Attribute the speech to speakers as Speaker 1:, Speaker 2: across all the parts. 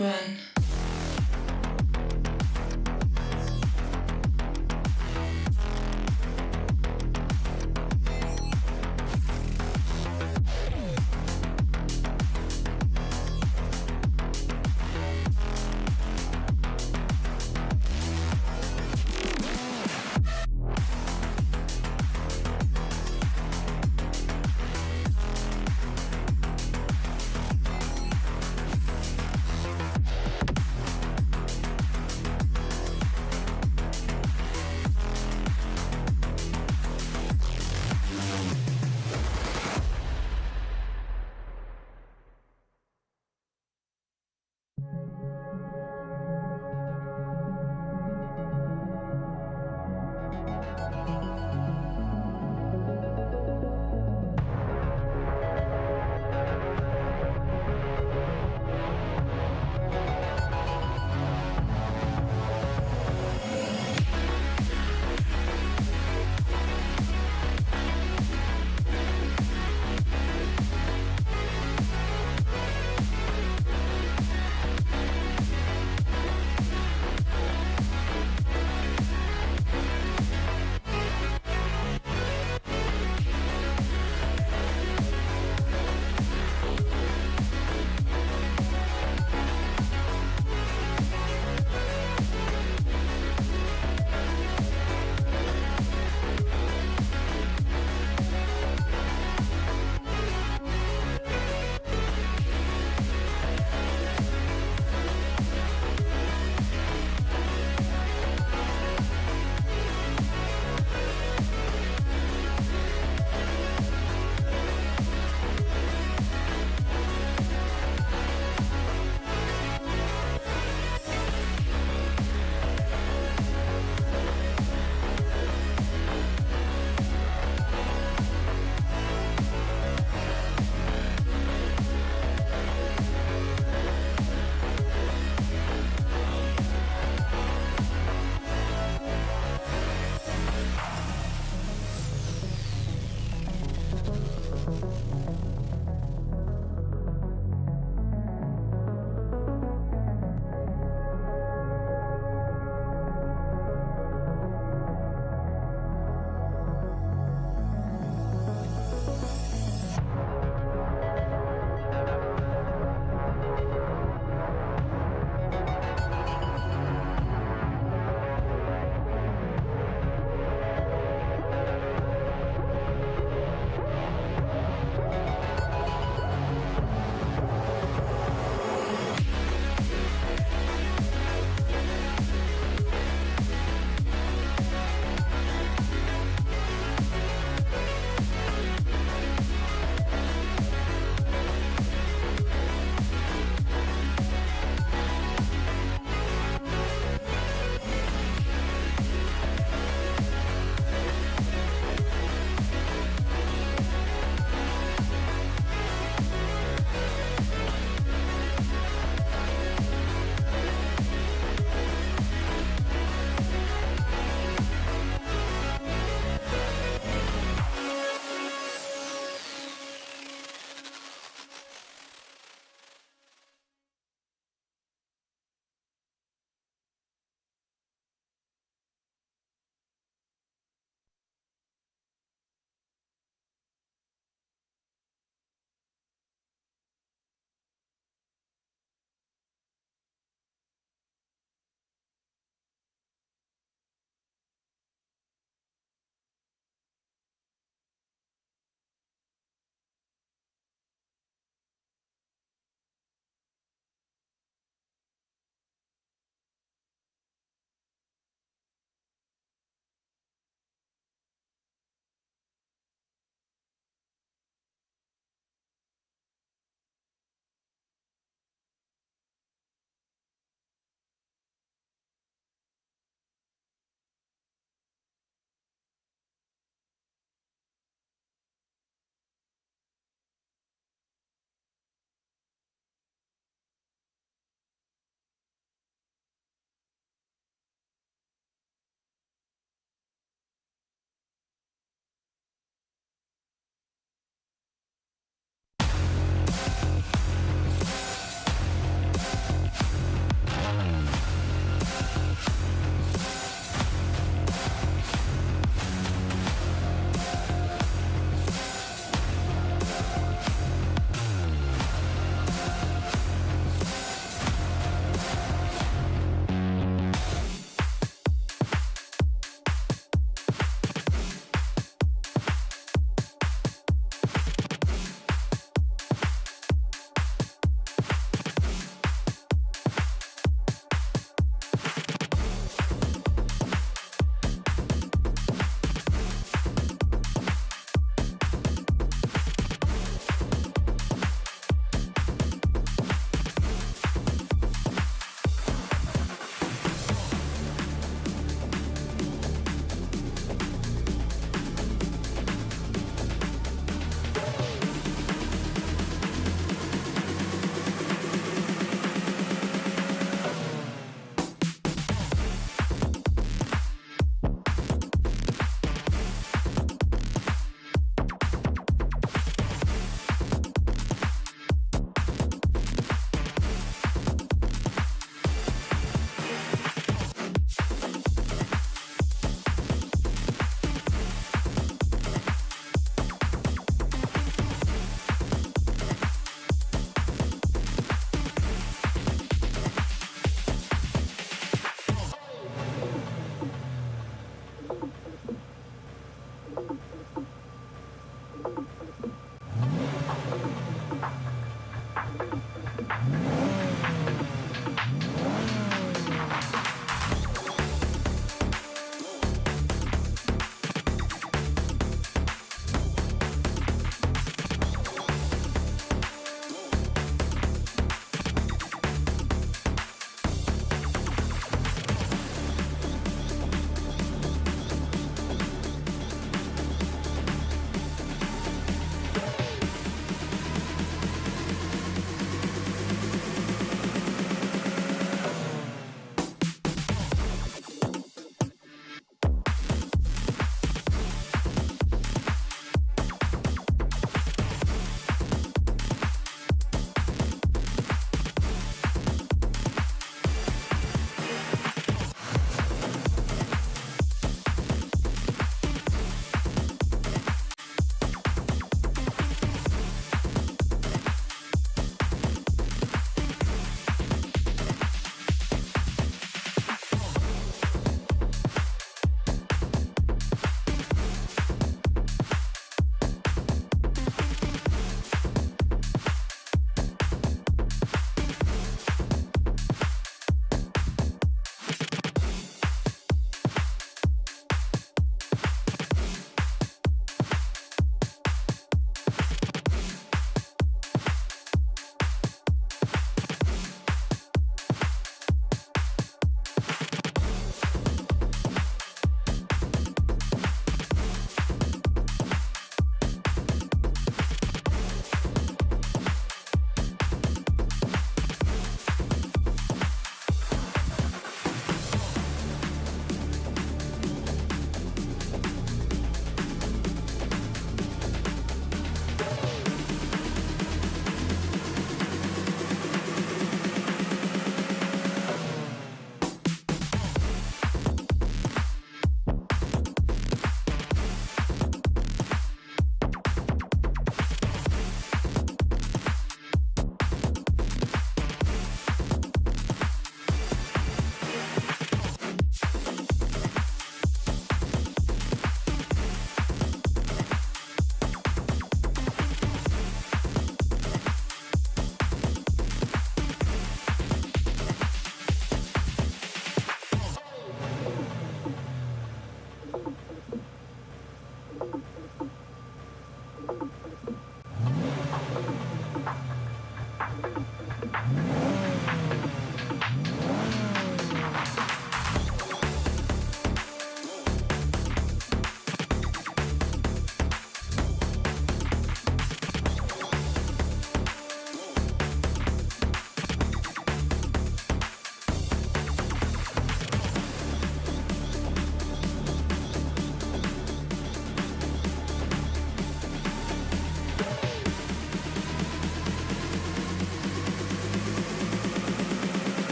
Speaker 1: Run.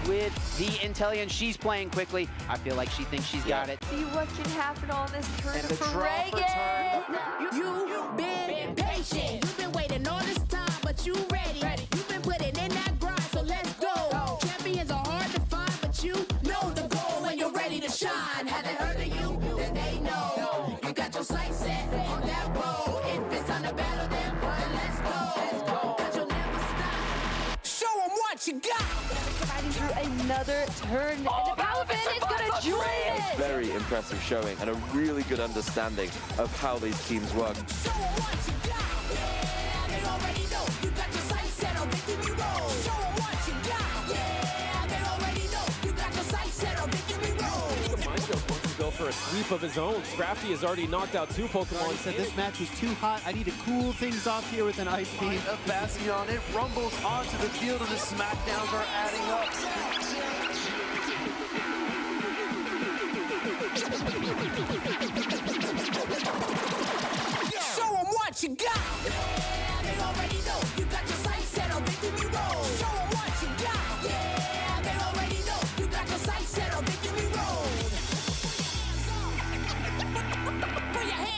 Speaker 2: With the Intellion, she's playing quickly. I feel like she thinks she's got it.
Speaker 3: See what can happen on this turn
Speaker 2: And the
Speaker 3: for
Speaker 2: draw for
Speaker 3: Reagan.
Speaker 4: You've been patient. You've been waiting all this time, but you ready. You've been putting in that grind, so let's go. Champions are hard to find, but you know the goal when you're ready to shine. Have they heard of you? Then they know. You got your sights set on that road. If it's time to battle them, then let's go. 'Cause you'll never stop. Show them what you got.
Speaker 3: Riding through another turn, and the power fan is gonna join it.
Speaker 5: Very impressive showing and a really good understanding of how these teams work.
Speaker 4: Show 'em what you got. Yeah, they already know. You got your sights set on victory road. Show 'em what you got. Yeah, they already know. You got your sights set on victory road.
Speaker 6: Mindfield wants to go for a sweep of his own. Scrafty has already knocked out 2 Pokemon.
Speaker 7: He said this match was too hot. I need to cool things off here with an ice beam.
Speaker 8: A Bastion, it rumbles onto the field and the smackdowns are adding up.
Speaker 4: Show 'em what you got. Yeah, they already know. You got your sights set on victory road. Show 'em what you got. Yeah, they already know. You got your sights set on victory road. Put your hands.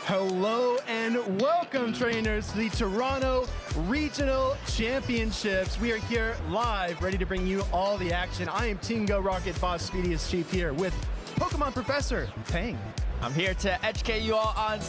Speaker 7: Hello and welcome, trainers, to the Toronto Regional Championships. We are here live, ready to bring you all the action. I am Tingo Rocket Boss Speediest Chief here with Pokemon Professor Peng.
Speaker 9: I'm here to educate you all on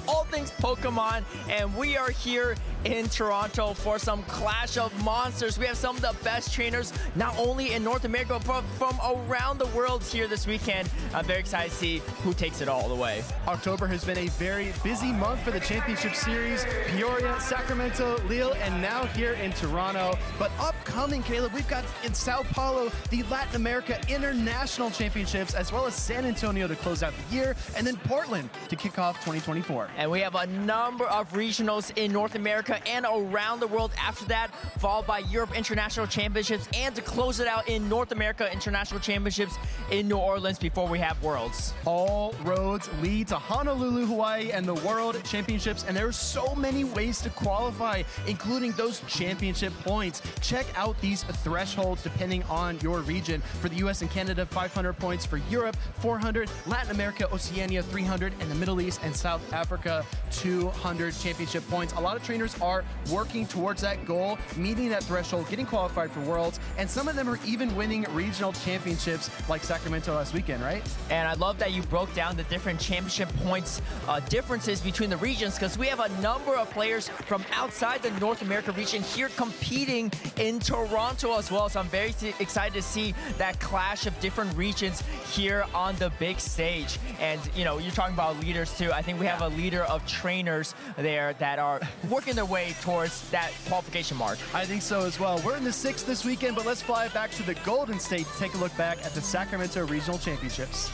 Speaker 9: all things Pokemon, and we are here in Toronto for some Clash of Monsters. We have some of the best trainers, not only in North America, but from around the world here this weekend. I'm very excited to see who takes it all the way.
Speaker 7: October has been a very busy month for the Championship Series. Peoria, Sacramento, Lille, and now here in Toronto. But upcoming, Caleb, we've got in Sao Paulo, the Latin America International Championships, as well as San Antonio to close out the year, and then Portland to kick off 2024.
Speaker 9: And we have a number of regionals in North America and around the world after that, followed by Europe International Championships, and to close it out in North America International Championships in New Orleans before we have Worlds.
Speaker 7: All roads lead to Honolulu, Hawaii, and the World Championships, and there are so many ways to qualify, including those championship points. Check out these thresholds depending on your region. For the US and Canada, 500 points. For Europe, 400. Latin America, Oceania, Oceania 300, and the Middle East and South Africa 200 championship points. A lot of trainers are working towards that goal, meeting that threshold, getting qualified for Worlds, and some of them are even winning regional championships like Sacramento last weekend, right?
Speaker 9: And I love that you broke down the different championship points differences between the regions, because we have a number of players from outside the North America region here competing in Toronto as well. So I'm very excited to see that clash of different regions here on the big stage. And you know, you're talking about leaders too. I think we have a leader of trainers there that are working their way towards that qualification mark.
Speaker 7: I think so as well. We're in the 6th this weekend, but let's fly back to the Golden State to take a look back at the Sacramento Regional Championships.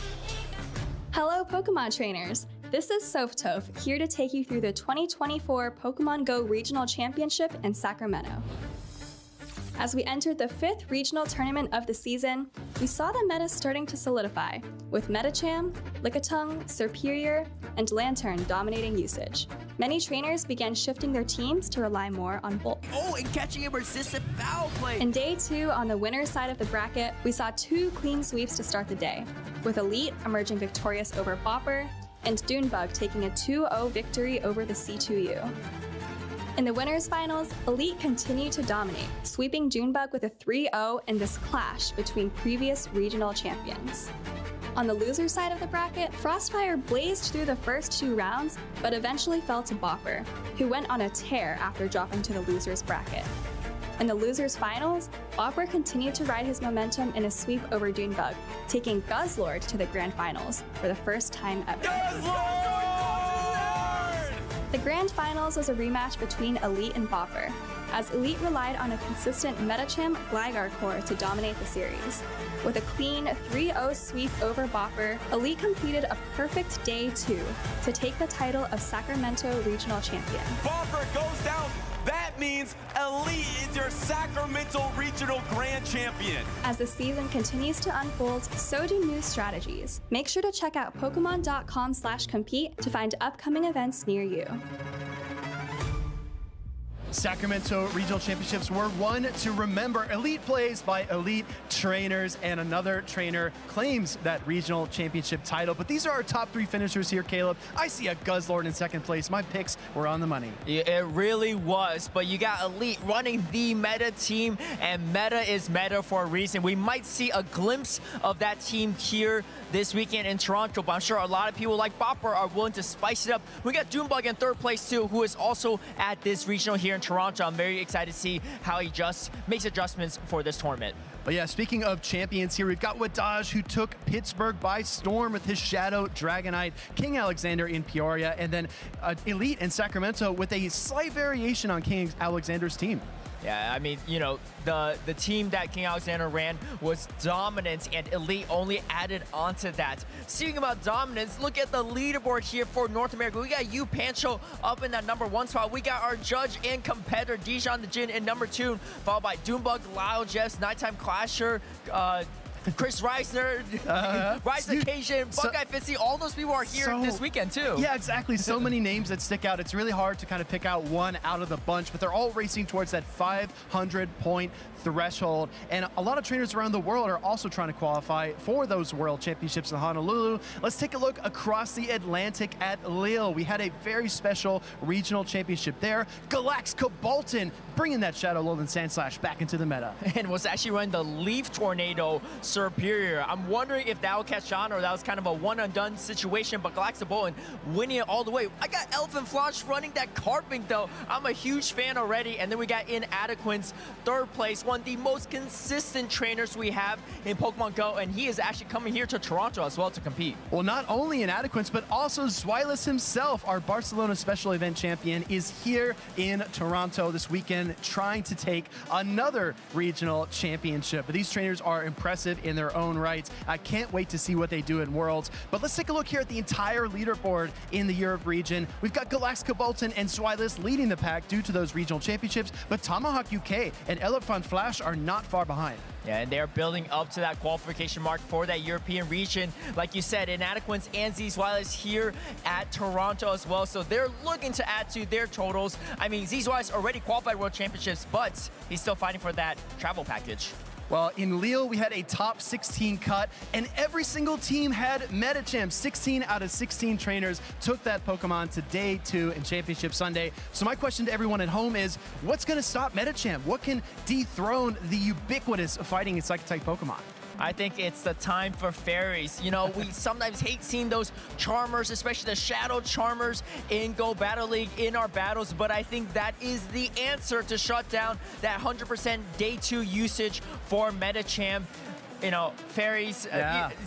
Speaker 10: Hello, Pokemon trainers. This is Softoph, here to take you through the 2024 Pokemon Go Regional Championship in Sacramento. As we entered the 5th regional tournament of the season, we saw the meta starting to solidify, with Medicham, Lickitung, Serperior, and Lantern dominating usage. Many trainers began shifting their teams to rely more on Bulk.
Speaker 9: Oh, and catching a resistant foul play!
Speaker 10: In day 2, on the winner's side of the bracket, we saw 2 clean sweeps to start the day, with Elite emerging victorious over Bopper, and Dunebug taking a 2-0 victory over the C2U. In the winners finals, Elite continued to dominate, sweeping Dunebug with a 3-0 in this clash between previous regional champions. On the loser side of the bracket, Frostfire blazed through the first 2 rounds, but eventually fell to Bopper, who went on a tear after dropping to the losers bracket. In the losers finals, Bopper continued to ride his momentum in a sweep over Dunebug, taking Guzzlord to the grand finals for the first time ever. The grand finals was a rematch between Elite and Bopper, as Elite relied on a consistent Metacham Gligar core to dominate the series. With a clean 3-0 sweep over Bopper, Elite completed a perfect day 2 to take the title of Sacramento Regional Champion.
Speaker 8: Bopper goes down. That means Elite is your Sacramento Regional Grand Champion.
Speaker 10: As the season continues to unfold, so do new strategies. Make sure to check out Pokemon.com/compete to find upcoming events near you.
Speaker 7: Sacramento Regional Championships were one to remember. Elite plays by elite trainers, and another trainer claims that regional championship title. But these are our top 3 finishers here, Caleb. I see a Guzzlord in 2nd place. My picks were on the money.
Speaker 9: Yeah, it really was, but you got Elite running the meta team, and meta is meta for a reason. We might see a glimpse of that team here this weekend in Toronto, but I'm sure a lot of people like Bopper are willing to spice it up. We got Dunebug in 3rd place too, who is also at this regional here in Toronto. I'm very excited to see how he makes adjustments for this tournament.
Speaker 7: But yeah, speaking of champions here, we've got Wadaj, who took Pittsburgh by storm with his Shadow Dragonite, King Alexander in Peoria, and then Elite in Sacramento with a slight variation on King Alexander's team.
Speaker 9: Yeah, I mean, you know, the team that King Alexander ran was dominant, and Elite only added onto that. Speaking about dominance, look at the leaderboard here for North America. We got you, Pancho, up in that ¡1 spot. We got our judge and competitor, Dijon the Jin, in #2, followed by Dunebug, Lyle Jess, Nighttime Clasher, Chris Reisner, Rise Occasion, Buckeye Fitzy, all those people are here this weekend too.
Speaker 7: Yeah, exactly. So many names that stick out. It's really hard to kind of pick out one out of the bunch, but they're all racing towards that 500-point threshold. And a lot of trainers around the world are also trying to qualify for those World Championships in Honolulu. Let's take a look across the Atlantic at Lille. We had a very special regional championship there. Galaxka Bolton bringing that Shadow Lowland Sandslash back into the meta.
Speaker 9: And was actually running the Leaf Tornado Superior. I'm wondering if that will catch on or that was kind of a one-and-done situation, but Galaxka Bolton winning it all the way. I got Elephant Flash running that Carping though. I'm a huge fan already. And then we got Inadequen's 3rd place, one of the most consistent trainers we have in Pokemon Go, and he is actually coming here to Toronto as well to compete.
Speaker 7: Well, not only Inadequence, but also Zweilous himself, our Barcelona special event champion, is here in Toronto this weekend trying to take another regional championship. But these trainers are impressive in their own rights. I can't wait to see what they do in Worlds. But let's take a look here at the entire leaderboard in the Europe region. We've got Galaxka Bolton and Zweilous leading the pack due to those regional championships, but Tomahawk UK and Elephant Flash are not far behind.
Speaker 9: Yeah, and they're building up to that qualification mark for that European region. Like you said, Inadequence and Zweilous here at Toronto as well. So they're looking to add to their totals. I mean, Zweilous already qualified World Championships, but he's still fighting for that travel package.
Speaker 7: Well, in Lille, we had a top 16 cut, and every single team had Metagame. 16 out of 16 trainers took that Pokemon to day 2 in Championship Sunday. So my question to everyone at home is, what's going to stop Metagame? What can dethrone the ubiquitous fighting and Psychic-type Pokemon?
Speaker 9: I think it's the time for fairies. You know, we sometimes hate seeing those Charmers, especially the Shadow Charmers in Go Battle League in our battles, but I think that is the answer to shut down that 100% day 2 usage for Metagame. You know, fairies,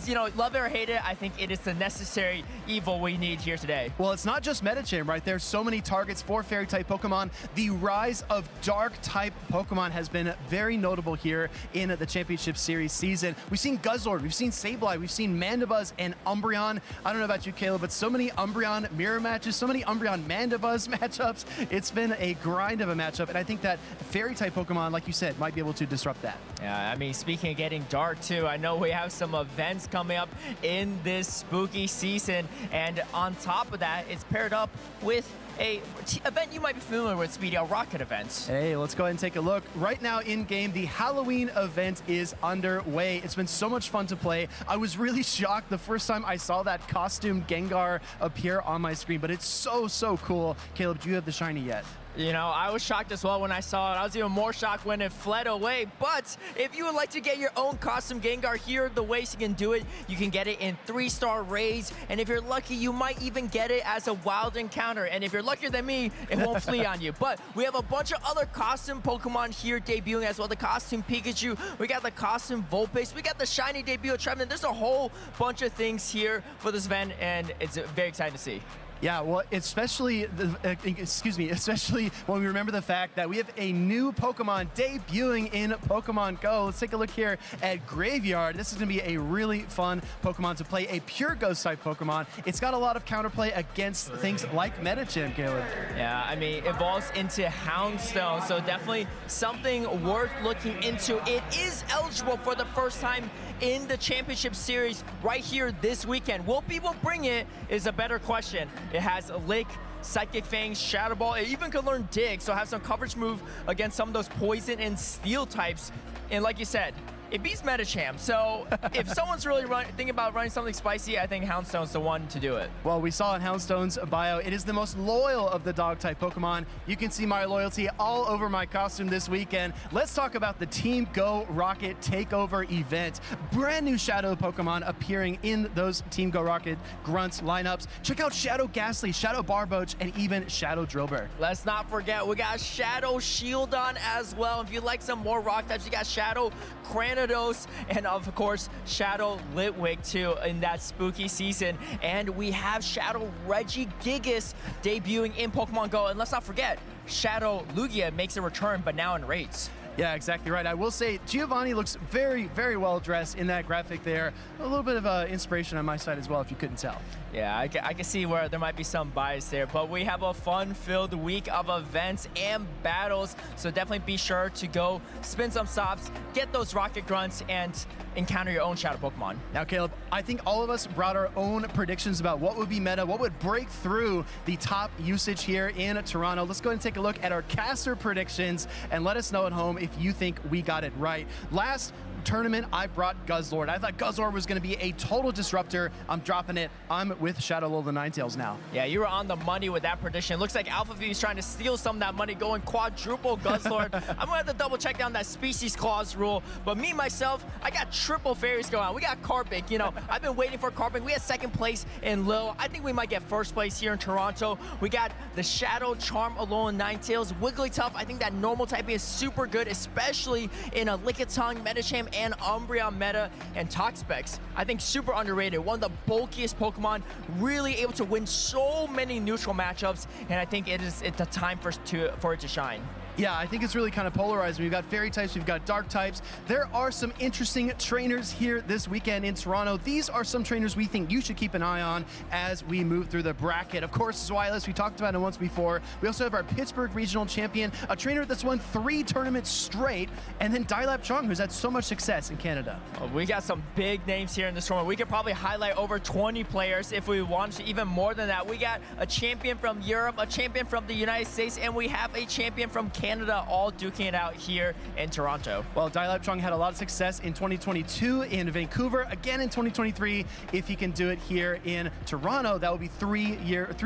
Speaker 9: you know, love it or hate it, I think it is the necessary evil we need here today.
Speaker 7: Well, it's not just Metagame, right? There's so many targets for fairy-type Pokemon. The rise of dark-type Pokemon has been very notable here in the Championship Series season. We've seen Guzzlord, we've seen Sableye, we've seen Mandibuzz and Umbreon. I don't know about you, Caleb, but so many Umbreon mirror matches, so many Umbreon Mandibuzz matchups. It's been a grind of a matchup, and I think that fairy-type Pokemon, like you said, might be able to disrupt that.
Speaker 9: Yeah, I mean, speaking of getting dark, too, I know we have some events coming up in this spooky season, and on top of that, it's paired up with a event you might be familiar with, Speedy, a rocket event.
Speaker 7: Hey, let's go ahead and take a look. Right now in game, the Halloween event is underway. It's been so much fun to play. I was really shocked the first time I saw that costumed Gengar appear on my screen, but it's so, so cool. Caleb, do you have the shiny yet?
Speaker 9: You know, I was shocked as well when I saw it. I was even more shocked when it fled away. But if you would like to get your own custom Gengar, here are the ways you can do it. You can get it in 3-star raids. And if you're lucky, you might even get it as a wild encounter. And if you're luckier than me, it won't flee on you. But we have a bunch of other custom Pokemon here debuting as well. The costume Pikachu, we got the costume Vulpix, we got the shiny debut of Trevenant. There's a whole bunch of things here for this event, and it's very exciting to see.
Speaker 7: Yeah, well, especially when we remember the fact that we have a new Pokemon debuting in Pokemon Go. Let's take a look here at Graveyard. This is going to be a really fun Pokemon to play, a pure Ghost-type Pokemon. It's got a lot of counterplay against things like Metagame, Caleb.
Speaker 9: Yeah, I mean, it evolves into Houndstone, so definitely something worth looking into. It is eligible for the first time in the Championship Series right here this weekend. Will people bring it is a better question. It has a Lick, Psychic Fangs, Shadow Ball. It even can learn Dig, so have some coverage move against some of those Poison and Steel types. And like you said, it beats Metagame, so if someone's really thinking about running something spicy, I think Houndstone's the one to do it.
Speaker 7: Well, we saw in Houndstone's bio, it is the most loyal of the dog-type Pokemon. You can see my loyalty all over my costume this weekend. Let's talk about the Team Go Rocket Takeover event. Brand new Shadow Pokemon appearing in those Team Go Rocket Grunts lineups. Check out Shadow Ghastly, Shadow Barboach, and even Shadow Drillbur.
Speaker 9: Let's not forget, we got Shadow Shieldon as well. If you like some more rock types, you got Shadow Granados, and of course Shadow Litwick too in that spooky season. And we have Shadow Regigigas debuting in Pokemon Go. And let's not forget, Shadow Lugia makes a return, but now in raids.
Speaker 7: Yeah, exactly right. I will say Giovanni looks very, very well dressed in that graphic there. A little bit of inspiration on my side as well, if you couldn't tell.
Speaker 9: Yeah, I can see where there might be some bias there, but we have a fun-filled week of events and battles, so definitely be sure to go spin some stops, get those Rocket Grunts, and encounter your own Shadow Pokemon.
Speaker 7: Now, Caleb, I think all of us brought our own predictions about what would be meta, what would break through the top usage here in Toronto. Let's go ahead and take a look at our caster predictions and let us know at home if you think we got it right. Last tournament, I brought Guzzlord. I thought Guzzlord was going to be a total disruptor. I'm dropping it. I'm with Shadow Lola Ninetales now.
Speaker 9: Yeah, you were on the money with that prediction. Looks like Alpha V is trying to steal some of that money, going quadruple Guzzlord. I'm going to have to double check down that species clause rule. But me, myself, I got triple fairies going on. We got Carbink. You know, I've been waiting for Carbink. We had second place in Lille. I think we might get first place here in Toronto. We got the Shadow Charm Alolan Ninetales. Wigglytuff, I think that normal typing is super good, especially in a Lickitung, Metagame, and Umbreon meta. And Toxapex, I think super underrated. One of the bulkiest Pokemon, really able to win so many neutral matchups, and I think it's a time for it to shine.
Speaker 7: Yeah, I think it's really kind of polarized. We've got fairy types, we've got dark types. There are some interesting trainers here this weekend in Toronto. These are some trainers we think you should keep an eye on as we move through the bracket. Of course, Zweilous, we talked about him once before. We also have our Pittsburgh Regional Champion, a trainer that's won 3 tournaments straight, and then Dilap Chung, who's had so much success in Canada.
Speaker 9: We got some big names here in this tournament. We could probably highlight over 20 players if we wanted to, even more than that. We got a champion from Europe, a champion from the United States, and we have a champion from Canada. Canada all duking it out here in Toronto.
Speaker 7: Well, Dai Chong had a lot of success in 2022 in Vancouver, again in 2023. If he can do it here in Toronto, that will be 3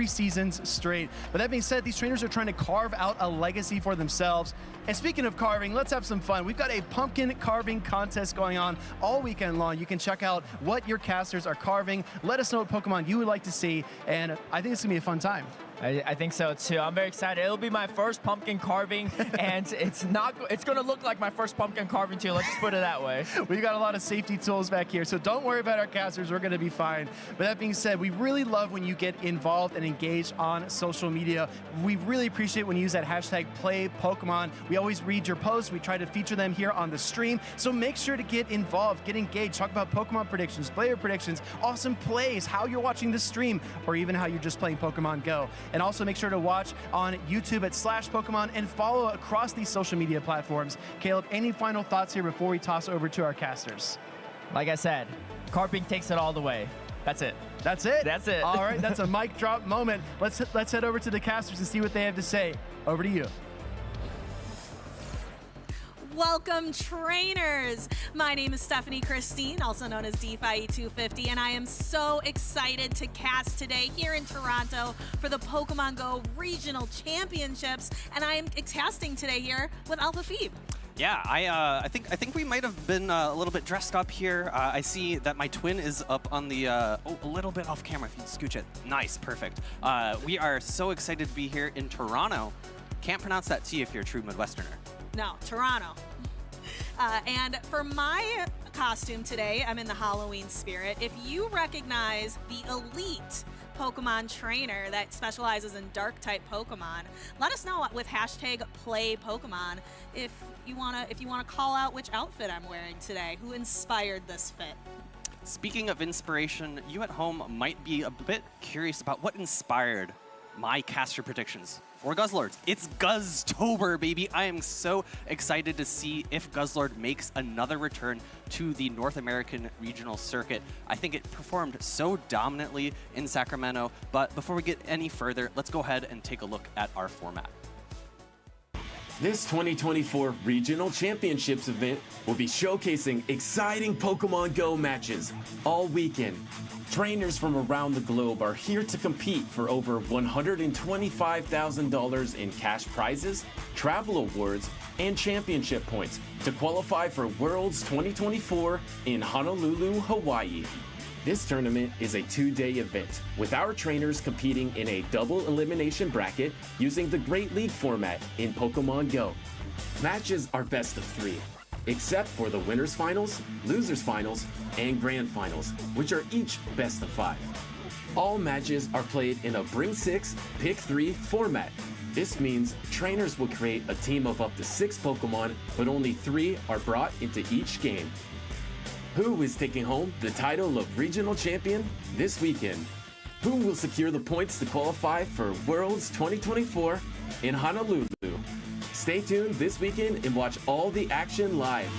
Speaker 7: seasons straight. But that being said, these trainers are trying to carve out a legacy for themselves. And speaking of carving, let's have some fun. We've got a pumpkin carving contest going on all weekend long. You can check out what your casters are carving. Let us know what Pokemon you would like to see, and I think it's gonna be a fun time.
Speaker 9: I think so too. I'm very excited. It'll be my first pumpkin carving, and it's going to look like my first pumpkin carving too. Let's just put it that way.
Speaker 7: We've got a lot of safety tools back here, so don't worry about our casters. We're going to be fine. But that being said, we really love when you get involved and engaged on social media. We really appreciate when you use that hashtag #PlayPokemon. We always read your posts. We try to feature them here on the stream. So make sure to get involved, get engaged, talk about Pokemon predictions, player predictions, awesome plays, how you're watching the stream, or even how you're just playing Pokemon Go. And also make sure to watch on YouTube at /Pokemon and follow across these social media platforms. Caleb, any final thoughts here before we toss over to our casters?
Speaker 9: Like I said, carving takes it all the way. That's it.
Speaker 7: That's it?
Speaker 9: That's it.
Speaker 7: All right, that's a mic drop moment. Let's head over to the casters and see what they have to say. Over to you.
Speaker 11: Welcome, trainers. My name is Stephanie Christine, also known as DeFi 250, and I am so excited to cast today here in Toronto for the Pokemon Go Regional Championships, and I am casting today here with Alpha Phoebe.
Speaker 12: Yeah, I think we might have been a little bit dressed up here. I see that my twin is up on the a little bit off camera. If you scooch it, nice, perfect. We are so excited to be here in Toronto. Can't pronounce that T if you're a true Midwesterner.
Speaker 11: No, Toronto. And for my costume today, I'm in the Halloween spirit. If you recognize the elite Pokemon trainer that specializes in dark-type Pokemon, let us know with hashtag #PlayPokemon if you wanna call out which outfit I'm wearing today. Who inspired this fit?
Speaker 12: Speaking of inspiration, you at home might be a bit curious about what inspired my caster predictions for Guzzlord. It's Guzztober, baby. I am so excited to see if Guzzlord makes another return to the North American regional circuit. I think it performed so dominantly in Sacramento, but before we get any further, let's go ahead and take a look at our format.
Speaker 13: This 2024 Regional Championships event will be showcasing exciting Pokemon Go matches all weekend. Trainers from around the globe are here to compete for over $125,000 in cash prizes, travel awards, and championship points to qualify for Worlds 2024 in Honolulu, Hawaii. This tournament is a 2-day event, with our trainers competing in a double elimination bracket using the Great League format in Pokemon Go. Matches are best of 3, except for the winners finals, losers finals, and grand finals, which are each best of 5. All matches are played in a bring 6, pick 3 format. This means trainers will create a team of up to 6 Pokemon, but only 3 are brought into each game. Who is taking home the title of Regional Champion this weekend? Who will secure the points to qualify for Worlds 2024 in Honolulu? Stay tuned this weekend and watch all the action live.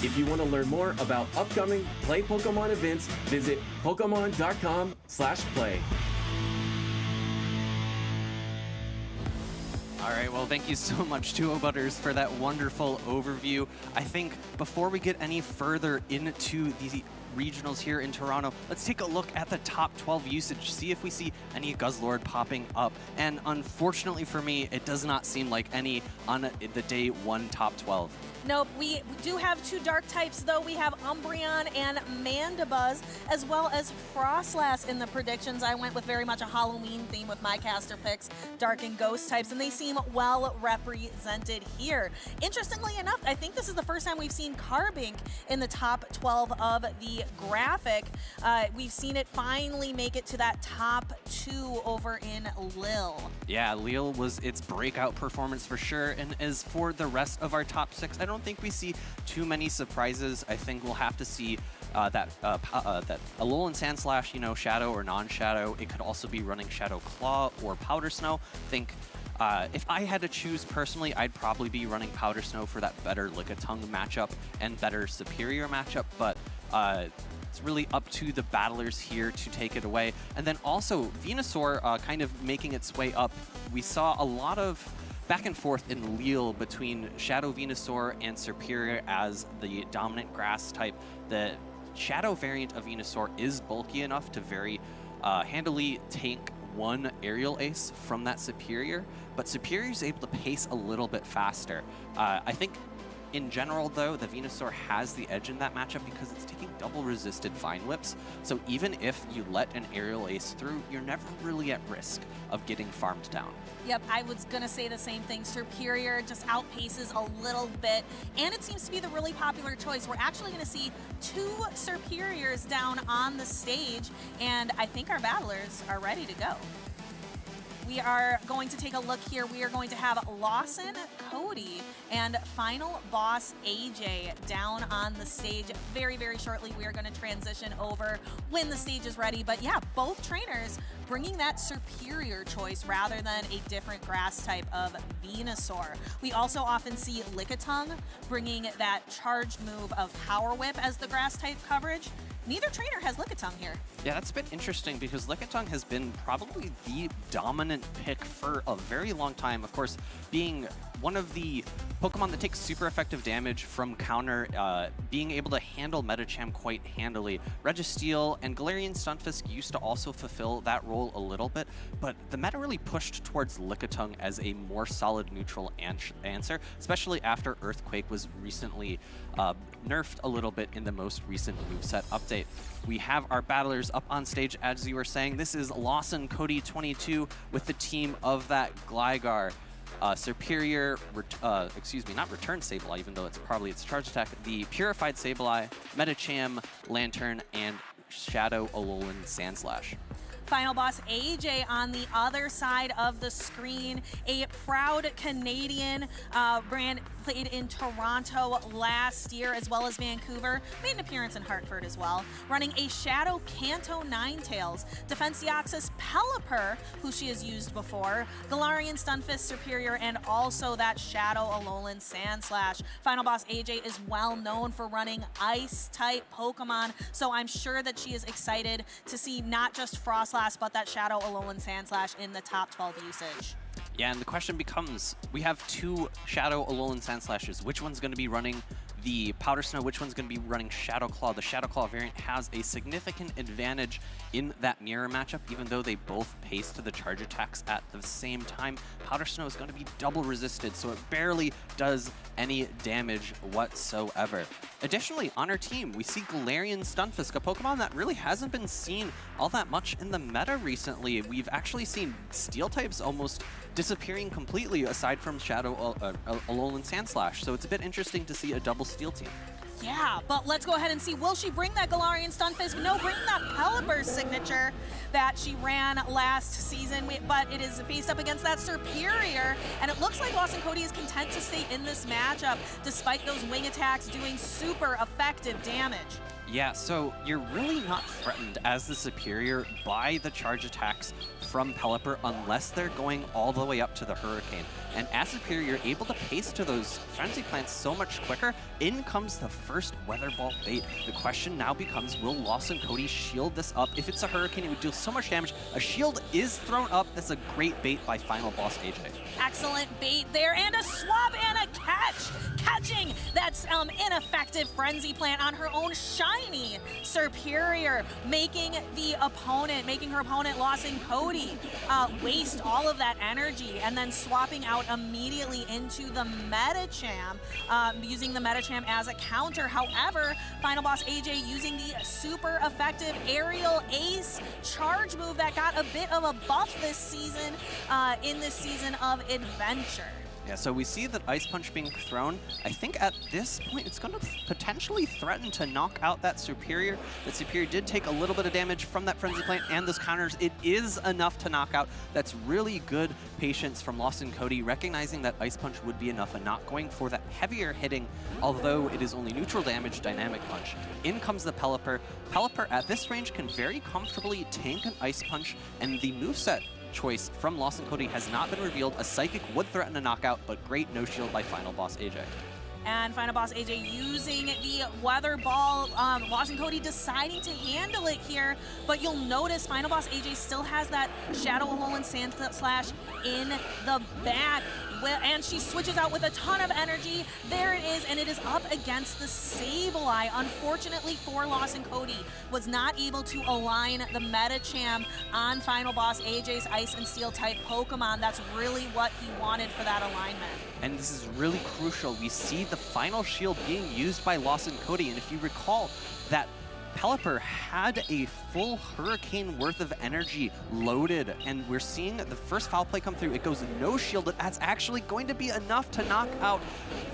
Speaker 13: If you want to learn more about upcoming Play Pokemon events, visit pokemon.com/play.
Speaker 12: All right, well, thank you so much, Duo Butters, for that wonderful overview. I think before we get any further into the regionals here in Toronto, let's take a look at the top 12 usage, see if we see any Guzzlord popping up. And unfortunately for me, it does not seem like any on the day 1 top 12.
Speaker 11: Nope, we do have 2 dark types though. We have Umbreon and Mandibuzz, as well as Frostlass in the predictions. I went with very much a Halloween theme with my caster picks, dark and ghost types, and they seem well represented here. Interestingly enough, I think this is the first time we've seen Carbink in the top 12 of the graphic. We've seen it finally make it to that top 2 over in Lille.
Speaker 12: Yeah, Lille was its breakout performance for sure, and as for the rest of our top 6, I don't think we see too many surprises. I think we'll have to see that Alolan Sandslash, Shadow or non-Shadow. It could also be running Shadow Claw or Powder Snow. I think if I had to choose personally, I'd probably be running Powder Snow for that better Lickitung matchup and better Superior matchup, but it's really up to the battlers here to take it away. And then also Venusaur kind of making its way up. We saw a lot of back and forth in Lille between Shadow Venusaur and Superior as the dominant grass type. The Shadow variant of Venusaur is bulky enough to very handily take one aerial ace from that Superior, but Superior is able to pace a little bit faster. I think in general, though, the Venusaur has the edge in that matchup because it's taking double resisted Vine Whips. So even if you let an aerial ace through, you're never really at risk of getting farmed down.
Speaker 11: Yep, I was going to say the same thing. Superior just outpaces a little bit, and it seems to be the really popular choice. We're actually going to see 2 Superiors down on the stage, and I think our battlers are ready to go. We are going to take a look here. We are going to have Lawson, Cody, and Final Boss AJ down on the stage. Very, very shortly, we are going to transition over when the stage is ready. But yeah, both trainers bringing that Superior choice rather than a different grass type of Venusaur. We also often see Lickitung bringing that charged move of Power Whip as the grass type coverage. Neither trainer has Lickitung here.
Speaker 12: Yeah, that's a bit interesting because Lickitung has been probably the dominant pick for a very long time. Of course, being one of the Pokemon that takes super effective damage from counter, being able to handle Metacham quite handily. Registeel and Galarian Stunfisk used to also fulfill that role a little bit, but the meta really pushed towards Lickitung as a more solid neutral answer, especially after Earthquake was recently nerfed a little bit in the most recent moveset update. We have our battlers up on stage, as you were saying. This is Lawson, Cody 22 with the team of that Gligar. Superior, excuse me, not Return Sableye, even though it's probably its charge attack, the Purified Sableye, Metacham, Lantern, and Shadow Alolan Sandslash.
Speaker 11: Final Boss AJ on the other side of the screen, a proud Canadian brand, played in Toronto last year as well as Vancouver, made an appearance in Hartford as well, running a Shadow Kanto Ninetales, Defenseoxys Pelipper, who she has used before, Galarian Stunfisk Superior, and also that Shadow Alolan Sandslash. Final Boss AJ is well known for running Ice-type Pokemon, so I'm sure that she is excited to see not just Frostlass, but that Shadow Alolan Sandslash in the top 12 usage.
Speaker 12: Yeah, and the question becomes, we have 2 Shadow Alolan Sandslashes. Which one's going to be running the Powder Snow? Which one's going to be running Shadow Claw? The Shadow Claw variant has a significant advantage in that mirror matchup, even though they both pace to the charge attacks at the same time. Powder Snow is going to be double resisted, so it barely does any damage whatsoever. Additionally, on our team, we see Galarian Stunfisk, a Pokemon that really hasn't been seen all that much in the meta recently. We've actually seen Steel types almost disappearing completely aside from Shadow Alolan Sandslash, so it's a bit interesting to see a double Steel team.
Speaker 11: Yeah, but let's go ahead and see, will she bring that Galarian Stunfisk? No, bring that Pelipper signature that she ran last season, but it is faced up against that Superior, and it looks like Lawson Cody is content to stay in this matchup despite those wing attacks doing super effective damage.
Speaker 12: Yeah, so you're really not threatened as the Superior by the charge attacks from Pelipper unless they're going all the way up to the Hurricane. And as Superior, you're able to pace to those Frenzy Plants so much quicker. In comes the first Weather Ball bait. The question now becomes, will Lawson Cody shield this up? If it's a Hurricane, it would deal so much damage. A shield is thrown up. That's a great bait by Final Boss AJ.
Speaker 11: Excellent bait there, and a swap and a catch. Catching that ineffective Frenzy Plant on her own shiny Superior, making her opponent Lawson Cody waste all of that energy, and then swapping out immediately into the Metacham, using the Metacham as a counter. However, Final Boss AJ using the super effective Aerial Ace charge move that got a bit of a buff this season, in this season of Adventure.
Speaker 12: Yeah, so we see that Ice Punch being thrown. I think at this point, it's going to potentially threaten to knock out that Superior. That Superior did take a little bit of damage from that Frenzy Plant and those counters. It is enough to knock out. That's really good patience from Lawson Cody, recognizing that Ice Punch would be enough and not going for that heavier hitting, although it is only neutral damage, Dynamic Punch. In comes the Pelipper. Pelipper at this range can very comfortably tank an Ice Punch, and the moveset choice from Lawson Cody has not been revealed. A Psychic would threaten a knockout, but great no shield by Final Boss AJ.
Speaker 11: And Final Boss AJ using the Weather Ball. Lawson Cody deciding to handle it here, but you'll notice Final Boss AJ still has that Shadow Alolan Sandslash in the back, and she switches out with a ton of energy. There it is, and it is up against the Sableye. Unfortunately for Lawson Cody, was not able to align the Metacham on Final Boss AJ's Ice and Steel type Pokemon. That's really what he wanted for that alignment.
Speaker 12: And this is really crucial. We see the final shield being used by Lawson Cody, and if you recall, that Pelipper had a full Hurricane worth of energy loaded, and we're seeing the first foul play come through. It goes no shield, but that's actually going to be enough to knock out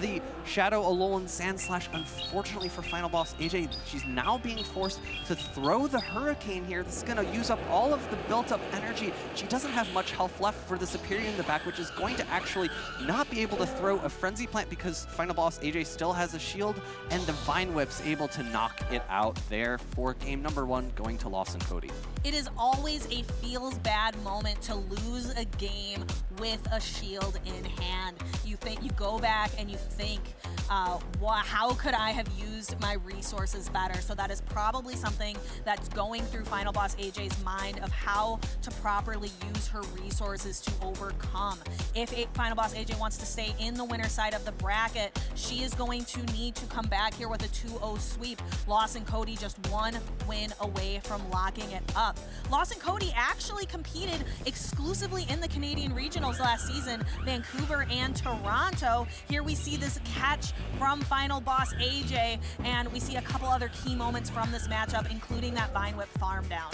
Speaker 12: the Shadow Alolan Sandslash. Unfortunately for Final Boss AJ, she's now being forced to throw the Hurricane here. This is going to use up all of the built-up energy. She doesn't have much health left for the Superior in the back, which is going to actually not be able to throw a Frenzy Plant because Final Boss AJ still has a shield, and the Vine Whip's able to knock it out there for game number 1, going to Lawson Cody.
Speaker 11: It is always a feels bad moment to lose a game with a shield in hand. You go back and you think, how could I have used my resources better? So that is probably something that's going through Final Boss AJ's mind of how to properly use her resources to overcome. If Final Boss AJ wants to stay in the winner side of the bracket, she is going to need to come back here with a 2-0 sweep. Lawson Cody just 1 win away from locking it up. Lawson Cody actually competed exclusively in the Canadian Regionals last season, Vancouver and Toronto. Here we see this catch from Final Boss AJ, and we see a couple other key moments from this matchup, including that Vine Whip farm down.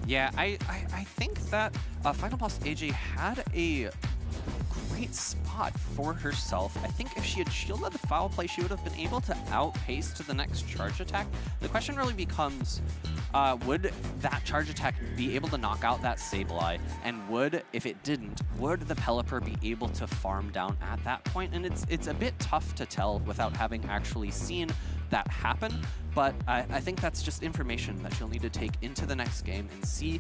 Speaker 12: Yeah, I think that Final Boss AJ had a great spot for herself. I think if she had shielded the foul play, she would have been able to outpace to the next charge attack. The question really becomes, would that charge attack be able to knock out that Sableye? And would, if it didn't, would the Pelipper be able to farm down at that point? And it's a bit tough to tell without having actually seen that happen. But I think that's just information that she'll need to take into the next game and see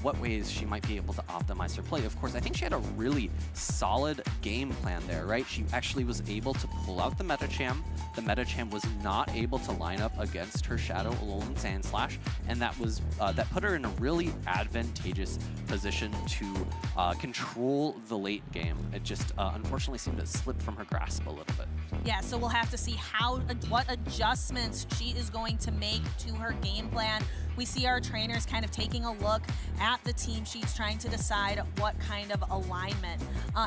Speaker 12: what ways she might be able to optimize her play. Of course, I think she had a really solid game plan there, right? She actually was able to pull out the Metacham. The Metacham was not able to line up against her Shadow Alolan Sandslash, and that was that put her in a really advantageous position to control the late game. It just unfortunately seemed to slip from her grasp a little bit.
Speaker 11: Yeah, so we'll have to see what adjustments she is going to make to her game plan. We see our trainers kind of taking a look at the team sheets, trying to decide what kind of alignment.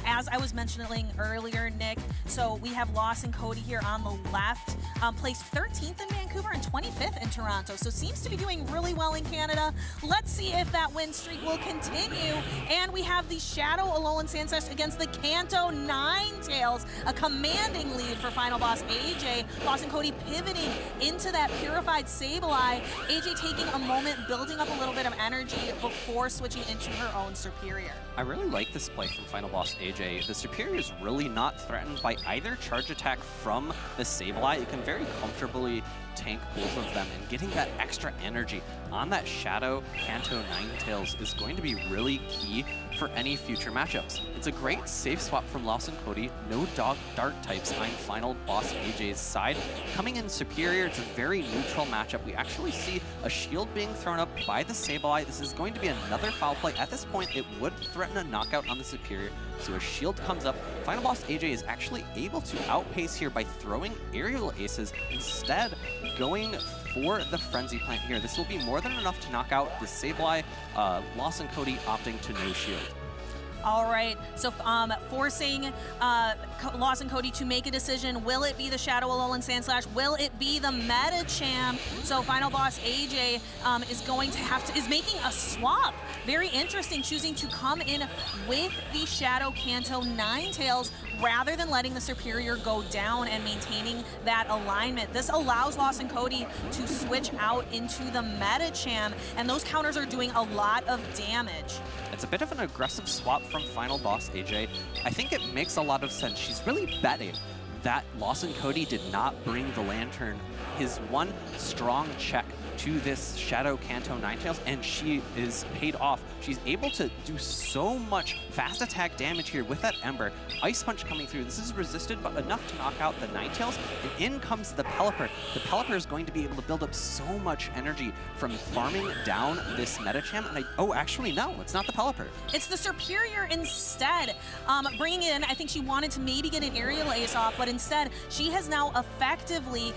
Speaker 11: As I was mentioning earlier, Nick, so we have Lawson Cody here on the left, placed 13th in Vancouver and 25th in Toronto, so seems to be doing really well in Canada. Let's see if that win streak will continue. And we have the Shadow Alolan Sandslash against the Kanto Ninetales, a commanding lead for Final Boss AJ. Lawson Cody pivoting into that Purified Sableye. AJ taking a moment, building up a little bit of energy before switching into her own Superior.
Speaker 12: I really like this play from Final Boss AJ. The Superior is really not threatened by either charge attack from the Sableye. It can very comfortably tank both of them, and getting that extra energy on that Shadow Kanto Ninetales is going to be really key for any future matchups. It's a great safe swap from Lawson Cody. No dark types on Final Boss AJ's side. Coming in Superior, it's a very neutral matchup. We actually see a shield being thrown up by the Sableye. This is going to be another foul play. At this point, it would threaten a knockout on the Superior, so a shield comes up. Final Boss AJ is actually able to outpace here by throwing aerial aces, instead going for the Frenzy Plant here. This will be more than enough to knock out the Sableye. Lawson Cody opting to no shield.
Speaker 11: All right, so forcing Lawson Cody to make a decision. Will it be the Shadow Alolan Sandslash? Will it be the Metacham? So Final Boss AJ is making a swap. Very interesting, choosing to come in with the Shadow Kanto Ninetales rather than letting the Superior go down and maintaining that alignment. This allows Lawson Cody to switch out into the Metacham, and those counters are doing a lot of damage.
Speaker 12: It's a bit of an aggressive swap from Final Boss AJ. I think it makes a lot of sense. She's really betting that Lawson Cody did not bring the Lantern, his one strong check to this Shadow Kanto Ninetales, and she is paid off. She's able to do so much fast attack damage here with that Ember. Ice Punch coming through. This is resisted, but enough to knock out the Ninetales, and in comes the Pelipper. The Pelipper is going to be able to build up so much energy from farming down this Metacham, and oh, actually, no, it's not the Pelipper.
Speaker 11: It's the Superior instead. Bringing in, I think she wanted to maybe get an aerial ace off, but instead, she has now effectively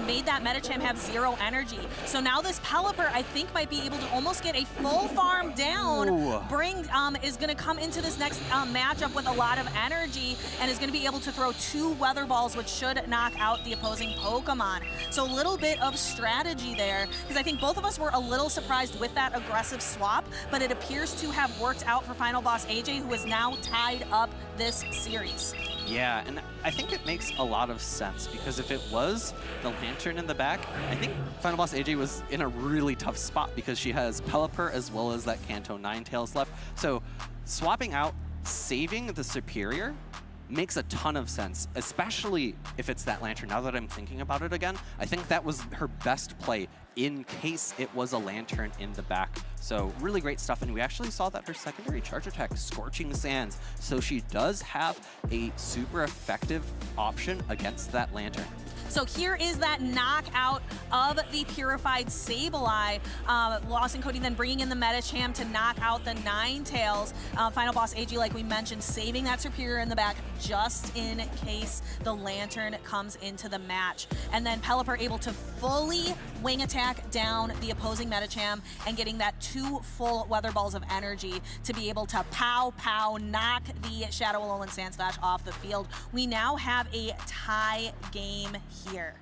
Speaker 11: made that Metacham have 0 energy. So now this Pelipper, I think, might be able to almost get a full farm down.
Speaker 12: Ooh.
Speaker 11: Bring is going to come into this next matchup with a lot of energy and is going to be able to throw 2 Weather Balls, which should knock out the opposing Pokemon. So a little bit of strategy there, because I think both of us were a little surprised with that aggressive swap, but it appears to have worked out for Final Boss AJ, who is now tied up this series.
Speaker 12: Yeah, and I think it makes a lot of sense, because if it was the Lantern in the back, I think Final Boss AJ was in a really tough spot because she has Pelipper as well as that Kanto Ninetales left. So swapping out, saving the Superior makes a ton of sense, especially if it's that Lantern. Now that I'm thinking about it again, I think that was her best play in case it was a Lantern in the back. So really great stuff, and we actually saw that her secondary charge attack, Scorching Sands. So she does have a super effective option against that Lantern.
Speaker 11: So here is that knockout of the Purified Sableye. Lawson Cody then bringing in the Metacham to knock out the Ninetales. Final Boss AG, like we mentioned, saving that Superior in the back just in case the Lantern comes into the match. And then Pelipper able to fully wing attack down the opposing Metacham and getting that 2 full Weather Balls of energy to be able to pow, knock the Shadow Alolan Sandslash off the field. We now have a tie game here.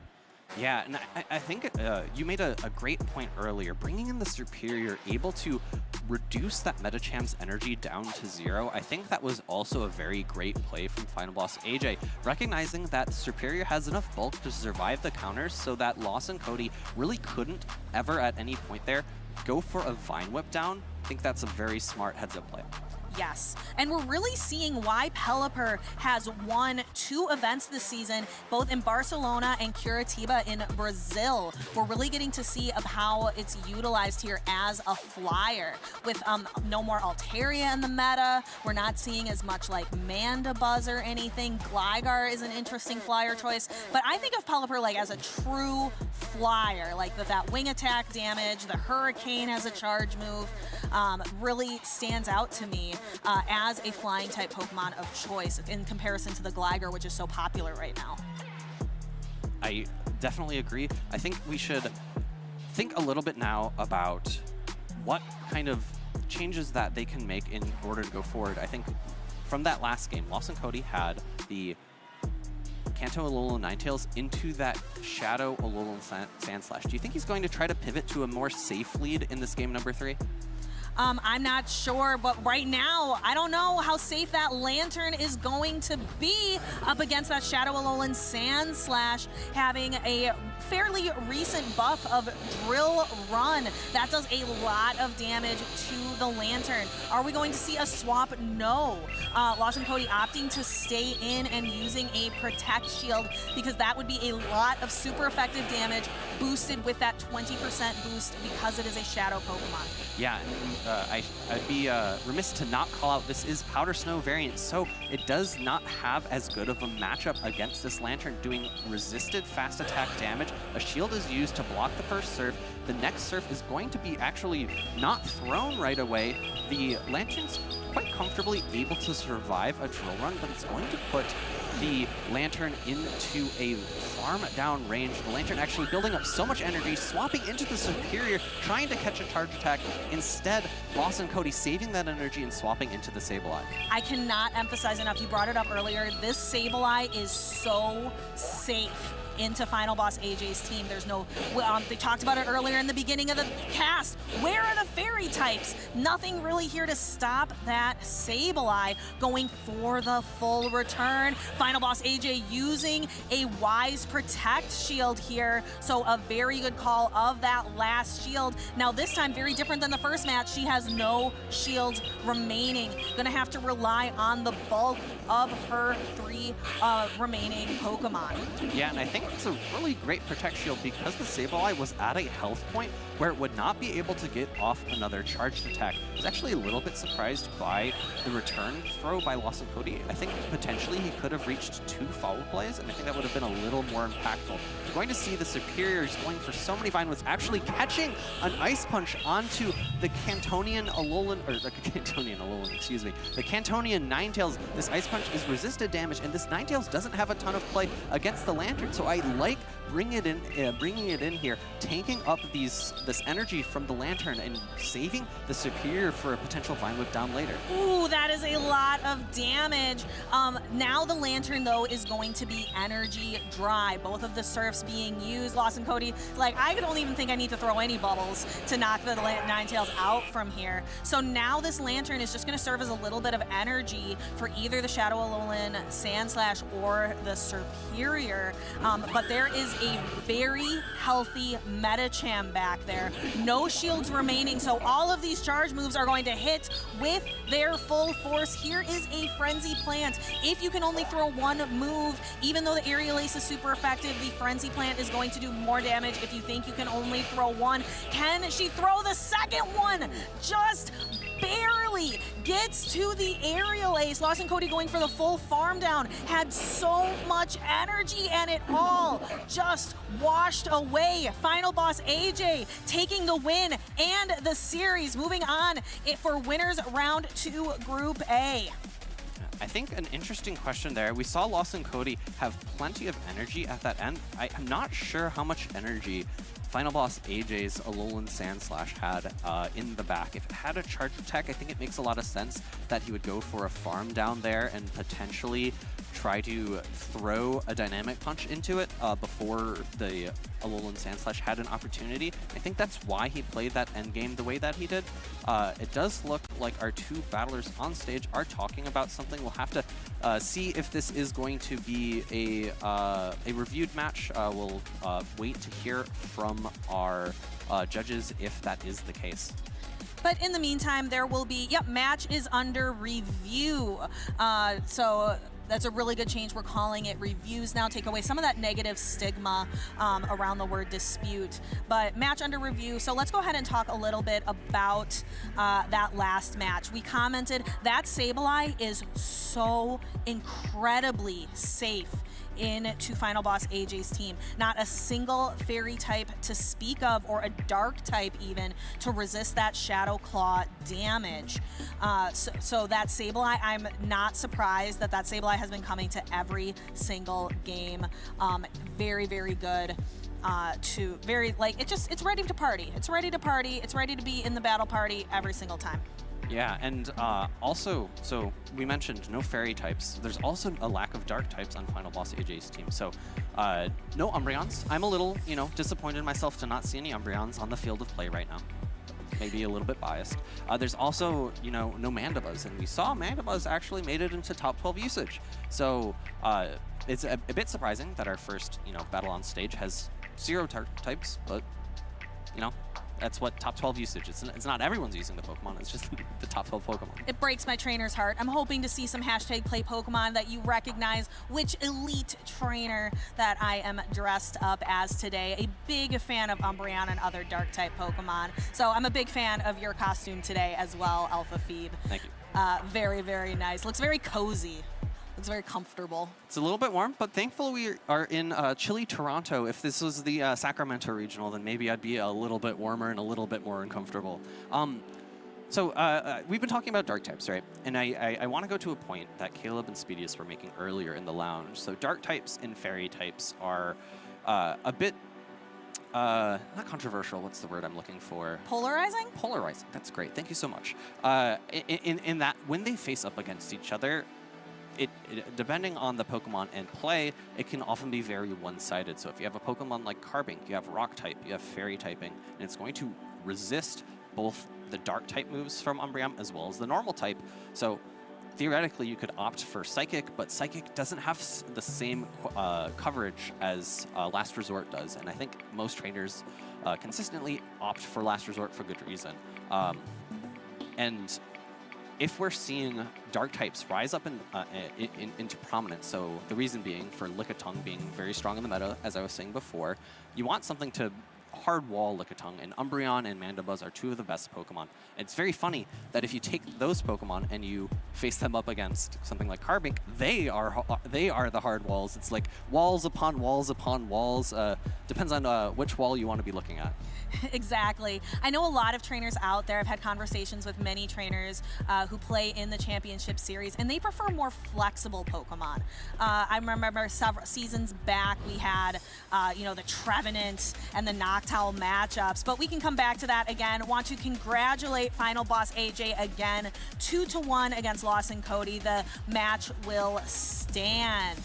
Speaker 12: Yeah, and I think you made a great point earlier. Bringing in the Superior, able to reduce that Metacham's energy down to 0. I think that was also a very great play from Final Boss AJ, recognizing that Superior has enough bulk to survive the counters so that Lawson Cody really couldn't ever at any point there go for a Vine Whip down. I think that's a very smart heads-up play.
Speaker 11: Yes, and we're really seeing why Pelipper has won 2 events this season, both in Barcelona and Curitiba in Brazil. We're really getting to see of how it's utilized here as a flyer. With no more Altaria in the meta, we're not seeing as much like Mandibuzz or anything. Gligar is an interesting flyer choice, but I think of Pelipper like as a true flyer, like that wing attack damage, the Hurricane has a charge move, really stands out to me as a flying type Pokemon of choice in comparison to the Gligar, which is so popular right now.
Speaker 12: I definitely agree. I think we should think a little bit now about what kind of changes that they can make in order to go forward. I think from that last game, Lawson Cody had the Kanto Alolan Ninetales into that Shadow Alolan Sandslash. Do you think he's going to try to pivot to a more safe lead in this game number 3?
Speaker 11: I'm not sure, but right now, I don't know how safe that Lantern is going to be up against that Shadow Alolan Sandslash, having a fairly recent buff of Drill Run. That does a lot of damage to the Lantern. Are we going to see a swap? No. Lawson Cody opting to stay in and using a Protect Shield, because that would be a lot of super effective damage boosted with that 20% boost because it is a Shadow Pokemon.
Speaker 12: Yeah, I'd be remiss to not call out this is Powder Snow variant, so it does not have as good of a matchup against this Lantern, doing resisted fast attack damage. A shield is used to block the first surf. The next surf is going to be actually not thrown right away. The Lantern's quite comfortably able to survive a Drill Run, but it's going to put the Lantern into a farm down range. The Lantern actually building up so much energy, swapping into the Superior, trying to catch a charge attack. Instead, Lawson Cody saving that energy and swapping into the Sableye.
Speaker 11: I cannot emphasize enough, you brought it up earlier, this Sableye is so safe into Final Boss AJ's team. There's no, they talked about it earlier in the beginning of the cast. Where are the fairy types? Nothing really here to stop that that Sableye, going for the full return. Final boss AJ using a Wise Protect shield here, so a very good call of that last shield. Now this time, very different than the first match, she has no shields remaining. Gonna have to rely on the bulk of her 3 remaining Pokemon.
Speaker 12: Yeah, and I think it's a really great Protect shield because the Sableye was at a health point where it would not be able to get off another charged attack. I was actually a little bit surprised by the return throw by Lawson Cody. I think potentially he could have reached 2 follow plays, and I think that would have been a little more impactful. We're going to see the Superiors going for so many Vinewoods, actually catching an Ice Punch onto the Cantonian Alolan, or the Cantonian Alolan, excuse me, the Cantonian Ninetales. This Ice Punch is resisted damage, and this Ninetales doesn't have a ton of play against the Lantern, so I like bringing it in here, tanking up this energy from the Lantern and saving the Superior for a potential Vine Whip down later.
Speaker 11: Ooh, that is a lot of damage. Now the Lantern, though, is going to be energy dry. Both of the Surfs being used. Lawson Cody, like, I don't even think I need to throw any bubbles to knock the Ninetales out from here. So now this Lantern is just going to serve as a little bit of energy for either the Shadow Alolan Sandslash or the Superior. But there is a very healthy Metacham back there. No shields remaining, so all of these charge moves are going to hit with their full force. Here is a Frenzy Plant. If you can only throw 1 move, even though the Aerial Ace is super effective, the Frenzy Plant is going to do more damage if you think you can only throw 1. Can she throw the second one? Just barely gets to the Aerial Ace. Lawson Cody going for the full farm down, had so much energy, and it all just washed away. Final boss AJ taking the win and the series, moving on for winners round 2 Group A.
Speaker 12: I think an interesting question there. We saw Lawson Cody have plenty of energy at that end. I'm not sure how much energy Final boss AJ's Alolan Sandslash had in the back. If it had a charge attack, I think it makes a lot of sense that he would go for a farm down there and potentially try to throw a dynamic punch into it before the Alolan Sandslash had an opportunity. I think that's why he played that endgame the way that he did. It does look like our 2 battlers on stage are talking about something. We'll have to see if this is going to be a reviewed match. We'll wait to hear from our judges if that is the case.
Speaker 11: But in the meantime, there will be, match is under review. So that's a really good change. We're calling it reviews now. Take away some of that negative stigma around the word dispute. But match under review. So let's go ahead and talk a little bit about that last match. We commented that Sableye is so incredibly safe into Final Boss AJ's team. Not a single fairy type to speak of, or a dark type even, to resist that Shadow Claw damage. So that Sableye, I'm not surprised that Sableye has been coming to every single game. Very, very good. It's ready to party. It's ready to party. It's ready to be in the battle party every single time.
Speaker 12: Yeah, and also, so we mentioned no fairy types. There's also a lack of dark types on Final Boss AJ's team. So no Umbreons. I'm a little, disappointed in myself to not see any Umbreons on the field of play right now. Maybe a little bit biased. There's also, no Mandibuzz, and we saw Mandibuzz actually made it into top 12 usage. So it's a bit surprising that our first, battle on stage has 0 types, but, that's what top 12 usage. It's not everyone's using the Pokemon, it's just the top 12 Pokemon.
Speaker 11: It breaks my trainer's heart. I'm hoping to see some #play Pokemon that you recognize which elite trainer that I am dressed up as today. A big fan of Umbreon and other dark type Pokemon. So I'm a big fan of your costume today as well, Alpha Phoebe.
Speaker 12: Thank you.
Speaker 11: Very, very nice. Looks very cozy. It's very comfortable.
Speaker 12: It's a little bit warm, but thankfully we are in chilly Toronto. If this was the Sacramento Regional, then maybe I'd be a little bit warmer and a little bit more uncomfortable. So we've been talking about dark types, right? And I want to go to a point that Caleb and Speedius were making earlier in the lounge. So dark types and fairy types are a bit, not controversial, what's the word I'm looking for?
Speaker 11: Polarizing?
Speaker 12: Polarizing, that's great. Thank you so much. In that, when they face up against each other, depending on the Pokemon in play, it can often be very one-sided. So if you have a Pokemon like Carbink, you have Rock type, you have Fairy typing, and it's going to resist both the dark type moves from Umbreon as well as the normal type. So theoretically, you could opt for Psychic, but Psychic doesn't have the same coverage as Last Resort does, and I think most trainers consistently opt for Last Resort for good reason. And if we're seeing dark types rise up into prominence, so the reason being for Lickitung being very strong in the meta, as I was saying before, you want something to hard wall Lickitung, and Umbreon and Mandibuzz are two of the best Pokemon. It's very funny that if you take those Pokemon and you face them up against something like Carbink, they are the hard walls. It's like walls upon walls upon walls. Depends on which wall you want to be looking at.
Speaker 11: Exactly. I know a lot of trainers out there. I've had conversations with many trainers who play in the championship series, and they prefer more flexible Pokemon. I remember several seasons back we had, the Trevenant and the Noctowl matchups, but we can come back to that again. Want to congratulate Final Boss AJ again, 2-1 against Lawson Cody. The match will stand.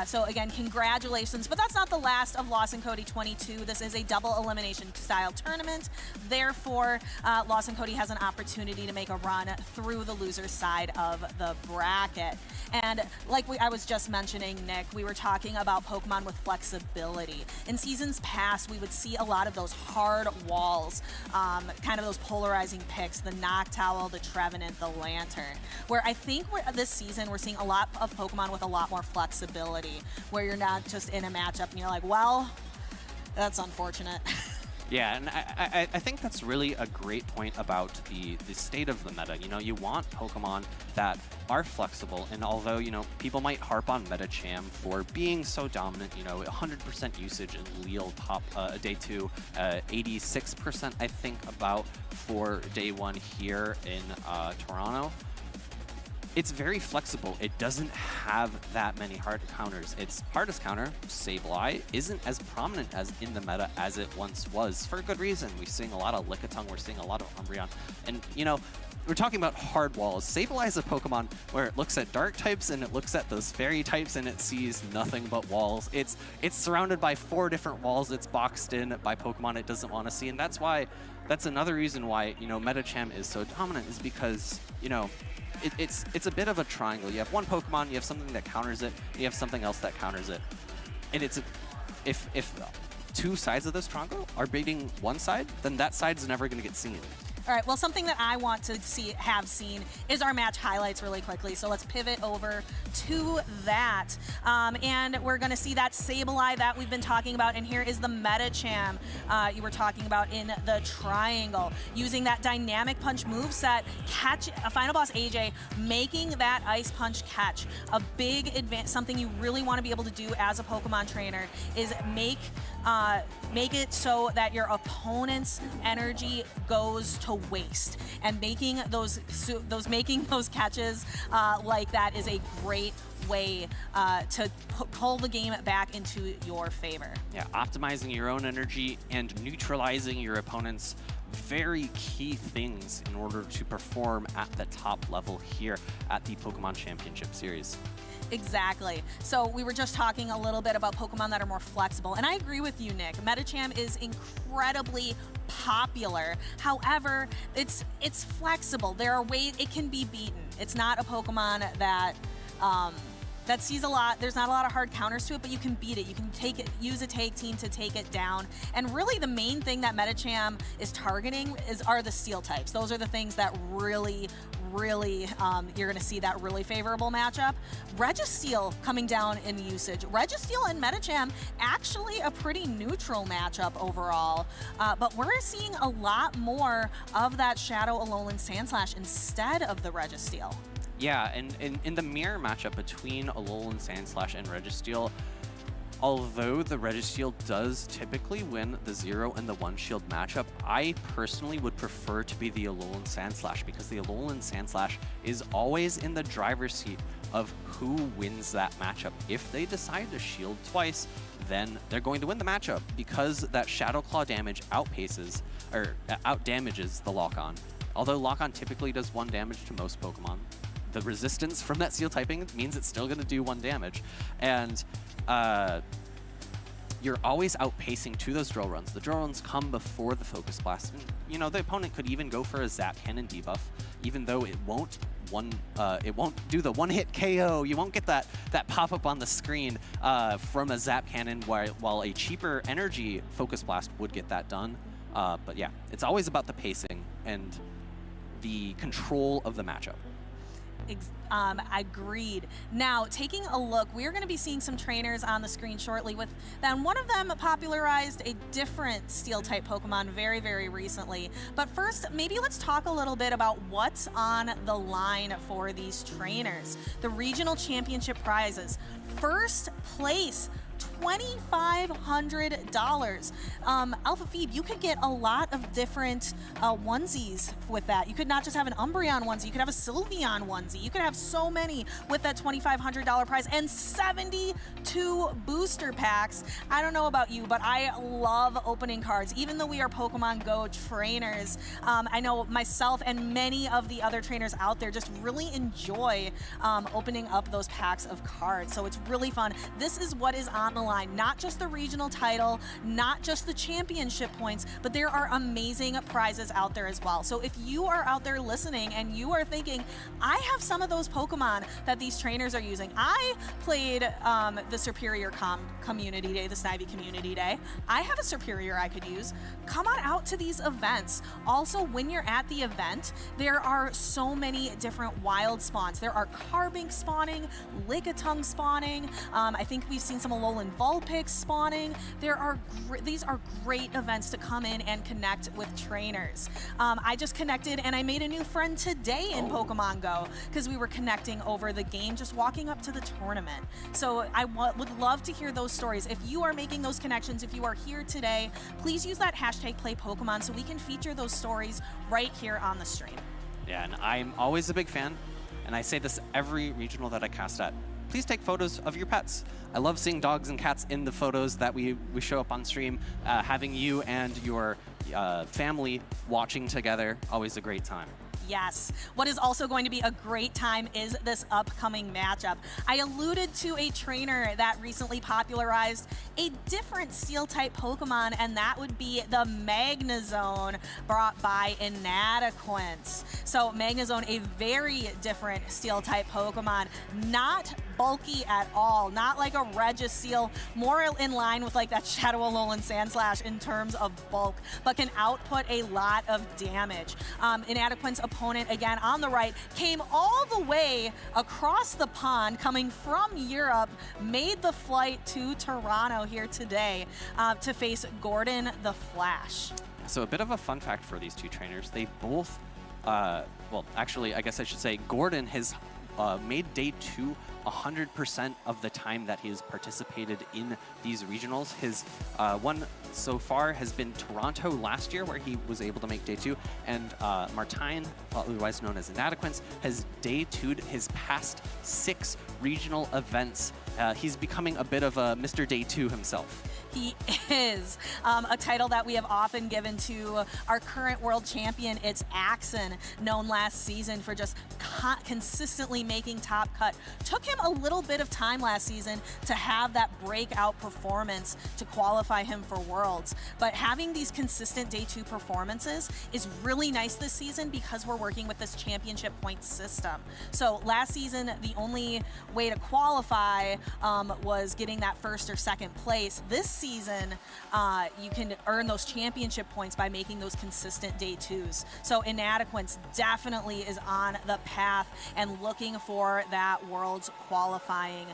Speaker 11: So again, congratulations. But that's not the last of Lawson Cody 22. This is a double elimination style tournament. Therefore, Lawson Cody has an opportunity to make a run through the loser side of the bracket. And like I was just mentioning, Nick, we were talking about Pokemon with flexibility. In seasons past, we would see a lot of those hard walls, kind of those polarizing picks, the Noctowl, the Trevenant, the Lantern, where I think this season we're seeing a lot of Pokemon with a lot more flexibility, where you're not just in a matchup and you're like, well, that's unfortunate.
Speaker 12: Yeah, and I think that's really a great point about the state of the meta. You know, you want Pokemon that are flexible, and although, people might harp on Metacham for being so dominant, 100% usage in Leal top day 2, 86% I think about for day 1 here in Toronto. It's very flexible. It doesn't have that many hard counters. Its hardest counter, Sableye, isn't as prominent as in the meta as it once was, for a good reason. We're seeing a lot of Lickitung, we're seeing a lot of Umbreon, and we're talking about hard walls. Sableye is a Pokemon where it looks at dark types and it looks at those fairy types and it sees nothing but walls. It's surrounded by 4 different walls. It's boxed in by Pokemon it doesn't want to see, and that's another reason why Metacham is so dominant, is because it's a bit of a triangle. You have one Pokemon, you have something that counters it, you have something else that counters it. And if 2 sides of this triangle are beating one side, then that side's never going to get seen.
Speaker 11: All right, well, something that I want to have seen is our match highlights really quickly. So let's pivot over to that. And we're going to see that Sableye that we've been talking about. And here is the Metacham you were talking about in the triangle. Using that Dynamic Punch moveset, Final Boss AJ making that Ice Punch catch. A big advance, something you really want to be able to do as a Pokemon trainer is make it so that your opponent's energy goes to waste, and making those catches like that is a great way to pull the game back into your favor.
Speaker 12: Yeah, optimizing your own energy and neutralizing your opponent's very key things in order to perform at the top level here at the Pokemon Championship Series.
Speaker 11: Exactly. So we were just talking a little bit about Pokemon that are more flexible, and I agree with you, Nick. Metacham is incredibly popular. However, it's flexible. There are ways it can be beaten. It's not a Pokemon that that sees a lot. There's not a lot of hard counters to it, but you can beat it. You can use a tag team to take it down. And really the main thing that Metacham is targeting are the steel types. Those are the things that really you're going to see that really favorable matchup. Registeel coming down in usage. Registeel and Metacham actually a pretty neutral matchup overall, but we're seeing a lot more of that Shadow Alolan Sandslash instead of the Registeel.
Speaker 12: Yeah, and in the mirror matchup between Alolan Sandslash and Registeel, although the Registeel does typically win the 0 and the 1 shield matchup, I personally would prefer to be the Alolan Sandslash, because the Alolan Sandslash is always in the driver's seat of who wins that matchup. If they decide to shield twice, then they're going to win the matchup, because that Shadow Claw damage outdamages the Lock-On. Although Lock-On typically does 1 damage to most Pokemon, the resistance from that steel typing means it's still going to do 1 damage. And you're always outpacing to those drill runs. The drill runs come before the focus blast. And, you know, the opponent could even go for a Zap Cannon debuff, even though it won't do the one-hit KO. You won't get that pop-up on the screen from a Zap Cannon, while a cheaper energy focus blast would get that done. But yeah, it's always about the pacing and the control of the matchup.
Speaker 11: Agreed. Now, taking a look, we're going to be seeing some trainers on the screen shortly with them. One of them popularized a different Steel-type Pokemon very, very recently. But first, maybe let's talk a little bit about what's on the line for these trainers. The regional championship prizes. First place, $2,500. Alpha Phoebe, you could get a lot of different onesies with that. You could not just have an Umbreon onesie, you could have a Sylveon onesie. You could have so many with that $2,500 prize and 72 booster packs. I don't know about you, but I love opening cards. Even though we are Pokemon Go trainers, I know myself and many of the other trainers out there just really enjoy opening up those packs of cards. So it's really fun. This is what is on the line, not just the regional title, not just the championship points, but there are amazing prizes out there as well. So if you are out there listening and you are thinking, I have some of those Pokemon that these trainers are using. I played the Superior Community Day, the Snivy Community Day. I have a Superior I could use. Come on out to these events. Also, when you're at the event, there are so many different wild spawns. There are Carbink spawning, Lickitung spawning. I think we've seen some Alolan Vulpix spawning. These are great events to come in and connect with trainers. I just connected and I made a new friend today in Pokemon Go because we were connecting over the game, just walking up to the tournament. So I would love to hear those stories. If you are making those connections, if you are here today, please use that hashtag #PlayPokemon so we can feature those stories right here on the stream.
Speaker 12: Yeah, and I'm always a big fan, and I say this every regional that I cast at. Please take photos of your pets. I love seeing dogs and cats in the photos that we show up on stream. Having you and your family watching together, always a great time.
Speaker 11: Yes. What is also going to be a great time is this upcoming matchup. I alluded to a trainer that recently popularized a different Steel-type Pokemon, and that would be the Magnezone brought by Inadequence. So Magnezone, a very different Steel-type Pokemon, not bulky at all, not like a Registeel, more in line with like that Shadow Alolan Sandslash in terms of bulk, but can output a lot of damage. Inadequence opponent, again on the right, came all the way across the pond, coming from Europe, made the flight to Toronto here today to face Gordon the Flash.
Speaker 12: So a bit of a fun fact for these two trainers, they both, well, actually, I guess I should say Gordon has made day 2 100% of the time that he has participated in these regionals. His one so far has been Toronto last year, where he was able to make day 2, and Martine, otherwise known as Inadequence, has day 2'd his past 6 regional events. He's becoming a bit of a Mr. Day 2 himself.
Speaker 11: He is a title that we have often given to our current world champion. It's Axon, known last season for just consistently making top cut. Took him a little bit of time last season to have that breakout performance to qualify him for Worlds. But having these consistent day 2 performances is really nice this season because we're working with this championship point system. So last season, the only way to qualify was getting that first or second place. This season, you can earn those championship points by making those consistent day 2s. So Inadequence definitely is on the path and looking for that World's qualifying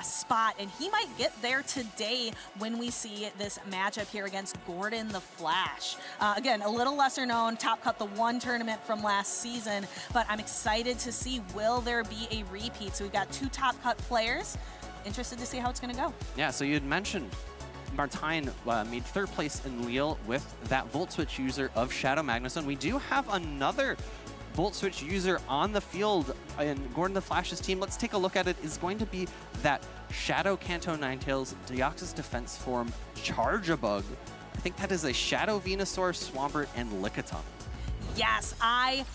Speaker 11: spot, and he might get there today when we see this matchup here against Gordon the Flash. Again, a little lesser known, top cut the 1 tournament from last season, but I'm excited to see, will there be a repeat? So we've got 2 top cut players. Interested to see how it's going to go.
Speaker 12: Yeah, so you had mentioned Martine made 3rd place in Lille with that Volt Switch user of Shadow Magnezone. We do have another Volt Switch user on the field in Gordon the Flash's team. Let's take a look at it. Is going to be that Shadow Kanto Ninetales Deoxys Defense Form Charge-a-Bug. I think that is a Shadow Venusaur, Swampert, and Lickitung.
Speaker 11: yes, I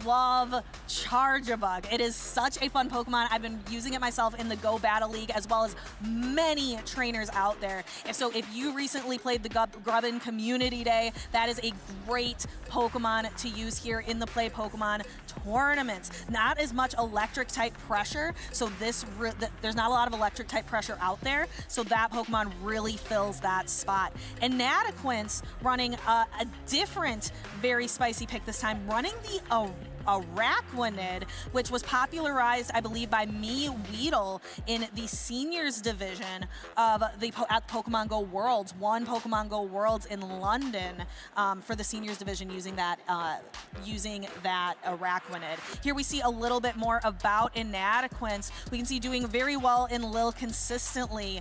Speaker 11: love Charge-a-Bug. It is such a fun Pokemon. I've been using it myself in the Go Battle League, as well as many trainers out there. If you recently played the Grubbin Community Day, that is a great Pokemon to use here in the Play Pokemon tournaments. Not as much electric type pressure, so there's not a lot of electric type pressure out there, so that Pokemon really fills that spot. And Inadeq running a different, very spicy pick this time, running the Araquanid, which was popularized, I believe, by me, Weedle, in the seniors division of at Pokemon Go Worlds. Won Pokemon Go Worlds in London for the seniors division using that Araquanid. Here we see a little bit more about Inadeq. We can see doing very well in Lille consistently,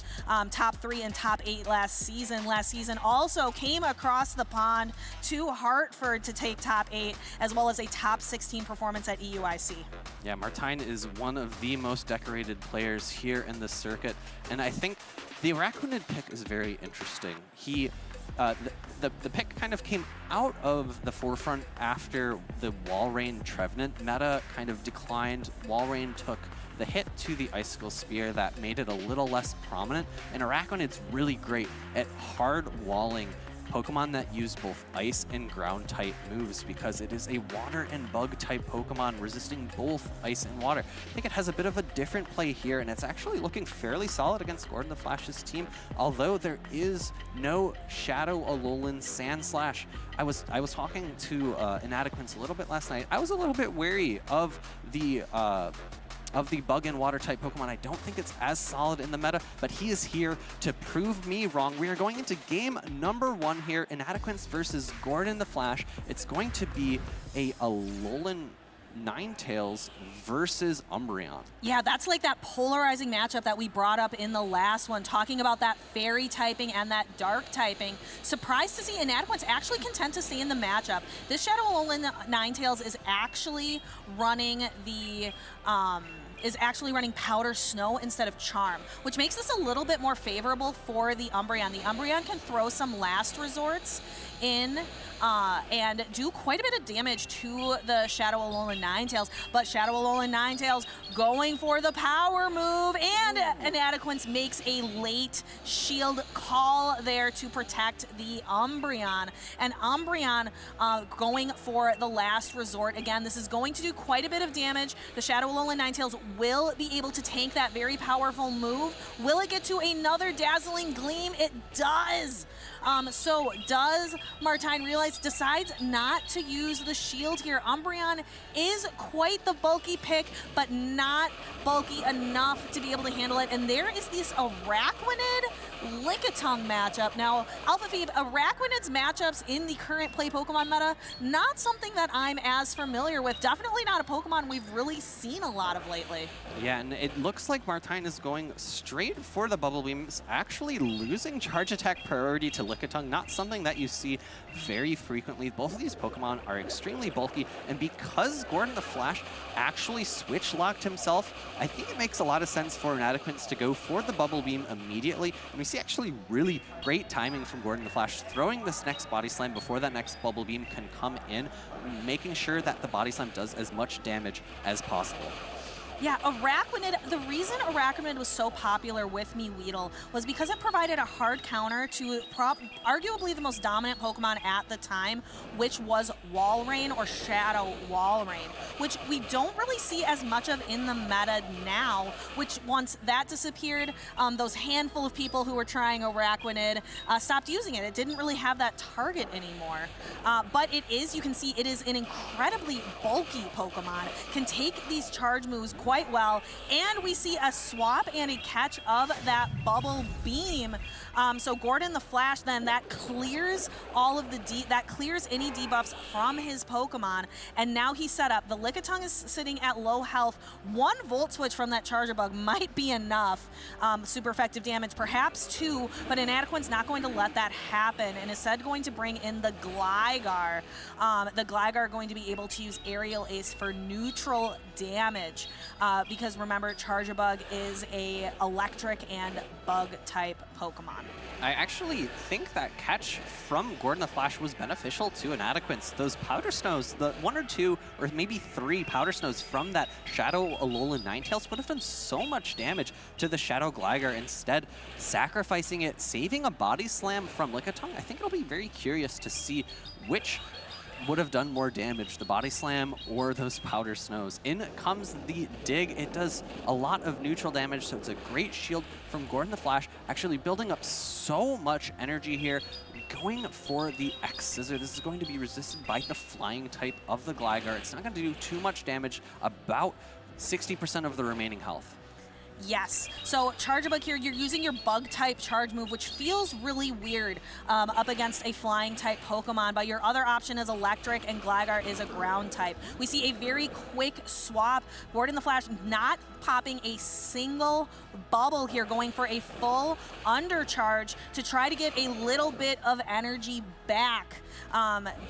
Speaker 11: top 3 and top 8 last season. Last season also came across the pond to Hartford to take top 8, as well as a top 16 performance at EUIC.
Speaker 12: Yeah, Martine is one of the most decorated players here in the circuit, and I think the Araquanid pick is very interesting. He, the pick kind of came out of the forefront after the Walrein Trevenant meta kind of declined. Walrein took the hit to the Icicle Spear that made it a little less prominent, and Araquanid's really great at hard walling Pokemon that use both ice and ground type moves, because it is a water and bug type Pokemon resisting both ice and water. I think it has a bit of a different play here, and it's actually looking fairly solid against Gordon the Flash's team, although there is no Shadow Alolan Sandslash. I was talking to Inadeq a little bit last night. I was a little bit wary of the bug and water type Pokemon. I don't think it's as solid in the meta, but he is here to prove me wrong. We are going into game number 1 here, Inadeq versus Gordon the Flash. It's going to be a Alolan Ninetales versus Umbreon.
Speaker 11: Yeah, that's like that polarizing matchup that we brought up in the last one, talking about that fairy typing and that dark typing. Surprised to see Inadeq actually content to stay in the matchup. This Shadow Alolan Ninetales is actually running the Powder Snow instead of Charm, which makes this a little bit more favorable for the Umbreon. The Umbreon can throw some last resorts in and do quite a bit of damage to the Shadow Alolan Ninetales, but Shadow Alolan Ninetales going for the power move, and Inadeq makes a late shield call there to protect the Umbreon. And Umbreon going for the last resort. Again, this is going to do quite a bit of damage. The Shadow Alolan Ninetales will be able to tank that very powerful move. Will it get to another Dazzling Gleam? It does. So does Martine realize, decides not to use the shield here. Umbreon is quite the bulky pick, but not bulky enough to be able to handle it. And there is this Araquanid Lickitung matchup. Now, AlphaPhoebe, Araquanid's matchups in the current Play Pokemon meta, not something that I'm as familiar with. Definitely not a Pokemon we've really seen a lot of lately.
Speaker 12: Yeah, and it looks like Martine is going straight for the Bubble Beams, actually losing Charge Attack priority to Lickitung, not something that you see very frequently. Both of these Pokemon are extremely bulky, and because Gordon the Flash actually switch locked himself, I think it makes a lot of sense for Inadeq to go for the Bubble Beam immediately. And we see actually really great timing from Gordon the Flash, throwing this next Body Slam before that next Bubble Beam can come in, making sure that the Body Slam does as much damage as possible.
Speaker 11: Yeah, Araquanid, the reason Araquanid was so popular with me, Weedle, was because it provided a hard counter to arguably the most dominant Pokemon at the time, which was Walrein or Shadow Walrein, which we don't really see as much of in the meta now, which once that disappeared, those handful of people who were trying Araquanid stopped using it. It didn't really have that target anymore. But it is, you can see, it is an incredibly bulky Pokemon, can take these charge moves quite well, and we see a swap and a catch of that Bubble Beam. So Gordon the Flash, then that clears all of the that clears any debuffs from his Pokemon, and now he's set up. The Lickitung is sitting at low health. 1 Volt Switch from that Charge-a-Bug might be enough. Super effective damage, perhaps 2, but Inadequen's not going to let that happen, and instead going to bring in the Gligar. The Gligar going to be able to use Aerial Ace for neutral damage. because remember, Charjabug is a electric and bug type Pokemon.
Speaker 12: I actually think that catch from Gordon the Flash was beneficial to Inadequence. Those Powder Snows, the 1 or 2 or maybe 3 Powder Snows from that Shadow Alolan Ninetales would have done so much damage to the Shadow Gligar. Instead, sacrificing it, saving a Body Slam from Lickitung. I think it'll be very curious to see which would have done more damage, the Body Slam or those Powder Snows. In comes the Dig. It does a lot of neutral damage, so it's a great shield from Gordon the Flash, actually building up so much energy here, going for the X-Scissor. This is going to be resisted by the flying type of the Gligar. It's not going to do too much damage, about 60% of the remaining health.
Speaker 11: Yes. So Charjabug here, you're using your bug type charge move, which feels really weird up against a flying type Pokemon, but your other option is electric and Gligar is a ground type. We see a very quick swap. Gordon the Flash not popping a single bubble here, going for a full undercharge to try to get a little bit of energy back.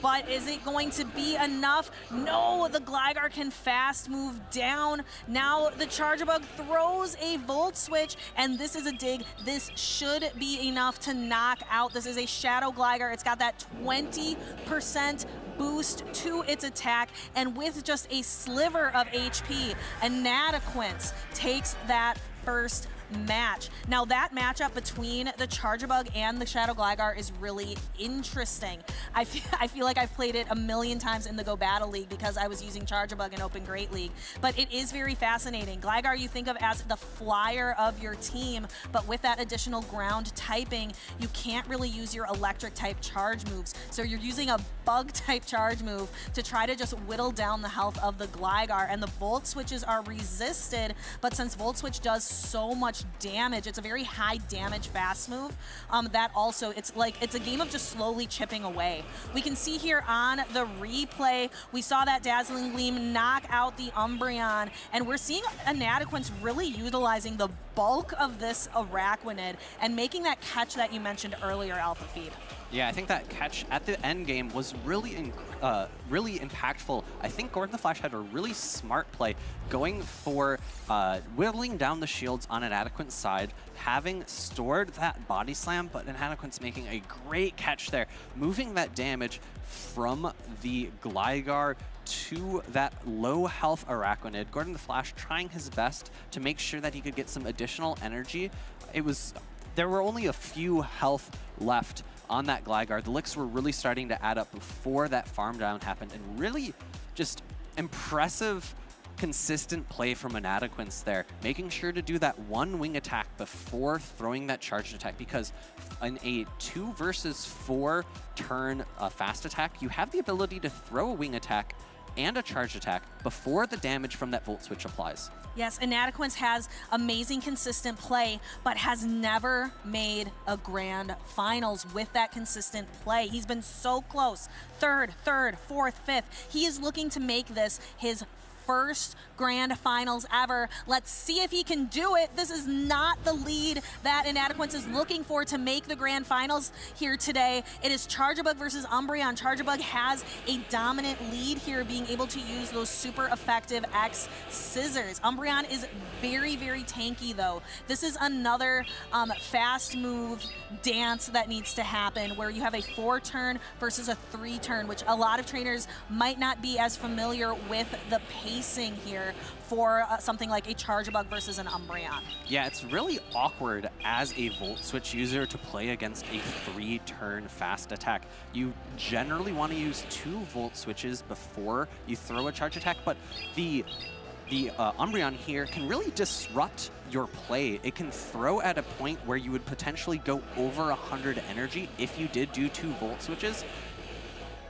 Speaker 11: But is it going to be enough? No, the Gligar can fast move down. Now the Charjabug throws a Volt Switch, and this is a Dig. This should be enough to knock out. This is a Shadow Gligar. It's got that 20% boost to its attack, and with just a sliver of HP, Inadequence takes that first match. Now that matchup between the Charjabug and the Shadow Gligar is really interesting. I feel like I've played it a million times in the Go Battle League because I was using Charjabug in Open Great League, but it is very fascinating. Gligar you think of as the flyer of your team, but with that additional ground typing, you can't really use your electric type charge moves. So you're using a bug type charge move to try to just whittle down the health of the Gligar, and the Volt Switches are resisted, but since Volt Switch does so much damage, it's a very high damage fast move, that also, it's a game of just slowly chipping away. We can see here on the replay, we saw that Dazzling Gleam knock out the Umbreon, and we're seeing Inadequence really utilizing the bulk of this Araquanid and making that catch that you mentioned earlier, Alpha Feed.
Speaker 12: Yeah, I think that catch at the end game was really really impactful. I think Gordon the Flash had a really smart play, going for whittling down the shields on Inadequence's side, having stored that Body Slam, but Inadequence making a great catch there, moving that damage from the Gligar to that low health Araquanid. Gordon the Flash trying his best to make sure that he could get some additional energy. There were only a few health left on that Gligar. The licks were really starting to add up before that farm down happened, and really just impressive, consistent play from Inadequence there, making sure to do that one wing attack before throwing that charged attack, because in a 2 versus 4 turn fast attack, you have the ability to throw a wing attack and a charged attack before the damage from that Volt Switch applies.
Speaker 11: Yes, Inadequence has amazing consistent play, but has never made a grand finals with that consistent play. He's been so close. Third, fourth, fifth. He is looking to make this his first grand finals ever. Let's see if he can do it. This is not the lead that Inadequence is looking for to make the grand finals here today. It is Charjabug versus Umbreon. Charjabug has a dominant lead here, being able to use those super effective X Scissors. Umbreon is very, very tanky though. This is another fast move dance that needs to happen, where you have a 4-turn versus a 3-turn, which a lot of trainers might not be as familiar with the pacing here for something like a Charjabug versus an Umbreon.
Speaker 12: Yeah, it's really awkward as a Volt Switch user to play against a 3-turn fast attack. You generally want to use 2 Volt Switches before you throw a charge attack, but the Umbreon here can really disrupt your play. It can throw at a point where you would potentially go over 100 energy if you did do 2 Volt Switches.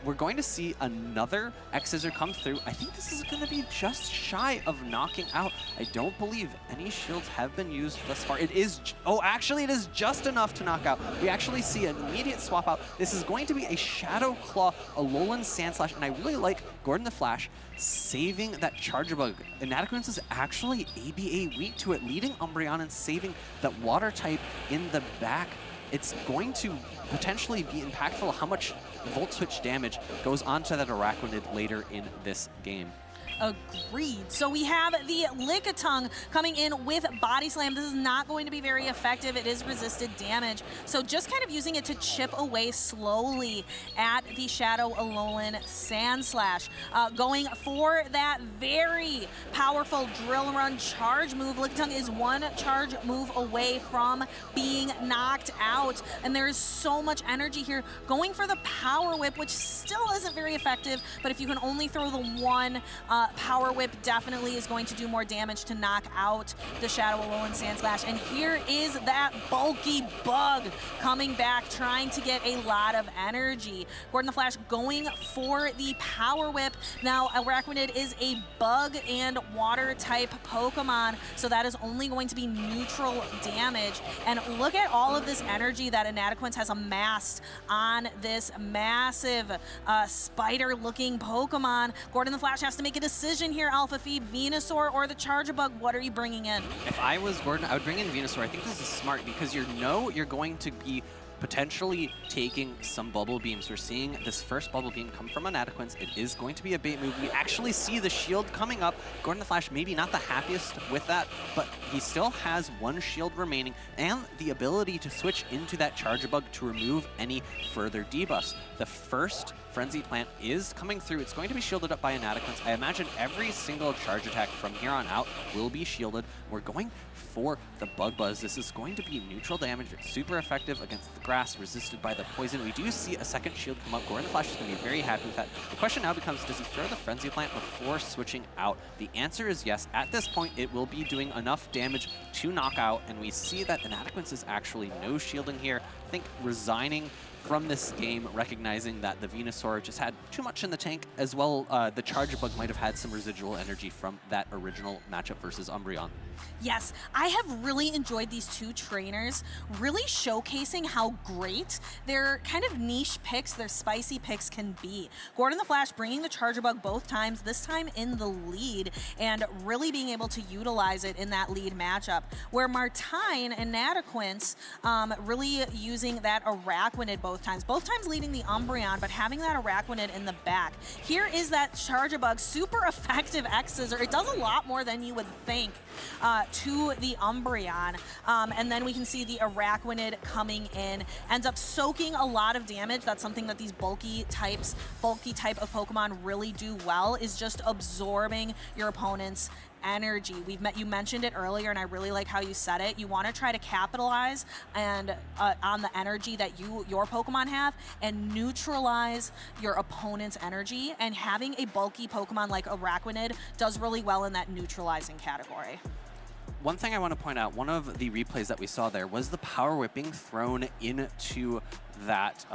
Speaker 12: We're going to see another X-Scissor come through. I think this is going to be just shy of knocking out. I don't believe any shields have been used thus far. It is, oh, actually it is just enough to knock out. We actually see an immediate swap out. This is going to be a Shadow Claw, Alolan Sandslash, and I really like Gordon the Flash saving that Charjabug. Inadequence is actually ABA weak to it, leading Umbreon and saving that water type in the back. It's going to potentially be impactful how much Volt Switch damage goes onto that Araquanid later in this game.
Speaker 11: Agreed. So we have the Lickitung coming in with Body Slam. This is not going to be very effective. It is resisted damage. So just kind of using it to chip away slowly at the Shadow Alolan Sand Slash. Going for that very powerful Drill Run charge move. Lickitung is one charge move away from being knocked out. And there is so much energy here. Going for the Power Whip, which still isn't very effective, but if you can only throw the one, Power Whip definitely is going to do more damage to knock out the Shadow Alolan Sand Slash. And here is that bulky bug coming back, trying to get a lot of energy. Gordon the Flash going for the Power Whip. Now, Araquanid is a bug and water type Pokemon, so that is only going to be neutral damage. And look at all of this energy that Inadequence has amassed on this massive spider-looking Pokemon. Gordon the Flash has to make a decision here, Alpha Phi, Venusaur or the Charjabug. What are you bringing in?
Speaker 12: If I was Gordon, I would bring in Venusaur. I think this is smart because you know you're going to be potentially taking some Bubble Beams. We're seeing this first Bubble Beam come from Inadequence. It is going to be a bait move. We actually see the shield coming up. Gordon the Flash maybe not the happiest with that, but he still has one shield remaining and the ability to switch into that Charjabug to remove any further debuffs. The first Frenzy Plant is coming through. It's going to be shielded up by Inadequence. I imagine every single charge attack from here on out will be shielded. We're going for the Bug Buzz. This is going to be neutral damage. It's super effective against the grass, resisted by the poison. We do see a second shield come up. Gordon the Flash is going to be very happy with that. The question now becomes, does he throw the Frenzy Plant before switching out? The answer is yes. At this point, it will be doing enough damage to knock out, and we see that Inadequence is actually no shielding here. I think resigning from this game, recognizing that the Venusaur just had too much in the tank, as well the Charjabug might have had some residual energy from that original matchup versus Umbreon.
Speaker 11: Yes, I have really enjoyed these two trainers, really showcasing how great their kind of niche picks, their spicy picks can be. Gordon the Flash bringing the Charjabug both times, this time in the lead, and really being able to utilize it in that lead matchup, where Martine and Inadequence really using that Araquanid both times leading the Umbreon, but having that Araquanid in the back. Here is that Charjabug, super effective X-Scissor. It does a lot more than you would think to the Umbreon. And then we can see the Araquanid coming in, ends up soaking a lot of damage. That's something that these bulky type of Pokemon really do well, is just absorbing your opponent's energy. You mentioned it earlier, and I really like how you said it. You want to try to capitalize and on the energy that your Pokemon have and neutralize your opponent's energy, and having a bulky Pokemon like Araquanid does really well in that neutralizing category.
Speaker 12: One thing I want to point out, one of the replays that we saw there was the Power Whip being thrown into that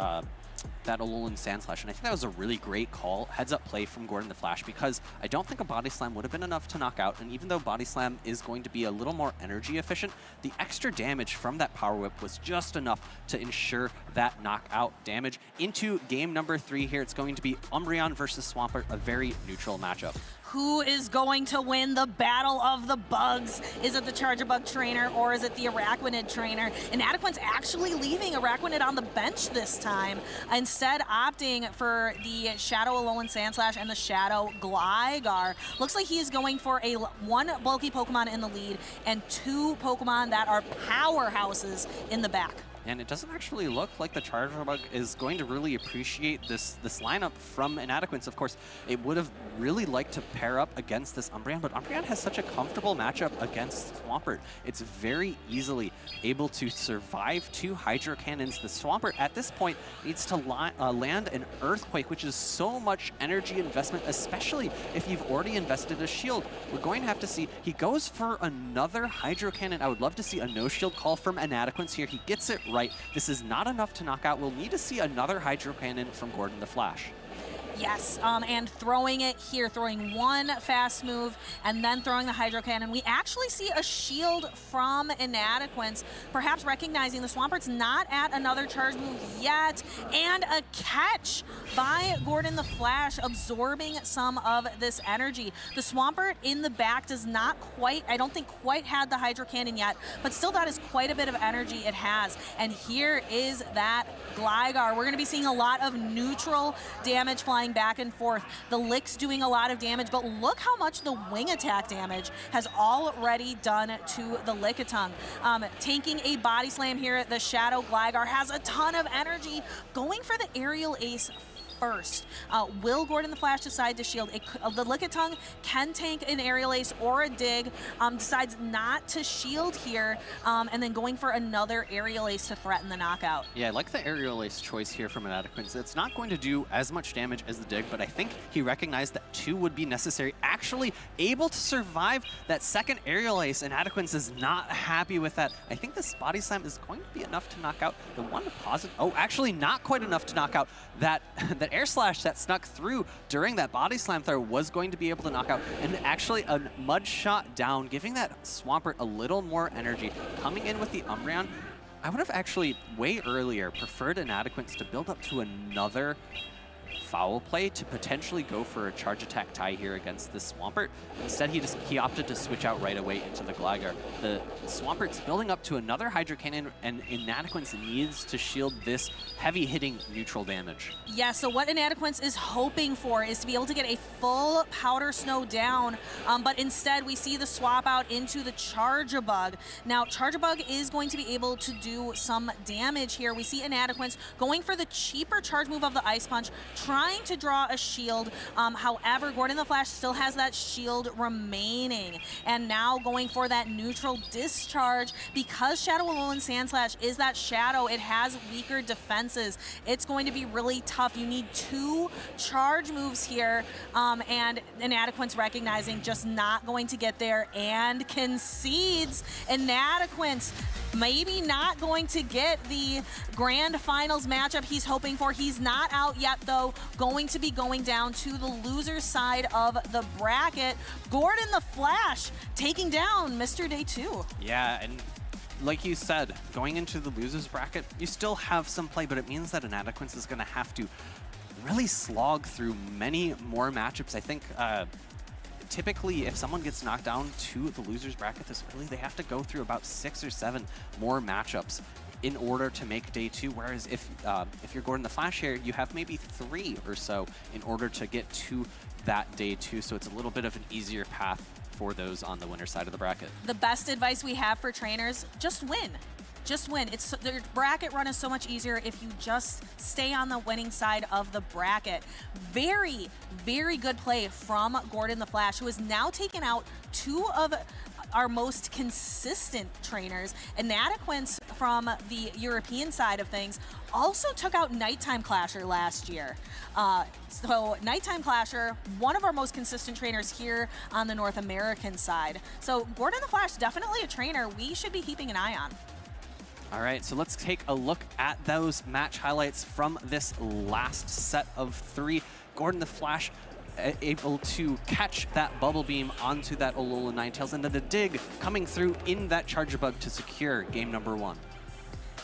Speaker 12: that Alolan Sand Slash, and I think that was a really great call, heads-up play from Gordon the Flash, because I don't think a Body Slam would have been enough to knock out, and even though Body Slam is going to be a little more energy efficient, the extra damage from that Power Whip was just enough to ensure that knockout damage. Into game number 3 here, it's going to be Umbreon versus Swampert, a very neutral matchup.
Speaker 11: Who is going to win the battle of the bugs? Is it the Charjabug trainer or is it the Araquanid trainer? Inadequence actually leaving Araquanid on the bench this time, instead opting for the Shadow Alolan Sandslash and the Shadow Gligar. Looks like he is going for one bulky Pokemon in the lead and 2 Pokemon that are powerhouses in the back.
Speaker 12: And it doesn't actually look like the Charjabug is going to really appreciate this lineup from Inadequence. Of course, it would have really liked to pair up against this Umbreon, but Umbreon has such a comfortable matchup against Swampert. It's very easily able to survive 2 Hydro Cannons. The Swampert, at this point, needs to land an Earthquake, which is so much energy investment, especially if you've already invested a shield. We're going to have to see. He goes for another Hydro Cannon. I would love to see a no-shield call from Inadequence here. He gets it right. This is not enough to knock out. We'll need to see another Hydro Cannon from Gordon the Flash.
Speaker 11: Yes, and throwing it here, throwing one fast move and then throwing the Hydro Cannon. We actually see a shield from Inadequence, perhaps recognizing the Swampert's not at another charge move yet, and a catch by Gordon the Flash, absorbing some of this energy. The Swampert in the back does not quite, I don't think quite had the Hydro Cannon yet, but still that is quite a bit of energy it has. And here is that Gligar. We're going to be seeing a lot of neutral damage flying flying back and forth. The Lick's doing a lot of damage, but look how much the wing attack damage has already done to the Lickitung. Tanking a body slam here, the Shadow Gligar has a ton of energy, going for the aerial ace first. Will Gordon the Flash decide to shield? The Lickitung can tank an aerial ace or a dig, decides not to shield here, and then going for another aerial ace to threaten the knockout.
Speaker 12: Yeah, I like the aerial ace choice here from Inadeq. It's not going to do as much damage as the dig, but I think he recognized that 2 would be necessary. Actually able to survive that second aerial ace, and Inadeq is not happy with that. I think this body slam is going to be enough to knock out the one positive. Oh, actually not quite enough to knock out that that air slash that snuck through during that body slam throw was going to be able to knock out, and actually a mud shot down, giving that Swampert a little more energy. Coming in with the Umbreon, I would have actually way earlier preferred Inadequate to build up to another foul play to potentially go for a charge attack tie here against the Swampert. Instead, he opted to switch out right away into the Gligar. The Swampert's building up to another Hydro Cannon, and Inadequate needs to shield this heavy-hitting neutral damage.
Speaker 11: Yeah, so what Inadequate is hoping for is to be able to get a full Powder Snow down, but instead we see the swap out into the Charge-a-Bug. Now, Charge-a-Bug is going to be able to do some damage here. We see Inadequate going for the cheaper charge move of the Ice Punch, trying to draw a shield. However, Gordon the Flash still has that shield remaining, and now going for that neutral discharge. Because Shadow Alolan Sandslash is that shadow, it has weaker defenses. It's going to be really tough. You need 2 charge moves here, and Inadequate's recognizing just not going to get there and concedes. Inadequate maybe not going to get the grand finals matchup he's hoping for. He's not out yet, though, going to be going down to the loser side of the bracket. Gordon the Flash taking down Mr. Day 2.
Speaker 12: Yeah, and like you said, going into the losers bracket, you still have some play, but it means that Inadequate is going to have to really slog through many more matchups. I think typically, if someone gets knocked down to the losers bracket this early, they have to go through about 6 or 7 more matchups in order to make day 2. Whereas if you're Gordon the Flash here, you have maybe 3 or so in order to get to that day 2. So it's a little bit of an easier path for those on the winner side of the bracket.
Speaker 11: The best advice we have for trainers: just win. Just win. The bracket run is so much easier if you just stay on the winning side of the bracket. Very, very good play from Gordon the Flash, who has now taken out 2 of our most consistent trainers. Inadequate from the European side of things also took out Nighttime Clasher last year. So Nighttime Clasher, one of our most consistent trainers here on the North American side. So Gordon the Flash, definitely a trainer we should be keeping an eye on.
Speaker 12: All right, so let's take a look at those match highlights from this last set of 3. Gordon the Flash able to catch that Bubble Beam onto that Alolan Ninetales, and then the dig coming through in that Charge-a-Bug to secure game number 1.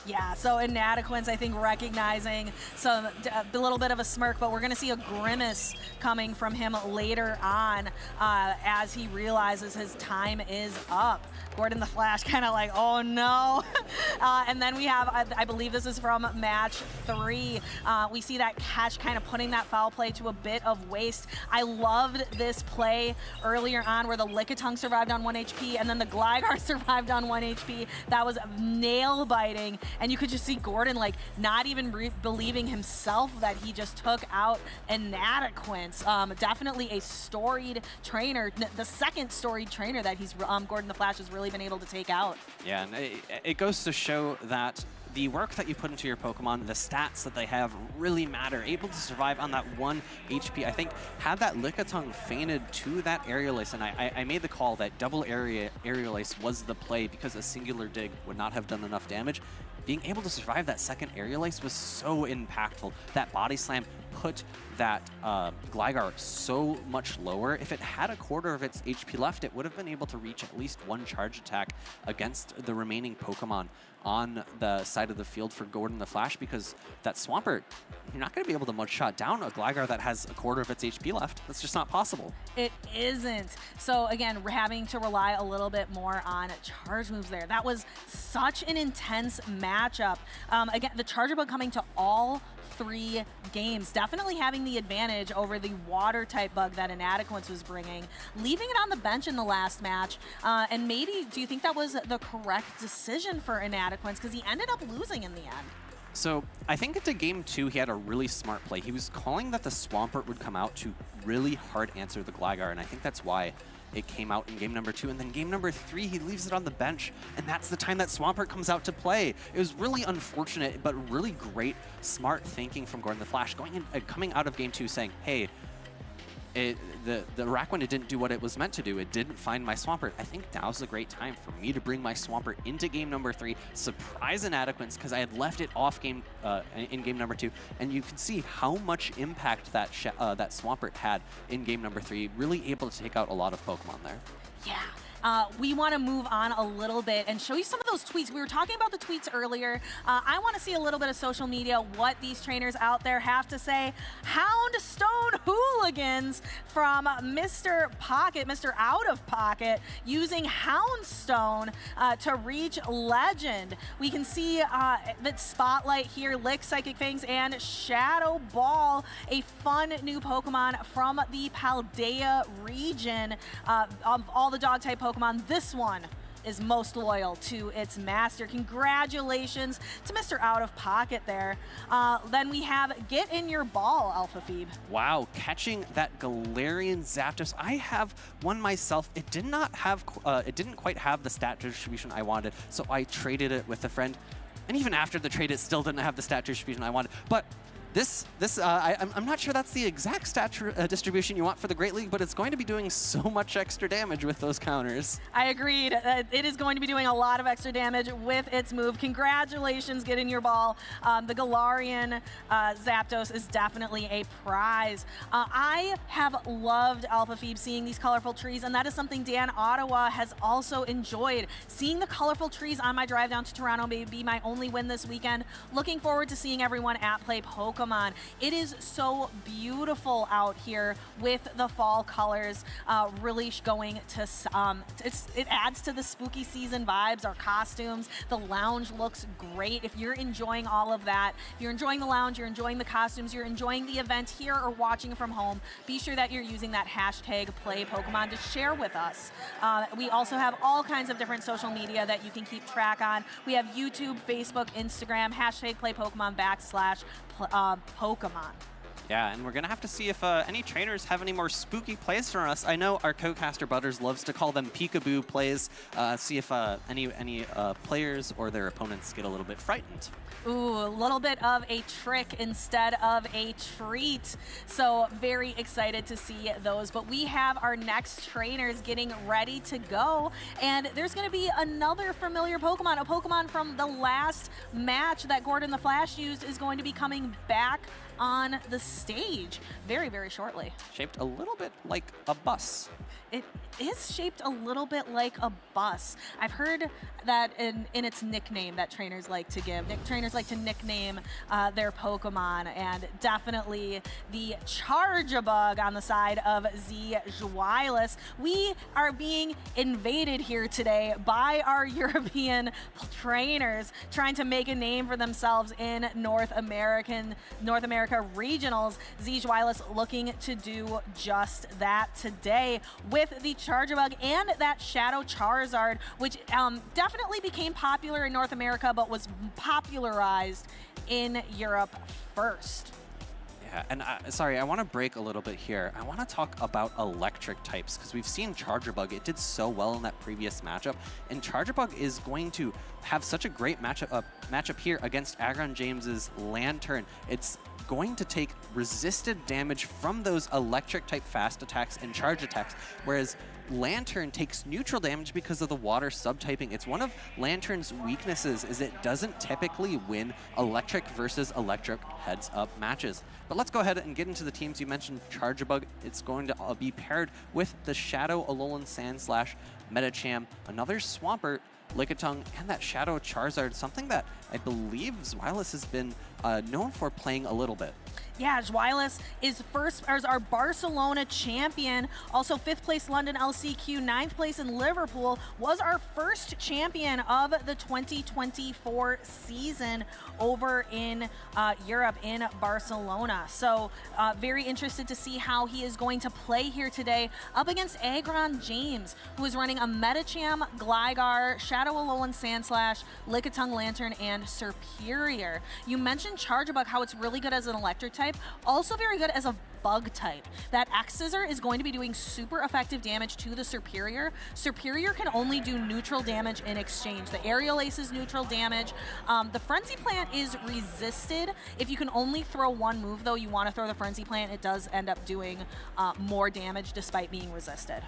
Speaker 11: Yeah, so Inadequate, I think, recognizing a little bit of a smirk, but we're going to see a grimace coming from him later on as he realizes his time is up. Gordon the Flash kind of like, oh no. And then we have, I believe this is from match 3. We see that catch kind of putting that foul play to a bit of waste. I loved this play earlier on where the Lickitung survived on 1 HP and then the Gligar survived on 1 HP. That was nail biting. And you could just see Gordon like not even believing himself that he just took out Inadequate. Definitely a storied trainer, the second storied trainer that he's Gordon the Flash has really been able to take out.
Speaker 12: Yeah, and it goes to show that the work that you put into your Pokemon, the stats that they have really matter. Able to survive on that 1 HP. I think had that Lickitung fainted to that Aerial Ace, and I made the call that double Aerial Ace was the play because a singular dig would not have done enough damage. Being able to survive that second Aerial Ace was so impactful. That Body Slam put that Gligar so much lower. If it had a quarter of its HP left, it would have been able to reach at least 1 charge attack against the remaining Pokemon on the side of the field for Gordon the Flash, because that Swampert, you're not going to be able to one-shot down a Gligar that has a quarter of its HP left. That's just not possible.
Speaker 11: It isn't. So again, we're having to rely a little bit more on charge moves there. That was such an intense matchup. Again, the Charge-a-Bug coming to all 3 games. Definitely having the advantage over the water type bug that Inadeq was bringing, leaving it on the bench in the last match. And maybe, do you think that was the correct decision for Inadeq because he ended up losing in the end?
Speaker 12: So I think into game 2, he had a really smart play. He was calling that the Swampert would come out to really hard answer the Gligar, and I think that's why it came out in game number 2. And then game number 3, he leaves it on the bench, and that's the time that Swampert comes out to play. It was really unfortunate, but really great, smart thinking from Gordon the Flash, going in, coming out of game 2 saying, hey, the Rakwan, it didn't do what it was meant to do. It didn't find my Swampert. I think now's a great time for me to bring my Swampert into game number 3, surprise Inadequance, because I had left it off game in game number 2, and you can see how much impact that that Swampert had in game number 3, really able to take out a lot of Pokemon there.
Speaker 11: Yeah. We want to move on a little bit and show you some of those tweets. We were talking about the tweets earlier. I want to see a little bit of social media, what these trainers out there have to say. Houndstone Hooligans from Mr. Pocket, Mr. Out of Pocket, using Houndstone to reach Legend. We can see that Spotlight here, Lick, Psychic Fangs, and Shadow Ball, a fun new Pokemon from the Paldea region. Of all the dog-type Pokemon, this one is most loyal to its master. Congratulations to Mr. Out of Pocket there. Then we have Get in Your Ball, Alpha Phoebe.
Speaker 12: Wow, catching that Galarian Zapdos. I have one myself. It did not have, it didn't quite have the stat distribution I wanted, so I traded it with a friend. And even after the trade, it still didn't have the stat distribution I wanted. But I'm not sure that's the exact stat distribution you want for the Great League, but it's going to be doing so much extra damage with those counters.
Speaker 11: I agreed. It is going to be doing a lot of extra damage with its move. Congratulations, Get in Your Ball. The Galarian Zapdos is definitely a prize. I have loved Alpha Phoebe seeing these colorful trees, and that is something Dan Ottawa has also enjoyed. Seeing the colorful trees on my drive down to Toronto may be my only win this weekend. Looking forward to seeing everyone at Play Pokemon. It is so beautiful out here with the fall colors, really going to, it adds to the spooky season vibes, our costumes. The lounge looks great. If you're enjoying all of that, if you're enjoying the lounge, you're enjoying the costumes, you're enjoying the event here or watching from home, be sure that you're using that hashtag Play Pokemon to share with us. We also have all kinds of different social media that you can keep track on. We have YouTube, Facebook, Instagram, hashtag Play Pokemon /Pokemon.
Speaker 12: Yeah, and we're going to have to see if any trainers have any more spooky plays for us. I know our co-caster Butters loves to call them peekaboo plays. See if any players or their opponents get a little bit frightened.
Speaker 11: Ooh, a little bit of a trick instead of a treat. So very excited to see those. But we have our next trainers getting ready to go. And there's going to be another familiar Pokemon. A Pokemon from the last match that Gordon the Flash used is going to be coming back on the stage very, very shortly.
Speaker 12: Shaped a little bit like a bus.
Speaker 11: It is shaped a little bit like a bus. I've heard that in its nickname that trainers like to give. Trainers like to nickname their Pokemon, and definitely the Charjabug on the side of Z Zweilous. We are being invaded here today by our European trainers trying to make a name for themselves in North America regionals. Z Zweilous looking to do just that today with the Charjabug and that Shadow Charizard, which definitely became popular in North America, but was popularized in Europe first.
Speaker 12: Yeah, and sorry, I want to break a little bit here. I want to talk about electric types, because we've seen Charjabug. It did so well in that previous matchup, and Charjabug is going to have such a great matchup here against Agron James's Lantern. It's going to take resisted damage from those electric type fast attacks and charge attacks, whereas Lantern takes neutral damage because of the water subtyping. It's one of Lantern's weaknesses, is it doesn't typically win electric versus electric heads-up matches. But let's go ahead and get into the teams. You mentioned Charjabug. It's going to be paired with the Shadow Alolan Sand Slash Metacham, another Swampert, Lickitung, and that Shadow Charizard, something that I believe Zweilous has been known for playing a little bit.
Speaker 11: Yeah, Zweilous is our Barcelona champion. Also 5th place London LCQ, 9th place in Liverpool. Was our first champion of the 2024 season over in Europe, in Barcelona. So very interested to see how he is going to play here today up against Agron James, who is running a Metacham, Gligar, Shadow Alolan Sandslash, Lickitung Lantern, and Superior. You mentioned Charjabug, how it's really good as an electric type, also very good as a bug type. That X-Scissor is going to be doing super effective damage to the Superior. Superior can only do neutral damage in exchange. The Aerial Ace is neutral damage. The Frenzy Plant is resisted. If you can only throw one move, though, you want to throw the Frenzy Plant, it does end up doing more damage despite being resisted.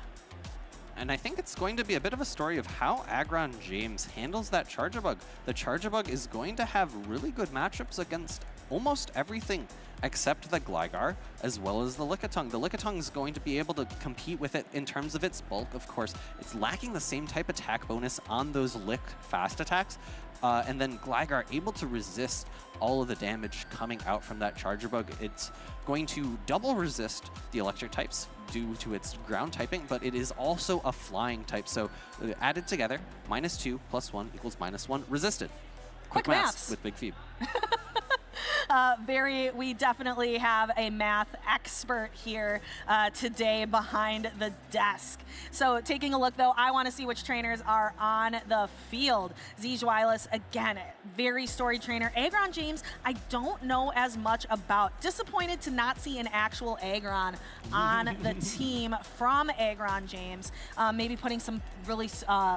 Speaker 12: And I think it's going to be a bit of a story of how Agron James handles that Charjabug. The Charjabug is going to have really good matchups against almost everything except the Gligar, as well as the Lickitung. The Lickitung is going to be able to compete with it in terms of its bulk. Of course, it's lacking the same type attack bonus on those Lick fast attacks. And then Gligar able to resist all of the damage coming out from that Charjabug. It's going to double resist the electric types due to its ground typing, but it is also a flying type. So added together, -2 + 1 = -1 resisted.
Speaker 11: Quick maths
Speaker 12: with Big Phoebe.
Speaker 11: We definitely have a math expert here today behind the desk. So taking a look, though, I want to see which trainers are on the field. Zweilous, again, very storied trainer. Agron James, I don't know as much about. Disappointed to not see an actual Agron on the team from Agron James. Maybe putting some really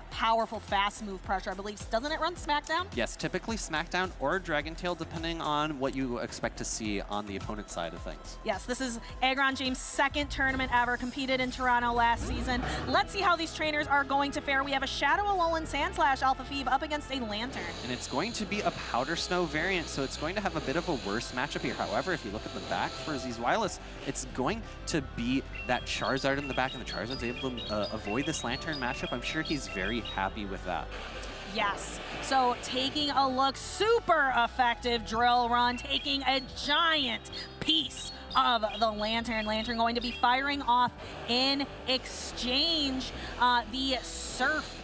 Speaker 11: powerful fast move pressure, I believe. Doesn't it run Smackdown?
Speaker 12: Yes, typically Smackdown or Dragon Tail, depending on what you expect to see on the opponent's side of things.
Speaker 11: Yes, this is Agron James' second tournament ever, competed in Toronto last season. Let's see how these trainers are going to fare. We have a Shadow Alolan Sandslash Alpha Phoebe up against a Lantern.
Speaker 12: And it's going to be a Powder Snow variant, so it's going to have a bit of a worse matchup here. However, if you look at the back for Zweilous, it's going to be that Charizard in the back, and the Charizard's able to avoid this Lantern matchup. I'm sure he's very happy with that.
Speaker 11: Yes, so taking a look, super effective drill run, taking a giant piece of the Lantern. Lantern going to be firing off in exchange the Surf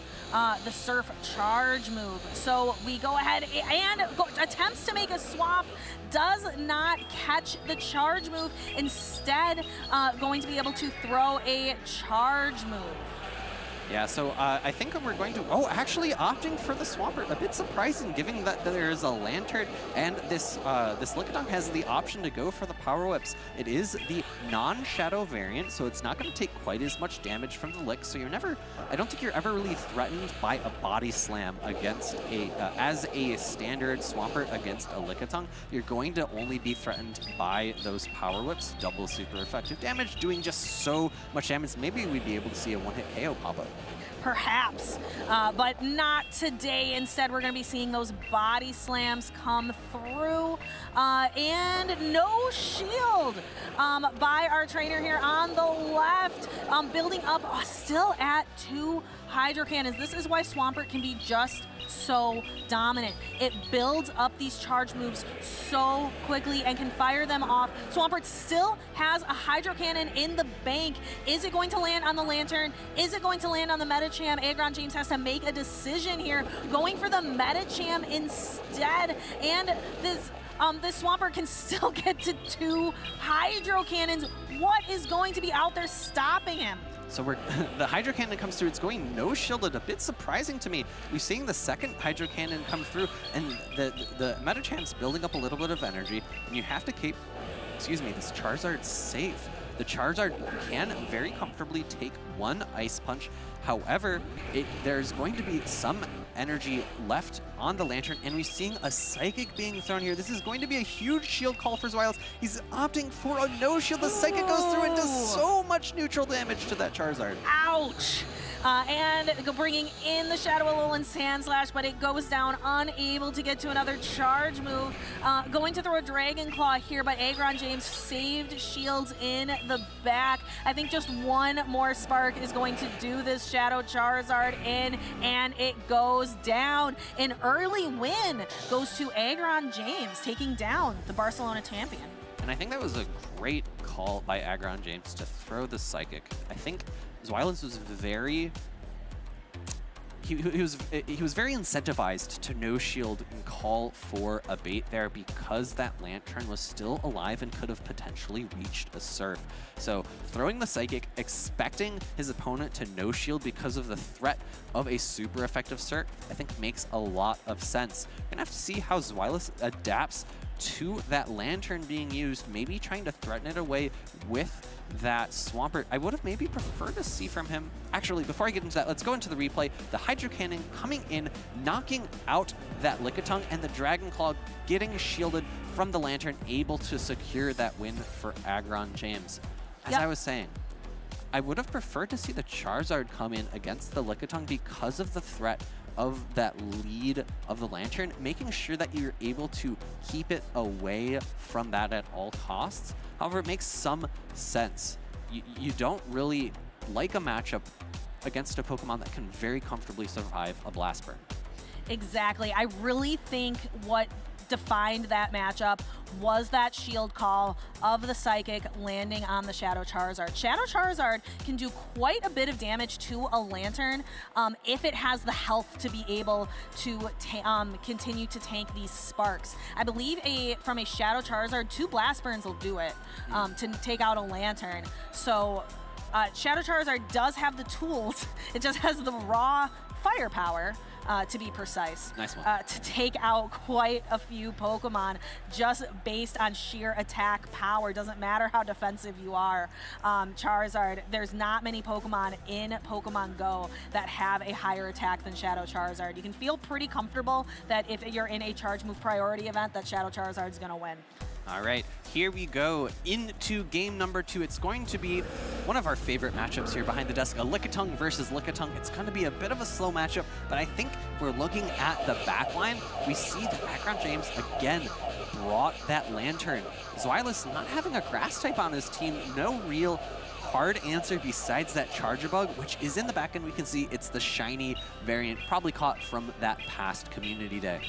Speaker 11: charge move. So we go ahead and attempts to make a swap, does not catch the charge move, instead going to be able to throw a charge move.
Speaker 12: Yeah, so I think we're going to, actually opting for the Swampert. A bit surprising, given that there's a Lantern and this Lickitung has the option to go for the Power Whips. It is the non-Shadow variant, so it's not going to take quite as much damage from the Lick, so I don't think you're ever really threatened by a Body Slam against as a standard Swampert against a Lickitung. You're going to only be threatened by those Power Whips, double super effective damage, doing just so much damage. Maybe we'd be able to see a one-hit KO pop up.
Speaker 11: Perhaps, but not today. Instead, we're going to be seeing those body slams come through, and no shield by our trainer here on the left, building up still at 2 Hydro Cannons. This is why Swampert can be just so dominant. It builds up these charge moves so quickly and can fire them off. Swampert still has a Hydro Cannon in the bank. Is it going to land on the Lantern? Is it going to land on the Metacham? Agron James has to make a decision here, going for the Metacham instead, and this Swampert can still get to 2 Hydro Cannons. What is going to be out there stopping him?
Speaker 12: So the Hydro Cannon comes through, it's going no shielded, a bit surprising to me. We're seeing the second Hydro Cannon come through, and the Metacham's building up a little bit of energy, and you have to keep, this Charizard safe. The Charizard can very comfortably take 1 Ice Punch. However, there's going to be some energy left on the Lantern, and we're seeing a Psychic being thrown here. This is going to be a huge shield call for Zweilous. He's opting for a no shield. The Psychic goes through and does so much neutral damage to that Charizard.
Speaker 11: Ouch! And bringing in the Shadow Alolan Sandslash, but it goes down, unable to get to another charge move. Going to throw a Dragon Claw here, but Agron James saved shields in the back. I think just one more spark is going to do this Shadow Charizard in, and it goes down. An early win goes to Agron James, taking down the Barcelona champion.
Speaker 12: And I think that was a great call by Aggron James to throw the Psychic. I think Zweilous was very... He was very incentivized to no shield and call for a bait there because that Lantern was still alive and could have potentially reached a Surf. So throwing the Psychic, expecting his opponent to no shield because of the threat of a super effective Surf, I think makes a lot of sense. We're gonna have to see how Zweilous adapts to that Lantern being used, maybe trying to threaten it away with that Swampert. I would have maybe preferred to see from him. Actually, before I get into that, let's go into the replay. The Hydro Cannon coming in, knocking out that Lickitung, and the Dragon Claw getting shielded from the Lantern, able to secure that win for Aggron James. As I was saying, I would have preferred to see the Charizard come in against the Lickitung because of the threat of that lead of the Lantern, making sure that you're able to keep it away from that at all costs. However, it makes some sense. You don't really like a matchup against a Pokemon that can very comfortably survive a Blast Burn.
Speaker 11: Exactly. I really think what defined that matchup was that shield call of the Psychic landing on the Shadow Charizard. Shadow Charizard can do quite a bit of damage to a Lantern if it has the health to be able to continue to tank these sparks. I believe from a Shadow Charizard, 2 Blast Burns will do it to take out a Lantern. So Shadow Charizard does have the tools. It just has the raw firepower, to be precise,
Speaker 12: nice one.
Speaker 11: to take out quite a few Pokemon just based on sheer attack power. Doesn't matter how defensive you are. Charizard, there's not many Pokemon in Pokemon Go that have a higher attack than Shadow Charizard. You can feel pretty comfortable that if you're in a charge move priority event, that Shadow Charizard's gonna win.
Speaker 12: All right, here we go into game number 2. It's going to be one of our favorite matchups here behind the desk, a Lickitung versus Lickitung. It's going to be a bit of a slow matchup, but I think we're looking at the backline. We see that Aggron James again brought that Lantern. Zweilous not having a grass type on his team, no real hard answer besides that Charger Bug, which is in the back end. We can see it's the shiny variant, probably caught from that past community day.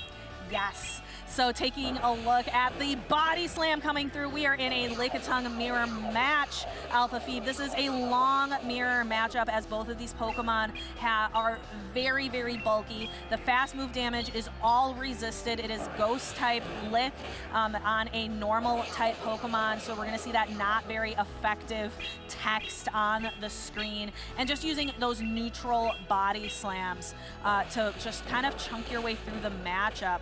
Speaker 11: Yes. So taking a look at the Body Slam coming through, we are in a Lickitung mirror match, Alpha Phoebe. This is a long mirror matchup as both of these Pokemon are very, very bulky. The fast move damage is all resisted. It is Ghost type Lick on a normal type Pokemon. So we're going to see that not very effective text on the screen. And just using those neutral Body Slams to just kind of chunk your way through the matchup.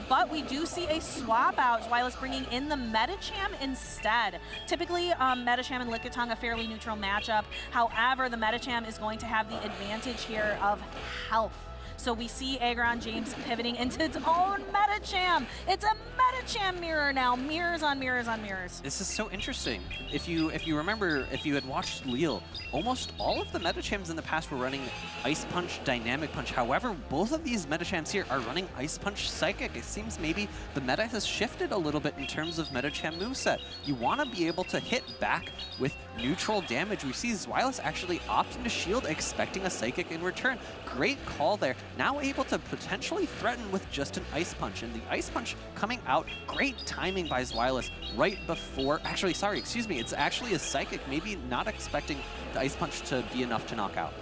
Speaker 11: But we do see a swap out, Zweilous bringing in the Metacham instead. Typically, Metacham and Lickitung a fairly neutral matchup. However, the Metacham is going to have the advantage here of health. So we see Aggron James pivoting into its own Metacham. It's a Metacham mirror now. Mirrors on mirrors on mirrors.
Speaker 12: This is so interesting. If you remember, if you had watched Leal, almost all of the Metachams in the past were running Ice Punch, Dynamic Punch. However, both of these Metachams here are running Ice Punch, Psychic. It seems maybe the meta has shifted a little bit in terms of Metacham moveset. You want to be able to hit back with neutral damage. We see Zweilous actually opting to shield, expecting a Psychic in return. Great call there. Now able to potentially threaten with just an Ice Punch. And the Ice Punch coming out, great timing by Zweilous right before, actually, sorry, excuse me, it's actually a Psychic, maybe not expecting the Ice Punch to be enough to knock out.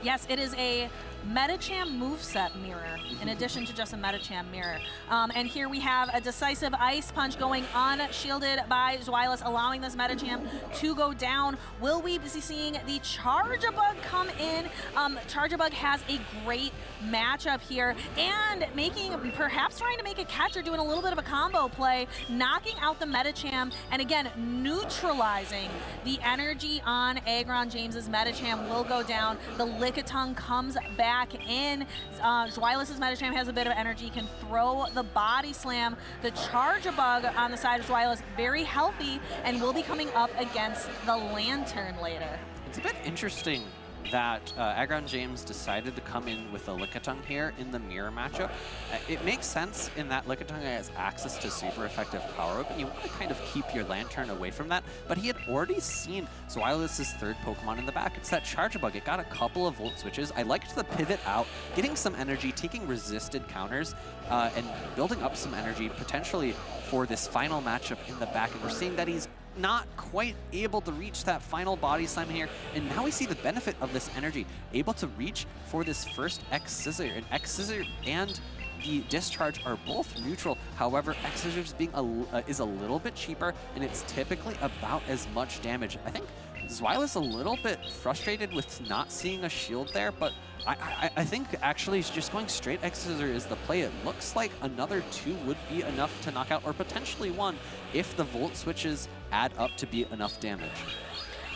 Speaker 11: Yes, it is a Metacham moveset mirror, in addition to just a Metacham mirror. And here we have a decisive Ice Punch going unshielded by Zweilous, allowing this Metacham to go down. Will we be seeing the Charger Bug come in? Charger Bug has a great matchup here, and perhaps trying to make a catch or doing a little bit of a combo play, knocking out the Metacham, and again, neutralizing the energy on Aggron James's Metacham will go down. The Lickitung comes back in. Zweilous' Metacham has a bit of energy, can throw the Body Slam. The Charger Bug on the side of Zweilous, very healthy, and will be coming up against the Lantern later.
Speaker 12: It's a bit interesting that Agron James decided to come in with a Lickitung here in the mirror matchup. It makes sense in that Lickitung has access to super effective power-up, and you want to kind of keep your Lantern away from that, but he had already seen Zweilous' third Pokemon in the back. It's that Charge Bug. It got a couple of Volt Switches. I liked the pivot out, getting some energy, taking resisted counters, and building up some energy potentially for this final matchup in the back, and we're seeing that he's not quite able to reach that final body slam here, and now we see the benefit of this energy, able to reach for this first X-Scissor, and X-Scissor and the Discharge are both neutral. However, X-Scissors being is a little bit cheaper, and it's typically about as much damage. I think Zweilous a little bit frustrated with not seeing a shield there, but I think actually just going straight X-Scissor is the play. It looks like another 2 would be enough to knock out, or potentially 1 if the Volt Switches add up to be enough damage.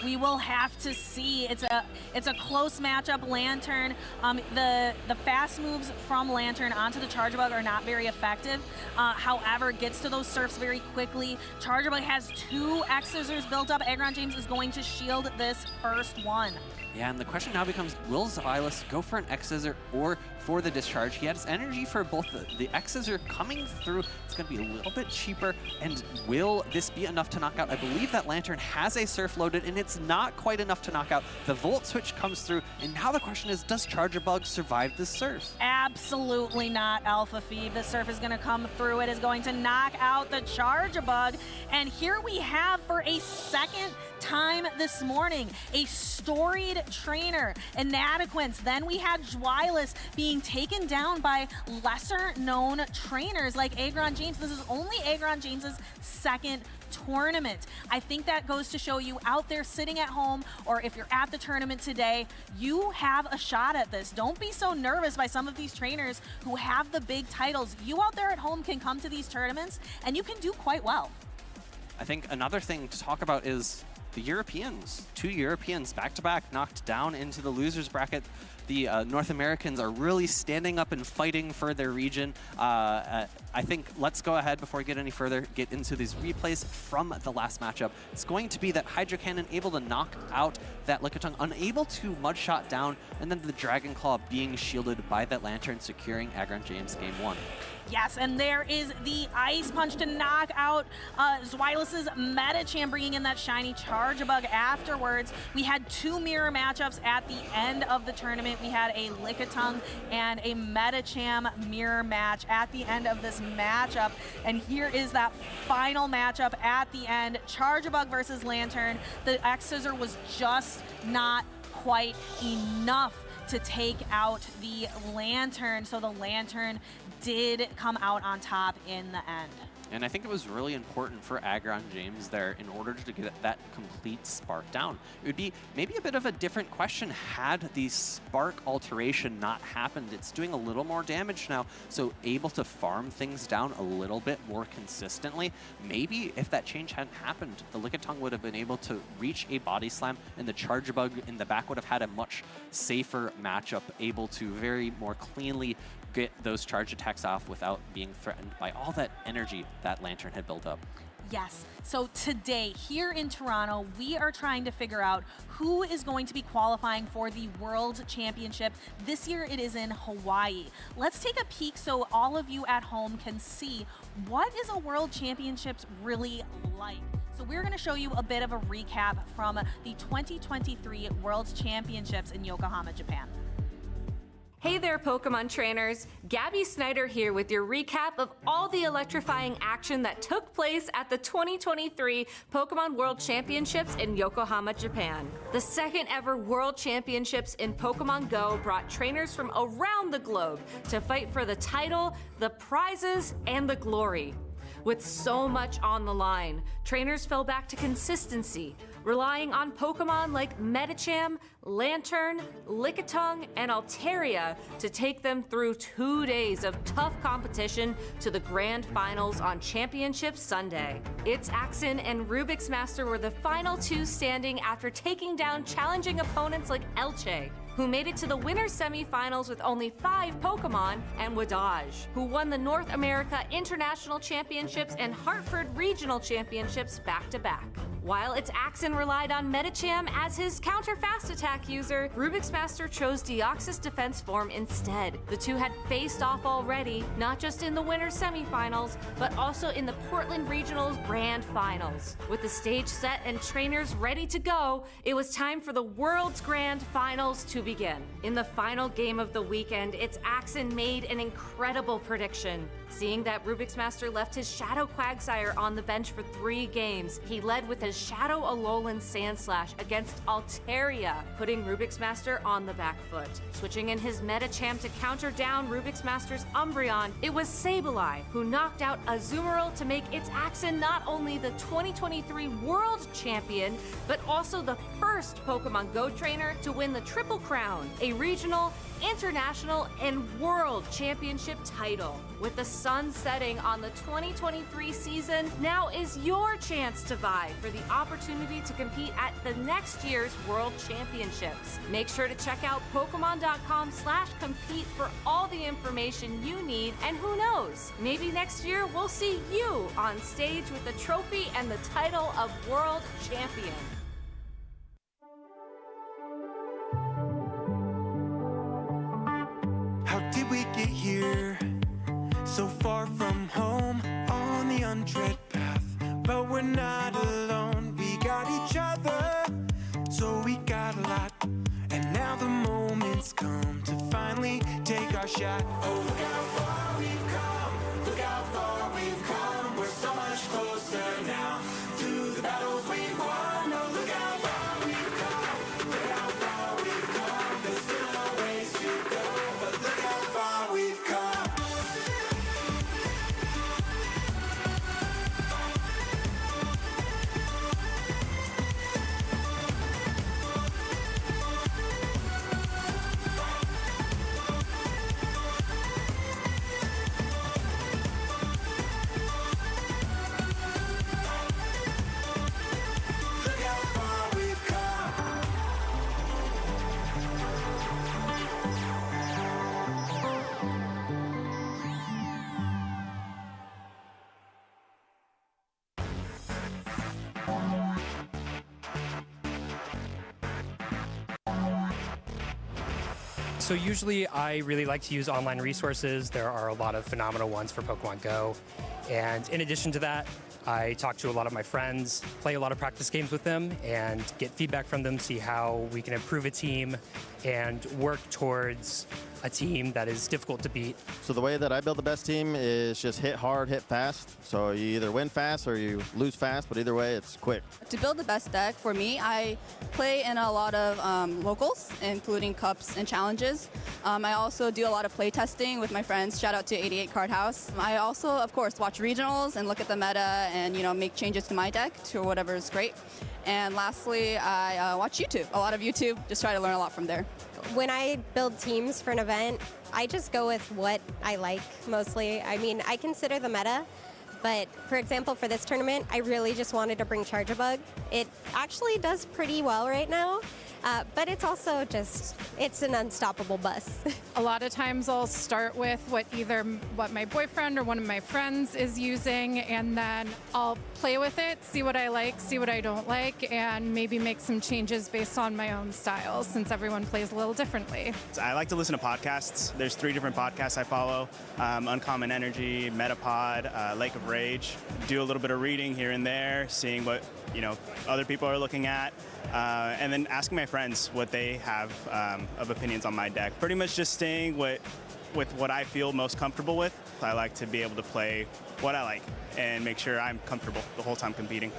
Speaker 11: We will have to see. It's a close matchup. Lantern, the fast moves from Lantern onto the Charge Bug are not very effective. However, gets to those surfs very quickly. Charge Bug has 2 X-Scissors built up. Agron James is going to shield this first one.
Speaker 12: Yeah, and the question now becomes, will Zweilous go for an X-Scissor or for the Discharge? He has energy for both. The X-Scissor coming through, it's going to be a little bit cheaper, and will this be enough to knock out? I believe that Lantern has a Surf loaded, and it's not quite enough to knock out. The Volt Switch comes through, and now the question is, does Charger Bug survive this Surf?
Speaker 11: Absolutely not, Alpha Phoebe. The Surf is going to come through. It is going to knock out the Charger Bug, and here we have, for a second time this morning, a storied trainer, Inadequence. Then we had Zweilous being taken down by lesser known trainers like Agron James. This is only Agron James's second tournament. I think that goes to show you out there sitting at home, or if you're at the tournament today, you have a shot at this. Don't be so nervous by some of these trainers who have the big titles. You out there at home can come to these tournaments and you can do quite well.
Speaker 12: I think another thing to talk about is the Europeans. 2 Europeans back-to-back knocked down into the losers bracket. The North Americans are really standing up and fighting for their region. I think let's go ahead before we get any further, get into these replays from the last matchup. It's going to be that Hydro Cannon able to knock out that Lickitung, unable to Mudshot down, and then the Dragon Claw being shielded by that Lantern, securing Agron James game 1.
Speaker 11: Yes, and there is the Ice Punch to knock out Zweilous' Metagame, bringing in that shiny Charge Bug afterwards. We had 2 mirror matchups at the end of the tournament. We had a Lickitung and a Metagame mirror match at the end of this matchup. And here is that final matchup at the end. Charge Bug versus Lantern. The X-Scissor was just not quite enough to take out the Lantern, so the Lantern did come out on top in the end.
Speaker 12: And I think it was really important for Agron James there in order to get that complete spark down. It would be maybe a bit of a different question had the spark alteration not happened. It's doing a little more damage now, so able to farm things down a little bit more consistently. Maybe if that change hadn't happened, the Lickitung would have been able to reach a body slam, and the Charge Bug in the back would have had a much safer matchup, able to very more cleanly get those charge attacks off without being threatened by all that energy that Lantern had built up.
Speaker 11: Yes, so today here in Toronto, we are trying to figure out who is going to be qualifying for the World Championship. This year it is in Hawaii. Let's take a peek so all of you at home can see what is a World Championships really like. So we're going to show you a bit of a recap from the 2023 World Championships in Yokohama, Japan.
Speaker 14: Hey there, Pokemon trainers. Gabby Snyder here with your recap of all the electrifying action that took place at the 2023 Pokemon World Championships in Yokohama, Japan. The second ever World Championships in Pokemon Go brought trainers from around the globe to fight for the title, the prizes, and the glory. With so much on the line, trainers fell back to consistency, relying on Pokemon like Metagame, Lantern, Lickitung, and Altaria to take them through 2 days of tough competition to the grand finals on Championship Sunday. It's Axon and Rubik's Master were the final 2 standing after taking down challenging opponents like Elche, who made it to the winner's semifinals with only 5 Pokemon, and Wadaj, who won the North America International Championships and Hartford Regional Championships back-to-back. While its Axon relied on Metacham as his counter fast attack user, Rubik's Master chose Deoxys defense form instead. The two had faced off already, not just in the winner's semifinals, but also in the Portland Regionals Grand Finals. With the stage set and trainers ready to go, it was time for the World's Grand Finals to begin. In the final game of the weekend, its Axon made an incredible prediction. Seeing that Rubik's Master left his Shadow Quagsire on the bench for 3 games, he led with his Shadow Alolan Sandslash against Altaria, putting Rubik's Master on the back foot. Switching in his Metacham to counter down Rubik's Master's Umbreon, it was Sableye who knocked out Azumarill to make its Axon not only the 2023 World Champion, but also the first Pokemon Go trainer to win the Triple Crown, a regional, international, and world championship title. With the sun setting on the 2023 season, now is your chance to vie for the opportunity to compete at the next year's World Championships. Make sure to check out Pokemon.com/compete for all the information you need, and who knows, maybe next year we'll see you on stage with the trophy and the title of World Champion.
Speaker 15: How did we get here? So far from home, on the untread path. But we're not alone, we got each other. So we got a lot, and now the moment's come to finally take our shot. Oh, look how far we've come, look how far we've come. We're so much closer now to the battles we've won. Oh, look how far we've come, look how far we've come. There's still a ways to go, but look how far we've come.
Speaker 16: So usually I really like to use online resources. There are a lot of phenomenal ones for Pokemon Go. And in addition to that, I talk to a lot of my friends, play a lot of practice games with them, and get feedback from them, see how we can improve a team and work towards a team that is difficult to beat.
Speaker 17: So the way that I build the best team is just hit hard, hit fast. So you either win fast or you lose fast, but either way, it's quick.
Speaker 18: To build the best deck, for me, I play in a lot of locals, including cups and challenges. I also do a lot of play testing with my friends. Shout out to 88 Card House. I also, of course, watch regionals and look at the meta and, you know, make changes to my deck to whatever is great. And lastly, I watch YouTube, a lot of YouTube, just try to learn a lot from there.
Speaker 19: When I build teams for an event, I just go with what I like mostly. I mean, I consider the meta, but for example, for this tournament, I really just wanted to bring Charjabug. It actually does pretty well right now. But it's also just, it's an unstoppable bus.
Speaker 20: A lot of times I'll start with what my boyfriend or one of my friends is using, and then I'll play with it, see what I like, see what I don't like, and maybe make some changes based on my own style, since everyone plays a little differently.
Speaker 21: I like to listen to podcasts. There's 3 different podcasts I follow. Uncommon Energy, Metapod, Lake of Rage. Do a little bit of reading here and there, seeing what other people are looking at. And then asking my friends what they have of opinions on my deck. Pretty much just staying with what I feel most comfortable with. I like to be able to play what I like and make sure I'm comfortable the whole time competing.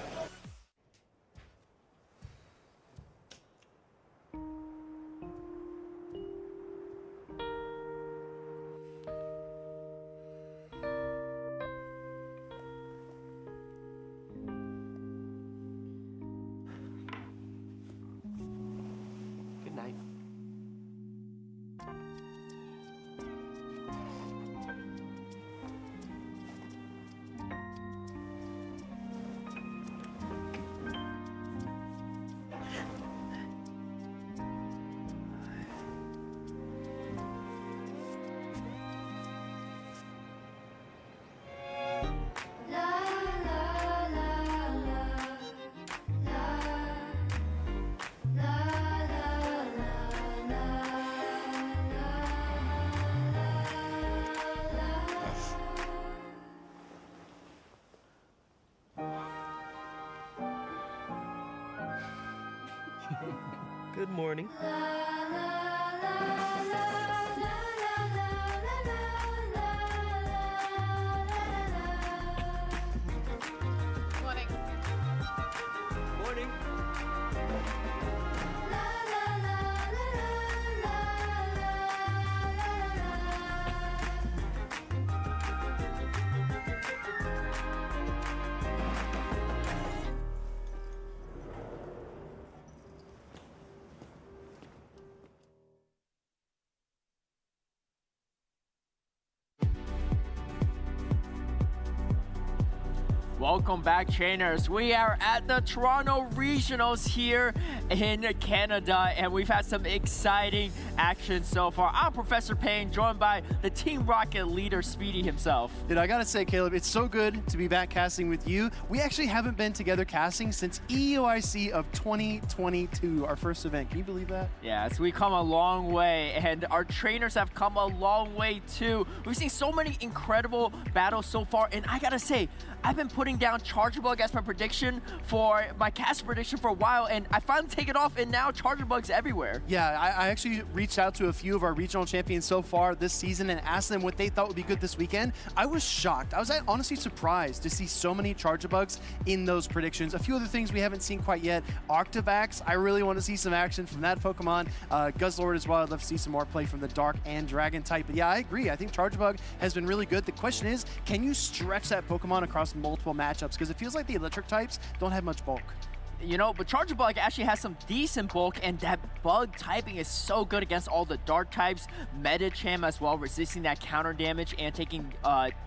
Speaker 1: Good morning.
Speaker 22: Morning.
Speaker 1: Morning.
Speaker 9: Welcome back, trainers. We are at the Toronto Regionals here in Canada, and we've had some exciting action so far. I'm Professor Payne, joined by the Team Rocket leader, Speedy himself.
Speaker 7: Dude, I gotta say, Caleb, it's so good to be back casting with you. We actually haven't been together casting since EJCC of 2022, our first event. Can you believe that?
Speaker 9: Yes, we've come a long way, and our trainers have come a long way too. We've seen so many incredible battles so far, and I gotta say, I've been putting down Charger Bug as my prediction for my cast prediction for a while, and I finally take it off, and now Charger Bug's everywhere.
Speaker 7: Yeah, I actually reached out to a few of our regional champions so far this season and asked them what they thought would be good this weekend. I was shocked. I was honestly surprised to see so many Charger Bugs in those predictions. A few other things we haven't seen quite yet. Octavax, I really want to see some action from that Pokemon. Guzzlord as well. I'd love to see some more play from the Dark and Dragon type. But yeah, I agree. I think Charger Bug has been really good. The question is, can you stretch that Pokemon across multiple matchups? Because it feels like the electric types don't have much bulk.
Speaker 9: You know, but Charger Bug actually has some decent bulk, and that bug typing is so good against all the dark types. Metacham as well, resisting that counter damage and taking,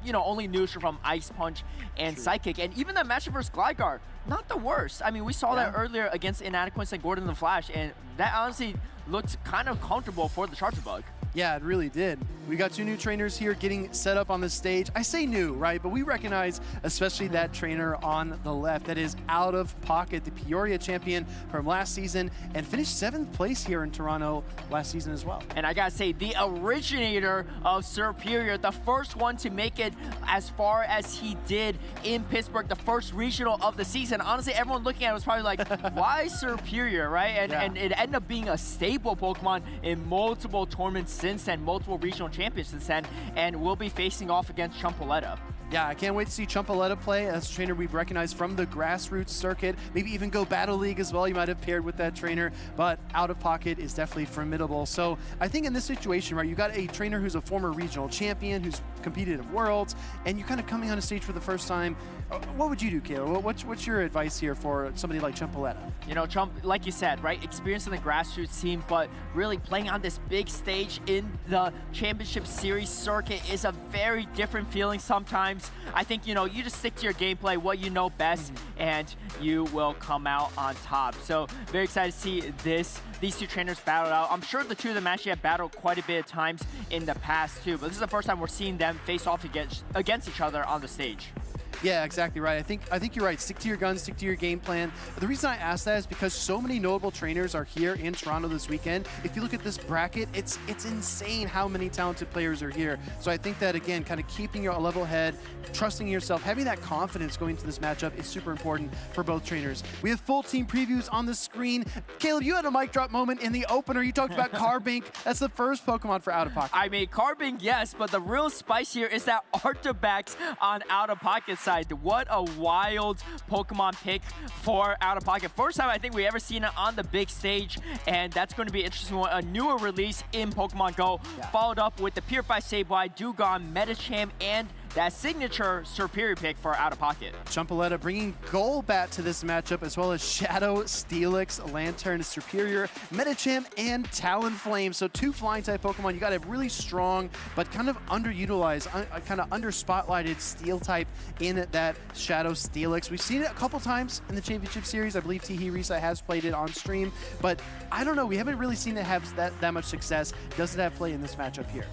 Speaker 9: you know, only neutral from Ice Punch and Psychic. And even that matchup versus Gligar, not the worst. I mean, we saw that earlier against Inadequate and Gordon the Flash, and that honestly looked kind of comfortable for the Charger Bug.
Speaker 7: Yeah, it really did. We got two new trainers here getting set up on the stage. I say new, right? But we recognize especially that trainer on the left that is Out of Pocket, the Peoria champion from last season, and finished 7th place here in Toronto last season as well.
Speaker 9: And I gotta say, the originator of Superior, the first one to make it as far as he did in Pittsburgh, the first regional of the season. Honestly, everyone looking at it was probably like, why Superior, right? And it ended up being a staple Pokemon in multiple tournaments since then, multiple regional champions since then, and we'll be facing off against Chumpaletta.
Speaker 7: Yeah, I can't wait to see Chumpaletta play. That's a trainer we've recognized from the grassroots circuit. Maybe even go Battle League as well. You might have paired with that trainer, but Out of Pocket is definitely formidable. So I think in this situation, right, you got a trainer who's a former regional champion, who's competed at Worlds, and you're kind of coming on a stage for the first time. What would you do, Caleb? What's your advice here for somebody like Chumpaletta?
Speaker 9: You know, Chump, like you said, right, experience in the grassroots team, but really playing on this big stage in the championship series circuit is a very different feeling sometimes. I think, you know, you just stick to your gameplay, what you know best, and you will come out on top. So very excited to see these two trainers battle out. I'm sure the two of them actually have battled quite a bit of times in the past too, but this is the first time we're seeing them face off against each other on the stage.
Speaker 7: Yeah, exactly right. I think you're right. Stick to your guns, stick to your game plan. But the reason I ask that is because so many notable trainers are here in Toronto this weekend. If you look at this bracket, it's insane how many talented players are here. So I think that, again, kind of keeping your level head, trusting yourself, having that confidence going into this matchup is super important for both trainers. We have full team previews on the screen. Caleb, you had a mic drop moment in the opener. You talked about Carbink. That's the first Pokemon for Out of Pocket.
Speaker 9: I mean, Carbink, yes, but the real spice here is that Arctibax on Out of Pocket side. What a wild Pokemon pick for Out of Pocket. First time I think we ever seen it on the big stage, and that's going to be an interesting one. A newer release in Pokemon Go, followed up with the Purified Sableye, Dewgong, Metacham, and that signature Superior pick for Out of Pocket.
Speaker 7: Chumpaletta bringing Golbat to this matchup, as well as Shadow, Steelix, Lantern, Superior, Metacham, and Talonflame. So two flying type Pokemon. You got a really strong, but kind of underutilized, kind of under spotlighted Steel type in that Shadow Steelix. We've seen it a couple times in the Championship Series. I believe Teehee Risa has played it on stream, but I don't know. We haven't really seen it have that much success. Does it have play in this matchup here?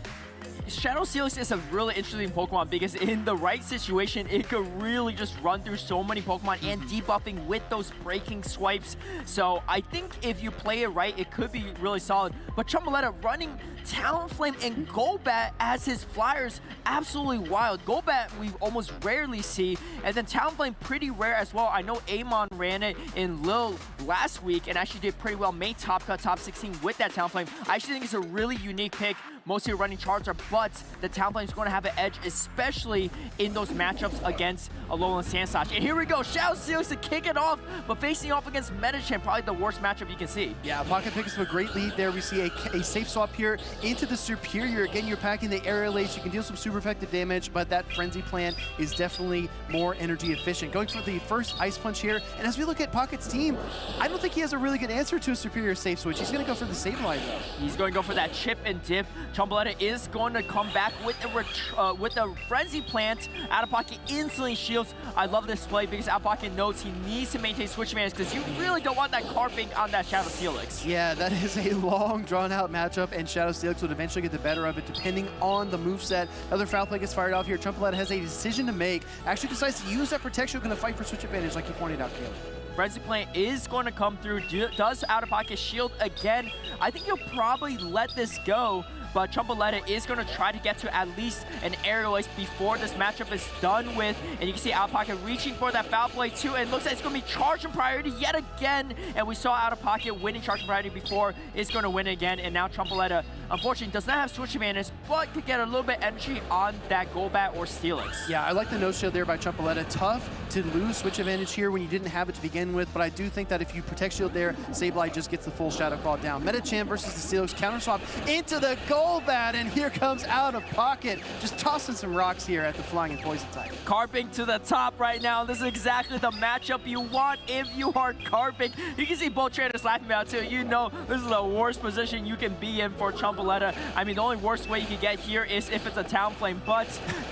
Speaker 9: Shadow Steelix is a really interesting Pokemon because in the right situation, it could really just run through so many Pokemon and debuffing with those breaking swipes. So I think if you play it right, it could be really solid. But Chumbawamba running Talonflame and Golbat as his flyers, absolutely wild. Golbat we almost rarely see, and then Talonflame pretty rare as well. I know Amon ran it in Lil last week and actually did pretty well, made top cut, top 16 with that Talonflame. I actually think it's a really unique pick. Mostly running Charizard, but the Talonflame is going to have an edge, especially in those matchups against Alolan Sandslash. And here we go, Shadow Steelix to kick it off, but facing off against Metagame, probably the worst matchup you can see.
Speaker 7: Yeah, Pocket picks up a great lead there. We see a safe swap here into the Superior. Again, you're packing the Aerial Ace. You can deal some super effective damage, but that Frenzy Plant is definitely more energy efficient. Going for the first Ice Punch here, and as we look at Pocket's team, I don't think he has a really good answer to a Superior safe switch. He's going to go for the Sableye though.
Speaker 9: He's going to go for that chip and dip. Chumbawamba is going to come back with the Frenzy Plant. Out of Pocket instantly shields. I love this play because Out of Pocket knows he needs to maintain switch advantage because you really don't want that carping on that Shadow Steelix.
Speaker 7: Yeah, that is a long, drawn-out matchup, and Shadow Steelix would eventually get the better of it depending on the moveset. Another foul play gets fired off here. Chumbawamba has a decision to make. Actually decides to use that protection, going to fight for switch advantage like you pointed out, Caleb.
Speaker 9: Frenzy Plant is going to come through. Does Out of Pocket shield again. I think he'll probably let this go, but Chumbawamba is going to try to get to at least an Aerial Ace before this matchup is done with. And you can see Out of Pocket reaching for that foul play too, and it looks like it's going to be Charging Priority yet again. And we saw Out of Pocket winning Charging Priority before. It's going to win again, and now Chumbawamba, unfortunately, does not have switch advantage, but could get a little bit energy on that Golbat or Steelix.
Speaker 7: Yeah, I like the no-shield there by Chumbawamba. Tough to lose switch advantage here when you didn't have it to begin with, but I do think that if you protect shield there, Sableye just gets the full Shadow Claw down. Metagame versus the Steelix, counter swap into the Golbat, and here comes Out of Pocket, just tossing some rocks here at the Flying and Poison type.
Speaker 9: Carping to the top right now. This is exactly the matchup you want if you are carping. You can see both trainers laughing about it too. You know this is the worst position you can be in for Chumbawamba. I mean, the only worst way you can get here is if it's a Talonflame, but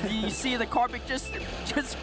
Speaker 9: you see the carping just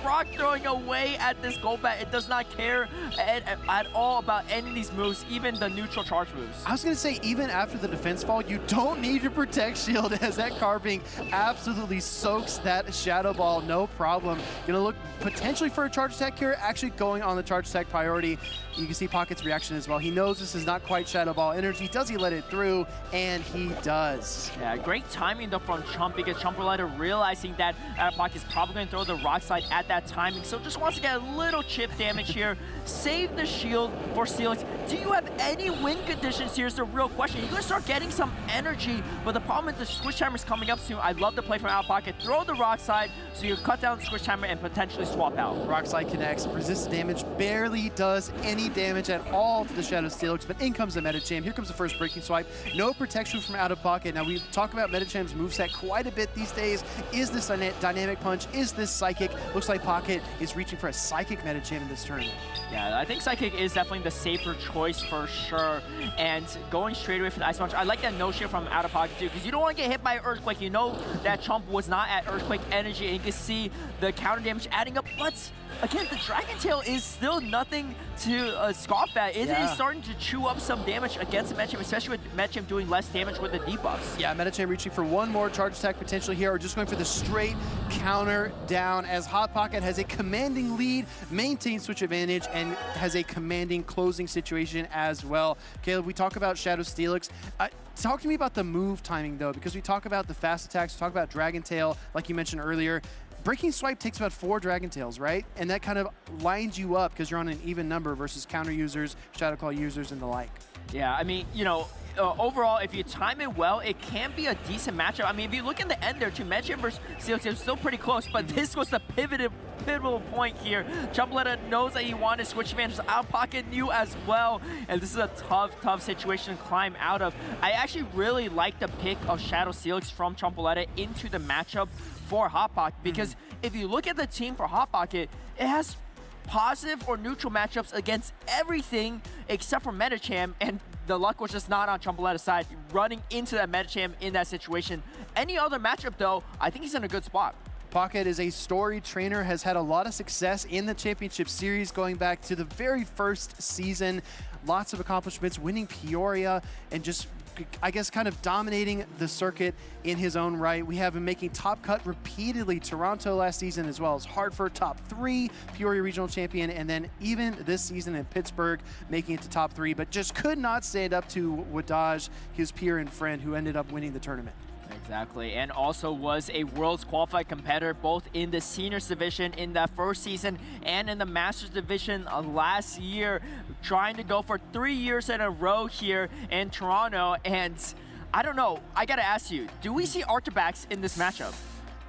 Speaker 9: rock throwing away at this Golbat. It does not care at all about any of these moves, even the neutral charge moves.
Speaker 7: I was going to say, even after the defense fall, you don't need to protect shield as that carping absolutely soaks that Shadow Ball, no problem. Going to look potentially for a charge attack here, actually going on the charge attack priority. You can see Pocket's reaction as well. He knows this is not quite Shadow Ball energy. Does he let it through? And he does.
Speaker 9: Yeah, great timing though from Chump, because Chumbawamba realizing that Out of Pocket is probably going to throw the Rock Slide at that timing, so just wants to get a little chip damage here. Save the shield for Steelix. Do you have any win conditions here is the real question. You're going to start getting some energy, but the problem is the switch timer is coming up soon. I love the play from Out of Pocket. Throw the Rock Slide so you cut down the switch timer and potentially swap out.
Speaker 7: Rock Slide connects. Resist damage. Barely does any damage at all to the Shadow Steelix, but in comes the Metagame. Here comes the first breaking swipe. No protection from Out of Pocket. Now, we talk about Metagame's moveset quite a bit these days. Is this a Dynamic Punch? Is this Psychic? Looks like Pocket is reaching for a Psychic Metagame in this tournament.
Speaker 9: Yeah, I think Psychic is definitely the safer choice for sure. And going straight away for the Ice Punch, I like that no-shield from Out of Pocket too, because you don't want to get hit by Earthquake. You know that Chump was not at Earthquake energy, and you can see the counter damage adding up. But again, the Dragon Tail is still nothing to scoff at. It is starting to chew up some damage against Metagame, especially with Metagame doing less damage with the debuffs.
Speaker 7: Yeah, Metagame reaching for one more charge attack potentially here, or just going for the straight counter down, as Hot Pocket has a commanding lead, maintains switch advantage, and has a commanding closing situation as well. Caleb, we talk about Shadow Steelix. Talk to me about the move timing though, because we talk about the fast attacks, we talk about Dragon Tail, like you mentioned earlier. Breaking Swipe takes about 4 Dragon Tails, right? And that kind of lines you up because you're on an even number versus counter users, Shadow Claw users, and the like.
Speaker 9: Yeah, I mean, you know, overall, if you time it well, it can be a decent matchup. I mean, if you look in the end there, too, Metagame versus Steelix is still pretty close, but this was the pivotal point here. Chumbawamba knows that he wanted switch advantage. Out of Pocket knew as well, and this is a tough situation to climb out of. I actually really like the pick of Shadow Steelix from Chumbawamba into the matchup for Hot Pocket, because if you look at the team for Hot Pocket, it has positive or neutral matchups against everything except for Metagame, and the luck was just not on Chumbawamba's side, running into that Metagame in that situation. Any other matchup, though, I think he's in a good spot.
Speaker 7: Pocket is a storied trainer, has had a lot of success in the championship series going back to the very first season. Lots of accomplishments, winning Peoria, and just I guess, kind of dominating the circuit in his own right. We have him making top cut repeatedly. Toronto last season, as well as Hartford, top 3, Peoria regional champion, and then even this season in Pittsburgh, making it to top 3, but just could not stand up to Wadaj, his peer and friend, who ended up winning the tournament.
Speaker 9: Exactly, and also was a Worlds qualified competitor both in the seniors division in that first season and in the Masters division last year, trying to go for 3 years in a row here in Toronto. And I don't know, I gotta ask you, do we see Arctibax in this matchup?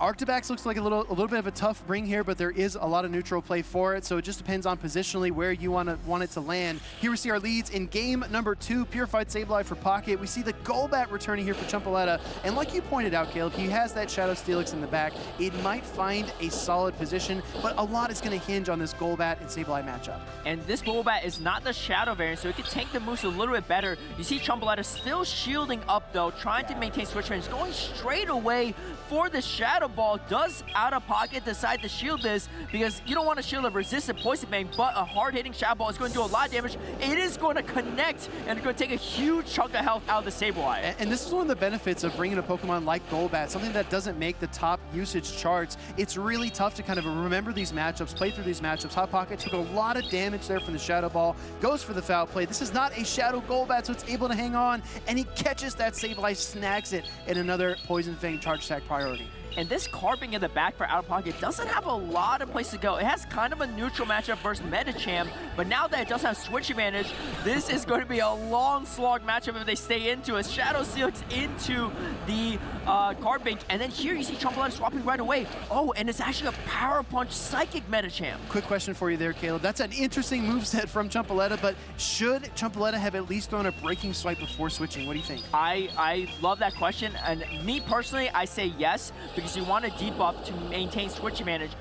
Speaker 7: Arctibax looks like a little bit of a tough bring here, but there is a lot of neutral play for it, so it just depends on positionally where you want it to land. Here we see our leads in game number 2, Purified Sableye for Pocket. We see the Golbat returning here for Chumpaletta, and like you pointed out, Caleb, he has that Shadow Steelix in the back. It might find a solid position, but a lot is going to hinge on this Golbat and Sableye matchup.
Speaker 9: And this Golbat is not the Shadow variant, so it can tank the moves a little bit better. You see Chumpaletta still shielding up, though, trying to maintain switch range, going straight away for the Shadow Ball. Does Out of Pocket decide to shield this, because you don't want to shield a resistant Poison Bang, but a hard-hitting Shadow Ball is going to do a lot of damage. It is going to connect, and it's going to take a huge chunk of health out of the Sableye.
Speaker 7: And this is one of the benefits of bringing a Pokemon like Golbat, something that doesn't make the top usage charts. It's really tough to kind of remember these matchups, play through these matchups. Hot Pocket took a lot of damage there from the Shadow Ball, goes for the foul play. This is not a Shadow Golbat, so it's able to hang on, and he catches that Sableye, snags it, and another Poison Fang charge attack priority.
Speaker 9: And this Carping in the back for Out of Pocket doesn't have a lot of place to go. It has kind of a neutral matchup versus Metacham, but now that it does have switch advantage, this is going to be a long slog matchup if they stay into it. Shadow Steelix into the Carping, and then here you see Chumpaletta swapping right away. Oh, and it's actually a Power Punch Psychic Metacham.
Speaker 7: Quick question for you there, Caleb. That's an interesting moveset from Chumpaletta, but should Chumpaletta have at least thrown a Breaking Swipe before switching? What do you think?
Speaker 9: I love that question, and me personally, I say yes, because you want a debuff to maintain switch advantage.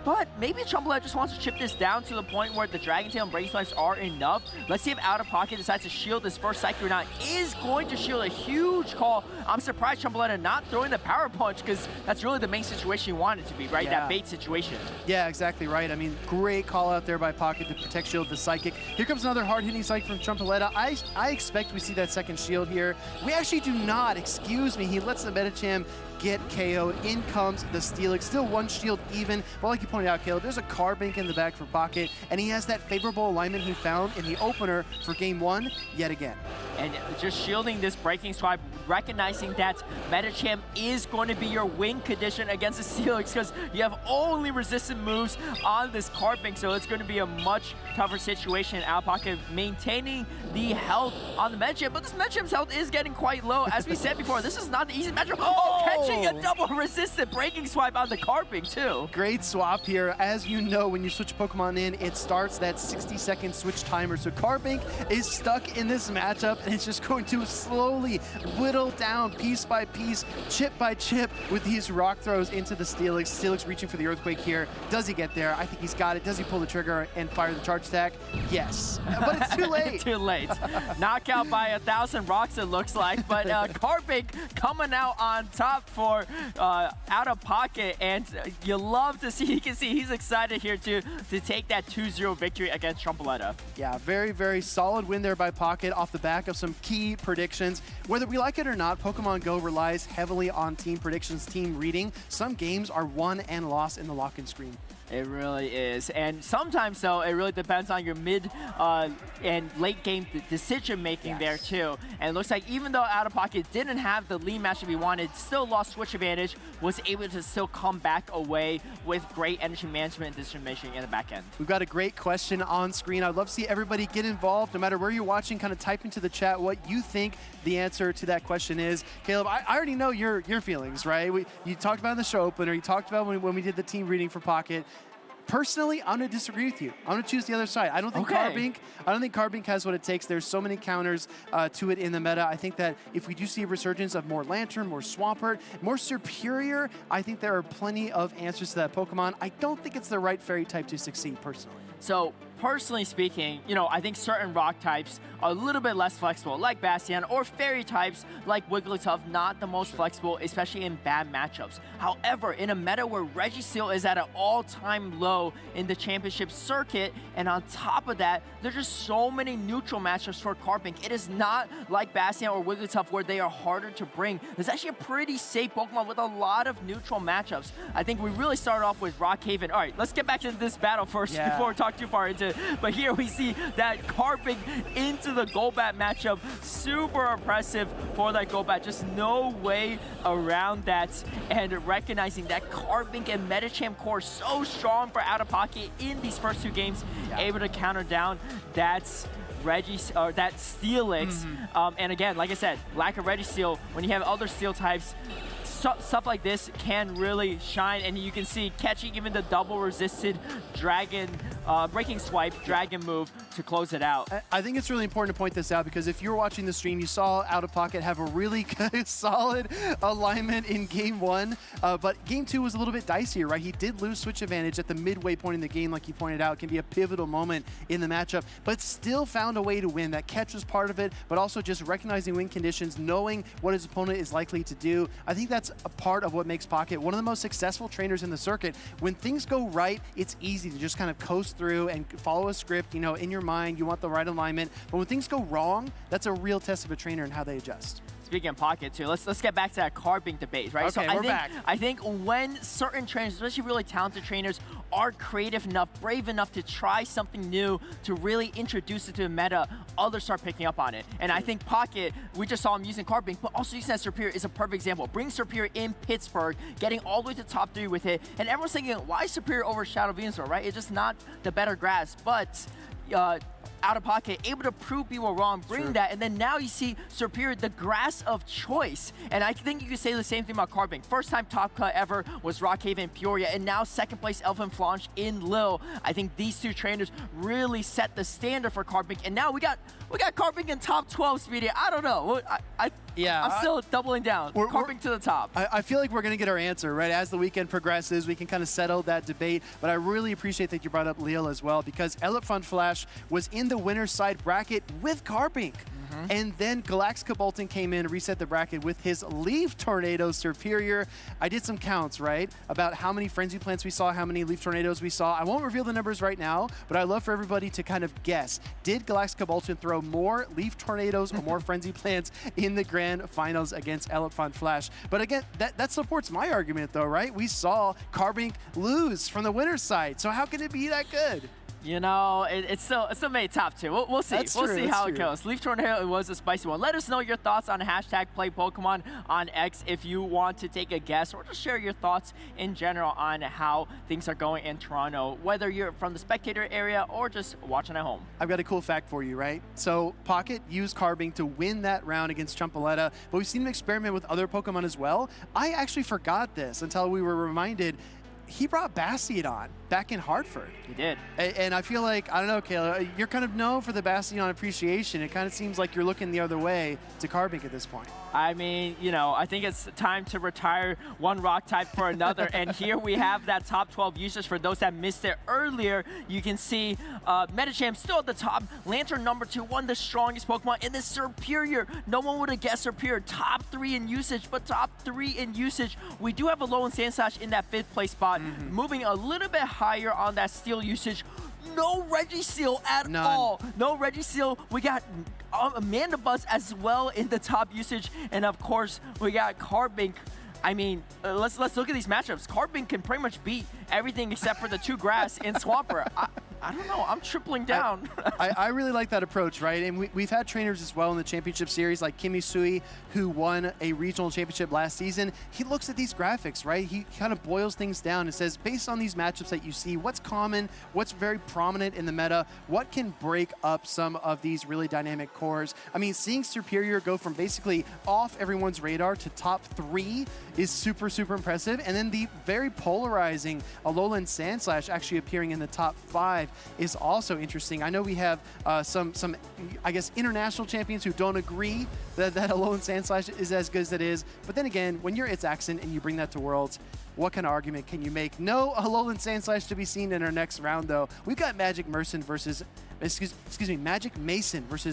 Speaker 9: But maybe Chumpaletta just wants to chip this down to the point where the Dragon Tail and Breaking Swipes are enough. Let's see if Out of Pocket decides to shield this first Psychic or not. Is going to shield, a huge call. I'm surprised Chumpaletta not throwing the Power Punch, because that's really the main situation you want it to be, right?
Speaker 7: Yeah.
Speaker 9: That bait situation.
Speaker 7: Yeah, exactly right. I mean, great call out there by Pocket to protect shield the Psychic. Here comes another hard-hitting Psychic from Chumpaletta. I expect we see that second shield here. We actually do not. Excuse me. He lets the Metacham get KO'd. In comes the Steelix. Still one shield even. But like you pointed out, Caleb, there's a Carbink in the back for Pocket, and he has that favorable alignment he found in the opener for game 1 yet again.
Speaker 9: And just shielding this Breaking Swipe, recognizing that Metacham is going to be your win condition against the Steelix, because you have only resistant moves on this Carbink, so it's going to be a much tougher situation. Out of Pocket maintaining the health on the Metacham, but this Metacham's health is getting quite low. As we said before, this is not the easy matchup. Oh, catching a double resistant Breaking Swipe on the Carbink too.
Speaker 7: Great swap here. As you know, when you switch Pokemon in, it starts that 60-second switch timer. So Carbink is stuck in this matchup, and it's just going to slowly whittle down piece by piece, chip by chip with these rock throws into the Steelix. Steelix reaching for the Earthquake here. Does he get there? I think he's got it. Does he pull the trigger and fire the charge attack? Yes, but it's too late.
Speaker 9: Too late. Knockout by 1,000 rocks, it looks like, but Carbink coming out on top for Out of Pocket, and you love to see, you can see he's excited here to take that 2-0 victory against Chumpaletta.
Speaker 7: Yeah, very, very solid win there by Pocket off the back of some key predictions. Whether we like it or not, Pokemon Go relies heavily on team predictions, team reading. Some games are won and lost in the lock-in screen.
Speaker 9: It really is. And sometimes, though, it really depends on your mid and late game decision-making there, too. And it looks like even though Out of Pocket didn't have the lead matchup he wanted, still lost switch advantage, was able to still come back away with great energy management and decision-making in the back end.
Speaker 7: We've got a great question on screen. I'd love to see everybody get involved, no matter where you're watching, kind of type into the chat what you think the answer to that question is. Caleb, I already know your feelings, right? You talked about in the show opener, you talked about when we did the team reading for Pocket. Personally, I'm going to disagree with you. I'm going to choose the other side. I don't think Carbink has what it takes. There's so many counters to it in the meta. I think that if we do see a resurgence of more Lantern, more Swampert, more Superior, I think there are plenty of answers to that Pokemon. I don't think it's the right fairy type to succeed, personally.
Speaker 9: So personally speaking, you know, I think certain rock types are a little bit less flexible, like Bastion, or fairy types like Wigglytuff, not the most flexible, especially in bad matchups. However, in a meta where Registeel is at an all-time low in the championship circuit, and on top of that, there's just so many neutral matchups for Carbink. It is not like Bastion or Wigglytuff where they are harder to bring. There's actually a pretty safe Pokemon with a lot of neutral matchups. I think we really started off with Rockhaven. All right, let's get back to this battle first before we talk too far into it. But here we see that Carbink into the Golbat matchup. Super impressive for that Golbat. Just no way around that. And recognizing that Carbink and Metagame core so strong for out of pocket in these first 2 games, able to counter down that that Steelix. And again, like I said, lack of Registeel, when you have other Steel types, stuff like this can really shine, and you can see catching even the double resisted Dragon, Breaking Swipe, Dragon move to close it out.
Speaker 7: I think it's really important to point this out because if you were watching the stream, you saw Out of Pocket have a really solid alignment in Game 1, but Game 2 was a little bit dicier, right? He did lose switch advantage at the midway point in the game, like you pointed out. It can be a pivotal moment in the matchup, but still found a way to win. That catch was part of it, but also just recognizing win conditions, knowing what his opponent is likely to do. I think that's a part of what makes Pocket one of the most successful trainers in the circuit. When things go right, it's easy to just kind of coast through and follow a script. You know, in your mind, you want the right alignment. But when things go wrong, that's a real test of a trainer and how they adjust.
Speaker 9: Speaking of Pocket too, let's get back to that Carbink debate, right?
Speaker 7: Okay, we're back.
Speaker 9: I think when certain trainers, especially really talented trainers, are creative enough, brave enough to try something new, to really introduce it to the meta, others start picking up on it. And I think Pocket, we just saw him using Carbink, but also using that Superior is a perfect example. Bring Superior in Pittsburgh, getting all the way to top 3 with it, and everyone's thinking, why Superior over Shadow Venusaur, right? It's just not the better grasp, but Out of Pocket, able to prove people wrong, bring that, and then now you see Superior, the grass of choice. And I think you could say the same thing about Carbink. First time top cut ever was Rockhaven and Peoria, and now second place Elfin Flange in Lille. I think these 2 trainers really set the standard for Carbink, and now we got Carbink in top 12, Speedy. I don't know. I'm still doubling down. Carbink to the top.
Speaker 7: I feel like we're going to get our answer, right? As the weekend progresses, we can kind of settle that debate. But I really appreciate that you brought up Lille as well, because Elefant Flash was in the winner's side bracket with Carbink. And then Galaxica Bolton came in, reset the bracket with his Leaf Tornado Superior. I did some counts, right, about how many Frenzy Plants we saw, how many Leaf Tornadoes we saw. I won't reveal the numbers right now, but I'd love for everybody to kind of guess. Did Galaxica Bolton throw more Leaf Tornadoes or more Frenzy Plants in the grand finals against Elefant Flash? But again, that supports my argument though, right? We saw Carbink lose from the winner's side, so how can it be that good?
Speaker 9: You know, it's still made top 2. We'll see. We'll see how it goes. Leaf Tornado was a spicy one. Let us know your thoughts on #PlayPokemon on X if you want to take a guess, or just share your thoughts in general on how things are going in Toronto, whether you're from the spectator area or just watching at home.
Speaker 7: I've got a cool fact for you, right? So Pocket used Carbink to win that round against Chumpaletta, but we've seen him experiment with other Pokemon as well. I actually forgot this until we were reminded. He brought Bastion back in Hartford.
Speaker 9: He did.
Speaker 7: And I feel like, I don't know, Kayla, you're kind of known for the Bastion appreciation. It kind of seems like you're looking the other way to Carbink at this point.
Speaker 9: I mean, you know, I think it's time to retire one rock type for another. And here we have that top 12 users. For those that missed it earlier, you can see Metagame still at the top. Lantern number 2, one of the strongest Pokemon. And this Superior, no one would have guessed Superior. Top 3 in usage, but top 3 in usage. We do have a Alolan Sandslash in that 5th place spot. Moving a little bit higher on that Steel usage. No Registeel at all. No Registeel. We got Amanda Buzz as well in the top usage. And of course, we got Carbink. I mean, let's look at these matchups. Carbink can pretty much beat everything except for the 2 grass in Swampert. I don't know. I'm tripling down.
Speaker 7: I really like that approach, right? And we've had trainers as well in the championship series, like Kimi Sui, who won a regional championship last season. He looks at these graphics, right? He kind of boils things down and says, based on these matchups that you see, what's common, what's very prominent in the meta, what can break up some of these really dynamic cores? I mean, seeing Superior go from basically off everyone's radar to top 3 is super, super impressive. And then the very polarizing Alolan Sandslash actually appearing in the top 5 is also interesting. I know we have some I guess, international champions who don't agree that Alolan Sandslash is as good as it is. But then again, when you're It's Axon and you bring that to Worlds, what kind of argument can you make? No Alolan Sandslash to be seen in our next round, though. We've got Magic Mason versus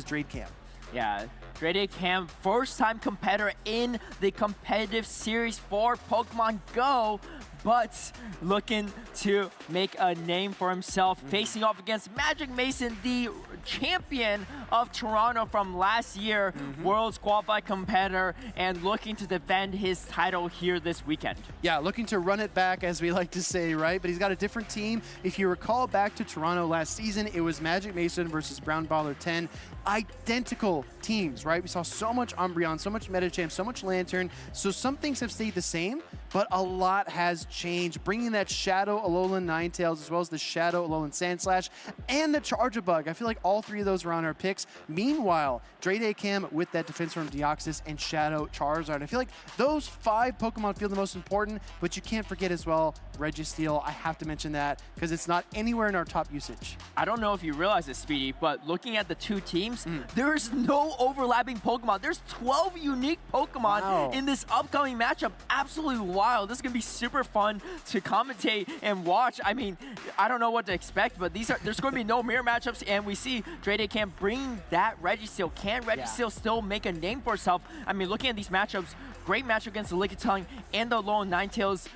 Speaker 7: Drade Cam.
Speaker 9: Yeah, Drade Cam, first-time competitor in the competitive series for Pokemon Go, but looking to make a name for himself, facing off against Magic Mason, the champion of Toronto from last year, Worlds qualified competitor, and looking to defend his title here this weekend.
Speaker 7: Yeah, looking to run it back, as we like to say, right? But he's got a different team. If you recall back to Toronto last season, it was Magic Mason versus Brown Baller 10. Identical teams, right? We saw so much Umbreon, so much Metagame, so much Lantern. So some things have stayed the same, but a lot has changed. Bringing that Shadow Alolan Ninetales, as well as the Shadow Alolan Sandslash, and the Charjabug. I feel like all three of those were on our picks. Meanwhile, Drade Cam with that Defense from Deoxys and Shadow Charizard. I feel like those 5 Pokemon feel the most important, but you can't forget as well Registeel. I have to mention that because it's not anywhere in our top usage.
Speaker 9: I don't know if you realize this, Speedy, but looking at the two teams, there's no overlapping Pokemon. There's 12 unique Pokemon in this upcoming matchup. Absolutely wild. This is going to be super fun to commentate and watch. I mean, I don't know what to expect, but there's going to be no mirror matchups, and we see Drade Cam bring that Registeel. Can Registeel still make a name for itself? I mean, looking at these matchups, great matchup against the Lickitung and the Alolan Ninetales.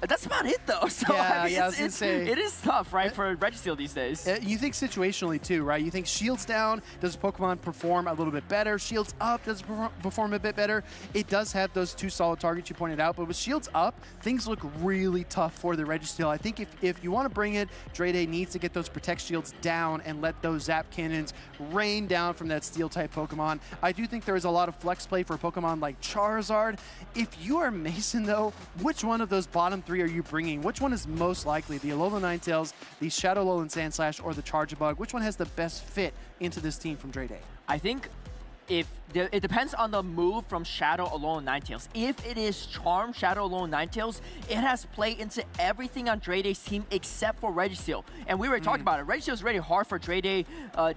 Speaker 9: That's about it, though. So,
Speaker 7: yeah,
Speaker 9: I mean,
Speaker 7: I was gonna say,
Speaker 9: it is tough, right, for Registeel these days.
Speaker 7: You think situationally, too, right? You think shields down, does Pokemon perform a little bit better? Shields up, does it perform a bit better? It does have those 2 solid targets you pointed out, but with shields up, things look really tough for the Registeel. I think if you want to bring it, Drade needs to get those Protect shields down and let those Zap Cannons rain down from that Steel-type Pokemon. I do think there is a lot of flex play for a Pokemon like Charizard. If you are Mason, though, which one of those bottom 3 are you bringing? Which one is most likely? The Alolan Ninetales, the Shadow Alolan Sandslash, or the Charjabug? Which one has the best fit into this team from Drade?
Speaker 9: I think it depends on the move from Shadow Alolan Ninetales. If it is Charm Shadow Alolan Ninetales, it has play into everything on Drade's team except for Registeel. And we already talked about it. Registeel is really hard for Drade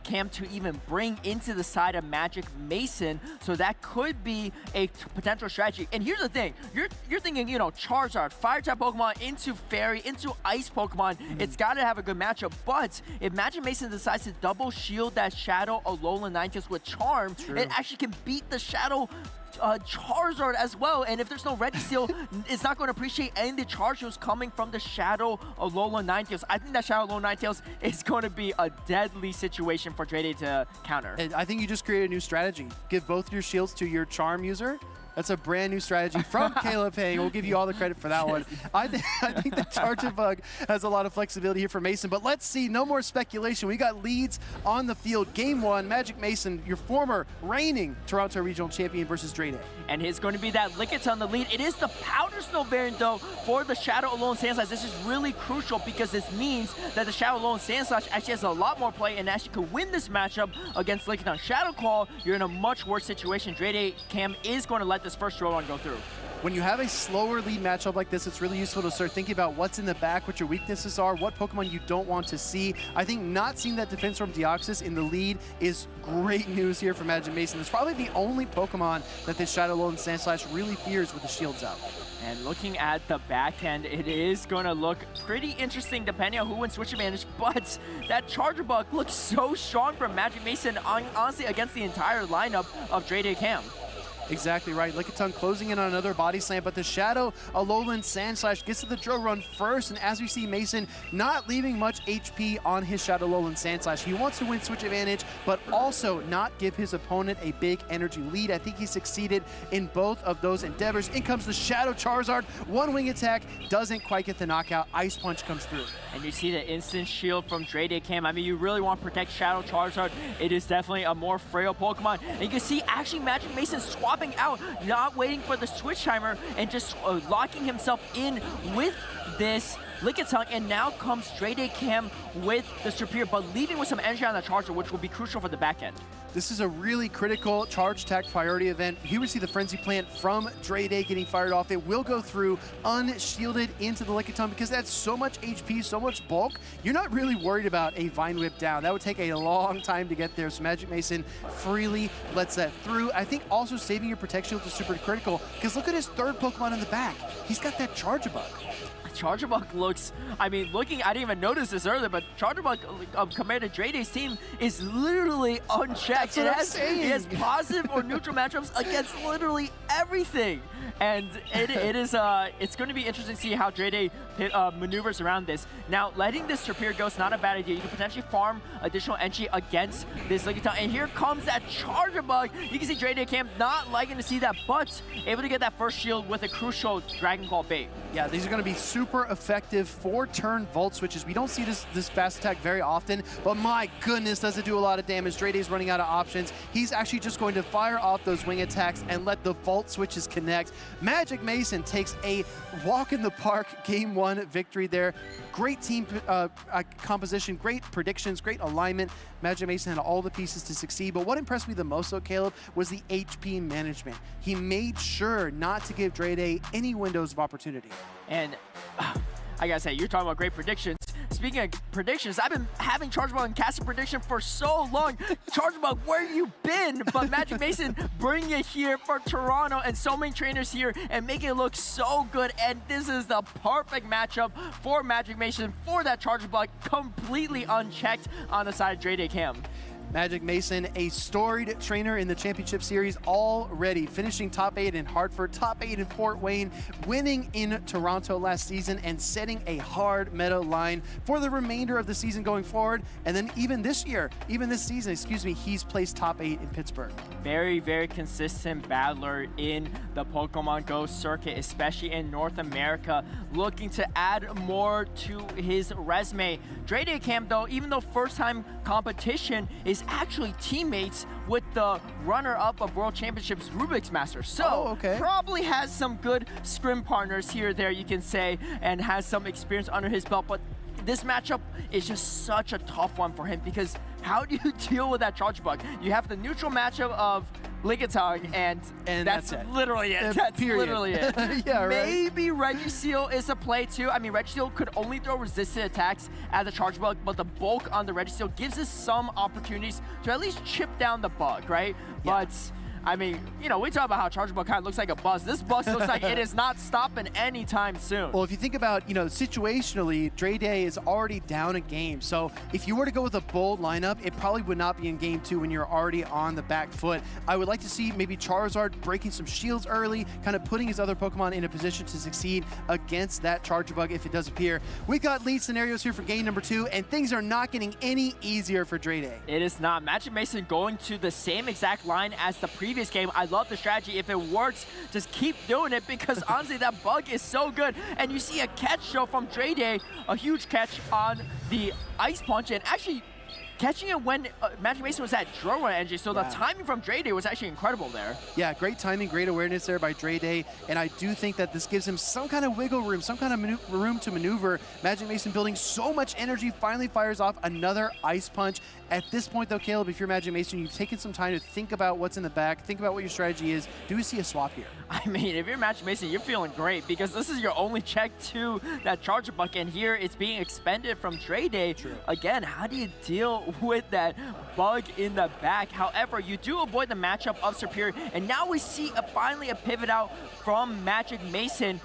Speaker 9: Cam to even bring into the side of Magic Mason, so that could be a potential strategy. And here's the thing. You're thinking, you know, Charizard, Fire-type Pokemon into Fairy, into Ice Pokemon. It's got to have a good matchup. But if Magic Mason decides to double shield that Shadow Alolan Ninetales with Charm, it actually can beat the Shadow Charizard as well. And if there's no Registeel, it's not going to appreciate any of the charges coming from the Shadow Alolan Ninetales. I think that Shadow Alolan Ninetales is going to be a deadly situation for Drade to counter.
Speaker 7: And I think you just created a new strategy. Give both your shields to your Charm user. That's a brand new strategy from Caleb Payne. We'll give you all the credit for that one. I think that Charjabug has a lot of flexibility here for Mason, but let's see, no more speculation. We got leads on the field. Game 1, Magic Mason, your former reigning Toronto Regional Champion versus Drade.
Speaker 9: And it's going to be that Lickitung the lead. It is the Powder Snow variant, though, for the Shadow Alolan Sandslash. This is really crucial because this means that the Shadow Alolan Sandslash actually has a lot more play and actually could win this matchup against Lickitung. Shadow Claw, you're in a much worse situation. Drade Cam is going to let this first draw run go through.
Speaker 7: When you have a slower lead matchup like this, it's really useful to start thinking about what's in the back, what your weaknesses are, what Pokemon you don't want to see. I think not seeing that Defense from Deoxys in the lead is great news here for Magic Mason. It's probably the only Pokemon that this Shadow Alolan Sandslash really fears with the shields out.
Speaker 9: And looking at the back end, it is going to look pretty interesting depending on who wins Switch Advantage, but that Charjabug looks so strong from Magic Mason, honestly, against the entire lineup of Drade Cam.
Speaker 7: Exactly right. Lickitung closing in on another body slam, but the Shadow Alolan Sandslash gets to the drill run first, and as we see Mason not leaving much HP on his Shadow Alolan Sandslash. He wants to win Switch Advantage, but also not give his opponent a big energy lead. I think he succeeded in both of those endeavors. In comes the Shadow Charizard. One wing attack, doesn't quite get the knockout. Ice Punch comes through.
Speaker 9: And you see the instant shield from Drade Cam. I mean, you really want to protect Shadow Charizard. It is definitely a more frail Pokemon. And you can see actually Magic Mason swapping out, not waiting for the switch timer and just locking himself in with this Lickitung, and now comes Drade Cam with the superior, but leaving with some energy on the Charger, which will be crucial for the back end.
Speaker 7: This is a really critical charge attack priority event. Here we see the Frenzy Plant from Dre Day getting fired off. It will go through unshielded into the Lickitung because that's so much HP, so much bulk. You're not really worried about a Vine Whip down. That would take a long time to get there, so Magic Mason freely lets that through. I think also saving your Protect Shield is super critical because look at his third Pokemon in the back. He's got that Charjabug.
Speaker 9: Charjabug looks, I mean, looking, I didn't even notice this earlier, but Charjabug of Commander Dre Day's team is literally unchecked.
Speaker 7: That's what I'm saying.
Speaker 9: It has positive or neutral matchups against literally everything. And it's going to be interesting to see how Dre Day maneuvers around this. Now, letting this Serperior go is not a bad idea. You can potentially farm additional entry against this Lickitung. And here comes that Charjabug. You can see Dre Day Camp not liking to see that, but able to get that first shield with a crucial Dragon Claw bait.
Speaker 7: Yeah, these are going to be super effective 4-turn Volt Switches. We don't see this fast attack very often, but my goodness, does it do a lot of damage. Dre Day's running out of options. He's actually just going to fire off those wing attacks and let the Volt Switches connect. Magic Mason takes a walk in the park Game 1 victory there. Great team composition, great predictions, great alignment. Magic Mason had all the pieces to succeed, but what impressed me the most, though, Caleb, was the HP management. He made sure not to give Dre Day any windows of opportunity.
Speaker 9: And I gotta say, you're talking about great predictions. Speaking of predictions, I've been having Charjabug and casting prediction for so long. Charjabug, where you been? But Magic Mason bringing it here for Toronto and so many trainers here and making it look so good. And this is the perfect matchup for Magic Mason for that Charjabug, completely unchecked on the side of Dre Day Cam.
Speaker 7: Magic Mason, a storied trainer in the championship series already, finishing top 8 in Hartford, top 8 in Fort Wayne, winning in Toronto last season, and setting a hard meta line for the remainder of the season going forward. And then even this season, he's placed top 8 in Pittsburgh.
Speaker 9: Very, very consistent battler in the Pokemon Go circuit, especially in North America, looking to add more to his resume. Dre Day Camp, though, even though first-time competition, is actually teammates with the runner-up of World Championships, Rubik's Master. So probably has some good scrim partners here or there, you can say, and has some experience under his belt. But this matchup is just such a tough one for him because how do you deal with that Charjabug? You have the neutral matchup of Lickitung, and that's literally it. That's literally it.
Speaker 7: Yeah, right.
Speaker 9: Maybe Regiseal is a play too. I mean, Regiseal could only throw resisted attacks at the Charjabug, but the bulk on the Regiseal gives us some opportunities to at least chip down the bug, right? Yeah. But I mean, you know, we talk about how Charjabug kind of looks like a bus. This bus looks like it is not stopping anytime soon.
Speaker 7: Well, if you think about, you know, situationally, Dre Day is already down a game. So if you were to go with a bold lineup, it probably would not be in game 2 when you're already on the back foot. I would like to see maybe Charizard breaking some shields early, kind of putting his other Pokemon in a position to succeed against that Charjabug if it does appear. We've got lead scenarios here for game number 2, and things are not getting any easier for Dre Day.
Speaker 9: It is not. Magic Mason going to the same exact line as the previous game. I love the strategy. If it works, just keep doing it because honestly, that bug is so good. And you see a catch show from Dre Day, a huge catch on the Ice Punch, and actually catching it when Magic Mason was at Drone Energy, so the timing from Dre Day was actually incredible there. Yeah, great timing, great awareness there by Dre Day, and I do think that this gives him some kind of wiggle room, some kind of room to maneuver. Magic Mason building so much energy, finally fires off another Ice Punch. At this point though, Caleb, if you're Magic Mason, you've taken some time to think about what's in the back, think about what your strategy is. Do we see a swap here? I mean, if you're Magic Mason, you're feeling great because this is your only check to that Charjabug, and here it's being expended from Dre Day. True. Again, how do you deal with that bug in the back? However, you do avoid the matchup of Serperior, and now we see finally a pivot out from Magic Mason.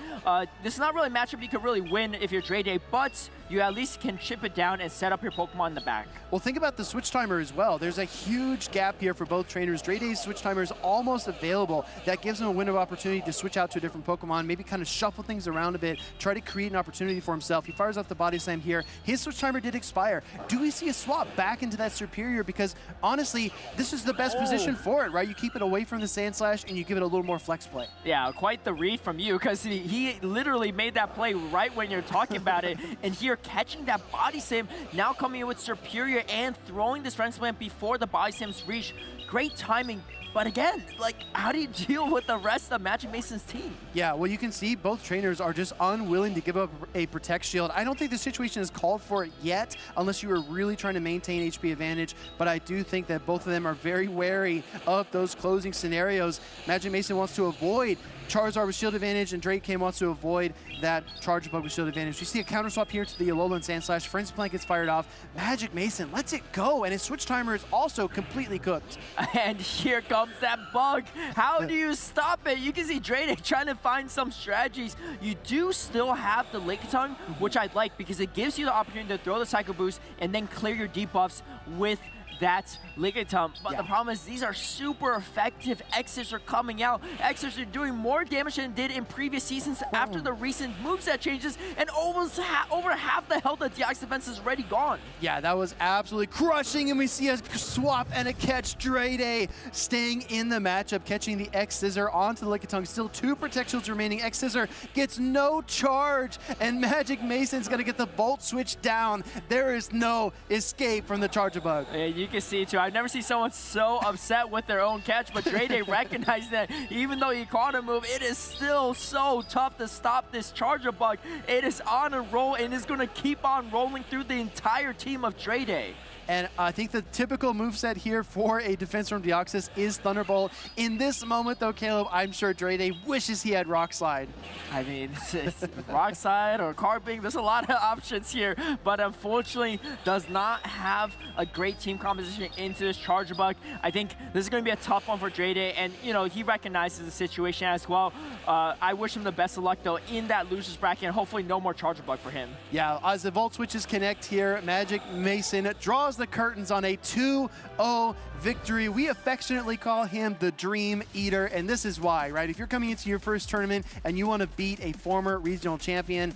Speaker 9: This is not really a matchup you could really win if you're Dre Day, but you at least can chip it down and set up your Pokemon in the back. Well, think about the switch timer as well. There's a huge gap here for both trainers. Dre Day's switch timer is almost available. That gives him a window of opportunity to switch out to a different Pokemon, maybe kind of shuffle things around a bit, try to create an opportunity for himself. He fires off the Body Slam here. His switch timer did expire. Do we see a swap back into that Serperior? Because honestly, this is the best position for it, right? You keep it away from the Sand Slash and you give it a little more flex play. Yeah, quite the read from you, because he literally made that play right when you're talking about it. And here, catching that Body Slam, now coming in with Serperior and throwing this Frenzy Plant before the Body Slam's reach. Great timing But again, like, how do you deal with the rest of Magic Mason's team?
Speaker 7: Yeah, well, you can see both trainers are just unwilling to give up a Protect Shield. I don't think the situation is called for it yet, unless you are really trying to maintain HP advantage, but I do think that both of them are very wary of those closing scenarios. Magic Mason wants to avoid Charizard with shield advantage, and Drake wants to avoid that Charge Bug with shield advantage. You see a counter swap here to the Alolan Sandslash. Frenzy Plant gets fired off. Magic Mason lets it go, and his switch timer is also completely cooked.
Speaker 9: And here comes that bug. How do you stop it? You can see Drake trying to find some strategies. You do still have the Lickitung, which I like because it gives you the opportunity to throw the Psycho Boost and then clear your debuffs with that Lickitung. But the problem is these are super effective. X's are coming out. X's are doing more damage than it did in previous seasons after the recent moveset changes, and almost over half the health of Deox defense is already gone.
Speaker 7: Yeah, that was absolutely crushing, and we see a swap and a catch. Drake staying in the matchup, catching the X-Scissor onto the Lickitung. Still 2 Protect Shields remaining. X-Scissor gets no charge, and Magic Mason's gonna get the Volt Switch down. There is no escape from the Charger Bug.
Speaker 9: Yeah, you can see too. I've never seen someone so upset with their own catch, but Drake recognized that even though he caught a move, it is still so tough to stop this Charger Bug. It is on a roll and is going to keep on rolling through the entire team of Drake.
Speaker 7: And I think the typical moveset here for a defense from Deoxys is Thunderbolt. In this moment, though, Caleb, I'm sure Drake wishes he had Rock Slide.
Speaker 9: I mean, it's Rock Slide or Carping. There's a lot of options here, but unfortunately does not have a great team composition into this Charger Bug. I think this is going to be a tough one for Drake, and, you know, he recognizes the situation as well. I wish him the best of luck, though, in that loser's bracket, and hopefully no more Charger Bug for him.
Speaker 7: Yeah, as the Volt Switches connect here, Magic Mason draws the curtains on a 2-0 victory. We affectionately call him the Dream Eater, and this is why, right? If you're coming into your first tournament and you want to beat a former regional champion,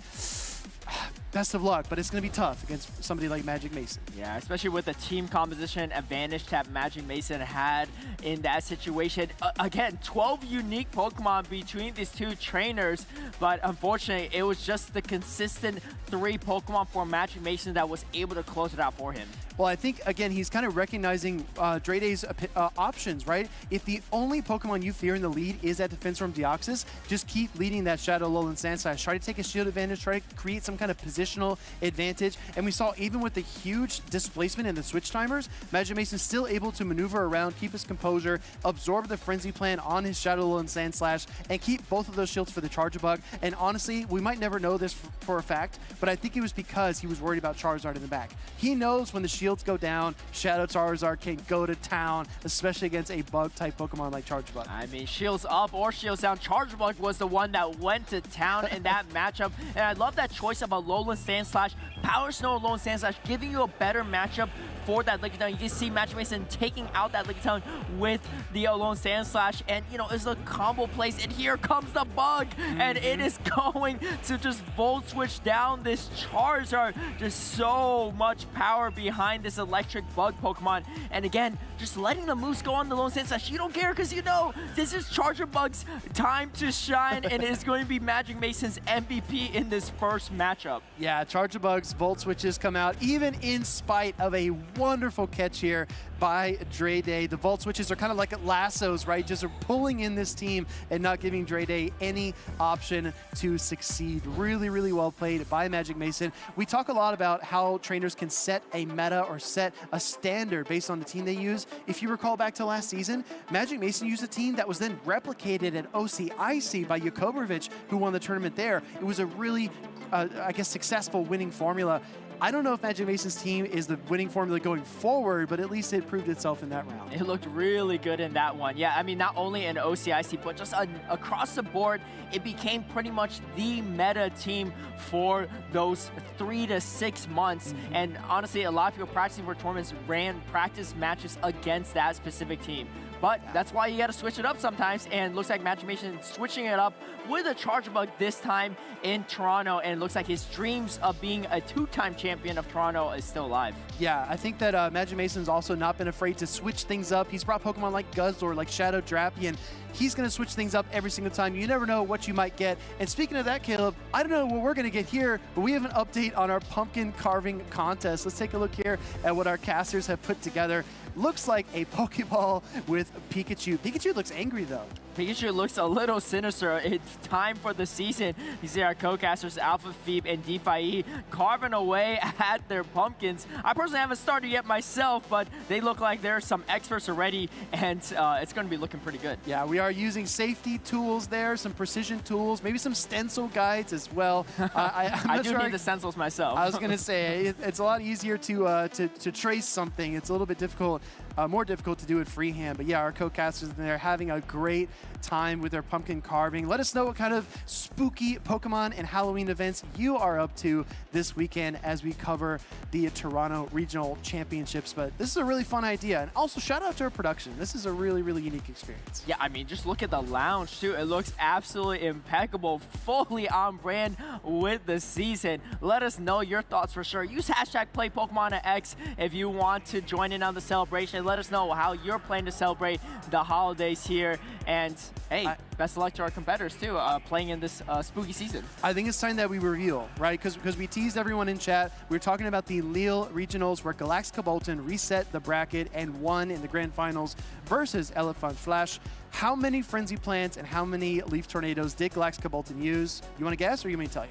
Speaker 7: best of luck, but it's going to be tough against somebody like Magic Mason.
Speaker 9: Yeah, especially with the team composition advantage that Magic Mason had in that situation. Again, 12 unique Pokemon between these two trainers, but unfortunately, it was just the consistent 3 Pokemon for Magic Mason that was able to close it out for him.
Speaker 7: Well, I think, again, he's kind of recognizing Drade's options, right? If the only Pokemon you fear in the lead is that defense from Deoxys, just keep leading that Shadow Alolan Sandslash. Try to take a shield advantage, try to create some kind of positional advantage. And we saw even with the huge displacement in the switch timers, Magic Mason's still able to maneuver around, keep his composure, absorb the Frenzy Plant on his Shadow Alolan Sandslash, and keep both of those shields for the Charger Bug. And honestly, we might never know this for a fact, but I think it was because he was worried about Charizard in the back. He knows when the shields go down, Shadow Charizard can go to town, especially against a bug-type Pokemon like Charger Bug.
Speaker 9: I mean, shields up or shields down, Charger Bug was the one that went to town in that matchup. And I love that choice of Alolan Sandslash, Power Snow Alolan Sandslash, giving you a better matchup for that Lickitung. You can see Magic Mason taking out that Lickitung with the Alolan Sandslash, and, you know, it's a combo place, and here comes the bug, and it is going to just Volt Switch down this Charizard. Just so much power behind this electric bug Pokemon, and again, just letting the moves go on the Alolan Sandslash. You don't care because you know this is Charger Bug's time to shine, and it is going to be Magic Mason's MVP in this first matchup.
Speaker 7: Yeah, Charger Bug's Volt Switches come out, even in spite of a wonderful catch here by Drake. The Volt Switches are kind of like lassos, right? Just pulling in this team and not giving Drake any option to succeed. Really, really well played by Magic Mason. We talk a lot about how trainers can set a meta or set a standard based on the team they use. If you recall back to last season, Magic Mason used a team that was then replicated at OCIC by Jakobrovich, who won the tournament there. It was a really, I guess, successful winning formula. I don't know if Magic Mason's team is the winning formula going forward, but at least it proved itself in that round.
Speaker 9: It looked really good in that one. Yeah, I mean, not only in OCIC, but just across the board, it became pretty much the meta team for those 3 to 6 months. And honestly, a lot of people practicing for tournaments ran practice matches against that specific team. But that's why you got to switch it up sometimes, and looks like Magic Mason switching it up with a Charger Bug this time in Toronto, and it looks like his dreams of being a 2-time champion of Toronto is still alive.
Speaker 7: Yeah, I think that Magic Mason's also not been afraid to switch things up. He's brought Pokemon like Guzzlord, like Shadow Drapion. He's going to switch things up every single time. You never know what you might get. And speaking of that, Caleb, I don't know what we're going to get here, but we have an update on our pumpkin carving contest. Let's take a look here at what our casters have put together. looks like a Pokeball with Pikachu. Pikachu looks angry though.
Speaker 9: Pikachu looks a little sinister. It's time for the season. You see our co-casters Alpha Phoebe and DeFi carving away at their pumpkins. I personally haven't started yet myself, but they look like there's some experts already, and it's going to be looking pretty good.
Speaker 7: Yeah, we are using safety tools there, some precision tools, maybe some stencil guides as well.
Speaker 9: I do need the stencils myself.
Speaker 7: I was going to say, it's a lot easier to trace something. It's a little bit difficult, more difficult to do it freehand. But yeah, our co-casters, they're having a great time with their pumpkin carving. Let us know what kind of spooky Pokemon and Halloween events you are up to this weekend as we cover the Toronto Regional Championships. But this is a really fun idea. And also shout out to our production. This is a really, really unique experience.
Speaker 9: Yeah, I mean, just look at the lounge too. It looks absolutely impeccable, fully on brand with the season. Let us know your thoughts for sure. Use hashtag #PlayPokemon@X if you want to join in on the celebration. Let us know how you're planning to celebrate the holidays here. And hey, best of luck to our competitors too, playing in this spooky season.
Speaker 7: I think it's time that we reveal, right? Because we teased everyone in chat. We were talking about the Lille Regionals where Galactica Bolton reset the bracket and won in the grand finals versus Elephant Flash. How many Frenzy Plants and how many Leaf Tornadoes did Galactica Bolton use? You want to guess or you want me to tell you?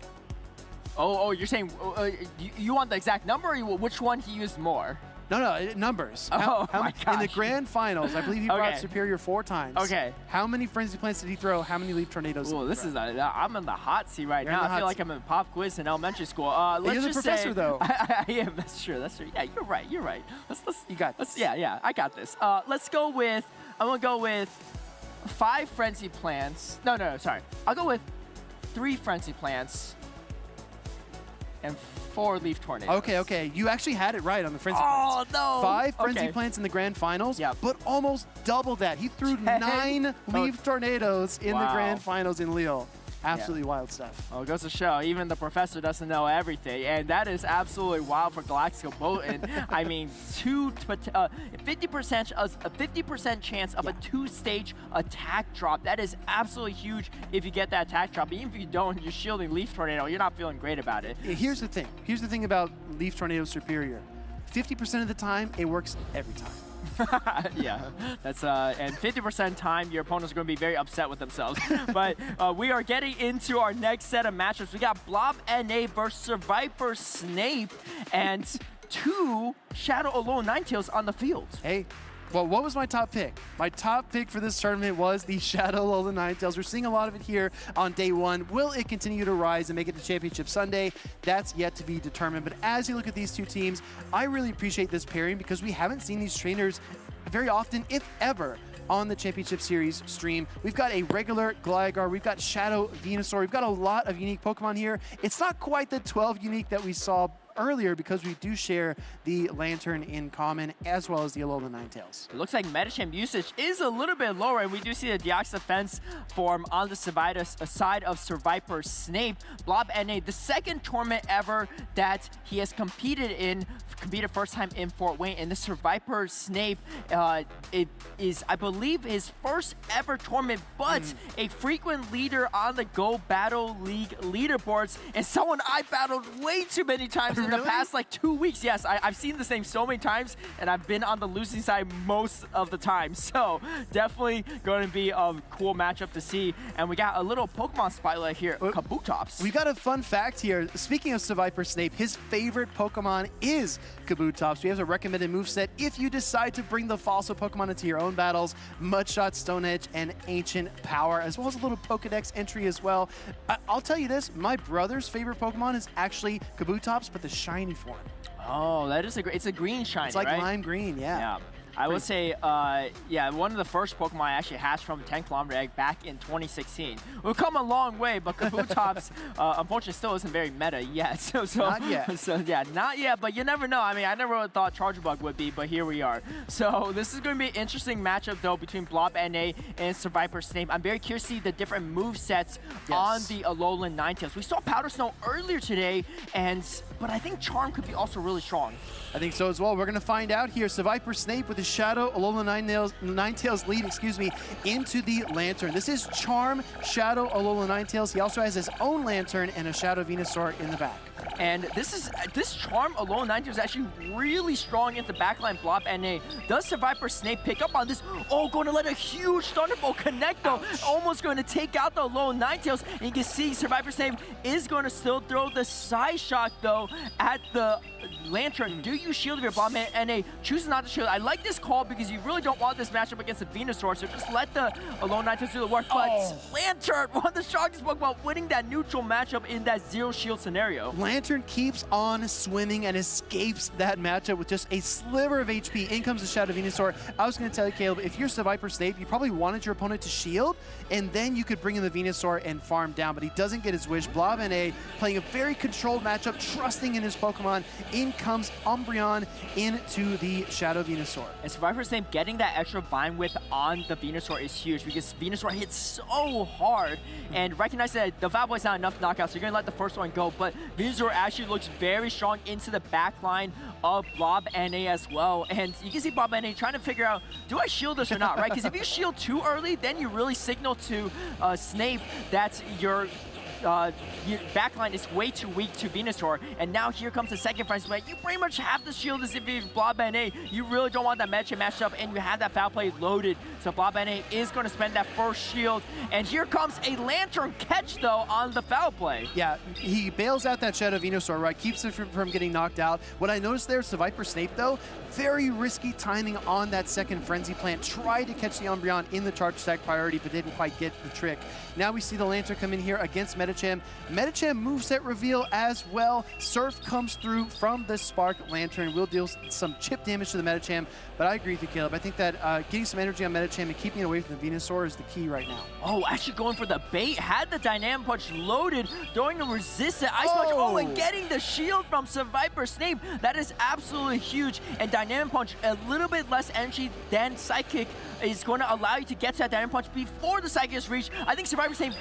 Speaker 9: Oh, you're saying you want the exact number or which one he used more?
Speaker 7: No, numbers.
Speaker 9: My gosh.
Speaker 7: In the grand finals, I believe he brought Superior 4 times.
Speaker 9: Okay.
Speaker 7: How many Frenzy Plants did he throw? How many Leaf Tornadoes did he throw?
Speaker 9: I'm in the hot seat right now. I feel like I'm in pop quiz in elementary school. Let's
Speaker 7: You're the
Speaker 9: just
Speaker 7: professor,
Speaker 9: say,
Speaker 7: though.
Speaker 9: I am. That's true. Yeah, you're right.
Speaker 7: You got this.
Speaker 9: Yeah, I got this. Let's go with, I'm going to go with 5 Frenzy Plants. No, sorry. I'll go with 3 Frenzy Plants and 4 Leaf Tornadoes.
Speaker 7: Okay. You actually had it right on the Frenzy Plants.
Speaker 9: Oh, no.
Speaker 7: 5 Frenzy Plants in the grand finals, but almost double that. He threw 9 Leaf Tornadoes in the grand finals in Lille. Absolutely wild stuff.
Speaker 9: Well, it goes to show, even the professor doesn't know everything, and that is absolutely wild for Galactica Bolton. I mean, 50% chance of a 2-stage attack drop. That is absolutely huge if you get that attack drop. Even if you don't, you're shielding Leaf Tornado. You're not feeling great about it.
Speaker 7: Here's the thing. Here's the thing about Leaf Tornado Superior. 50% of the time, it works every time.
Speaker 9: Yeah, that's and 50% time your opponents are going to be very upset with themselves. But we are getting into our next set of matchups. We got Blob NA versus Viper Snape and 2 Shadow Alolan Ninetales on the field.
Speaker 7: Hey. Well, what was my top pick? My top pick for this tournament was the Shadow Alolan Ninetales. We're seeing a lot of it here on day 1. Will it continue to rise and make it to Championship Sunday? That's yet to be determined. But as you look at these 2 teams, I really appreciate this pairing because we haven't seen these trainers very often, if ever, on the Championship Series stream. We've got a regular Gligar, we've got Shadow Venusaur, we've got a lot of unique Pokemon here. It's not quite the 12 unique that we saw earlier because we do share the Lantern in common as well as the Alolan Ninetales.
Speaker 9: It looks like Metagame usage is a little bit lower, and we do see the Deoxys Defense form on the side of Survivor Snape. Blob NA, the 2nd tournament ever that he has competed first time in Fort Wayne, and the Survivor Snape it is, I believe, his first ever tournament, but a frequent leader on the Go Battle League leaderboards, and someone I battled way too many times in the past like 2 weeks. Yes, I've seen this name so many times, and I've been on the losing side most of the time. So definitely going to be a cool matchup to see. And we got a little Pokemon spotlight here, Kabutops.
Speaker 7: We got a fun fact here. Speaking of Survivor Snape, his favorite Pokemon is Kabutops. We have a recommended moveset if you decide to bring the fossil Pokemon into your own battles: Mudshot, Stone Edge, and Ancient Power, as well as a little Pokedex entry as well. I'll tell you this, my brother's favorite Pokemon is actually Kabutops, but the shiny form.
Speaker 9: Oh, that is it's a green shiny,
Speaker 7: It's like
Speaker 9: right?
Speaker 7: lime green, yeah.
Speaker 9: I would say, one of the first Pokemon I actually hatched from a 10-kilometer egg back in 2016. We've come a long way, but Kabutops, unfortunately, still isn't very meta yet.
Speaker 7: Not yet.
Speaker 9: So, yeah, not yet, but you never know. I mean, I never thought Charger Bug would be, but here we are. So this is going to be an interesting matchup, though, between Blob NA and Survivor Snape. I'm very curious to see the different move sets on the Alolan Ninetales. We saw Powder Snow earlier today, but I think Charm could be also really strong.
Speaker 7: I think so as well. We're going to find out here. Survivor Snape with his Shadow Alolan Ninetales lead, into the Lantern. This is Charm, Shadow Alolan Ninetales. He also has his own Lantern and a Shadow Venusaur in the back.
Speaker 9: And this Charm alone 90 is actually really strong into backline. Blob NA. Does Survivor Snape pick up on this? Oh, going to let a huge Thunderbolt connect though. Almost going to take out the Alone Ninetales. And you can see Survivor Snape is going to still throw the side shot though at the Lantern. Do you shield if you're Blob NA? Chooses not to shield. I like this call because you really don't want this matchup against the Venusaur, so just let the Alone Ninetales do the work. But Lantern, one of the strongest Pokemon, winning that neutral matchup in that zero shield scenario.
Speaker 7: Lantern keeps on swimming and escapes that matchup with just a sliver of HP. In comes the Shadow Venusaur. I was going to tell you, Caleb, if you're Survivor Snape, you probably wanted your opponent to shield, and then you could bring in the Venusaur and farm down, but he doesn't get his wish. Blob NA playing a very controlled matchup, trusting in his Pokemon. In comes Umbreon into the Shadow Venusaur.
Speaker 9: And Survivor Snape getting that extra Vine Whip on the Venusaur is huge because Venusaur hits so hard, and recognize that the Foul Boy's not enough knockouts, so you're going to let the first one go, but Venusaur actually looks very strong into the back line of Blob NA as well. And you can see Blob NA trying to figure out, do I shield this or not, right? Because if you shield too early, then you really signal to Snape that your backline is way too weak to Venusaur, and now here comes the second Frenzy Play. You pretty much have to shield this if you're Blob NA. You really don't want that match up, and you have that Foul Play loaded. So Blob NA is going to spend that first shield, and here comes a Lantern catch though on the Foul Play.
Speaker 7: Yeah, he bails out that Shadow Venusaur, right? Keeps it from getting knocked out. What I noticed there, Survivor Snape though, very risky timing on that second Frenzy Plant. Tried to catch the Umbreon in the charge attack priority, but didn't quite get the trick. Now we see the Lantern come in here against Metagame. Metagame moveset reveal as well. Surf comes through from the Spark. Lantern will deal some chip damage to the Metagame, but I agree with you, Caleb. I think that getting some energy on Metagame and keeping it away from the Venusaur is the key right now.
Speaker 9: Oh, actually going for the bait. Had the Dynamic Punch loaded, throwing a resistant Ice Punch. Oh, and getting the shield from Survivor Snape. That is absolutely huge. And Dynamic Punch, a little bit less energy than Psychic, is going to allow you to get to that Dynamic Punch before the Psychic is reached. I think Survivor Snape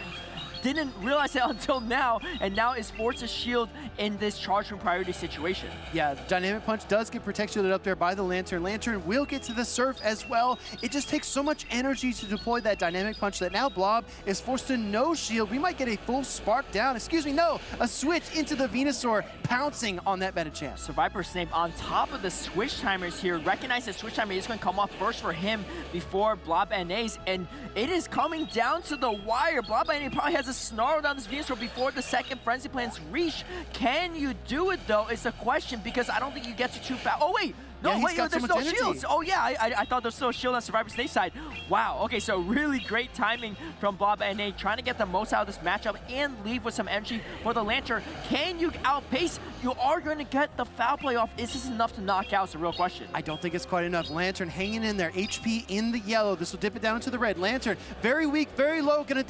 Speaker 9: didn't realize it until now, and now is forced to shield in this charge room priority situation.
Speaker 7: Yeah, Dynamic Punch does get protected up there by the Lantern. Lantern will get to the Surf as well. It just takes so much energy to deploy that Dynamic Punch that now Blob is forced to no shield. We might get a full Spark down. Excuse me, no, a switch into the Venusaur, pouncing on that Metagame.
Speaker 9: Survivor Snape on top of the switch timers here. Recognize that switch timer is going to come off first for him before Blob NA's, and it is coming down to the wire. Blob NA probably has a snarl down this Venusaur before the second Frenzy Plant's reach. Can you do it though? It's a question, because I don't think you get to too fast. Oh wait, no,
Speaker 7: yeah,
Speaker 9: wait, there's no shields. Oh yeah, I thought there's still a shield on Survivor Snape's side. Wow, okay, so really great timing from Blob NA, trying to get the most out of this matchup and leave with some energy for the Lantern. Can you outpace? You are going to get the Foul Play off. Is this enough to knock out? It's a real question.
Speaker 7: I don't think it's quite enough. Lantern hanging in there. HP in the yellow. This will dip it down to the red. Lantern, very weak, very low. Gonna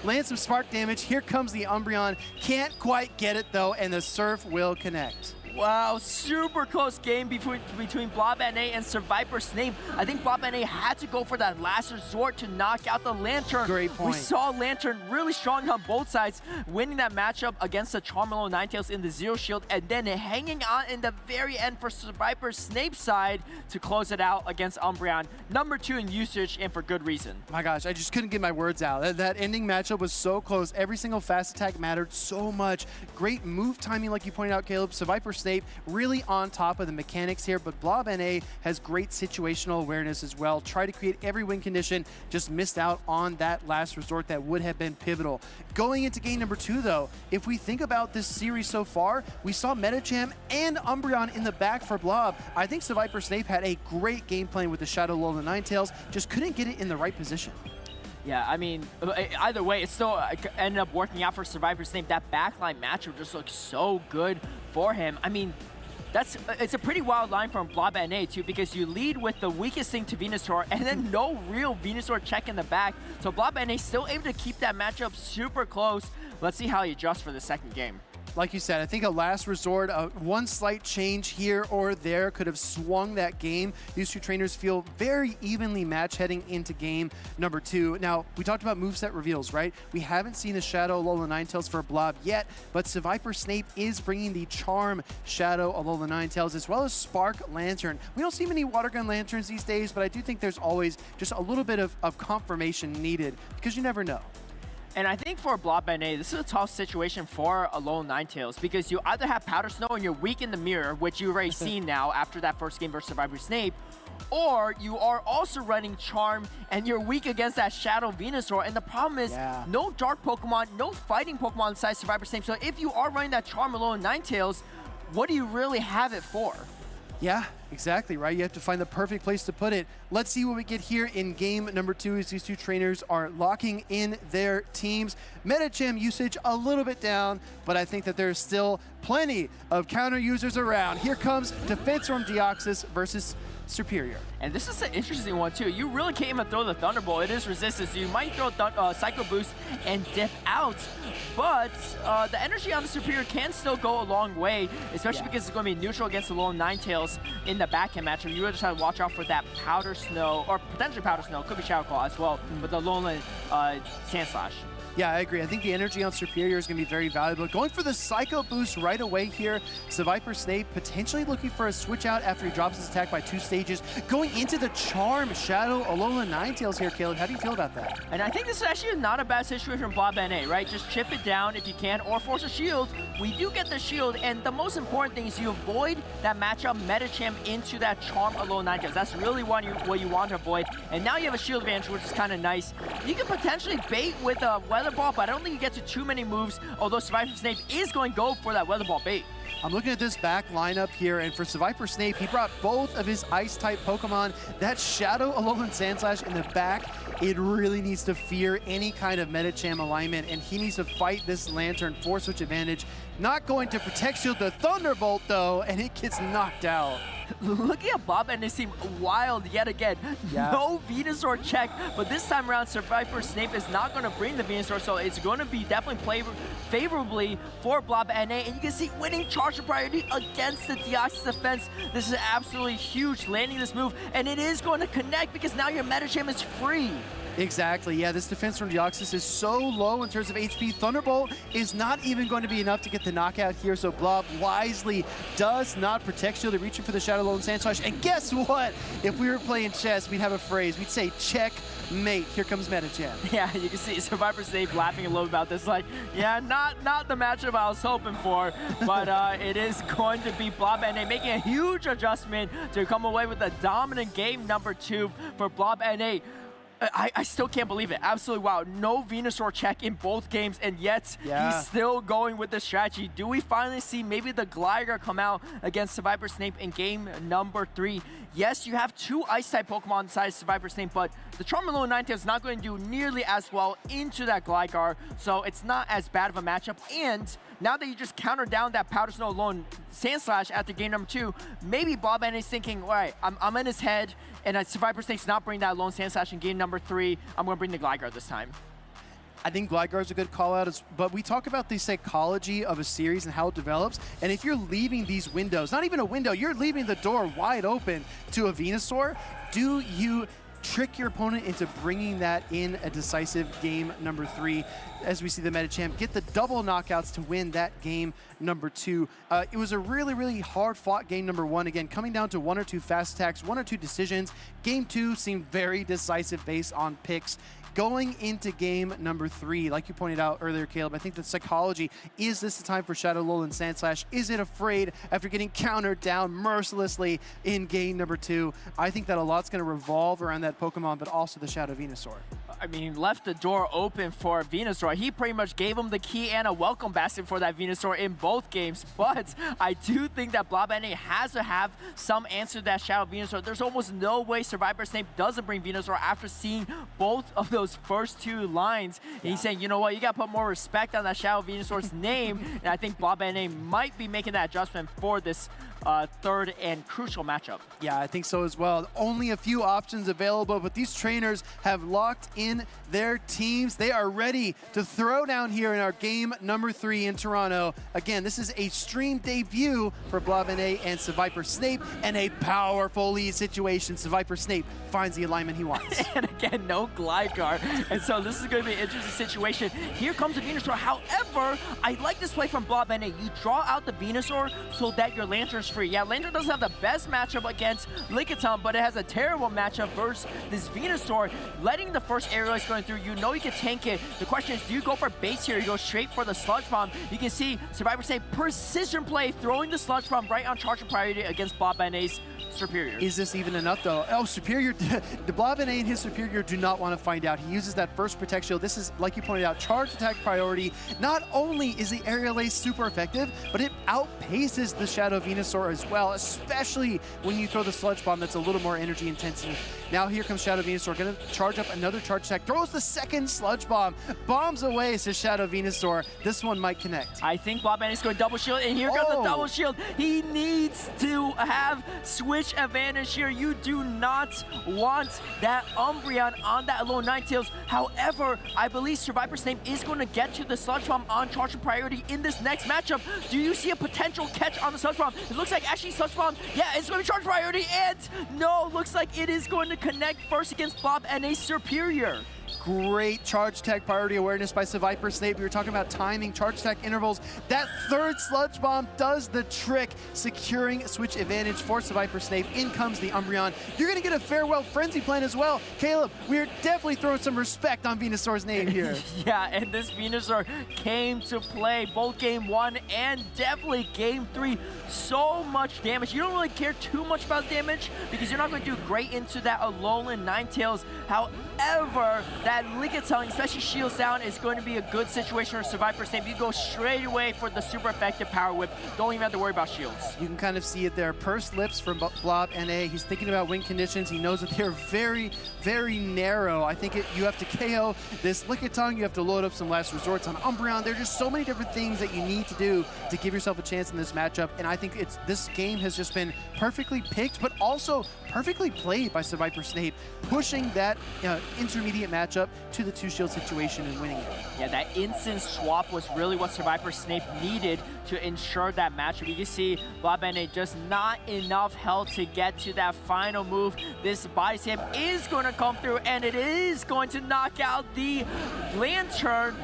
Speaker 7: land some Spark damage. Here comes the Umbreon. Can't quite get it though, and the Surf will connect.
Speaker 9: Wow, super close game between Blob NA and Survivor Snape. I think Blob NA had to go for that last resort to knock out the Lantern.
Speaker 7: Great point.
Speaker 9: We saw Lantern really strong on both sides, winning that matchup against the Charmeleon Ninetales in the Zero Shield, and then hanging on in the very end for Survivor Snape's side to close it out against Umbreon. #2 in usage, and for good reason.
Speaker 7: My gosh, I just couldn't get my words out. That ending matchup was so close. Every single fast attack mattered so much. Great move timing, like you pointed out, Caleb. Survivor Snape really on top of the mechanics here, but Blob NA has great situational awareness as well. Try to create every win condition, just missed out on that last resort that would have been pivotal. Going into game #2 though, if we think about this series so far, we saw Metagame and Umbreon in the back for Blob. I think Survivor Snape had a great game plan with the Shadow Alolan Ninetales, just couldn't get it in the right position.
Speaker 9: Yeah, I mean, either way, it still ended up working out for Survivor Snape. That backline matchup just looks so good for him. I mean, it's a pretty wild line from Blob NA too, because you lead with the weakest thing to Venusaur and then no real Venusaur check in the back. So Blob NA still able to keep that matchup super close. Let's see how he adjusts for the second game.
Speaker 7: Like you said, I think a last resort, one slight change here or there could have swung that game. These two trainers feel very evenly matched heading into game #2. Now, we talked about moveset reveals, right? We haven't seen the Shadow Alolan Ninetales for Blob yet, but Survivor Snape is bringing the Charm Shadow Alolan Ninetales as well as Spark Lantern. We don't see many Water Gun Lanterns these days, but I do think there's always just a little bit of confirmation needed, because you never know.
Speaker 9: And I think for Blob NA, this is a tough situation for Alolan Ninetales because you either have Powder Snow and you're weak in the mirror, which you've already seen now after that first game versus Survivor Snape, or you are also running Charm and you're weak against that Shadow Venusaur. And the problem is no dark Pokemon, no fighting Pokemon inside Survivor Snape. So if you are running that Charm Alolan Ninetales, what do you really have it for?
Speaker 7: Yeah, exactly, right? You have to find the perfect place to put it. Let's see what we get here in game number 2 as these two trainers are locking in their teams. Metagame usage a little bit down, but I think that there's still plenty of counter users around. Here comes Defense from Deoxys versus Superior.
Speaker 9: And this is an interesting one too. You really can't even throw the Thunderbolt. It is resistance. You might throw Psycho Boost and dip out, but the energy on the Superior can still go a long way, especially because it's going to be neutral against the Alolan Ninetales in the backhand matchup. You really just have to watch out for that Powder Snow, or potentially Powder Snow, could be Shadow Claw as well, but the Alolan Sandslash.
Speaker 7: Yeah, I agree. I think the energy on Superior is going to be very valuable. Going for the Psycho Boost right away here. Seviper Snape potentially looking for a switch out after he drops his attack by 2 stages. Going into the Charm Shadow Alolan Ninetales here, Caleb. How do you feel about that?
Speaker 9: And I think this is actually not a bad situation from Blob NA, right? Just chip it down if you can, or force a shield. We do get the shield, and the most important thing is you avoid that matchup Metagame into that Charm Alolan Ninetales. That's really what you want to avoid. And now you have a shield advantage, which is kind of nice. You can potentially bait with a Weather Ball, but I don't think you get to too many moves, although Survivor Snape is going to go for that Weather Ball bait.
Speaker 7: I'm looking at this back lineup here, and for Seviper Snape, he brought both of his Ice-type Pokemon. That Shadow Alolan Sandslash in the back, it really needs to fear any kind of Metacham alignment, and he needs to fight this Lantern for switch advantage. Not going to Protect Shield the Thunderbolt, though, and it gets knocked out.
Speaker 9: Looking at Bob and they seem wild yet again.
Speaker 7: Yeah.
Speaker 9: No Venusaur check, but this time around Survivor Snape is not going to bring the Venusaur, so it's going to be definitely played favorably for Blob NA, and you can see winning charge priority against the Deoxys defense. This is absolutely huge, landing this move, and it is going to connect because now your Metagame is free.
Speaker 7: Exactly, yeah, this defense from Deoxys is so low in terms of HP. Thunderbolt is not even going to be enough to get the knockout here, so Blob wisely does not Protect Shield. They're reaching for the Shadow Alolan Sandslash, and guess what? If we were playing chess, we'd have a phrase. We'd say, checkmate. Here comes Metagame.
Speaker 9: Yeah, you can see Survivor Snape laughing a little about this, like, yeah, not the matchup I was hoping for, but it is going to be Blob NA making a huge adjustment to come away with a dominant game number 2 for Blob NA. I still can't believe it. Absolutely wow. No Venusaur check in both games, and yet he's still going with the strategy. Do we finally see maybe the Gligar come out against Survivor Snape in game number 3? Yes, you have 2 Ice-type Pokemon inside Survivor Snape, but the Charm Alolan Ninetales is not going to do nearly as well into that Gligar, so it's not as bad of a matchup. And now that you just countered down that Powder Snow Alolan Sandslash after game number 2, maybe Bob NA is thinking, all right, I'm in his head, and Survivor Snape's not bringing that Alolan Sandslash in game number 3. I'm going to bring the Gligar this time.
Speaker 7: I think Gligar is a good call out, but we talk about the psychology of a series and how it develops. And if you're leaving these windows, not even a window, you're leaving the door wide open to a Venusaur, do you trick your opponent into bringing that in a decisive game number 3? As we see the Metagame get the double knockouts to win that game number 2. It was a really, really hard-fought game number 1. Again, coming down to 1 or 2 fast attacks, 1 or 2 decisions. Game 2 seemed very decisive based on picks. Going into game number 3, like you pointed out earlier, Caleb, I think the psychology, is this the time for Shadow Alolan Sandslash? Is it afraid after getting countered down mercilessly in game number 2? I think that a lot's going to revolve around that Pokemon, but also the Shadow Venusaur.
Speaker 9: I mean, left the door open for Venusaur. He pretty much gave him the key and a welcome basket for that Venusaur in both games, but I do think that Blob NA has to have some answer to that Shadow Venusaur. There's almost no way Survivor Snape doesn't bring Venusaur after seeing both of those first 2 lines. And he's saying, you know what, you got to put more respect on that Shadow Venusaur's name, and I think Blob NA might be making that adjustment for this third and crucial matchup.
Speaker 7: Yeah, I think so as well. Only a few options available, but these trainers have locked in their teams. They are ready to throw down here in our game number 3 in Toronto. Again, this is a stream debut for Blob NA and Seviper Snape, and a powerful lead situation. Seviper Snape finds the alignment he wants.
Speaker 9: And again, no Gligar. And so this is going to be an interesting situation. Here comes the Venusaur. However, I like this play from Blob NA. You draw out the Venusaur so that your Lantern damage free. Yeah, Landry doesn't have the best matchup against Lickitung, but it has a terrible matchup versus this Venusaur. Letting the first aerial is going through, you know you can tank it. The question is, do you go for base here? You go straight for the Sludge Bomb. You can see Survivor Snape precision play, throwing the Sludge Bomb right on charge and priority against Blob and Ace Superior.
Speaker 7: Is this even enough though? Oh, Superior, the Blob and A and his Superior do not want to find out. He uses that first Protect Shield. This is, like you pointed out, charge attack priority. Not only is the Aerial Ace super effective, but it outpaces the Shadow Venusaur as well, especially when you throw the Sludge Bomb that's a little more energy intensive. Now here comes Shadow Venusaur, gonna charge up another charge attack, throws the second Sludge Bomb, bombs away, says Shadow Venusaur. This one might connect.
Speaker 9: I think Blob and Ace going double shield, and here comes the double shield. He needs to have switch advantage here. You do not want that Umbreon on that Alolan Ninetales. However, I believe Survivor Snape is going to get to the Sludge Bomb on charge and priority in this next matchup. Do you see a potential catch on the Sludge Bomb? It looks like actually Sludge Bomb, yeah, it's going to be charge priority, and no, looks like it is going to connect first against Blob and a Superior.
Speaker 7: Great charge attack priority awareness by Survivor Snape. We were talking about timing, charge attack intervals. That third Sludge Bomb does the trick, securing switch advantage for Survivor Snape. In comes the Umbreon. You're going to get a Farewell Frenzy plan as well. Caleb, we are definitely throwing some respect on Venusaur's name here.
Speaker 9: Yeah, and this Venusaur came to play both game 1 and definitely game 3. So much damage. You don't really care too much about damage because you're not going to do great into that Alolan Ninetales. However, that Lickitung, especially shields down, is going to be a good situation for Survivor Snape. You go straight away for the super effective Power Whip. Don't even have to worry about shields.
Speaker 7: You can kind of see it there. Pursed lips from Blob NA. He's thinking about win conditions. He knows that they're very, very narrow. I think you have to KO this Lickitung. You have to load up some last resorts on Umbreon. There are just so many different things that you need to do to give yourself a chance in this matchup. And I think this game has just been perfectly picked, but also perfectly played by Survivor Snape, pushing that intermediate matchup to the two-shield situation and winning it.
Speaker 9: Yeah, that instant swap was really what Survivor Snape needed to ensure that matchup. You can see Blob and just not enough health to get to that final move. This body slam is going to come through, and it is going to knock out the Lantern.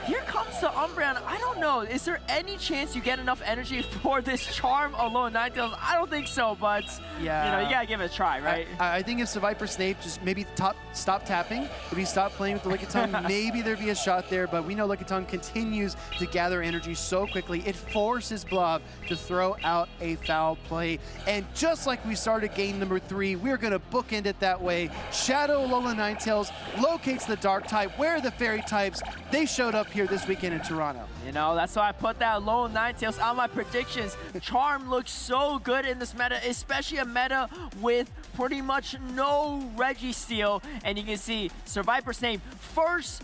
Speaker 9: Here comes the Umbreon. I don't know. Is there any chance you get enough energy for this Charm Alolan Ninetales? I don't think so, but
Speaker 7: yeah,
Speaker 9: you gotta give it a try, right?
Speaker 7: I think if Survivor Snape just maybe stop tapping, if he stopped playing with the Lickitung, maybe there'd be a shot there, but we know Lickitung continues to gather energy so quickly. It forces Blob to throw out a foul play. And just like we started game number 3, we're gonna bookend it that way. Shadow Alolan Ninetales locates the Dark type. Where are the Fairy types? They showed up here this weekend in Toronto.
Speaker 9: You know, that's why I put that Alolan Ninetales on my predictions. Charm looks so good in this meta, especially a meta with pretty much no Registeel. And you can see Survivor Snape first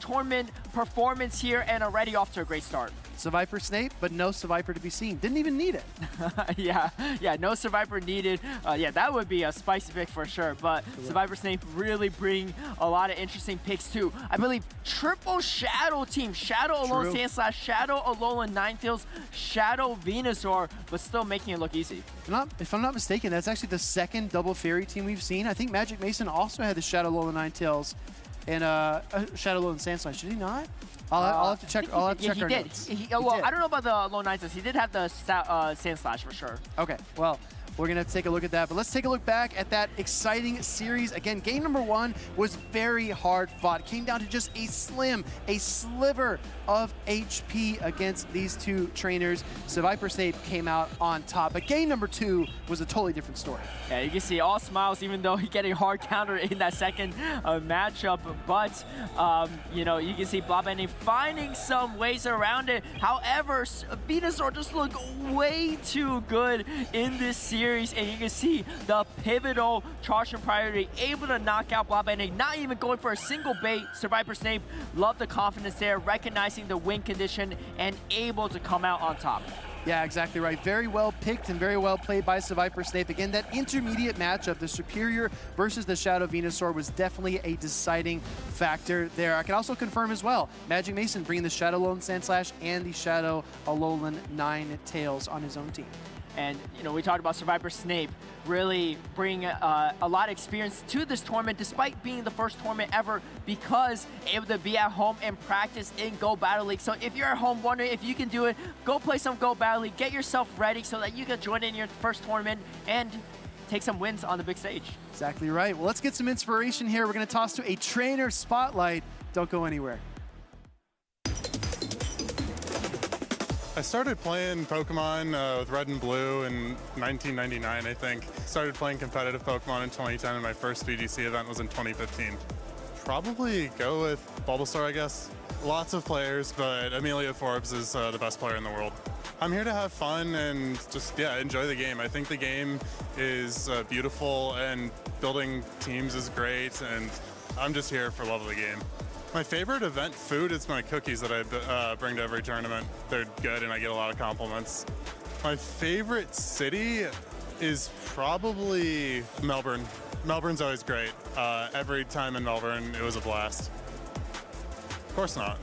Speaker 9: tournament performance here and already off to a great start.
Speaker 7: Survivor Snape, but no Survivor to be seen. Didn't even need it.
Speaker 9: yeah, no Survivor needed. Yeah, that would be a spicy pick for sure, but Survivor Snape really bring a lot of interesting picks too. I believe triple Shadow team, Shadow Alolan Sandslash, Shadow Alolan Ninetales, Shadow Venusaur, but still making it look easy.
Speaker 7: If I'm not mistaken, that's actually the second double Fairy team we've seen. I think Magic Mason also had the Shadow Alolan Ninetales and Shadow Alolan Sandslash. Did he not? I'll have to check. I'll have to check our notes.
Speaker 9: Well, I don't know about the Alolan Ninetales. He did have the Sandslash for sure.
Speaker 7: Okay, well, we're going to take a look at that. But let's take a look back at that exciting series. Again, game number 1 was very hard fought. It came down to just a sliver of HP against these two trainers. Survivor Snape came out on top. But game number 2 was a totally different story.
Speaker 9: Yeah, you can see all smiles, even though he getting hard counter in that second matchup. But, you know, you can see Blob and finding some ways around it. However, Venusaur just looked way too good in this series. And you can see the pivotal charge and priority able to knock out Blob and not even going for a single bait. Survivor Snape loved the confidence there, recognizing the win condition and able to come out on top.
Speaker 7: Yeah, exactly right. Very well picked and very well played by Survivor Snape. Again, that intermediate matchup, the Superior versus the Shadow Venusaur, was definitely a deciding factor there. I can also confirm as well, Magic Mason bringing the Shadow Alolan Sandslash and the Shadow Alolan Ninetales on his own team.
Speaker 9: And, you know, we talked about Survivor Snape really bringing a lot of experience to this tournament, despite being the first tournament ever, because able to be at home and practice in Go Battle League. So if you're at home wondering if you can do it, go play some Go Battle League, get yourself ready so that you can join in your first tournament and take some wins on the big stage.
Speaker 7: Exactly right. Well, let's get some inspiration here. We're going to toss to a trainer spotlight. Don't go anywhere.
Speaker 2: I started playing Pokemon with Red and Blue in 1999, I think. Started playing competitive Pokemon in 2010, and my first VGC event was in 2015. Probably go with Bulbasaur, I guess. Lots of players, but Amelia Forbes is the best player in the world. I'm here to have fun and just, yeah, enjoy the game. I think the game is beautiful, and building teams is great, and I'm just here for love of the game. My favorite event food is my cookies that I bring to every tournament. They're good and I get a lot of compliments. My favorite city is probably Melbourne. Melbourne's always great. Every time in Melbourne, it was a blast. Of course not.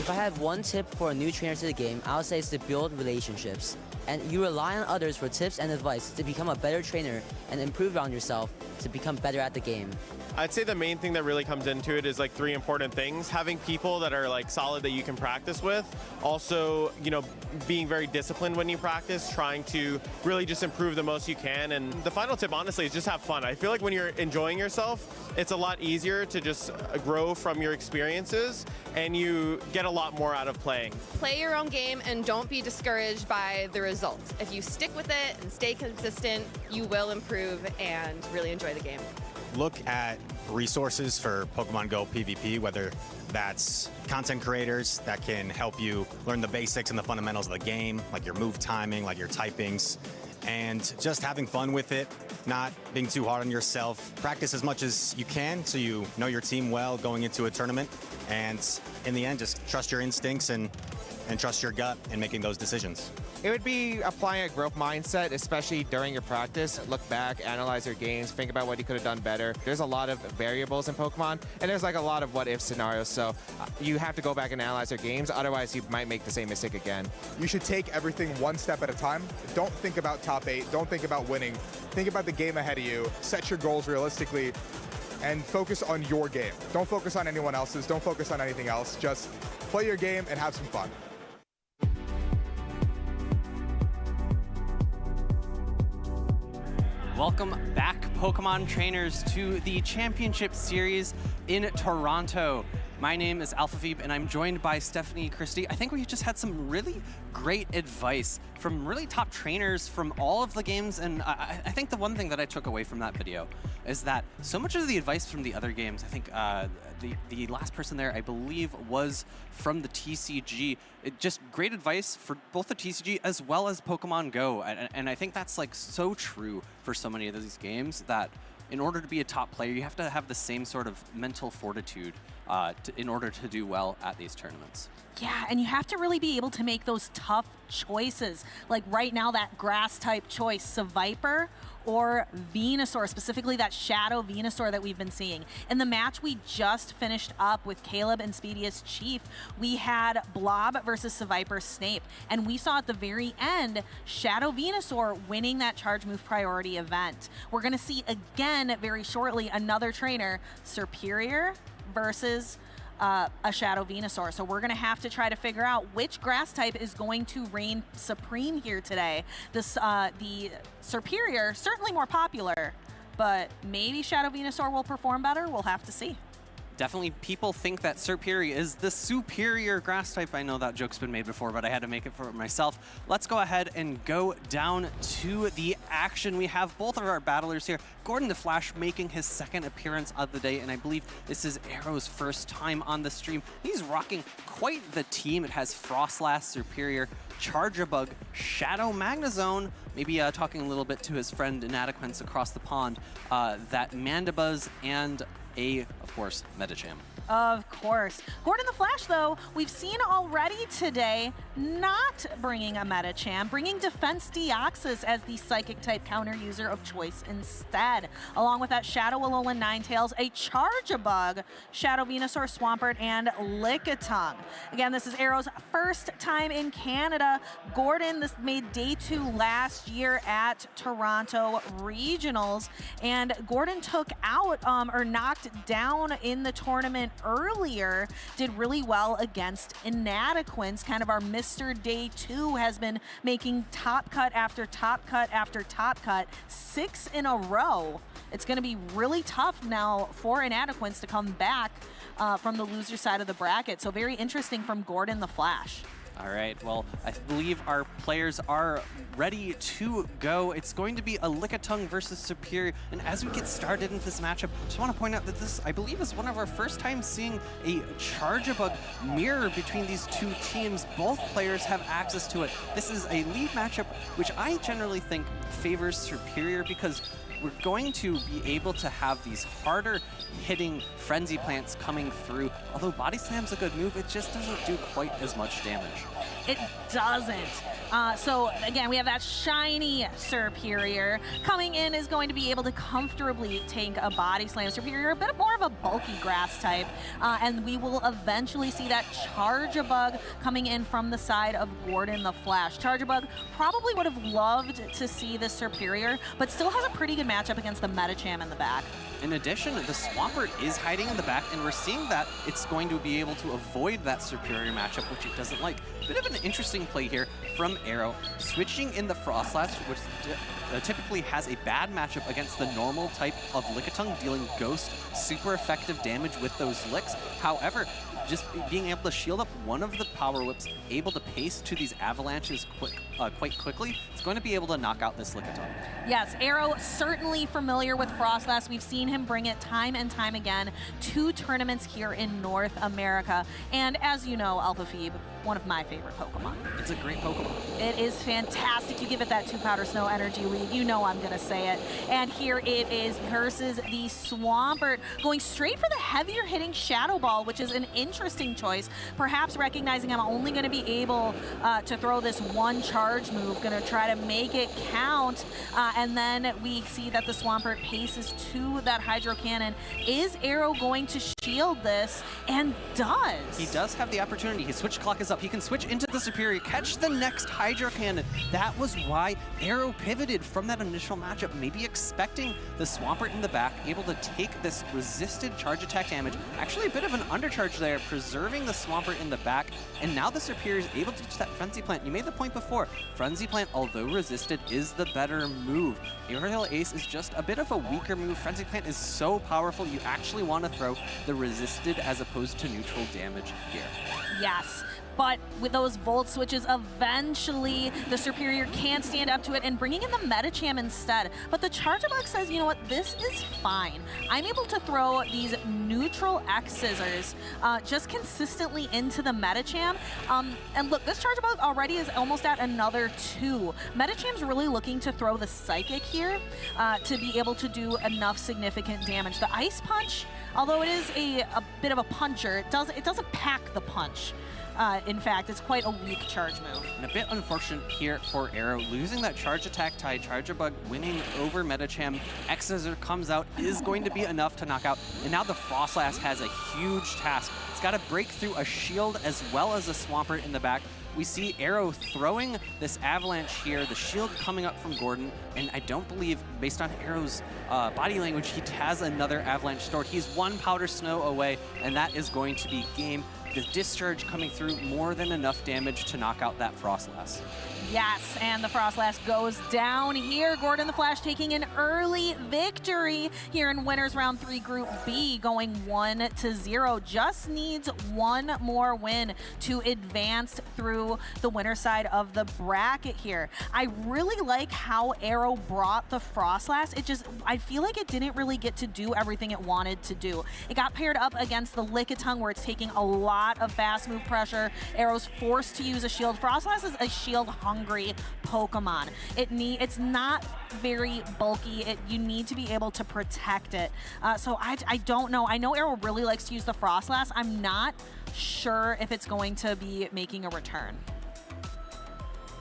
Speaker 3: If I had one tip for a new trainer to the game, I would say it's to build relationships. And you rely on others for tips and advice to become a better trainer and improve on yourself to become better at the game.
Speaker 23: I'd say the main thing that really comes into it is like 3 important things. Having people that are like solid that you can practice with. Also, you know, being very disciplined when you practice, trying to really just improve the most you can. And the final tip, honestly, is just have fun. I feel like when you're enjoying yourself, it's a lot easier to just grow from your experiences, and you get a lot more out of playing.
Speaker 24: Play your own game and don't be discouraged by the results. If you stick with it and stay consistent, you will improve and really enjoy the game.
Speaker 25: Look at resources for Pokemon Go PvP, whether that's content creators that can help you learn the basics and the fundamentals of the game, like your move timing, like your typings, and just having fun with it, not being too hard on yourself. Practice as much as you can so you know your team well going into a tournament, and in the end, just trust your instincts and trust your gut in making those decisions.
Speaker 26: It would be applying a growth mindset, especially during your practice. Look back, analyze your games, think about what you could have done better. There's a lot of variables in Pokemon, and there's like a lot of what-if scenarios, so you have to go back and analyze your games, otherwise you might make the same mistake again.
Speaker 27: You should take everything one step at a time. Don't think about top 8, don't think about winning. Think about the game ahead of you, set your goals realistically, and focus on your game. Don't focus on anyone else's, don't focus on anything else. Just play your game and have some fun.
Speaker 12: Welcome back, Pokemon trainers, to the Championship Series in Toronto. My name is AlphaVeeb, and I'm joined by Stephanie Christie. I think we just had some really great advice from really top trainers from all of the games, and I think the one thing that I took away from that video is that so much of the advice from the other games, I think the last person there, I believe, was from the TCG. Just great advice for both the TCG as well as Pokemon Go, and I think that's like so true for so many of these games that in order to be a top player, you have to have the same sort of mental fortitude in order to do well at these tournaments.
Speaker 4: Yeah, and you have to really be able to make those tough choices. Like right now, that grass type choice, Seviper or Venusaur, specifically that Shadow Venusaur that we've been seeing. In the match we just finished up with Caleb and Speediest Chief, we had Blob versus Seviper Snape, and we saw at the very end Shadow Venusaur winning that charge move priority event. We're gonna see again very shortly another trainer, Superior versus a Shadow Venusaur. So we're gonna have to try to figure out which grass type is going to reign supreme here today. This, the Superior, certainly more popular, but maybe Shadow Venusaur will perform better. We'll have to see.
Speaker 12: Definitely people think that Superior is the superior grass type. I know that joke's been made before, but I had to make it for myself. Let's go ahead and go down to the action. We have both of our battlers here. Gordon the Flash making his second appearance of the day, and I believe this is Arrow's first time on the stream. He's rocking quite the team. It has Frostlass, Superior, Charjabug, Shadow Magnezone, maybe talking a little bit to his friend Inadeq across the pond, that Mandibuzz, and of course, Metagame.
Speaker 4: Of course. Gordon the Flash, though, we've seen already today not bringing a Metacham, bringing Defense Deoxys as the Psychic-type counter user of choice instead. Along with that Shadow Alolan Ninetales, a Charjabug, Shadow Venusaur, Swampert, and Lickitung. Again, this is Arrow's first time in Canada. Gordon, this made day 2 last year at Toronto Regionals, and Gordon took out, or knocked down in the tournament earlier, did really well against Inadequence. Kind of our Mr. Day 2 has been making top cut after top cut after top cut, 6 in a row. It's going to be really tough now for Inadequence to come back from the loser side of the bracket. So very interesting from Gordon the Flash.
Speaker 12: All right, well, I believe our players are ready to go. It's going to be a Lickitung versus Superior. And as we get started into this matchup, just want to point out that this, I believe, is one of our first times seeing a Charjabug mirror between these two teams. Both players have access to it. This is a lead matchup, which I generally think favors Superior because we're going to be able to have these harder hitting Frenzy Plants coming through. Although Body Slam's a good move, it just doesn't do quite as much damage.
Speaker 4: It doesn't. So again, we have that shiny Superior. Coming in is going to be able to comfortably tank a Body Slam. Superior, a bit more of a bulky grass type. And we will eventually see that Charjabug coming in from the side of Gordon the Flash. Charjabug probably would have loved to see this Superior, but still has a pretty good matchup against the Metacham in the back.
Speaker 12: In addition, the Swampert is hiding in the back, and we're seeing that it's going to be able to avoid that Superior matchup, which it doesn't like. Bit of an interesting play here from Arrow, switching in the Frostlass, which typically has a bad matchup against the normal type of Lickitung, dealing Ghost super effective damage with those licks. However, just being able to shield up one of the Power Whips, able to pace to these avalanches quite quickly, it's going to be able to knock out this Lickitung.
Speaker 4: Yes, Arrow certainly familiar with Frostlass. We've seen him bring it time and time again to tournaments here in North America. And as you know, Alpha Phoebe, one of my favorite Pokemon.
Speaker 12: It's a great Pokemon.
Speaker 4: It is fantastic. You give it that 2 Powder Snow energy lead. You know I'm going to say it. And here it is versus the Swampert, going straight for the heavier hitting Shadow Ball, which is an interesting choice. Perhaps recognizing I'm only going to be able to throw this one charge move, going to try to make it count. And then we see that the Swampert paces to that Hydro Cannon. Is Arrow going to shield this? And does.
Speaker 12: He does have the opportunity. His switch clock is up. He can switch into the Superior, catch the next Hydro Cannon. That was why Arrow pivoted from that initial matchup, maybe expecting the Swampert in the back, able to take this resisted charge attack damage. Actually a bit of an undercharge there, preserving the Swampert in the back. And now the Superior is able to ditch that Frenzy Plant. You made the point before. Frenzy Plant, although resisted, is the better move. Aerial Ace is just a bit of a weaker move. Frenzy Plant is so powerful, you actually want to throw the resisted as opposed to neutral damage here.
Speaker 4: Yes. but with those Volt switches, eventually the Superior can stand up to it and bringing in the Metacham instead. But the Charjabug says, you know what, this is fine. I'm able to throw these neutral X scissors just consistently into the Metacham. And look, this Charjabug already is almost at another 2. Metacham's really looking to throw the Psychic here to be able to do enough significant damage. The Ice Punch, although it is a bit of a puncher, it doesn't pack the punch. In fact, it's quite a weak charge move.
Speaker 12: And a bit unfortunate here for Arrow, losing that charge attack tie. Charjabug winning over Metacham. X-Scissor comes out, is going to be enough to knock out. And now the Frostlass has a huge task. It's got to break through a shield as well as a Swampert in the back. We see Arrow throwing this Avalanche here, the shield coming up from Gordon, and I don't believe, based on Arrow's body language, he has another Avalanche stored. He's 1 Powder Snow away, and that is going to be game. The discharge coming through, more than enough damage to knock out that Frostlass.
Speaker 4: Yes, and the Frostlass goes down here. Gordon the Flash taking an early victory here in Winners Round 3 Group B, going 1-0. Just needs 1 more win to advance through the winner side of the bracket here. I really like how Arrow brought the Frostlass. I feel like it didn't really get to do everything it wanted to do. It got paired up against the Lickitung, where it's taking a lot of fast move pressure. Arrow's forced to use a shield. Frostlass is a shield-hungry Pokemon. It's not very bulky. You need to be able to protect it. So I don't know. I know Arrow really likes to use the Frostlass. I'm not sure if it's going to be making a return.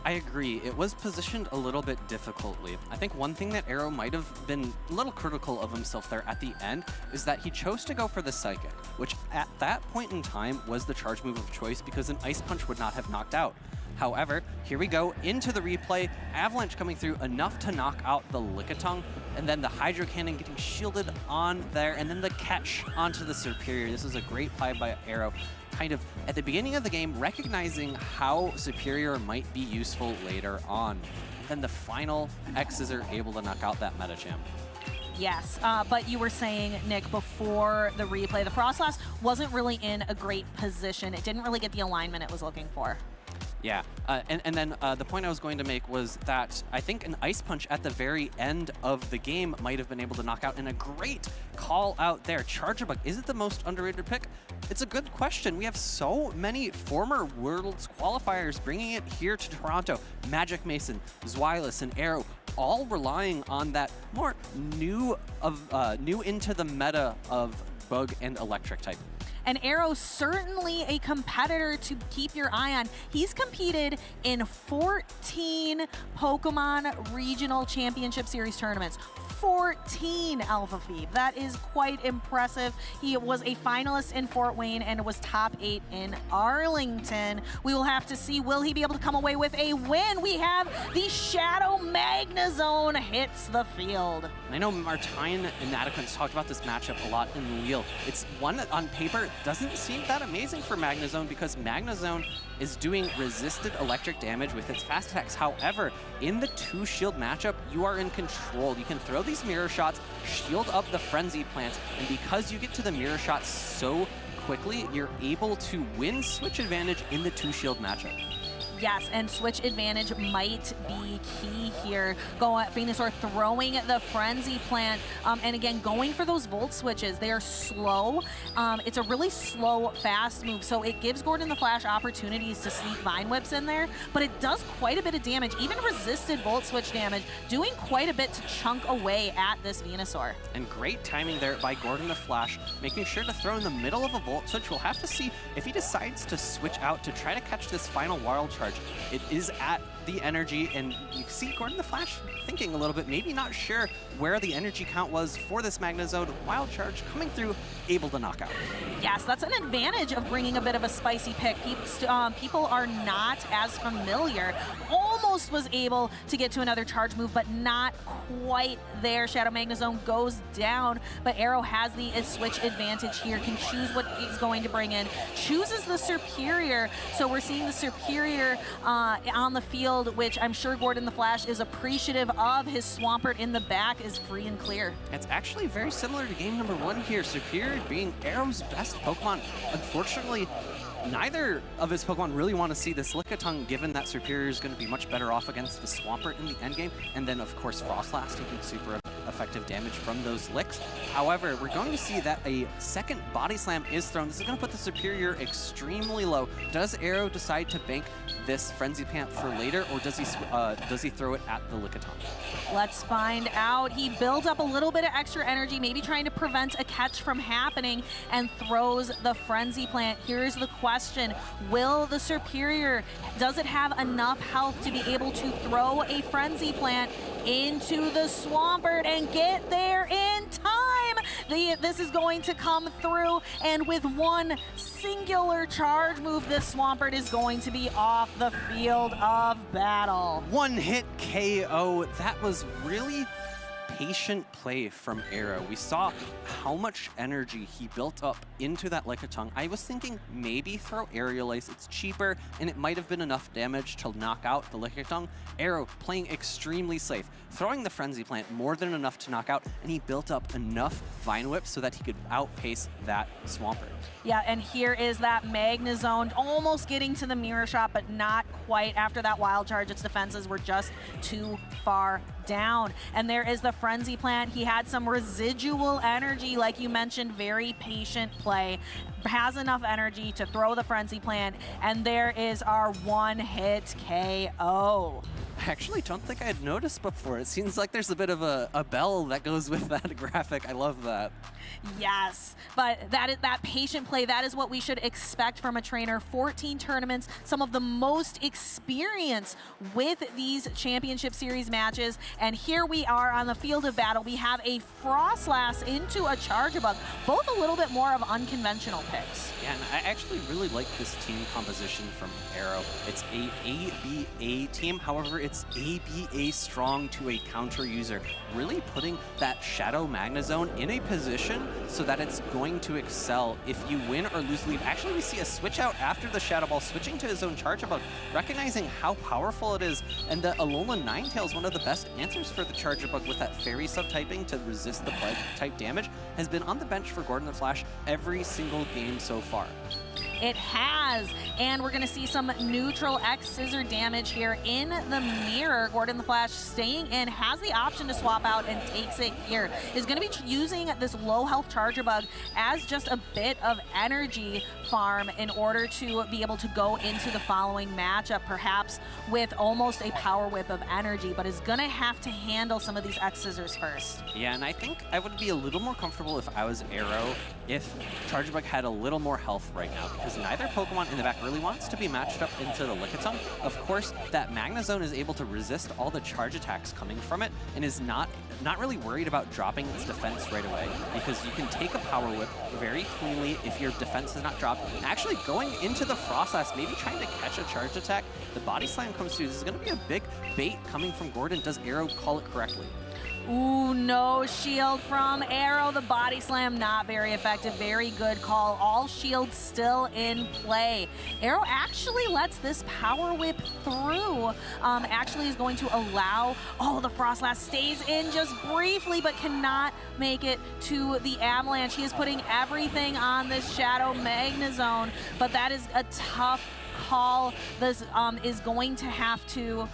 Speaker 12: I agree. It was positioned a little bit difficultly. I think one thing that Arrow might have been a little critical of himself there at the end is that he chose to go for the Psychic, which at that point in time was the charge move of choice because an Ice Punch would not have knocked out. However, here we go into the replay. Avalanche coming through enough to knock out the Lickitung, and then the Hydro Cannon getting shielded on there, and then the catch onto the Superior. This is a great play by Arrow. Kind of at the beginning of the game, recognizing how Superior might be useful later on. Then the final X-Scissor able to knock out that Metacham.
Speaker 4: Yes, but you were saying, Nick, before the replay, the Frostlass wasn't really in a great position. It didn't really get the alignment it was looking for.
Speaker 12: Yeah, and then the point I was going to make was that I think an Ice Punch at the very end of the game might have been able to knock out, and a great call out there. Charjabug, is it the most underrated pick? It's a good question. We have so many former Worlds qualifiers bringing it here to Toronto. Magic Mason, Zweilous, and Arrow, all relying on that more new into the meta of Bug and Electric type.
Speaker 4: And Arrow, certainly a competitor to keep your eye on. He's competed in 14 Pokemon Regional Championship Series tournaments. 14 Alpha Phoebe. That is quite impressive. He was a finalist in Fort Wayne and was top 8 in Arlington. We will have to see, will he be able to come away with a win? We have the Shadow Magnezone hits the field.
Speaker 12: I know Martine and Inadeq talked about this matchup a lot in Lille. It's one that on paper doesn't seem that amazing for Magnezone because Magnezone is doing resisted electric damage with its fast attacks. However, in the 2-shield matchup, you are in control. You can throw these mirror shots, shield up the frenzy plants, and because you get to the mirror shots so quickly, you're able to win switch advantage in the 2-shield matchup.
Speaker 4: Yes, and switch advantage might be key here. Venusaur throwing the Frenzy Plant, and again, going for those Volt switches. They are slow. It's a really slow, fast move, so it gives Gordon the Flash opportunities to sneak Vine Whips in there, but it does quite a bit of damage, even resisted Volt Switch damage, doing quite a bit to chunk away at this Venusaur.
Speaker 12: And great timing there by Gordon the Flash, making sure to throw in the middle of a Volt Switch. We'll have to see if he decides to switch out to try to catch this final Wild Charge. It is at the energy, and you see Gordon the Flash thinking a little bit, maybe not sure where the energy count was for this Magnezone. Wild Charge coming through, able to knock out.
Speaker 4: Yes, that's an advantage of bringing a bit of a spicy pick. People are not as familiar. Almost was able to get to another charge move, but not quite there. Shadow Magnezone goes down, but Arrow has the switch advantage here, can choose what he's going to bring in, chooses the Superior. So we're seeing the Superior on the field shield, which I'm sure Gordon the Flash is appreciative of. His Swampert in the back is free and clear.
Speaker 12: It's actually very similar to game number 1 here. Superior being Arrow's best Pokemon. Unfortunately, neither of his Pokemon really want to see this Lickitung, given that Superior is going to be much better off against the Swampert in the endgame. And then, of course, Frostlass taking super effective damage from those licks. However, we're going to see that a second Body Slam is thrown. This is going to put the Superior extremely low. Does Arrow decide to bank this Frenzy Pant for later, or does he throw it at the Lickitung?
Speaker 4: Let's find out. He builds up a little bit of extra energy, maybe trying to prevent a catch from happening, and throws the Frenzy Plant. Here's the question. Will the Superior, does it have enough health to be able to throw a Frenzy Plant into the Swampert and get there in time? This is going to come through, and with one singular charge move, this Swampert is going to be off the field of battle.
Speaker 12: One hit KO. That was really patient play from Arrow. We saw how much energy he built up into that Lickitung. I was thinking maybe throw Aerial Ace. It's cheaper, and it might have been enough damage to knock out the Lickitung. Arrow playing extremely safe, throwing the Frenzy Plant more than enough to knock out, and he built up enough Vine Whip so that he could outpace that Swampert.
Speaker 4: Yeah, and here is that Magnezone almost getting to the Mirror Shot, but not quite. After that Wild Charge, its defenses were just too far down. And there is the Frenzy Plant. He had some residual energy, like you mentioned, very patient play. Has enough energy to throw the Frenzy Plant, and there is our one-hit KO.
Speaker 12: I actually don't think I had noticed before. It seems like there's a bit of a bell that goes with that graphic. I love that.
Speaker 4: Yes, but that patient play, that is what we should expect from a trainer. 14 tournaments, some of the most experience with these championship series matches, and here we are on the field of battle. We have a Frostlass into a Charjabug, both a little bit more of unconventional picks.
Speaker 12: Yeah, and I actually really like this team composition from Arrow. It's a ABA team, however, it's ABA strong to a counter user, really putting that Shadow Magnezone in a position so that it's going to excel if you win or lose the lead. Actually, we see a switch out after the Shadow Ball, switching to his own Charjabug, recognizing how powerful it is, and the Alolan Ninetales, one of the best answers for the Charjabug with that Fairy subtyping to resist the Bug type damage, has been on the bench for Gordon the Flash every single game so far.
Speaker 4: It has, and we're going to see some neutral X scissor damage here in the mirror. Gordon the Flash staying in, has the option to swap out and takes it here. Is going to be using this low health Charjabug as just a bit of energy farm in order to be able to go into the following matchup, perhaps with almost a Power Whip of energy, but is going to have to handle some of these X scissors first.
Speaker 12: Yeah, and I think I would be a little more comfortable if I was Arrow if Charjabug had a little more health right now, because neither Pokemon in the back really wants to be matched up into the Lickitung. Of course, that Magnezone is able to resist all the charge attacks coming from it, and is not really worried about dropping its defense right away, because you can take a Power Whip very cleanly if your defense is not dropped. Actually going into the Frostlass, maybe trying to catch a charge attack. The Body Slam comes through. This is going to be a big bait coming from Gordon. Does Arrow call it correctly?
Speaker 4: Ooh, no shield from Arrow. The Body Slam not very effective. Very good call. All shields still in play. Arrow actually lets this Power Whip through. Actually is going to allow, the Frostlass stays in just briefly, but cannot make it to the Avalanche. He is putting everything on this Shadow Magnezone, but that is a tough call. This is going to have to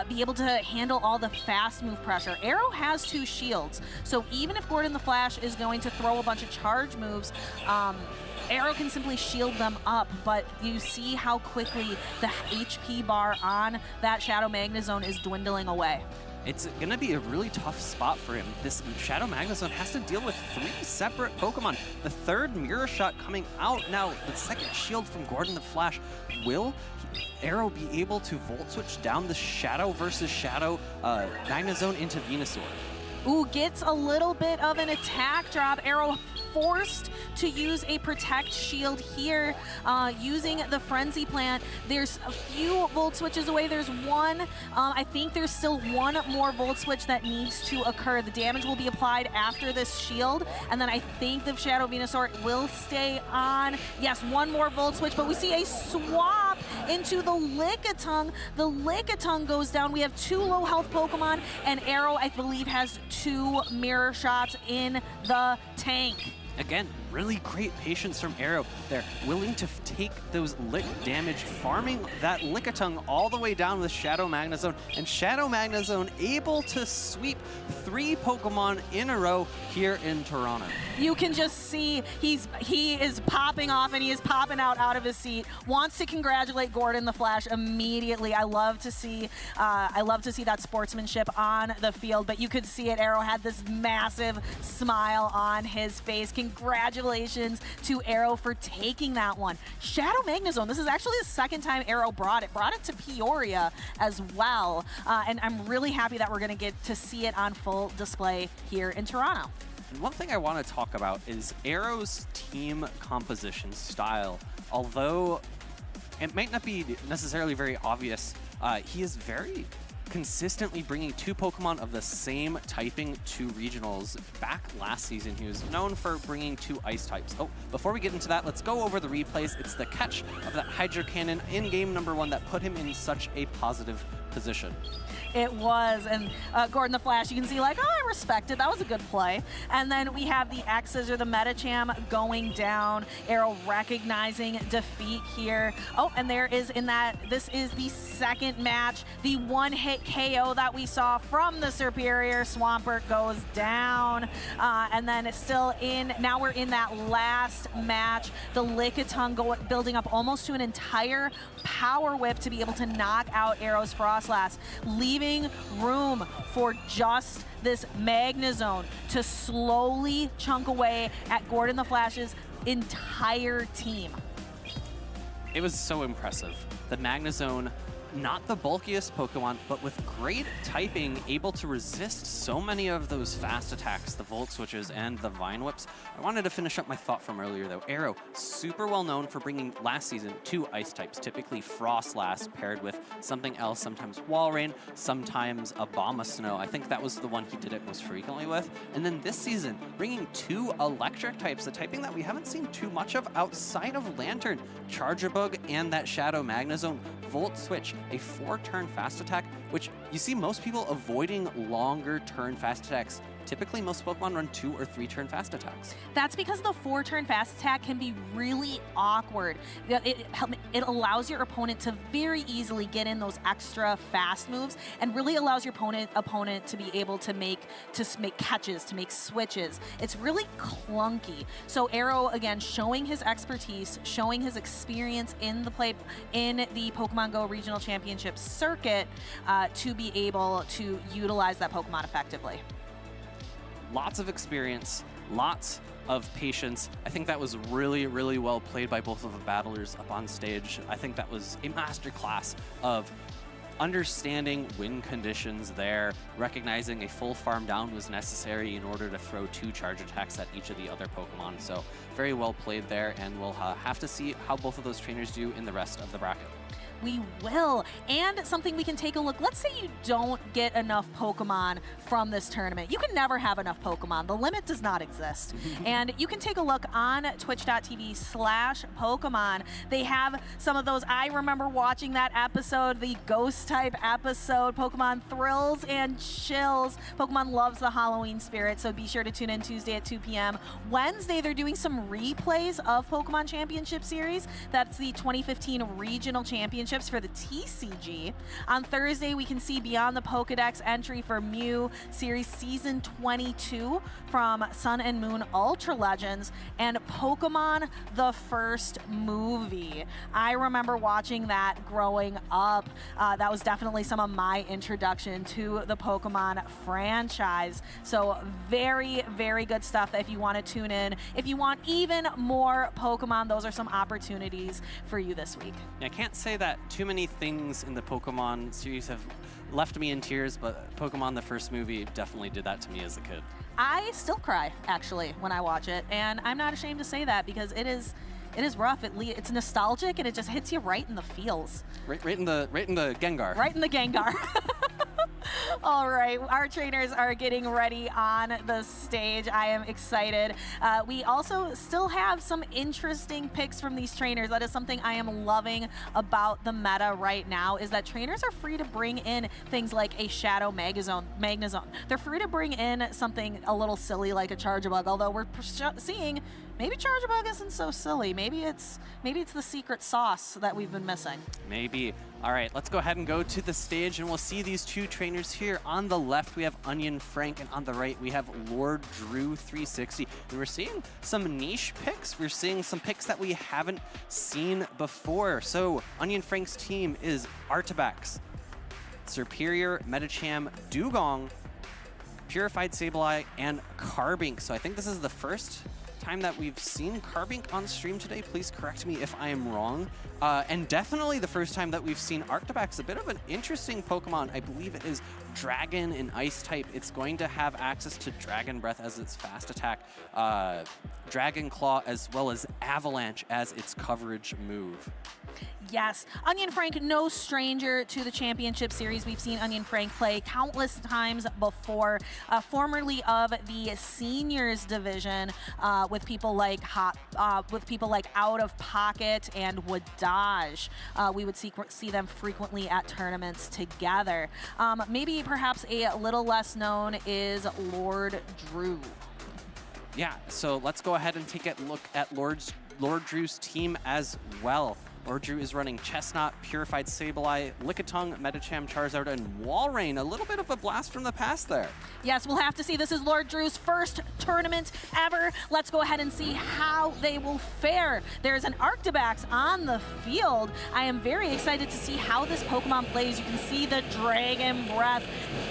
Speaker 4: be able to handle all the fast move pressure. Arrow has 2 shields, so even if Gordon the Flash is going to throw a bunch of charge moves, Arrow can simply shield them up, but you see how quickly the HP bar on that Shadow Magnezone is dwindling away.
Speaker 12: It's going to be a really tough spot for him. This Shadow Magnezone has to deal with 3 separate Pokemon. The third Mirror Shot coming out now, the second shield from Gordon the Flash. Will Arrow be able to Volt Switch down the Shadow versus Shadow Magnezone into Venusaur?
Speaker 4: Ooh, gets a little bit of an attack drop. Arrow forced to use a Protect Shield here, using the Frenzy Plant. There's a few Volt Switches away. There's one. I think there's still one more Volt Switch that needs to occur. The damage will be applied after this shield, and then I think the Shadow Venusaur will stay on. Yes, one more Volt Switch, but we see a swap into the Lickitung. The Lickitung goes down. We have 2 low health Pokemon, and Arrow, I believe, has 2 mirror shots in the tank.
Speaker 12: Again, really great patience from Arrow. They're willing to take those lick damage, farming that Lickitung all the way down with Shadow Magnezone, and Shadow Magnezone able to sweep 3 Pokemon in a row here in Toronto.
Speaker 4: You can just see he is popping off, and he is popping out of his seat. Wants to congratulate Gordon the Flash immediately. I love to see that sportsmanship on the field, but you could see it. Arrow had this massive smile on his face. Congratulations to Arrow for taking that one. Shadow Magnezone, this is actually the second time Arrow brought it to Peoria as well. And I'm really happy that we're gonna get to see it on full display here in Toronto.
Speaker 12: And one thing I want to talk about is Arrow's team composition style. Although it might not be necessarily very obvious, he is very consistently bringing 2 Pokemon of the same typing to regionals. Back last season, he was known for bringing 2 ice types. Oh, before we get into that, let's go over the replays. It's the catch of that Hydro Cannon in game number 1 that put him in such a positive position.
Speaker 4: It was, and Gordon the Flash, you can see like, oh, I respect it. That was a good play. And then we have the X's or the Metacham going down. Arrow recognizing defeat here. Oh, and there is this is the second match. The 1-hit KO that we saw from the Superior Swampert goes down. And then it's still now we're in that last match. The Lickitung building up almost to an entire Power Whip to be able to knock out Arrow's Frostlass, leaving room for just this Magnezone to slowly chunk away at Gordon the Flash's entire team.
Speaker 12: It was so impressive. The Magnezone, not the bulkiest Pokemon, but with great typing, able to resist so many of those fast attacks, the Volt Switches and the Vine Whips. I wanted to finish up my thought from earlier though. Arrow, super well known for bringing last season 2 ice types, typically Frostlass paired with something else, sometimes Walrein, sometimes Abomasnow. I think that was the one he did it most frequently with. And then this season, bringing 2 electric types, a typing that we haven't seen too much of outside of Lantern, Charjabug and that Shadow Magnezone. Volt Switch, a 4-turn fast attack, which you see most people avoiding longer turn fast attacks. Typically, most Pokemon run 2 or 3-turn fast attacks.
Speaker 4: That's because the 4-turn fast attack can be really awkward. It allows your opponent to very easily get in those extra fast moves, and really allows your opponent to be able to make catches, to make switches. It's really clunky. So Arrow, again, showing his expertise, showing his experience in the Pokemon Go Regional Championship circuit to be able to utilize that Pokemon effectively.
Speaker 12: Lots of experience, lots of patience. I think that was really, really well played by both of the battlers up on stage. I think that was a masterclass of understanding win conditions there, recognizing a full farm down was necessary in order to throw 2 charge attacks at each of the other Pokemon. So very well played there, and we'll have to see how both of those trainers do in the rest of the bracket.
Speaker 4: We will. And something we can take a look. Let's say you don't get enough Pokemon from this tournament. You can never have enough Pokemon. The limit does not exist. And you can take a look on twitch.tv/Pokemon. They have some of those. I remember watching that episode, the Ghost type episode, Pokemon Thrills and Chills. Pokemon loves the Halloween spirit, so be sure to tune in Tuesday at 2 p.m. Wednesday, they're doing some replays of Pokemon Championship Series. That's the 2015 Regional Championships for the TCG. On Thursday, we can see Beyond the Pokedex entry for Mew Series Season 22 from Sun and Moon Ultra Legends, and Pokemon the First Movie. I remember watching that growing up. That was definitely some of my introduction to the Pokemon franchise. So very, very good stuff if you want to tune in. If you want even more Pokemon, those are some opportunities for you this week.
Speaker 12: I can't say that too many things in the Pokemon series have left me in tears, but Pokemon the First Movie definitely did that to me as a kid.
Speaker 4: I still cry, actually, when I watch it, and I'm not ashamed to say that because it is rough. It's nostalgic, and it just hits you right in the feels.
Speaker 12: Right in the Gengar.
Speaker 4: Right in the Gengar. All right, our trainers are getting ready on the stage. I am excited. We also still have some interesting picks from these trainers. That is something I am loving about the meta right now, is that trainers are free to bring in things like a Shadow Magnezone. They're free to bring in something a little silly like a Charjabug, although we're seeing maybe Charjabug isn't so silly. Maybe it's the secret sauce that we've been missing.
Speaker 12: Maybe. All right, let's go ahead and go to the stage, and we'll see these two trainers here. On the left, we have Onion Frank, and on the right, we have Lord Drew 360. And we're seeing some niche picks. We're seeing some picks that we haven't seen before. So Onion Frank's team is Artabax, Superior, Metacham, Dugong, Purified Sableye, and Carbink. So I think this is the first time that we've seen Carbink on stream today. Please correct me if I am wrong. And definitely the first time that we've seen Arctobax, a bit of an interesting Pokemon. I believe it is Dragon and Ice type. It's going to have access to Dragon Breath as its fast attack, Dragon Claw, as well as Avalanche as its coverage move.
Speaker 4: Yes, Onion Frank, no stranger to the championship series. We've seen Onion Frank play countless times before, formerly of the seniors division, with people like Out of Pocket and Wadaj. We would see them frequently at tournaments together. Maybe perhaps a little less known is Lord Drew.
Speaker 12: Yeah, so let's go ahead and take a look at Lord Drew's team as well. Lord Drew is running Chestnut, Purified Sableye, Lickitung, Metacham, Charizard, and Walrein. A little bit of a blast from the past there.
Speaker 4: Yes, we'll have to see. This is Lord Drew's first tournament ever. Let's go ahead and see how they will fare. There's an Arctobax on the field. I am very excited to see how this Pokemon plays. You can see the Dragon Breath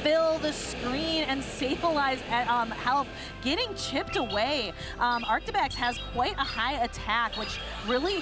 Speaker 4: fill the screen, and Sableye's health getting chipped away. Arctobax has quite a high attack, which really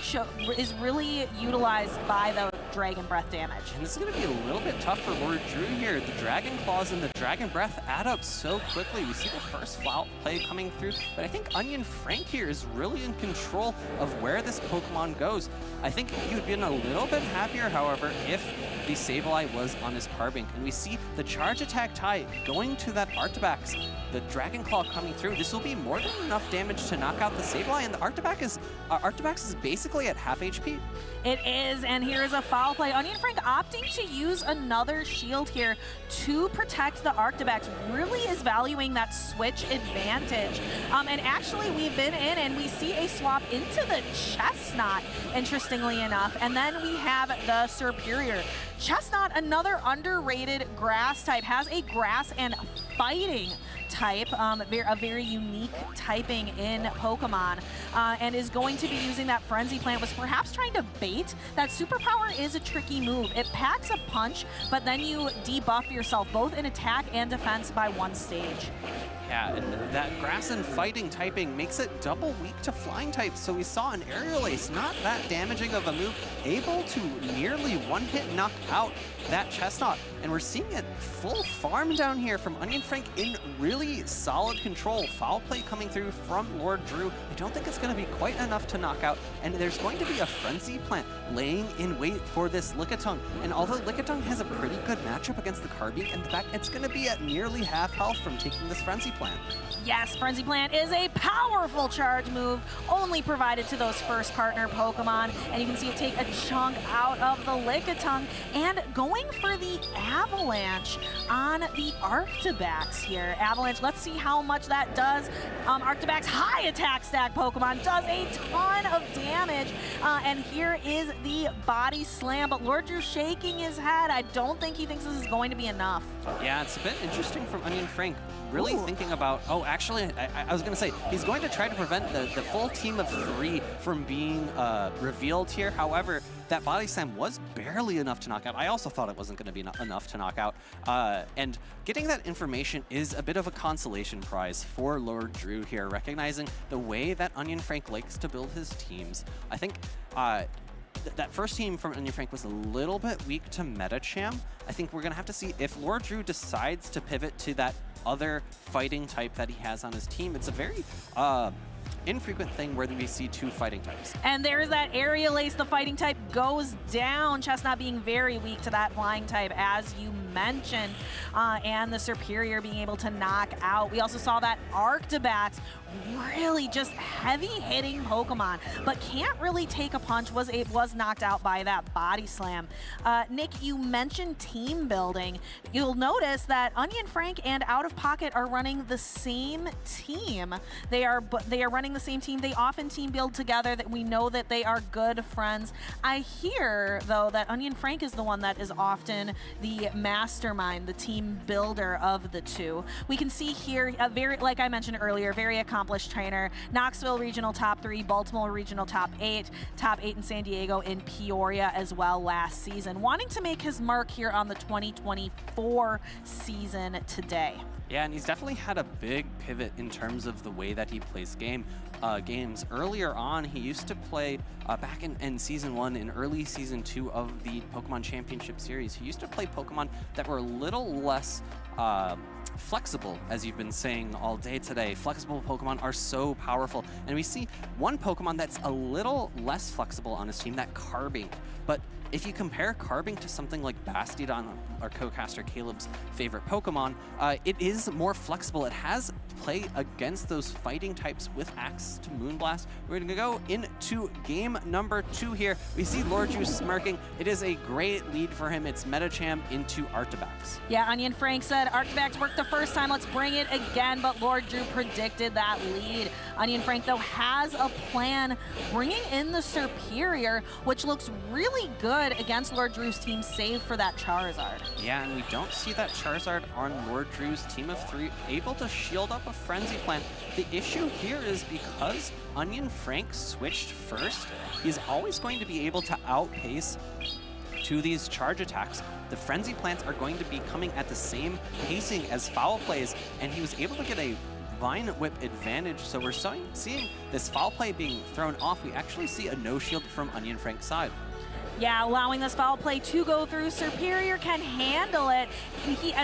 Speaker 4: is really utilized by the Dragon Breath damage.
Speaker 12: And this is going to be a little bit tough for Lord Drew here. The Dragon Claws and the Dragon Breath add up so quickly. We see the first foul play coming through, but I think Onion Frank here is really in control of where this Pokemon goes. I think he would be a little bit happier, however, if the Sableye was on his Carbink. And we see the charge attack tie going to that Arctobax. The Dragon Claw coming through. This will be more than enough damage to knock out the Sableye, and the Arctobax is basically at half HP.
Speaker 4: It is, and here is a foul play. Onion Frank opting to use another shield here to protect the Arctobax. Really is valuing that switch advantage. And actually, we've been in and we see a swap into the Chestnut, interestingly enough. And then we have the Superior. Chestnut, another underrated grass type, has a grass and fighting type, a very unique typing in Pokemon, and is going to be using that Frenzy Plant, was perhaps trying to bait. That Superpower is a tricky move. It packs a punch, but then you debuff yourself both in attack and defense by one stage.
Speaker 12: Yeah, and that grass and fighting typing makes it double weak to flying types. So we saw an Aerial Ace, not that damaging of a move, able to nearly one-hit knock out that Chestnut. And we're seeing it full farm down here from Onion Frank in really solid control. Foul play coming through from Lord Drew. I don't think it's going to be quite enough to knock out. And there's going to be a Frenzy Plant laying in wait for this Lickitung. And although Lickitung has a pretty good matchup against the Carbink, in fact, it's going to be at nearly half health from taking this Frenzy Plant.
Speaker 4: Yes, Frenzy Plant is a powerful charge move, only provided to those first partner Pokemon. And you can see it take a chunk out of the Lickitung, and going for the Avalanche on the Arctobax here. Avalanche, let's see how much that does. Arctobax high attack stack Pokemon does a ton of damage. And here is the body slam, but Lord Drew shaking his head. I don't think he thinks this is going to be enough.
Speaker 12: Yeah, it's a bit interesting from Onion Frank. Really thinking about, actually, I was going to say, he's going to try to prevent the full team of 3 from being revealed here. However, that body slam was barely enough to knock out. I also thought it wasn't going to be enough to knock out. And getting that information is a bit of a consolation prize for Lord Drew here, recognizing the way that Onion Frank likes to build his teams. I think that first team from Onion Frank was a little bit weak to Metacham. I think we're going to have to see if Lord Drew decides to pivot to that other fighting type that he has on his team. It's a very infrequent thing where we see 2 fighting types.
Speaker 4: And there's that Aerial Ace. The fighting type goes down. Chestnut being very weak to that flying type, as you mentioned, and the Superior being able to knock out. We also saw that Arctibax really just heavy hitting Pokemon, but can't really take a punch, was knocked out by that body slam. Nick, you mentioned team building. You'll notice that Onion Frank and Out of Pocket are running the same team. They are running the same team. They often team build together. That we know that they are good friends. I hear though that Onion Frank is the one that is often the mastermind, the team builder of the two. We can see here, like I mentioned earlier, very accomplished trainer. Knoxville Regional top 3, Baltimore Regional top 8 in San Diego, in Peoria as well last season. Wanting to make his mark here on the 2024 season today.
Speaker 12: Yeah, and he's definitely had a big pivot in terms of the way that he plays games. Earlier on, he used to play back in Season 1 and early Season 2 of the Pokemon Championship Series. He used to play Pokemon that were a little less flexible, as you've been saying all day today. Flexible Pokemon are so powerful, and we see one Pokemon that's a little less flexible on his team, that Carbink. But if you compare Carbink to something like Bastiodon, our co-caster Caleb's favorite Pokemon, it is more flexible. It has play against those fighting types with Axe to Moonblast. We're going to go into game number 2 here. We see Lordrew smirking. It is a great lead for him. It's Metacham into Arctibax.
Speaker 4: Yeah, Onion Frank said Arctibax worked the first time. Let's bring it again, but Lordrew predicted that lead. Onion Frank, though, has a plan, bringing in the Superior, which looks really good against Lordrew's team, save for that Charizard.
Speaker 12: Yeah, and we don't see that Charizard on Lordrew's team of 3 able to shield up a Frenzy Plant. The issue here is because Onion Frank switched first, he's always going to be able to outpace to these charge attacks. The Frenzy Plants are going to be coming at the same pacing as Foul Plays, and he was able to get a Vine Whip advantage. So we're seeing this Foul Play being thrown off. We actually see a no shield from Onion Frank's side.
Speaker 4: Yeah, allowing this Foul Play to go through. Superior can handle it.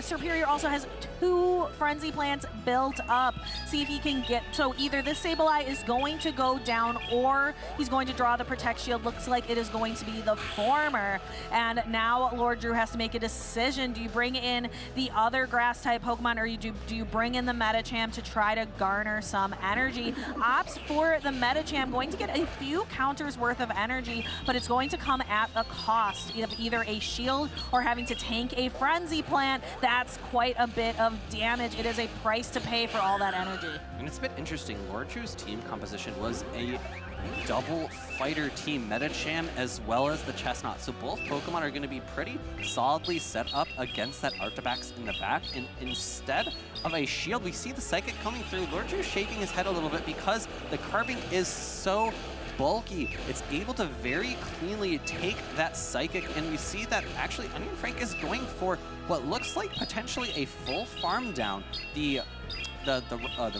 Speaker 4: Superior also has 2 Frenzy Plants built up. See if he can get, so either this Sableye is going to go down or he's going to draw the Protect Shield. Looks like it is going to be the former. And now Lordrew has to make a decision. Do you bring in the other grass type Pokemon, or do you bring in the Metacham to try to garner some energy? Opts for the Metacham, going to get a few counters worth of energy, but it's going to come at a cost of either a shield or having to tank a Frenzy Plant. That's quite a bit of damage. It is a price to pay for all that energy.
Speaker 12: And it's a bit interesting. Lordrew's team composition was a double fighter team, Metacham as well as the Chestnut. So both Pokemon are going to be pretty solidly set up against that Arctibax in the back. And instead of a shield, we see the Psychic coming through. Lordrew shaking his head a little bit because the Carbink is so bulky. It's able to very cleanly take that Psychic, and we see that actually Onion Frank is going for what looks like potentially a full farm down. The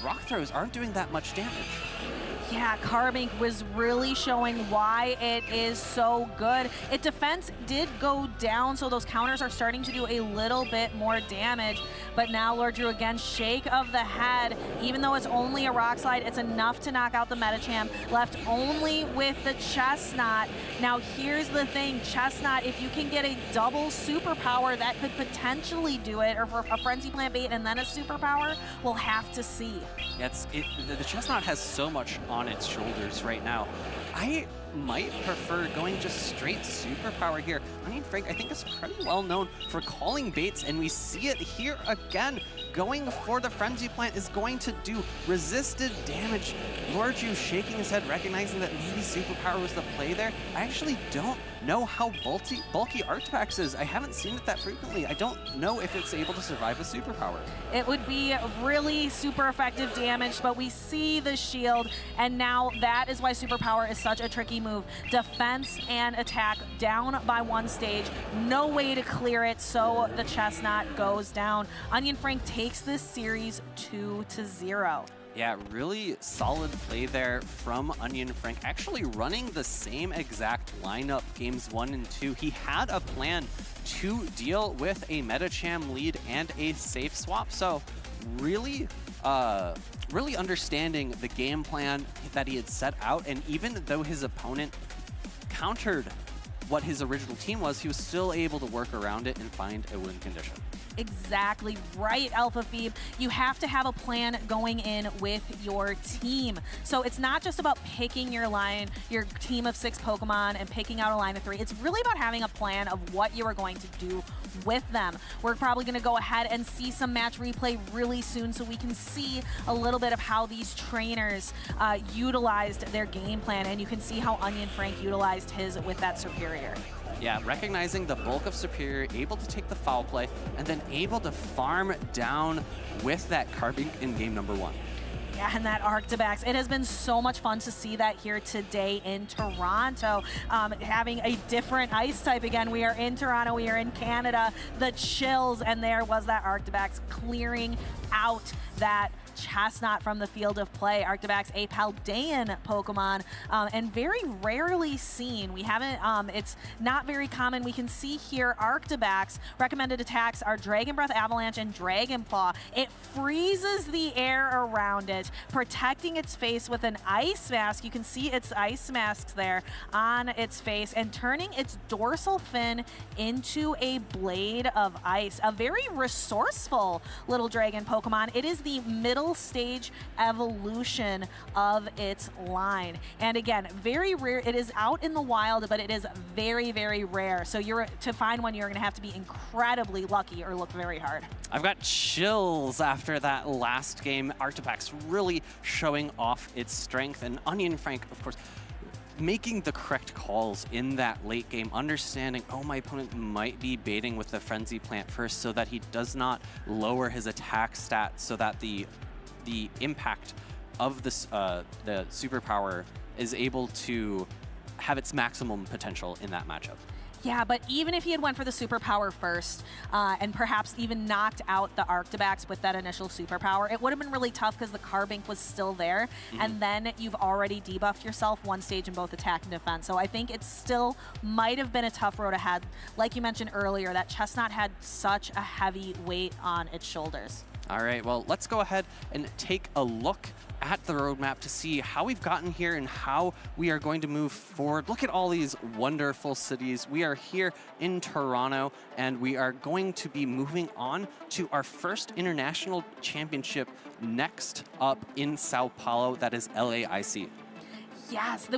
Speaker 12: Rock Throws aren't doing that much damage.
Speaker 4: Yeah, Carbink was really showing why it is so good. Its defense did go down, so those counters are starting to do a little bit more damage. But now Lordrew again, shake of the head. Even though it's only a Rock Slide, it's enough to knock out the Metacham, left only with the Chestnut. Now here's the thing, Chestnut, if you can get a double superpower, that could potentially do it, or for a Frenzy Plant bait and then a superpower, we'll have to see.
Speaker 12: Yeah, the Chestnut has so much on its shoulders right now. I might prefer going just straight superpower here. Onion Frank, I think, is pretty well known for calling baits, and we see it here again. Going for the Frenzy Plant is going to do resisted damage. Lordrew shaking his head, recognizing that maybe superpower was the play there. I actually don't know how bulky Arctibax is. I haven't seen it that frequently. I don't know if it's able to survive a superpower.
Speaker 4: It would be really super effective damage, but we see the shield, and now that is why superpower is such a tricky move. Defense and attack down by 1 stage. No way to clear it, so the Chestnut goes down. Onion Frank takes this series 2-0.
Speaker 12: Yeah, really solid play there from Onion Frank, actually running the same exact lineup games 1 and 2. He had a plan to deal with a Metacham lead and a safe swap, so really understanding the game plan that he had set out. And even though his opponent countered what his original team was, he was still able to work around it and find a win condition.
Speaker 4: Exactly right, Alpha Phoebe. You have to have a plan going in with your team. So it's not just about picking your line, your team of 6 Pokemon and picking out a line of 3. It's really about having a plan of what you are going to do with them. We're probably going to go ahead and see some match replay really soon so we can see a little bit of how these trainers utilized their game plan, and you can see how Onion Frank utilized his with that Superior.
Speaker 12: Yeah, recognizing the bulk of Superior, able to take the foul play, and then able to farm down with that Carbink in game number 1.
Speaker 4: Yeah, and that Arctibax. It has been so much fun to see that here today in Toronto. Having a different ice type again. We are in Toronto, we are in Canada, the chills, and there was that Arctibax clearing out that Chestnut from the field of play. Arctibax, a Paldean Pokemon, and very rarely seen. We haven't, it's not very common. We can see here Arctibax recommended attacks are Dragon Breath, Avalanche, and Dragon Claw. It freezes the air around it, protecting its face with an ice mask. You can see its ice masks there on its face and turning its dorsal fin into a blade of ice. A very resourceful little dragon Pokemon. It is the middle stage evolution of its line. And again, very rare. It is out in the wild, but it is very, very rare. So to find one, you're going to have to be incredibly lucky or look very hard.
Speaker 12: I've got chills after that last game. Arctibax really showing off its strength, and Onion Frank, of course, making the correct calls in that late game, understanding, oh, my opponent might be baiting with the Frenzy Plant first so that he does not lower his attack stat so that the impact of this, the superpower is able to have its maximum potential in that matchup.
Speaker 4: Yeah, but even if he had went for the superpower first and perhaps even knocked out the Arctibax with that initial superpower, it would have been really tough because the Carbink was still there, and then you've already debuffed yourself one stage in both attack and defense. So I think it still might have been a tough road ahead. Like you mentioned earlier, that Chestnut had such a heavy weight on its shoulders.
Speaker 12: All right, well, let's go ahead and take a look at the roadmap to see how we've gotten here and how we are going to move forward. Look at all these wonderful cities. We are here in Toronto, and we are going to be moving on to our first international championship next up in Sao Paulo. That is LAIC.
Speaker 4: Yes,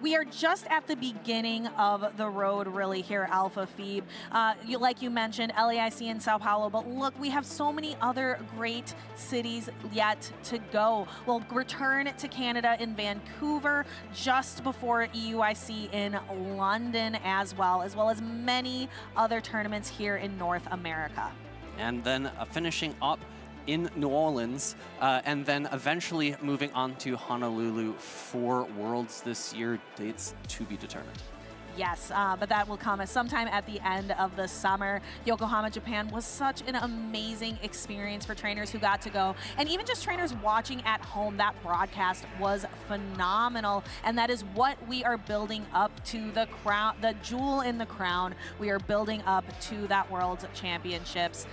Speaker 4: we are just at the beginning of the road really here, Alpha Phoebe. Like you mentioned, LAIC and Sao Paulo, but look, we have so many other great cities yet to go. We'll return to Canada in Vancouver just before EUIC in London as well as many other tournaments here in North America.
Speaker 12: And then finishing up in New Orleans, and then eventually moving on to Honolulu for Worlds this year. Dates to be determined.
Speaker 4: Yes, but that will come sometime at the end of the summer. Yokohama, Japan was such an amazing experience for trainers who got to go. And even just trainers watching at home, that broadcast was phenomenal. And that is what we are building up to, the crown, the jewel in the crown. We are building up to that World Championships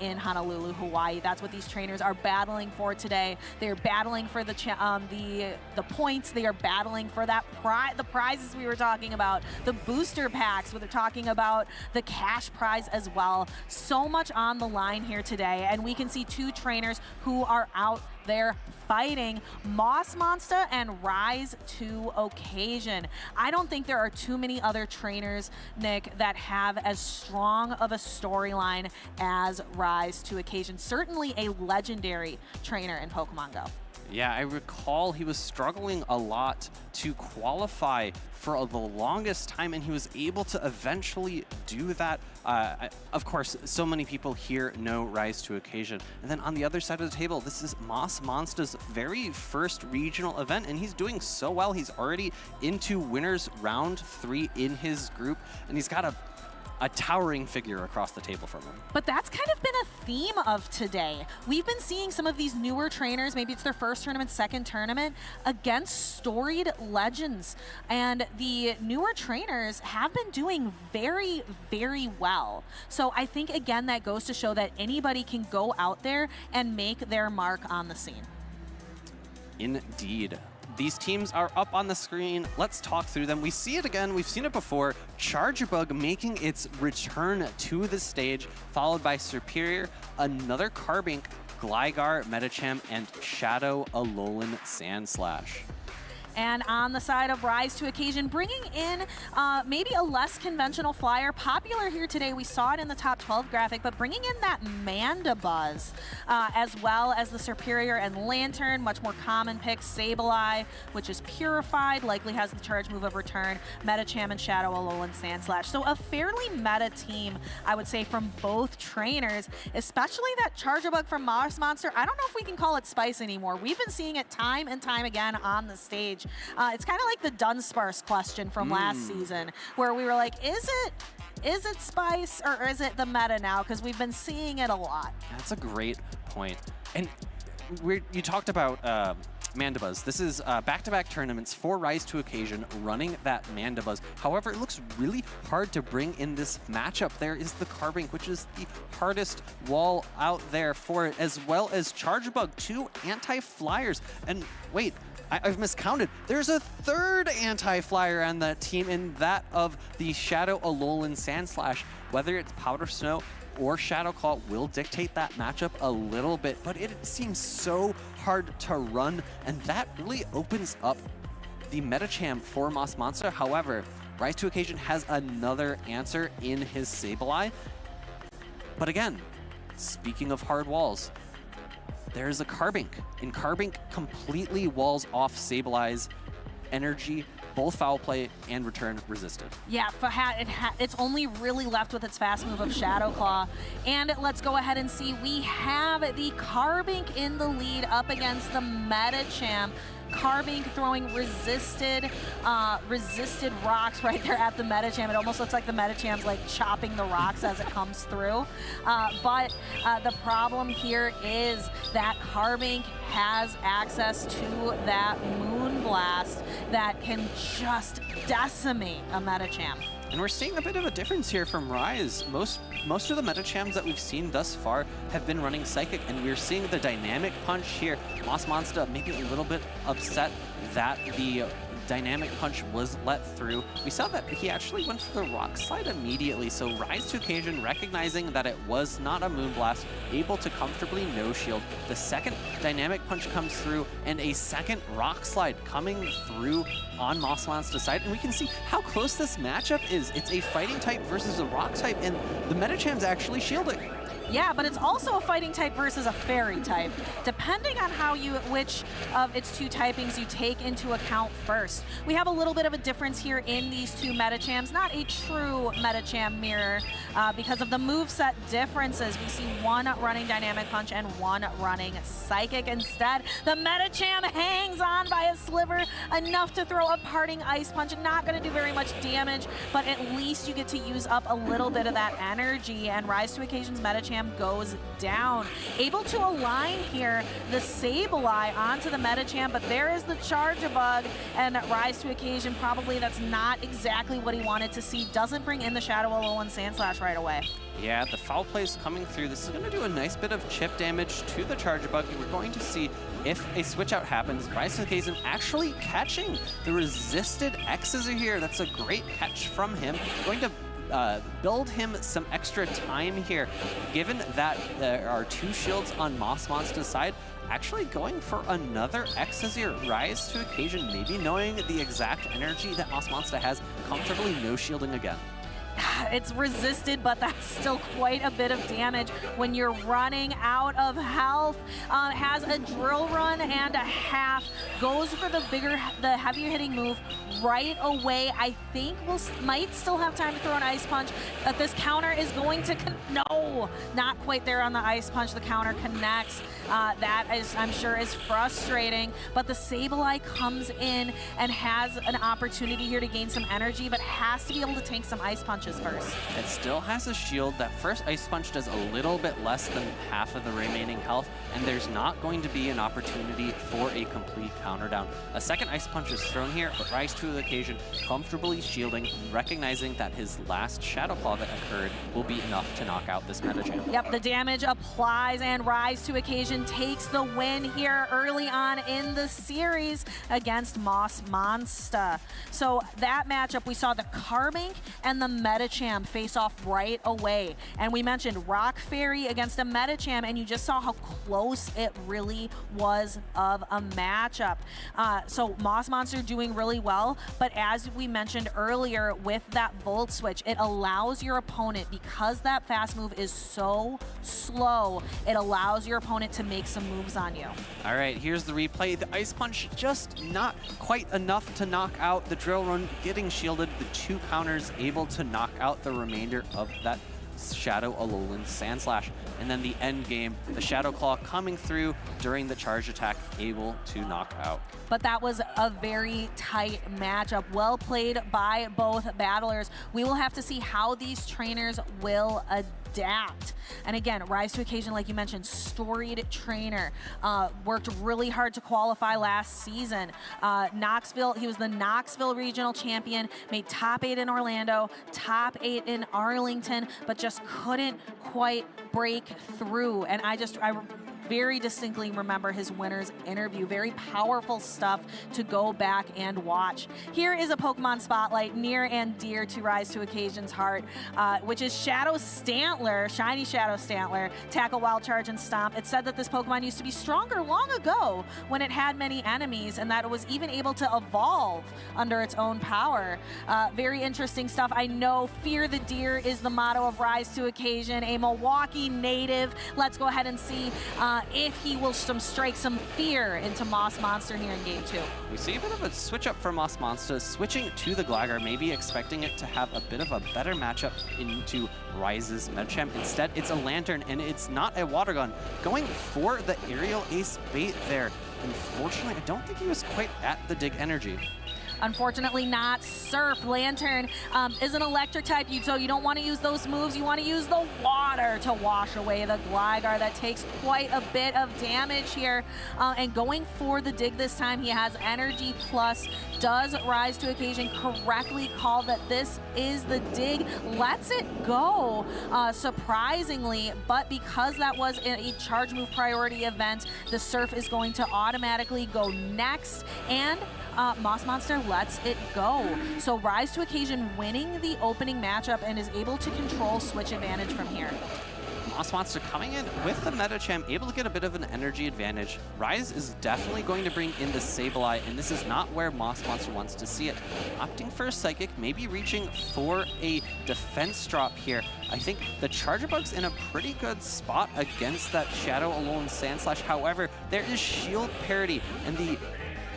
Speaker 4: in Honolulu, Hawaii. That's what these trainers are battling for today. They're battling for the points. They are battling for that the prizes we were talking about. The booster packs, where they're talking about the cash prize as well. So much on the line here today, and we can see 2 trainers who are out there fighting, Moss Monster and Rise to Occasion. I don't think there are too many other trainers, Nick, that have as strong of a storyline as Rise to Occasion. Certainly a legendary trainer in Pokemon Go.
Speaker 12: Yeah, I recall he was struggling a lot to qualify for the longest time, and he was able to eventually do that. Of course, so many people here know Rise to Occasion. And then on the other side of the table, this is Moss Monster's very first regional event, and he's doing so well. He's already into winners round 3 in his group, and he's got a towering figure across the table from him.
Speaker 4: But that's kind of been a theme of today. We've been seeing some of these newer trainers, maybe it's their first tournament, second tournament, against storied legends. And the newer trainers have been doing very, very well. So I think, again, that goes to show that anybody can go out there and make their mark on the scene.
Speaker 12: Indeed. these teams are up on the screen. Let's talk through them. We see it again. We've seen it before. Chargebug making its return to the stage, followed by Superior, another Carbink, Gligar, Metacham, and Shadow Alolan Sandslash.
Speaker 4: And on the side of Rise to Occasion, bringing in maybe a less conventional flyer. Popular here today, we saw it in the top 12 graphic, but bringing in that Mandibuzz, as well as the Superior and Lantern, much more common picks. Sableye, which is Purified, likely has the charge move of Return, Metacham and Shadow Alolan Sandslash. So a fairly meta team, I would say, from both trainers, especially that Chargebug from Moss Monster. I don't know if we can call it Spice anymore. We've been seeing it time and time again on the stage. It's kind of like the Dunsparce question from last season, where we were like, is it Spice or is it the meta now? Because we've been seeing it a lot.
Speaker 12: That's a great point. And you talked about Mandibuzz. This is back-to-back tournaments for Rise to Occasion running that Mandibuzz. However, it looks really hard to bring in this matchup. There is the Carbink, which is the hardest wall out there for it, as well as Chargebug, 2 anti-flyers. And wait, I've miscounted. There's a third anti-flyer on that team, and that of the Shadow Alolan Sandslash. Whether it's Powder Snow or Shadow Claw will dictate that matchup a little bit, but it seems so hard to run, and that really opens up the Metacham for Moss Monster. However, Rise to Occasion has another answer in his Sableye. But again, speaking of hard walls, there's a Carbink, and Carbink completely walls off Sableye's energy, both foul play and return resisted.
Speaker 4: Yeah, it's only really left with its fast move of Shadow Claw. And let's go ahead and see, we have the Carbink in the lead up against the Metacham. Carbink throwing resisted rocks right there at the Metacham. It almost looks like the Metacham's like chopping the rocks as it comes through. But the problem here is that Carbink has access to that Moonblast that can just decimate a Metacham.
Speaker 12: And we're seeing a bit of a difference here from Rise. Most of the Metachams that we've seen thus far have been running Psychic, and we're seeing the Dynamic Punch here. Moss Monster maybe a little bit upset that the Dynamic Punch was let through. We saw that he actually went for the Rock Slide immediately, so Rise to Occasion, recognizing that it was not a Moonblast, able to comfortably no-shield. The second Dynamic Punch comes through, and a second Rock Slide coming through on Moss Monster's side, and we can see how close this matchup is. It's a Fighting type versus a Rock type, and the Metacham's actually shielding.
Speaker 4: Yeah, but it's also a Fighting type versus a Fairy type, depending on which of its 2 typings you take into account first. We have a little bit of a difference here in these 2 Metachams, not a true Metacham mirror, because of the moveset differences. We see one running Dynamic Punch and one running Psychic. Instead, the Metacham hangs on by a sliver, enough to throw a parting Ice Punch. Not going to do very much damage, but at least you get to use up a little bit of that energy, and Rise to Occasion's Metacham goes down. Able to align here the Sableye onto the Metacham, but there is the Chargebug, and Rise to Occasion, probably that's not exactly what he wanted to see. Doesn't bring in the Shadow Alolan Sandslash right away.
Speaker 12: Yeah, the foul play is coming through. This is going to do a nice bit of chip damage to the Chargebug. We're going to see if a switch out happens. Rise to Occasion actually catching the resisted X's here. That's a great catch from him. Going to build him some extra time here, given that there are 2 shields on Moss Monster's side. Actually going for another Exazir. Rise to Occasion, maybe knowing the exact energy that Moss Monster has, comfortably no shielding again.
Speaker 4: It's resisted, but that's still quite a bit of damage when you're running out of health. Has a Drill Run and a half, goes for the heavier hitting move right away. I think might still have time to throw an Ice Punch, but this counter is going to, no, not quite there on the Ice Punch. The counter connects. That is, I'm sure, is frustrating, but the Sableye comes in and has an opportunity here to gain some energy, but has to be able to tank some Ice Punches first.
Speaker 12: It still has a shield. That first Ice Punch does a little bit less than half of the remaining health, and there's not going to be an opportunity for a complete counter down. A second Ice Punch is thrown here, but Rise to the Occasion comfortably shielding, recognizing that his last Shadow Claw that occurred will be enough to knock out this Metagame.
Speaker 4: Yep, the damage applies, and Rise to Occasion takes the win here early on in the series against Moss Monster. So that matchup, we saw the Carbink and the Metacham face off right away. And we mentioned Rock Fairy against a Metacham, and you just saw how close it really was of a matchup. So Moss Monster doing really well, but as we mentioned earlier with that Volt Switch, it allows your opponent, because that fast move is so slow, it allows your opponent to make some moves on you.
Speaker 12: All right, here's the replay. The Ice Punch just not quite enough to knock out the Drill Run, getting shielded. The 2 counters able to knock out the remainder of that Shadow Alolan Sand Slash. And then the end game, the Shadow Claw coming through during the charge attack, able to knock out.
Speaker 4: But that was a very tight matchup. Well played by both battlers. We will have to see how these trainers will adapt. And again, Rise to Occasion, like you mentioned, storied trainer. Worked really hard to qualify last season. Knoxville, he was the Knoxville Regional Champion, made top 8 in Orlando, top 8 in Arlington, but just couldn't quite break through. And I very distinctly remember his winner's interview. Very powerful stuff to go back and watch. Here is a Pokemon spotlight near and dear to Rise to Occasion's heart, which is Shadow Stantler, Shiny Shadow Stantler, Tackle, Wild Charge, and Stomp. It said that this Pokemon used to be stronger long ago when it had many enemies, and that it was even able to evolve under its own power. Very interesting stuff. I know Fear the Deer is the motto of Rise to Occasion, a Milwaukee native. Let's go ahead and see if he will strike some fear into Moss Monster here in Game 2.
Speaker 12: We see a bit of a switch up for Moss Monster, switching to the Gligar, maybe expecting it to have a bit of a better matchup into Rise's Metacham. Instead, it's a Lantern, and it's not a Water Gun. Going for the Aerial Ace bait there. Unfortunately, I don't think he was quite at the Dig Energy.
Speaker 4: Unfortunately not. Surf. Lantern is an electric type, so you don't want to use those moves. You want to use the water to wash away the Gligar. That takes quite a bit of damage here. And going for the dig this time, he has Energy Plus. Does Rise to Occasion correctly call that this is the dig? Lets it go, surprisingly, but because that was a charge move priority event, the Surf is going to automatically go next, and Moss Monster lets it go. So Rise to Occasion winning the opening matchup and is able to control switch advantage from here.
Speaker 12: Moss Monster coming in with the Metacham, able to get a bit of an energy advantage. Rise is definitely going to bring in the Sableye, and this is not where Moss Monster wants to see it. Opting for a Psychic, maybe reaching for a defense drop here. I think the Charger Bug's in a pretty good spot against that Shadow Alolan Sand Slash. However, there is shield parity, and the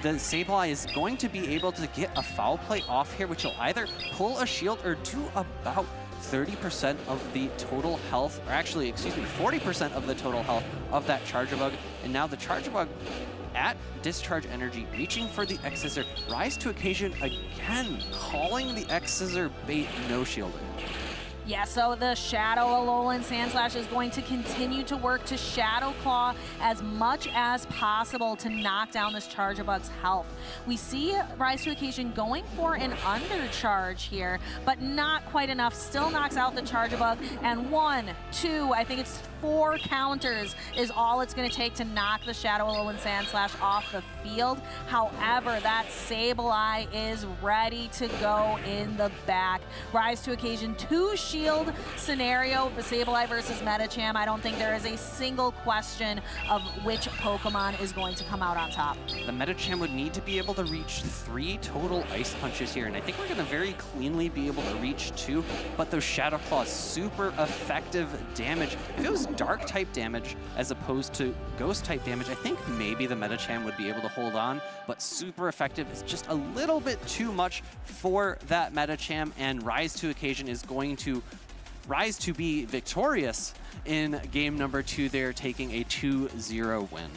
Speaker 12: Sableye is going to be able to get a foul play off here, which will either pull a shield or do about 30% of the total health, or actually, excuse me, 40% of the total health of that Charger Bug. And now the Charger Bug at Discharge Energy, reaching for the X-Scissor. Rise to Occasion again, calling the X-Scissor bait, no shielding.
Speaker 4: Yeah, so the Shadow Alolan Sandslash is going to continue to work to Shadow Claw as much as possible to knock down this Charger Bug's health. We see Rise to Occasion going for an undercharge here, but not quite enough. Still knocks out the Charger Bug, and 1, 2, I think it's 4 counters is all it's going to take to knock the Shadow Alolan Sandslash off the field. However, that Sableye is ready to go in the back. Rise to Occasion 2 shield scenario for Sableye versus Metacham. I don't think there is a single question of which Pokemon is going to come out on top.
Speaker 12: The Metacham would need to be able to reach 3 total Ice Punches here, and I think we're going to very cleanly be able to reach 2, but those Shadow Claws, super effective damage. If it was Dark type damage as opposed to Ghost type damage, I think maybe the Metacham would be able to hold on, but super effective is just a little bit too much for that Metacham, and Rise to Occasion is going to rise to be victorious in game number 2 there, taking a 2-0 win.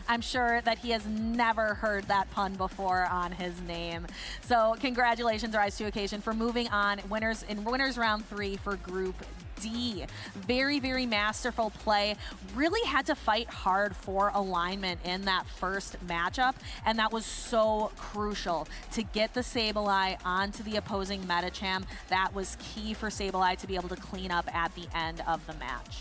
Speaker 4: I'm sure that he has never heard that pun before on his name. So congratulations, Rise to Occasion, for moving on in winners round 3 for Group D. Very, very masterful play. Really had to fight hard for alignment in that first matchup, and that was so crucial to get the Sableye onto the opposing Metacham. That was key for Sableye to be able to clean up at the end of the match.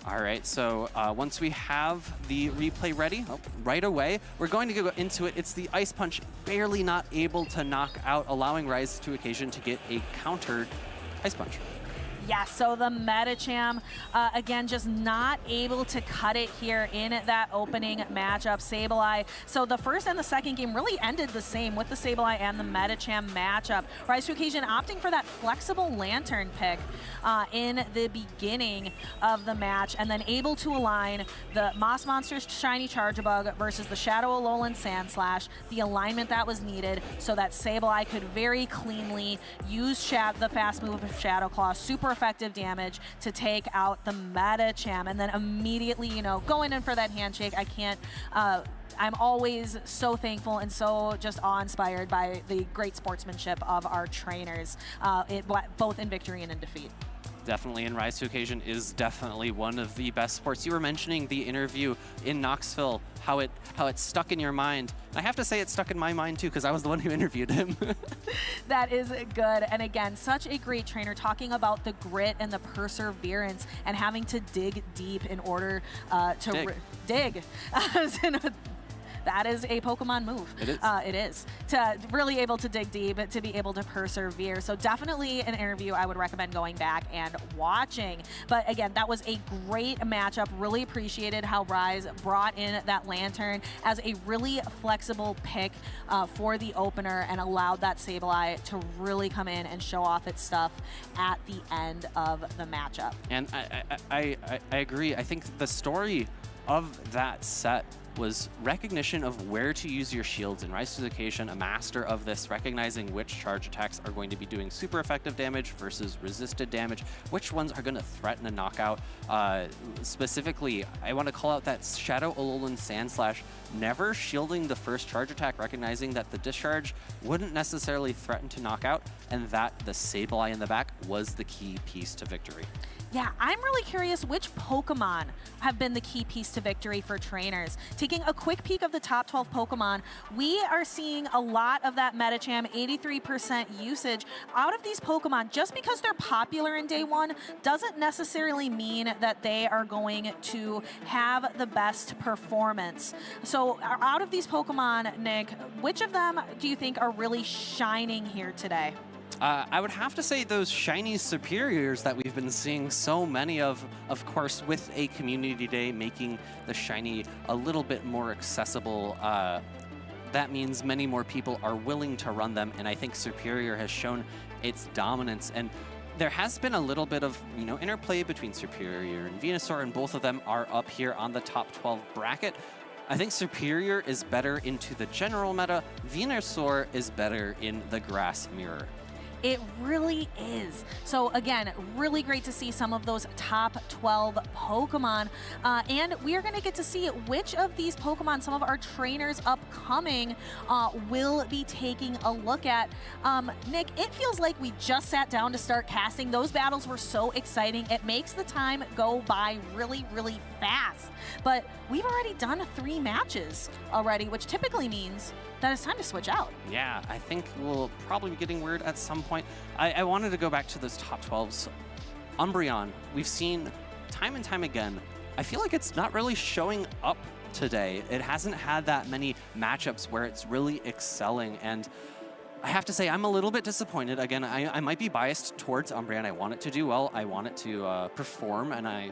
Speaker 12: All right, so once we have the replay ready, right away, we're going to go into it. It's the Ice Punch, barely not able to knock out, allowing Rise to Occasion to get a countered Ice Punch.
Speaker 4: Yeah, so the Metacham, again, just not able to cut it here in that opening matchup. Sableye, so the first and the second game really ended the same with the Sableye and the Metacham matchup. Rise to Occasion opting for that flexible Lantern pick in the beginning of the match, and then able to align the Moss Monster's Shiny Charjabug versus the Shadow Alolan Sandslash, the alignment that was needed so that Sableye could very cleanly use the fast move of Shadow Claw, super effective damage to take out the Metacham, and then immediately, you know, going in for that handshake. I can't, I'm always so thankful and so just awe-inspired by the great sportsmanship of our trainers, both in victory and in defeat.
Speaker 12: Definitely, and Rise to Occasion is definitely one of the best sports. You were mentioning the interview in Knoxville, how it stuck in your mind. I have to say it stuck in my mind too, because I was the one who interviewed him.
Speaker 4: That is good. And again, such a great trainer, talking about the grit and the perseverance and having to dig deep in order dig. That is a Pokemon move. It is. It is. To really able to dig deep, to be able to persevere. So definitely an interview I would recommend going back and watching. But again, that was a great matchup. Really appreciated how Rise brought in that Lantern as a really flexible pick for the opener and allowed that Sableye to really come in and show off its stuff at the end of the matchup.
Speaker 12: And I agree. I think the story of that set was recognition of where to use your shields in Rise to the Occasion, a master of this, recognizing which charge attacks are going to be doing super effective damage versus resisted damage, which ones are going to threaten a knockout. Specifically, I want to call out that Shadow Alolan Sandslash, never shielding the first charge attack, recognizing that the discharge wouldn't necessarily threaten to knock out, and that the Sableye in the back was the key piece to victory.
Speaker 4: Yeah, I'm really curious which Pokemon have been the key piece to victory for trainers. Taking a quick peek of the top 12 Pokemon, we are seeing a lot of that Metacham, 83% usage. Out of these Pokemon, just because they're popular in day one doesn't necessarily mean that they are going to have the best performance. So out of these Pokemon, Nick, which of them do you think are really shining here today?
Speaker 12: I would have to say those shiny superiors that we've been seeing so many of course, with a community day making the shiny a little bit more accessible. That means many more people are willing to run them, and I think Superior has shown its dominance. And there has been a little bit of, you know, interplay between Superior and Venusaur, and both of them are up here on the top 12 bracket. I think Superior is better into the general meta. Venusaur is better in the grass mirror.
Speaker 4: It really is. So again, really great to see some of those top 12 Pokemon. And we are going to get to see which of these Pokemon some of our trainers upcoming will be taking a look at. Nick, it feels like we just sat down to start casting. Those battles were so exciting. It makes the time go by really, really fast. But we've already done 3 matches already, which typically means that it's time to switch out.
Speaker 12: Yeah, I think we'll probably be getting word at some point. I wanted to go back to those top 12s. Umbreon, we've seen time and time again. I feel like it's not really showing up today. It hasn't had that many matchups where it's really excelling, and I have to say I'm a little bit disappointed. Again, I might be biased towards Umbreon. I want it to do well. I want it to perform, and I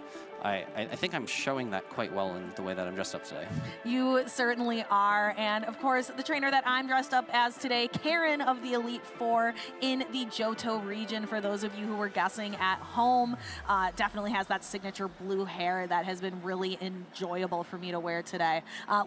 Speaker 12: think I'm showing that quite well in the way that I'm dressed up today.
Speaker 4: You certainly are. And of course, the trainer that I'm dressed up as today, Karen of the Elite Four in the Johto region, for those of you who were guessing at home, definitely has that signature blue hair that has been really enjoyable for me to wear today.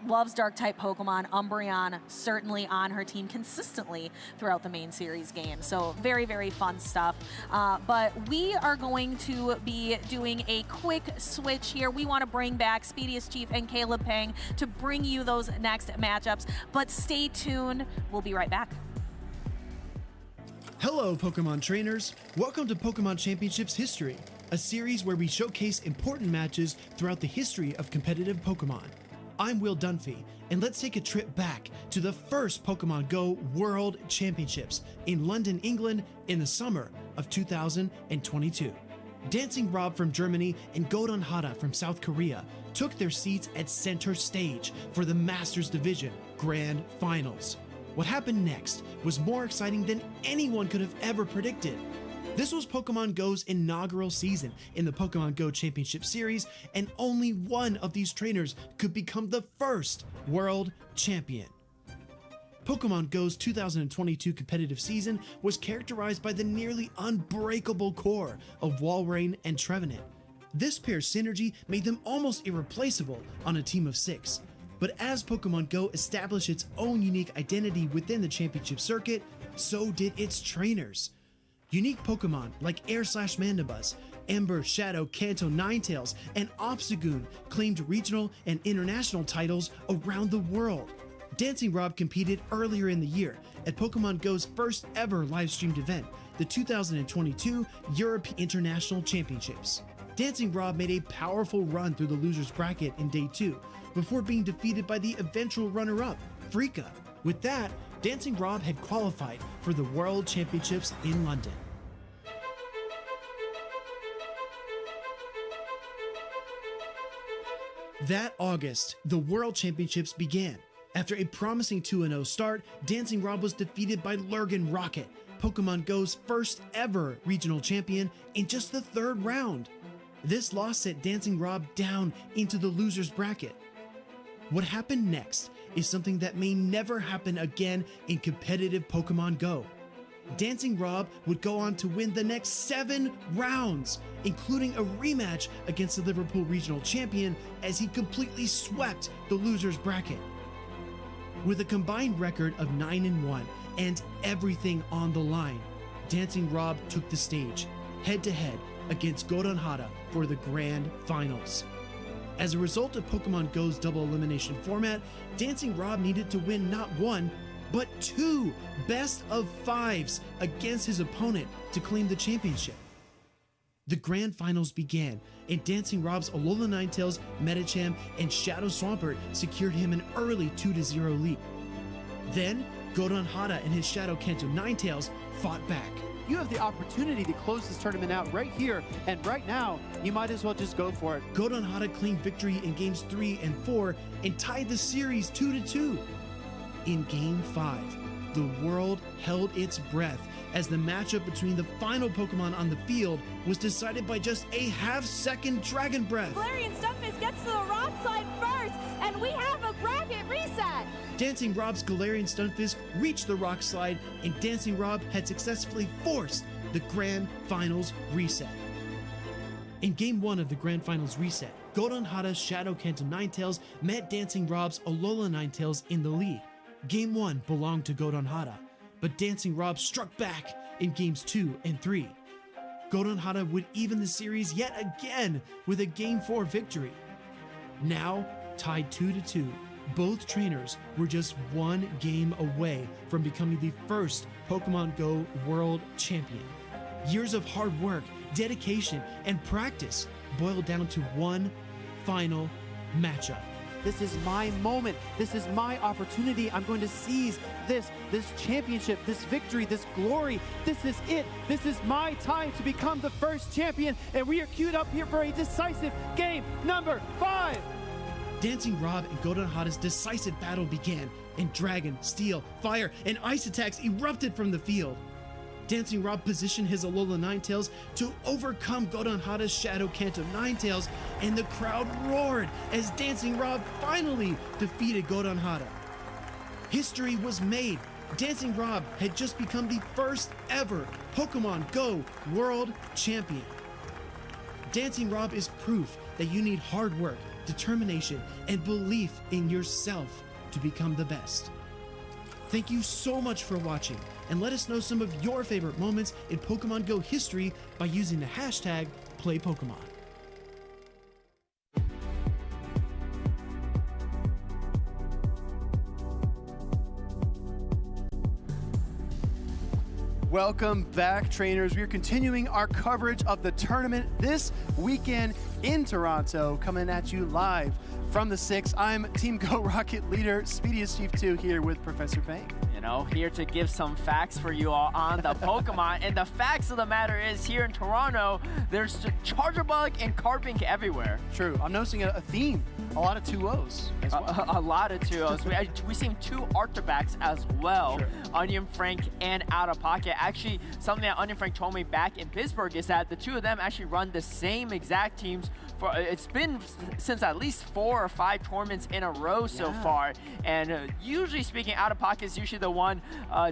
Speaker 4: Loves Dark-type Pokemon. Umbreon certainly on her team consistently throughout the main series game. So very, very fun stuff. But we are going to be doing a quick switch here. We want to bring back Speediest Chief and Caleb Pang to bring you those next matchups, but stay tuned. We'll be right back.
Speaker 7: Hello, Pokemon trainers. Welcome to Pokemon Championships History, a series where we showcase important matches throughout the history of competitive Pokemon. I'm Will Dunphy, and let's take a trip back to the first Pokemon Go World Championships in London, England in the summer of 2022. Dancing Rob from Germany and Godon Hada from South Korea took their seats at center stage for the Masters Division Grand Finals. What happened next was more exciting than anyone could have ever predicted. This was Pokemon Go's inaugural season in the Pokemon Go Championship Series, and only one of these trainers could become the first world champion. Pokemon Go's 2022 competitive season was characterized by the nearly unbreakable core of Walrein and Trevenant. This pair's synergy made them almost irreplaceable on a team of 6. But as Pokemon Go established its own unique identity within the championship circuit, so did its trainers. Unique Pokemon like Air/Mandibuzz, Ember, Shadow, Kanto, Ninetales, and Obstagoon claimed regional and international titles around the world. Dancing Rob competed earlier in the year at Pokemon Go's first ever live-streamed event, the 2022 Europe International Championships. Dancing Rob made a powerful run through the losers bracket in Day 2, before being defeated by the eventual runner-up, Freaka. With that, Dancing Rob had qualified for the World Championships in London. That August, the World Championships began. After a promising 2-0 start, Dancing Rob was defeated by Lurgan Rocket, Pokemon Go's first ever regional champion, in just the 3rd round. This loss set Dancing Rob down into the losers bracket. What happened next is something that may never happen again in competitive Pokemon Go. Dancing Rob would go on to win the next 7 rounds, including a rematch against the Liverpool regional champion as he completely swept the losers bracket. With a combined record of 9-1 and everything on the line, Dancing Rob took the stage, head-to-head against Godon Hada for the Grand Finals. As a result of Pokemon Go's double elimination format, Dancing Rob needed to win not 1, but 2 best of 5s against his opponent to claim the championship. The Grand Finals began, and Dancing Rob's Alola Ninetales, Medicham, and Shadow Swampert secured him an early 2-0 lead. Then, Godon Hada and his Shadow Kanto Ninetales fought back.
Speaker 5: You have the opportunity to close this tournament out right here, and right now, you might as well just go for it.
Speaker 7: Godon Hada claimed victory in games 3 and 4 and tied the series 2-2. In Game 5, the world held its breath as the matchup between the final Pokemon on the field was decided by just a half-second Dragon Breath.
Speaker 6: Galarian Stunfisk gets to the rock slide first, and we have a bracket reset.
Speaker 7: Dancing Rob's Galarian Stunfisk reached the rock slide, and Dancing Rob had successfully forced the Grand Finals reset. In Game 1 of the Grand Finals reset, Godon Hada's Shadow Kanto Ninetales met Dancing Rob's Alola Ninetales in the lead. Game 1 belonged to Godon Hada, but Dancing Rob struck back in Games 2 and 3. Godon Hada would even the series yet again with a Game 4 victory. Now, tied 2-2, both trainers were just 1 game away from becoming the first Pokemon Go World Champion. Years of hard work, dedication, and practice boiled down to one final matchup.
Speaker 5: This is my moment. This is my opportunity. I'm going to seize this championship, this victory, this glory. This is it. This is my time to become the first champion, and we are queued up here for a decisive game number 5.
Speaker 7: Dancing Rob and Godon Hada's decisive battle began, and Dragon, Steel, Fire, and Ice attacks erupted from the field. Dancing Rob positioned his Alola Ninetales to overcome Godon Hada's Shadow Kanto Ninetales, and the crowd roared as Dancing Rob finally defeated Godon Hada. History was made. Dancing Rob had just become the first ever Pokemon Go World Champion. Dancing Rob is proof that you need hard work, determination, and belief in yourself to become the best. Thank you so much for watching, and let us know some of your favorite moments in Pokemon Go history by using the hashtag #PlayPokemon.
Speaker 5: Welcome back, trainers. We are continuing our coverage of the tournament this weekend in Toronto, coming at you live from the 6. I'm Team Go Rocket leader, Speediest Chief 2, here with Professor Payne.
Speaker 9: You know, here to give some facts for you all on the Pokemon. And the facts of the matter is, here in Toronto, there's Charger Bug and Carbink everywhere.
Speaker 5: True. I'm noticing a theme. A lot of 2-0s as well.
Speaker 9: A lot of 2-0s. we seen 2 Arctobacks as well.
Speaker 5: Sure.
Speaker 9: Onion Frank and Out of Pocket. Actually, something that Onion Frank told me back in Pittsburgh is that the two of them actually run the same exact teams. It's been since at least 4 or 5 tournaments in a row so far. And usually speaking, Out of Pocket is usually the one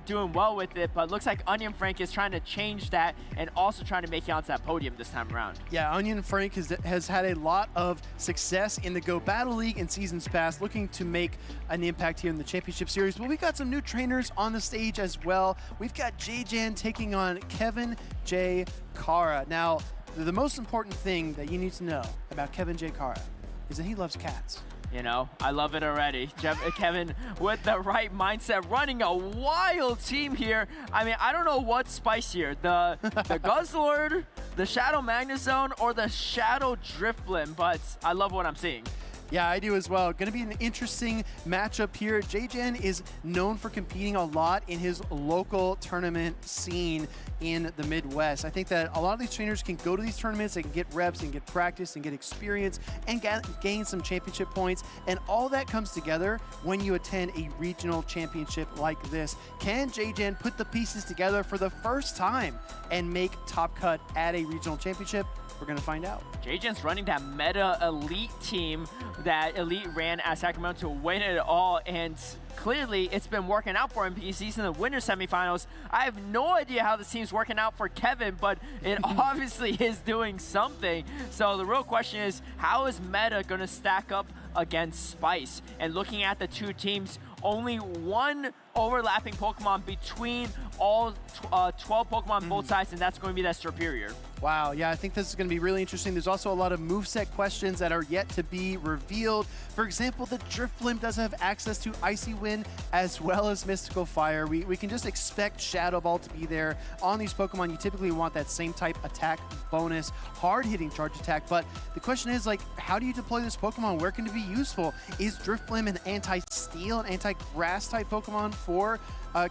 Speaker 9: doing well with it. But looks like Onion Frank is trying to change that and also trying to make it onto that podium this time around.
Speaker 5: Yeah, Onion Frank has had a lot of success in the Go Battle League in seasons past, looking to make an impact here in the Championship Series. But we've got some new trainers on the stage as well. We've got J-Jan taking on Kevin J. Kara. Now, the most important thing that you need to know about Kevin J. Kara is that he loves cats.
Speaker 9: You know, I love it already. Kevin with the right mindset, running a wild team here. I mean, I don't know what's spicier, the Guzzlord, the Shadow Magnezone, or the Shadow Drifblim, but I love what I'm seeing.
Speaker 5: Yeah, I do as well. Going to be an interesting matchup here. J-Jan is known for competing a lot in his local tournament scene in the Midwest. I think that a lot of these trainers can go to these tournaments, they can get reps and get practice and get experience and gain some championship points. And all that comes together when you attend a regional championship like this. Can J-Jan put the pieces together for the first time and make top cut at a regional championship? We're going to find out.
Speaker 9: J-Jan's running that Meta Elite team that Elite ran at Sacramento to win it all, and clearly it's been working out for him because he's in the winner semifinals. I have no idea how this team's working out for Kevin, but it obviously is doing something. So the real question is, how is Meta going to stack up against Spice? And looking at the two teams, only one overlapping Pokemon between all 12 Pokemon both sides, and that's going to be that Superior.
Speaker 5: Wow, yeah, I think this is going to be really interesting. There's also a lot of moveset questions that are yet to be revealed. For example, the Drifblim does have access to Icy Wind as well as Mystical Fire. We can just expect Shadow Ball to be there. On these Pokemon, you typically want that same type attack bonus, hard-hitting charge attack, but the question is, like, how do you deploy this Pokemon? Where can it be useful? Is Drifblim an anti-Steel, an anti-Grass type Pokemon for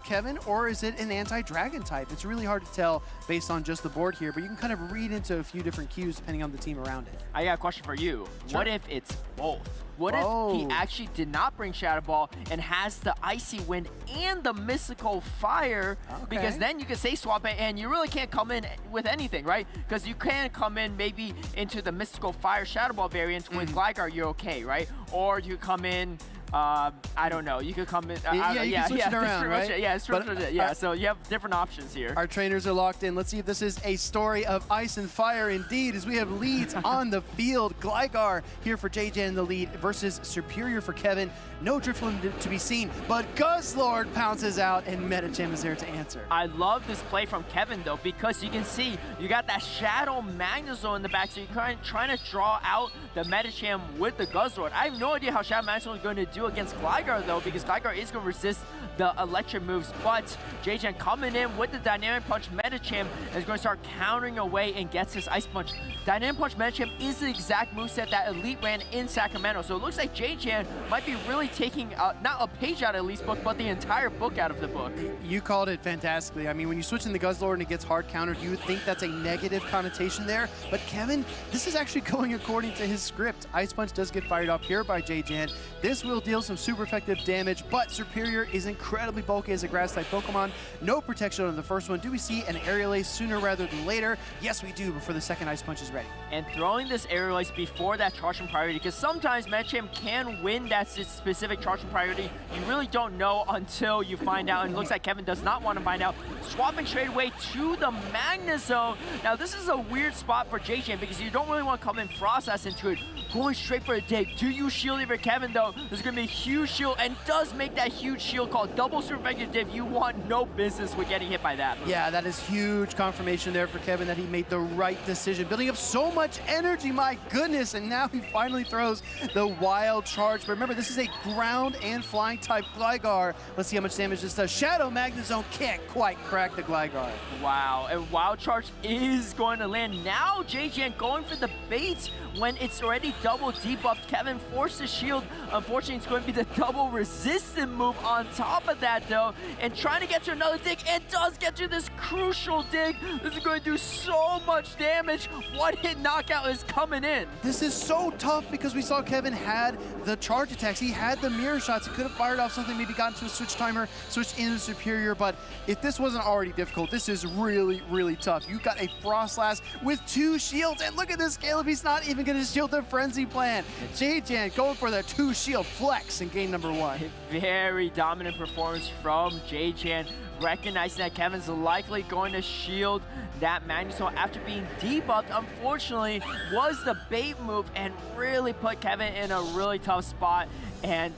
Speaker 5: Kevin, or is it an anti-Dragon type? It's really hard to tell based on just the board here, but you can kind of read into a few different cues depending on the team around it.
Speaker 9: I got a question for you. Sure. What if it's both? What if he actually did not bring Shadow Ball and has the Icy Wind and the Mystical Fire? Okay. Because then you can say swap it and you really can't come in with anything, right? Because you can come in maybe into the Mystical Fire Shadow Ball variant with Gligar, you're okay, right? Or you come in I don't know. You could come in.
Speaker 5: You can switch it around, right?
Speaker 9: Yeah, so you have different options here.
Speaker 5: Our trainers are locked in. Let's see if this is a story of ice and fire indeed, as we have leads on the field. Gligar here for J-Jan in the lead versus Superior for Kevin. No Drifblim to be seen, but Guzzlord pounces out, and Metagame is there to answer.
Speaker 9: I love this play from Kevin, though, because you can see you got that Shadow Magnezone in the back, so you're trying to draw out the Metagame with the Guzzlord. I have no idea how Shadow Magnezone is going to do against Gligar, though, because Gligar is going to resist the electric moves, but J-Jan coming in with the Dynamic Punch. Metagame is going to start countering away and gets his Ice Punch. Dynamic Punch Metagame is the exact moveset that Elite ran in Sacramento, so it looks like J-Jan might be really taking not a page out of Elite's book, but the entire book out of the book.
Speaker 5: You called it fantastically. I mean, when you switch in the Guzzlord and it gets hard countered, you would think that's a negative connotation there, but Kevin, this is actually going according to his script. Ice Punch does get fired off here by J-Jan. This will deal some super effective damage, but Superior is incredibly bulky as a Grass-type Pokemon. No protection on the first one. Do we see an Aerial Ace sooner rather than later? Yes, we do, before the second Ice Punch is ready.
Speaker 9: And throwing this Aerial Ace before that charging priority, because sometimes Metagame can win that specific charging priority. You really don't know until you find out, and it looks like Kevin does not want to find out. Swapping straight away to the Magnezone. Now, this is a weird spot for J-Jan because you don't really want to come in Frost Sash into it, going straight for a dig. Do you shield it for Kevin, though? There's going to be a huge shield, and does make that huge shield called double super effective div. You want no business with getting hit by that.
Speaker 5: Yeah, that is huge confirmation there for Kevin that he made the right decision. Building up so much energy, my goodness, and now he finally throws the wild charge. But remember, this is a ground and flying type Gligar. Let's see how much damage this does. Shadow Magnezone can't quite crack the Gligar.
Speaker 9: Wow, and wild charge is going to land. Now JJ going for the baits when it's already double debuffed. Kevin forced the shield. Unfortunately, it's going to be the double resistant move on top of that, though, and trying to get to another dig, and does get to this crucial dig. This is going to do so much damage. One hit knockout is coming in.
Speaker 5: This is so tough because we saw Kevin had the charge attacks. He had the mirror shots. He could have fired off something, maybe gotten to a switch timer, switched into Superior, but if this wasn't already difficult, this is really, really tough. You got a Frostlass with 2 shields, and look at this, Caleb. He's not even going to shield the Frenzy Plant. J-Jan going for the 2-shield flex in game number 1.
Speaker 9: A very dominant performance from J-Jan, recognizing that Kevin's likely going to shield that Magnezone after being debuffed. Unfortunately, was the bait move and really put Kevin in a really tough spot. And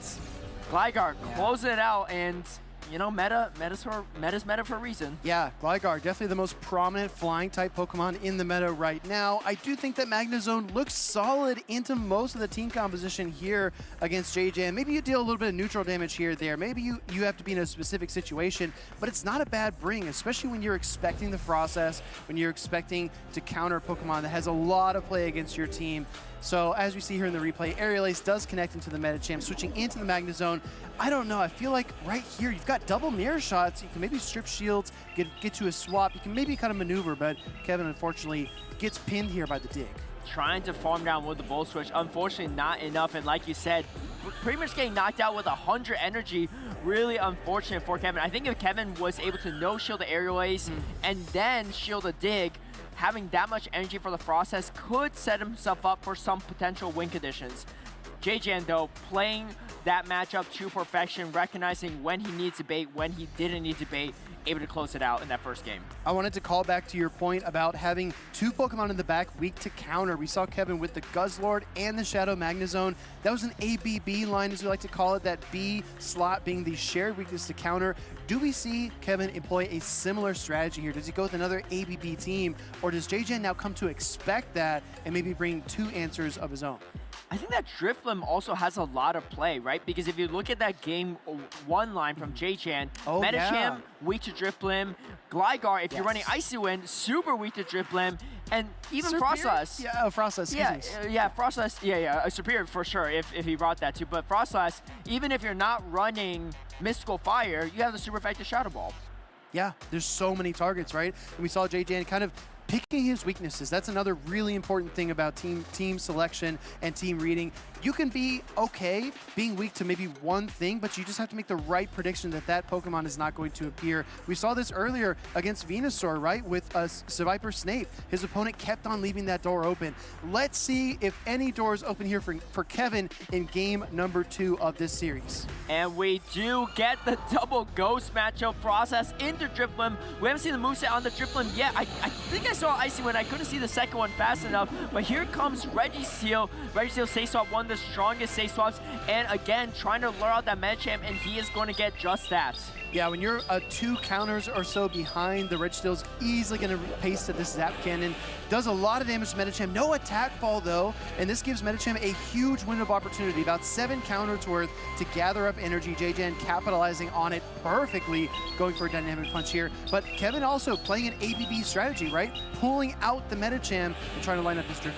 Speaker 9: Gligar closing it out, and you know, meta's meta for a reason.
Speaker 5: Yeah, Gligar, definitely the most prominent flying type Pokemon in the meta right now. I do think that Magnezone looks solid into most of the team composition here against JJ. Maybe you deal a little bit of neutral damage here or there. Maybe you have to be in a specific situation, but it's not a bad bring, especially when you're expecting the Frostlass, when you're expecting to counter a Pokemon that has a lot of play against your team. So as we see here in the replay, Aerial Ace does connect into the Metagame, switching into the Magnezone. I don't know, I feel like right here, you've got double mirror shots. You can maybe strip shields, get to a swap. You can maybe kind of maneuver, but Kevin, unfortunately, gets pinned here by the dig.
Speaker 9: Trying to farm down with the Volt Switch, unfortunately not enough, and like you said, pretty much getting knocked out with 100 energy. Really unfortunate for Kevin. I think if Kevin was able to no-shield the Aerial Ace and then shield a dig, having that much energy for the Frostlass could set himself up for some potential win conditions. JJ, though, playing that matchup to perfection, recognizing when he needs to bait, when he didn't need to bait, able to close it out in that first game.
Speaker 5: I wanted to call back to your point about having 2 Pokemon in the back weak to counter. We saw Kevin with the Guzzlord and the Shadow Magnezone. That was an ABB line, as we like to call it, that B slot being the shared weakness to counter. Do we see Kevin employ a similar strategy here? Does he go with another ABB team, or does JJ now come to expect that and maybe bring 2 answers of his own?
Speaker 9: I think that Drifloon also has a lot of play, right? Because if you look at that game 1 line from J-Chan, Metagame, weak to Drifloon, Gligar, if you're running Icy Wind, super weak to Drifloon, and even Frostlass.
Speaker 5: Yeah, Frostlass,
Speaker 9: Frostlass, Superior for sure if he brought that too. But Frostlass, even if you're not running Mystical Fire, you have the super effective Shadow Ball.
Speaker 5: Yeah, there's so many targets, right? And we saw J-Jan kind of picking his weaknesses. That's another really important thing about team selection and team reading. You can be okay being weak to maybe one thing, but you just have to make the right prediction that that Pokemon is not going to appear. We saw this earlier against Venusaur, right? With Seviper Snape. His opponent kept on leaving that door open. Let's see if any doors open here for Kevin in game number 2 of this series.
Speaker 9: And we do get the double ghost matchup. Frostlass into Drifloon. We haven't seen the moveset on the Drifloon yet. I think I saw Icy Wind. I couldn't see the second one fast enough, but here comes Registeel. Registeel Safe Swap, one of the strongest Safe Swaps, and again, trying to lure out that Metagame, and he is going to get just that.
Speaker 5: Yeah, when you're 2 counters or so behind, the Registeel easily going to pace to this Zap Cannon. Does a lot of damage to Metagame. No attack fall, though, and this gives Metagame a huge window of opportunity. About 7 counters worth to gather up energy. JJ capitalizing on it perfectly, going for a dynamic punch here. But Kevin also playing an ABB strategy, right? Pulling out the Metagame and trying to line up his Drifloon.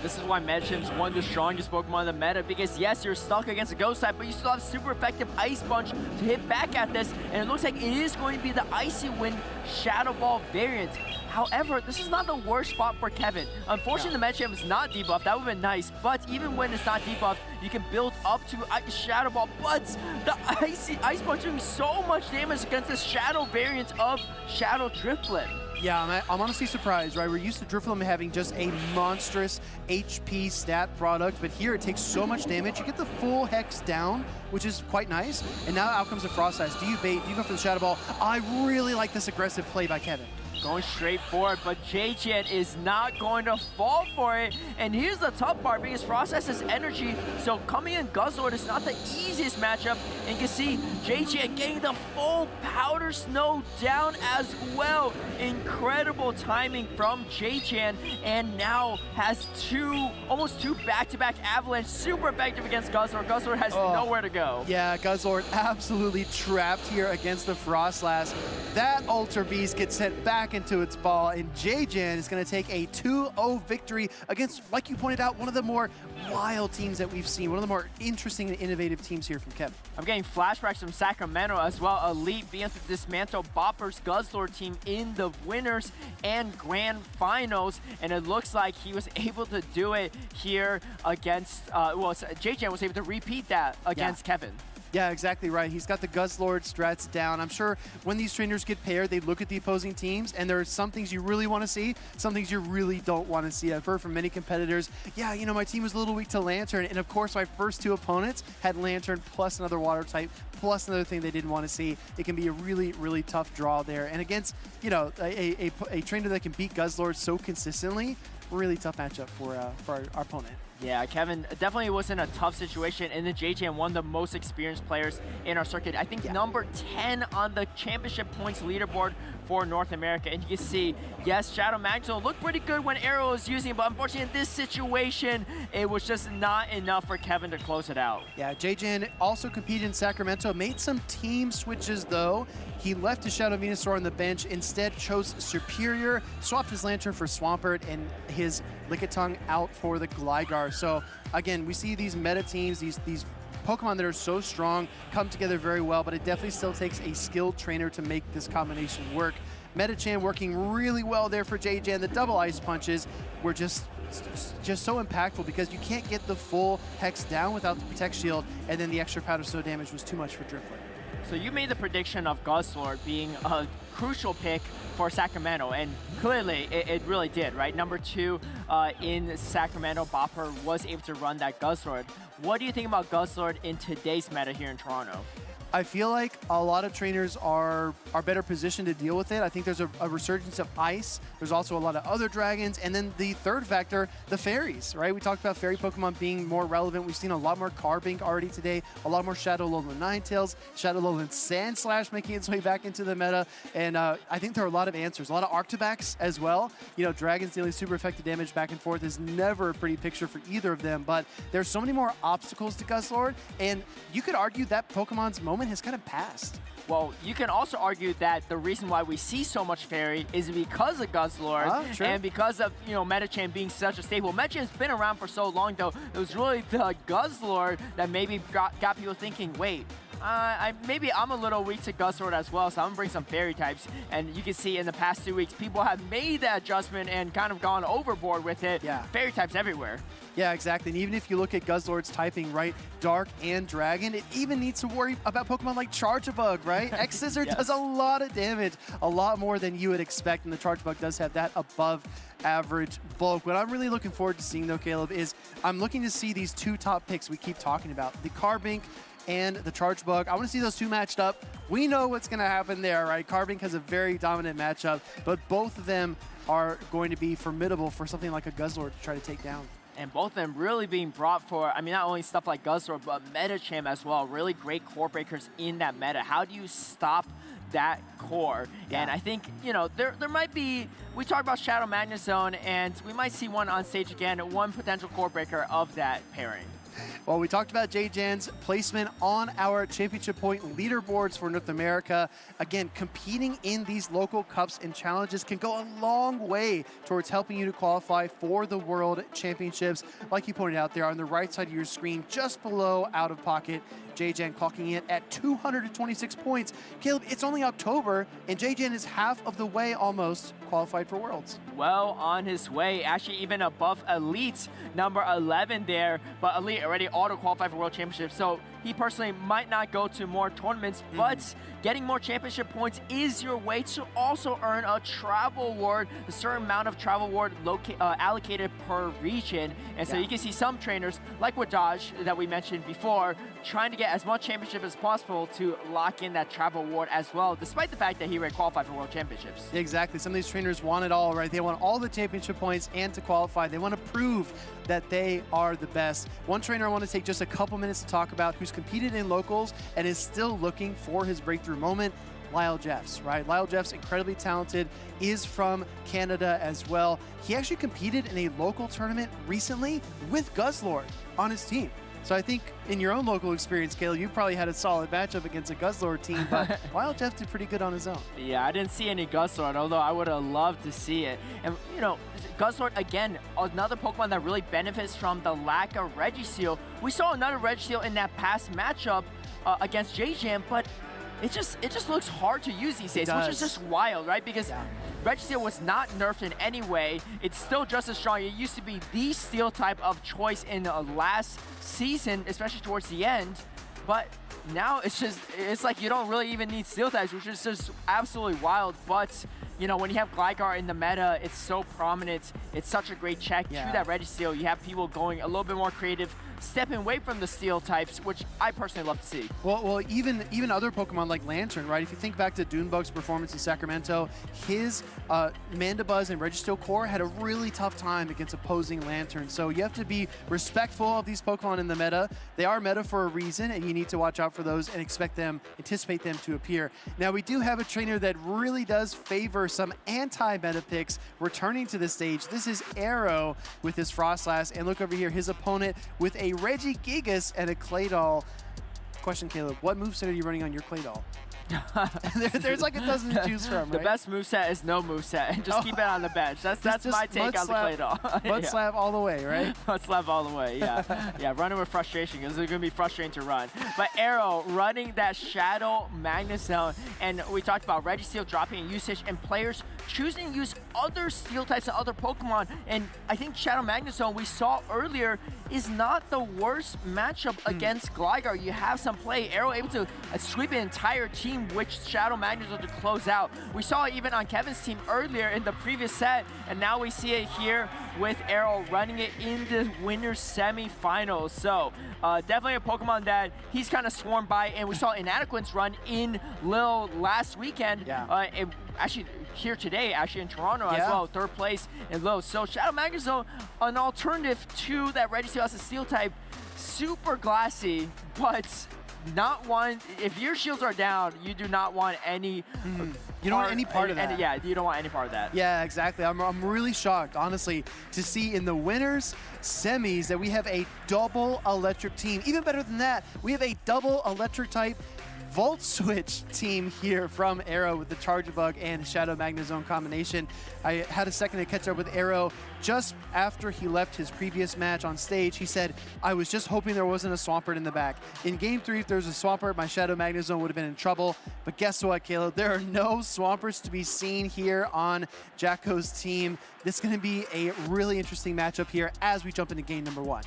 Speaker 9: This is why Metagame's one of the strongest Pokemon in the meta, because yes, you're stuck against a Ghost type, but you still have super effective Ice Punch to hit back at this, and it looks like it is going to be the Icy Wind Shadow Ball variant. However, this is not the worst spot for Kevin. Unfortunately, the Metagame is not debuffed. That would have been nice, but even when it's not debuffed, you can build up to Shadow Ball, but the Ice Punch doing so much damage against the Shadow variant of Shadow Drifloon.
Speaker 5: Yeah, I'm honestly surprised, right? We're used to Drifloon having just a monstrous HP stat product, but here it takes so much damage. You get the full Hex down, which is quite nice, and now out comes the Frostlass. Do you bait? Do you go for the Shadow Ball? I really like this aggressive play by Kevin.
Speaker 9: going straight forward, but JJ is not going to fall for it. And here's the tough part, because Frost has his energy, so coming in Guzzlord is not the easiest matchup. And you can see JJ getting the full Powder Snow down as well. Incredible timing from JJ, and now has almost two back-to-back Avalanche, super effective against Guzzlord. Guzzlord has nowhere to go.
Speaker 5: Yeah, Guzzlord absolutely trapped here against the Frostlass. That Ultra Beast gets sent back into its ball, and JJ is going to take a 2-0 victory against, like you pointed out, one of the more wild teams that we've seen, one of the more interesting and innovative teams here from Kevin.
Speaker 9: I'm getting flashbacks from Sacramento as well. Elite being able to dismantle Bopper's Guzzlord team in the winners and grand finals, and it looks like he was able to do it here against, JJ was able to repeat that against Kevin.
Speaker 5: Yeah, exactly right. He's got the Guzzlord strats down. I'm sure when these trainers get paired, they look at the opposing teams, and there are some things you really want to see, some things you really don't want to see. I've heard from many competitors, yeah, you know, my team was a little weak to Lantern, and of course my first two opponents had Lantern plus another water type, plus another thing they didn't want to see. It can be a really, really tough draw there. And against, you know, a trainer that can beat Guzzlord so consistently, really tough matchup for our opponent.
Speaker 9: Yeah, Kevin definitely was in a tough situation, and then JJ, one of the most experienced players in our circuit. I think number 10 on the championship points leaderboard for North America. And you can see, yes, Shadow Magneton looked pretty good when Arrow was using it, but unfortunately in this situation, it was just not enough for Kevin to close it out.
Speaker 5: Yeah, JJ also competed in Sacramento, made some team switches though. He left his Shadow Venusaur on the bench, instead chose Superior, swapped his Lantern for Swampert, and his Lickitung out for the Gligar. So again, we see these meta teams, these Pokemon that are so strong come together very well, but it definitely still takes a skilled trainer to make this combination work. Metachan working really well there for JJ, and the double ice punches were just so impactful because you can't get the full Hex down without the Protect Shield, and then the extra Powder Snow damage was too much for Drifloon.
Speaker 9: So you made the prediction of Guzzlord being a crucial pick for Sacramento, and clearly it really did, right? Number 2 in Sacramento, Bopper was able to run that Guzzlord. What do you think about Guzzlord in today's meta here in Toronto?
Speaker 5: I feel like a lot of trainers are better positioned to deal with it. I think there's a resurgence of ice. There's also a lot of other dragons. And then the third factor, the fairies, right? We talked about fairy Pokemon being more relevant. We've seen a lot more Carbink already today, a lot more Shadow Alolan Ninetales, Shadow Alolan Sandslash making its way back into the meta. And I think there are a lot of answers, a lot of Arctobacks as well. You know, dragons dealing super effective damage back and forth is never a pretty picture for either of them, but there's so many more obstacles to Guzzlord, and you could argue that Pokemon's moment has kind of passed.
Speaker 9: Well, you can also argue that the reason why we see so much Fairy is because of Guzzlord and because of, you know, Metachan being such a staple. Metachan's been around for so long, though. It was really the Guzzlord that maybe got people thinking, wait, maybe I'm a little weak to Guzzlord as well, so I'm gonna bring some Fairy types. And you can see in the past 2 weeks, people have made that adjustment and kind of gone overboard with it.
Speaker 5: Yeah.
Speaker 9: Fairy types everywhere.
Speaker 5: Yeah, exactly. And even if you look at Guzzlord's typing, right, Dark and Dragon, it even needs to worry about Pokemon like Charjabug, right? X-Scissor does a lot of damage, a lot more than you would expect, and the Charjabug does have that above average bulk. What I'm really looking forward to seeing, though, Caleb, is I'm looking to see these two top picks we keep talking about, the Carbink and the Charjabug. I want to see those two matched up. We know what's going to happen there, right? Carbink has a very dominant matchup, but both of them are going to be formidable for something like a Guzzlord to try to take down.
Speaker 9: And both of them really being brought for, I mean, not only stuff like Guzzlord, but Metacham as well. Really great core breakers in that meta. How do you stop that core?
Speaker 5: Yeah.
Speaker 9: And I think, you know, there might be, we talked about Shadow Magnezone, and we might see one on stage again, one potential core breaker of that pairing.
Speaker 5: Well, we talked about JJan's placement on our championship point leaderboards for North America. Again, competing in these local cups and challenges can go a long way towards helping you to qualify for the World Championships. Like you pointed out there on the right side of your screen, just below out of pocket, JJan clocking in at 226 points. Caleb, it's only October, and JJan is half of the way almost qualified for Worlds.
Speaker 9: Well on his way, actually even above Elite, number 11 there, but Elite already auto-qualified for World Championships, so he personally might not go to more tournaments, but getting more championship points is your way to also earn a travel award, a certain amount of travel award allocated per region. And so you can see some trainers, like Wadaj that we mentioned before, trying to get get as much championship as possible to lock in that travel award as well, despite the fact that he already qualified for World Championships.
Speaker 5: Exactly. Some of these trainers want it all, right? They want all the championship points and to qualify. They want to prove that they are the best. One trainer I want to take just a couple minutes to talk about who's competed in locals and is still looking for his breakthrough moment. Lyle Jeffs, right? Lyle Jeffs, incredibly talented, is from Canada as well. He actually competed in a local tournament recently with Guzzlord on his team. So I think in your own local experience, Caleb, you probably had a solid matchup against a Guzzlord team, but Lyle Jeffs did pretty good on his own.
Speaker 9: Yeah, I didn't see any Guzzlord, although I would have loved to see it. And, you know, Guzzlord, again, another Pokemon that really benefits from the lack of Registeel. We saw another Registeel in that past matchup against J-Jam, but it just looks hard to use these days, which is just wild, right? Because Registeel was not nerfed in any way. It's still just as strong. It used to be the steel type of choice in last season, especially towards the end. But now it's like you don't really even need steel types, which is just absolutely wild. But, you know, when you have Gligar in the meta, it's so prominent. It's such a great check to that Registeel. You have people going a little bit more creative, stepping away from the steel types, which I personally love to see.
Speaker 5: Well, even other Pokemon like Lantern, right? If you think back to Dunebug's performance in Sacramento, his Mandibuzz and Registeel Core had a really tough time against opposing Lantern. So you have to be respectful of these Pokemon in the meta. They are meta for a reason, and you need to watch out for those and anticipate them to appear. Now, we do have a trainer that really does favor some anti-meta picks returning to the stage. This is Arrow with his Frostlass, and look over here, his opponent with a Regigigas and a Claydol. Question, Caleb, what moveset are you running on your Claydol? There's like a dozen to choose from, right?
Speaker 9: The best moveset is no moveset, and just keep it on the bench. That's my take on the Claydol.
Speaker 5: Mud slap all the way, right?
Speaker 9: Mud slap all the way, yeah. Yeah, running with frustration, because it's going to be frustrating to run. But Arrow running that Shadow Magnet Zone, and we talked about Registeel dropping in usage, and players choosing to use other steel types and other Pokemon. And I think Shadow Magnet Zone we saw earlier is not the worst matchup against Gligar. You have some play. Arrow able to sweep an entire team which Shadow Magnet Zone to close out. We saw it even on Kevin's team earlier in the previous set, and now we see it here with Arrow running it in the winner's semifinals. So definitely a Pokemon that he's kind of swarmed by, and we saw Inadequate's run in Lil last weekend. Actually here today, actually in Toronto as well, third place in Lil. So Shadow Magnet Zone, an alternative to that Registeel as a steel type, super glassy, but not one. If your shields are down, you do not want any.
Speaker 5: You don't want any part of that.
Speaker 9: Yeah, you don't want any part of that.
Speaker 5: Yeah, exactly. I'm really shocked, honestly, to see in the winners semis that we have a double electric team. Even better than that, we have a double electric type Volt Switch team here from Arrow with the Charjabug and Shadow Magnet Zone combination. I had a second to catch up with Arrow just after he left his previous match on stage. He said, I was just hoping there wasn't a Swampert in the back. In Game 3, if there was a Swampert, my Shadow Magnet Zone would have been in trouble. But guess what, Caleb? There are no Swamperts to be seen here on Jacko's team. This is going to be a really interesting matchup here as we jump into game number 1.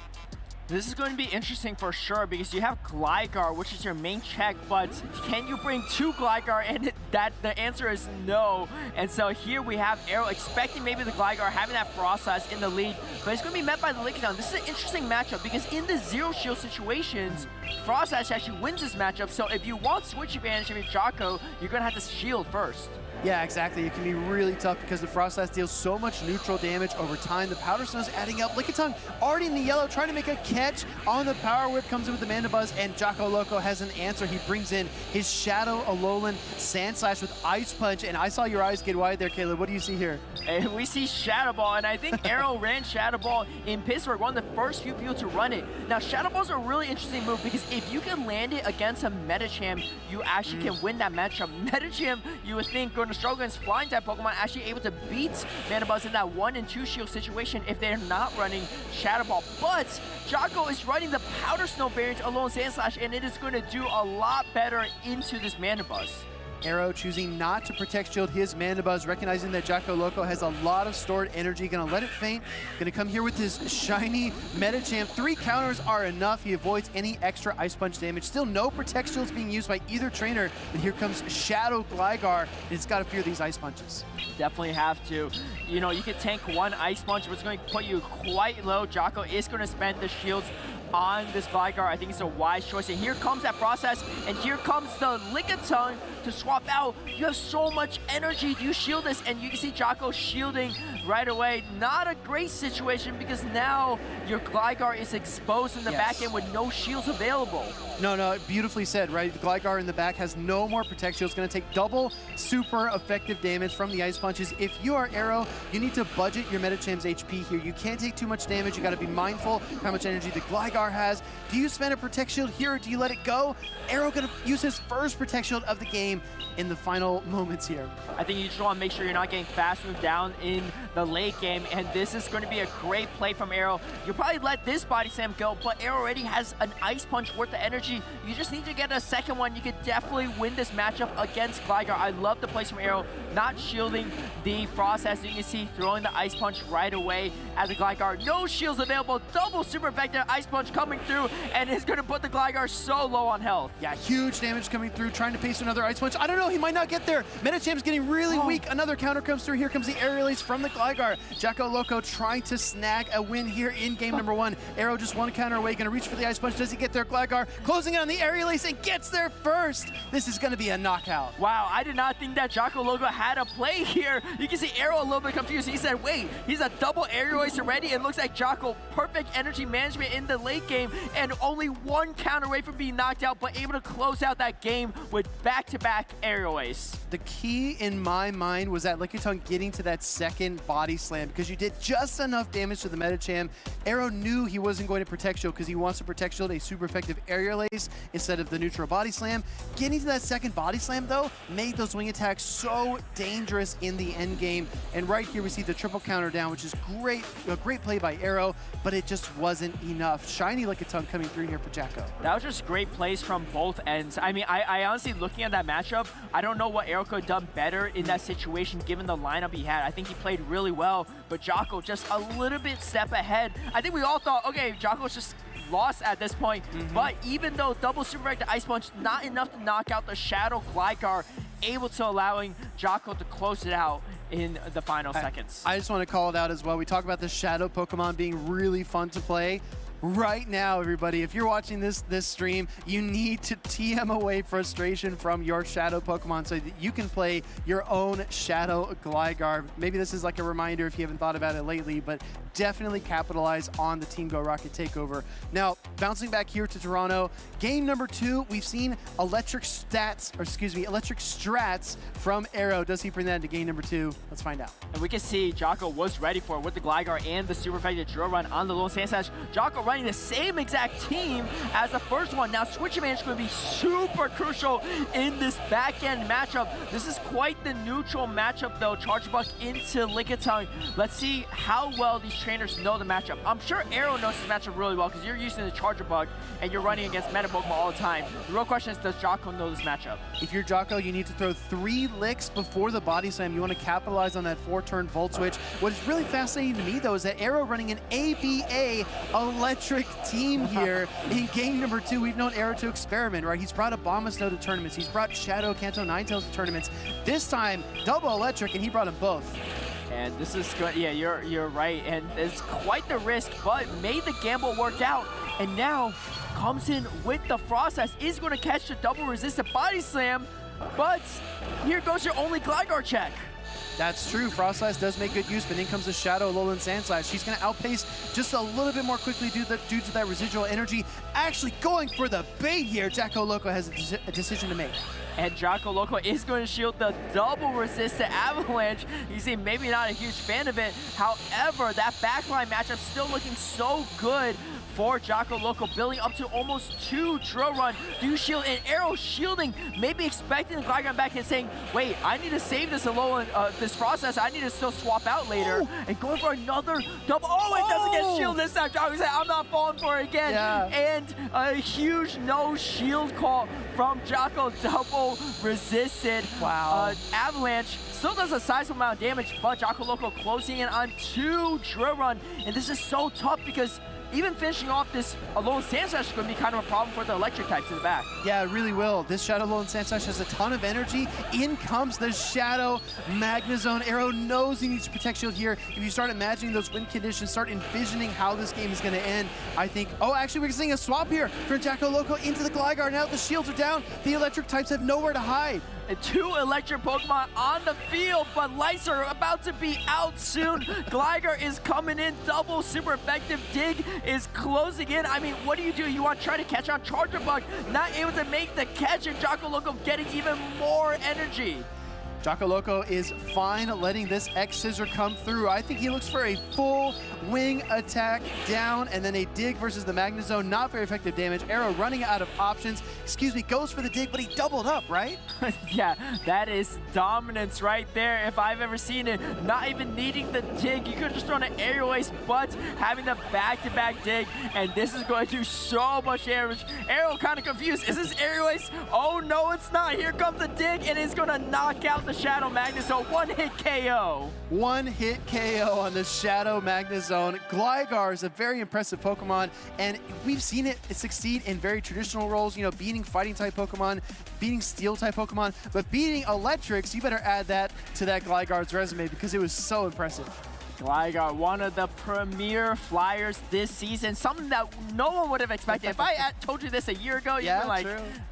Speaker 9: This is going to be interesting for sure because you have Gligar, which is your main check, but can you bring 2 Gligar? And the answer is no. And so here we have Arrow expecting maybe the Gligar having that Frostlass in the lead, but it's going to be met by the Lickitung. This is an interesting matchup because in the zero shield situations, Frostlass actually wins this matchup. So if you want switch advantage of your Jocko, you're going to have to shield first.
Speaker 5: Yeah, exactly. It can be really tough because the Frostlass deals so much neutral damage over time. The Powder Stone's adding up. Lickitung already in the yellow, trying to make a catch on the Power Whip. Comes in with the Mandibuzz, and Jocko Loco has an answer. He brings in his Shadow Alolan Sand Slash with Ice Punch, and I saw your eyes get wide there, Caleb. What do you see here?
Speaker 9: And we see Shadow Ball, and I think Arrow ran Shadow Ball in Pittsburgh, one of the first few people to run it. Now, Shadow Ball's a really interesting move because if you can land it against a Metagame, you actually can win that matchup. Metagame, you would think, going to struggle against flying type Pokemon, actually able to beat Mandibuzz in that 1 and 2 shield situation if they're not running Shadow Ball. But Jocko is running the Powder Snow variant Alolan Sand Slash, and it is going to do a lot better into this Mandibuzz.
Speaker 5: Arrow choosing not to protect shield his Mandibuzz, recognizing that Jocko Loco has a lot of stored energy. Gonna let it faint. Gonna come here with his shiny Metachamp. 3 counters are enough. He avoids any extra Ice Punch damage. Still no protect shields being used by either trainer. But here comes Shadow Gligar. It's got to fear these Ice Punches.
Speaker 9: Definitely have to. You know, you can tank 1 Ice Punch, but it's going to put you quite low. Jocko is going to spend the shields on this Gligar. I think it's a wise choice. And here comes that process, and here comes the Lickitung to swap out. You have so much energy. Do you shield this? And you can see Jocko shielding right away. Not a great situation because now your Gligar is exposed in the back end with no shields available.
Speaker 5: No, beautifully said, right? The Gligar in the back has no more Protect Shield. It's going to take double super effective damage from the Ice Punches. If you are Arrow, you need to budget your Metacham's HP here. You can't take too much damage. You got to be mindful how much energy the Gligar has. Do you spend a Protect Shield here or do you let it go? Arrow going to use his first Protect Shield of the game in the final moments here.
Speaker 9: I think you just want to make sure you're not getting fast moved down in the late game, and this is going to be a great play from Arrow. You'll probably let this Body Slam go, but Arrow already has an Ice Punch worth of energy. You just need to get a second one. You could definitely win this matchup against Gligar. I love the plays from Arrow, not shielding the Frost, as you can see, throwing the Ice Punch right away at the Gligar. No shields available, double super effective Ice Punch coming through, and it's going to put the Gligar so low on health.
Speaker 5: Yeah, huge damage coming through, trying to pace another Ice Punch. I don't know, he might not get there. Metacham's getting really weak. Another counter comes through. Here comes the Aerial Ace from the Gligar. Jacko Loco trying to snag a win here in game number 1. Arrow just one counter away, going to reach for the Ice Punch. Does he get there? Gligar closing it on the Aerial Ace and gets there first. This is going to be a knockout.
Speaker 9: Wow, I did not think that Jacko Loco had a play here. You can see Arrow a little bit confused. He said, wait, he's a double Aerial Ace already. It looks like Jocko, perfect energy management in the late game and only one counter away from being knocked out, but able to close out that game with back-to-back Aerial Ace.
Speaker 5: The key in my mind was that Lickitung getting to that second Body Slam because you did just enough damage to the Metacham. Arrow knew he wasn't going to Protect Shield because he wants to Protect Shield a super effective Aerial Ace instead of the neutral Body Slam. Getting to that second Body Slam, though, made those wing attacks so dangerous in the end game. And right here we see the triple counter down, which is great, a great play by Arrow, but it just wasn't enough. Shiny Lickitung coming through here for Jacko.
Speaker 9: That was just great plays from both ends. I mean, I honestly, looking at that matchup, I don't know what Arrow could have done better in that situation given the lineup he had. I think he played really well, but Jocko just a little bit step ahead. I think we all thought, okay, Jocko's just lost at this point, but even though double super effective Ice Punch, not enough to knock out the Shadow Gligar, able to allowing Jocko to close it out in the final seconds.
Speaker 5: I just want to call it out as well. We talk about the Shadow Pokemon being really fun to play. Right now, everybody, if you're watching this stream, you need to TM away frustration from your Shadow Pokemon so that you can play your own Shadow Gligar. Maybe this is like a reminder if you haven't thought about it lately, but definitely capitalize on the Team Go Rocket takeover. Now, bouncing back here to Toronto, game number 2, we've seen electric strats from Arrow. Does he bring that into game number 2? Let's find out.
Speaker 9: And we can see Jocko was ready for it with the Gligar and the super effective drill run on the Lawson Sand Slash. Jocko running the same exact team as the first one. Now, switching man is going to be super crucial in this back-end matchup. This is quite the neutral matchup, though. Charge Buck into Lickitung. Let's see how well these trainers know the matchup. I'm sure Arrow knows this matchup really well because you're using the Charger Bug and you're running against Meta Pokemon all the time. The real question is, does Jocko know this matchup?
Speaker 5: If you're Jocko, you need to throw 3 licks before the Body Slam. You want to capitalize on that 4-turn Volt Switch. What is really fascinating to me, though, is that Arrow running an ABA electric team here in game number 2. We've known Arrow to experiment, right? He's brought Abomasnow to tournaments. He's brought Shadow, Kanto, Ninetales to tournaments. This time, double electric, and he brought them both.
Speaker 9: And this is good. Yeah, you're right. And it's quite the risk, but made the gamble work out. And now comes in with the Frost Ice. Is going to catch the double resistant Body Slam, but here goes your only Gligar check.
Speaker 5: That's true. Frost Ice does make good use, but in comes the Shadow Alolan Sand Slash. She's going to outpace just a little bit more quickly due to that residual energy. Actually going for the bait here. Jacko Loco has a decision to make.
Speaker 9: And Jocko Loco is going to shield the double resistant Avalanche. You see, maybe not a huge fan of it. However, that backline matchup still looking so good for Jocko Loco, building up to almost 2 drill run. Do shield and Arrow shielding, maybe expecting the Gligar back and saying, wait, I need to save this Alolan, this process. I need to still swap out later. And going for another double. Oh, it doesn't get shield this time. Jocko said, I'm not falling for it again.
Speaker 5: Yeah.
Speaker 9: And a huge no shield call from Jocko, double resisted.
Speaker 5: Wow.
Speaker 9: Avalanche still does a sizable amount of damage, but Jocko Loco closing in on 2 drill run. And this is so tough because even finishing off this Alolan Sandslash is going to be kind of a problem for the electric types in the back.
Speaker 5: Yeah, it really will. This Shadow Alolan Sandslash has a ton of energy. In comes the Shadow Magnezone. Arrow knows he needs to protect shield here. If you start imagining those win conditions, start envisioning how this game is going to end, I think, oh, actually we're seeing a swap here for Jacko Loco into the Gligar. Now the shields are down. The electric types have nowhere to hide.
Speaker 9: And 2 electric Pokemon on the field, but lights are about to be out soon. Gligar is coming in, double super effective. Dig is closing in. I mean, what do? You want to try to catch on Charger Bug, not able to make the catch, and Jocko Loco getting even more energy.
Speaker 5: Jocko Loco is fine letting this X-Scissor come through. I think he looks for a full wing attack down, and then a dig versus the Magnezone. Not very effective damage. Arrow running out of options. Excuse me, goes for the dig, but he doubled up, right?
Speaker 9: Yeah, that is dominance right there if I've ever seen it. Not even needing the dig. You could just throw an aerial ace, but having the back-to-back dig, and this is going to do so much damage. Arrow kind of confused. Is this aerial ace? Oh, no, it's not. Here comes the dig, and it's going to knock out the Shadow Magnezone. One-hit KO.
Speaker 5: One-hit KO on the Shadow Magnezone. Gligar is a very impressive Pokemon, and we've seen it succeed in very traditional roles, you know, beating fighting-type Pokemon, beating steel-type Pokemon, but beating electrics, you better add that to that Gligar's resume because it was so impressive.
Speaker 9: Gligar, one of the premier flyers this season, something that no one would have expected. If I told you this a year ago, you'd be like,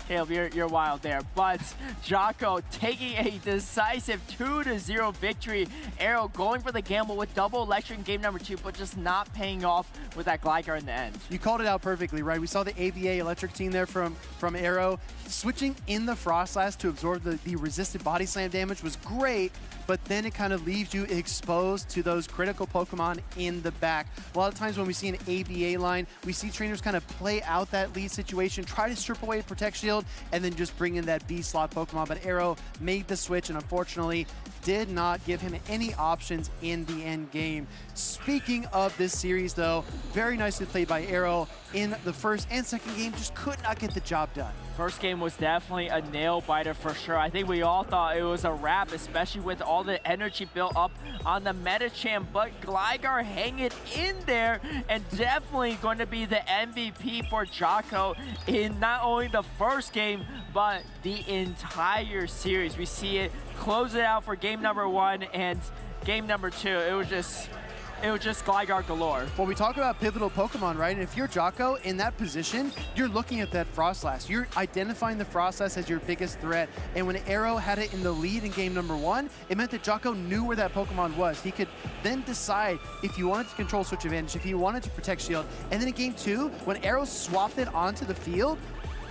Speaker 9: Caleb, you're wild there. But Jocko taking a decisive 2-0 victory. Arrow going for the gamble with double electric in game number 2, but just not paying off with that Gligar in the end.
Speaker 5: You called it out perfectly, right? We saw the ABA electric team there from Arrow. Switching in the Frostlass to absorb the resisted body slam damage was great, but then it kind of leaves you exposed to those critical Pokemon in the back. A lot of times when we see an ABA line, we see trainers kind of play out that lead situation, try to strip away Protect Shield, and then just bring in that B-slot Pokemon. But Arrow made the switch and unfortunately did not give him any options in the end game. Speaking of this series though, very nicely played by Arrow in the first and second game, just could not get the job done.
Speaker 9: First game was definitely a nail-biter for sure. I think we all thought it was a wrap, especially with all the energy built up on the Metagame, but Gligar hanging in there and definitely going to be the MVP for Jocko in not only the first game, but the entire series. We see it close it out for game number 1 and game number 2. It was just Gligar galore.
Speaker 5: Well, we talk about pivotal Pokemon, right? And if you're Jocko in that position, you're looking at that Frostlass. You're identifying the Frostlass as your biggest threat. And when Arrow had it in the lead in game number 1, it meant that Jocko knew where that Pokemon was. He could then decide if he wanted to control switch advantage, if he wanted to protect shield. And then in game 2, when Arrow swapped it onto the field,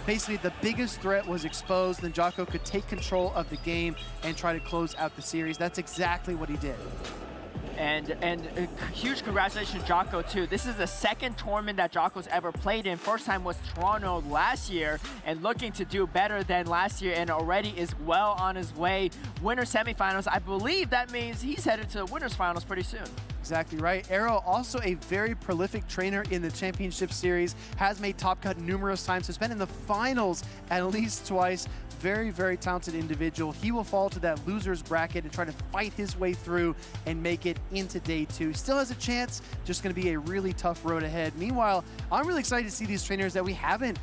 Speaker 5: basically the biggest threat was exposed, then Jocko could take control of the game and try to close out the series. That's exactly what he did.
Speaker 9: And a huge congratulations to Jocko too. This is the second tournament that Jocko's ever played in. First time was Toronto last year, and looking to do better than last year, and already is well on his way. Winner semifinals, I believe that means he's headed to the winners finals pretty soon.
Speaker 5: Exactly right. Arrow, also a very prolific trainer in the championship series, has made Top Cut numerous times, has been in the finals at least twice. Very, very talented individual. He will fall to that loser's bracket and try to fight his way through and make it into day 2. Still has a chance, just going to be a really tough road ahead. Meanwhile, I'm really excited to see these trainers that we haven't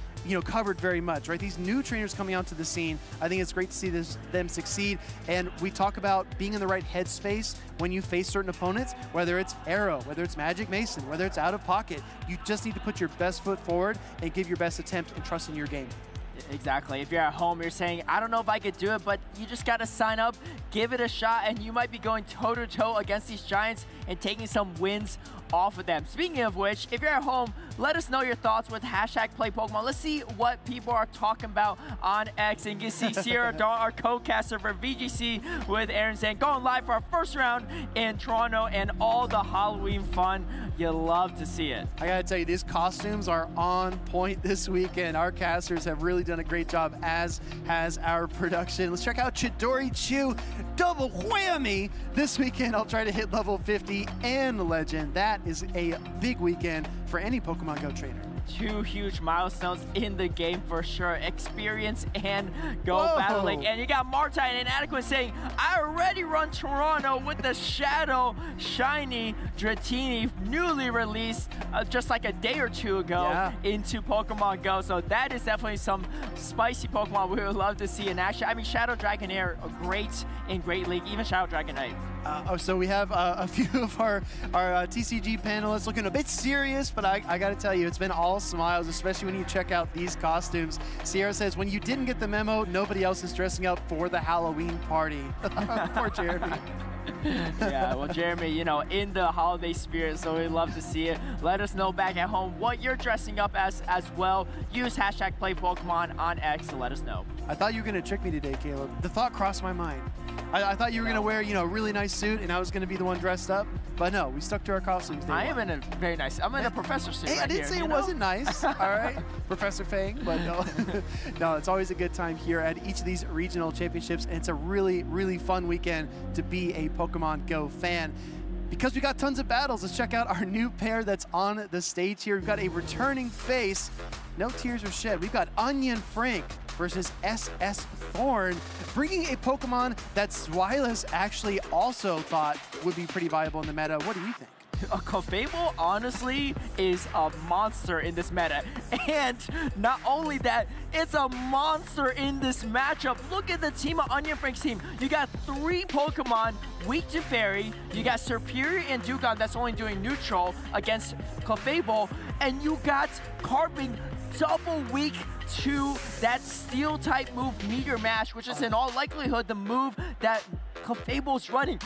Speaker 5: covered very much, right? These new trainers coming onto the scene. I think it's great to see them succeed. And we talk about being in the right headspace when you face certain opponents, whether it's Arrow, whether it's Magic Mason, whether it's out of pocket. You just need to put your best foot forward and give your best attempt and trust in your game.
Speaker 9: Exactly. If you're at home, you're saying, I don't know if I could do it, but you just got to sign up, give it a shot, and you might be going toe-to-toe against these Giants and taking some wins off of them. Speaking of which, if you're at home, let us know your thoughts with #PlayPokemon. Let's see what people are talking about on X. And you can see Sierra Dawn, our co-caster for VGC with Aaron saying, going live for our first round in Toronto and all the Halloween fun. You love to see it.
Speaker 5: I gotta tell you, these costumes are on point this weekend. Our casters have really done a great job, as has our production. Let's check out Chidori Chu, double whammy this weekend. I'll try to hit level 50 and legend. That is a big weekend for any Pokemon Go trainer.
Speaker 9: 2 huge milestones in the game for sure. Experience and Go battling. And you got Martin and Inadeq saying, I already run Toronto with the Shadow Shiny Dratini, newly released just like a day or two ago into Pokemon Go. So that is definitely some spicy Pokemon we would love to see in action. I mean, Shadow Dragonair, great in Great League, even Shadow Dragonite.
Speaker 7: So we have a few of our TCG panelists looking a bit serious, but I got to tell you, it's been all smiles, especially when you check out these costumes. Sierra says, when you didn't get the memo, nobody else is dressing up for the Halloween party. Poor Jeremy.
Speaker 9: Yeah, well, Jeremy, you know, in the holiday spirit, so we'd love to see it. Let us know back at home what you're dressing up as well. Use hashtag #PlayPokemon on X to let us know.
Speaker 7: I thought you were going to trick me today, Caleb. The thought crossed my mind. I thought you were going to wear, you know, a really nice suit, and I was going to be the one dressed up. But no, we stuck to our costumes.
Speaker 9: I am in a very nice. I'm in a professor suit.
Speaker 7: Hey,
Speaker 9: right
Speaker 7: I didn't
Speaker 9: here,
Speaker 7: say it wasn't nice. All right, Professor Fang. But no, no, it's always a good time here at each of these regional championships, and it's a really, really fun weekend to be a Pokemon Go fan. Because we got tons of battles, let's check out our new pair that's on the stage here. We've got a returning face. No tears were shed. We've got Onion Frank versus SS Thorn, bringing a Pokemon that Swilas actually also thought would be pretty viable in the meta. What do you think?
Speaker 9: Clefable, honestly, is a monster in this meta. And not only that, it's a monster in this matchup. Look at the team of Onion Frank's team. You got 3 Pokemon weak to Fairy. You got Serperior and Dugong that's only doing neutral against Clefable. And you got Carping double weak to that steel type move Meteor Mash, which is in all likelihood the move that Clefable's running.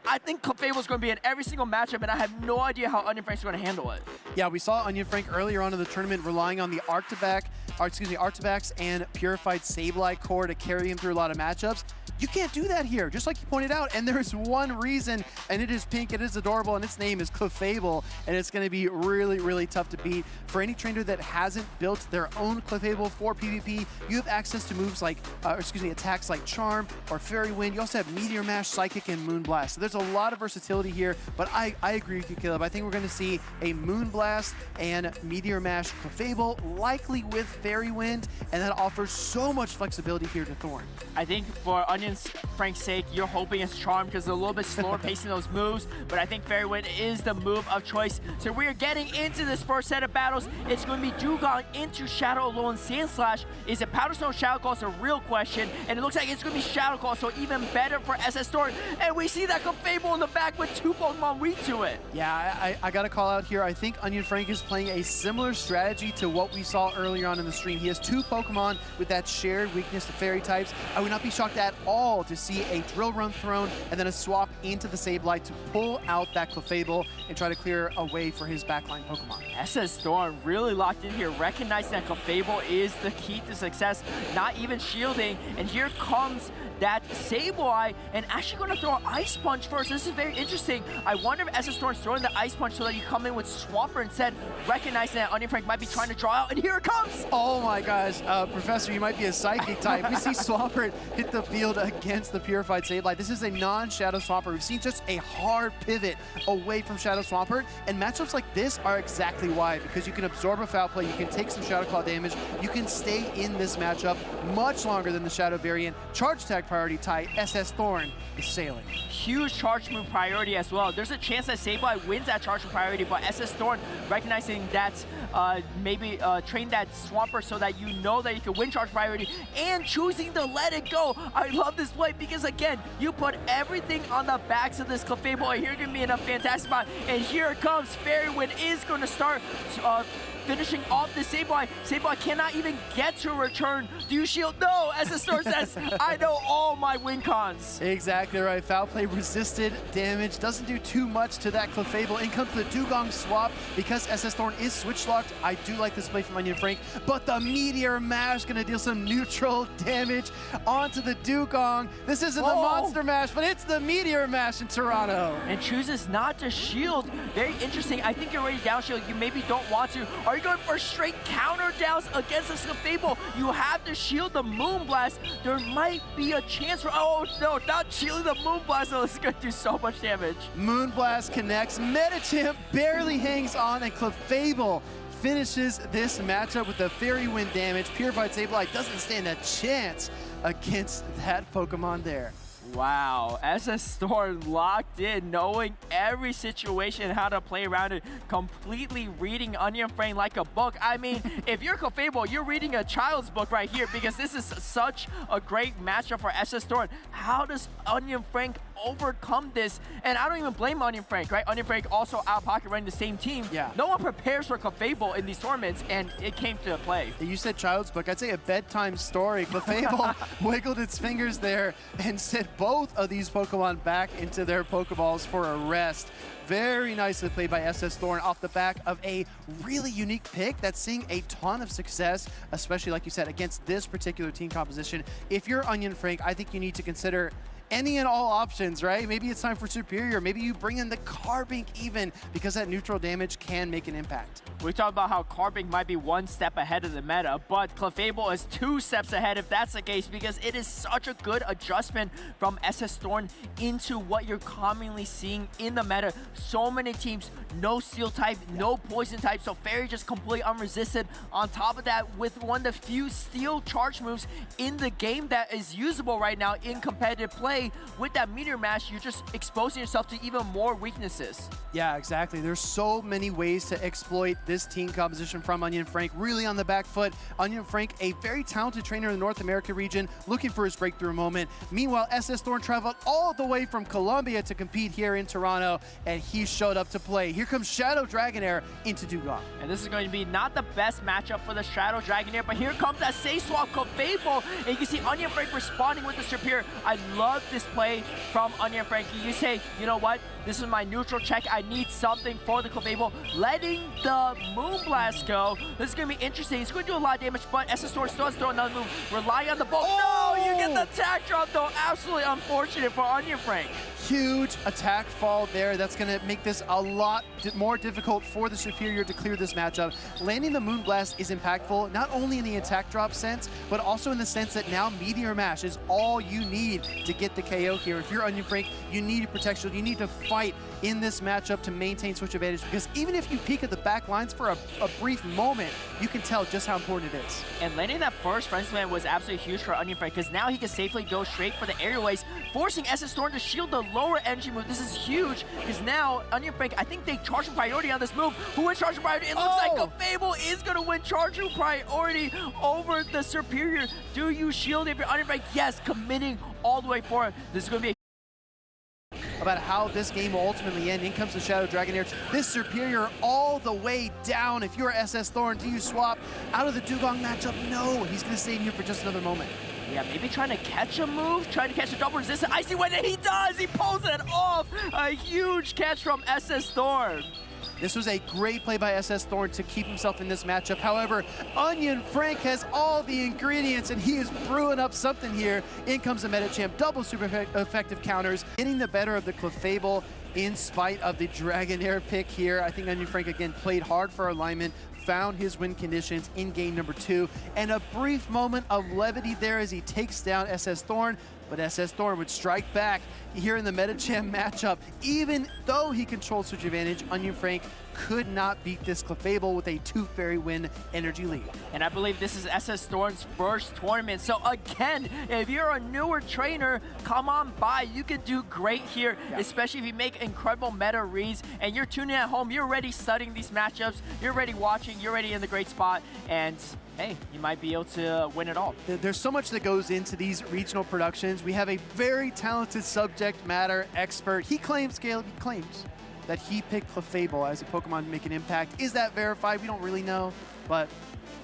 Speaker 9: I think Clefable's going to be in every single matchup, and I have no idea how Onion Frank's going to handle it.
Speaker 7: Yeah, we saw Onion Frank earlier on in the tournament relying on the Arctivax and Purified Sableye core to carry him through a lot of matchups. You can't do that here, just like you pointed out, and there's one reason, and it is pink, it is adorable, and its name is Clefable, and it's going to be really, really tough to beat. For any trainer that hasn't built their own Clefable for PvP, you have access to moves like, attacks like Charm or Fairy Wind. You also have Meteor Mash, Psychic, and Moonblast. So there's a lot of versatility here, but I agree with you, Caleb. I think we're going to see a Moonblast and Meteor Mash Clefable, likely with Fairy Wind, and that offers so much flexibility here to Thorn.
Speaker 9: I think for Onion Frank's sake, you're hoping it's Charm because they're a little bit slower pacing those moves, but I think Fairy Wind is the move of choice. So we are getting into this first set of battles. It's going to be Dugong into Shadow Alolan Sandslash. Is it Powder Stone Shadow Claw? It's a real question, and it looks like it's going to be Shadow Claw, so even better for SS Thorn. And we see that Clefable in the back with 2 Pokemon weak to it.
Speaker 7: Yeah, I got to call out here. I think Onion Frank is playing a similar strategy to what we saw earlier on in the stream. He has 2 Pokemon with that shared weakness to Fairy types. I would not be shocked at all to see a Drill Run thrown and then a swap into the Sableye to pull out that Clefable and try to clear a way for his backline Pokemon.
Speaker 9: SS Thorn really locked in here, recognizing that Clefable is the key to success, not even shielding, and here comes that Sableye, and actually going to throw an Ice Punch first. This is very interesting. I wonder if SS Thorn's throwing the Ice Punch so that you come in with Swampert instead, recognizing that Onion Frank might be trying to draw out, and here it comes!
Speaker 7: Oh my gosh, Professor, you might be a Psychic type. We see Swampert hit the field against the Purified Sableye. This is a non-Shadow Swampert. We've seen just a hard pivot away from Shadow Swampert, and matchups like this are exactly why, because you can absorb a foul play, you can take some Shadow Claw damage, you can stay in this matchup much longer than the Shadow variant. Charge Attack priority tie, SS Thorn is sailing.
Speaker 9: Huge charge move priority as well. There's a chance that Sableye wins that charge move priority, but SS Thorn recognizing that maybe train that Swampert so that you know that you can win charge priority and choosing to let it go. I love this play because again, you put everything on the backs of this Clefable, and you're going to be in a fantastic spot. And here it comes. Fairy Wind is going to start finishing off the Sableye. Sableye cannot even get to return. Do you shield? No, as the store says, I know all my win cons.
Speaker 7: Exactly right. Foul play resisted damage. Doesn't do too much to that Clefable. In comes the Dugong swap because SS Thorn is switch locked. I do like this play from Onion Frank, but the Meteor Mash going to deal some neutral damage onto the Dugong. This isn't the Monster Mash, but it's the Meteor Mash in Toronto.
Speaker 9: And chooses not to shield. Very interesting. I think you're already down shield. You maybe don't want to. Are you going for straight counter downs against this Clefable? You have to shield the Moonblast. There might be a chance for, oh no, not shielding the Moonblast. Oh, this is going to do so much damage.
Speaker 7: Moonblast connects. Metachamp barely hangs on, and Clefable finishes this matchup with the Fairy Wind damage. Purified Sableye doesn't stand a chance against that Pokemon there.
Speaker 9: Wow, SS Storm locked in, knowing every situation and how to play around it, completely reading Onion Frank like a book. I mean, if you're Clefable, you're reading a child's book right here because this is such a great matchup for SS Storm. How does Onion Frank overcome this? And I don't even blame Onion Frank, right? Onion Frank also out of pocket running the same team.
Speaker 5: Yeah.
Speaker 9: No one prepares for Clefable in these tournaments, and it came to play.
Speaker 5: You said child's book. I'd say a bedtime story. Clefable wiggled its fingers there and sent both of these Pokemon back into their Pokeballs for a rest. Very nicely played by SS Thorn off the back of a really unique pick that's seeing a ton of success, especially, like you said, against this particular team composition. If you're Onion Frank, I think you need to consider any and all options, right? Maybe it's time for Superior. Maybe you bring in the Carbink even, because that neutral damage can make an impact.
Speaker 9: We talked about how Carbink might be one step ahead of the meta, but Clefable is 2 steps ahead if that's the case, because it is such a good adjustment from SS Thorn into what you're commonly seeing in the meta. So many teams, no Steel type, no Poison type, so Fairy just completely unresisted. On top of that, with one of the few Steel charge moves in the game that is usable right now in competitive play, with that Meteor Mash, you're just exposing yourself to even more weaknesses.
Speaker 5: Yeah, exactly. There's so many ways to exploit this team composition from Onion Frank, really on the back foot. Onion Frank, a very talented trainer in the North America region, looking for his breakthrough moment. Meanwhile, SS Thorn traveled all the way from Colombia to compete here in Toronto, and he showed up to play. Here comes Shadow Dragonair into Dugong.
Speaker 9: And this is going to be not the best matchup for the Shadow Dragonair, but here comes that Say Swap Clefable, and you can see Onion Frank responding with the Superior. I love this play from Onion Frank. You say, you know what? This is my neutral check. I need something for the Clefable. Letting the Moonblast go. This is going to be interesting. It's going to do a lot of damage, but SS Thorn still has to throw another move. Relying on the bolt. Oh! No, you get the attack drop, though. Absolutely unfortunate for Onion Frank.
Speaker 5: Huge attack fall there. That's going to make this a lot more difficult for the Superior to clear this matchup. Landing the Moonblast is impactful, not only in the attack drop sense, but also in the sense that now Meteor Mash is all you need to get the KO here. If you're Onion Frank, you need protection. You need to fight in this matchup to maintain switch advantage, because even if you peek at the back lines for a brief moment, you can tell just how important it is.
Speaker 9: And landing that first Frenzy Slam was absolutely huge for Onion Frank, because now he can safely go straight for the airways, forcing SS Thorn to shield the lower energy move. This is huge, because now Onion Frank, I think they charge for priority on this move. Who wins charge for priority? It looks like Clefable is going to win charge for priority over the Superior. Do you shield if you're Onion Frank? Yes, committing all the way forward. This is going to be
Speaker 5: about how this game will ultimately end. In comes the Shadow Dragonair. This Superior all the way down. If you're SS Thorn, do you swap out of the Dugong matchup? No, he's going to stay in here for just another moment.
Speaker 9: Yeah, maybe trying to catch a move, trying to catch a double resistant. Icy Wind, and he does! He pulls it off! A huge catch from SS Thorn.
Speaker 5: This was a great play by SS Thorn to keep himself in this matchup. However, Onion Frank has all the ingredients, and he is brewing up something here. In comes the Metachamp, double super effective counters, getting the better of the Clefable in spite of the Dragonair pick here. I think Onion Frank, again, played hard for alignment, found his win conditions in game number 2, and a brief moment of levity there as he takes down SS Thorn. But SS Thorn would strike back here in the Metagame matchup. Even though he controlled switch advantage, Onion Frank could not beat this Clefable with a 2 fairy win energy lead.
Speaker 9: And I believe this is SS Thorn's first tournament. So again, if you're a newer trainer, come on by. You can do great here, especially if you make incredible meta reads and you're tuning at home, you're already studying these matchups, you're already watching, you're already in the great spot, and hey, you might be able to win it all.
Speaker 5: There's so much that goes into these regional productions. We have a very talented subject matter expert. He claims, Caleb, he claims that he picked Clefable as a Pokemon to make an impact. Is that verified? We don't really know, but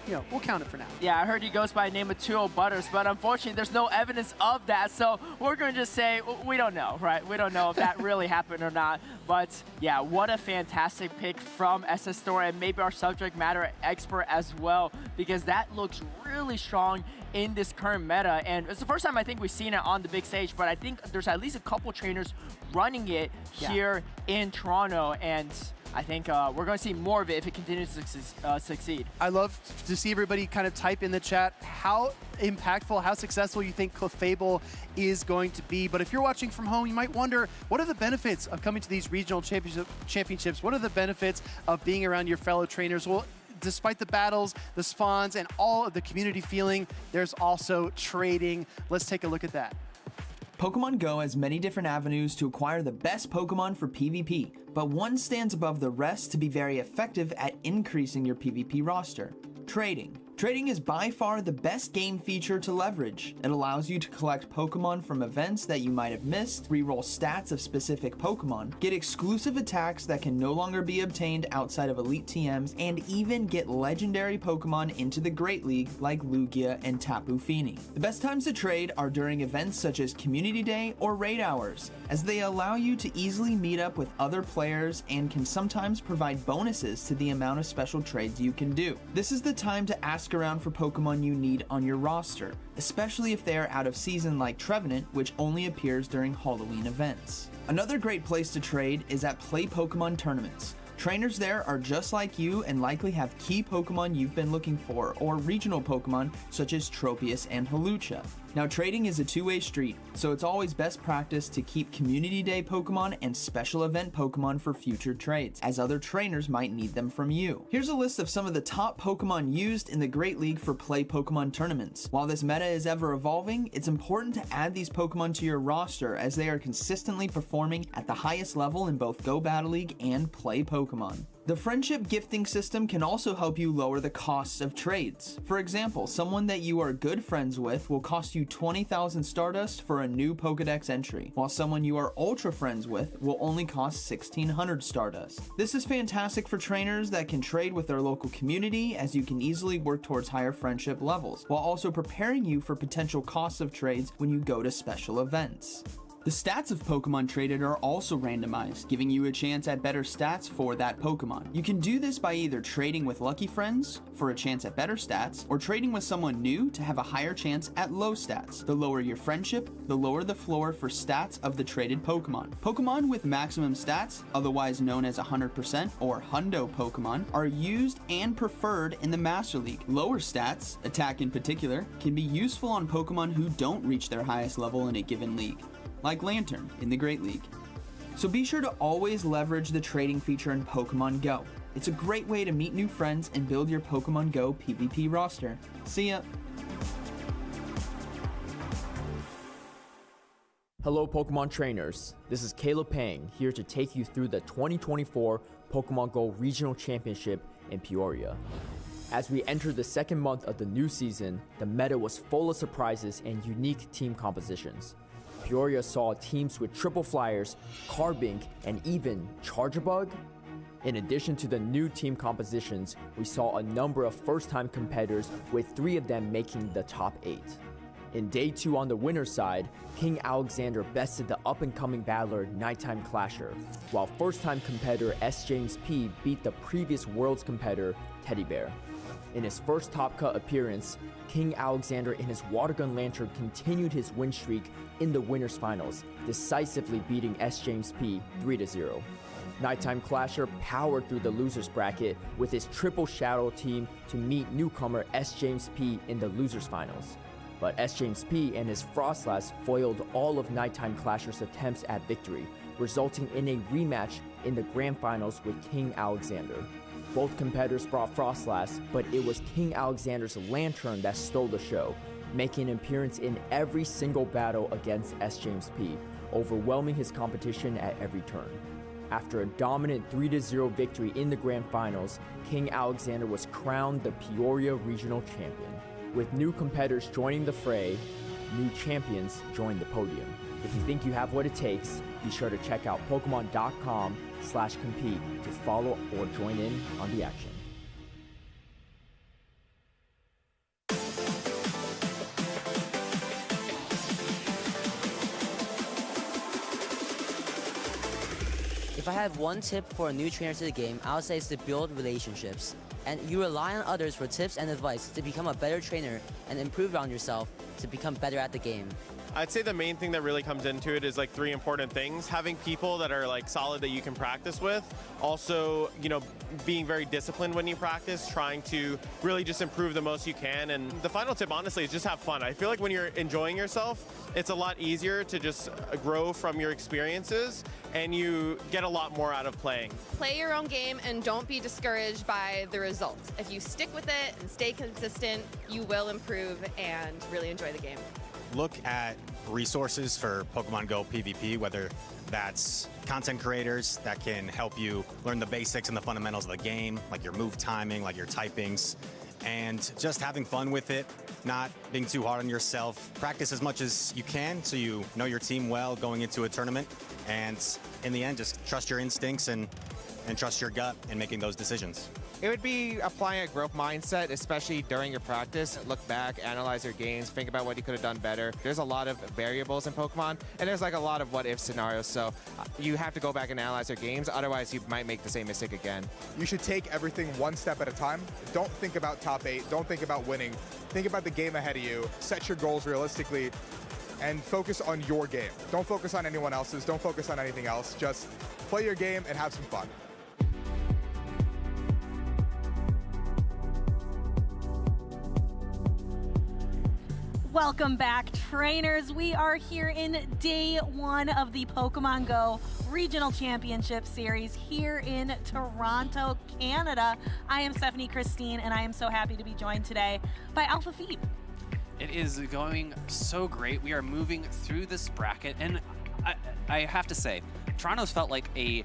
Speaker 5: you know, we'll count it for now.
Speaker 9: Yeah, I heard he goes by the name of 2-0 Butters, but unfortunately there's no evidence of that, so we're going to just say we don't know, right? We don't know if that really happened or not, but yeah, what a fantastic pick from SS Thorn, and maybe our subject matter expert as well, because that looks really strong in this current meta, and it's the first time I think we've seen it on the big stage, but I think there's at least a couple trainers running it here in Toronto, and I think we're going to see more of it if it continues to succeed.
Speaker 5: I love to see everybody kind of type in the chat how impactful, how successful you think Clefable is going to be. But if you're watching from home, you might wonder, what are the benefits of coming to these regional championships? What are the benefits of being around your fellow trainers? Well, despite the battles, the spawns, and all of the community feeling, there's also trading. Let's take a look at that.
Speaker 8: Pokemon Go has many different avenues to acquire the best Pokemon for PvP, but one stands above the rest to be very effective at increasing your PvP roster: trading. Trading is by far the best game feature to leverage. It allows you to collect Pokemon from events that you might have missed, reroll stats of specific Pokemon, get exclusive attacks that can no longer be obtained outside of Elite TMs, and even get legendary Pokemon into the Great League like Lugia and Tapu Fini. The best times to trade are during events such as Community Day or Raid Hours, as they allow you to easily meet up with other players and can sometimes provide bonuses to the amount of special trades you can do. This is the time to ask around for Pokemon you need on your roster, especially if they are out of season like Trevenant, which only appears during Halloween events. Another great place to trade is at Play Pokemon tournaments. Trainers there are just like you and likely have key Pokemon you've been looking for, or regional Pokemon such as Tropius and Hawlucha. Now, trading is a two-way street, so it's always best practice to keep Community Day Pokemon and special event Pokemon for future trades, as other trainers might need them from you. Here's a list of some of the top Pokemon used in the Great League for Play Pokemon tournaments. While this meta is ever evolving, it's important to add these Pokemon to your roster as they are consistently performing at the highest level in both Go Battle League and Play Pokemon. The friendship gifting system can also help you lower the costs of trades. For example, someone that you are good friends with will cost you 20,000 Stardust for a new Pokedex entry, while someone you are ultra friends with will only cost 1,600 Stardust. This is fantastic for trainers that can trade with their local community, as you can easily work towards higher friendship levels, while also preparing you for potential costs of trades when you go to special events. The stats of Pokemon traded are also randomized, giving you a chance at better stats for that Pokemon. You can do this by either trading with lucky friends for a chance at better stats, or trading with someone new to have a higher chance at low stats. The lower your friendship, the lower the floor for stats of the traded Pokemon. Pokemon with maximum stats, otherwise known as 100% or Hundo Pokemon, are used and preferred in the Master League. Lower stats, attack in particular, can be useful on Pokemon who don't reach their highest level in a given league, like Lantern in the Great League. So be sure to always leverage the trading feature in Pokemon Go. It's a great way to meet new friends and build your Pokemon Go PvP roster. See ya!
Speaker 10: Hello Pokemon trainers, this is Caleb Pang here to take you through the 2024 Pokemon Go Regional Championship in Peoria. As we enter the second month of the new season, the meta was full of surprises and unique team compositions. Peoria saw teams with Triple Flyers, Carbink, and even Charjabug. In addition to the new team compositions, we saw a number of first-time competitors, with 3 of them making the top 8. In Day 2 on the winner's side, King Alexander bested the up-and-coming battler Nighttime Clasher, while first-time competitor S. James P. beat the previous Worlds competitor Teddy Bear. In his first Top Cut appearance, King Alexander in his Watergun Lantern continued his win streak in the winners finals, decisively beating S. James P. 3-0. Nighttime Clasher powered through the losers bracket with his Triple Shadow team to meet newcomer S. James P. in the losers finals. But S. James P. and his Frostlass foiled all of Nighttime Clasher's attempts at victory, resulting in a rematch in the grand finals with King Alexander. Both competitors brought Frostlass, but it was King Alexander's Lantern that stole the show, making an appearance in every single battle against S. James P., overwhelming his competition at every turn. After a dominant 3-0 victory in the grand finals, King Alexander was crowned the Peoria Regional Champion. With new competitors joining the fray, new champions join the podium. If you think you have what it takes, be sure to check out Pokemon.com/compete to follow or join in on the action.
Speaker 3: If I had one tip for a new trainer to the game, I would say it's to build relationships. And you rely on others for tips and advice to become a better trainer and improve on yourself to become better at the game.
Speaker 23: I'd say the main thing that really comes into it is like 3 important things. Having people that are like solid that you can practice with. Also, being very disciplined when you practice, trying to really just improve the most you can. And the final tip, honestly, is just have fun. I feel like when you're enjoying yourself, it's a lot easier to just grow from your experiences, and you get a lot more out of playing.
Speaker 24: Play your own game and don't be discouraged by the results. If you stick with it and stay consistent, you will improve and really enjoy the game.
Speaker 25: Look at resources for Pokemon Go PvP, whether that's content creators that can help you learn the basics and the fundamentals of the game, like your move timing, like your typings, and just having fun with it, not being too hard on yourself. Practice as much as you can so you know your team well going into a tournament, and in the end, just trust your instincts and trust your gut in making those decisions.
Speaker 26: It would be applying a growth mindset, especially during your practice. Look back, analyze your games, think about what you could have done better. There's a lot of variables in Pokemon, and there's like a lot of what-if scenarios, so you have to go back and analyze your games, otherwise you might make the same mistake again.
Speaker 27: You should take everything one step at a time. Don't think about top 8, don't think about winning. Think about the game ahead of you, set your goals realistically, and focus on your game. Don't focus on anyone else's, don't focus on anything else. Just play your game and have some fun.
Speaker 4: Welcome back, trainers. We are here in day 1 of the Pokemon Go Regional Championship Series here in Toronto, Canada. I am Stephanie Christine, and I am so happy to be joined today by Alpha Phoebe.
Speaker 12: It is going so great. We are moving through this bracket, and I have to say, Toronto's felt like a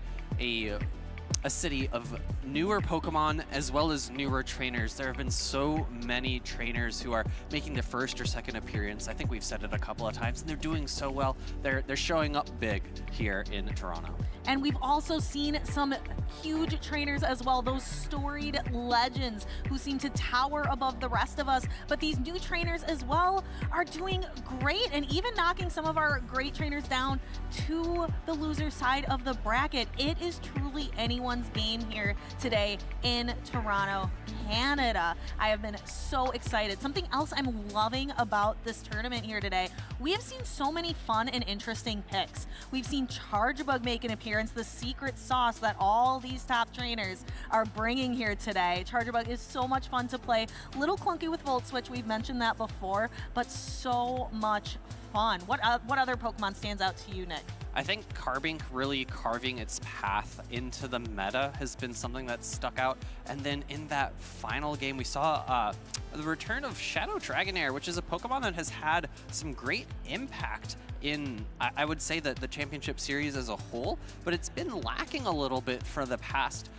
Speaker 12: city of newer Pokemon as well as newer trainers. There have been so many trainers who are making their first or second appearance. I think we've said it a couple of times, and they're doing so well. They're showing up big here in Toronto.
Speaker 4: And we've also seen some huge trainers as well, those storied legends who seem to tower above the rest of us. But these new trainers as well are doing great and even knocking some of our great trainers down to the loser side of the bracket. It is truly anyone's game here today in Toronto, Canada. I have been so excited. Something else I'm loving about this tournament here today, we have seen so many fun and interesting picks. We've seen Chargebug make an appearance, the secret sauce that all these top trainers are bringing here today. Chargebug is so much fun to play. Little clunky with Volt Switch, we've mentioned that before, but so much fun. What other Pokemon stands out to you, Nick?
Speaker 12: I think Carbink really carving its path into the meta has been something that stuck out. And then in that final game, we saw the return of Shadow Dragonair, which is a Pokemon that has had some great impact in, I would say, that the championship series as a whole, but it's been lacking a little bit for the past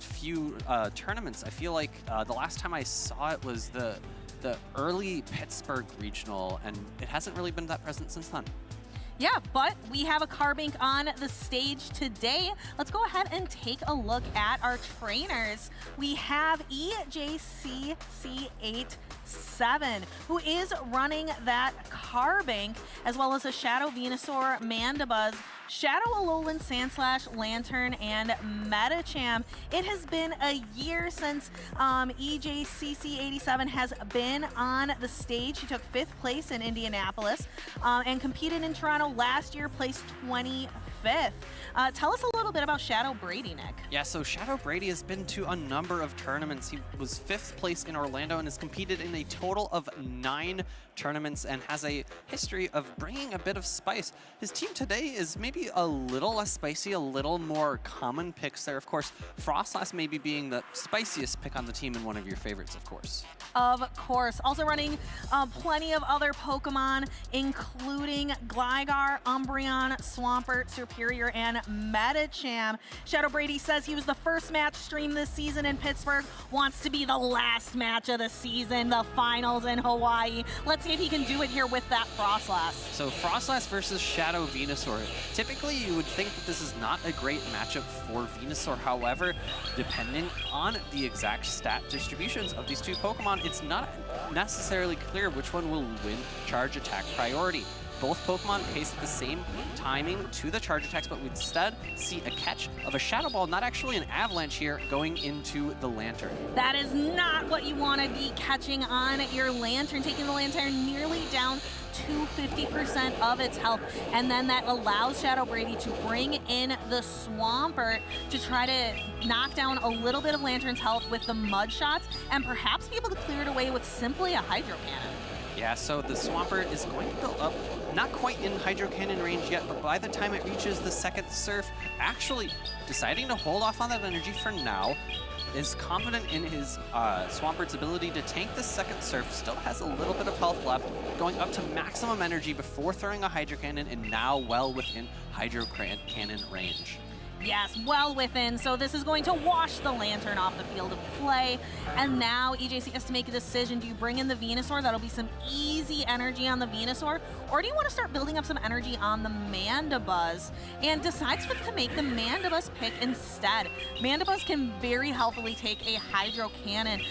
Speaker 12: few tournaments. I feel like the last time I saw it was the early Pittsburgh regional, and it hasn't really been that present since then.
Speaker 4: Yeah, but we have a Carbink on the stage today. Let's go ahead and take a look at our trainers. We have EJCC 87, who is running that Carbink, as well as a Shadow Venusaur, Mandibuzz, Shadow Alolan, Sandslash, Lantern, and Metacham. It has been a year since EJCC 87 has been on the stage. He took 5th place in Indianapolis and competed in Toronto last year, placed 25th. Tell us a little bit about Shadow Brady, Nick.
Speaker 12: Yeah, so Shadow Brady has been to a number of tournaments. He was 5th place in Orlando and has competed in a total of 9 tournaments and has a history of bringing a bit of spice. His team today is maybe a little less spicy, a little more common picks there. Of course, Frostlass maybe being the spiciest pick on the team and one of your favorites, of course.
Speaker 4: Of course. Also running plenty of other Pokemon, including Gligar, Umbreon, Swampert, Superior, and Metacham. Shadow Brady says he was the first match streamed this season in Pittsburgh, wants to be the last match of the season, the finals in Hawaii. Let's see if he can do it here with that Frostlass.
Speaker 12: So Frostlass versus Shadow Venusaur. Typically, you would think that this is not a great matchup for Venusaur. However, depending on the exact stat distributions of these two Pokemon, it's not necessarily clear which one will win charge attack priority. Both Pokemon pace at the same timing to the charge attacks, but we instead see a catch of a Shadow Ball, not actually an Avalanche here, going into the Lantern.
Speaker 4: That is not what you want to be catching on your Lantern, taking the Lantern nearly down to 50% of its health, and then that allows Shadow Brady to bring in the Swampert to try to knock down a little bit of Lantern's health with the Mud Shots, and perhaps be able to clear it away with simply a Hydro Cannon.
Speaker 12: Yeah, so the Swampert is going to build up, not quite in Hydro Cannon range yet, but by the time it reaches the second Surf, actually deciding to hold off on that energy for now. is confident in his Swampert's ability to tank the second Surf, still has a little bit of health left, going up to maximum energy before throwing a Hydro Cannon, and now well within Hydro Cannon range.
Speaker 4: Yes, well within, so this is going to wash the Lantern off the field of play. And now EJC has to make a decision. Do you bring in the Venusaur? That'll be some easy energy on the Venusaur. Or do you want to start building up some energy on the Mandibuzz? And decides to make the Mandibuzz pick instead. Mandibuzz can very healthily take a Hydro Cannon.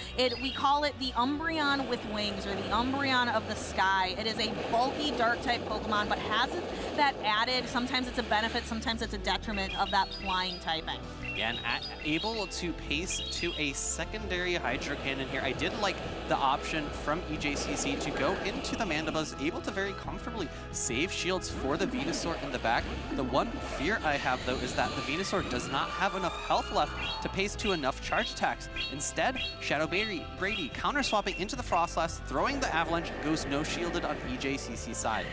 Speaker 4: We call it the Umbreon with wings, or the Umbreon of the sky. It is a bulky Dark-type Pokemon, but has that added, sometimes it's a benefit, sometimes it's a detriment of that flying typing.
Speaker 12: Yeah, and able to pace to a secondary Hydro Cannon here. I did like the option from EJCC to go into the Mandibuzz, able to very comfortably save shields for the Venusaur in the back. The one fear I have, though, is that the Venusaur does not have enough health left to pace to enough charge attacks. Instead, Shadow Brady counter-swapping into the Frostlass, throwing the Avalanche, goes no-shielded on EJCC's side.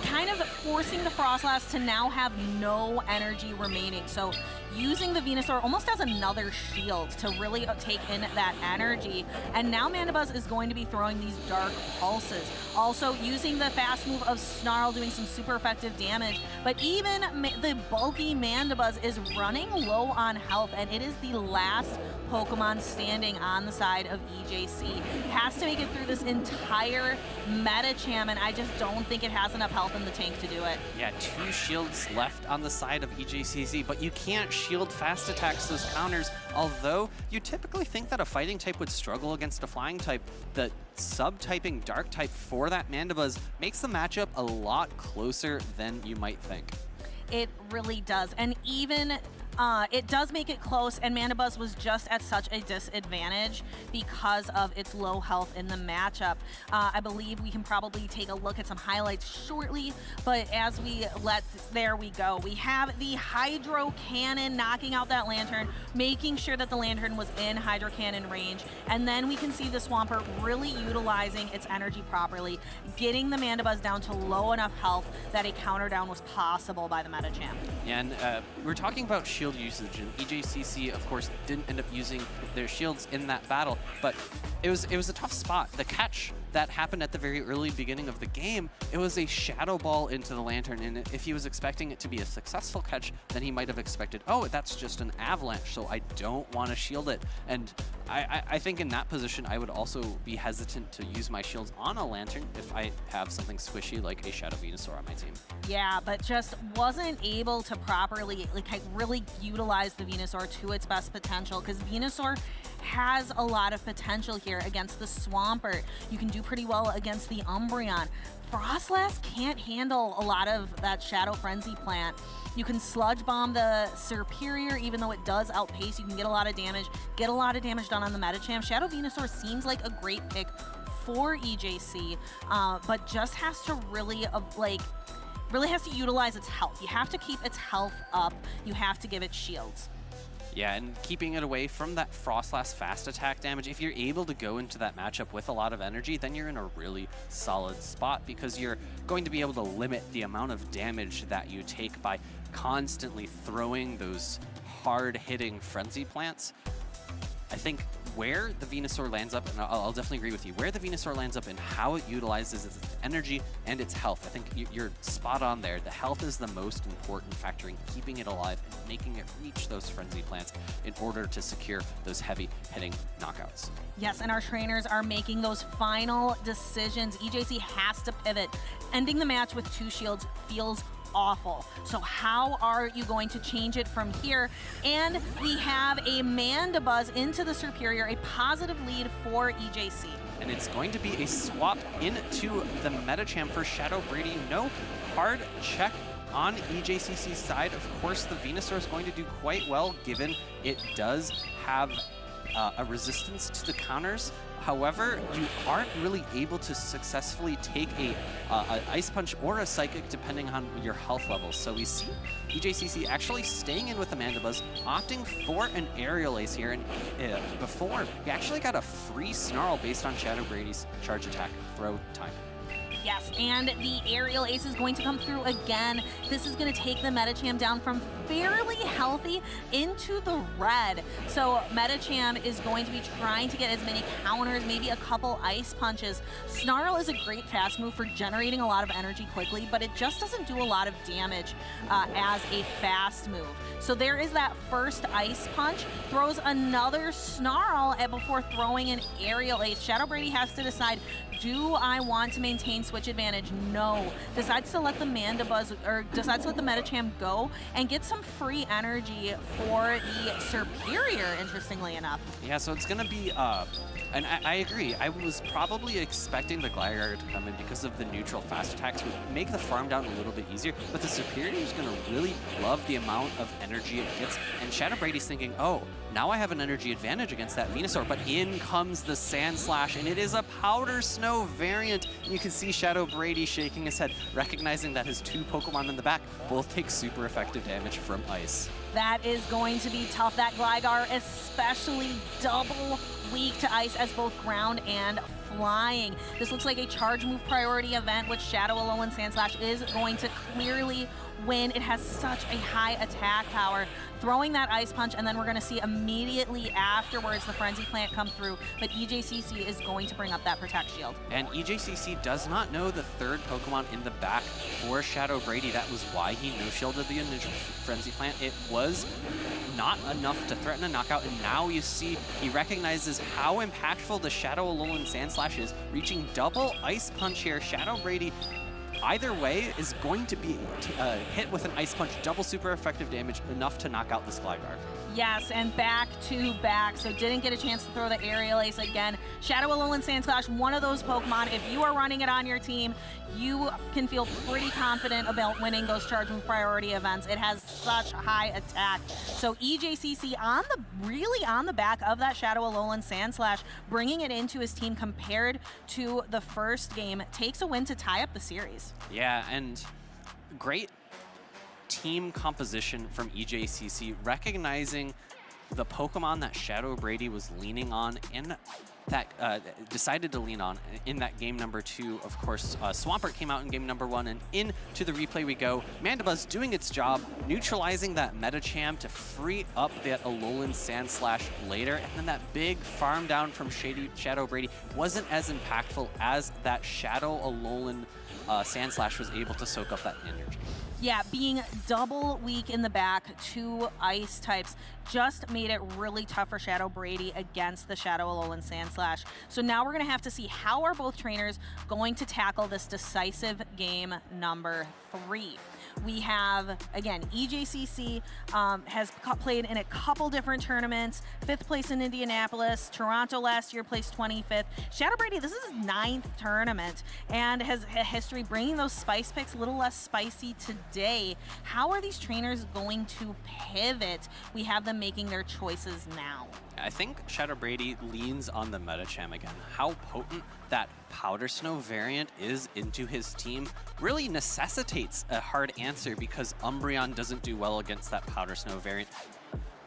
Speaker 4: Kind of forcing the Frostlass to now have no energy remaining. So using the Venusaur almost as another shield to really take in that energy. And now Mandibuzz is going to be throwing these Dark Pulses. Also using the fast move of Snarl, doing some super effective damage. But even the bulky Mandibuzz is running low on health, and it is the last Pokemon standing on the side of EJC. Has to make it through this entire Metacham, and I just don't think it has enough health in the tank to do it.
Speaker 12: Yeah, 2 shields left on the side of EJCC, but you can't shield fast attacks, those counters. Although you typically think that a fighting type would struggle against a flying type, the sub-typing Dark type for that Mandibuzz makes the matchup a lot closer than you might think.
Speaker 4: It really does, and even it does make it close, and Mandibuzz was just at such a disadvantage because of its low health in the matchup. I believe we can probably take a look at some highlights shortly, but as there we go. We have the Hydro Cannon knocking out that Lantern, making sure that the Lantern was in Hydro Cannon range, and then we can see the Swampert really utilizing its energy properly, getting the Mandibuzz down to low enough health that a counter down was possible by the Metacham.
Speaker 12: Yeah, and we're talking about shield usage, and EJCC, of course, didn't end up using their shields in that battle, but it was a tough spot. The catch that happened at the very early beginning of the game, it was a Shadow Ball into the Lantern, and if he was expecting it to be a successful catch, then he might have expected, oh, that's just an Avalanche, so I don't want to shield it. And I think in that position, I would also be hesitant to use my shields on a Lantern if I have something squishy like a Shadow Venusaur on my team.
Speaker 4: Yeah, but just wasn't able to properly, really utilize the Venusaur to its best potential, because Venusaur has a lot of potential here against the Swampert. You can do pretty well against the Umbreon. Frostlass can't handle a lot of that Shadow Frenzy plant. You can Sludge Bomb the Superior, even though it does outpace. You can get a lot of damage done on the Metacham. Shadow Venusaur seems like a great pick for EJC, but just has to really has to utilize its health. You have to keep its health up. You have to give it shields.
Speaker 12: Yeah, and keeping it away from that Frostlass fast attack damage, if you're able to go into that matchup with a lot of energy, then you're in a really solid spot, because you're going to be able to limit the amount of damage that you take by constantly throwing those hard-hitting Frenzy plants. I think where the Venusaur lands up, and I'll definitely agree with you, where the Venusaur lands up and how it utilizes its energy and its health. I think you're spot on there. The health is the most important factor in keeping it alive and making it reach those Frenzy plants in order to secure those heavy hitting knockouts.
Speaker 4: Yes, and our trainers are making those final decisions. EJC has to pivot. Ending the match with 2 shields feels awful. So how are you going to change it from here? And we have a Mandibuzz into the Superior, a positive lead for EJC.
Speaker 12: And it's going to be a swap into the Metacham for Shadow Brady. No hard check on EJCC's side. Of course, the Venusaur is going to do quite well, given it does have a resistance to the counters. However, you aren't really able to successfully take a Ice Punch or a Psychic depending on your health levels. So we see EJCC actually staying in with the Mandibuzz, opting for an Aerial Ace here, and before, he actually got a free Snarl based on Shadow Brady's charge attack throw timing.
Speaker 4: Yes, and the aerial ace is going to come through again. This is going to take the Metacham down from fairly healthy into the red. So Metacham is going to be trying to get as many counters, maybe a couple ice punches. Snarl is a great fast move for generating a lot of energy quickly, but it just doesn't do a lot of damage as a fast move. So there is that first ice punch, throws another Snarl before throwing an aerial ace. Shadow Brady has to decide, do I want to maintain switch advantage? No. Decides to let the Mandibuzz, or decides to let the Metacham go and get some free energy for the Superior, interestingly enough.
Speaker 12: Yeah, so it's going to be, and I agree, I was probably expecting the Gligar to come in because of the neutral fast attacks would make the farm down a little bit easier, but the Superior is going to really love the amount of energy it gets, and Shadow Brady's thinking, oh, now I have an energy advantage against that Venusaur, but in comes the Sand Slash, and it is a Powder Snow variant. You can see Shadow Brady shaking his head, recognizing that his two Pokemon in the back both take super effective damage from Ice.
Speaker 4: That is going to be tough. That Gligar especially double weak to ice as both ground and flying. This looks like a charge move priority event, which Shadow Alolan Sandslash is going to clearly win. It has such a high attack power. Throwing that ice punch, and then we're going to see immediately afterwards the Frenzy Plant come through, but EJCC is going to bring up that Protect Shield.
Speaker 12: And EJCC does not know the third Pokemon in the back for Shadow Brady. That was why he no-shielded the initial Frenzy Plant. It was not enough to threaten a knockout, and now you see he recognizes how impactful the Shadow Alolan Sandslash is, reaching double Ice Punch here. Shadow Brady, either way, is going to be hit with an Ice Punch, double super effective damage, enough to knock out this Gligar.
Speaker 4: Yes, and back to back, so didn't get a chance to throw the aerial ace again. Shadow Alolan Sandslash, one of those Pokemon, if you are running it on your team, you can feel pretty confident about winning those charge move priority events. It has such high attack. So EJCC really on the back of that Shadow Alolan Sandslash, bringing it into his team compared to the first game, takes a win to tie up the series.
Speaker 12: Yeah, and great team composition from EJCC, recognizing the Pokemon that Shadow Brady was leaning on in that decided to lean on in that game number 2. Of course, Swampert came out in game number 1, and into the replay we go. Mandibuzz doing its job, neutralizing that Metacham to free up that Alolan Sandslash later, and then that big farm down from Shadow Brady wasn't as impactful as that Shadow Alolan Sandslash was able to soak up that energy.
Speaker 4: Yeah, being double weak in the back to ice types just made it really tough for Shadow Brady against the Shadow Alolan Sandslash. So now we're going to have to see how are both trainers going to tackle this decisive game number 3. We have, again, EJCC has played in a couple different tournaments. 5th place in Indianapolis. Toronto last year placed 25th. Shadow Brady, this is his 9th tournament and has a history bringing those spice picks a little less spicy today. How are these trainers going to pivot? We have them making their choices now.
Speaker 12: I think Shadow Brady leans on the Metacham again. How potent that Powder Snow variant is into his team really necessitates a hard answer because Umbreon doesn't do well against that Powder Snow variant.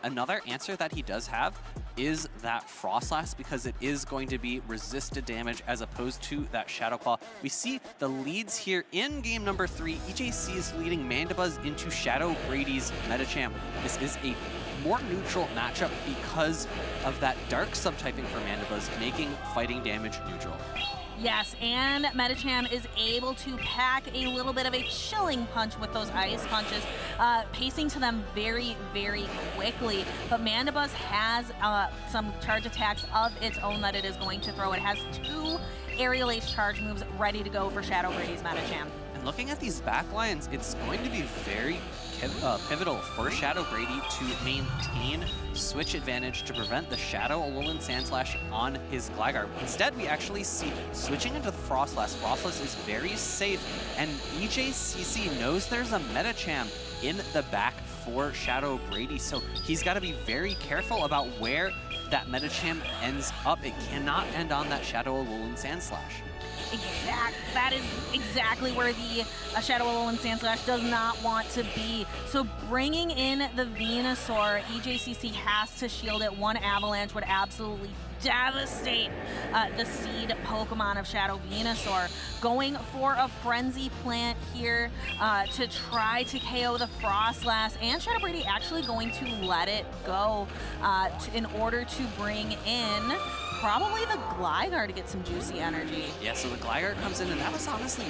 Speaker 12: Another answer that he does have is that Frostlass, because it is going to be resisted damage as opposed to that Shadow Claw. We see the leads here in game number 3. EJC is leading Mandibuzz into Shadow Brady's Metacham. This is a more neutral matchup because of that dark subtyping for Mandibuzz, making fighting damage neutral.
Speaker 4: Yes, and Metacham is able to pack a little bit of a chilling punch with those ice punches, pacing to them very, very quickly. But Mandibuzz has some charge attacks of its own that it is going to throw. It has 2 aerial ace charge moves ready to go for Shadow Brady's Metacham.
Speaker 12: And looking at these back lines, it's going to be very pivotal for Shadow Brady to maintain switch advantage to prevent the Shadow Alolan Sandslash on his Gligar. Instead, we actually see switching into the Frostlass. Frostlass is very safe, and EJCC knows there's a Metacham in the back for Shadow Brady, so he's got to be very careful about where that Metacham ends up. It cannot end on that Shadow Alolan Sandslash.
Speaker 4: That is exactly where the Shadow Alolan Sandslash does not want to be. So bringing in the Venusaur, EJCC has to shield it. One Avalanche would absolutely devastate the seed Pokemon of Shadow Venusaur. Going for a Frenzy Plant here to try to KO the Frostlass, and Shadow Brady actually going to let it go in order to bring in probably the Gligar to get some juicy energy.
Speaker 12: Yeah, so the Gligar comes in, and that was honestly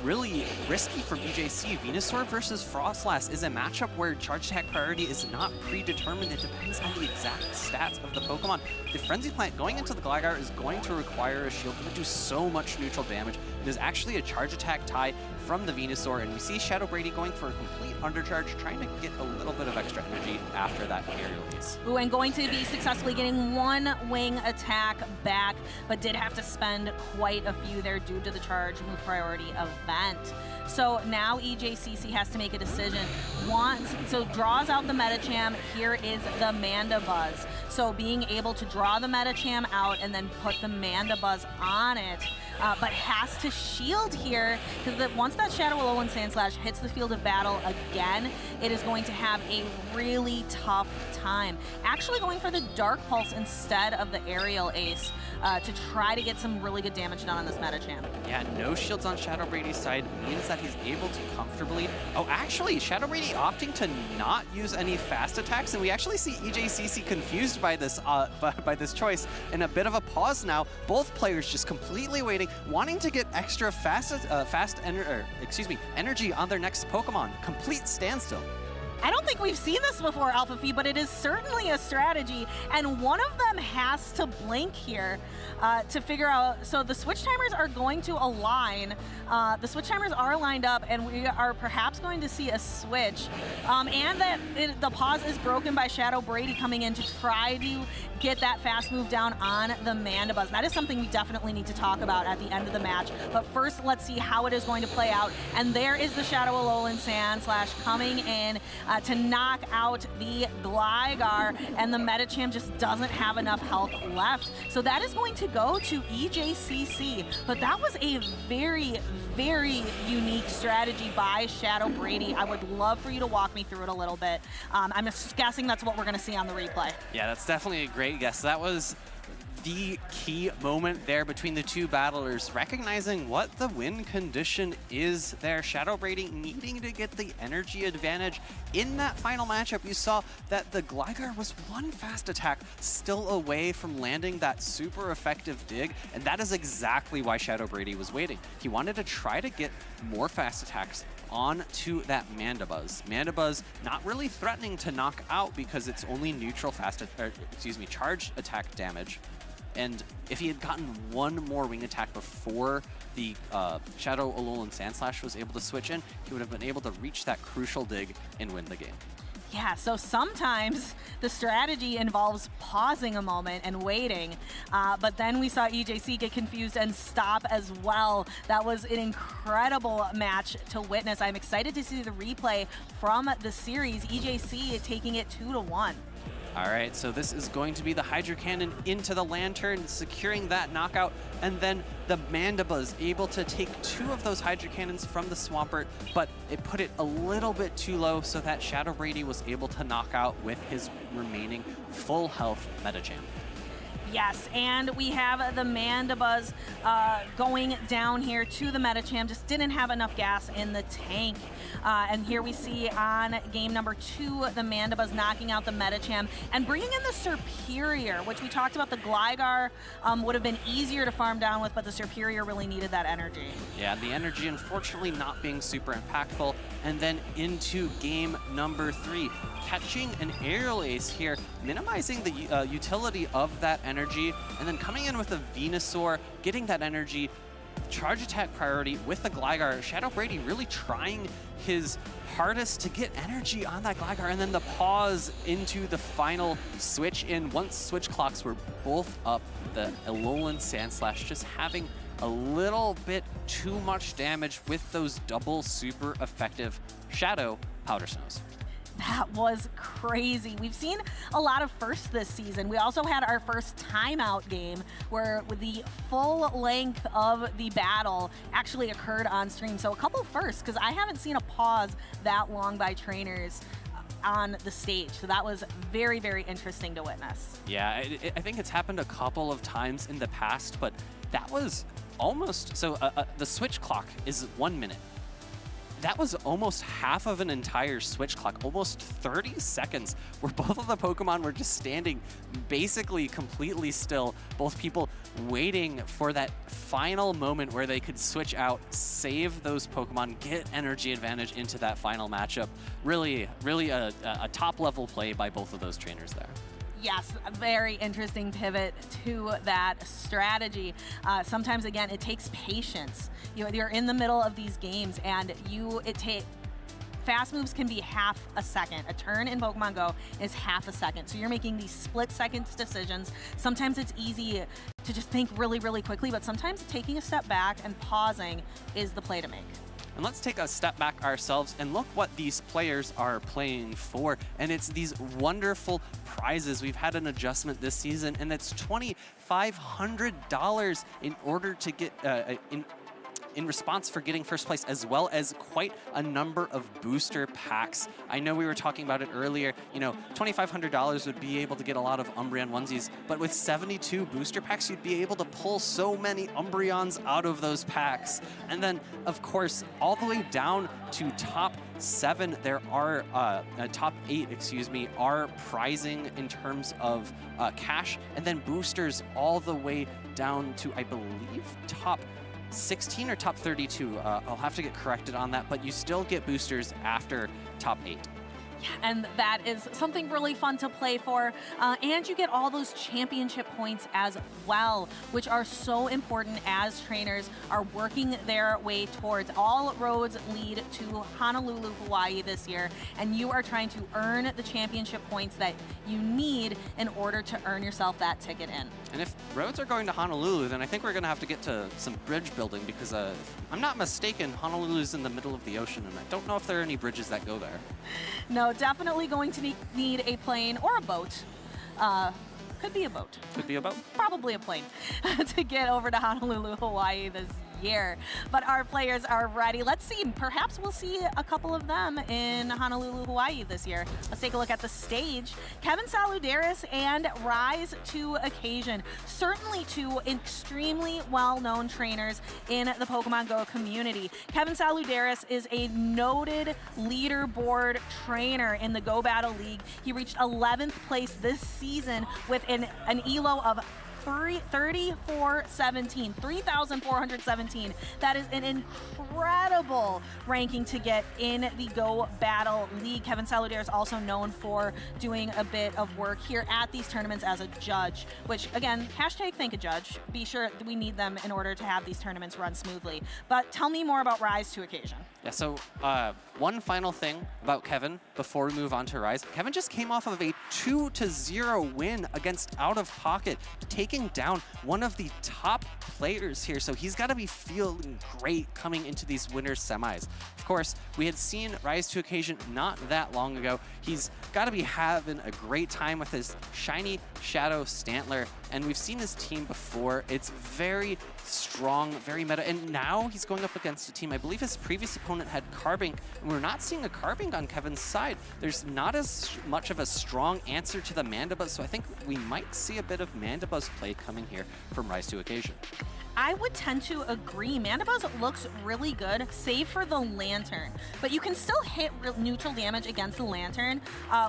Speaker 12: really risky for EJC. Venusaur versus Frostlass is a matchup where charge attack priority is not predetermined. It depends on the exact stats of the Pokemon. The Frenzy Plant going into the Gligar is going to require a shield. It would do so much neutral damage. It is actually a charge attack tie from the Venusaur, and we see Shadow Brady going for a complete undercharge, trying to get a little bit of extra energy after that aerial ace.
Speaker 4: Ooh, and going to be successfully getting one wing attack back, but did have to spend quite a few there due to the charge move priority event. So now EJCC has to make a decision. So draws out the Metacham. Here is the Mandibuzz. So being able to draw the Metacham out and then put the Mandibuzz on it, but has to shield here, because once that Shadow Alolan Sandslash hits the field of battle again, it is going to have a really tough time. Actually going for the Dark Pulse instead of the Aerial Ace to try to get some really good damage done on this Metacham.
Speaker 12: Yeah, no shields on Shadow Brady's side means that he's able to comfortably... Oh, actually, Shadow Brady opting to not use any fast attacks, and we actually see EJCC confused by this choice. In a bit of a pause now, both players just completely waiting, wanting to get extra energy on their next Pokemon. Complete standstill.
Speaker 4: I don't think we've seen this before, Alpha Phi, but it is certainly a strategy, and one of them has to blink here to figure out. So the switch timers are going to align. The switch timers are lined up, and we are perhaps going to see a switch. And that the pause is broken by Shadow Brady coming in to try to get that fast move down on the Mandibuzz. That is something we definitely need to talk about at the end of the match. But first, let's see how it is going to play out. And there is the Shadow Alolan Sandslash coming in to knock out the Gligar, and the Metacham just doesn't have enough health left. So that is going to go to EJCC. But that was a very, very unique strategy by Shadow Brady. I would love for you to walk me through it a little bit. I'm just guessing that's what we're going to see on the replay.
Speaker 12: Yeah, that's definitely a great guess. That was the key moment there between the two battlers, recognizing what the win condition is there. Shadow Brady needing to get the energy advantage. In that final matchup, you saw that the Gligar was one fast attack still away from landing that super effective dig, and that is exactly why Shadow Brady was waiting. He wanted to try to get more fast attacks onto that Mandibuzz. Mandibuzz not really threatening to knock out because it's only neutral charge attack damage. And if he had gotten one more wing attack before the Shadow Alolan Sandslash was able to switch in, he would have been able to reach that crucial dig and win the game.
Speaker 4: Yeah, so sometimes the strategy involves pausing a moment and waiting, but then we saw EJC get confused and stop as well. That was an incredible match to witness. I'm excited to see the replay from the series, EJC taking it 2-1.
Speaker 12: All right, so this is going to be the Hydro Cannon into the Lantern, securing that knockout, and then the Mandibuzz able to take two of those Hydro Cannons from the Swampert, but it put it a little bit too low so that Shadow Brady was able to knock out with his remaining full health Metacham.
Speaker 4: Yes, and we have the Mandibuzz going down here to the Metacham. Just didn't have enough gas in the tank. And here we see on game number 2, the Mandibuzz knocking out the Metacham and bringing in the Serperior, which we talked about. The Gligar would have been easier to farm down with, but the Serperior really needed that energy.
Speaker 12: Yeah, the energy unfortunately not being super impactful. And then into game number 3, catching an Aerial Ace here, minimizing the utility of that energy, and then coming in with a Venusaur, getting that energy, charge attack priority with the Gligar. Shadow Brady really trying his hardest to get energy on that Gligar, and then the pause into the final switch in. Once switch clocks were both up, the Alolan Sandslash just having a little bit too much damage with those double super effective Shadow Powder Snows.
Speaker 4: That was crazy. We've seen a lot of firsts this season. We also had our first timeout game where the full length of the battle actually occurred on stream. So a couple firsts, because I haven't seen a pause that long by trainers on the stage. So that was very, very interesting to witness.
Speaker 12: Yeah, I think it's happened a couple of times in the past, but that was almost, so the switch clock is 1 minute. That was almost half of an entire switch clock, almost 30 seconds, where both of the Pokemon were just standing basically completely still. Both people waiting for that final moment where they could switch out, save those Pokemon, get energy advantage into that final matchup. Really, really a top-level play by both of those trainers there.
Speaker 4: Yes, a very interesting pivot to that strategy. Sometimes, again, it takes patience. You're in the middle of these games, and fast moves can be half a second. A turn in Pokemon Go is half a second. So you're making these split-second decisions. Sometimes it's easy to just think really, really quickly, but sometimes taking a step back and pausing is the play to make.
Speaker 12: And let's take a step back ourselves and look what these players are playing for. And it's these wonderful prizes. We've had an adjustment this season, and it's $2,500 in order to get in response for getting first place, as well as quite a number of booster packs. I know we were talking about it earlier, $2,500 would be able to get a lot of Umbreon onesies, but with 72 booster packs, you'd be able to pull so many Umbreons out of those packs. And then, of course, all the way down to top 7, there are, top 8, excuse me, are prizing in terms of cash, and then boosters all the way down to, I believe, top 16 or top 32. I'll have to get corrected on that, but you still get boosters after top 8.
Speaker 4: And that is something really fun to play for. And you get all those championship points as well, which are so important as trainers are working their way towards. All roads lead to Honolulu, Hawaii this year, and you are trying to earn the championship points that you need in order to earn yourself that ticket in.
Speaker 12: And if roads are going to Honolulu, then I think we're going to have to get to some bridge building, because if I'm not mistaken, Honolulu's in the middle of the ocean, and I don't know if there are any bridges that go there.
Speaker 4: No, definitely going to need a plane or a boat. Could be a boat.
Speaker 12: Could be a boat.
Speaker 4: Probably a plane to get over to Honolulu, Hawaii this year. But our players are ready. Let's see, perhaps we'll see a couple of them in Honolulu, Hawaii this year. Let's take a look at the stage. Kevin Saludaris and Rise to Occasion. Certainly two extremely well-known trainers in the Pokemon Go community. Kevin Saludaris is a noted leaderboard trainer in the Go Battle League. He reached 11th place this season with an ELO of 3,417. That is an incredible ranking to get in the Go Battle League. Kevin Saludaris is also known for doing a bit of work here at these tournaments as a judge, which again, hashtag thank a judge. Be sure we need them in order to have these tournaments run smoothly. But tell me more about Rise to Occasion.
Speaker 12: Yeah, so one final thing about Kevin before we move on to Rise. Kevin just came off of a 2-0 win against Out of Pocket, taking down one of the top players here. So he's got to be feeling great coming into these winners semis. Of course, we had seen Rise to Occasion not that long ago. He's got to be having a great time with his shiny Shadow Stantler, and we've seen this team before. It's very strong, very meta, and now he's going up against a team. I believe his previous opponent had Carbink, and we're not seeing a Carbink on Kevin's side. There's not as much of a strong answer to the Mandibuzz, so I think we might see a bit of Mandibuzz play coming here from Rise to Occasion.
Speaker 4: I would tend to agree. Mandibuzz looks really good, save for the Lantern. But you can still hit neutral damage against the Lantern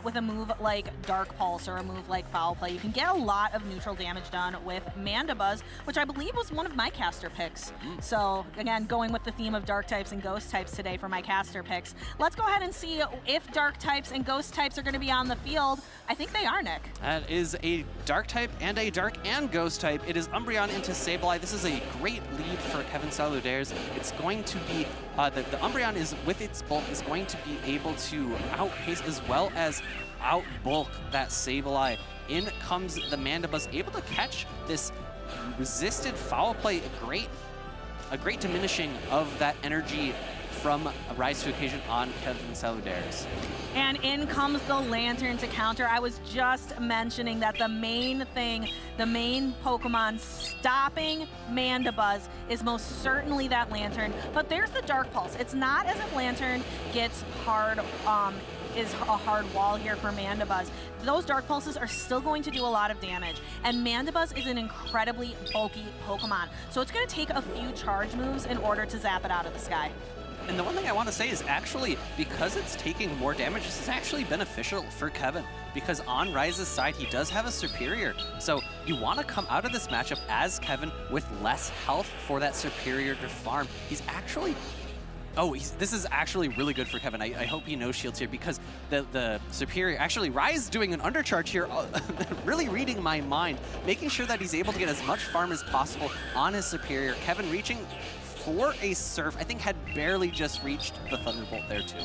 Speaker 4: with a move like Dark Pulse or a move like Foul Play. You can get a lot of neutral damage done with Mandibuzz, which I believe was one of my caster picks. So again, going with the theme of Dark types and Ghost types today for my caster picks. Let's go ahead and see if Dark types and Ghost types are going to be on the field. I think they are, Nick.
Speaker 12: That is a Dark type and a Dark and Ghost type. It is Umbreon into Sableye. This is a great lead for Kevin Saludaris. It's going to be, the Umbreon is, with its bulk, is going to be able to outpace as well as outbulk that Sableye. In comes the Mandibuzz, able to catch this resisted Foul Play. A great diminishing of that energy from Rise to Occasion on Kevin Saludaris.
Speaker 4: And in comes the Lantern to counter. I was just mentioning that the main thing, the main Pokemon stopping Mandibuzz is most certainly that Lantern, but there's the Dark Pulse. It's not as if Lantern gets hard, is a hard wall here for Mandibuzz. Those Dark Pulses are still going to do a lot of damage, and Mandibuzz is an incredibly bulky Pokemon, so it's going to take a few charge moves in order to zap it out of the sky.
Speaker 12: And the one thing I want to say is actually, because it's taking more damage, this is actually beneficial for Kevin, because on Rise's side, he does have a Superior. So you want to come out of this matchup as Kevin with less health for that Superior to farm. He's actually... this is actually really good for Kevin. I hope he no shields here, because the Superior, actually Rise doing an undercharge here, really reading my mind, making sure that he's able to get as much farm as possible on his Superior. Kevin reaching for a Surf, I think had barely just reached the Thunderbolt there too.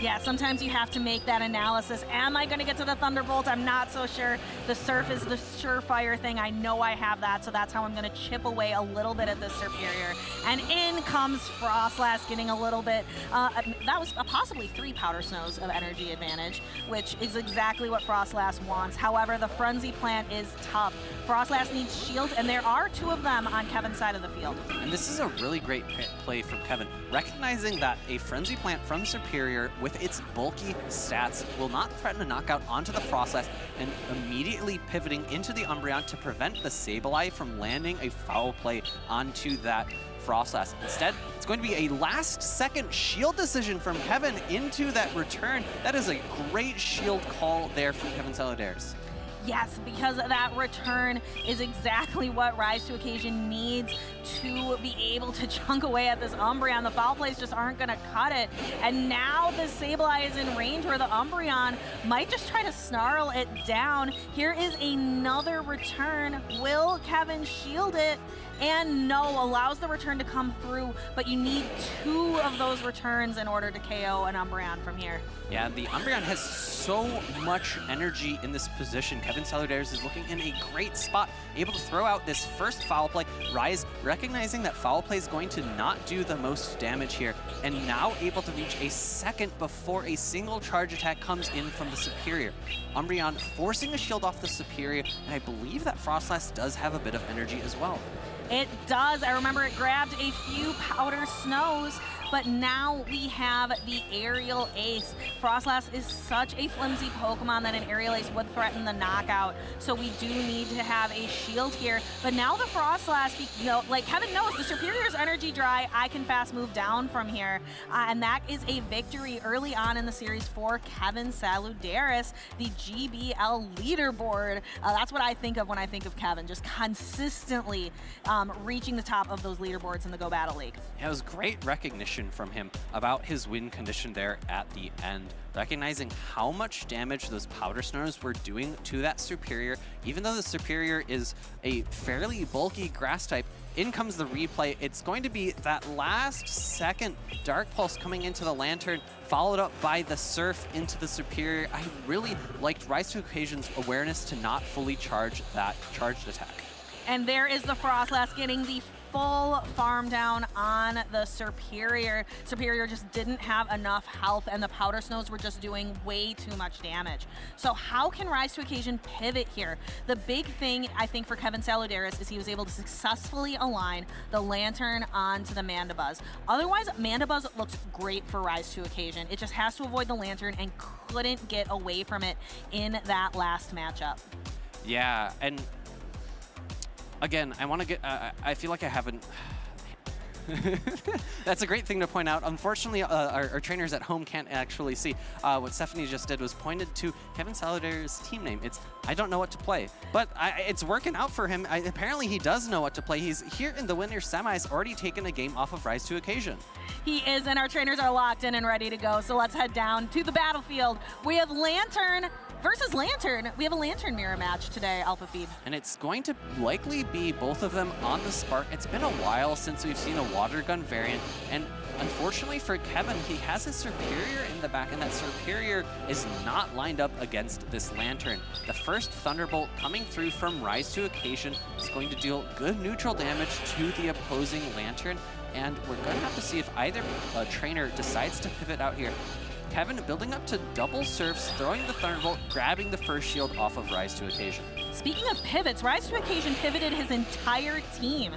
Speaker 4: Yeah, sometimes you have to make that analysis. Am I going to get to the Thunderbolt? I'm not so sure. The Surf is the surefire thing. I know I have that, so that's how I'm going to chip away a little bit at this Superior. And in comes Frostlass, getting a little bit. That was possibly 3 Powder Snows of energy advantage, which is exactly what Frostlass wants. However, the Frenzy Plant is tough. Frostlass needs shield, and there are 2 of them on Kevin's side of the field.
Speaker 12: And this is a really great play from Kevin, recognizing that a Frenzy Plant from Superior with its bulky stats will not threaten a knockout onto the Frostlass, and immediately pivoting into the Umbreon to prevent the Sableye from landing a foul play onto that Frostlass. Instead, it's going to be a last-second shield decision from Kevin into that return. That is a great shield call there from Kevin Saludaris.
Speaker 4: Yes, because that return is exactly what Rise to Occasion needs to be able to chunk away at this Umbreon. The foul plays just aren't going to cut it. And now the Sableye is in range where the Umbreon might just try to snarl it down. Here is another return. Will Kevin shield it? And no, allows the return to come through, but you need 2 of those returns in order to KO an Umbreon from here.
Speaker 12: Yeah, the Umbreon has so much energy in this position. Kevin Saludaris is looking in a great spot, able to throw out this first foul play. Rise recognizing that foul play is going to not do the most damage here, and now able to reach a second before a single charge attack comes in from the Superior. Umbreon forcing a shield off the Superior, and I believe that Frostlass does have a bit of energy as well.
Speaker 4: It does. I remember it grabbed a few Powder Snows, but now we have the Aerial Ace. Frostlass is such a flimsy Pokemon that an Aerial Ace would threaten the knockout, so we do need to have a shield here. But now the Frostlass, like Kevin knows, the Superior's energy dry, I can fast move down from here. And that is a victory early on in the series for Kevin Saludaris, the GBL leaderboard. That's what I think of when I think of Kevin, just consistently reaching the top of those leaderboards in the Go Battle League.
Speaker 12: Yeah, it was great recognition from him about his win condition there at the end, recognizing how much damage those Powder Snows were doing to that Superior. Even though the Superior is a fairly bulky grass type, in comes the replay. It's going to be that last second Dark Pulse coming into the Lantern, followed up by the Surf into the Superior. I really liked Rise to Occasion's awareness to not fully charge that charged attack.
Speaker 4: And there is the Frostlass getting the full farm down on the Superior. Superior just didn't have enough health, and the Powder Snows were just doing way too much damage. So how can Rise to Occasion pivot here? The big thing, I think, for Kevin Saludaris is he was able to successfully align the Lantern onto the Mandibuzz. Otherwise, Mandibuzz looks great for Rise to Occasion. It just has to avoid the Lantern and couldn't get away from it in that last matchup.
Speaker 12: Yeah, and again, I want to get, I feel like I haven't, that's a great thing to point out. Unfortunately, our trainers at home can't actually see. What Stephanie just did was pointed to Kevin Saludaris' team name. It's, I don't know what to play, but it's working out for him. Apparently he does know what to play. He's here in the winner's semis, already taken a game off of Rise to Occasion.
Speaker 4: He is, and our trainers are locked in and ready to go. So let's head down to the battlefield. We have Lantern versus Lantern. We have a Lantern mirror match today, Alpha Feed.
Speaker 12: And it's going to likely be both of them on the Spark. It's been a while since we've seen a water gun variant, and unfortunately for Kevin, he has his Superior in the back, and that Superior is not lined up against this Lantern. The first Thunderbolt coming through from Rise to Occasion is going to deal good neutral damage to the opposing Lantern. and we're going to have to see if either trainer decides to pivot out here. Kevin building up to double serves, throwing the Thunderbolt, grabbing the first shield off of Rise to Occasion.
Speaker 4: Speaking of pivots, Rise to Occasion pivoted his entire team,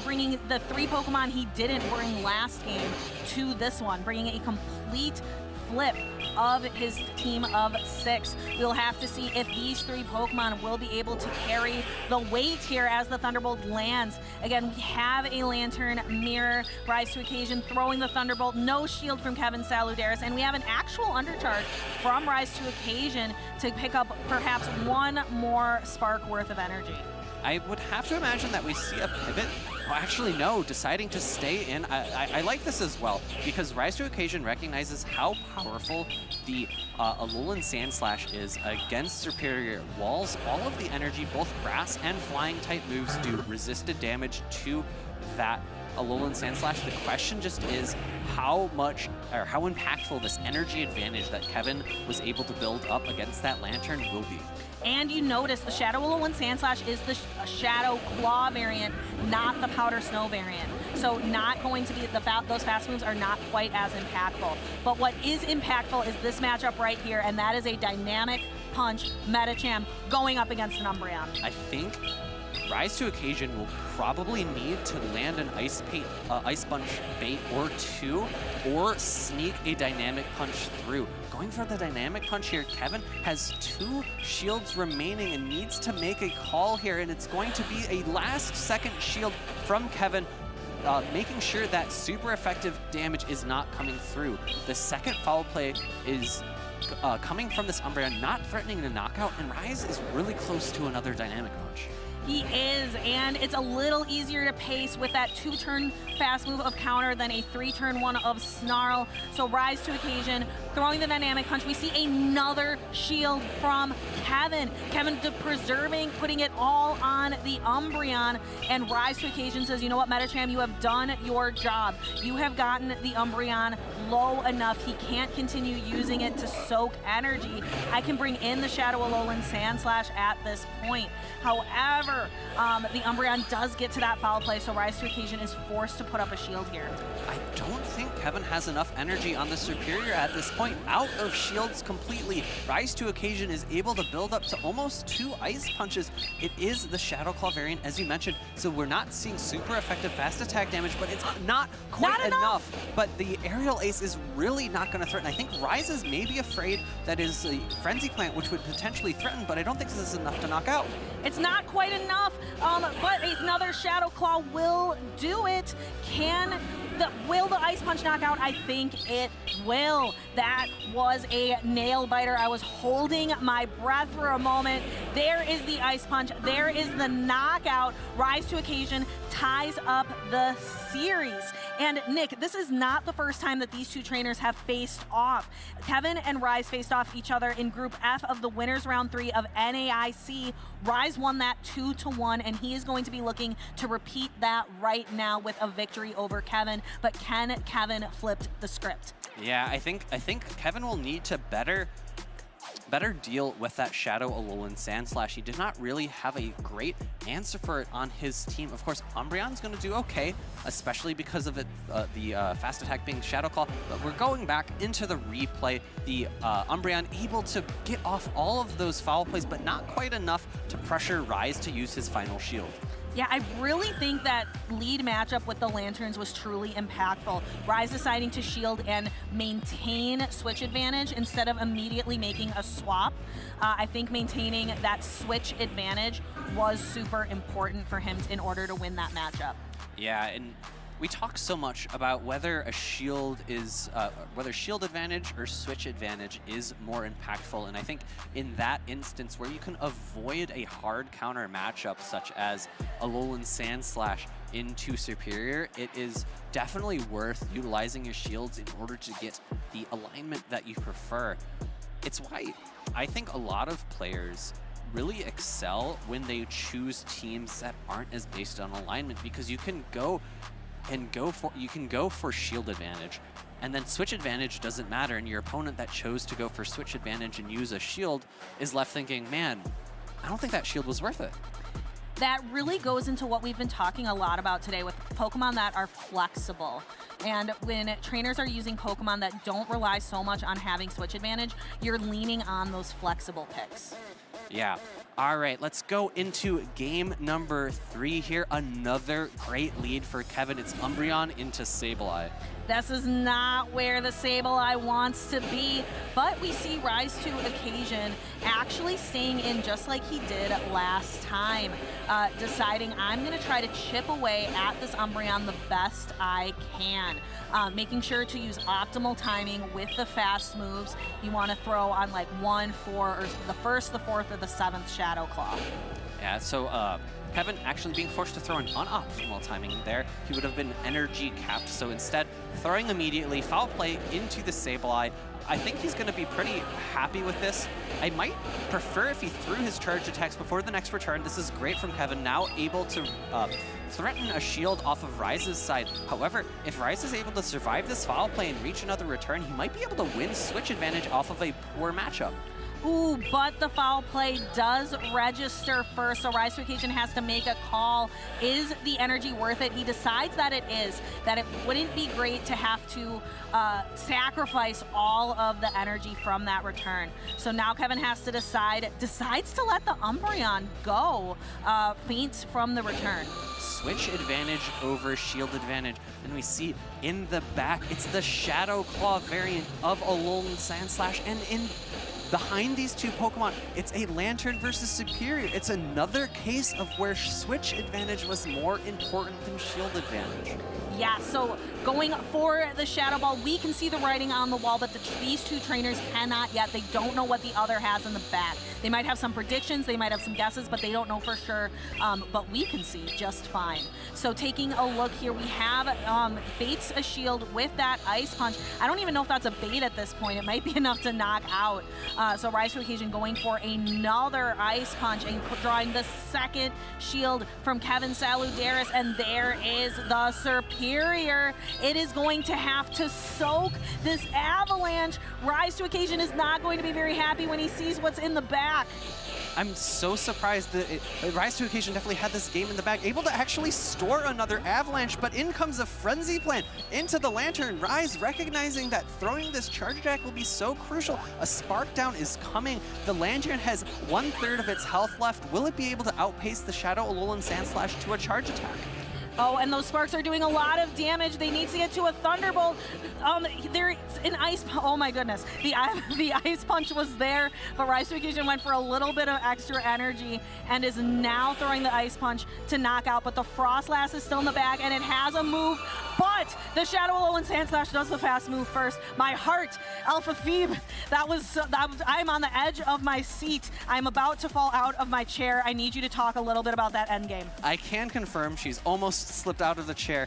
Speaker 4: bringing the 3 Pokemon he didn't bring last game to this one, bringing a complete flip of his team of 6. We'll have to see if these 3 Pokemon will be able to carry the weight here as the Thunderbolt lands. Again, we have a Lantern, Mirror, Rise to Occasion throwing the Thunderbolt, no shield from Kevin Saludaris, and we have an actual undercharge from Rise to Occasion to pick up perhaps one more spark worth of energy.
Speaker 12: I would have to imagine that we see a pivot. Well, actually, no, deciding to stay in. I like this as well, because Rise to Occasion recognizes how powerful the Alolan Sandslash is against superior walls. All of the energy, both grass and flying type moves, do resisted damage to that Alolan Sandslash. The question just is how much, or how impactful this energy advantage that Kevin was able to build up against that Lantern will be.
Speaker 4: And you notice the Shadow Alolan Sandslash is the Shadow Claw variant, not the Powder Snow variant. So not going to be, those fast moves are not quite as impactful. But what is impactful is this matchup right here, and that is a Dynamic Punch Metacham going up against an Umbreon.
Speaker 12: I think Rise to Occasion will probably need to land an Ice Punch bait or 2, or sneak a Dynamic Punch through. Going for the Dynamic Punch here, Kevin has 2 shields remaining and needs to make a call here, and it's going to be a last-second shield from Kevin, making sure that super effective damage is not coming through. The second foul play is coming from this Umbreon, not threatening to knockout, and Rise is really close to another Dynamic Punch.
Speaker 4: He is, and it's a little easier to pace with that 2-turn fast move of Counter than a 3-turn one of Snarl. So Rise to Occasion, throwing the Dynamic Punch. We see another shield from Kevin. Kevin preserving, putting it all on the Umbreon, and Rise to Occasion says, you know what, Metacham, you have done your job. You have gotten the Umbreon low enough. He can't continue using it to soak energy. I can bring in the Shadow Alolan Sandslash at this point. However, the Umbreon does get to that foul play, so Rise to Occasion is forced to put up a shield here.
Speaker 12: I don't think Kevin has enough energy on the Superior at this point. Out of shields completely. Rise to Occasion is able to build up to almost 2 Ice Punches. It is the Shadow Claw variant, as you mentioned, so we're not seeing super effective fast attack damage, but it's not quite enough. But the Aerial Ace is really not going to threaten. I think Rise is maybe afraid that is a Frenzy Plant, which would potentially threaten, but I don't think this is enough to knock out.
Speaker 4: It's not quite enough, but another Shadow Claw will do it. Will the Ice Punch knock out? I think it will. That was a nail biter. I was holding my breath for a moment. There is the Ice Punch. There is the knockout. Rise to Occasion ties up the series. And Nick, this is not the first time that these 2 trainers have faced off. Kevin and Rise faced off each other in Group F of the winners round 3 of NAIC. Rise won that 2-1, and he is going to be looking to repeat that right now with a victory over Kevin. But can Kevin flip the script?
Speaker 12: Yeah, I think Kevin will need to better deal with that Shadow Alolan Sandslash. He did not really have a great answer for it on his team. Of course, Umbreon's going to do okay, especially because of it, the fast attack being Shadow Claw. But we're going back into the replay. The Umbreon able to get off all of those foul plays, but not quite enough to pressure Rise to use his final shield.
Speaker 4: Yeah, I really think that lead matchup with the Lanterns was truly impactful. Rise deciding to shield and maintain switch advantage instead of immediately making a swap. I think maintaining that switch advantage was super important for him in order to win that matchup.
Speaker 12: Yeah, and we talk so much about whether a shield is, whether shield advantage or switch advantage is more impactful. And I think in that instance where you can avoid a hard counter matchup such as Alolan Sandslash into Superior, it is definitely worth utilizing your shields in order to get the alignment that you prefer. It's why I think a lot of players really excel when they choose teams that aren't as based on alignment, because you can go for shield advantage, and then switch advantage doesn't matter, and your opponent that chose to go for switch advantage and use a shield is left thinking, man, I don't think that shield was worth it.
Speaker 4: that really goes into what we've been talking a lot about today with Pokemon that are flexible. And when trainers are using Pokemon that don't rely so much on having switch advantage, you're leaning on those flexible picks.
Speaker 12: Yeah. All right, let's go into game number 3 here. Another great lead for Kevin. It's Umbreon into Sableye.
Speaker 4: This is not where the Sableye wants to be, but we see Rise to Occasion actually staying in just like he did last time, deciding I'm going to try to chip away at this Umbreon the best I can, making sure to use optimal timing with the fast moves. You want to throw on like 1, 4, or the 1st, the 4th, or the 7th Shadow Claw.
Speaker 12: Yeah, so Kevin actually being forced to throw an unoptimal timing there. He would have been energy capped, so instead throwing immediately, foul play into the Sableye. I think he's going to be pretty happy with this. I might prefer if he threw his charge attacks before the next return. This is great from Kevin, now able to threaten a shield off of Rise's side. However, if Rise is able to survive this foul play and reach another return, he might be able to win switch advantage off of a poor matchup.
Speaker 4: Ooh, but the foul play does register first, so Rise to Occasion has to make a call. Is the energy worth it? He decides that it is, that it wouldn't be great to have to sacrifice all of the energy from that return. So now Kevin has to decides to let the Umbreon go, faints from the return.
Speaker 12: Switch advantage over shield advantage, and we see in the back, it's the Shadow Claw variant of Alolan Sandslash, and behind these two Pokemon, it's a Lantern versus Superior. It's another case of where switch advantage was more important than shield advantage.
Speaker 4: Yeah, so going for the Shadow Ball, we can see the writing on the wall, but these two trainers cannot yet. They don't know what the other has in the back. They might have some predictions, they might have some guesses, but they don't know for sure. But we can see just fine. So taking a look here, we have baits a shield with that Ice Punch. I don't even know if that's a bait at this point. It might be enough to knock out. So Rise to Occasion going for another Ice Punch and drawing the second shield from Kevin Saludaris, and there is the Superior. It is going to have to soak this Avalanche. Rise to Occasion is not going to be very happy when he sees what's in the back.
Speaker 12: I'm so surprised that Rise to Occasion definitely had this game in the bag, able to actually store another Avalanche, but in comes a Frenzy Plant into the Lantern. Rise recognizing that throwing this charge attack will be so crucial. A Spark Down is coming. The Lantern has 1/3 of its health left. Will it be able to outpace the Shadow Alolan Sandslash to a charge attack?
Speaker 4: Oh, and those sparks are doing a lot of damage. They need to get to a Thunderbolt. There's an Ice... Oh, my goodness. The Ice Punch was there, but Rise to Occasion went for a little bit of extra energy and is now throwing the Ice Punch to knock out, but the Frostlass is still in the bag, and it has a move, but the Shadow Alolan Sandslash does the fast move first. My heart, Alpha Phoebe, I'm on the edge of my seat. I'm about to fall out of my chair. I need you to talk a little bit about that endgame.
Speaker 12: I can confirm she's almost slipped out of the chair.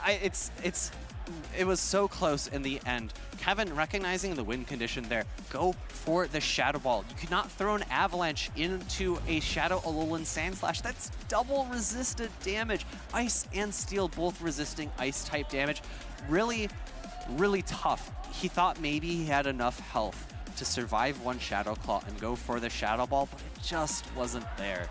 Speaker 12: It was so close in the end. Kevin recognizing the win condition there, go for the Shadow Ball. You could not throw an Avalanche into a Shadow Alolan Sandslash. That's double resisted damage. Ice and Steel both resisting Ice type damage. Really, really tough. He thought maybe he had enough health to survive one Shadow Claw and go for the Shadow Ball, but it just wasn't there.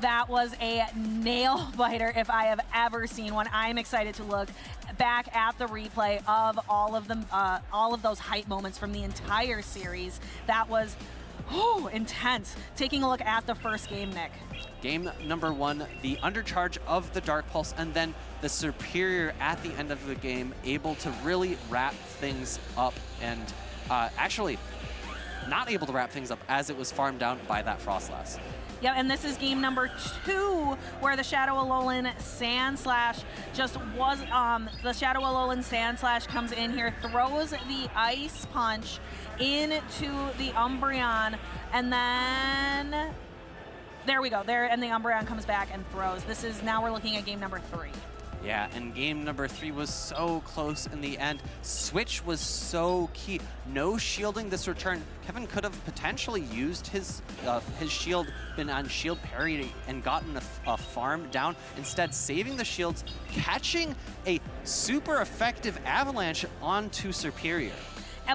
Speaker 4: That was a nail biter if I have ever seen one. I'm excited to look back at the replay of all of those hype moments from the entire series. That was intense. Taking a look at the first game, Nick.
Speaker 12: Game number 1, the undercharge of the Dark Pulse, and then the Superior at the end of the game, able to really wrap things up, and actually not able to wrap things up as it was farmed down by that Frostlass.
Speaker 4: Yeah, and this is game number 2, where the Shadow Alolan Sandslash just was, the Shadow Alolan Sandslash comes in here, throws the Ice Punch into the Umbreon, and then, there we go, and the Umbreon comes back and throws. Now we're looking at game number 3.
Speaker 12: Yeah, and game number 3 was so close in the end. Switch was so key. No shielding this return. Kevin could have potentially used his shield, been on shield parry, and gotten a farm down. Instead, saving the shields, catching a super effective Avalanche onto Superior.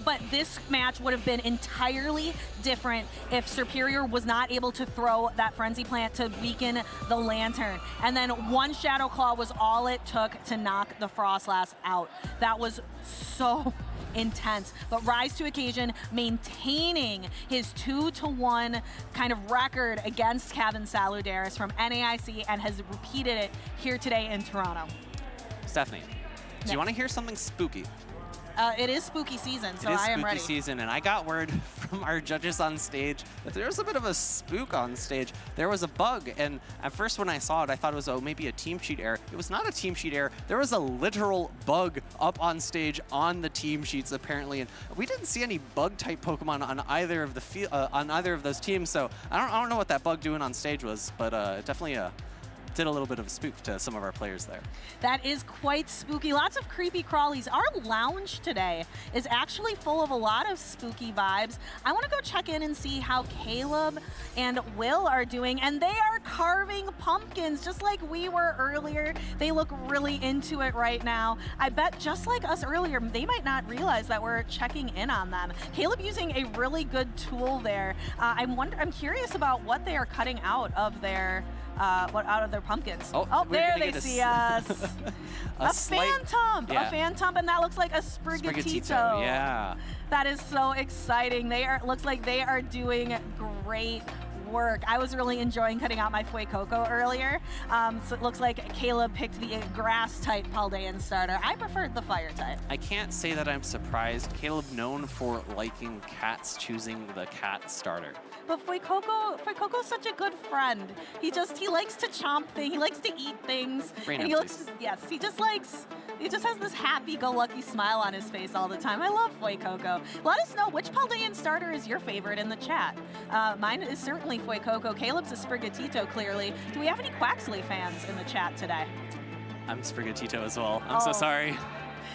Speaker 4: But this match would have been entirely different if Superior was not able to throw that Frenzy Plant to weaken the Lantern. And then one Shadow Claw was all it took to knock the Frostlass out. That was so intense. But rise to occasion, maintaining his 2-1 kind of record against Kevin Saludaris from NAIC, and has repeated it here today in Toronto.
Speaker 12: Stephanie, do you want to hear something spooky?
Speaker 4: It is spooky season, so
Speaker 12: It is
Speaker 4: I am ready.
Speaker 12: spooky season, and I got word from our judges on stage that there was a bit of a spook on stage. There was a bug, and at first when I saw it, I thought it was, oh, maybe a team sheet error. It was not a team sheet error. There was a literal bug up on stage on the team sheets, apparently, and we didn't see any bug-type Pokemon on either of those teams. So I don't know what that bug doing on stage was, but it definitely did a little bit of a spook to some of our players there.
Speaker 4: That is quite spooky. Lots of creepy crawlies. Our lounge today is actually full of a lot of spooky vibes. I want to go check in and see how Caleb and Will are doing, and they are carving pumpkins just like we were earlier. They look really into it right now. I bet just like us earlier, they might not realize that we're checking in on them. Caleb using a really good tool there. I'm curious about what they are cutting out of their pumpkins. Oh, there they see us. a phantom, and that looks like a Sprigatito.
Speaker 12: Yeah.
Speaker 4: That is so exciting. Looks like they are doing great work. I was really enjoying cutting out my Fuecoco earlier. So it looks like Caleb picked the grass type Paldean starter. I preferred the fire type.
Speaker 12: I can't say that I'm surprised. Caleb, known for liking cats, choosing the cat starter.
Speaker 4: But Fuecoco's such a good friend. He likes to chomp things. He likes to eat things.
Speaker 12: Brain
Speaker 4: and he just has this happy-go-lucky smile on his face all the time. I love Fuecoco. Let us know which Paldean starter is your favorite in the chat. Mine is certainly Fuecoco. Caleb's a Sprigatito, clearly. Do we have any Quaxley fans in the chat today?
Speaker 12: I'm Sprigatito as well. I'm so sorry.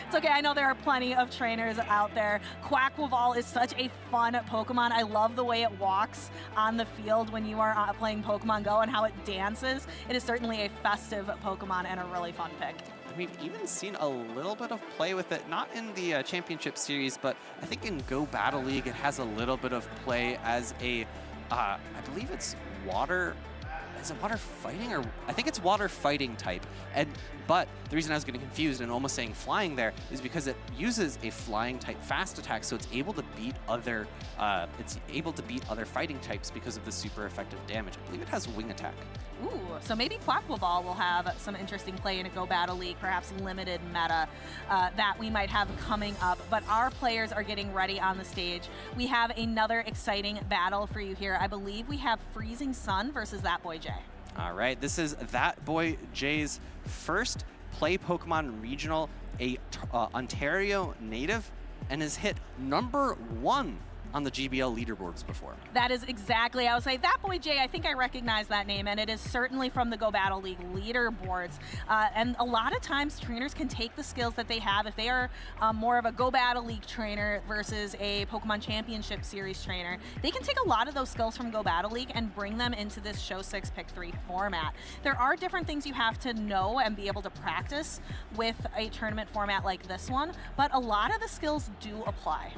Speaker 4: It's okay, I know there are plenty of trainers out there. Quackleval is such a fun Pokemon. I love the way it walks on the field when you are playing Pokemon Go and how it dances. It is certainly a festive Pokemon and a really fun pick.
Speaker 12: We've even seen a little bit of play with it, not in the championship series, but I think in Go Battle League it has a little bit of play as a, I believe it's water. Is it water fighting, or I think it's water fighting type? But the reason I was getting confused and almost saying flying there is because it uses a flying type fast attack, so it's able to beat other fighting types because of the super effective damage. I believe it has wing attack.
Speaker 4: Ooh, so maybe Quackleval will have some interesting play in a Go Battle League, perhaps limited meta that we might have coming up. But our players are getting ready on the stage. We have another exciting battle for you here. I believe we have Freezing Sun versus That Boy Jay.
Speaker 12: All right, this is That Boy Jay's first Play Pokemon Regional, a Ontario native, and has hit #1 on the GBL leaderboards before.
Speaker 4: That is exactly, I would say, That Boy Jay, I think I recognize that name, and it is certainly from the Go Battle League leaderboards. And a lot of times trainers can take the skills that they have, if they are more of a Go Battle League trainer versus a Pokemon Championship Series trainer, they can take a lot of those skills from Go Battle League and bring them into this Show 6 Pick 3 format. There are different things you have to know and be able to practice with a tournament format like this one, but a lot of the skills do apply.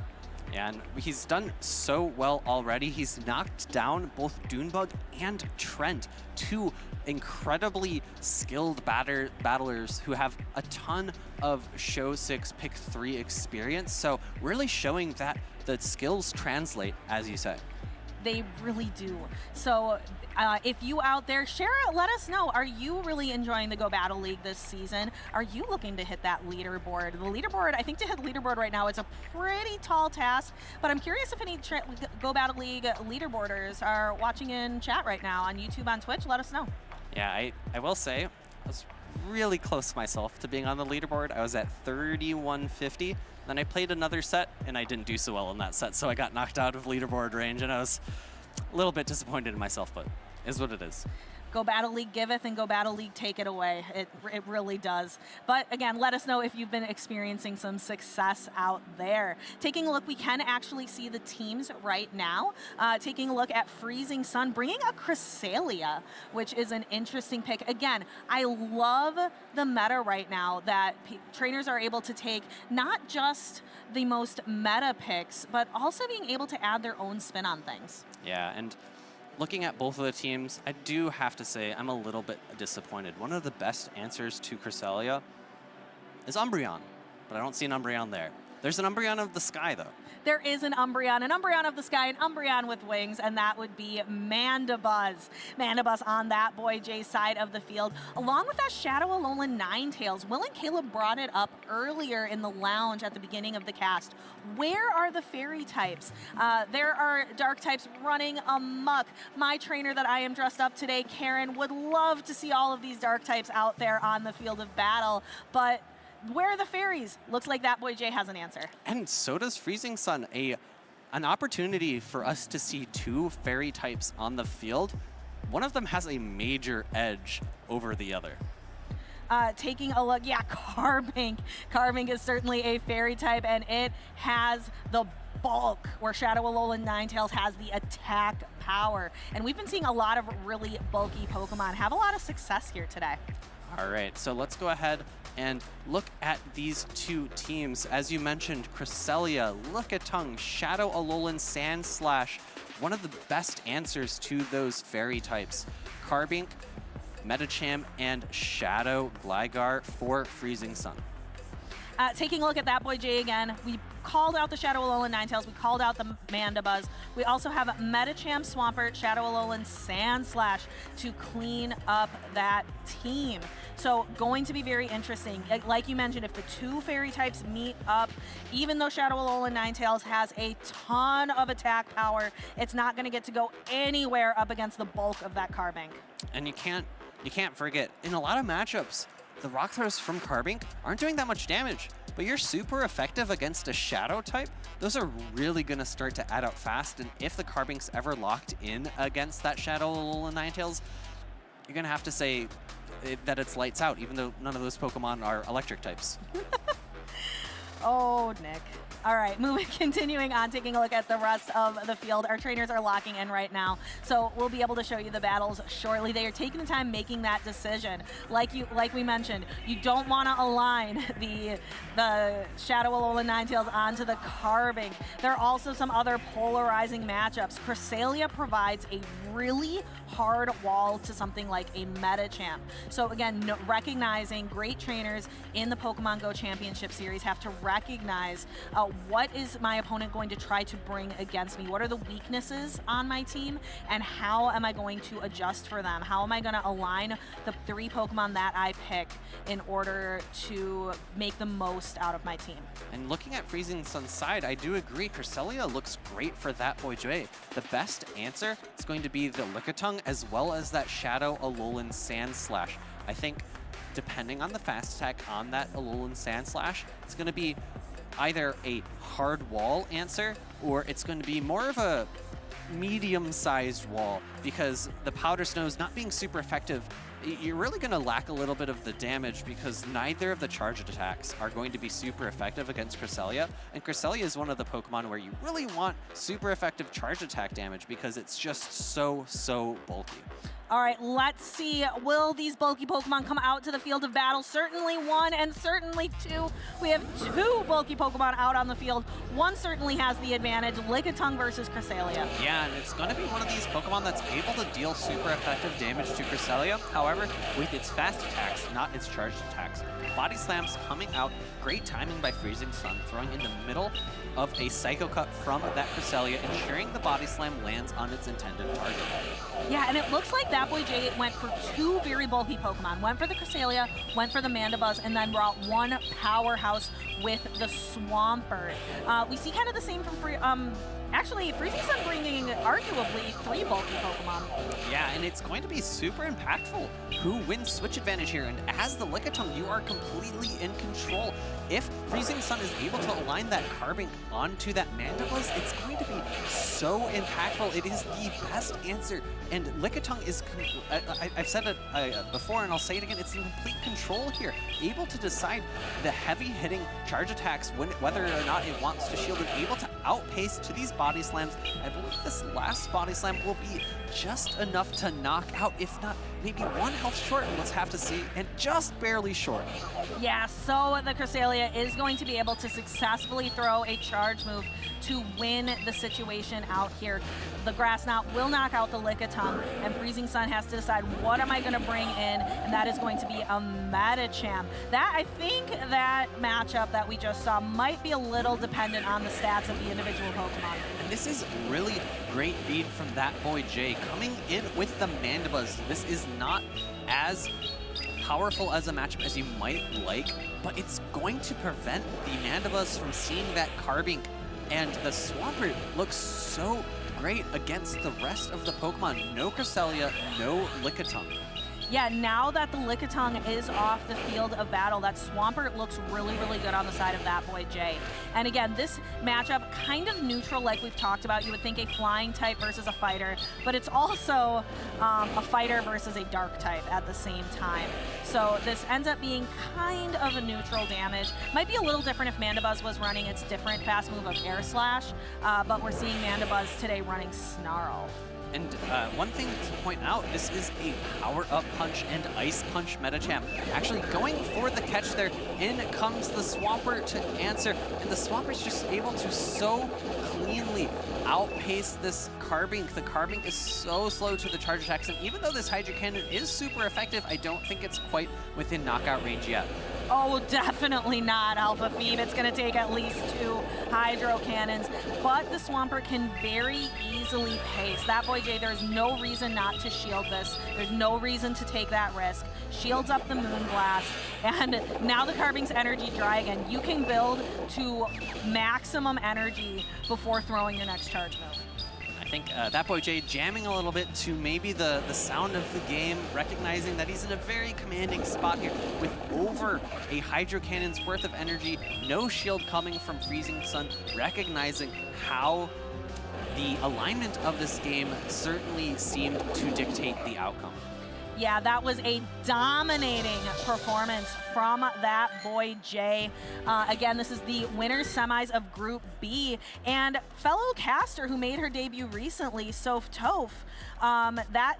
Speaker 12: Yeah, and he's done so well already. He's knocked down both Dunebug and Trent, two incredibly skilled battlers who have a ton of Show 6 Pick 3 experience. So really showing that the skills translate, as you say.
Speaker 4: They really do. So if you out there, let us know. Are you really enjoying the Go Battle League this season? Are you looking to hit that leaderboard? The leaderboard, I think to hit leaderboard right now, it's a pretty tall task, but I'm curious if any Go Battle League leaderboarders are watching in chat right now on YouTube, on Twitch. Let us know.
Speaker 12: Yeah, I will say, I was really close myself to being on the leaderboard. I was at 3150. Then I played another set, and I didn't do so well in that set, so I got knocked out of leaderboard range, and I was a little bit disappointed in myself, but is what it is.
Speaker 4: Go Battle League giveth and Go Battle League take it away. It really does. But again, let us know if you've been experiencing some success out there. Taking a look, we can actually see the teams right now. Taking a look at Freezing Sun, bringing a Cresselia, which is an interesting pick. Again, I love the meta right now that trainers are able to take not just the most meta picks, but also being able to add their own spin on things.
Speaker 12: Yeah, and looking at both of the teams, I do have to say I'm a little bit disappointed. One of the best answers to Cresselia is Umbreon, but I don't see an Umbreon there. There's an Umbreon of the sky, though.
Speaker 4: There is an Umbreon of the sky, an Umbreon with wings, and that would be Mandibuzz. Mandibuzz on that Boy J side of the field, along with that Shadow Alolan Ninetales. Will and Caleb brought it up earlier in the lounge at the beginning of the cast. Where are the fairy types? There are dark types running amok. My trainer that I am dressed up today, Karen, would love to see all of these dark types out there on the field of battle, but where are the fairies? Looks like that Boy J has an answer.
Speaker 12: And so does Freezing Sun. An opportunity for us to see two fairy types on the field. One of them has a major edge over the other.
Speaker 4: Taking a look, yeah, Carbink. Carbink is certainly a fairy type, and it has the bulk, where Shadow Alolan Ninetales has the attack power. And we've been seeing a lot of really bulky Pokemon have a lot of success here today.
Speaker 12: All right, so let's go ahead and look at these two teams. As you mentioned, Cresselia, Lickitung, Shadow Alolan Sandslash, one of the best answers to those fairy types. Carbink, Metacham, and Shadow Gligar for Freezing Sun.
Speaker 4: Taking a look at that Boy J again, we called out the Shadow Alolan Ninetales, we called out the Mandibuzz. We also have Metacham, Swampert, Shadow Alolan Sandslash to clean up that team. So going to be very interesting. Like you mentioned, if the two fairy types meet up, even though Shadow Alolan Ninetales has a ton of attack power, it's not going to get to go anywhere up against the bulk of that Carbink.
Speaker 12: And you can't forget, in a lot of matchups, the rock throws from Carbink aren't doing that much damage, but you're super effective against a Shadow type. Those are really going to start to add up fast, and if the Carbink's ever locked in against that Shadow Alolan Ninetales, you're going to have to say that it's lights out, even though none of those Pokemon are electric types.
Speaker 4: Oh, Nick. All right, continuing on, taking a look at the rest of the field. Our trainers are locking in right now, so we'll be able to show you the battles shortly. They are taking the time making that decision. Like we mentioned, you don't want to align the Shadow Alolan Ninetales onto the Carbink. There are also some other polarizing matchups. Cresselia provides a really hard wall to something like a Metacham. So again, recognizing great trainers in the Pokemon Go Championship Series have to recognize what is my opponent going to try to bring against me? What are the weaknesses on my team? And how am I going to adjust for them? How am I going to align the three Pokemon that I pick in order to make the most out of my team?
Speaker 12: And looking at Freezing Sun's side, I do agree. Cresselia looks great for that Boy J. The best answer is going to be the Lickitung as well as that Shadow Alolan Sandslash. I think depending on the fast attack on that Alolan Sandslash, it's going to be either a hard wall answer or it's going to be more of a medium-sized wall, because the Powder Snow's not being super effective. You're really going to lack a little bit of the damage because neither of the charged attacks are going to be super effective against Cresselia. And Cresselia is one of the Pokemon where you really want super effective charged attack damage because it's just so bulky.
Speaker 4: All right, let's see. Will these bulky Pokemon come out to the field of battle? Certainly one and certainly two. We have two bulky Pokemon out on the field. One certainly has the advantage, Lickitung versus Cresselia.
Speaker 12: Yeah, and it's going to be one of these Pokemon that's able to deal super effective damage to Cresselia. However, with its fast attacks, not its charged attacks. Body Slam's coming out. Great timing by Freezing Sun, throwing in the middle of a Psycho Cut from that Cresselia, ensuring the Body Slam lands on its intended target.
Speaker 4: Yeah, and it looks like that Boy J went for two very bulky Pokemon. Went for the Cresselia, went for the Mandibuzz, and then brought one powerhouse with the Swampert. We see kind of the same from actually, Freezing Sun bringing arguably 3 bulky Pokemon.
Speaker 12: Yeah, and it's going to be super impactful who wins Switch Advantage here. And as the Lickitung, you are completely in control. If Freezing Sun is able to align that Carbink onto that Mandibuzz, it's going to be so impactful. It is the best answer. And Lickitung is, I've said it before and I'll say it again, it's in complete control here. Able to decide the heavy hitting charge attacks, whether or not it wants to shield, and able to outpace to these body slams. I believe this last body slam will be just enough to knock out, if not maybe 1 health short. Let's have to see, and just barely short.
Speaker 4: Yeah, so the Cresselia is going to be able to successfully throw a charge move to win the situation out here. The Grass Knot will knock out the Lickitung, and Freezing Sun has to decide, what am I going to bring in? And that is going to be a Metagame. I think that matchup that we just saw might be a little dependent on the stats of the individual Pokemon.
Speaker 12: And this is really great beat from that boy Jay, coming in with the Mandibuzz. This is not as powerful as a matchup as you might like, but it's going to prevent the Mandibuzz from seeing that Carbink. And the Swampert looks so great against the rest of the Pokemon. No Cresselia, no Lickitung.
Speaker 4: Yeah, now that the Lickitung is off the field of battle, that Swampert looks really, really good on the side of that boy Jay. And again, this matchup kind of neutral like we've talked about. You would think a flying type versus a fighter, but it's also a fighter versus a dark type at the same time. So this ends up being kind of a neutral damage. Might be a little different if Mandibuzz was running its different fast move of Air Slash, but we're seeing Mandibuzz today running Snarl.
Speaker 12: And one thing to point out, this is a Power-Up Punch and Ice Punch Metagame. Actually going for the catch there. In comes the Swampert to answer, and the Swampert's just able to so cleanly outpace this Carbink. The Carbink is so slow to the charge attacks, and even though this Hydro Cannon is super effective, I don't think it's quite within knockout range yet.
Speaker 4: Oh, definitely not, Alpha Phoebe. It's going to take at least 2 Hydro Cannons, but the Swampert can very easily pace. That boy Jay, there's no reason not to shield this. There's no reason to take that risk. Shields up the Moonblast, and now the Carbink's energy dry again. You can build to maximum energy before throwing your next charge move.
Speaker 12: I think that boy Jay jamming a little bit to maybe the sound of the game, recognizing that he's in a very commanding spot here with over a Hydro Cannon's worth of energy, no shield coming from Freezing Sun, recognizing how the alignment of this game certainly seemed to dictate the outcome.
Speaker 4: Yeah, that was a dominating performance from that boy Jay. Again, this is the winner's semis of Group B, and fellow caster who made her debut recently, Soph Toph,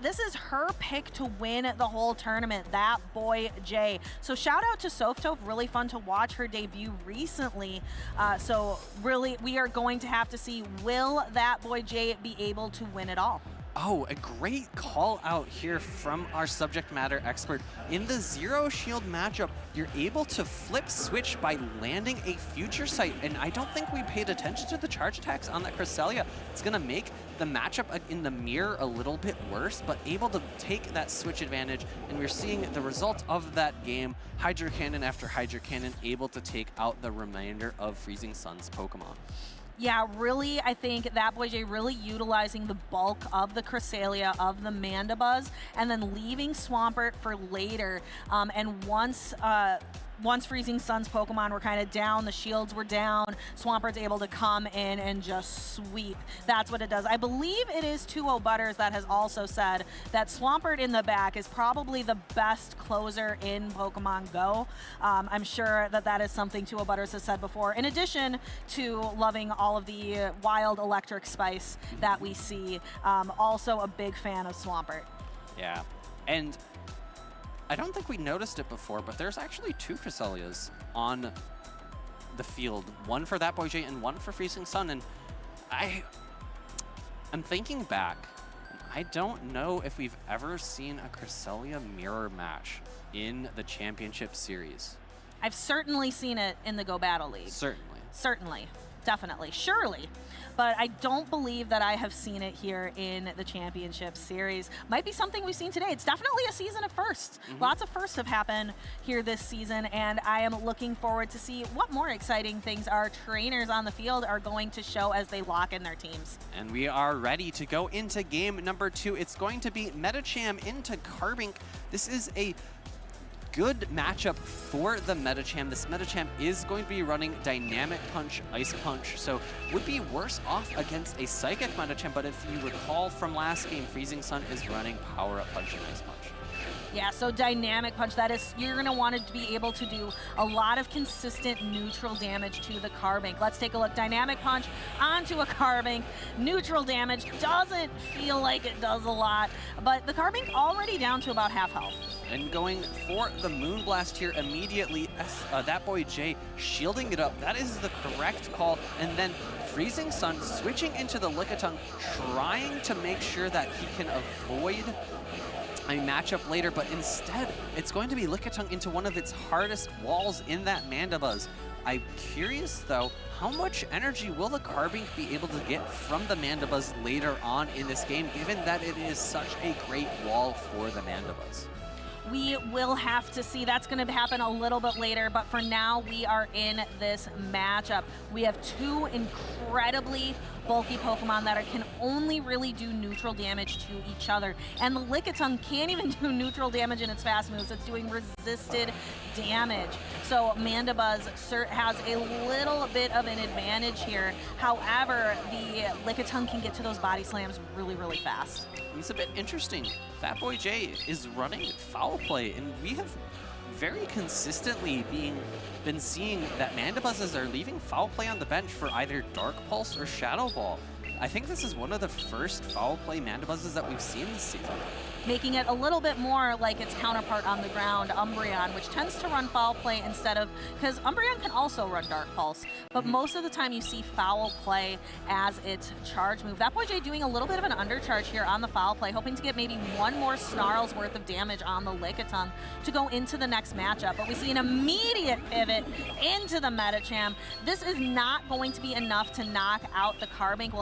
Speaker 4: this is her pick to win the whole tournament, that boy Jay. So shout out to Soph Toph, really fun to watch her debut recently. So really, we are going to have to see, will that boy Jay be able to win it all?
Speaker 12: Oh, a great call out here from our subject matter expert. In the Zero Shield matchup, you're able to flip switch by landing a Future Sight, and I don't think we paid attention to the charge attacks on that Cresselia. It's gonna make the matchup in the mirror a little bit worse, but able to take that switch advantage, and we're seeing the result of that game, Hydro Cannon after Hydro Cannon, able to take out the remainder of Freezing Sun's Pokemon.
Speaker 4: Yeah, really, I think that boy Jay really utilizing the bulk of the Cresselia, of the Mandibuzz, and then leaving Swampert for later. And once Freezing Sun's Pokemon were kind of down, the shields were down, Swampert's able to come in and just sweep. That's what it does. I believe it is 2-0 Butters that has also said that Swampert in the back is probably the best closer in Pokemon Go. I'm sure that that is something 2-0 Butters has said before, in addition to loving all of the wild electric spice that we see. Also a big fan of Swampert.
Speaker 12: Yeah, and I don't think we noticed it before, but there's actually 2 Cresselias on the field. One for that boy Jay and one for Freezing Sun. And I'm thinking back, I don't know if we've ever seen a Cresselia mirror match in the championship series.
Speaker 4: I've certainly seen it in the Go Battle League.
Speaker 12: Certainly.
Speaker 4: Certainly. definitely, surely. But I don't believe that I have seen it here in the championship series. Might be something we've seen today. It's definitely a season of firsts. Lots of firsts have happened here this season, and I am looking forward to see what more exciting things our trainers on the field are going to show as they lock in their teams.
Speaker 12: And we are ready to go into game number 2. It's going to be Metacham into Carbink. This is a good matchup for the Metacham. This Metacham is going to be running Dynamic Punch, Ice Punch, so would be worse off against a Psychic Metacham, but if you recall from last game, Freezing Sun is running Power Up Punch and Ice Punch.
Speaker 4: Yeah, so Dynamic Punch, that is, you're going to want to be able to do a lot of consistent neutral damage to the Carbink. Let's take a look. Dynamic Punch onto a Carbink. Neutral damage doesn't feel like it does a lot, but the Carbink already down to about half health.
Speaker 12: And going for the Moonblast here immediately, that boy Jay shielding it up. That is the correct call. And then Freezing Sun switching into the Lickitung, trying to make sure that he can avoid a matchup later, but instead it's going to be Lickitung into one of its hardest walls in that Mandibuzz. I'm curious though, how much energy will the Carbink be able to get from the Mandibuzz later on in this game, given that it is such a great wall for the Mandibuzz?
Speaker 4: We will have to see. That's going to happen a little bit later, but for now, we are in this matchup. We have two incredibly bulky Pokemon that can only really do neutral damage to each other. And the Lickitung can't even do neutral damage in its fast moves. It's doing resisted damage. So Mandibuzz has a little bit of an advantage here. However, the Lickitung can get to those body slams really, really fast.
Speaker 12: It's a bit interesting. That boy Jay is running Foul Play, and we have very consistently been seeing that Mandibuzzes are leaving Foul Play on the bench for either Dark Pulse or Shadow Ball. I think this is one of the first Foul Play Mandibuzzes that we've seen this season.
Speaker 4: Making it a little bit more like its counterpart on the ground, Umbreon, which tends to run Foul Play instead of, because Umbreon can also run Dark Pulse, but most of the time you see Foul Play as its charge move. That boy Jay doing a little bit of an undercharge here on the Foul Play, hoping to get maybe one more Snarl's worth of damage on the Lickitung to go into the next matchup. But we see an immediate pivot into the Metacham. This is not going to be enough to knock out the Carbink.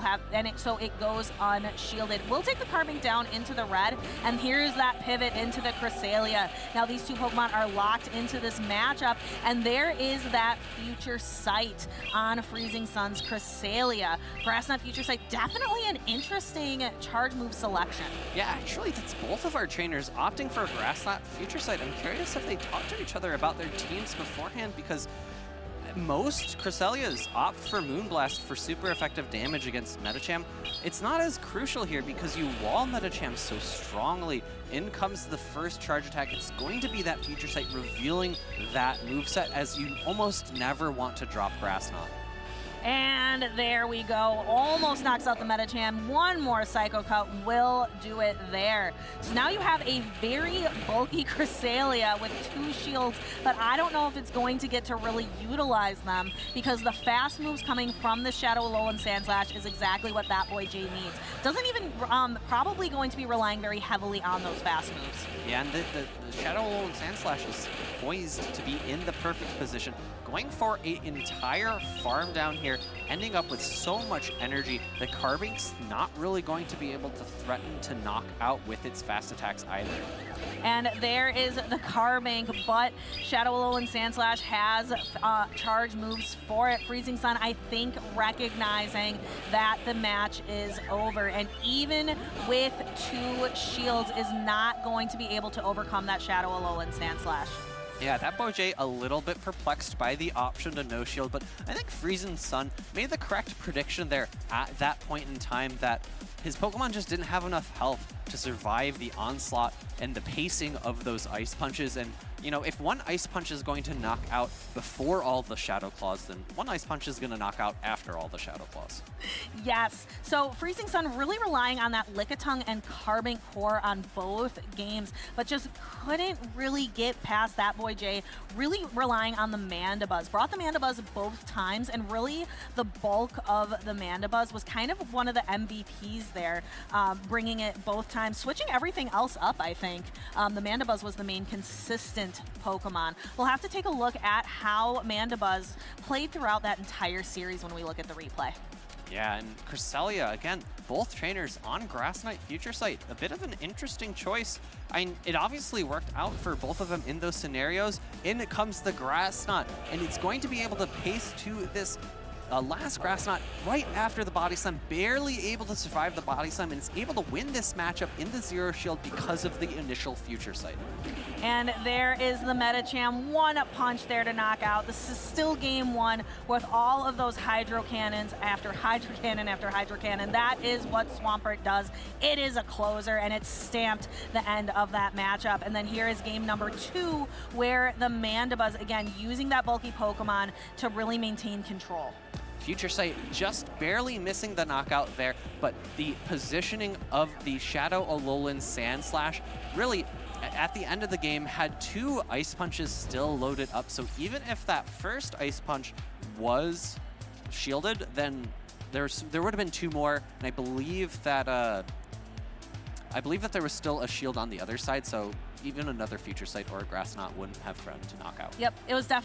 Speaker 4: So it goes unshielded. We'll take the Carbink down into the red, and here's that pivot into the Cresselia. Now these two Pokemon are locked into this matchup, and there is that Future Sight on Freezing Sun's Cresselia. Grass Knot Future Sight, definitely an interesting charge move selection.
Speaker 12: Yeah, actually, that's both of our trainers opting for Grass Knot Future Sight. I'm curious if they talked to each other about their teams beforehand, because most Cresselias opt for Moonblast for super effective damage against Metacham. It's not as crucial here because you wall Metacham so strongly. In comes the first charge attack. It's going to be that Future Sight revealing that moveset, as you almost never want to drop Grass Knot.
Speaker 4: And there we go. Almost knocks out the Metacham. One more Psycho Cut will do it there. So now you have a very bulky Cresselia with two shields, but I don't know if it's going to get to really utilize them, because the fast moves coming from the Shadow Alolan Sandslash is exactly what that boy Jay needs. Doesn't even, probably going to be relying very heavily on those fast moves.
Speaker 12: Yeah, and the Shadow Alolan Sandslash is poised to be in the perfect position. Going for an entire farm down here, ending up with so much energy, the Carbink's not really going to be able to threaten to knock out with its fast attacks either.
Speaker 4: And there is the Carbink, but Shadow Alolan Sandslash has charge moves for it. Freezing Sun, I think, recognizing that the match is over. And even with two shields, is not going to be able to overcome that Shadow Alolan Sandslash.
Speaker 12: Yeah, that boy Jay a little bit perplexed by the option to no shield, but I think Freezing Sun made the correct prediction there at that point in time, that his Pokemon just didn't have enough health to survive the onslaught and the pacing of those Ice Punches. And, you know, if one Ice Punch is going to knock out before all the Shadow Claws, then one Ice Punch is going to knock out after all the Shadow Claws.
Speaker 4: Yes, so Freezing Sun really relying on that Lickitung and Carbink core on both games, but just couldn't really get past that boy Jay, really relying on the Mandibuzz. Brought the Mandibuzz both times, and really the bulk of the Mandibuzz was kind of one of the MVPs there, bringing it both times, switching everything else up, I think. The Mandibuzz was the main consistent different Pokemon. We'll have to take a look at how Mandibuzz played throughout that entire series when we look at the replay.
Speaker 12: Yeah, and Cresselia, again, both trainers on Grass Knight Future Sight. A bit of an interesting choice. It obviously worked out for both of them in those scenarios. In comes the Grass Knot, and it's going to be able to pace to this last Grass Knot right after the Body Slam, barely able to survive the Body Slam, and it's able to win this matchup in the Zero Shield because of the initial Future Sight.
Speaker 4: And there is the Metacham, one punch there to knock out. This is still game one with all of those Hydro Cannons after Hydro Cannon after Hydro Cannon. That is what Swampert does. It is a closer, and it stamped the end of that matchup. And then here is game number 2, where the Mandibuzz, again, using that bulky Pokemon to really maintain control.
Speaker 12: Future Sight just barely missing the knockout there, but the positioning of the Shadow Alolan Sand Slash really, at the end of the game, had 2 Ice Punches still loaded up. So even if that first Ice Punch was shielded, then there would have been 2 more, and I believe that there was still a shield on the other side, so even another Future Sight or a Grass Knot wouldn't have threatened to knock out.
Speaker 4: Yep,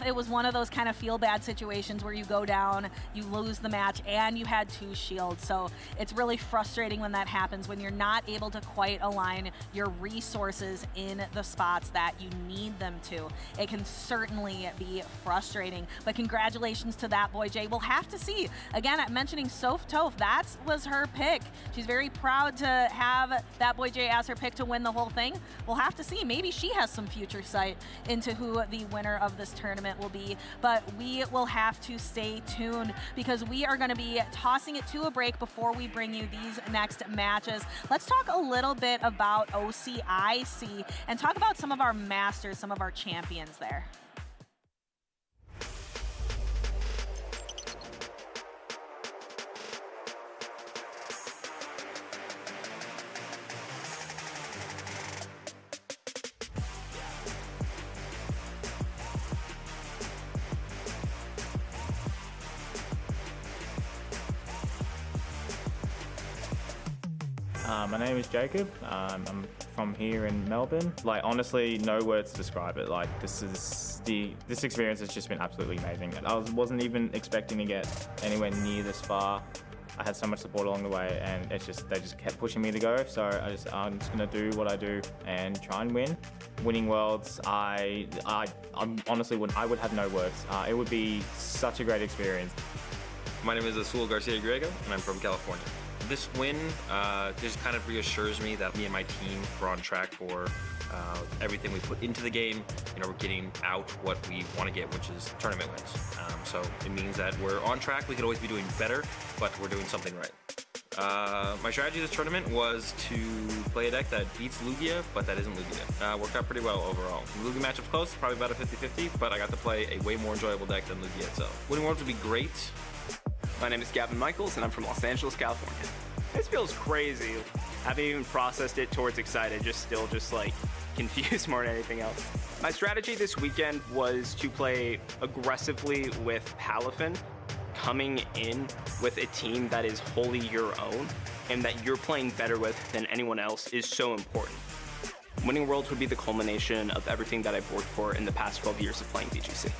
Speaker 4: it was one of those kind of feel bad situations where you go down, you lose the match, and you had 2 shields. So it's really frustrating when that happens, when you're not able to quite align your resources in the spots that you need them to. It can certainly be frustrating, but congratulations to that boy Jay. We'll have to see. Again, I'm mentioning Soph Toph, that was her pick. She's very proud to have that boy Jay as her pick to win the whole thing. We'll have to see. Maybe she has some future sight into who the winner of this tournament will be, but we will have to stay tuned because we are going to be tossing it to a break before we bring you these next matches. Let's talk a little bit about OCIC and talk about some of our masters, some of our champions there.
Speaker 11: My name is Jacob. I'm from here in Melbourne. Like, honestly, no words to describe it. Like, this experience has just been absolutely amazing. I wasn't even expecting to get anywhere near this far. I had so much support along the way, and they just kept pushing me to go. So I'm just gonna do what I do and try and win. Winning Worlds, I honestly I would have no words. It would be such a great experience.
Speaker 13: My name is Azul Garcia Griego, and I'm from California. This win just kind of reassures me that me and my team were on track for everything we put into the game. You know, we're getting out what we want to get, which is tournament wins. So it means that we're on track. We could always be doing better, but we're doing something right. My strategy this tournament was to play a deck that beats Lugia, but that isn't Lugia. Worked out pretty well overall. The Lugia matchup's close, probably about a 50-50, but I got to play a way more enjoyable deck than Lugia itself. Winning Worlds would be great.
Speaker 14: My name is Gavin Michaels, and I'm from Los Angeles, California. This feels crazy. I haven't even processed it towards excited, still like confused more than anything else. My strategy this weekend was to play aggressively with Palafin, coming in with a team that is wholly your own and that you're playing better with than anyone else is so important. Winning Worlds would be the culmination of everything that I've worked for in the past 12 years of playing VGC.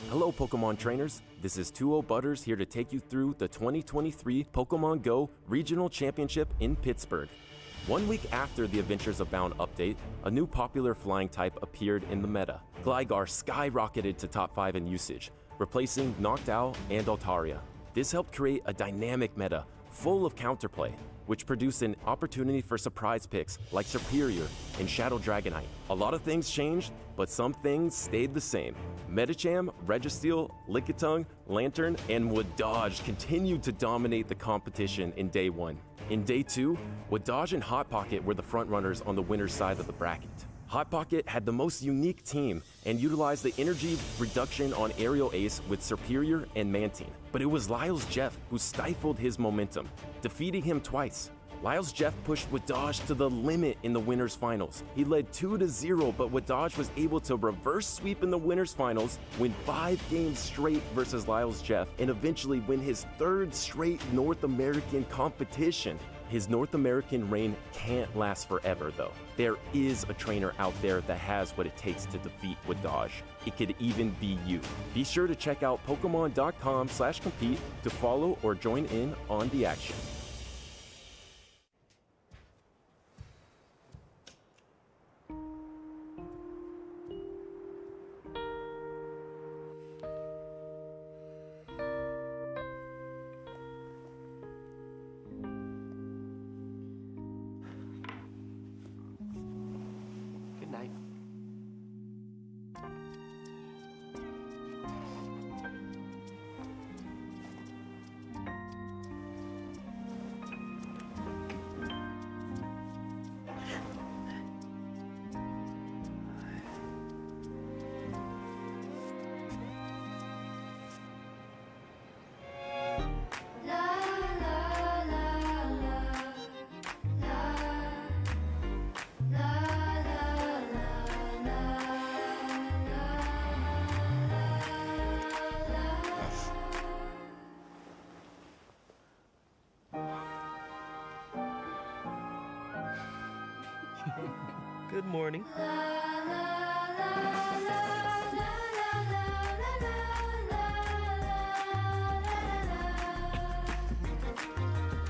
Speaker 15: Hello Pokemon trainers, this is 2O Butters here to take you through the 2023 Pokemon Go Regional Championship in Pittsburgh. 1 week after the Adventures Abound update, a new popular flying type appeared in the meta. Gligar skyrocketed to top 5 in usage, replacing Noctowl and Altaria. This helped create a dynamic meta full of counterplay, which produced an opportunity for surprise picks like Superior and Shadow Dragonite. A lot of things changed, but some things stayed the same. Medicham, Registeel, Lickitung, Lantern, and Wadodge continued to dominate the competition in Day 1. In Day 2, Wadodge and Hot Pocket were the frontrunners on the winner's side of the bracket. Hot Pocket had the most unique team and utilized the energy reduction on Aerial Ace with Superior and Mantine. But it was Lyle's Jeff who stifled his momentum, defeating him twice. Lyle's Jeff pushed Wadodge to the limit in the winners finals. He led 2-0, but Wadodge was able to reverse sweep in the winners finals, win 5 games straight versus Lyle's Jeff, and eventually win his 3rd straight North American competition. His North American reign can't last forever though. There is a trainer out there that has what it takes to defeat Wadodge. It could even be you. Be sure to check out Pokemon.com/compete to follow or join in on the action.
Speaker 16: Good morning.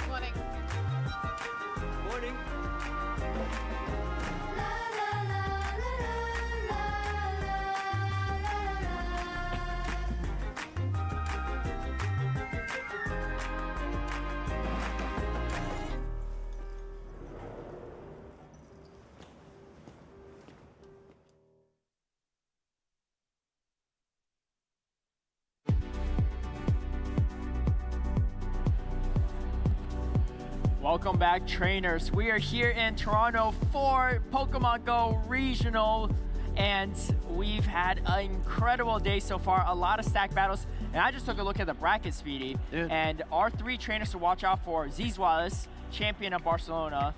Speaker 22: Morning.
Speaker 1: Morning.
Speaker 9: Welcome back, trainers. We are here in Toronto for Pokemon Go Regional, and we've had an incredible day so far. A lot of stack battles, and I just took a look at the bracket, Speedy.
Speaker 5: Dude.
Speaker 9: And our 3 trainers to watch out for: Ziz Wallace, champion of Barcelona;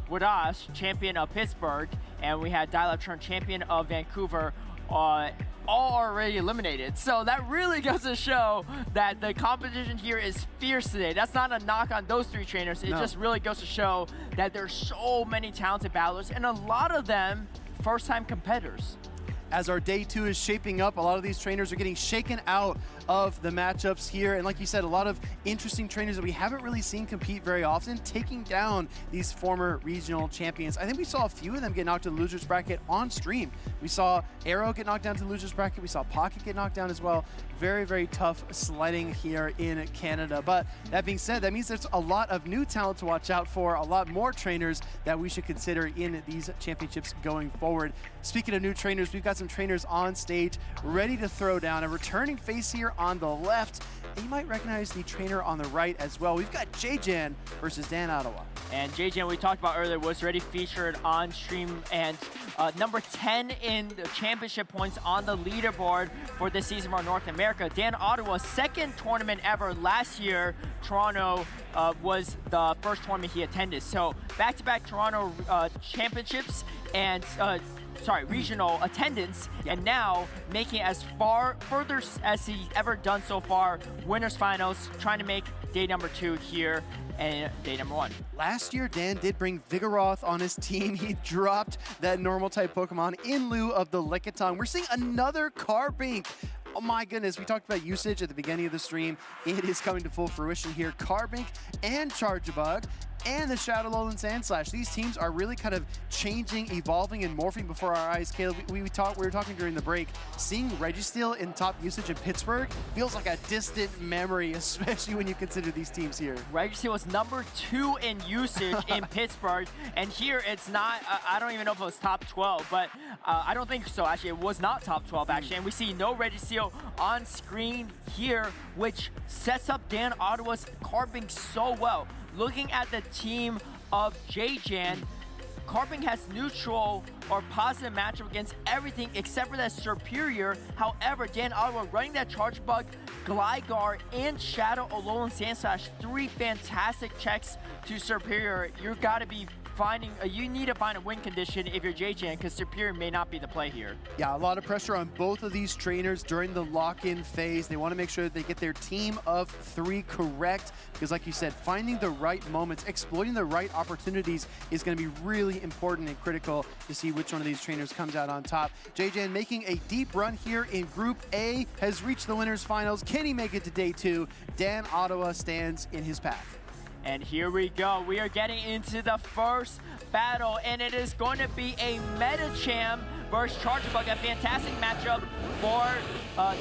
Speaker 9: Wadodge, champion of Pittsburgh; and we had Dialoptron, champion of Vancouver. All already eliminated. So that really goes to show that the competition here is fierce today. That's not a knock on those 3 trainers. It just really goes to show that there's so many talented battlers, and a lot of them first-time competitors.
Speaker 5: As our day 2 is shaping up, a lot of these trainers are getting shaken out of the matchups here. And like you said, a lot of interesting trainers that we haven't really seen compete very often, taking down these former regional champions. I think we saw a few of them get knocked to the losers bracket on stream. We saw Arrow get knocked down to the losers bracket. We saw Pocket get knocked down as well. Very, very tough sledding here in Canada. But that being said, that means there's a lot of new talent to watch out for, a lot more trainers that we should consider in these championships going forward. Speaking of new trainers, we've got some trainers on stage ready to throw down. A returning face here on the left, and you might recognize the trainer on the right as well. We've got J-Jan versus Dan Ottawa.
Speaker 9: And J-Jan, we talked about earlier, was already featured on stream, and number 10 in the championship points on the leaderboard for this season for North America. Dan Ottawa's 2nd tournament ever. Last year, Toronto was the first tournament he attended. So back-to-back Toronto championships and regional attendance, and now making as further as he's ever done so far. Winners finals, trying to make day number 2 here and day number 1.
Speaker 5: Last year, Dan did bring Vigoroth on his team. He dropped that normal type Pokemon in lieu of the Lickitung. We're seeing another Carbink Oh my goodness, we talked about usage at the beginning of the stream. It is coming to full fruition here. Carbink and Charjabug and the Shadow Lowland Sandslash. These teams are really kind of changing, evolving, and morphing before our eyes. Caleb, we were talking during the break. Seeing Registeel in top usage in Pittsburgh feels like a distant memory, especially when you consider these teams here.
Speaker 9: Registeel was number 2 in usage in Pittsburgh, and here it's not, I don't even know if it was top 12, but I don't think so, actually. It was not top 12, actually, and we see no Registeel on screen here, which sets up Dan Ottawa's Carbink so well. Looking at the team of JJan, Carbink has neutral or positive matchup against everything except for that Superior. However, Dan Ottawa running that Charjabug, Gligar, and Shadow Alolan Sandslash, 3 fantastic checks to Superior. You've got to be finding, you need to find a win condition if you're JJan, because Superior may not be the play here.
Speaker 5: Yeah, a lot of pressure on both of these trainers during the lock-in phase. They want to make sure that they get their team of 3 correct, because like you said, finding the right moments, exploiting the right opportunities is going to be really important and critical to see which one of these trainers comes out on top. JJan making a deep run here in Group A, has reached the winners finals. Can he make it to day 2? Dan Ottawa stands in his path.
Speaker 9: And here we go. We are getting into the first battle, and it is going to be a Metagame versus Charjabug, a fantastic matchup for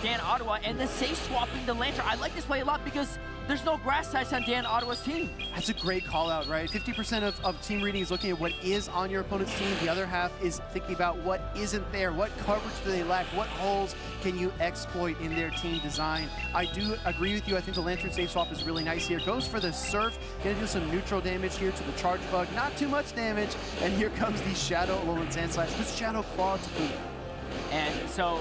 Speaker 9: Dan Ottawa. And the safe swapping the Lantern. I like this play a lot because there's no grass types on Dan Ottawa's team.
Speaker 5: That's a great call out, right? 50% of team reading is looking at what is on your opponent's team. The other half is thinking about what isn't there. What coverage do they lack? What holes can you exploit in their team design? I do agree with you. I think the Lantern safe swap is really nice here. Goes for the Surf. Gonna do some neutral damage here to the Charjabug. Not too much damage. And here comes the Shadow Alolan Sandslash with Shadow Claw to boot.
Speaker 9: And so,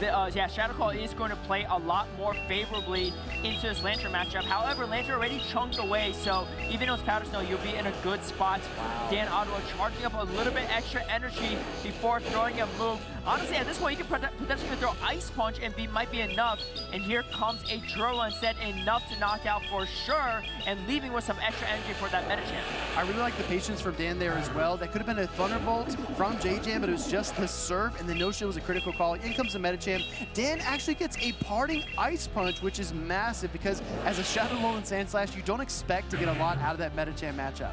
Speaker 9: yeah, Shadow Claw is going to play a lot more favorably into this Lantern matchup. However, Lantern already chunked away, so even though it's Powder Snow, you'll be in a good spot. Wow. Dan Ottawa charging up a little bit extra energy before throwing a move. Honestly, at this point, you can potentially throw Ice Punch and might be enough. And here comes a Drilla instead, enough to knock out for sure, and leaving with some extra energy for that Metagame.
Speaker 5: I really like the patience from Dan there as well. That could have been a Thunderbolt from JJan, but it was just the Surf, and the no-shield was a critical call. In comes the Metagame. Dan actually gets a parting Ice Punch, which is massive because as a Shadow Alolan Sandslash, you don't expect to get a lot out of that Metagame matchup.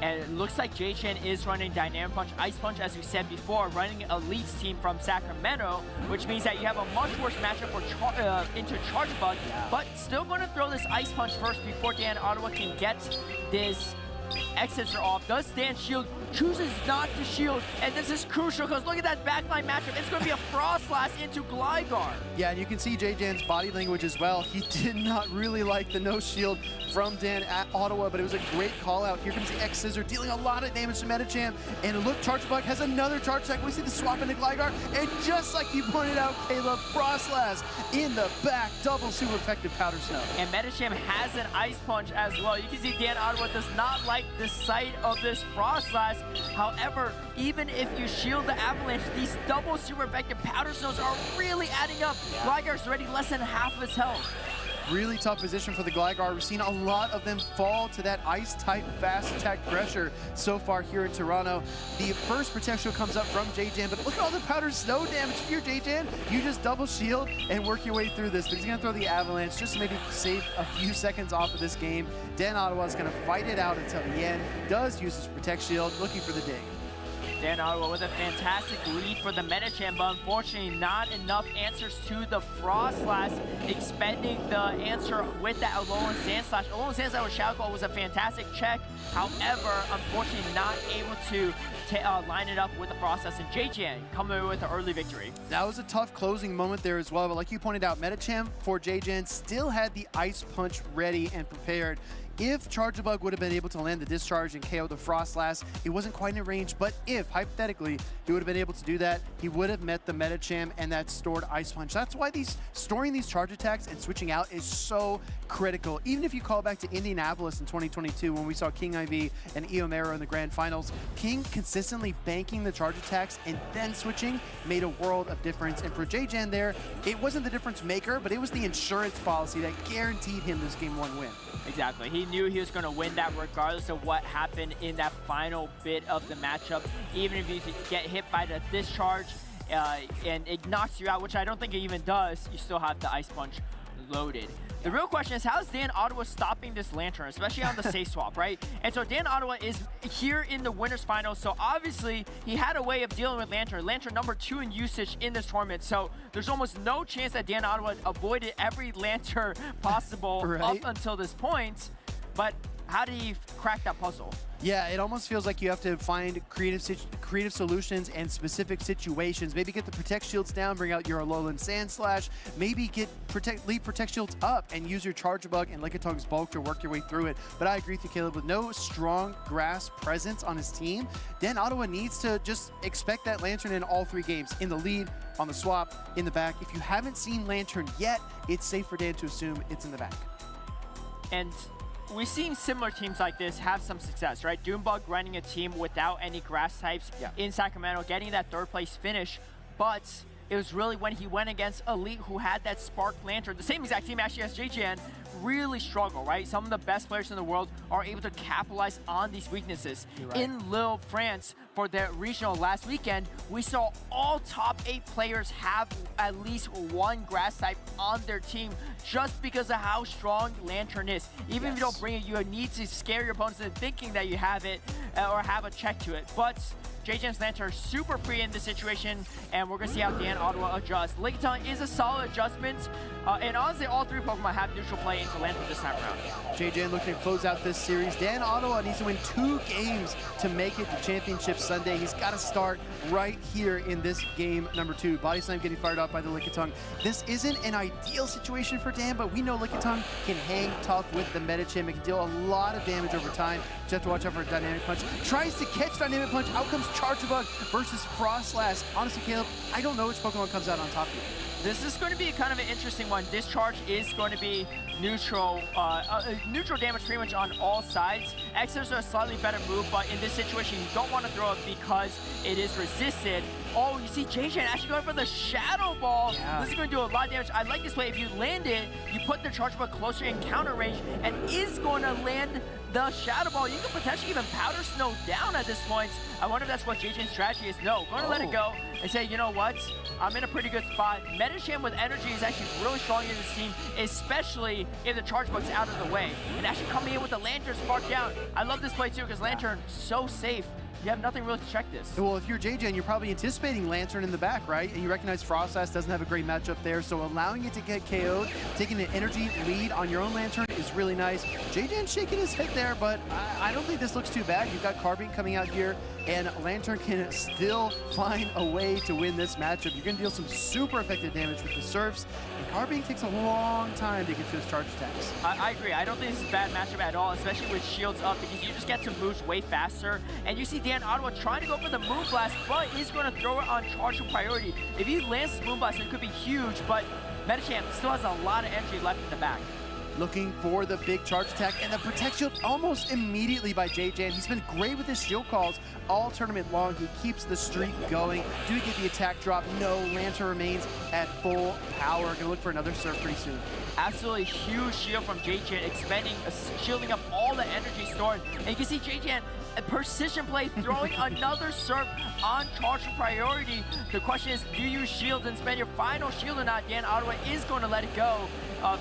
Speaker 9: And it looks like JJan is running Dynamic Punch, Ice Punch, as we said before, running Elite's team from Sacramento, which means that you have a much worse matchup for into Charjabug, but still going to throw this Ice Punch first before Dan Ottawa can get this X-Scissor off. Does stand shield, chooses not to shield, and this is crucial because look at that backline matchup. It's going to be a Frost Blast into Gligar.
Speaker 5: Yeah, and you can see JJan's body language as well. He did not really like the no shield from Dan at Ottawa, but it was a great call out. Here comes the X-Scissor, dealing a lot of damage to Metagame. And look, Charjabug has another charge attack. We see the swap into Gligar, and just like you pointed out, Caleb, Frost Blast in the back, double super effective Powder Snow.
Speaker 9: And Metagame has an Ice Punch as well. You can see Dan Ottawa does not like the sight of this Frost Blast. However, even if you shield the Avalanche, these double super effective Powder Snows are really adding up. Gligar's already less than half of his health.
Speaker 5: Really tough position for the Gligar. We've seen a lot of them fall to that Ice-type fast attack pressure so far here in Toronto. The first potential comes up from JJan, but look at all the Powder Snow damage. If you're JJan, you just double shield and work your way through this. But he's going to throw the Avalanche just to maybe save a few seconds off of this game. Dan Ottawa is going to fight it out until the end. Does use his Protect Shield, looking for the dig.
Speaker 9: Dan Ottawa with a fantastic lead for the Metagame, but unfortunately not enough answers to the Frost Blast, expending the answer with that Alolan Sandslash. Alolan Sandslash with Shadow Claw was a fantastic check. However, unfortunately not able to line it up with the Frost Blast, and JJan coming away with the early victory.
Speaker 5: That was a tough closing moment there as well, but like you pointed out, Metagame for JJan still had the Ice Punch ready and prepared. If Charjabug would have been able to land the discharge and KO the Frost Blast, it wasn't quite in range, but if, hypothetically, he would have been able to do that, he would have met the Metagame and that stored Ice Punch. That's why storing these charge attacks and switching out is so critical. Even if you call back to Indianapolis in 2022 when we saw King IV and Eomero in the grand finals, King consistently banking the charge attacks and then switching made a world of difference. And for JJan there, it wasn't the difference maker, but it was the insurance policy that guaranteed him this Game 1 win.
Speaker 9: Exactly. He knew he was going to win that regardless of what happened in that final bit of the matchup. Even if you get hit by the discharge and it knocks you out, which I don't think it even does. You still have the Ice Punch loaded. The real question is, how's Dan Ottawa stopping this Lantern, especially on the safe swap, right? And so Dan Ottawa is here in the winners finals, so obviously he had a way of dealing with Lantern. Lantern number 2 in usage in this tournament, so there's almost no chance that Dan Ottawa avoided every Lantern possible up until this point. But how did he crack that puzzle?
Speaker 5: Yeah, it almost feels like you have to find creative solutions and specific situations. Maybe get the Protect Shields down, bring out your Alolan Sand Slash, maybe leave Protect Shields up and use your Charge Bug and Lickitung's Bulk to work your way through it. But I agree with you, Caleb, with no strong grass presence on his team, Dan Ottawa needs to just expect that Lantern in all 3 games, in the lead, on the swap, in the back. If you haven't seen Lantern yet, it's safe for Dan to assume it's in the back.
Speaker 9: And we've seen similar teams like this have some success, right? Doombug running a team without any grass types in Sacramento, getting that 3rd place finish. But it was really when he went against Elite, who had that Spark Lantern, the same exact team actually as JJN, really struggle, right? Some of the best players in the world are able to capitalize on these weaknesses. In Lille, France, for their regional last weekend, we saw all top 8 players have at least 1 grass type on their team just because of how strong Lantern is. Even if you don't bring it, you need to scare your opponents into thinking that you have it or have a check to it. But JJN's Lantern super free in this situation, and we're going to see how Dan Ottawa adjusts. Lickitung is a solid adjustment, and honestly, all 3 Pokemon have neutral play into Lantern this time around.
Speaker 5: JJN looking to close out this series. Dan Ottawa needs to win 2 games to make it to Championship Sunday. He's got to start right here in this game number 2. Body Slam getting fired up by the Lickitung. This isn't an ideal situation for Dan, but we know Lickitung can hang tough with the Metagame. It can deal a lot of damage over time. You have to watch out for a Dynamic Punch. Tries to catch Dynamic Punch. Out comes Charge Bug versus Frost Slash. Honestly, Caleb, I don't know which Pokemon comes out on top here.
Speaker 9: This is going to be kind of an interesting one. This charge is going to be neutral damage pretty much on all sides. Xers are a slightly better move, but in this situation, you don't want to throw it because it is resisted. Oh, you see JJ actually going for the Shadow Ball. This is going to do a lot of damage. I like this way. If you land it, you put the Charge Bug closer in counter range and is going to land the Shadow Ball. You can potentially even Powder Snow down at this point. I wonder if that's what JJ's strategy is. No, going to let it go and say, you know what? I'm in a pretty good spot. Metagame with energy is actually really strong in this team, especially if the Charge Bug's out of the way. And actually coming in with the Lantern Spark down. I love this play too because Lantern so safe. You have nothing really to check this.
Speaker 5: Well, if you're JJ, you're probably anticipating Lantern in the back, right? And you recognize Frost Slash doesn't have a great matchup there, so allowing it to get KO'd, taking an energy lead on your own Lantern is really nice. JJ's shaking his head there, but I don't think this looks too bad. You've got Carbine coming out here, and Lantern can still find a way to win this matchup. You're going to deal some super effective damage with the Surfs, and Carbine takes a long time to get to his charge attacks.
Speaker 9: I agree. I don't think this is a bad matchup at all, especially with shields up, because you just get to move way faster, and you see Dan Ottawa trying to go for the Moonblast, but he's going to throw it on charge priority. If he lands this Moonblast, it could be huge, but Metagame still has a lot of energy left in the back.
Speaker 5: Looking for the big charge attack, and the Protect Shield almost immediately by JJ. He's been great with his shield calls all tournament long. He keeps the streak going. Do we get the attack drop? No. Lantern remains at full power. Gonna look for another Surf pretty soon.
Speaker 9: Absolutely huge shield from JJ, expending, shielding up all the energy stored. And you can see JJ, a precision play, throwing another Surf on charge priority. The question is, do you shield and spend your final shield or not? Dan Ottawa is going to let it go.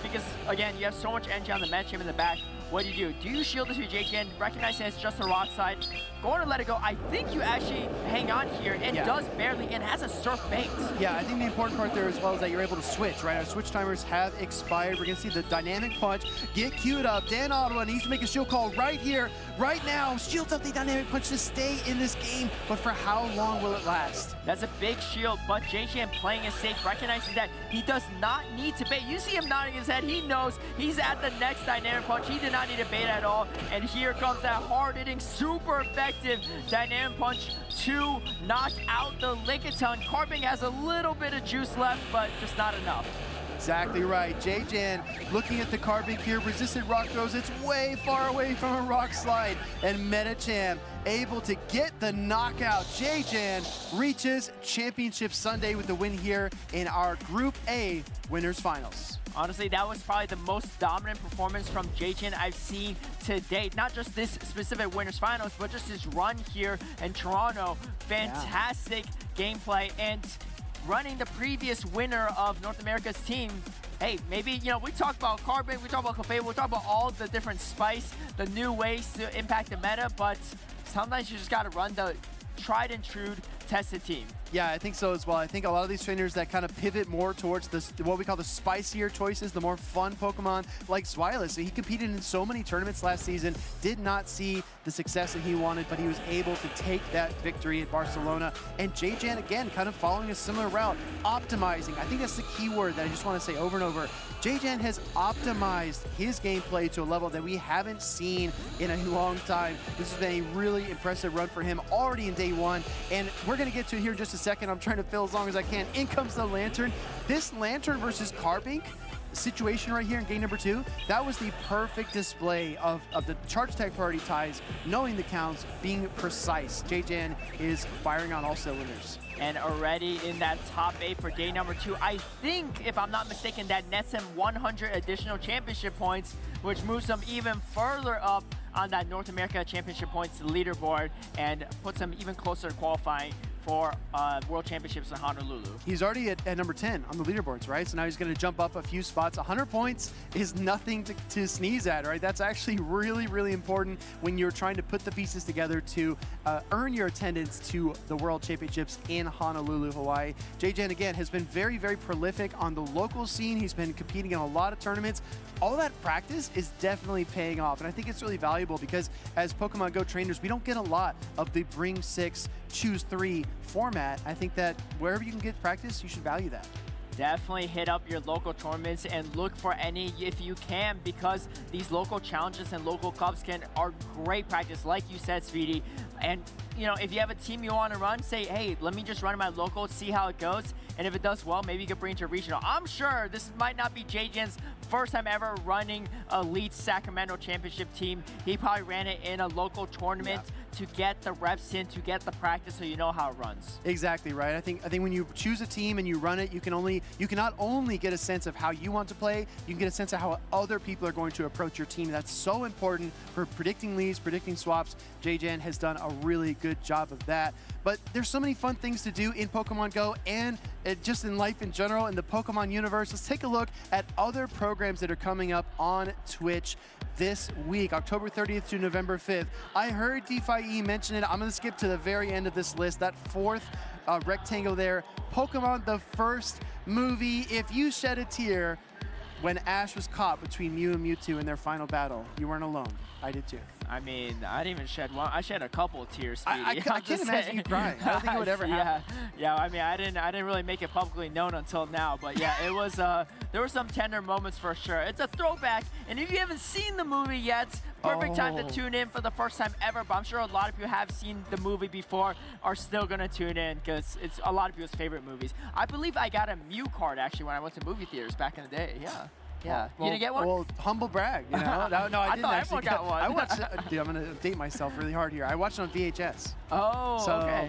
Speaker 9: Because, again, you have so much energy on the Metagame in the back. What do? Do you shield this with JJ, recognizing it's just a rock slide? Going to let it go. I think you actually hang on here, and does barely, and has a Surf bait.
Speaker 5: Yeah, I think the important part there as well is that you're able to switch, right? Our switch timers have expired. We're going to see the Dynamic Punch get queued up. Dan Ottawa needs to make a shield call right here, right now. Shields up the Dynamic Punch to stay in this game, but for how long will it last?
Speaker 9: That's a big shield, but JJ playing it safe, recognizing that he does not need to bait. You see him nodding his head. He knows he's at the next Dynamic Punch. He did not need a bait at all, and here comes that hard-hitting, super effective Dynamic Punch to knock out the Lickitung. Carbine has a little bit of juice left, but just not enough.
Speaker 5: Exactly right. JJ looking at the Carbine here, resisted rock throws. It's way far away from a rock slide. And Metagame able to get the knockout. JJ reaches Championship Sunday with the win here in our Group A Winners Finals.
Speaker 9: Honestly, that was probably the most dominant performance from JJ I've seen to date. Not just this specific Winners Finals, but just his run here in Toronto. Fantastic gameplay. And running the previous winner of North America's team. Hey, maybe, you know, we talk about Carbon, we talk about Clefable, we talk about all the different spice, the new ways to impact the meta, but sometimes you just got to run the tried and true tested team.
Speaker 5: Yeah, I think so as well. I think a lot of these trainers that kind of pivot more towards this, what we call the spicier choices, the more fun Pokemon, like Swilus. So he competed in so many tournaments last season, did not see the success that he wanted, but he was able to take that victory at Barcelona. And J-Jan, again, kind of following a similar route, optimizing. I think that's the key word that I just want to say over and over. J-Jan has optimized his gameplay to a level that we haven't seen in a long time. This has been a really impressive run for him already in day one, and we're going to get to it here in just a second. I'm trying to fill as long as I can. In comes the Lantern. This Lantern versus Carbink situation right here in game number 2, that was the perfect display of the charge attack priority ties, knowing the counts, being precise. J-Jan is firing on all cylinders.
Speaker 9: And already in that top 8 for day number 2, I think, if I'm not mistaken, that nets him 100 additional championship points, which moves him even further up on that North America Championship points leaderboard and puts him even closer to qualifying for World Championships in Honolulu.
Speaker 5: He's already at number 10 on the leaderboards, right? So now he's going to jump up a few spots. 100 points is nothing to sneeze at, right? That's actually really, really important when you're trying to put the pieces together to earn your attendance to the World Championships in Honolulu, Hawaii. J-Jan, again, has been very, very prolific on the local scene. He's been competing in a lot of tournaments. All that practice is definitely paying off, and I think it's really valuable because as Pokemon Go trainers, we don't get a lot of the bring 6, choose 3 format. I think that wherever you can get practice, you should value that.
Speaker 9: Definitely hit up your local tournaments and look for any if you can, because these local challenges and local cups are great practice, like you said, Speedy. And you know, if you have a team you want to run, say, hey, let me just run my local, see how it goes. And if it does well, maybe you can bring it to regional. I'm sure this might not be J-Jan's first time ever running Elite Sacramento Championship team. He probably ran it in a local tournament to get the reps in, to get the practice, so you know how it runs.
Speaker 5: Exactly right. I think when you choose a team and you run it, you can not only get a sense of how you want to play, you can get a sense of how other people are going to approach your team. That's so important for predicting leads, predicting swaps. J-Jan has done a really good job of that. But there's so many fun things to do in Pokemon Go and just in life in general, in the Pokemon universe. Let's take a look at other programs that are coming up on Twitch this week, October 30th to November 5th. I heard DeFi mention it. I'm going to skip to the very end of this list, that fourth rectangle there. Pokemon the First movie. If you shed a tear when Ash was caught between Mew and Mewtwo in their final battle, you weren't alone. I did too.
Speaker 9: I mean, I didn't even shed one. I shed a couple of tears, Speedy.
Speaker 5: I can't imagine you crying. I don't think it would ever happen.
Speaker 9: Yeah. I mean, I didn't really make it publicly known until now, but yeah, it was. There were some tender moments for sure. It's a throwback, and if you haven't seen the movie yet, perfect time to tune in for the first time ever. But I'm sure a lot of you have seen the movie before, are still gonna tune in because it's a lot of people's favorite movies. I believe I got a Mew card actually when I went to movie theaters back in the day. Yeah. Yeah,
Speaker 5: well,
Speaker 9: you didn't get one?
Speaker 5: Well, humble brag, you know? No, I didn't
Speaker 9: thought
Speaker 5: actually
Speaker 9: everyone got one.
Speaker 5: I watched, dude, I'm going to date myself really hard here. I watched it on VHS.
Speaker 9: Oh,
Speaker 5: so,
Speaker 9: okay.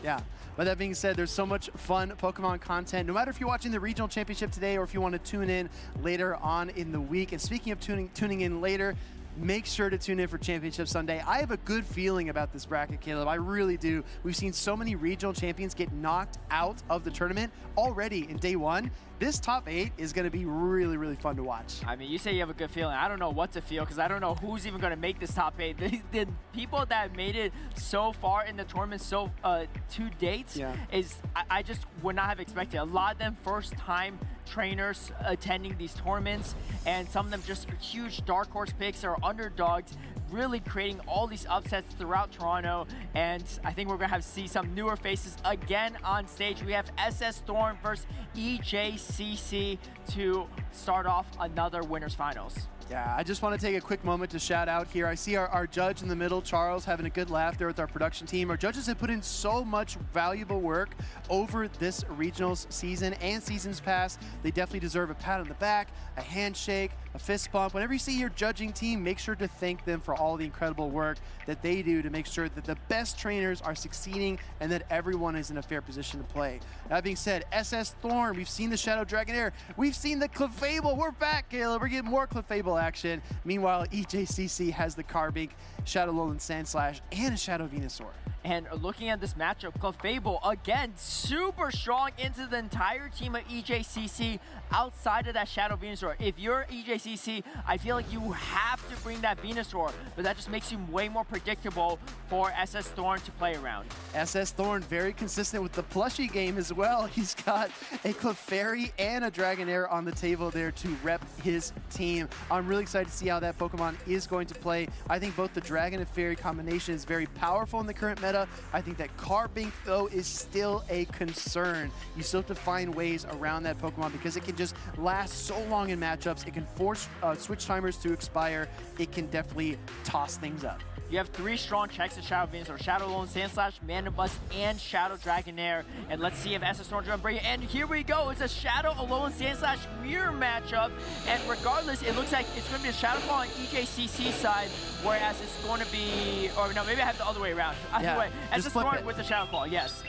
Speaker 5: Yeah. But that being said, there's so much fun Pokemon content, no matter if you're watching the regional championship today or if you want to tune in later on in the week. And speaking of tuning in later, make sure to tune in for Championship Sunday. I have a good feeling about this bracket, Caleb. I really do. We've seen so many regional champions get knocked out of the tournament already in day one. This top 8 is going to be really, really fun to watch.
Speaker 9: I mean, you say you have a good feeling. I don't know what to feel because I don't know who's even going to make this top 8. The people that made it so far in the tournament to date is I just would not have expected. A lot of them first-time trainers attending these tournaments, and some of them just huge dark horse picks or underdogs, really creating all these upsets throughout Toronto. And I think we're going to see some newer faces again on stage. We have SS Storm versus EJCC to start off another winners finals.
Speaker 5: Yeah, I just want to take a quick moment to shout out here. I see our judge in the middle, Charles, having a good laugh there with our production team. Our judges have put in so much valuable work over this regionals season and seasons past. They definitely deserve a pat on the back, a handshake, a fist bump. Whenever you see your judging team, make sure to thank them for all the incredible work that they do to make sure that the best trainers are succeeding and that everyone is in a fair position to play. That being said, SS Thorn, we've seen the Shadow Dragonair, we've seen the Clefable. We're back, Caleb. We're getting more Clefable action. Meanwhile, EJCC has the Carbink, Shadow Alolan Sandslash, and a Shadow Venusaur.
Speaker 9: And looking at this matchup, Clefable, again, super strong into the entire team of EJCC outside of that Shadow Venusaur. If you're EJCC, I feel like you have to bring that Venusaur, but that just makes you way more predictable for SS Thorn to play around.
Speaker 5: SS Thorn very consistent with the plushie game as well. He's got a Clefairy and a Dragonair on the table there to rep his team. I'm really excited to see how that Pokemon is going to play. I think both the Dragon and Fairy combination is very powerful in the current meta. I think that Carbink, though, is still a concern. You still have to find ways around that Pokemon because it can just last so long in matchups. It can force switch timers to expire. It can definitely toss things up.
Speaker 9: You have 3 strong checks in Shadow Venusaur, Shadow Alolan Sandslash, Mandibuzz, and Shadow Dragonair. And let's see if SS Thorn's gonna bring it. And here we go, it's a Shadow Alolan Sandslash mirror matchup. And regardless, it looks like it's gonna be a Shadow Claw on EJCC side, whereas it's going to be, or no, maybe I have the other way around. Either way, SS Thorn with the Shadow Claw, yes.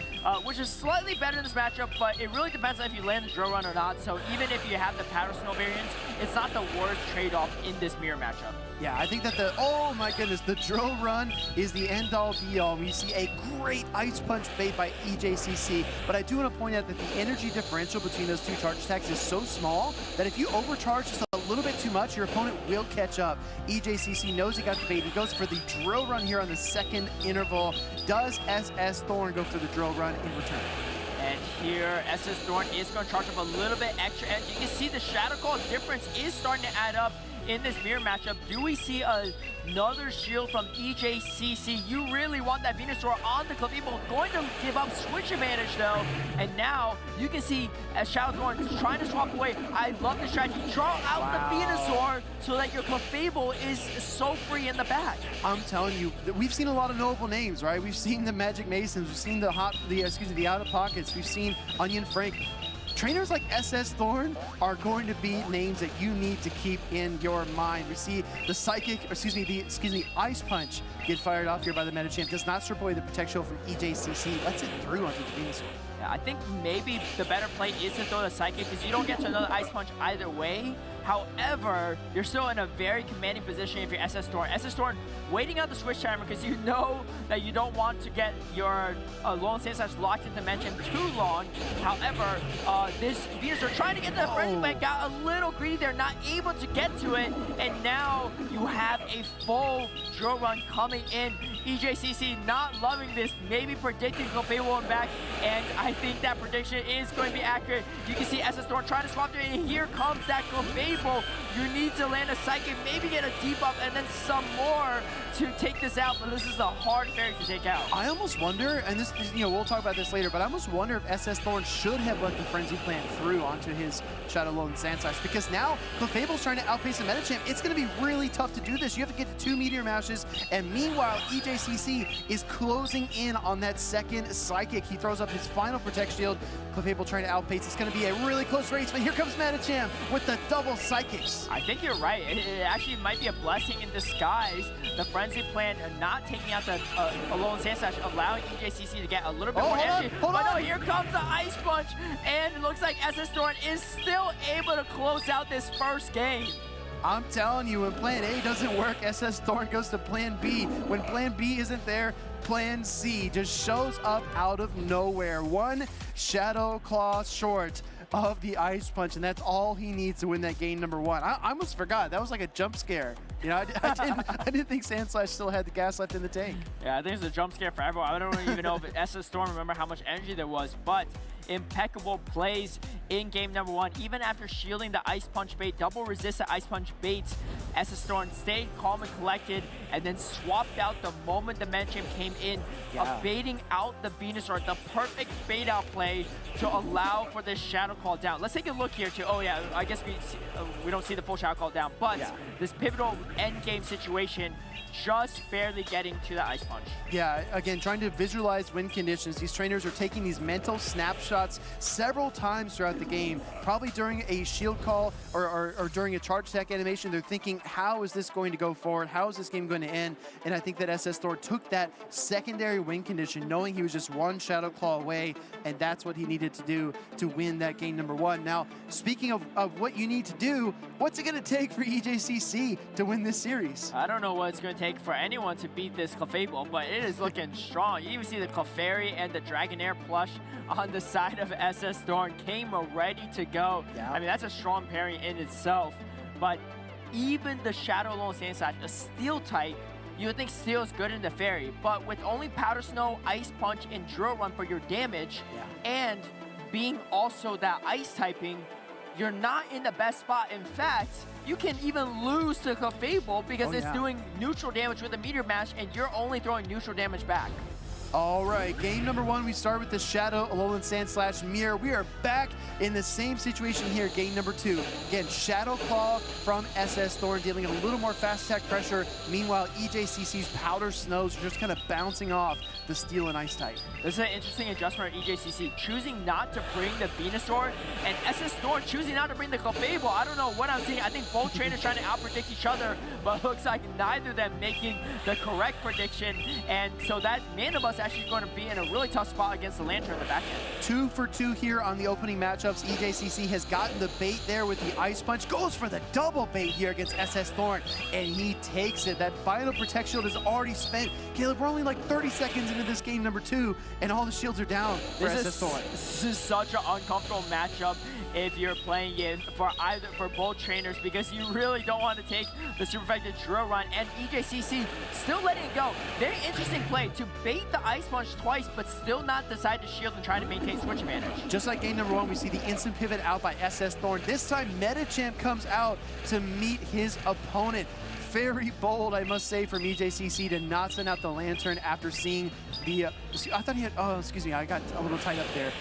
Speaker 9: Which is slightly better in this matchup, but it really depends on if you land the Drill Run or not. So even if you have the Powder Snow variants, it's not the worst trade-off in this mirror matchup.
Speaker 5: Yeah, I think that oh my goodness, the Drill Run is the end-all be-all. We see a great Ice Punch bait by EJCC, but I do want to point out that the energy differential between those 2 charge attacks is so small that if you overcharge just a little bit too much, your opponent will catch up. EJCC knows he got the bait. He goes for the Drill Run here on the second interval. Does SS Thorn go for the Drill Run in return?
Speaker 9: And here, SS Thorn is going to charge up a little bit extra edge. You can see the Shadow Claw difference is starting to add up in this mirror matchup. Do we see another shield from EJCC? You really want that Venusaur on the Clefable. Going to give up switch advantage though. And now you can see as Shadow Thorn is trying to swap away. I love the strategy. Draw out the Venusaur so that your Clefable is so free in the back.
Speaker 5: I'm telling you, we've seen a lot of notable names, right? We've seen the Magic Masons, we've seen the Out of Pockets, we've seen Onion Frank. Trainers like SS Thorn are going to be names that you need to keep in your mind. We see the the Ice Punch get fired off here by the Metagame. Does not strip away the Protect Shield from EJCC. Lets it through onto the Venusaur.
Speaker 9: Yeah, I think maybe the better play is to throw the Psychic because you don't get to another Ice Punch either way. However, you're still in a very commanding position if you're SS Thorn. SS Thorn waiting out the switch timer because you know that you don't want to get your Alolan Sandslash locked into Dimension too long. However, this Venusaur trying to get to the frenzy, but got a little greedy there, not able to get to it. And now you have a full Drill Run coming in. EJCC not loving this, maybe predicting Clefable back, and I think that prediction is going to be accurate. You can see SS Thorn trying to swap there, and here comes that Clefable. You need to land a Psychic, maybe get a debuff, and then some more to take this out, but this is a hard fairy to take out.
Speaker 5: I almost wonder, and this is, we'll talk about this later, but I almost wonder if SS Thorn should have let the Frenzy Plant through onto his Shadow Alolan Sandslash, because now Clefable's trying to outpace the Metagame. It's going to be really tough to do this. You have to get to 2 Meteor Mashes, and meanwhile, EJCC is closing in on that second Psychic. He throws up his final Protect Shield. Clefable trying to outpace. It's going to be a really close race, but here comes Metagame with the double Psychics.
Speaker 9: I think you're right. It actually might be a blessing in disguise. The Frenzy Plant not taking out the Alolan Sandslash, allowing EJCC to get a little bit more energy. But no, here comes the Ice Punch, and it looks like SS Thorn is still able to close out this first game.
Speaker 5: I'm telling you, when Plan A doesn't work, SS Thorn goes to Plan B. When Plan B isn't there, Plan C just shows up out of nowhere. One Shadow Claw short of the Ice Punch, and that's all he needs to win that game number 1. I almost forgot. That was like a jump scare. I didn't think Sandslash still had the gas left in the tank.
Speaker 9: Yeah, I think it's a jump scare for everyone. I don't even know if SS Thorn remember how much energy there was, but impeccable plays in game number 1. Even after shielding the Ice Punch bait, double resisted Ice Punch baits, SS Thorn stayed calm and collected, and then swapped out the moment the Metagame came in, baiting out the Venusaur, the perfect bait out play to allow for this Shadow Call down. Let's take a look here too. Oh yeah, I guess we don't see the full Shadow Call down, but this pivotal end game situation, just barely getting to the Ice Punch.
Speaker 5: Yeah, again, trying to visualize win conditions. These trainers are taking these mental snapshots shots several times throughout the game, probably during a shield call or during a charge attack animation. They're thinking, how is this going to go forward? How is this game going to end? And I think that SS Thor took that secondary win condition, knowing he was just one Shadow Claw away, and that's what he needed to do to win that game number 1. Now, speaking of what you need to do, what's it going to take for EJCC to win this series?
Speaker 9: I don't know what it's going to take for anyone to beat this Clefable, but it is looking strong. You even see the Clefairy and the Dragonair plush on the side of SS Thorn came ready to go. Yeah. I mean, that's a strong pairing in itself, but even the Shadow Alolan Sandslash, a Steel type, you would think Steel is good in the Fairy, but with only Powder Snow, Ice Punch, and Drill Run for your damage, and being also that Ice typing, you're not in the best spot. In fact, you can even lose to Clefable because it's doing neutral damage with a Meteor Mash, and you're only throwing neutral damage back.
Speaker 5: All right, game number 1, we start with the Shadow Alolan Sandslash Mirror. We are back in the same situation here, game number 2. Again, Shadow Claw from SS Thorn dealing a little more fast attack pressure. Meanwhile, EJCC's Powder Snows are just kind of bouncing off the Steel and Ice type.
Speaker 9: This is an interesting adjustment on EJCC, choosing not to bring the Venusaur, and SS Thorn choosing not to bring the Clefable. I don't know what I'm seeing. I think both trainers trying to out-predict each other, but looks like neither of them making the correct prediction, and so that Mana Bus actually going to be in a really tough spot against the Lantern in the back end.
Speaker 5: 2 for 2 here on the opening matchups. EJCC has gotten the bait there with the Ice Punch, goes for the double bait here against SS Thorn, and he takes it. That final Protect Shield is already spent. Caleb, we're only like 30 seconds into this game number 2, and all the shields are down for SS Thorn.
Speaker 9: This is such an uncomfortable matchup if you're playing it for both trainers, because you really don't want to take the super effective Drill Run, and EJCC still letting it go. Very interesting play to bait the Ice Punch twice, but still not decide to shield and try to maintain switch advantage.
Speaker 5: Just like game number 1, we see the instant pivot out by SS Thorn. This time, Metachamp comes out to meet his opponent. Very bold, I must say, from EJCC to not send out the Lantern after seeing the... I thought he had... Oh, excuse me, I got a little tied up there.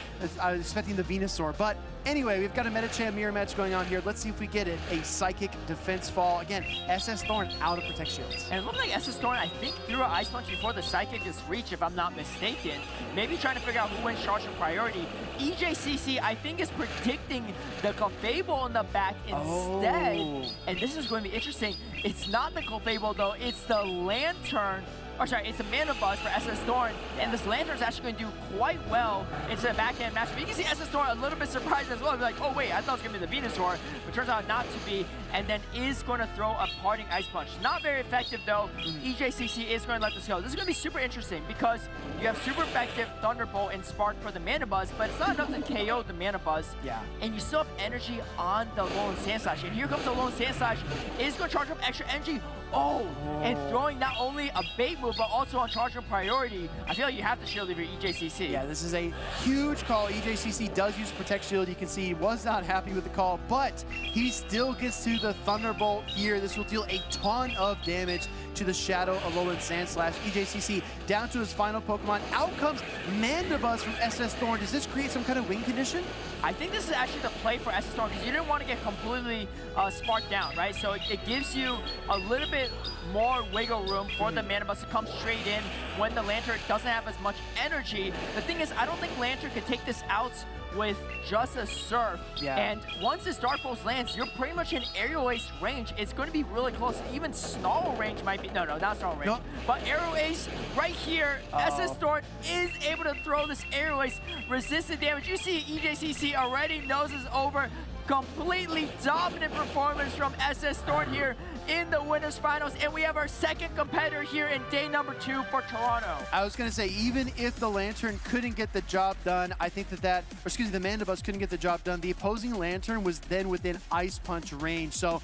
Speaker 5: I was expecting the Venusaur, but anyway, we've got a Metachamp mirror match going on here. Let's see if we get it. A Psychic Defense Fall. Again, SS Thorn out of Protect Shields.
Speaker 9: And it looked like SS Thorn, I think, threw an Ice Punch before the Psychic is reached, if I'm not mistaken. Maybe trying to figure out who wins charge and priority. EJCC, I think, is predicting the Clefable in the back instead. And this is going to be interesting. It's not the Clefable, though. It's the Lantern. Or sorry, it's a Mana Buzz for SS Thorn, and this Lantern is actually going to do quite well into the backhand match. But you can see SS Thorn a little bit surprised as well. Be like, oh wait, I thought it was going to be the Venusaur, but turns out not to be, and then is going to throw a Parting Ice Punch. Not very effective though. EJCC is going to let this go. This is going to be super interesting because you have super effective Thunderbolt and Spark for the Mana Buzz, but it's not enough to KO the Mana Buzz. Yeah. And you still have energy on the Alolan Sandslash, and here comes the Alolan Sandslash. Is going to charge up extra energy. And throwing not only a bait move, but also on charge and priority. I feel like you have to shield if you're EJCC.
Speaker 5: Yeah, this is a huge call. EJCC does use Protect Shield. You can see he was not happy with the call, but he still gets to the Thunderbolt here. This will deal a ton of damage to the Shadow Alolan Sandslash. EJCC down to his final Pokemon. Out comes Mandibuzz from SS Thorn. Does this create some kind of win condition?
Speaker 9: I think this is actually the play for SS Thorn because you didn't want to get completely sparked down, right? So it gives you a little bit more wiggle room for the Mana Bus to come straight in when the Lantern doesn't have as much energy. The thing is, I don't think Lantern could take this out with just a Surf. Yeah. And once this Dark Pulse lands, you're pretty much in Aerial Ace range. It's going to be really close. Even Snarl range might be, no, not Snarl range. Nope. But Aerial Ace right here, SS Thorn is able to throw this Aerial Ace, resistant damage. You see EJCC already noses over. Completely dominant performance from SS Thorn here in the winners finals, and we have our second competitor here in day number 2 for Toronto.
Speaker 5: I was going to say, even if the Lantern couldn't get the job done, I think the Mandibuzz couldn't get the job done, the opposing Lantern was then within Ice Punch range. So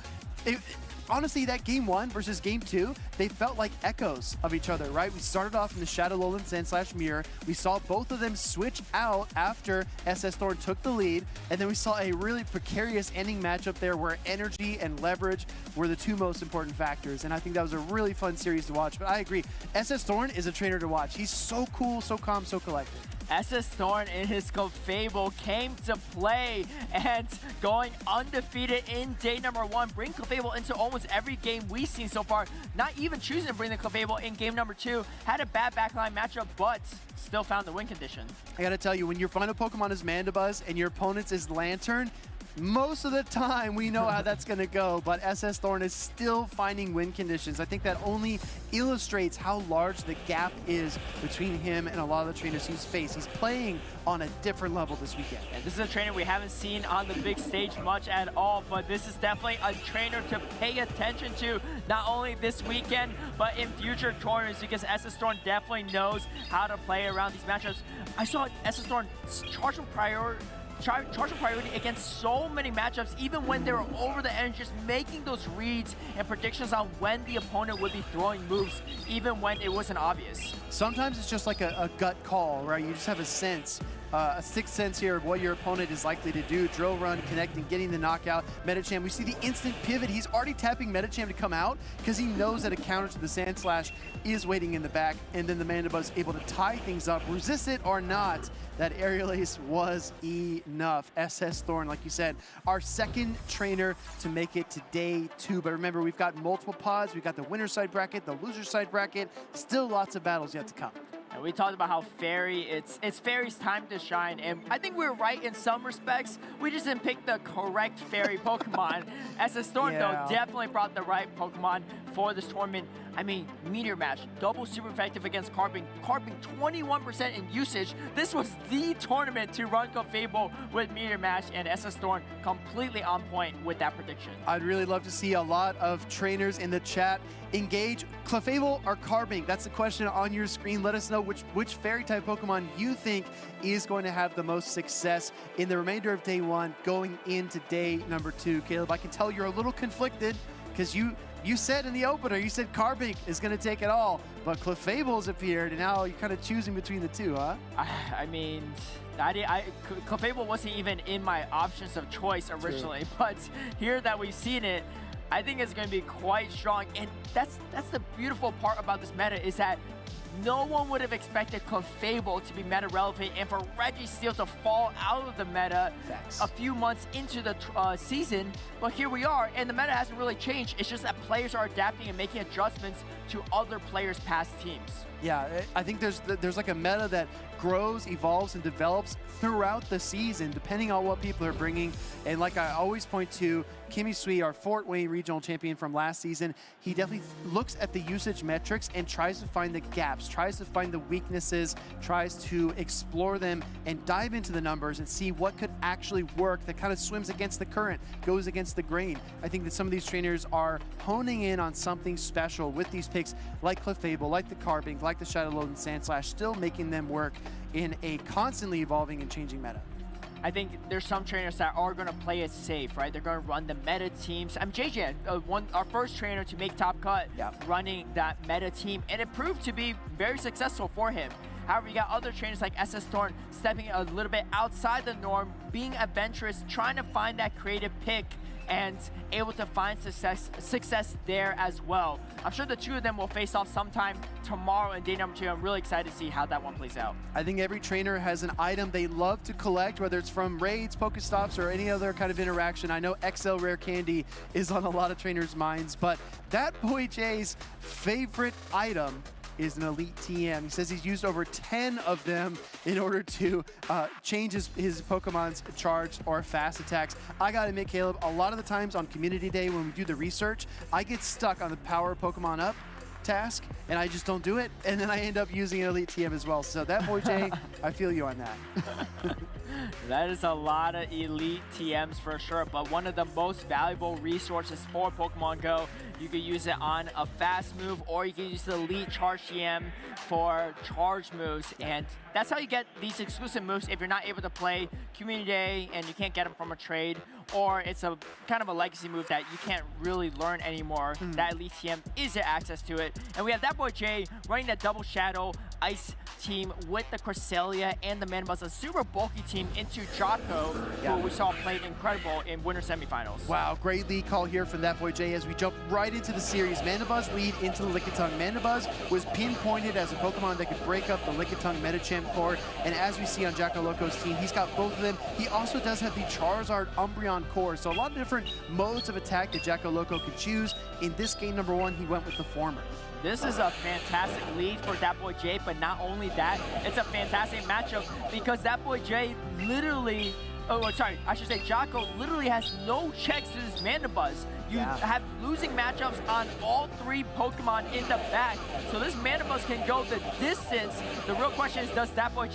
Speaker 5: honestly, that game 1 versus game 2, they felt like echoes of each other, right? We started off in the Shadow Alolan Sandslash Mirror. We saw both of them switch out after SS Thorn took the lead, and then we saw a really precarious ending matchup there where energy and leverage were the 2 most important factors, and I think that was a really fun series to watch. But I agree, SS Thorn is a trainer to watch. He's so cool, so calm, so collected.
Speaker 9: SS Thorn in his Clefable came to play and going undefeated in day number 1, bring Clefable into almost every game we've seen so far, not even choosing to bring the Clefable in game number 2, had a bad backline matchup, but still found the win condition.
Speaker 5: I gotta tell you, when your final Pokemon is Mandibuzz and your opponent's is Lantern, most of the time we know how that's going to go, but SS Thorn is still finding win conditions. I think that only illustrates how large the gap is between him and a lot of the trainers he's faced. He's playing on a different level this weekend.
Speaker 9: And this is a trainer we haven't seen on the big stage much at all, but this is definitely a trainer to pay attention to, not only this weekend, but in future tournaments, because SS Thorn definitely knows how to play around these matchups. I saw SS Thorn charge priority against so many matchups, even when they were over the edge, just making those reads and predictions on when the opponent would be throwing moves, even when it wasn't obvious.
Speaker 5: Sometimes it's just like a gut call, right? You just have a sense, a sixth sense here of what your opponent is likely to do. Drill run, connecting, getting the knockout. Metacham, we see the instant pivot. He's already tapping Metacham to come out because he knows that a counter to the Sand Slash is waiting in the back, and then the Mandibuzz able to tie things up, resist it or not. That aerial ace was enough. SS Thorn, like you said, our second trainer to make it to day 2. But remember, we've got multiple pods. We've got the winner side bracket, the loser side bracket. Still lots of battles yet to come.
Speaker 9: And we talked about how Fairy, it's Fairy's time to shine, and I think we were right in some respects. We just didn't pick the correct Fairy Pokemon. SS Thorn, though, definitely brought the right Pokemon for this tournament. I mean, Meteor Mash, double super effective against Carping. Carping 21% in usage. This was the tournament to run Clefable with Meteor Mash, and SS Thorn completely on point with that prediction.
Speaker 5: I'd really love to see a lot of trainers in the chat engage Clefable or Carping. That's the question on your screen. Let us know which Fairy-type Pokemon you think is going to have the most success in the remainder of day 1 going into day number 2. Caleb, I can tell you're a little conflicted because you said in the opener, you said Carping is going to take it all, but Clefable's appeared, and now you're kind of choosing between the two, huh?
Speaker 9: I mean, Clefable wasn't even in my options of choice originally, but here that we've seen it, I think it's going to be quite strong, and that's the beautiful part about this meta, is that no one would have expected Clefable to be meta relevant and for Registeel to fall out of the meta a few months into the season. But here we are, and the meta hasn't really changed. It's just that players are adapting and making adjustments to other players' past teams.
Speaker 5: Yeah, I think there's like a meta that grows, evolves, and develops throughout the season, depending on what people are bringing. And like I always point to, Kimmy Sui, our Fort Wayne regional champion from last season, he definitely looks at the usage metrics and tries to find the gaps, tries to find the weaknesses, tries to explore them and dive into the numbers and see what could actually work that kind of swims against the current, goes against the grain. I think that some of these trainers are honing in on something special with these picks like Clefable, like the Carping, like the Shadow Load and Sand Slash, still making them work in a constantly evolving and changing meta.
Speaker 9: I think there's some trainers that are going to play it safe, right? They're going to run the meta teams. I'm JJ, our first trainer to make top cut, running that meta team, and it proved to be very successful for him. However, you got other trainers like SS Thorn stepping a little bit outside the norm, being adventurous, trying to find that creative pick, and able to find success there as well. I'm sure the two of them will face off sometime tomorrow in day number 2. I'm really excited to see how that one plays out.
Speaker 5: I think every trainer has an item they love to collect, whether it's from raids, Pokestops, or any other kind of interaction. I know XL Rare Candy is on a lot of trainers' minds, but that boy Jay's favorite item is an Elite TM. He says he's used over 10 of them in order to change his Pokemon's charge or fast attacks. I gotta admit, Caleb, a lot of the times on Community Day when we do the research, I get stuck on the Power Pokemon Up task, and I just don't do it, and then I end up using an Elite TM as well. So that boy Jay, I feel you on that.
Speaker 9: That is a lot of Elite TMs for sure, but one of the most valuable resources for Pokemon Go. You can use it on a fast move, or you can use the Elite Charge TM for charge moves, and that's how you get these exclusive moves if you're not able to play Community Day and you can't get them from a trade, or it's a kind of a legacy move that you can't really learn anymore. That Elite TM is your access to it. And we have that boy Jay running that double Shadow Ice team with the Cresselia and the Mandibuzz, a super bulky team into Jocko, who we saw played incredible in winter semifinals.
Speaker 5: Wow, great lead call here from that boy Jay as we jump right into the series. Mandibuzz lead into the Lickitung. Mandibuzz was pinpointed as a Pokemon that could break up the Lickitung Metacham core. And as we see on Jacko Loco's team, he's got both of them. He also does have the Charizard Umbreon core. So a lot of different modes of attack that Jacko Loco could choose. In this game number 1, he went with the former.
Speaker 9: This is a fantastic lead for that boy Jay, but not only that, it's a fantastic matchup because that boy Jay literally, I should say Jocko literally has no checks to his Mandibuzz. You have losing matchups on all 3 Pokemon in the back. So this Mandibuzz can go the distance. The real question is, does that boy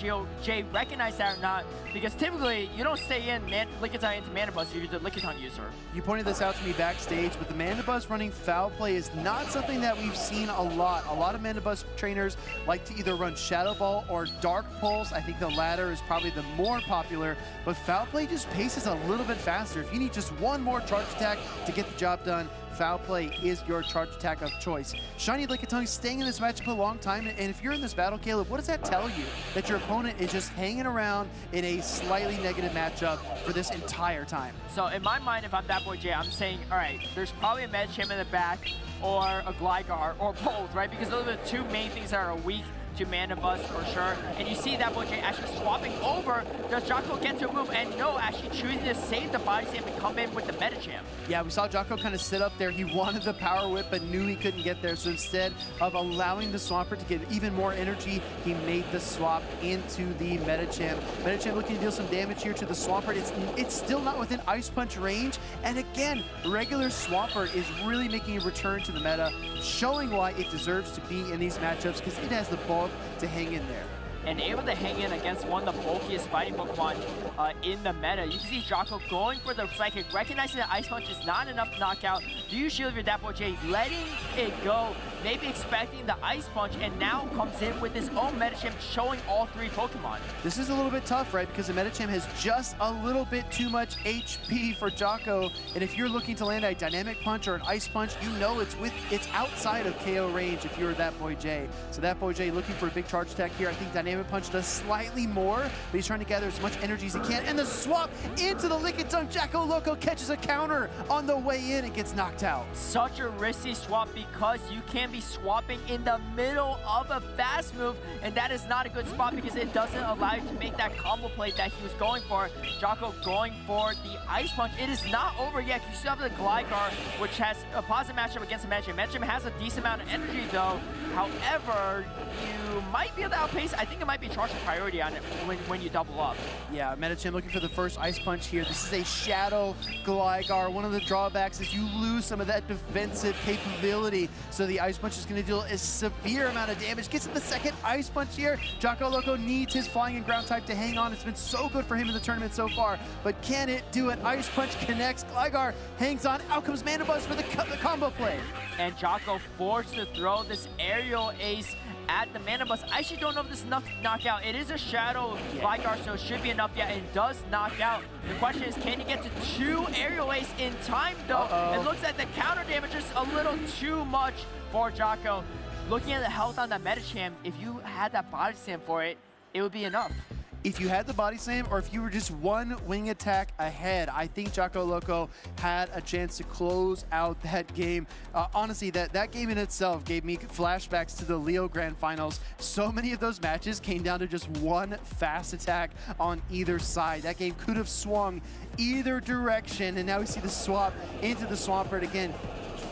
Speaker 9: Jay recognize that or not? Because typically, you don't stay in Lickitung into Mandibuzz if you're the Lickitung user.
Speaker 5: You pointed this out to me backstage, but the Mandibuzz running foul play is not something that we've seen a lot. A lot of Mandibuzz trainers like to either run Shadow Ball or Dark Pulse. I think the latter is probably the more popular, but foul play just paces a little bit faster. If you need just one more charge attack to get the job done, foul play is your charge attack of choice. Shiny Lickitung staying in this matchup a long time, and if you're in this battle, Caleb, what does that tell you? That your opponent is just hanging around in a slightly negative matchup for this entire time.
Speaker 9: So in my mind, if I'm that boy Jay, I'm saying, all right, there's probably a Medicham in the back or a Gligar or both, right? Because those are the 2 main things that are weak to Mandibuzz for sure. And you see that boy Jay actually swapping over. Does Jocko get to a move? And no, actually choosing to save the body slam and come in with the Medicham.
Speaker 5: Yeah, we saw Jocko kind of sit up there. He wanted the Power Whip, but knew he couldn't get there. So instead of allowing the Swampert to get even more energy, he made the swap into the Medicham. Medicham looking to deal some damage here to the Swampert. It's still not within Ice Punch range. And again, regular Swampert is really making a return to the meta, showing why it deserves to be in these matchups because it has the bulk to hang in there.
Speaker 9: And able to hang in against one of the bulkiest fighting Pokemon in the meta. You can see Jocko going for the Psychic, recognizing that Ice Punch is not enough to knock out. Do you shield your Dapo J, letting it go, maybe expecting the Ice Punch, and now comes in with his own Medicham showing all 3 Pokemon.
Speaker 5: This is a little bit tough, right? Because the Medicham has just a little bit too much HP for Jocko, and if you're looking to land a Dynamic Punch or an Ice Punch, you know it's outside of KO range if you're that boy J. So that boy J looking for a big charge attack here. I think Dynamic Punch does slightly more, but he's trying to gather as much energy as he can. And the swap into the Lickitung. Jacko Loco catches a counter on the way in and gets knocked out.
Speaker 9: Such a risky swap because you can be swapping in the middle of a fast move, and that is not a good spot because it doesn't allow you to make that combo play that he was going for. Jocko going for the Ice Punch. It is not over yet. You still have the Gligar, which has a positive matchup against the Medicham. Medicham has a decent amount of energy though. However, you might be able to outpace. I think it might be charging priority on it when you double up.
Speaker 5: Yeah, Medicham looking for the first Ice Punch here. This is a Shadow Gligar. One of the drawbacks is you lose some of that defensive capability. So the Ice Punch is going to deal a severe amount of damage. Gets the second Ice Punch here. Jocko Loco needs his Flying and Ground type to hang on. It's been so good for him in the tournament so far. But can it do it? Ice Punch connects. Gligar hangs on. Out comes Mandibuzz for the combo play.
Speaker 9: And Jocko forced to throw this aerial ace at the Mandibuzz. I actually don't know if this is enough to knock out. It is a Shadow Gligar, so it should be enough. Yeah, it does knock out. The question is, can he get to 2 aerial ace in time, though? It looks like the counter damage is a little too much for Jocko. Looking at the health on that Medicham, if you had that body slam for it, it would be enough.
Speaker 5: If you had the body slam or if you were just one wing attack ahead, I think Jocko Loco had a chance to close out that game. Honestly, that game in itself gave me flashbacks to the Leo Grand Finals. So many of those matches came down to just one fast attack on either side. That game could have swung either direction, and now we see the swap into the Swampert again.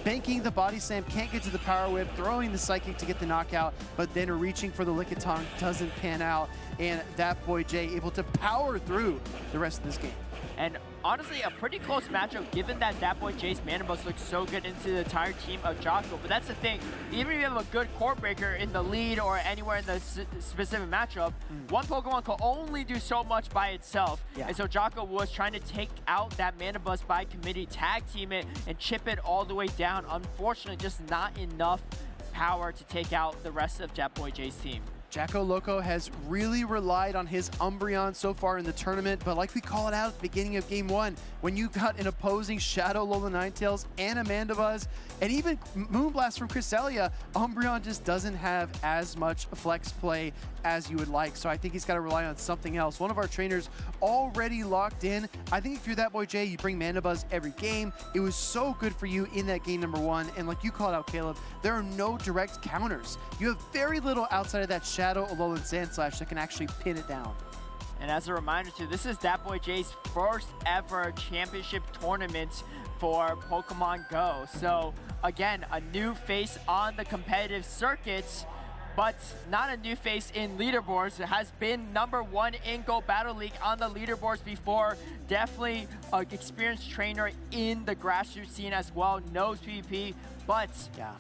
Speaker 5: Banking the body slam, can't get to the Power Whip, throwing the Psychic to get the knockout, but then reaching for the Lickitung doesn't pan out, and that boy Jay able to power through the rest of this game.
Speaker 9: And honestly, a pretty close matchup given that that boy Jay's Mandibuzz looks so good into the entire team of Jocko. But that's the thing, even if you have a good court breaker in the lead or anywhere in the specific matchup, one Pokemon can only do so much by itself. And so Jocko was trying to take out that Mandibuzz by committee, tag team it, and chip it all the way down. Unfortunately, just not enough power to take out the rest of that boy Jay's team.
Speaker 5: Jacko Loco has really relied on his Umbreon so far in the tournament, but like we called out at the beginning of Game 1, when you got an opposing Shadow Lola Ninetales and a Mandibuzz, and even Moonblast from Cresselia, Umbreon just doesn't have as much flex play as you would like. So I think he's got to rely on something else. One of our trainers already locked in. I think if you're that boy Jay, you bring Mana Buzz every game. It was so good for you in that game number 1. And like you called out, Caleb, there are no direct counters. You have very little outside of that Shadow, Alolan Sandslash that can actually pin it down.
Speaker 9: And as a reminder too, this is that boy Jay's first ever championship tournament for Pokemon Go. So again, a new face on the competitive circuits, but not a new face in leaderboards. It has been #1 in Go Battle League on the leaderboards before. Definitely an experienced trainer in the grassroots scene as well, knows PvP, but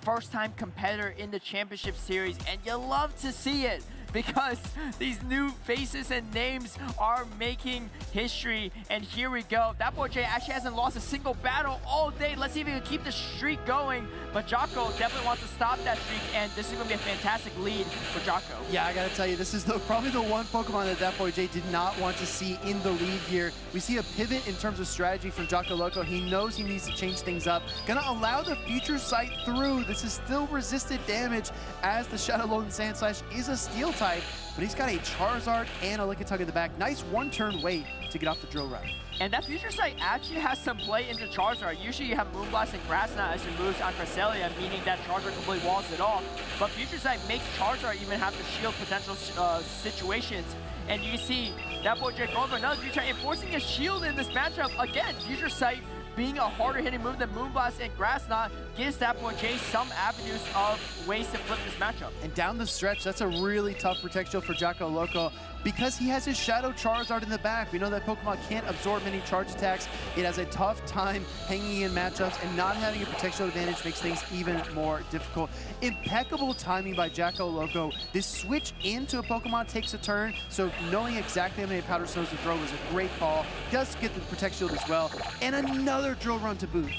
Speaker 9: first time competitor in the championship series, and you love to see it, because these new faces and names are making history. And here we go. That boy Jay actually hasn't lost a single battle all day. Let's see if he can keep the streak going. But Jocko definitely wants to stop that streak, and this is going to be a fantastic lead for Jocko.
Speaker 5: Yeah, I got to tell you, this is probably the one Pokemon that boy Jay did not want to see in the lead here. We see a pivot in terms of strategy from Jocko Loco. He knows he needs to change things up. Gonna allow the Future Sight through. This is still resisted damage, as the Shadow Alolan Sandslash is a steel type, but he's got a Charizard and a Lickitung in the back. Nice one-turn wait to get off the drill route.
Speaker 9: And that Future Sight actually has some play into Charizard. Usually you have Moonblast and Grass Knot as your moves on Cresselia, meaning that Charizard completely walls it off. But Future Sight makes Charizard even have to shield potential situations. And you can see that boy Jake going for another Future Sight, enforcing a shield in this matchup. Again, Future Sight being a harder hitting move than Moonblast and Grass Knot gives that boy Jay some avenues of ways to flip this matchup.
Speaker 5: And down the stretch, that's a really tough protection for Jocko Loco, because he has his Shadow Charizard in the back. We know that Pokemon can't absorb many charge attacks. It has a tough time hanging in matchups, and not having a protection advantage makes things even more difficult. Impeccable timing by Jocko Loco. This switch into a Pokemon takes a turn, so knowing exactly how many Powder Stones to throw was a great call. Does get the Protect Shield as well, and another drill run to boot.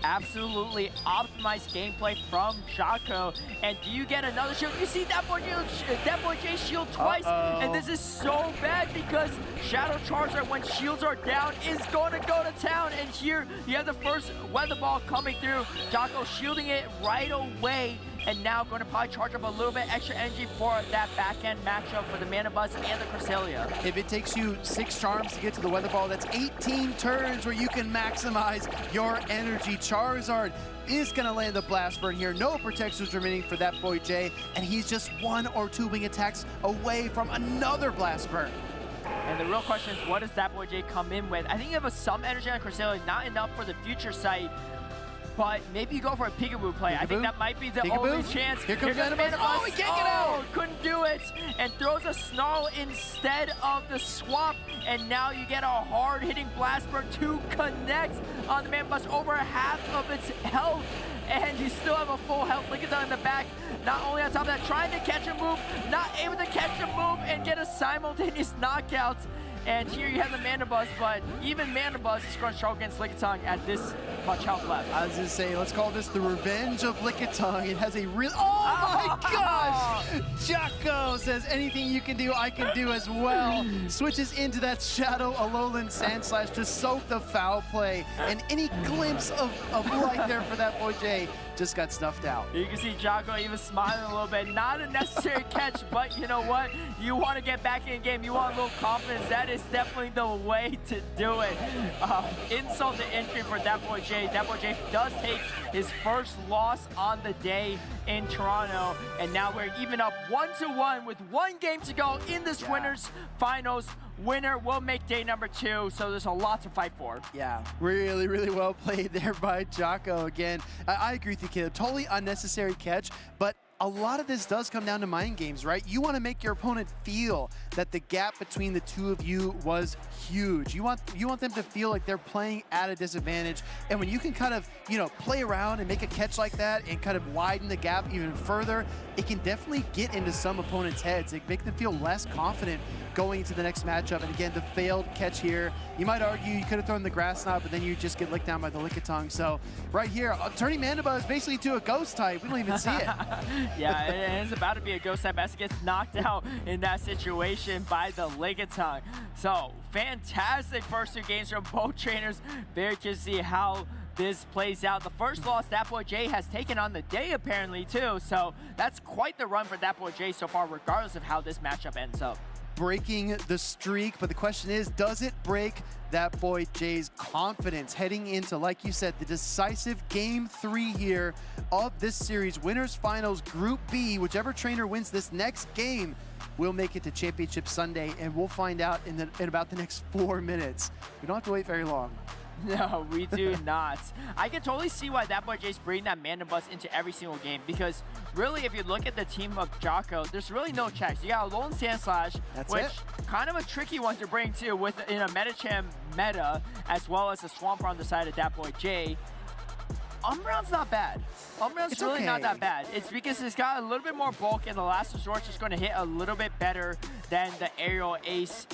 Speaker 9: Absolutely optimized gameplay from Jocko. And do you get another shield? You see that boy Jay shield twice. And this is so bad, because Shadow Charizard, when shields are down, is going to go to town. And here you have the first Weather Ball coming through. Jocko shielding it right away. And now going to probably charge up a little bit extra energy for that back-end matchup for the Mana Buzz and the Cresselia.
Speaker 5: If it takes you 6 charms to get to the Weather Ball, that's 18 turns where you can maximize your energy. Charizard is going to land the Blast Burn here. No protections remaining for that boy Jay, and he's just 1 or 2 wing attacks away from another Blast Burn.
Speaker 9: And the real question is, what does that boy Jay come in with? I think you have some energy on Cresselia, not enough for the Future Sight. But maybe you go for a Peekaboo play. I think that might be the only chance.
Speaker 5: Here comes Mana Buzz. Oh, he can't get out!
Speaker 9: Couldn't do it. And throws a Snarl instead of the swap. And now you get a hard-hitting Blast Burn to connect on the Mana Buzz, over half of its health. And you still have a full health Lickitung in the back. Not only on top of that, trying to catch a move, not able to catch a move and get a simultaneous knockout. And here you have the Mana Buzz, but even Mana Buzz is going to struggle against Lickitung at this much health left.
Speaker 5: I was going to say, let's call this the revenge of Lickitung. It has a real... Oh my gosh! Jocko says, anything you can do, I can do as well. Switches into that Shadow Alolan Sandslash to soak the foul play. And any glimpse of light there for that boy Jay just got snuffed out.
Speaker 9: You can see Jocko even smiling a little bit. Not a necessary catch, but you know what? You want to get back in the game. You want a little confidence. That is definitely the way to do it. Insult to injury for that boy Jay. That boy Jay does take his first loss on the day in Toronto. And now we're even up 1-1 with 1 game to go in this winners finals. Winner will make day number 2, so there's a lot to fight for.
Speaker 5: Yeah, really, really well played there by Jocko again. I agree with you, Caleb. Totally unnecessary catch, but a lot of this does come down to mind games, right? You want to make your opponent feel that the gap between the two of you was huge. You want them to feel like they're playing at a disadvantage. And when you can kind of, play around and make a catch like that and kind of widen the gap even further, it can definitely get into some opponents' heads. It make them feel less confident going into the next matchup. And again, the failed catch here. You might argue you could have thrown the Grass Knot, but then you just get licked down by the Lickitung. So right here, turning Mana Buzz basically to a ghost type. We don't even see it.
Speaker 9: Yeah, it's about to be a ghost type as it gets knocked out in that situation by the Lickitung. So fantastic first 2 games from both trainers. Very curious to see how this plays out. The first loss that boy Jay has taken on the day apparently too, so that's quite the run for that boy Jay so far, regardless of how this matchup ends up.
Speaker 5: Breaking the streak, but the question is, does it break that boy Jay's confidence heading into, like you said, the decisive Game 3 here of this series, Winners Finals Group B? Whichever trainer wins this next game will make it to Championship Sunday, and we'll find out in about the next 4 minutes. We don't have to wait very long.
Speaker 9: No, we do not. I can totally see why that boy Jay's bringing that Mana Bus into every single game, because really, if you look at the team of Jocko, there's really no checks. You got a Alolan Sandslash, which kind of a tricky one to bring too, with in a Metacham meta, as well as a Swampert on the side of that boy Jay. Umbreon's not bad. Umbreon's really not that bad. It's because it's got a little bit more bulk, and the Last Resort's just going to hit a little bit better than the Aerial Ace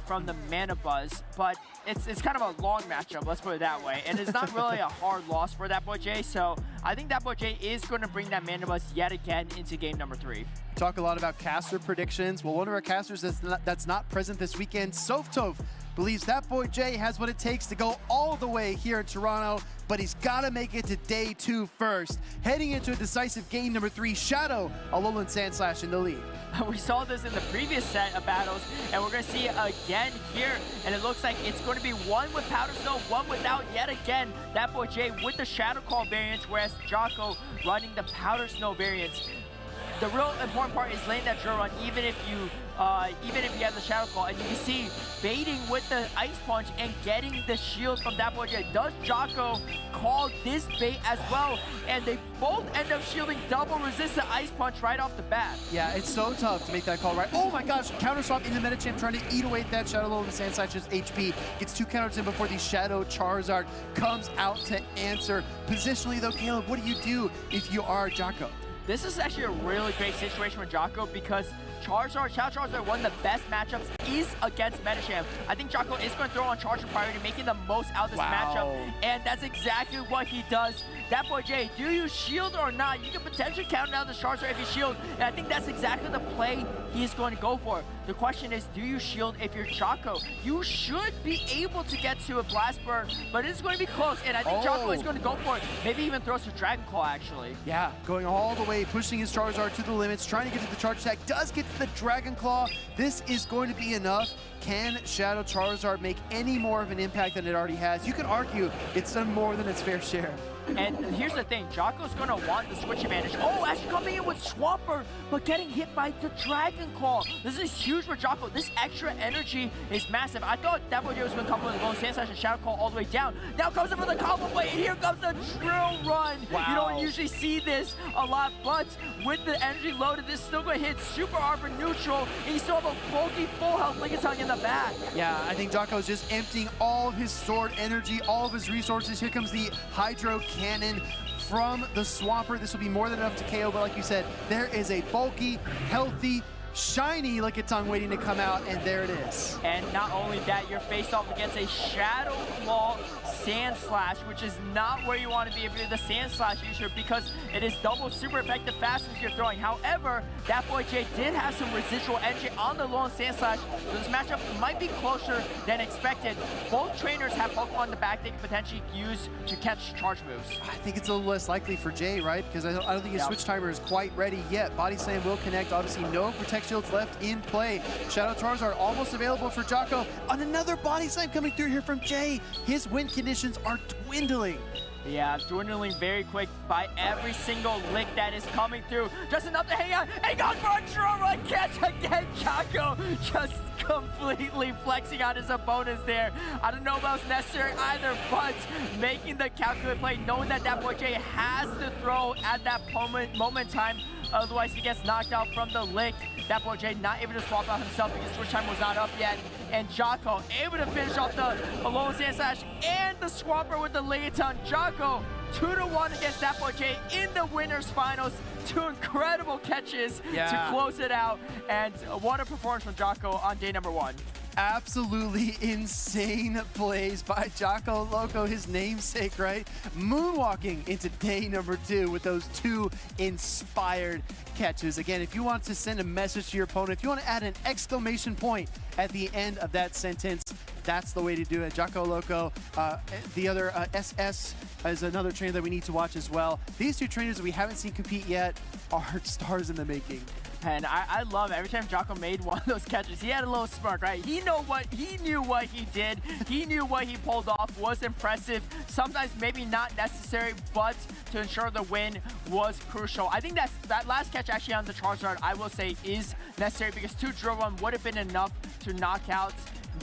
Speaker 9: from the Mana Buzz. But it's kind of a long matchup, let's put it that way. And it's not really a hard loss for that boy Jay. So I think that boy Jay is going to bring that Mana Buzz yet again into game number 3.
Speaker 5: Talk a lot about caster predictions. Well, one of our casters that's not present this weekend, Softov, believes that boy Jay has what it takes to go all the way here in Toronto, but he's got to make it to day 2 first. Heading into a decisive game number 3, Shadow, Alolan Sandslash in the lead.
Speaker 9: We saw this in the previous set of battles, and we're going to see it again here, and it looks like it's going to be one with Powder Snow, one without yet again. That boy Jay with the Shadow Call variant, whereas Jocko running the Powder Snow variants. The real important part is laying that drill run, even if you have the Shadow Claw, and you can see baiting with the Ice Punch and getting the shield from that boy Jay. Does Jocko call this bait as well? And they both end up shielding double resistant Ice Punch right off the bat.
Speaker 5: Yeah, it's so tough to make that call right. Oh my gosh, counter swap in the Metacham, trying to eat away at that Shadow Alolan Sandslash's HP. Gets 2 counters in before the Shadow Charizard comes out to answer. Positionally though, Caleb, what do you do if you are Jocko?
Speaker 9: This is actually a really great situation for Jocko, because Shadow Charizard, one of the best matchups is against Metacham. I think Jocko is going to throw on Charger priority, making the most out of this matchup, and that's exactly what he does. That boy Jay, do you shield or not? You can potentially counter down the Charizard if you shield, and I think that's exactly the play he's going to go for. The question is, do you shield if you're Jocko? You should be able to get to a Blast Burn, but it's going to be close, and I think Jocko is going to go for it. Maybe even throws for Dragon Claw, actually.
Speaker 5: Yeah, going all the way, pushing his Charizard to the limits, trying to get to the charge attack, does get to the Dragon Claw. This is going to be enough. Can Shadow Charizard make any more of an impact than it already has? You could argue it's done more than its fair share.
Speaker 9: And here's the thing, Jocko's going to want the switch advantage. Oh, actually coming in with Swampert, but getting hit by the Dragon Claw. This is huge for Jocko. This extra energy is massive. I thought that boy was going to come with a Alolan Sandslash and Shadow Claw all the way down. Now comes in for the combo play, and here comes the drill run. Wow. You don't usually see this a lot, but with the energy loaded, this is still going to hit super hard for neutral, and you still have a bulky full health Lickitung in the back.
Speaker 5: Yeah, I think Jocko is just emptying all of his stored energy, all of his resources. Here comes the Hydro Cannon from the Swampert. This will be more than enough to KO, but like you said, there is a bulky, healthy, shiny Lickitung waiting to come out, and there it is.
Speaker 9: And not only that, you're faced off against a Shadow Claw Sandslash, which is not where you want to be if you're the Sandslash user, because it is double super effective fast as you're throwing. However, that boy Jay did have some residual energy on the Alolan Sandslash, so this matchup might be closer than expected. Both trainers have Pokemon in the back they can potentially use to catch charge moves.
Speaker 5: I think it's a little less likely for Jay, right? Because I don't think his switch timer is quite ready yet. Body Slam will connect. Obviously, no Protect Shields left in play. Shadow Charizard almost available for Jocko. On another Body Slam coming through here from Jay. His win conditions are dwindling.
Speaker 9: Yeah, dwindling very quick by every single lick that is coming through. Just enough to hang on. And he goes for a drill run catch again. Jocko just completely flexing on his opponents there. I don't know if that was necessary either, but making the calculated play, knowing that that boy Jay has to throw at that moment in time. Otherwise, he gets knocked out from the lick. That boy Jay not able to swap out himself because switch time was not up yet. And Jocko able to finish off the Alolan Sandslash and the Swampert with the Lickitung. Jocko 2-1 against that boy Jay in the winners finals. 2 incredible catches to close it out. And what a performance from Jocko on day number 1.
Speaker 5: Absolutely insane plays by Jocko Loco, his namesake, right? Moonwalking into day number 2 with those 2 inspired catches. Again, if you want to send a message to your opponent, if you want to add an exclamation point at the end of that sentence, that's the way to do it. Jocko Loco, the other SS is another trainer that we need to watch as well. These 2 trainers that we haven't seen compete yet are stars in the making.
Speaker 9: And I love it. Every time Jocko made one of those catches, he had a little smirk, right? He knew what he did. He knew what he pulled off was impressive. Sometimes maybe not necessary, but to ensure the win was crucial. I think that last catch actually on the Charizard, I will say, is necessary because 2 drill run would have been enough to knock out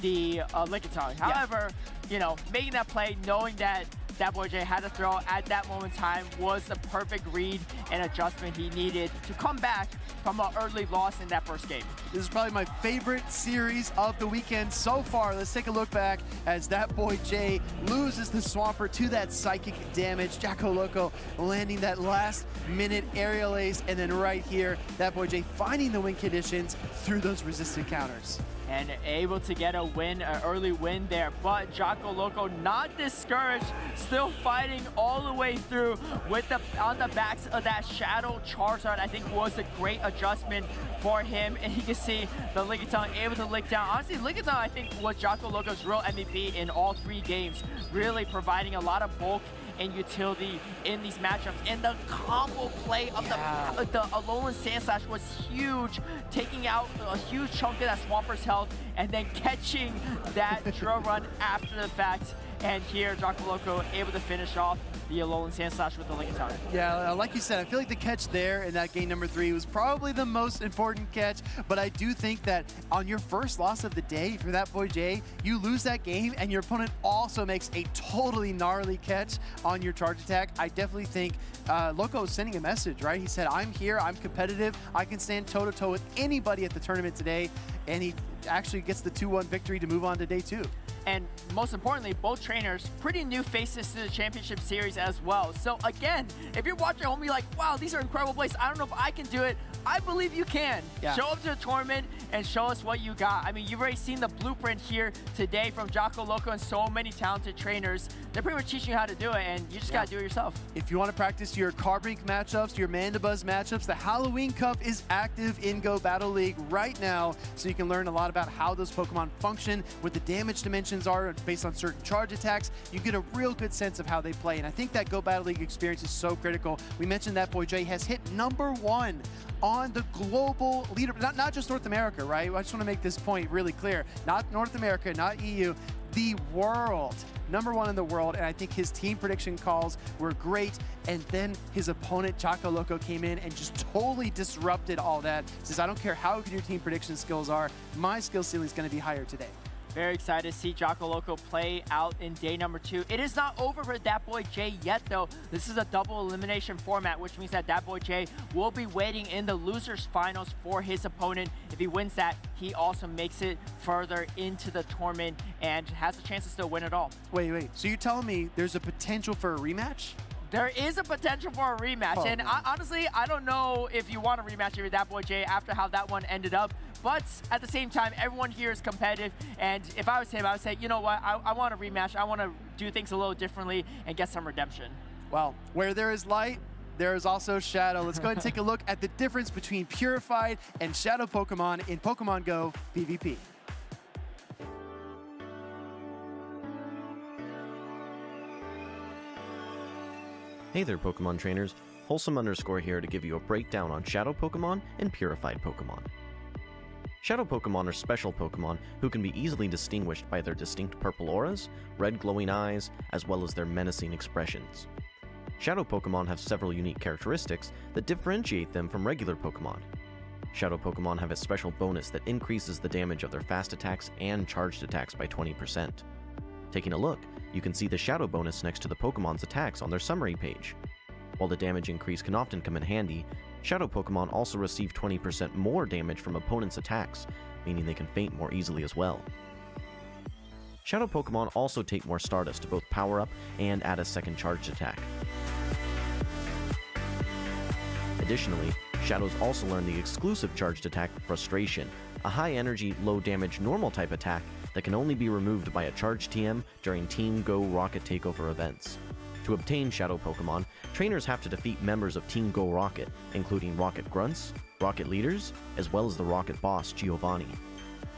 Speaker 9: the Lickitung. However, you know, making that play, knowing that Boy J had to throw at that moment in time was the perfect read and adjustment he needed to come back from an early loss in that first game.
Speaker 5: This is probably my favorite series of the weekend so far. Let's take a look back as that Boy J loses the Swampert to that psychic damage. Jocko Loco landing that last minute aerial ace, and then right here, that Boy J finding the win conditions through those resistant counters.
Speaker 9: And able to get a win, an early win there. But Jocko Loco not discouraged, still fighting all the way through with on the backs of that Shadow Charizard. I think was a great adjustment for him. And you can see the Lickitung able to lick down. Honestly, Lickitung I think was Jocko Loco's real MVP in all 3 games, really providing a lot of bulk and utility in these matchups. And the combo play of the Alolan Sandslash was huge, taking out a huge chunk of that Swampert's health and then catching that drill run after the fact. And here, Jocko Loco able to finish off the Alolan Sandslash with the Lickitung.
Speaker 5: Yeah, like you said, I feel like the catch there in that game number 3 was probably the most important catch, but I do think that on your first loss of the day for that Boy J, you lose that game and your opponent also makes a totally gnarly catch on your charge attack. I definitely think Loco is sending a message, right? He said, I'm here, I'm competitive, I can stand toe-to-toe with anybody at the tournament today, and he actually gets the 2-1 victory to move on to day 2.
Speaker 9: And most importantly, both trainers, pretty new faces to the championship series as well. So again, if you're watching at home, you're like, wow, these are incredible plays. I don't know if I can do it. I believe you can. Yeah. Show up to the tournament and show us what you got. I mean, you've already seen the blueprint here today from Jocko Loco and so many talented trainers. They're pretty much teaching you how to do it, and you just got to do it yourself.
Speaker 5: If you want to practice your Carbink matchups, your Mandibuzz matchups, the Halloween Cup is active in Go Battle League right now, so you can learn a lot about how those Pokemon function, what the damage dimensions are based on certain charge attacks. You get a real good sense of how they play, and I think that Go Battle League experience is so critical. We mentioned that Boy J has hit #1 on the global leader, not just North America, right? I just want to make this point really clear. Not North America, not EU, the world. #1 in the world, and I think his team prediction calls were great, and then his opponent, Jocko Loco, came in and just totally disrupted all that. Says, I don't care how good your team prediction skills are, my skill ceiling is going to be higher today.
Speaker 9: Very excited to see Jocko Loco play out in day number 2. It is not over for that Boy J yet, though. This is a double elimination format, which means that Boy J will be waiting in the losers finals for his opponent. If he wins that, he also makes it further into the tournament and has a chance to still win it all.
Speaker 5: Wait. So you're telling me there's a potential for a rematch?
Speaker 9: There is a potential for a rematch, and honestly, I don't know if you want a rematch with that Boy J after how that one ended up. But at the same time, everyone here is competitive, and if I was him, I would say, you know what, I want a rematch. I want to do things a little differently and get some redemption.
Speaker 5: Well, where there is light, there is also shadow. Let's go ahead and take a look at the difference between Purified and Shadow Pokemon in Pokemon Go PvP.
Speaker 2: Hey there, Pokemon trainers. Wholesome_ here to give you a breakdown on Shadow Pokemon and Purified Pokemon. Shadow Pokemon are special Pokemon who can be easily distinguished by their distinct purple auras, red glowing eyes, as well as their menacing expressions. Shadow Pokemon have several unique characteristics that differentiate them from regular Pokemon. Shadow Pokemon have a special bonus that increases the damage of their fast attacks and charged attacks by 20%. Taking a look, you can see the Shadow bonus next to the Pokemon's attacks on their summary page. While the damage increase can often come in handy, Shadow Pokemon also receive 20% more damage from opponents' attacks, meaning they can faint more easily as well. Shadow Pokemon also take more Stardust to both power up and add a second charged attack. Additionally, Shadows also learn the exclusive charged attack Frustration, a high-energy, low-damage normal-type attack that can only be removed by a charged TM during Team Go Rocket Takeover events. To obtain Shadow Pokemon, trainers have to defeat members of Team Go Rocket, including Rocket Grunts, Rocket Leaders, as well as the Rocket Boss, Giovanni.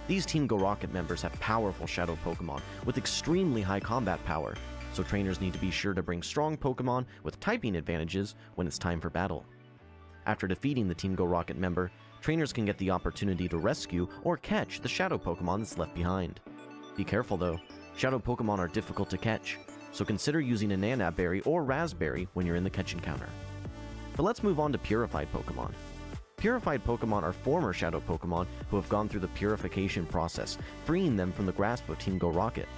Speaker 2: These Team Go Rocket members have powerful Shadow Pokemon with extremely high combat power, so trainers need to be sure to bring strong Pokemon with typing advantages when it's time for battle. After defeating the Team Go Rocket member, trainers can get the opportunity to rescue or catch the Shadow Pokemon that's left behind. Be careful though, Shadow Pokemon are difficult to catch, so consider using a Nana Berry or Raspberry when you're in the catch encounter. But let's move on to Purified Pokemon. Purified Pokemon are former Shadow Pokemon who have gone through the purification process, freeing them from the grasp of Team Go Rocket.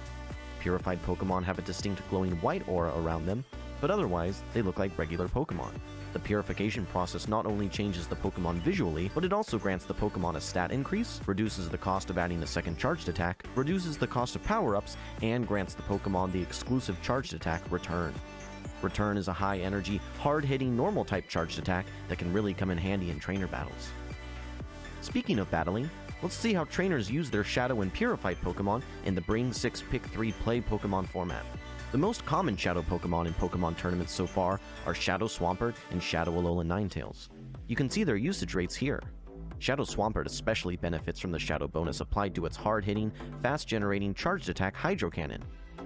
Speaker 2: Purified Pokemon have a distinct glowing white aura around them, but otherwise they look like regular Pokemon. The purification process not only changes the Pokemon visually, but it also grants the Pokemon a stat increase, reduces the cost of adding a second charged attack, reduces the cost of power-ups, and grants the Pokemon the exclusive charged attack, Return. Return is a high-energy, hard-hitting normal-type charged attack that can really come in handy in trainer battles. Speaking of battling, let's see how trainers use their Shadow and Purified Pokemon in the Bring 6 Pick 3 Play Pokemon format. The most common Shadow Pokemon in Pokemon tournaments so far are Shadow Swampert and Shadow Alolan Ninetales. You can see their usage rates here. Shadow Swampert especially benefits from the Shadow bonus applied to its hard-hitting, fast-generating charged attack Hydro Cannon.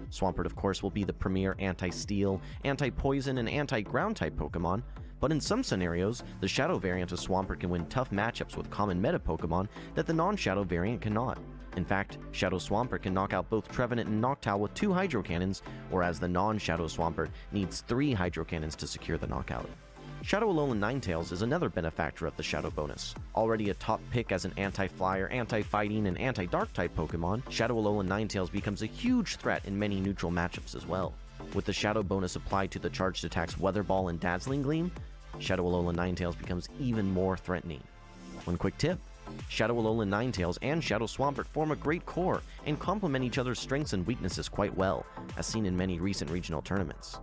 Speaker 2: Swampert of course will be the premier anti-steel, anti-poison, and anti-ground type Pokemon, but in some scenarios, the Shadow variant of Swampert can win tough matchups with common meta Pokemon that the non-Shadow variant cannot. In fact, Shadow Swampert can knock out both Trevenant and Noctowl with 2 Hydro Cannons, whereas the non-Shadow Swampert needs 3 Hydro Cannons to secure the knockout. Shadow Alolan Ninetales is another benefactor of the Shadow bonus. Already a top pick as an anti-flyer, anti-fighting, and anti-dark type Pokemon, Shadow Alolan Ninetales becomes a huge threat in many neutral matchups as well. With the Shadow bonus applied to the charged attacks Weather Ball and Dazzling Gleam, Shadow Alolan Ninetales becomes even more threatening. One quick tip: Shadow Alolan Ninetales and Shadow Swampert form a great core and complement each other's strengths and weaknesses quite well, as seen in many recent regional tournaments.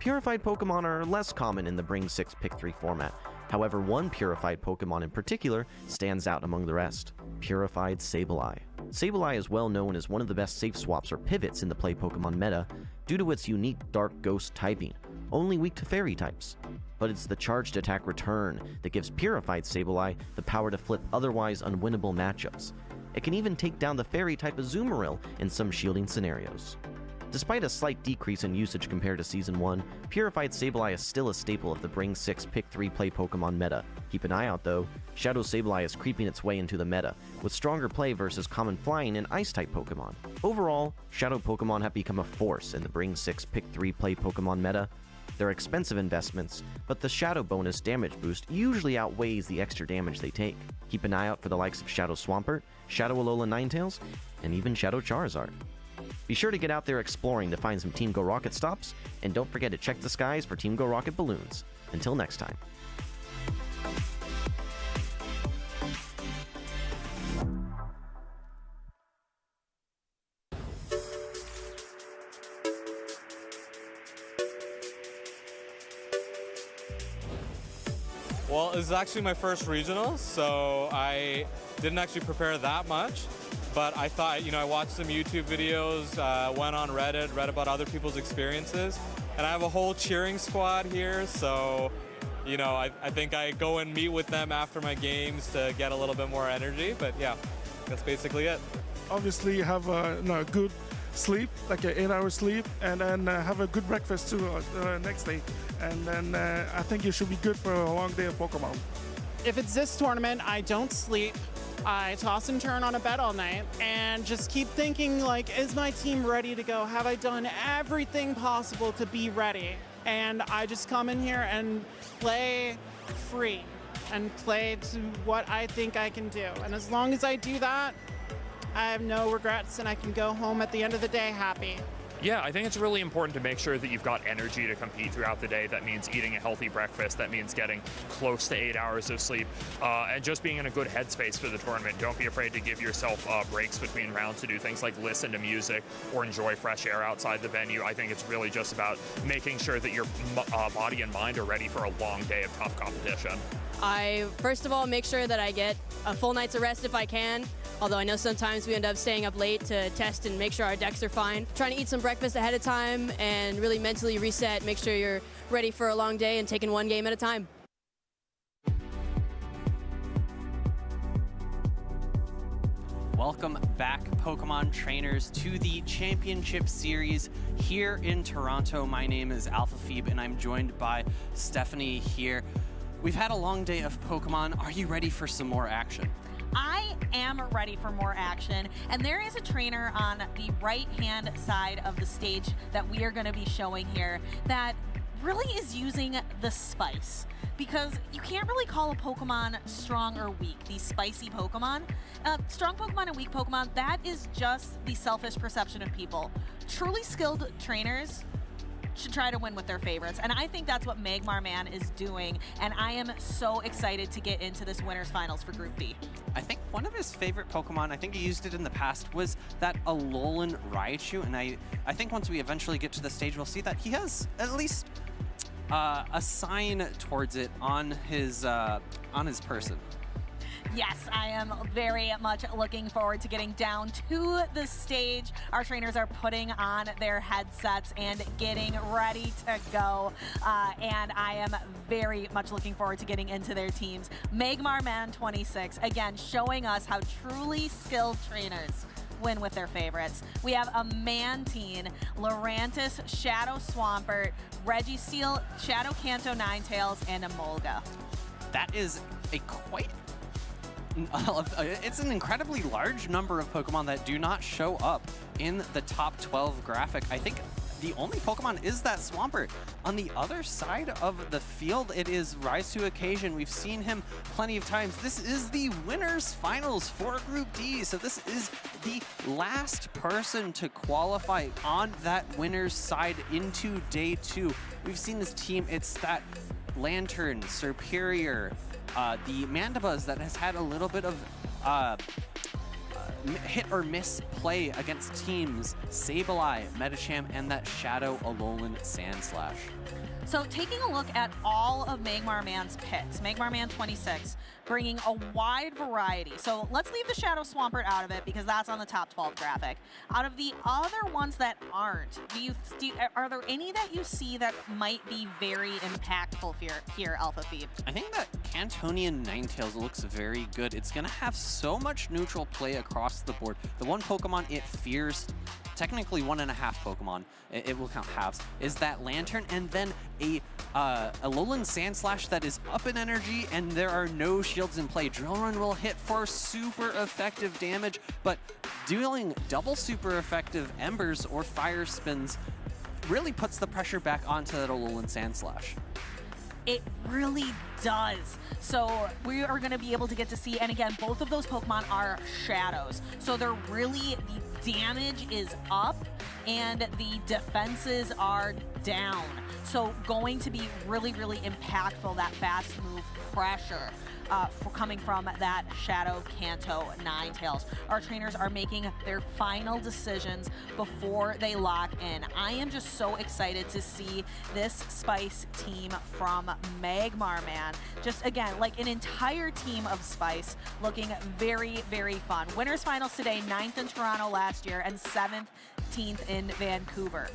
Speaker 2: Purified Pokemon are less common in the Bring 6 Pick 3 format. However, one Purified Pokemon in particular stands out among the rest: Purified Sableye. Sableye is well known as one of the best safe swaps or pivots in the play Pokemon meta due to its unique Dark Ghost typing, only weak to Fairy types. But it's the charged attack Return that gives Purified Sableye the power to flip otherwise unwinnable matchups. It can even take down the Fairy type Azumarill in some shielding scenarios. Despite a slight decrease in usage compared to Season 1, Purified Sableye is still a staple of the Bring 6 Pick 3 play Pokemon meta. Keep an eye out though, Shadow Sableye is creeping its way into the meta, with stronger play versus common flying and ice-type Pokemon. Overall, Shadow Pokemon have become a force in the Bring 6 Pick 3 play Pokemon meta. They're expensive investments, but the Shadow bonus damage boost usually outweighs the extra damage they take. Keep an eye out for the likes of Shadow Swampert, Shadow Alolan Ninetales, and even Shadow Charizard. Be sure to get out there exploring to find some Team Go Rocket stops, and don't forget to check the skies for Team Go Rocket balloons. Until next time.
Speaker 6: Well, this is actually my first regional, so I didn't actually prepare that much. But I thought, I watched some YouTube videos, went on Reddit, read about other people's experiences, and I have a whole cheering squad here, so, I think I go and meet with them after my games to get a little bit more energy, but yeah, that's basically it.
Speaker 7: Obviously have a good sleep, like an 8-hour sleep, and then have a good breakfast too next day. And then I think you should be good for a long day of Pokemon.
Speaker 17: If it's this tournament, I don't sleep. I toss and turn on a bed all night and just keep thinking, is my team ready to go? Have I done everything possible to be ready? And I just come in here and play free and play to what I think I can do. And as long as I do that, I have no regrets and I can go home at the end of the day happy.
Speaker 3: Yeah, I think it's really important to make sure that you've got energy to compete throughout the day. That means eating a healthy breakfast. That means getting close to 8 hours of sleep, and just being in a good headspace for the tournament. Don't be afraid to give yourself breaks between rounds to do things like listen to music or enjoy fresh air outside the venue. I think it's really just about making sure that your body and mind are ready for a long day of tough competition.
Speaker 8: I, first of all, make sure that I get a full night's of rest if I can. Although I know sometimes we end up staying up late to test and make sure our decks are fine. Trying to eat some breakfast ahead of time and really mentally reset, make sure you're ready for a long day and taking one game at a time.
Speaker 12: Welcome back, Pokemon trainers, to the Championship Series here in Toronto. My name is AlphaPhoebe, and I'm joined by Stephanie here. We've had a long day of Pokemon. Are you ready for some more action?
Speaker 4: I am ready for more action, and there is a trainer on the right-hand side of the stage that we are going to be showing here that really is using the spice, because you can't really call a Pokemon strong or weak, these spicy Pokemon. Strong Pokemon and weak Pokemon, that is just the selfish perception of people. Truly skilled trainers should try to win with their favorites, and I think that's what Magmar Man is doing, and I am so excited to get into this winners finals for Group B.
Speaker 12: I think one of his favorite Pokemon, I think he used it in the past, was that Alolan Raichu, and I think once we eventually get to the stage, we'll see that he has at least a sign towards it on his person.
Speaker 4: Yes, I am very much looking forward to getting down to the stage. Our trainers are putting on their headsets and getting ready to go. And I am very much looking forward to getting into their teams. Magmar Man 26, again, showing us how truly skilled trainers win with their favorites. We have a Mantine, Lurantis, Shadow Swampert, Registeel, Shadow Kanto Ninetales, and a Molga.
Speaker 12: That is a quite... it's an incredibly large number of Pokemon that do not show up in the top 12 graphic. I think the only Pokemon is that Swampert. On the other side of the field, it is Rise to Occasion. We've seen him plenty of times. This is the winners finals for Group D. So this is the last person to qualify on that winners side into day 2. We've seen this team. It's that Lantern, Superior, the Mandibuzz that has had a little bit of hit or miss play against teams Sableye, Medicham, and that Shadow Alolan Sandslash.
Speaker 4: So taking a look at all of Magmar Man's picks, Magmar Man 26, bringing a wide variety. So let's leave the Shadow Swampert out of it because that's on the top 12 graphic. Out of the other ones that aren't, are there any that you see that might be very impactful here, AlphaPhoebe?
Speaker 12: I think that Cantonian Ninetales looks very good. It's going to have so much neutral play across the board. The one Pokemon it fears, technically 1.5 Pokemon, it will count halves, is that Lantern, and then a Alolan Sandslash that is up in energy, and there are no shields in play. Drill Run will hit for super effective damage, but dealing double super effective Embers or Fire Spins really puts the pressure back onto that Alolan Sandslash.
Speaker 4: It really does. So we are going to be able to get to see, and again, both of those Pokemon are shadows. So they're really, the damage is up and the defenses are down. So going to be really, really impactful, that fast move pressure coming from that Shadow Kanto Ninetales. Our trainers are making their final decisions before they lock in. I am just so excited to see this Spice team from Magmar Man. Just again, like an entire team of Spice looking very, very fun. Winners finals today, 9th in Toronto last year and 17th in Vancouver.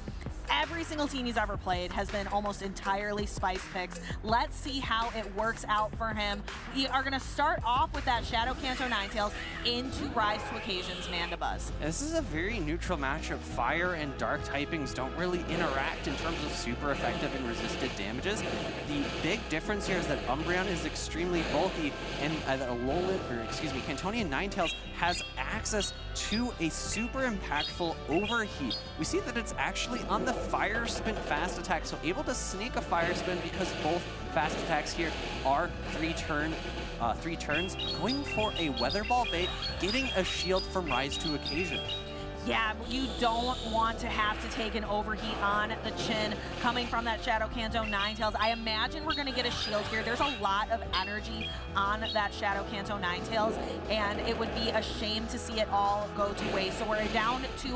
Speaker 4: Every single team he's ever played has been almost entirely Spice picks. Let's see how it works out for him. We are going to start off with that Shadow Kanto Ninetales into Rise to Occasion's Mandibuzz.
Speaker 12: This is a very neutral matchup. Fire and Dark typings don't really interact in terms of super effective and resisted damages. The big difference here is that Umbreon is extremely bulky, and Cantonian Ninetales has access to a super impactful Overheat. We see that it's actually on the Fire Spin fast attack, so able to sneak a Fire Spin because both fast attacks here are 3 turns, going for a Weather Ball bait, getting a shield from Rise to Occasion.
Speaker 4: Yeah, you don't want to have to take an overheat on the chin coming from that Shadow Kanto Ninetales. I imagine we're going to get a shield here. There's a lot of energy on that Shadow Kanto Ninetales, and it would be a shame to see it all go to waste. So we're down to the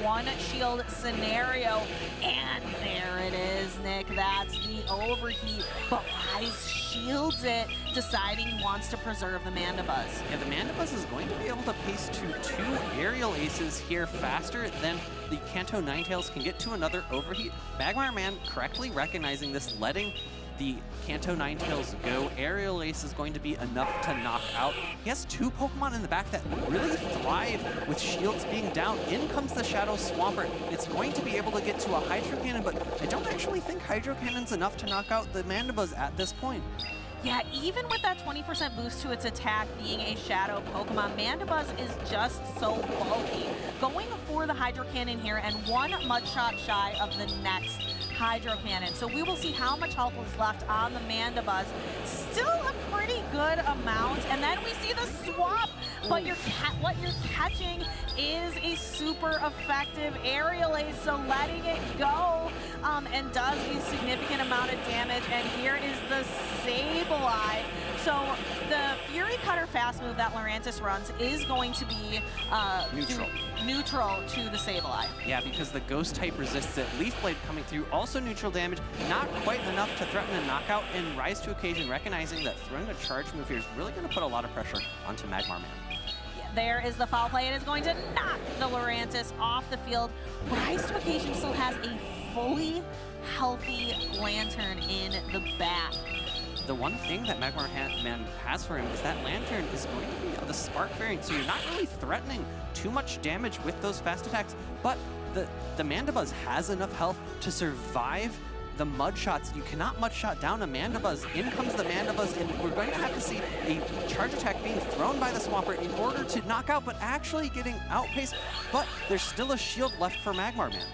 Speaker 4: one shield scenario, and there it is, Nick. That's the overheat, but Rise shields it, deciding he wants to preserve the Mandibuzz.
Speaker 12: Yeah, the Mandibuzz is going to be able to pace to 2 aerial aces here faster than the Kanto Ninetales can get to another overheat. Magmar Man correctly recognizing this, letting the Kanto Ninetales go. Aerial Ace is going to be enough to knock out. He has 2 Pokemon in the back that really thrive with shields being down. In comes the Shadow Swampert. It's going to be able to get to a Hydro Cannon, but I don't actually think Hydro Cannon's enough to knock out the Mandibuzz at this point.
Speaker 4: Yeah, even with that 20% boost to its attack being a Shadow Pokemon, Mandibuzz is just so bulky. Going for the Hydro Cannon here and 1 Mudshot shy of the next Hydro Cannon. So we will see how much health is left on the Mandibuzz. Still a pretty good amount. And then we see the swap, but what you're catching is a super effective Aerial Ace, so letting it go and does a significant amount of damage. And here is the Sableye. So the Fury Cutter fast move that Lurantis runs is going to be neutral to the Sableye.
Speaker 12: Yeah, because the Ghost type resists it. Leaf Blade coming through, also neutral damage, not quite enough to threaten a knockout, and Rise to Occasion recognizing that throwing a charge move here is really going to put a lot of pressure onto Magmar Man.
Speaker 4: There is the foul play. It is going to knock the Lurantis off the field. Rise to Occasion still has a fully healthy Lantern in the back.
Speaker 12: The one thing that Magmar Man has for him is that Lantern is going to be the Spark variant, so you're not really threatening too much damage with those fast attacks, but the Mandibuzz has enough health to survive the mud shots. You cannot mud shot down a Mandibuzz. In comes the Mandibuzz, and we're going to have to see a charge attack being thrown by the Swampert in order to knock out, but actually getting outpaced. But there's still a shield left for Magmar Man.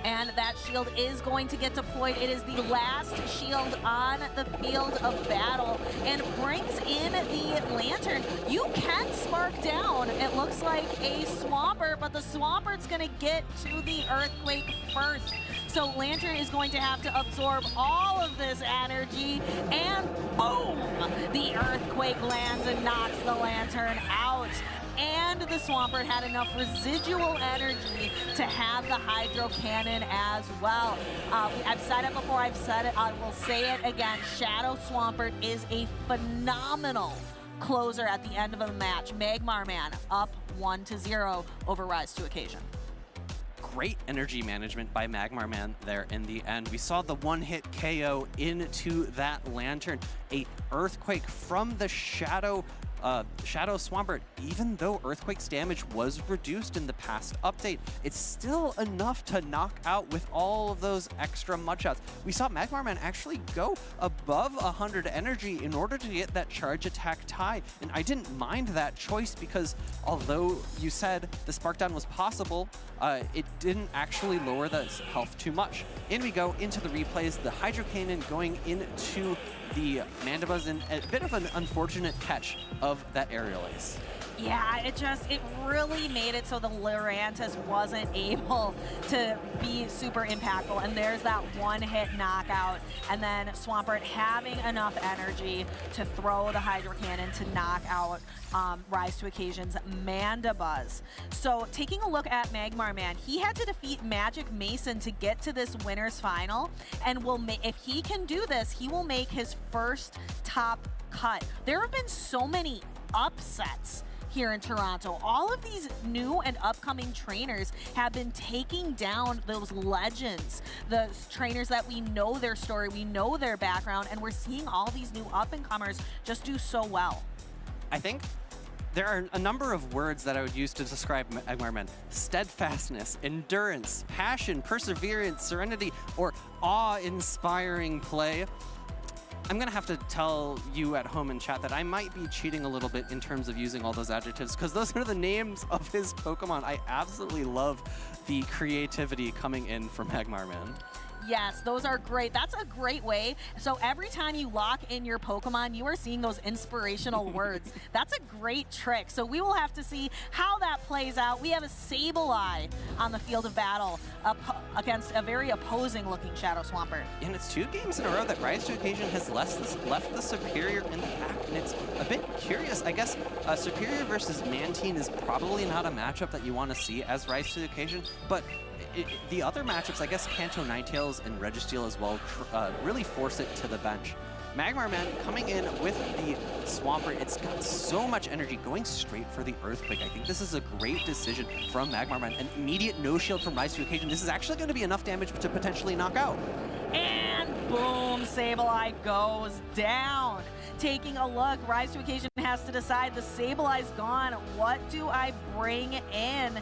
Speaker 4: And that shield is going to get deployed. It is the last shield on the field of battle and brings in the Lantern. You can spark down. It looks like a Swampert, but the Swampert's going to get to the Earthquake first. So Lantern is going to have to absorb all of this energy, and boom! The Earthquake lands and knocks the Lantern out. And the Swampert had enough residual energy to have the Hydro Cannon as well. I've said it before, I've said it, I will say it again. Shadow Swampert is a phenomenal closer at the end of a match. Magmar Man up 1-0 over Rise to Occasion.
Speaker 12: Great energy management by Magmar Man there in the end. We saw the one-hit KO into that Lantern. A Earthquake from the Shadow Swampert. Even though Earthquake's damage was reduced in the past update, it's still enough to knock out with all of those extra mud shots. We saw Magmar Man actually go above 100 energy in order to get that charge attack tie, and I didn't mind that choice because although you said the Spark Down was possible, it didn't actually lower the health too much. In we go into the replays, the Hydro Cannon going into the Mandibuzz, and a bit of an unfortunate catch of that Aerial Ace.
Speaker 4: Yeah, it really made it so the Lurantis wasn't able to be super impactful. And there's that one-hit knockout. And then Swampert having enough energy to throw the Hydro Cannon to knock out Rise to Occasion's Mandibuzz. So taking a look at Magmar Man, he had to defeat Magic Mason to get to this winner's final. And if he can do this, he will make his first top cut. There have been so many upsets here in Toronto. All of these new and upcoming trainers have been taking down those legends, the trainers that we know their story, we know their background, and we're seeing all these new up-and-comers just do so well.
Speaker 12: I think there are a number of words that I would use to describe Magmar Man. Steadfastness, endurance, passion, perseverance, serenity, or awe-inspiring play. I'm gonna have to tell you at home in chat that I might be cheating a little bit in terms of using all those adjectives, because those are the names of his Pokemon. I absolutely love the creativity coming in from Magmar Man.
Speaker 4: Yes, those are great. That's a great way. So every time you lock in your Pokemon, you are seeing those inspirational words. That's a great trick. So we will have to see how that plays out. We have a Sableye on the field of battle against a very opposing looking Shadow Swampert.
Speaker 12: And it's 2 games in a row that Rise to Occasion has left the Superior in the pack, and it's a bit curious. I guess Superior versus Mantine is probably not a matchup that you want to see as Rise to Occasion, but the other matchups, I guess Kanto Ninetales and Registeel as well, really force it to the bench. Magmar Man coming in with the Swampert. It's got so much energy going straight for the Earthquake. I think this is a great decision from Magmar Man. An immediate no shield from Rise to Occasion. This is actually going to be enough damage to potentially knock out.
Speaker 4: And boom, Sableye goes down. Taking a look, Rise to Occasion has to decide. The Sableye's gone. What do I bring in?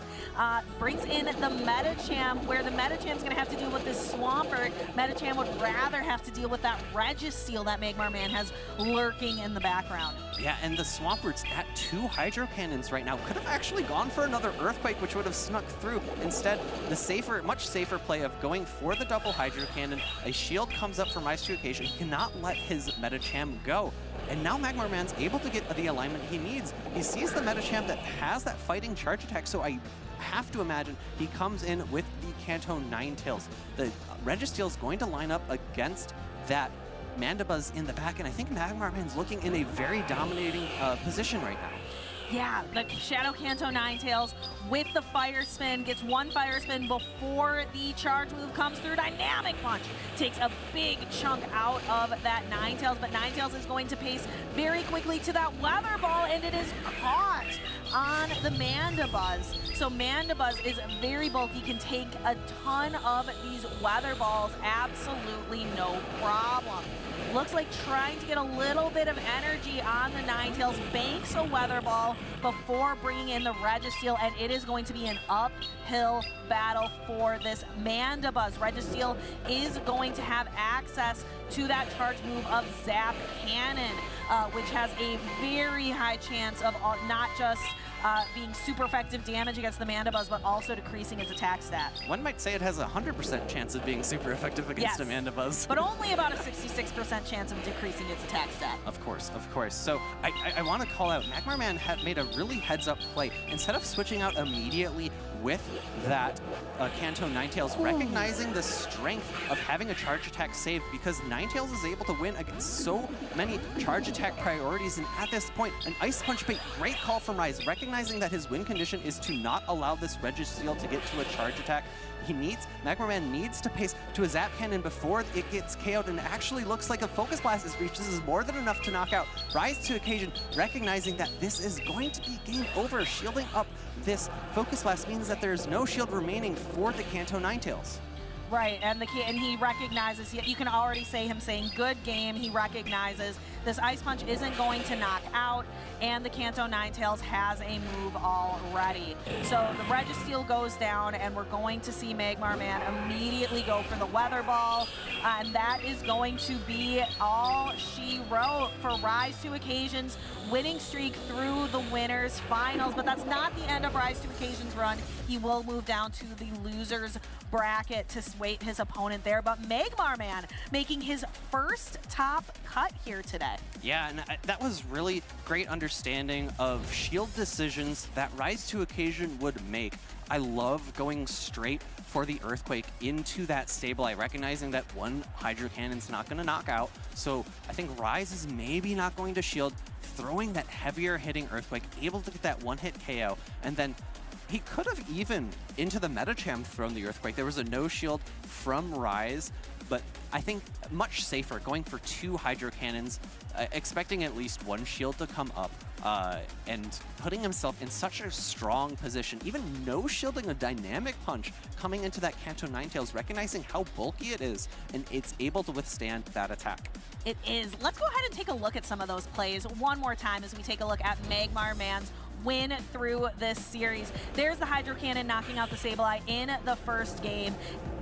Speaker 4: Brings in the Metacham, where the Metacham's going to have to deal with this Swampert. Metacham would rather have to deal with that Registeel that Magmar Man has lurking in the background.
Speaker 12: Yeah, and the Swampert's at 2 Hydro Cannons right now. Could have actually gone for another Earthquake, which would have snuck through. Instead, the much safer play of going for the double Hydro Cannon. A shield comes up from Rise to Occasion. He cannot let his Metacham go. And now Magmar Man's able to get the alignment he needs. He sees the Metacham that has that fighting charge attack, so I have to imagine he comes in with the Kanto Ninetales. The Registeel's going to line up against that Mandibuzz in the back, and I think Magmar Man's looking in a very dominating position right now.
Speaker 4: Yeah, the Shadow Kanto Ninetales with the Fire Spin, gets 1 Fire Spin before the charge move comes through. Dynamic Punch takes a big chunk out of that Ninetales, but Ninetales is going to pace very quickly to that Weather Ball, and it is caught on the Mandibuzz. So Mandibuzz is very bulky, can take a ton of these Weather Balls, absolutely no problem. Looks like trying to get a little bit of energy on the Ninetales, banks a Weather Ball before bringing in the Registeel, and it is going to be an uphill battle for this Mandibuzz. Registeel is going to have access to that charge move of Zap Cannon, which has a very high chance of not just being super effective damage against the Mandibuzz, but also decreasing its attack stat.
Speaker 12: One might say it has a 100% chance of being super effective against a Mandibuzz.
Speaker 4: But only about a 66% chance of decreasing its attack stat.
Speaker 12: Of course, of course. So I want to call out, Magmar Man had made a really heads-up play. Instead of switching out immediately with that Kanto Ninetales, recognizing the strength of having a charge attack save, because Ninetales is able to win against so many charge attack priorities, and at this point, an Ice Punch bait, great call from Rise, recognizing that his win condition is to not allow this Registeel to get to a charge attack. Magmar Man needs to pace to a Zap Cannon before it gets KO'd, and it actually looks like a Focus Blast is reached. This is more than enough to knock out. Rise to Occasion, recognizing that this is going to be game over. Shielding up this Focus Blast means that there's no shield remaining for the Kanto Ninetales.
Speaker 4: Right, and he recognizes, you can already say him saying, good game. He recognizes this Ice Punch isn't going to knock out, and the Kanto Ninetales has a move already. So the Registeel goes down, and we're going to see Magmar Man immediately go for the Weather Ball, and that is going to be all she wrote for Rise to Occasion's winning streak through the winners finals. But that's not the end of Rise to Occasion's run. He will move down to the losers bracket to wait his opponent there, but Magmar Man making his first top cut here today.
Speaker 12: Yeah, and that was really great understanding of shield decisions that Rise to Occasion would make. I love going straight for the Earthquake into that Sableye, recognizing that 1 Hydro Cannon's not going to knock out, so I think Rise is maybe not going to shield, throwing that heavier hitting Earthquake, able to get that 1-hit KO, and then he could have even, into the Metacham, thrown the Earthquake. There was a no shield from Rise, but I think much safer, going for 2 Hydro Cannons, expecting at least 1 shield to come up, and putting himself in such a strong position, even no shielding a Dynamic Punch coming into that Kanto Ninetales, recognizing how bulky it is, and it's able to withstand that attack.
Speaker 4: It is. Let's go ahead and take a look at some of those plays one more time as we take a look at Magmar Man's win through this series. There's the Hydro Cannon knocking out the Sableye in the first game.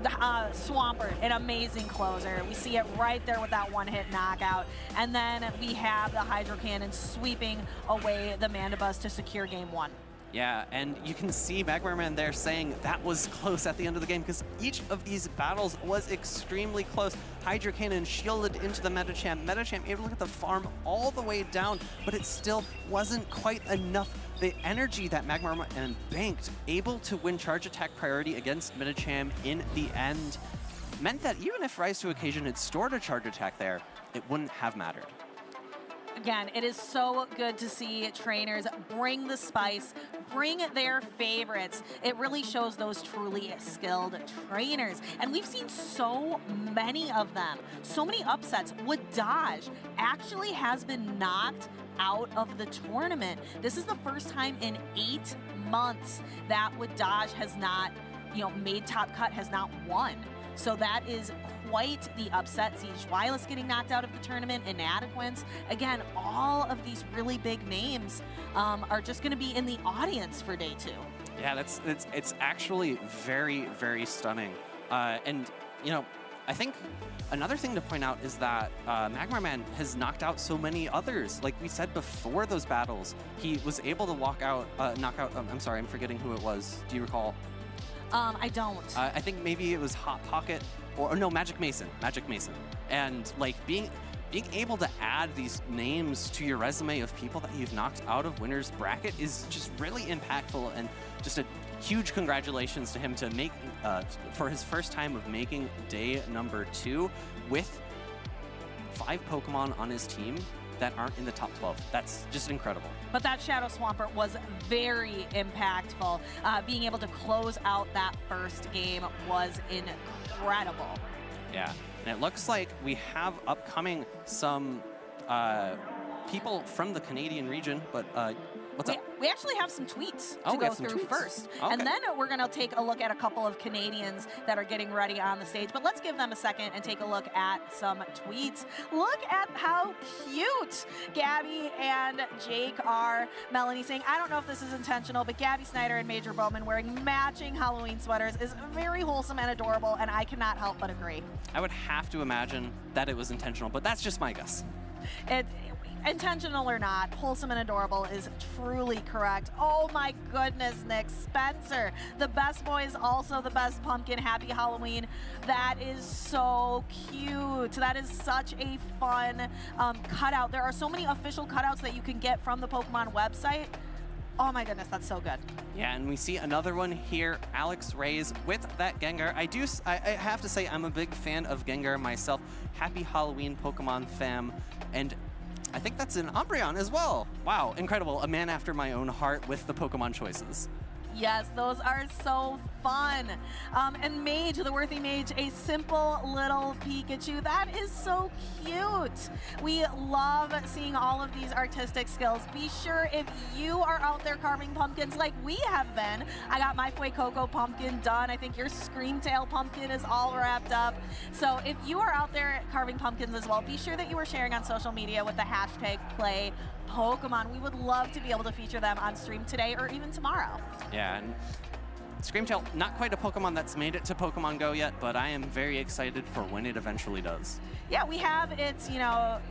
Speaker 4: The Swampert, an amazing closer. We see it right there with that 1-hit knockout. And then we have the Hydro Cannon sweeping away the Mandibuzz to secure game 1.
Speaker 12: Yeah, and you can see Magmarman there saying that was close at the end of the game because each of these battles was extremely close. Hydra Cannon shielded into the Metachamp. Metachamp able to get the farm all the way down, but it still wasn't quite enough. The energy that Magmarman banked, able to win charge attack priority against Metachamp in the end, meant that even if Rise to Occasion had stored a charge attack there, it wouldn't have mattered.
Speaker 4: Again, it is so good to see trainers bring the spice, bring their favorites. It really shows those truly skilled trainers. And we've seen so many of them, so many upsets. Wadaj actually has been knocked out of the tournament. This is the first time in 8 months that Wadaj has not, made top cut, has not won. So that is quite the upset. Siege Wireless getting knocked out of the tournament, Inadeq wins. Again, all of these really big names are just going to be in the audience for day 2.
Speaker 12: Yeah, it's actually very, very stunning. And, I think another thing to point out is that Magmarman has knocked out so many others. Like we said before those battles, he was able to knock out, I'm sorry, I'm forgetting who it was. Do you recall?
Speaker 4: I don't.
Speaker 12: I think maybe it was Hot Pocket or no, Magic Mason. And like being able to add these names to your resume of people that you've knocked out of winners bracket is just really impactful, and just a huge congratulations to him to make for his first time of making day number 2 with 5 Pokemon on his team that aren't in the top 12. That's just incredible.
Speaker 4: But that Shadow Swampert was very impactful. Being able to close out that first game was incredible.
Speaker 12: Yeah, and it looks like we have upcoming some people from the Canadian region, but what's up?
Speaker 4: We actually have some tweets to go through first.
Speaker 12: Okay.
Speaker 4: And then we're going to take a look at a couple of Canadians that are getting ready on the stage. But let's give them a second and take a look at some tweets. Look at how cute Gabby and Jake are. Melanie saying, I don't know if this is intentional, but Gabby Snyder and Major Bowman wearing matching Halloween sweaters is very wholesome and adorable, and I cannot help but agree.
Speaker 12: I would have to imagine that it was intentional, but that's just my guess.
Speaker 4: Intentional or not, wholesome and adorable is truly correct. Oh my goodness, Nick Spencer. The best boy is also the best pumpkin. Happy Halloween. That is so cute. That is such a fun cutout. There are so many official cutouts that you can get from the Pokemon website. Oh my goodness, that's so good.
Speaker 12: Yeah, and we see another one here, Alex Reyes with that Gengar. I have to say I'm a big fan of Gengar myself. Happy Halloween, Pokemon fam. And I think that's an Umbreon as well. Wow, incredible. A man after my own heart with the Pokemon choices.
Speaker 4: Yes, those are so fun. And Mage, the Worthy Mage, a simple little Pikachu. That is so cute. We love seeing all of these artistic skills. Be sure if you are out there carving pumpkins like we have been. I got my Fuecoco pumpkin done. I think your Screamtail pumpkin is all wrapped up. So if you are out there carving pumpkins as well, be sure that you are sharing on social media with the hashtag #PlayPokemon. We would love to be able to feature them on stream today or even tomorrow.
Speaker 12: Yeah, and Screamtail, not quite a Pokemon that's made it to Pokemon Go yet, but I am very excited for when it eventually does.
Speaker 4: Yeah, we have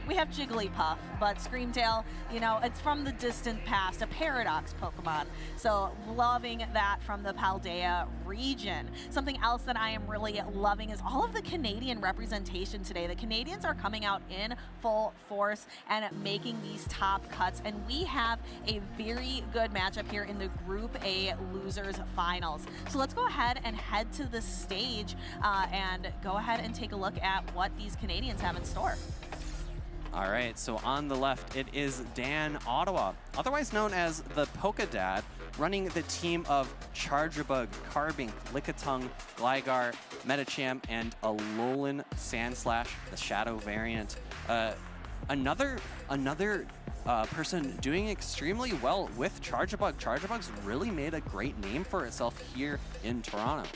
Speaker 4: we have Jigglypuff, but Screamtail, it's from the distant past, a Paradox Pokemon. So loving that from the Paldea region. Something else that I am really loving is all of the Canadian representation today. The Canadians are coming out in full force and making these top cuts, and we have a very good matchup here in the Group A Losers Finals. So let's go ahead and head to the stage and go ahead and take a look at what these Canadians have in store.
Speaker 12: All right, so on the left, it is Dan Ottawa, otherwise known as the Poke Dad, running the team of Charjabug, Carbink, Lickitung, Gligar, Metachamp, and Alolan Sandslash, the Shadow variant. Another person doing extremely well with Charjabug. Charjabug's really made a great name for itself here in Toronto.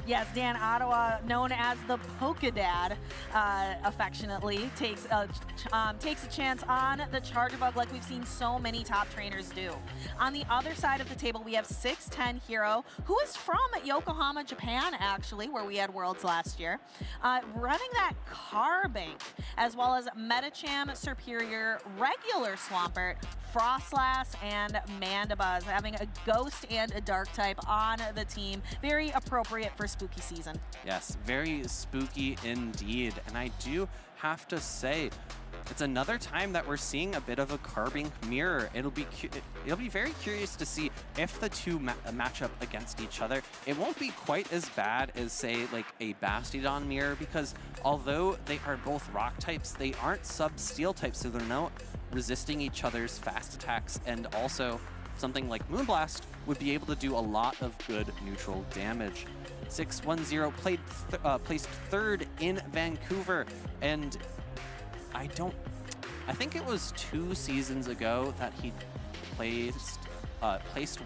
Speaker 4: Yes, Dan Ottawa, known as the Polka Dad, affectionately, takes a chance on the Charger Bug like we've seen so many top trainers do. On the other side of the table, we have 6'10 Hero, who is from Yokohama, Japan, actually, where we had Worlds last year, running that Carbank, as well as Metacham, Superior, regular Swampert, Frostlass, and Mandibuzz, having a Ghost and a Dark type on the team. Very appropriate for spooky season.
Speaker 12: Yes, very spooky indeed. And I do have to say, it's another time that we're seeing a bit of a Carbink mirror. It'll be very curious to see if the two match up against each other. It won't be quite as bad as, say, like a Bastiodon mirror, because although they are both rock types, they aren't sub-steel types, so they're not resisting each other's fast attacks, and also something like Moonblast would be able to do a lot of good neutral damage. 610 placed third in Vancouver, and I think it was 2 seasons ago that he placed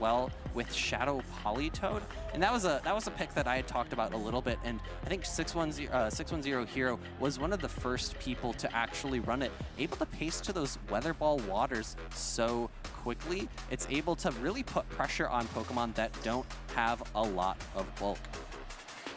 Speaker 12: well with Shadow Politoed, and that was a pick that I had talked about a little bit, and I think 610 Hero was one of the first people to actually run it, able to pace to those Weather Ball waters so quickly. It's able to really put pressure on Pokemon that don't have a lot of bulk.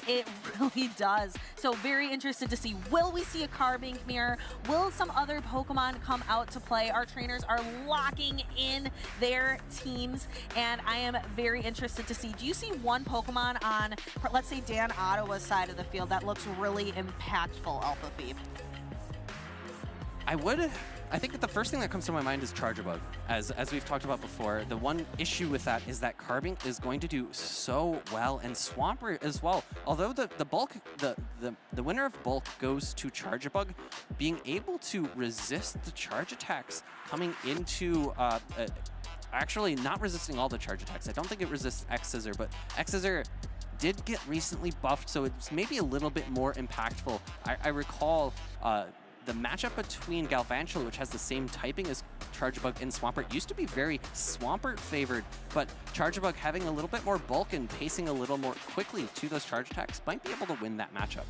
Speaker 4: It really does. So very interested to see, will we see a Carbink mirror? Will some other Pokemon come out to play? Our trainers are locking in their teams, and I am very interested to see, do you see one Pokemon on, let's say, Dan Ottawa's side of the field that looks really impactful, Alpha Phoebe?
Speaker 12: I think that the first thing that comes to my mind is Charger Bug. As we've talked about before, the one issue with that is that Carbink is going to do so well, and Swampert as well. Although the winner of bulk goes to Charger Bug, being able to resist the charge attacks coming into actually not resisting all the charge attacks. I don't think it resists X-Scissor, but X-Scissor did get recently buffed, so it's maybe a little bit more impactful. I recall the matchup between Galvantula, which has the same typing as Charger Bug and Swampert, used to be very Swampert favored, but Charger Bug having a little bit more bulk and pacing a little more quickly to those charge attacks might be able to win that matchup.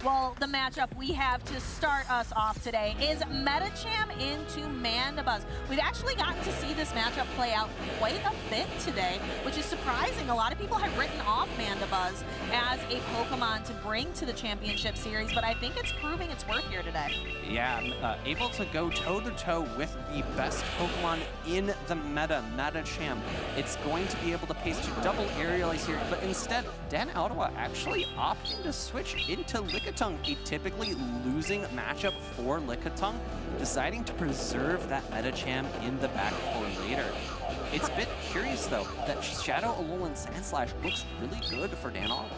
Speaker 4: Well, the matchup we have to start us off today is Metacham into Mandibuzz. We've actually gotten to see this matchup play out quite a bit today, which is surprising. A lot of people had written off Mandibuzz as a Pokemon to bring to the championship series, but I think it's proving its worth here today.
Speaker 12: Yeah, able to go toe-to-toe with the best Pokemon in the meta, Metacham. It's going to be able to pace to double Aerial Ace here, but instead, Dan Ottawa actually opting to switch into Lickitung, a typically losing matchup for Lickitung, deciding to preserve that Metacham in the back for later. It's a bit curious, though, that Shadow, Alolan, Sandslash looks really good for Dan Ottawa.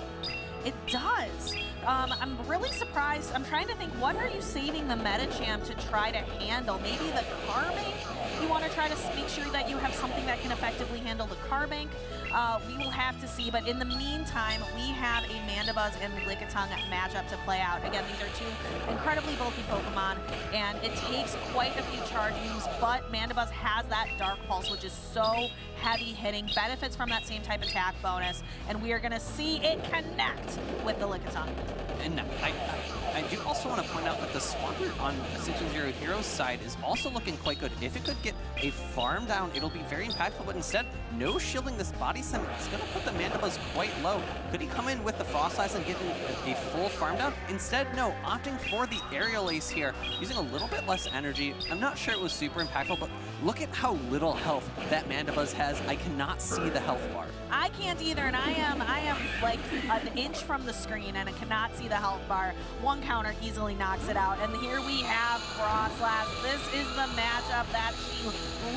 Speaker 4: It does. I'm really surprised. I'm trying to think, what are you saving the Metacham to try to handle? Maybe the Carbank? You want to try to make sure that you have something that can effectively handle the Carbank? We will have to see, but in the meantime, we have a Mandibuzz and Lickitung matchup to play out. Again, these are two incredibly bulky Pokemon, and it takes quite a few charge moves, but Mandibuzz has that Dark Pulse, which is so heavy hitting, benefits from that same type attack bonus, and we are going to see it connect with the Lickitung.
Speaker 12: And I do also want to point out that the Swampert on 610 Hero's side is also looking quite good. If it could get a farm down, it'll be very impactful, but instead, no shielding this body center. It's going to put the Mandibuzz quite low. Could he come in with the Frostlass and get a full farm down? Instead, no, opting for the Aerial Ace here, using a little bit less energy. I'm not sure it was super impactful, but look at how little health that Mandibuzz has. I cannot see the health bar.
Speaker 4: I can't either, and I am like an inch from the screen, and I cannot see the health bar. One counter easily knocks it out, and here we have Frostlass. This is the matchup that she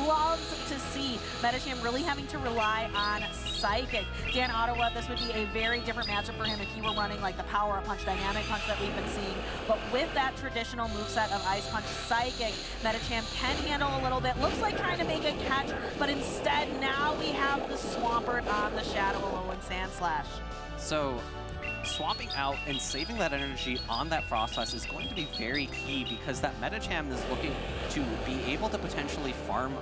Speaker 4: loves to see. Metacham really having to rely on Psychic. Dan Ottawa, this would be a very different matchup for him if he were running like the Power Punch, Dynamic Punch that we've been seeing. But with that traditional moveset of Ice Punch, Psychic, Metacham can handle a little bit. Looks like trying to make a catch, but instead now we have the Swampert on the Shadow Alolan Sandslash.
Speaker 12: So swapping out and saving that energy on that Frostlass is going to be very key, because that Metacham is looking to be able to potentially farm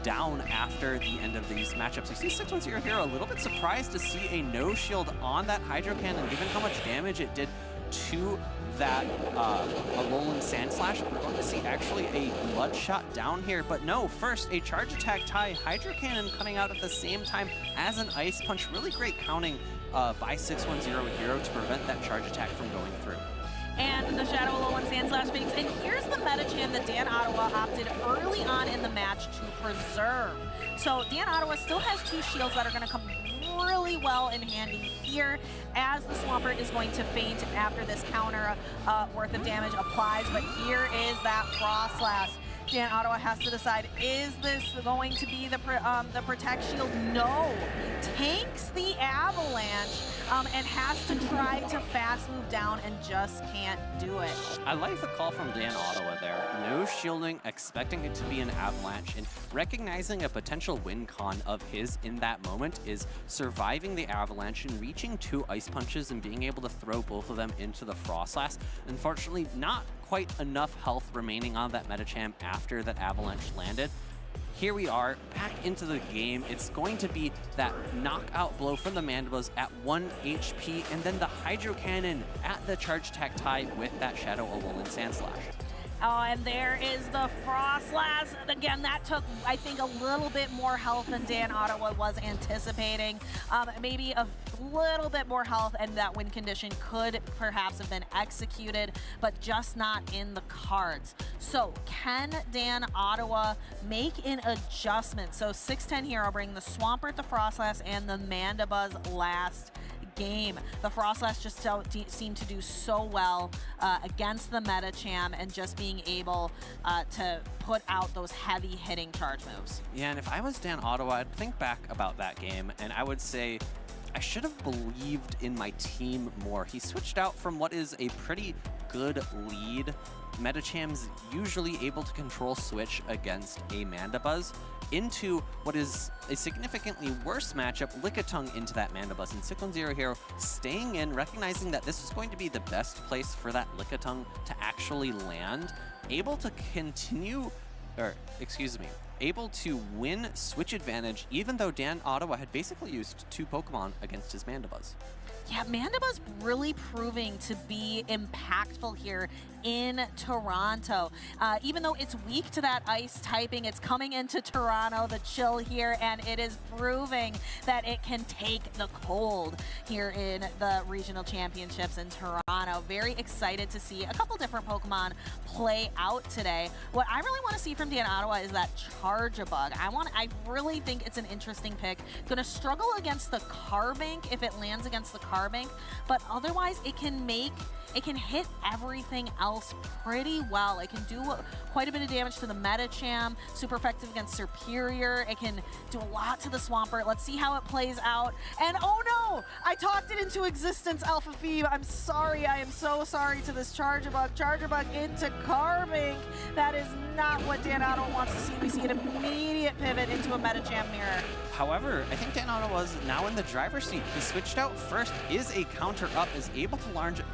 Speaker 12: down after the end of these matchups. You see 610 Hero a little bit surprised to see a no shield on that Hydro Cannon, given how much damage it did to that Alolan Sand Slash. We're going to see actually a Bloodshot down here, but no, first a Charge Attack tie, Hydro Cannon coming out at the same time as an Ice Punch. Really great counting by 610 Hero to prevent that Charge Attack from going through.
Speaker 4: And the Shadow Alolan Sand Slash fakes. And here's the Metagame that Dan Ottawa opted early on in the match to preserve. So Dan Ottawa still has 2 shields that are going to come really well in handy here, as the Swampert is going to faint after this counter worth of damage applies. But here is that Frost Slash. Dan Ottawa has to decide, is this going to be the Protect Shield? No. Takes the Avalanche and has to try to fast move down and just can't do it.
Speaker 12: I like the call from Dan Ottawa there. No shielding, expecting it to be an Avalanche, and recognizing a potential win con of his in that moment is surviving the Avalanche and reaching 2 Ice Punches and being able to throw both of them into the Frost Slash. Unfortunately, not quite enough health remaining on that Metagame after that Avalanche landed. Here we are, back into the game. It's going to be that knockout blow from the Mandibuzz at 1 HP, and then the Hydro Cannon at the Charge Attack tie with that Shadow Alolan Sand Slash.
Speaker 4: Oh, and there is the Frost Slash. Again, that took, I think, a little bit more health than Dan Ottawa was anticipating. Maybe a little bit more health, and that win condition could perhaps have been executed, but just not in the cards. So can Dan Ottawa make an adjustment? So 610 Hero bring the Swampert, the Frost Slash, and the Mandibuzz last game. The Frost Slash just seemed to do so well against the Metacham and just being able to put out those heavy hitting charge moves.
Speaker 12: Yeah, and if I was Dan Ottawa, I'd think back about that game and I would say, I should have believed in my team more. He switched out from what is a pretty good lead. Metacham's usually able to control switch against a Mandibuzz into what is a significantly worse matchup, Lickitung into that Mandibuzz, and 610 Hero staying in, recognizing that this is going to be the best place for that Lickitung to actually land, able to continue, or excuse me, able to win switch advantage even though Dan Ottawa had basically used 2 Pokemon against his Mandibuzz.
Speaker 4: Yeah, Mandibuzz really proving to be impactful here in Toronto. Even though it's weak to that ice typing, it's coming into Toronto, the chill here, and it is proving that it can take the cold here in the regional championships in Toronto. Very excited to see a couple different Pokemon play out today. What I really want to see from Dan Ottawa is that Charge-a-Bug. I really think it's an interesting pick. Gonna struggle against the Carbink if it lands against the Carbink, but otherwise it can hit everything else pretty well. It can do quite a bit of damage to the Metacham, super effective against Superior. It can do a lot to the Swampert. Let's see how it plays out. And oh no, I talked it into existence, Alpha Phoebe. I'm sorry, I am so sorry to this Charge-a-Bug. Charge-a-Bug into Carbink. That is not what Dan Ottawa wants to see. We see an immediate pivot into a Metacham mirror.
Speaker 12: However, I think Dan Ottawa is now in the driver's seat. He switched out first, is a counter up, is able to land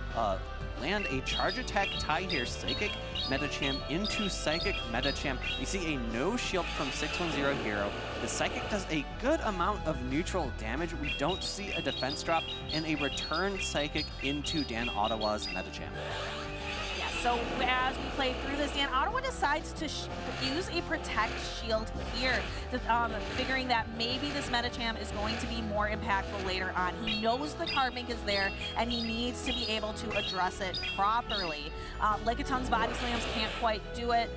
Speaker 12: a Charge Attack tie here, Psychic Metacham into Psychic Metacham. You see a no shield from 610 Hero. The Psychic does a good amount of neutral damage. We don't see a defense drop, and a return Psychic into Dan Ottawa's Metacham.
Speaker 4: So as we play through this, Dan Ottawa decides to use a Protect Shield here, figuring that maybe this Metacham is going to be more impactful later on. He knows the Carbink is there, and he needs to be able to address it properly. Lickitung's Body Slams can't quite do it,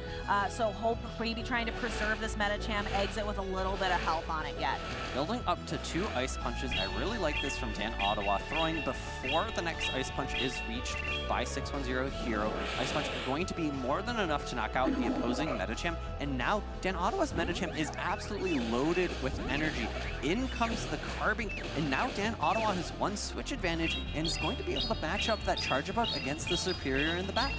Speaker 4: so hope maybe trying to preserve this Metacham exit with a little bit of health on it yet.
Speaker 12: Building up to 2 Ice Punches. I really like this from Dan Ottawa, throwing before the next Ice Punch is reached by 610 Hero. Ice Punch going to be more than enough to knock out the opposing Metacham, and now Dan Ottawa's Metacham is absolutely loaded with energy. In comes the Carbink, and now Dan Ottawa has 1 switch advantage and is going to be able to match up that Charge-a-Bug against the Superior in the back.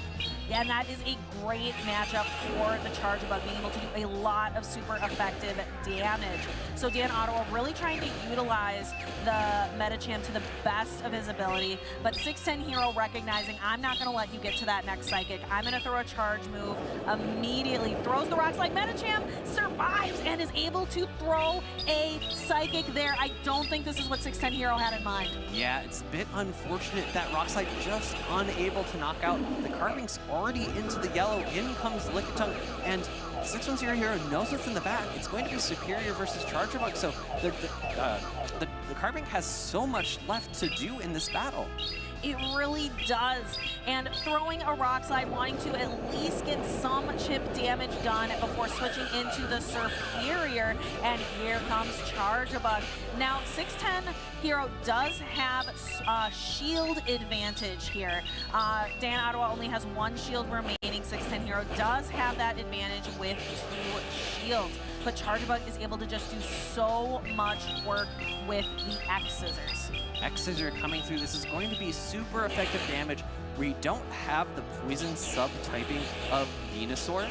Speaker 4: And that is a great matchup for the Charjabug, being able to do a lot of super effective damage. So Dan Ottawa really trying to utilize the Metagame to the best of his ability, but 6'10 Hero recognizing, I'm not going to let you get to that next Psychic. I'm going to throw a charge move, immediately throws the Rock Slide. Metagame survives and is able to throw a Psychic there. I don't think this is what 6'10 Hero had in mind.
Speaker 12: Yeah, it's a bit unfortunate that Rock Slide just unable to knock out. The Carving's already into the yellow. In comes Lickitung, and 610 Hero knows what's in the bag. It's going to be Superior versus Charjabug, so the Carving has so much left to do in this battle.
Speaker 4: It really does. And throwing a Rock Slide, wanting to at least get some chip damage done before switching into the Superior. And here comes Charjabug. Now, 6'10 Hero does have shield advantage here. Dan Ottawa only has 1 shield remaining. 6'10 Hero does have that advantage with 2 shields. But Charjabug is able to just do so much work with the X-Scissors.
Speaker 12: X-Scissor coming through. This is going to be super effective damage. We don't have the poison sub-typing of Venusaur,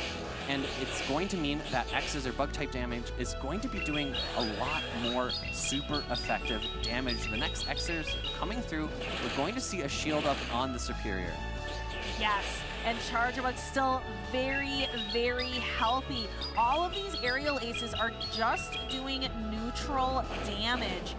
Speaker 12: and it's going to mean that X-Scissor bug-type damage is going to be doing a lot more super effective damage. The next X-Scissor coming through, we're going to see a shield up on the Superior.
Speaker 4: Yes, and Charjabug still very, very healthy. All of these aerial aces are just doing neutral damage.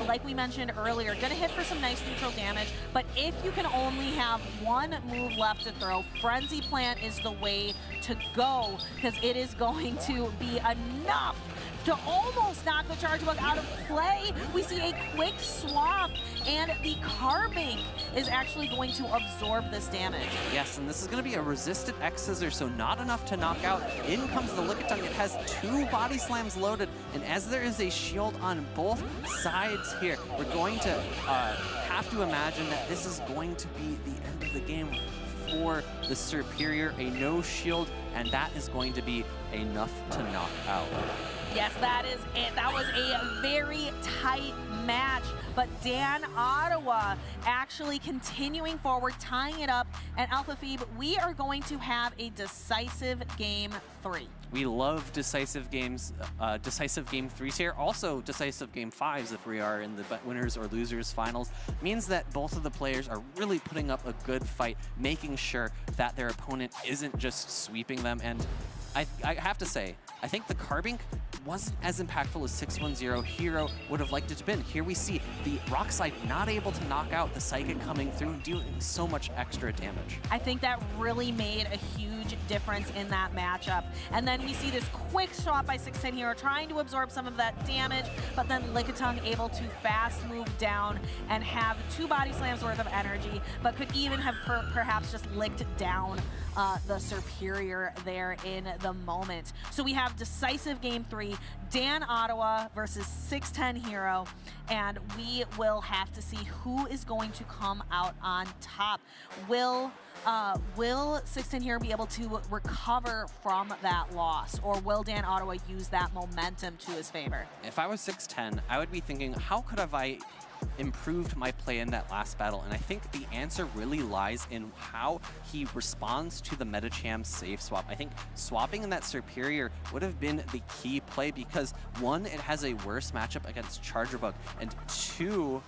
Speaker 4: Like we mentioned earlier, gonna hit for some nice neutral damage, but if you can only have 1 move left to throw, Frenzy Plant is the way to go, because it is going to be enough to almost knock the Charjabug out of play. We see a quick swap, and the Carbink is actually going to absorb this damage.
Speaker 12: Yes, and this is going to be a resistant X-Scissor, so not enough to knock out. In comes the Lickitung. It has 2 body slams loaded, and as there is a shield on both sides here, we're going to have to imagine that this is going to be the end of the game for the Superior. A no shield, and that is going to be enough to knock out.
Speaker 4: Yes, that is it. That was a very tight match, but Dan Ottawa actually continuing forward, tying it up. And Alpha Phoebe, we are going to have a decisive game 3.
Speaker 12: We love decisive games, decisive game 3s here. Also decisive game 5s if we are in the winners or losers finals. Means that both of the players are really putting up a good fight, making sure that their opponent isn't just sweeping them. And I have to say, I think the Carbink wasn't as impactful as 610 Hero would have liked it to been. Here we see the Rock Slide not able to knock out the Psychic coming through and doing so much extra damage.
Speaker 4: I think that really made a huge difference in that matchup. And then we see this quick shot by 610 Hero trying to absorb some of that damage, but then Lickitung able to fast move down and have 2 body slams worth of energy, but could even have perhaps just licked down the Superior there in the moment. So we have decisive game 3, Dan Ottawa versus 610 Hero, and we will have to see who is going to come out on top. Will 610 Hero be able to recover from that loss, or will Dan Ottawa use that momentum to his favor?
Speaker 12: If I was 610, I would be thinking, how could have I improved my play in that last battle? And I think the answer really lies in how he responds to the Metagame save swap. I think swapping in that Superior would have been the key play because 1, it has a worse matchup against Charjabug, and 2,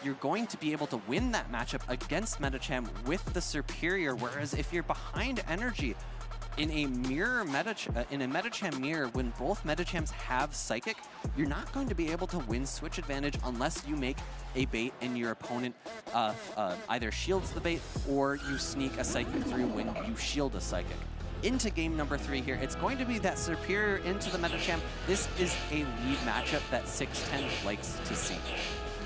Speaker 12: you're going to be able to win that matchup against Metagame with the Superior, whereas if you're behind energy, in a Metagame mirror, when both Metagames have Psychic, you're not going to be able to win switch advantage unless you make a bait and your opponent either shields the bait or you sneak a Psychic through when you shield a Psychic. Into game number 3 here, it's going to be that Superior into the Metagame. This is a lead matchup that 610 likes to see.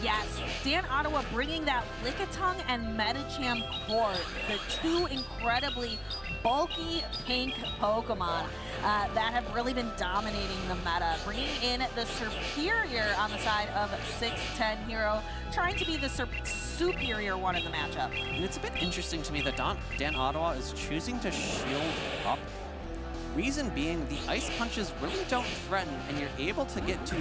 Speaker 4: Yes, Dan Ottawa bringing that Lickitung and Metagame core, the 2 incredibly bulky pink Pokemon that have really been dominating the meta. Bringing in the Superior on the side of 610 Hero, trying to be the superior one in the matchup.
Speaker 12: And it's a bit interesting to me that Dan Ottawa is choosing to shield up. Reason being, the Ice Punches really don't threaten, and you're able to get to,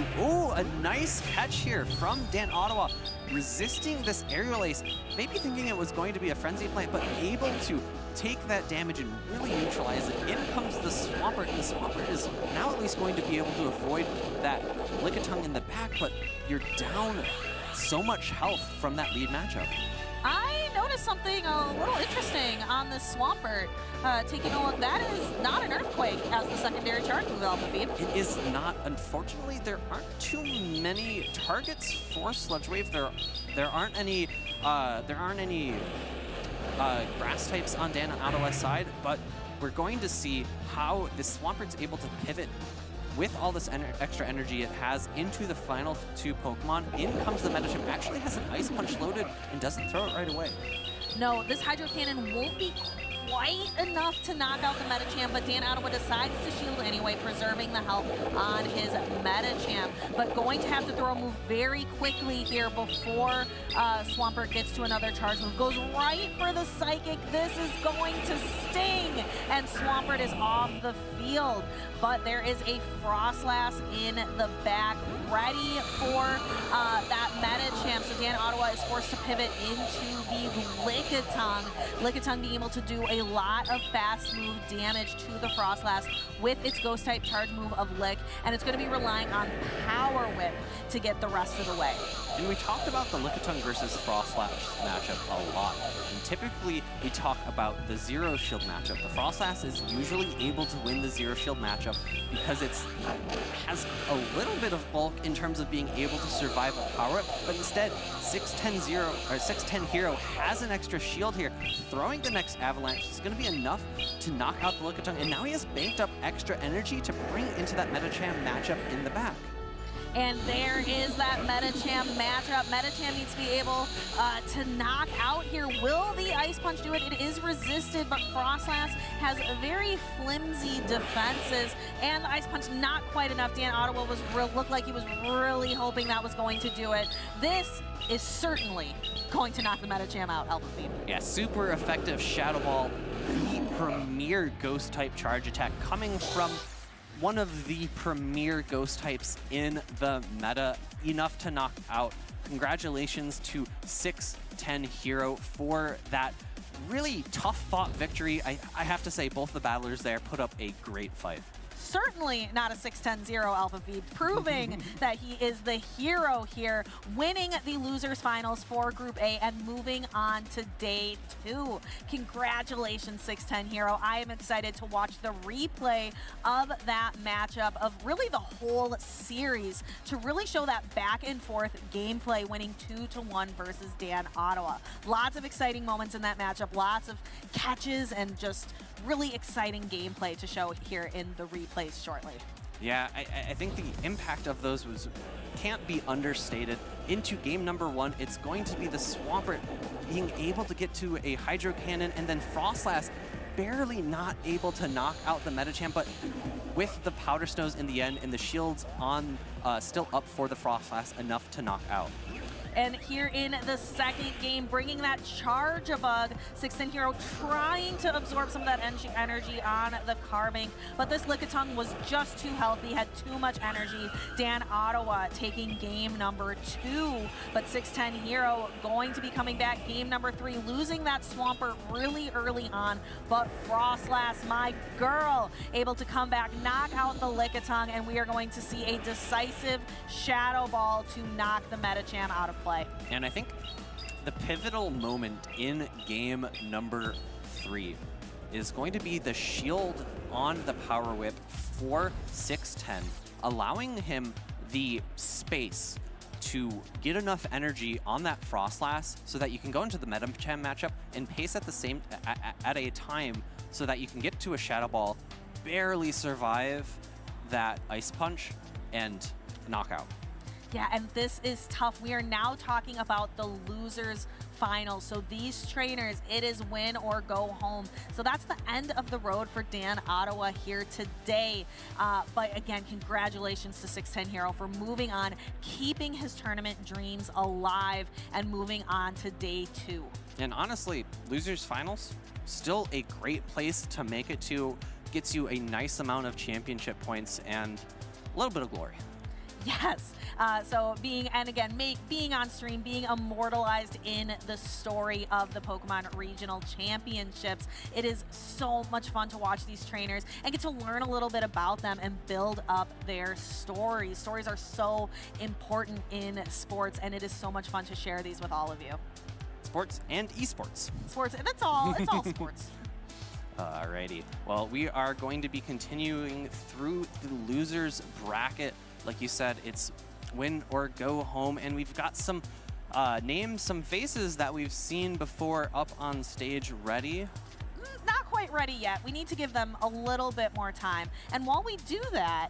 Speaker 12: a nice catch here from Dan Ottawa, resisting this aerial ace, maybe thinking it was going to be a Frenzy Plant, but able to take that damage and really neutralize it. In comes the Swampert, and the Swampert is now at least going to be able to avoid that Lickitung in the back, but you're down so much health from that lead matchup.
Speaker 4: I noticed something a little interesting on the Swampert. Taking a look, that is not an Earthquake as the secondary charge move, Alpha Feed.
Speaker 12: It is not. Unfortunately, there aren't too many targets for Sludge Wave. There aren't any grass types on Dan Ottawa's side, but we're going to see how the Swampert's able to pivot with all this extra energy it has into the final 2 Pokemon. In comes the Metacham, actually has an Ice Punch loaded and doesn't throw it right away.
Speaker 4: No, this Hydro Cannon won't be quite enough to knock out the Metacham, but Dan Ottawa decides to shield anyway, preserving the health on his Metacham, but going to have to throw a move very quickly here before Swampert gets to another charge move. Goes right for the Psychic. This is going to sting, and Swampert is off the field, but there is a Frostlass in the back ready for that Metacham, so Dan Ottawa is forced to pivot into the Lickitung. Lickitung being able to do a lot of fast move damage to the Frostlass with its Ghost type charge move of Lick, and it's going to be relying on Power Whip to get the rest of the way.
Speaker 12: And we talked about the Lickitung versus Frostlass matchup a lot. And typically, we talk about the Zero Shield matchup. The Frostlass is usually able to win the Zero Shield matchup because it has a little bit of bulk in terms of being able to survive a power up, but instead, 610 Hero has an extra shield here. Throwing the next Avalanche is going to be enough to knock out the Lickitung, and now he has banked up extra energy to bring into that Metacham matchup in the back.
Speaker 4: And there is that Metacham matchup. Metacham needs to be able to knock out here. Will the Ice Punch do it? It is resisted, but Frostlass has very flimsy defenses, and the Ice Punch not quite enough. Dan Ottawa looked like he was really hoping that was going to do it. This is certainly going to knock the Metacham out, Alpha Feed.
Speaker 12: Yeah, super effective Shadow Ball, the premier Ghost type charge attack coming from one of the premier Ghost types in the meta, enough to knock out. Congratulations to 610 Hero for that really tough fought victory. I have to say both the battlers there put up a great fight.
Speaker 4: Certainly not a 610-0 Alpha Feed, proving that he is the hero here, winning the losers finals for Group A and moving on to Day 2. Congratulations, 610 Hero. I am excited to watch the replay of that matchup, of really the whole series, to really show that back and forth gameplay, winning 2-1 versus Dan Ottawa. Lots of exciting moments in that matchup, lots of catches, and just really exciting gameplay to show here in the replays shortly.
Speaker 12: Yeah, I think the impact of those can't be understated. Into game number 1, it's going to be the Swampert being able to get to a Hydro Cannon, and then Frostlass barely not able to knock out the Metacham, but with the Powder Snows in the end and the shields on still up for the Frostlass, enough to knock out.
Speaker 4: And here in the second game, bringing that charge bug, 610 Hero trying to absorb some of that energy on the Carbink, but this Lickitung was just too healthy, had too much energy. Dan Ottawa taking game number 2, but 610 Hero going to be coming back game number 3, losing that Swampert really early on, but Frostlass, my girl, able to come back, knock out the Lickitung, and we are going to see a decisive Shadow Ball to knock the Metacham out of play.
Speaker 12: And I think the pivotal moment in game number 3 is going to be the shield on the Power Whip for 610, allowing him the space to get enough energy on that Frostlass so that you can go into the Metacham matchup and pace at a time so that you can get to a Shadow Ball, barely survive that Ice Punch, and knockout.
Speaker 4: Yeah, and this is tough. We are now talking about the losers final. So these trainers, it is win or go home. So that's the end of the road for Dan Ottawa here today. But again, congratulations to 610 Hero for moving on, keeping his tournament dreams alive, and moving on to Day 2.
Speaker 12: And honestly, losers finals, still a great place to make it to. Gets you a nice amount of championship points and a little bit of glory.
Speaker 4: Yes. So being on stream, being immortalized in the story of the Pokemon Regional Championships, it is so much fun to watch these trainers and get to learn a little bit about them and build up their stories. Stories are so important in sports, and it is so much fun to share these with all of you.
Speaker 12: Sports and esports.
Speaker 4: Sports, that's all. It's all sports.
Speaker 12: Alrighty. Well, we are going to be continuing through the losers bracket. Like you said, it's win or go home, and we've got some names, some faces that we've seen before up on stage ready.
Speaker 4: Not quite ready yet. We need to give them a little bit more time. And while we do that,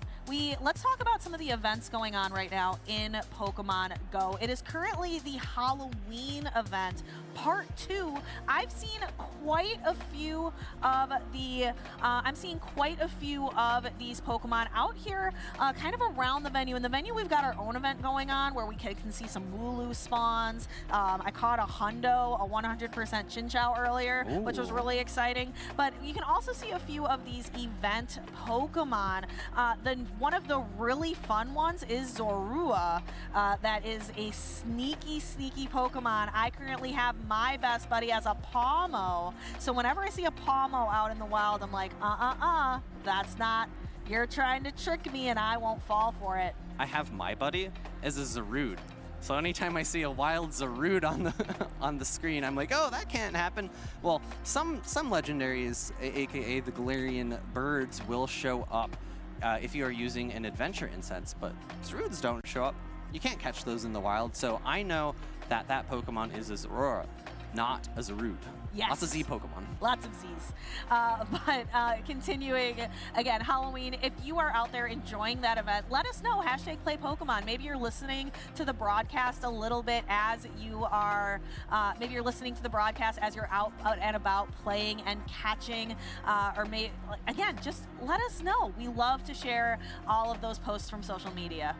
Speaker 4: let's talk about some of the events going on right now in Pokemon Go. It is currently the Halloween event, part 2. I've seen quite a few of the, I'm seeing quite a few of these Pokemon out here kind of around the venue. In the venue, we've got our own event going on where we can see some Wooloo spawns. I caught a Hundo, a 100% Chinchou earlier, which was really exciting. But you can also see a few of these event Pokemon. One of the really fun ones is Zorua. That is a sneaky, sneaky Pokemon. I currently have my best buddy as a Pawmo. So whenever I see a Pawmo out in the wild, I'm like, that's not, you're trying to trick me and I won't fall for it.
Speaker 12: I have my buddy as a Zarude. So anytime I see a wild Zarude on the screen, I'm like, oh, that can't happen. Well, some legendaries, aka the Galarian birds, will show up if you are using an adventure incense, but Zarudes don't show up. You can't catch those in the wild, so I know that that Pokemon is a Zorora, not a Zarude.
Speaker 4: Yes.
Speaker 12: Lots of Z Pokemon.
Speaker 4: Lots of Z's. But continuing, again, Halloween, if you are out there enjoying that event, let us know, #PlayPokemon. Maybe you're listening to the broadcast a little bit as you are, maybe you're listening to the broadcast as you're out and about playing and catching, or again, just let us know. We love to share all of those posts from social media.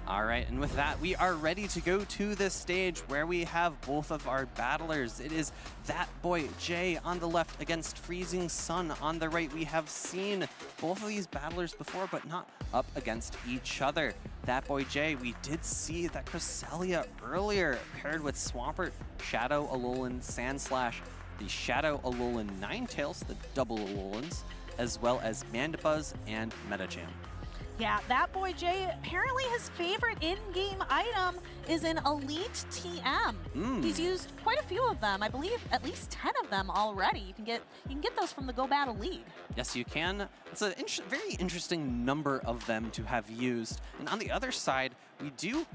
Speaker 12: All right, and with that, we are ready to go to this stage where we have both of our battlers. It is That Boy Jay on the left against Freezing Sun on the right. We have seen both of these battlers before, but not up against each other. That Boy Jay, we did see that Cresselia earlier paired with Swampert, Shadow Alolan Sandslash, the Shadow Alolan Ninetales, the double Alolans, as well as Mandibuzz and Metagame.
Speaker 4: Yeah, That Boy Jay, apparently his favorite in-game item is an Elite TM. He's used quite a few of them. I believe at least 10 of them already. You can get those from the Go Battle League.
Speaker 12: Yes, you can. It's a very interesting number of them to have used. And on the other side, we do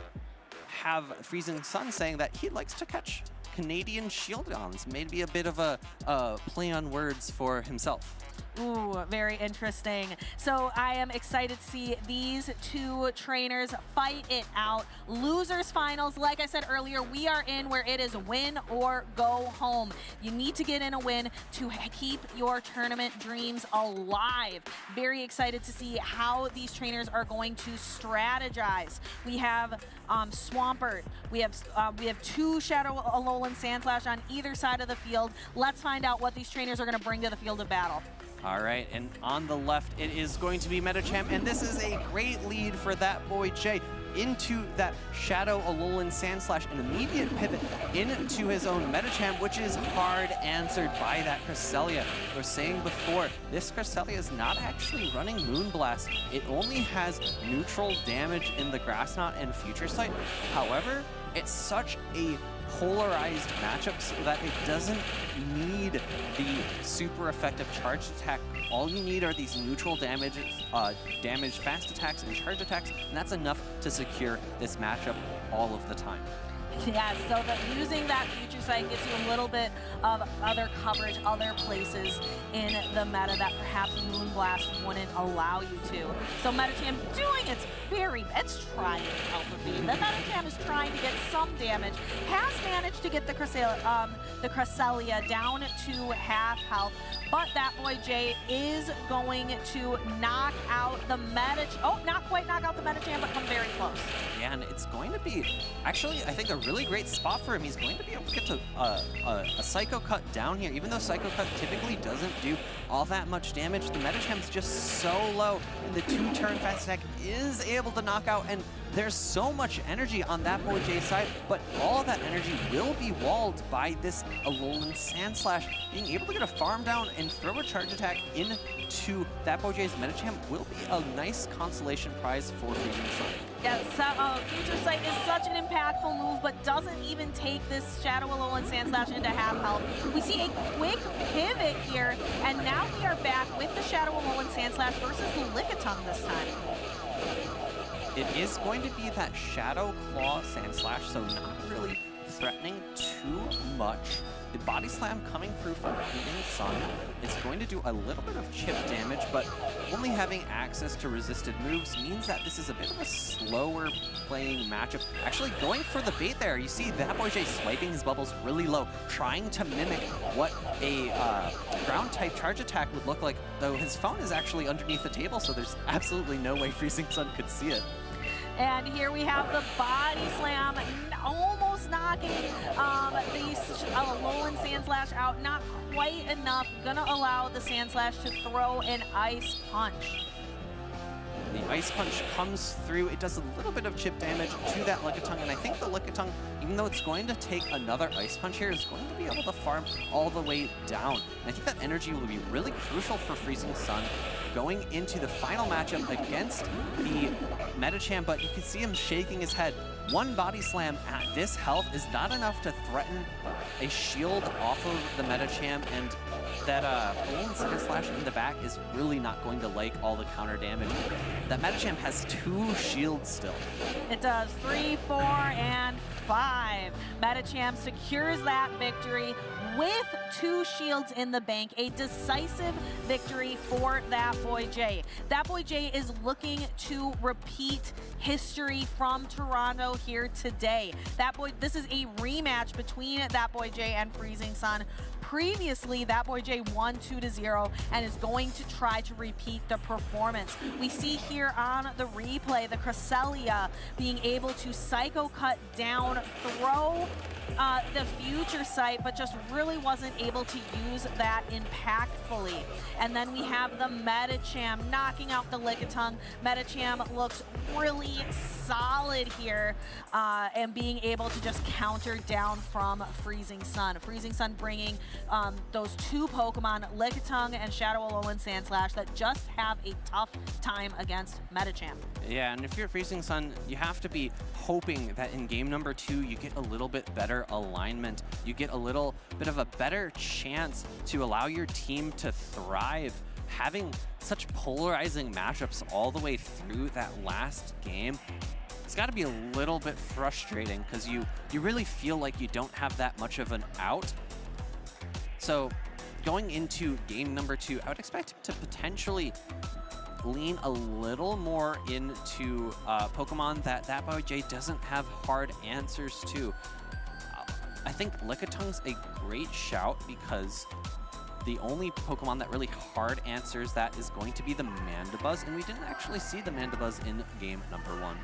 Speaker 12: have Freezing Sun saying that he likes to catch Canadian Shieldons. Maybe a bit of a play on words for himself.
Speaker 4: Ooh, very interesting. So I am excited to see these two trainers fight it out. Losers finals, like I said earlier, we are in where it is win or go home. You need to get in a win to keep your tournament dreams alive. Very excited to see how these trainers are going to strategize. We have Swampert. We have two Shadow Alolan Sandslash on either side of the field. Let's find out what these trainers are going to bring to the field of battle.
Speaker 12: All right, and on the left, it is going to be Metagame, and this is a great lead for That Boy Jay into that Shadow Alolan Sandslash, an immediate pivot into his own Metagame, which is hard answered by that Cresselia. We were saying before, this Cresselia is not actually running Moonblast. It only has neutral damage in the Grass Knot and Future Sight. However, it's such a polarized matchup so that it doesn't need the super effective charge attack. All you need are these neutral damage, fast attacks and charge attacks, and that's enough to secure this matchup all of the time.
Speaker 4: Yeah, so that using that Future Sight gives you a little bit of other coverage, other places in the meta that perhaps Moonblast wouldn't allow you to. So Metagame doing it's trying Alpha Fiend. The Metagame is trying to get some damage, has managed to get the Cresselia down to half health, but That Boy Jay is going to knock out the Metagame. Oh, not quite knock out the Metagame, but come very close.
Speaker 12: Yeah, and it's going to be, actually, I think a really great spot for him. He's going to be able to get to a Psycho Cut down here, even though Psycho Cut typically doesn't do all that much damage. The Metachamp's just so low, and the 2-turn fast attack is able to knock out, and there's so much energy on that Boy J side, but all of that energy will be walled by this Alolan Sandslash. Being able to get a farm down and throw a charge attack into that Boy J's Metachamp will be a nice consolation prize for Freezing Sun.
Speaker 4: Yeah, Future Sight is such an impactful move, but doesn't even take this Shadow Alolan Sandslash into half health. We see a quick pivot here, and now we are back with the Shadow Alolan Sandslash versus the Lickitung this time.
Speaker 12: It is going to be that Shadow Claw Sandslash, so not really threatening too much. The Body Slam coming through from Freezing Sun. It's going to do a little bit of chip damage, but only having access to resisted moves means that this is a bit of a slower playing matchup. Actually going for the bait there. You see that Boy J swiping his bubbles really low, trying to mimic what a ground type charge attack would look like, though his phone is actually underneath the table, so there's absolutely no way Freezing Sun could see it.
Speaker 4: And here we have the Body Slam, almost knocking the Alolan Sandslash out. Not quite enough. Gonna allow the Sandslash to throw an Ice Punch.
Speaker 12: The Ice Punch comes through. It does a little bit of chip damage to that Lickitung, and I think the Lickitung, even though it's going to take another Ice Punch here, is going to be able to farm all the way down. And I think that energy will be really crucial for Freezing Sun going into the final matchup against the Metachamp, but you can see him shaking his head. One Body Slam at this health is not enough to threaten a shield off of the Metachamp, and that Alolan Sandslash in the back is really not going to like all the counter damage. That Metachamp has 2 shields still.
Speaker 4: It does 3, 4, and 5. Metachamp secures that victory with 2 shields in the bank. A decisive victory for that Boy J. That Boy J is looking to repeat history from Toronto here today. This is a rematch between that Boy J and Freezing Sun. Previously, that Boy J won 2-0 and is going to try to repeat the performance. We see here on the replay the Cresselia being able to Psycho Cut down, throw the Future Sight, but just really wasn't able to use that impactfully. And then we have the Metachamp knocking out the Lickitung. Metachamp looks really solid here and being able to just counter down from Freezing Sun. Freezing Sun bringing those 2 Pokemon, Lickitung and Shadow Alolan Sandslash, that just have a tough time against Metachamp.
Speaker 12: Yeah, and if you're Freezing Sun, you have to be hoping that in game number 2 you get a little bit better alignment. You get a little bit of a better chance to allow your team to thrive. Having such polarizing matchups all the way through that last game, it's got to be a little bit frustrating because you really feel like you don't have that much of an out. So going into game number 2, I would expect him to potentially lean a little more into Pokemon that Boy J doesn't have hard answers to. I think Lickitung's a great shout because the only Pokemon that really hard answers that is going to be the Mandibuzz, and we didn't actually see the Mandibuzz in game number 1.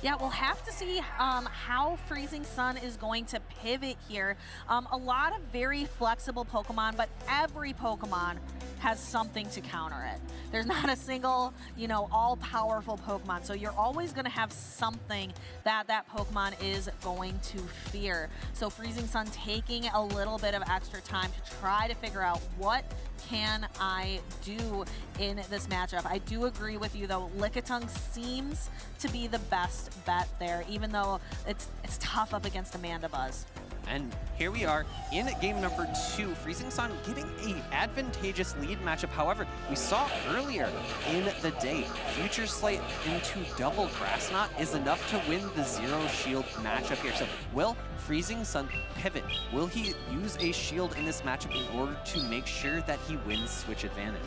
Speaker 4: Yeah, we'll have to see how Freezing Sun is going to pivot here. A lot of very flexible Pokemon, but every Pokemon has something to counter it. There's not a single, all-powerful Pokemon, so you're always going to have something that Pokemon is going to fear. So Freezing Sun taking a little bit of extra time to try to figure out what can I do in this matchup. I do agree with you, though. Lickitung seems to be the best bet there, even though it's tough up against a Mandibuzz.
Speaker 12: And here we are in game number 2, Freezing Sun getting an advantageous lead matchup. However, we saw earlier in the day, Future Sight into double Grass Knot is enough to win the Zero Shield matchup here. So will Freezing Sun pivot? Will he use a shield in this matchup in order to make sure that he wins switch advantage?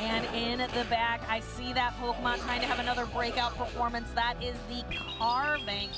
Speaker 4: And in the back, I see that Pokemon trying to have another breakout performance. That is the Carbank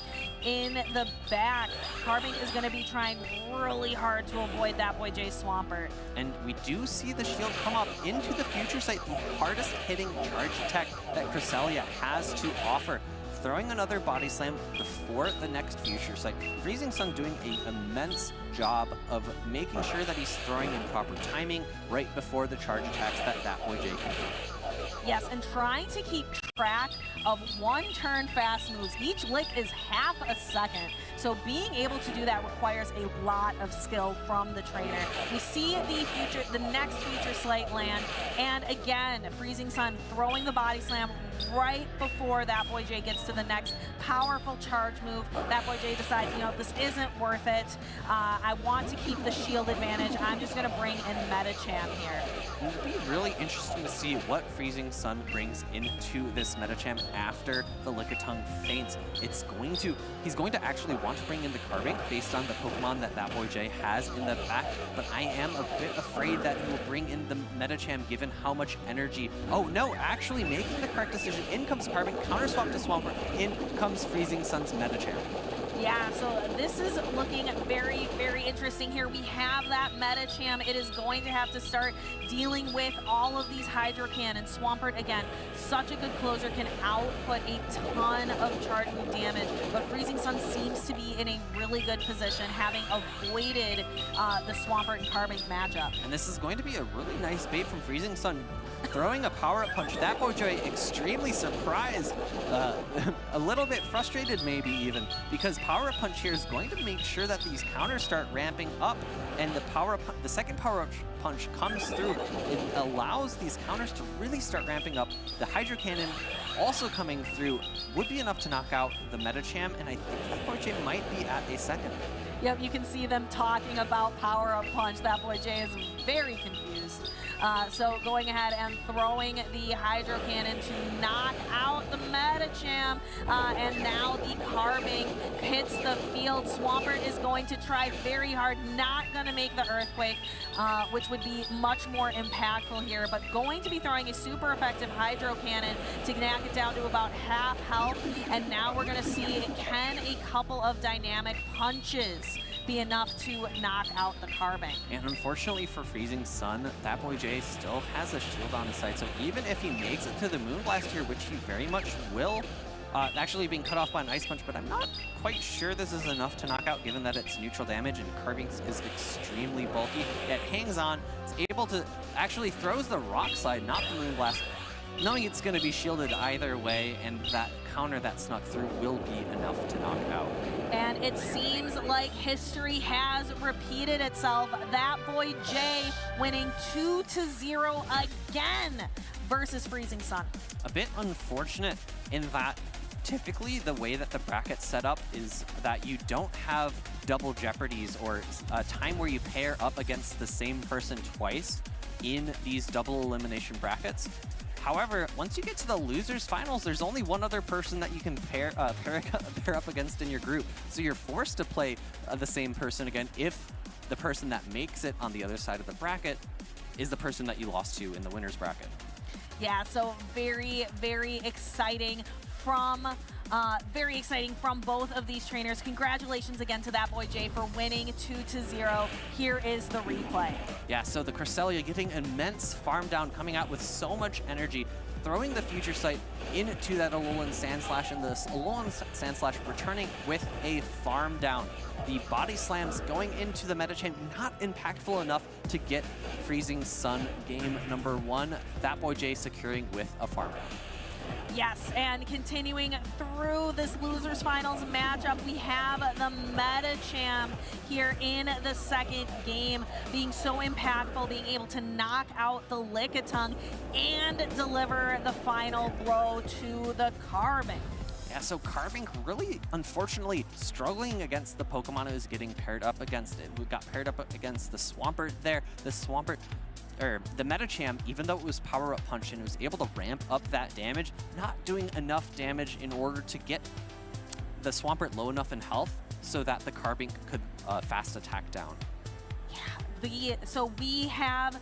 Speaker 4: in the back. Carbank is going to be trying really hard to avoid that Boy J Swampert.
Speaker 12: And we do see the shield come up into the Future Sight, the hardest hitting charge attack that Cresselia has to offer. throwing another body slam before the next future sight. Freezing Sun doing an immense job of making sure that he's throwing in proper timing right before the charge attacks that Boy J can do.
Speaker 4: Yes, and trying to keep track of one-turn fast moves. Each lick is half a second, so being able to do that requires a lot of skill from the trainer. We see the next future slate land, and again, Freezing Sun throwing the body slam right before that Boy J gets to the next powerful charge move. That Boy J decides, you know, this isn't worth it. I want to keep the shield advantage. I'm just going to bring in Metagame here.
Speaker 12: It'll be really interesting to see what Freezing Sun brings into this Metagame after the Lickitung faints. He's going to actually want to bring in the Carbink based on the Pokemon that Boy J has in the back, but I am a bit afraid that he will bring in the Metagame given how much energy. Oh no, actually making the correct decision. In comes Carbink, counter swap to Swampert, in comes Freezing Sun's Metagame.
Speaker 4: Yeah, so this is looking very, very interesting here. We have that Metagame. It is going to have to start dealing with all of these Hydro Cannons. Swampert, again, such a good closer, can output a ton of charge move damage, but Freezing Sun seems to be in a really good position, having avoided the Swampert and Carbink matchup.
Speaker 12: And this is going to be a really nice bait from Freezing Sun, throwing a power-up punch. That Boy J extremely surprised, a little bit frustrated maybe even, because power-up punch here is going to make sure that these counters start ramping up, and the second power-up punch comes through. It allows these counters to really start ramping up. The Hydro Cannon also coming through would be enough to knock out the Metagame, and I think that Boy J might be at a second.
Speaker 4: Yep, you can see them talking about power-up punch. That Boy J is very confused. So going ahead and throwing the Hydro Cannon to knock out the Metagame, and now the Carbink hits the field. Swampert is going to try very hard, not going to make the Earthquake, which would be much more impactful here, but going to be throwing a super effective Hydro Cannon to knock it down to about half health, and now we're going to see, can a couple of dynamic punches be enough to knock out the Carbink?
Speaker 12: And unfortunately for Freezing Sun, that Boy J still has a shield on his side, so even if he makes it to the Moonblast here, which he very much will, actually being cut off by an Ice Punch, but I'm not quite sure this is enough to knock out given that it's neutral damage and Carbink is extremely bulky. It hangs on, is able to, actually throws the Rock Slide, not the Moonblast, knowing it's going to be shielded either way, and that counter that snuck through will be enough to knock out.
Speaker 4: And it seems like history has repeated itself. That Boy J winning 2-0 again versus Freezing Sun.
Speaker 12: A bit unfortunate in that typically the way that the bracket's set up is that you don't have double jeopardies or a time where you pair up against the same person twice in these double elimination brackets. However, once you get to the losers finals, there's only one other person that you can pair up against in your group. So you're forced to play the same person again if the person that makes it on the other side of the bracket is the person that you lost to in the winner's bracket.
Speaker 4: Yeah, so very, very exciting from both of these trainers. Congratulations again to that Boy J for winning 2-0. Here is the replay.
Speaker 12: Yeah, so the Cresselia getting immense farm down, coming out with so much energy, throwing the Future Sight into that Alolan Sandslash, and the Alolan Sandslash returning with a farm down. The body slams going into the Metagame, not impactful enough to get Freezing Sun game number 1. That Boy J securing with a farm down.
Speaker 4: Yes, and continuing through this losers finals matchup, we have the Metagame here in the second game, being so impactful, being able to knock out the Lickitung and deliver the final blow to the Carbink.
Speaker 12: Yeah, so Carbink really, unfortunately, struggling against the Pokemon it was getting paired up against. We got paired up against the Swampert there. The Metagame, even though it was power-up punch and it was able to ramp up that damage, not doing enough damage in order to get the Swampert low enough in health so that the Carbink could fast attack down.
Speaker 4: Yeah, So we have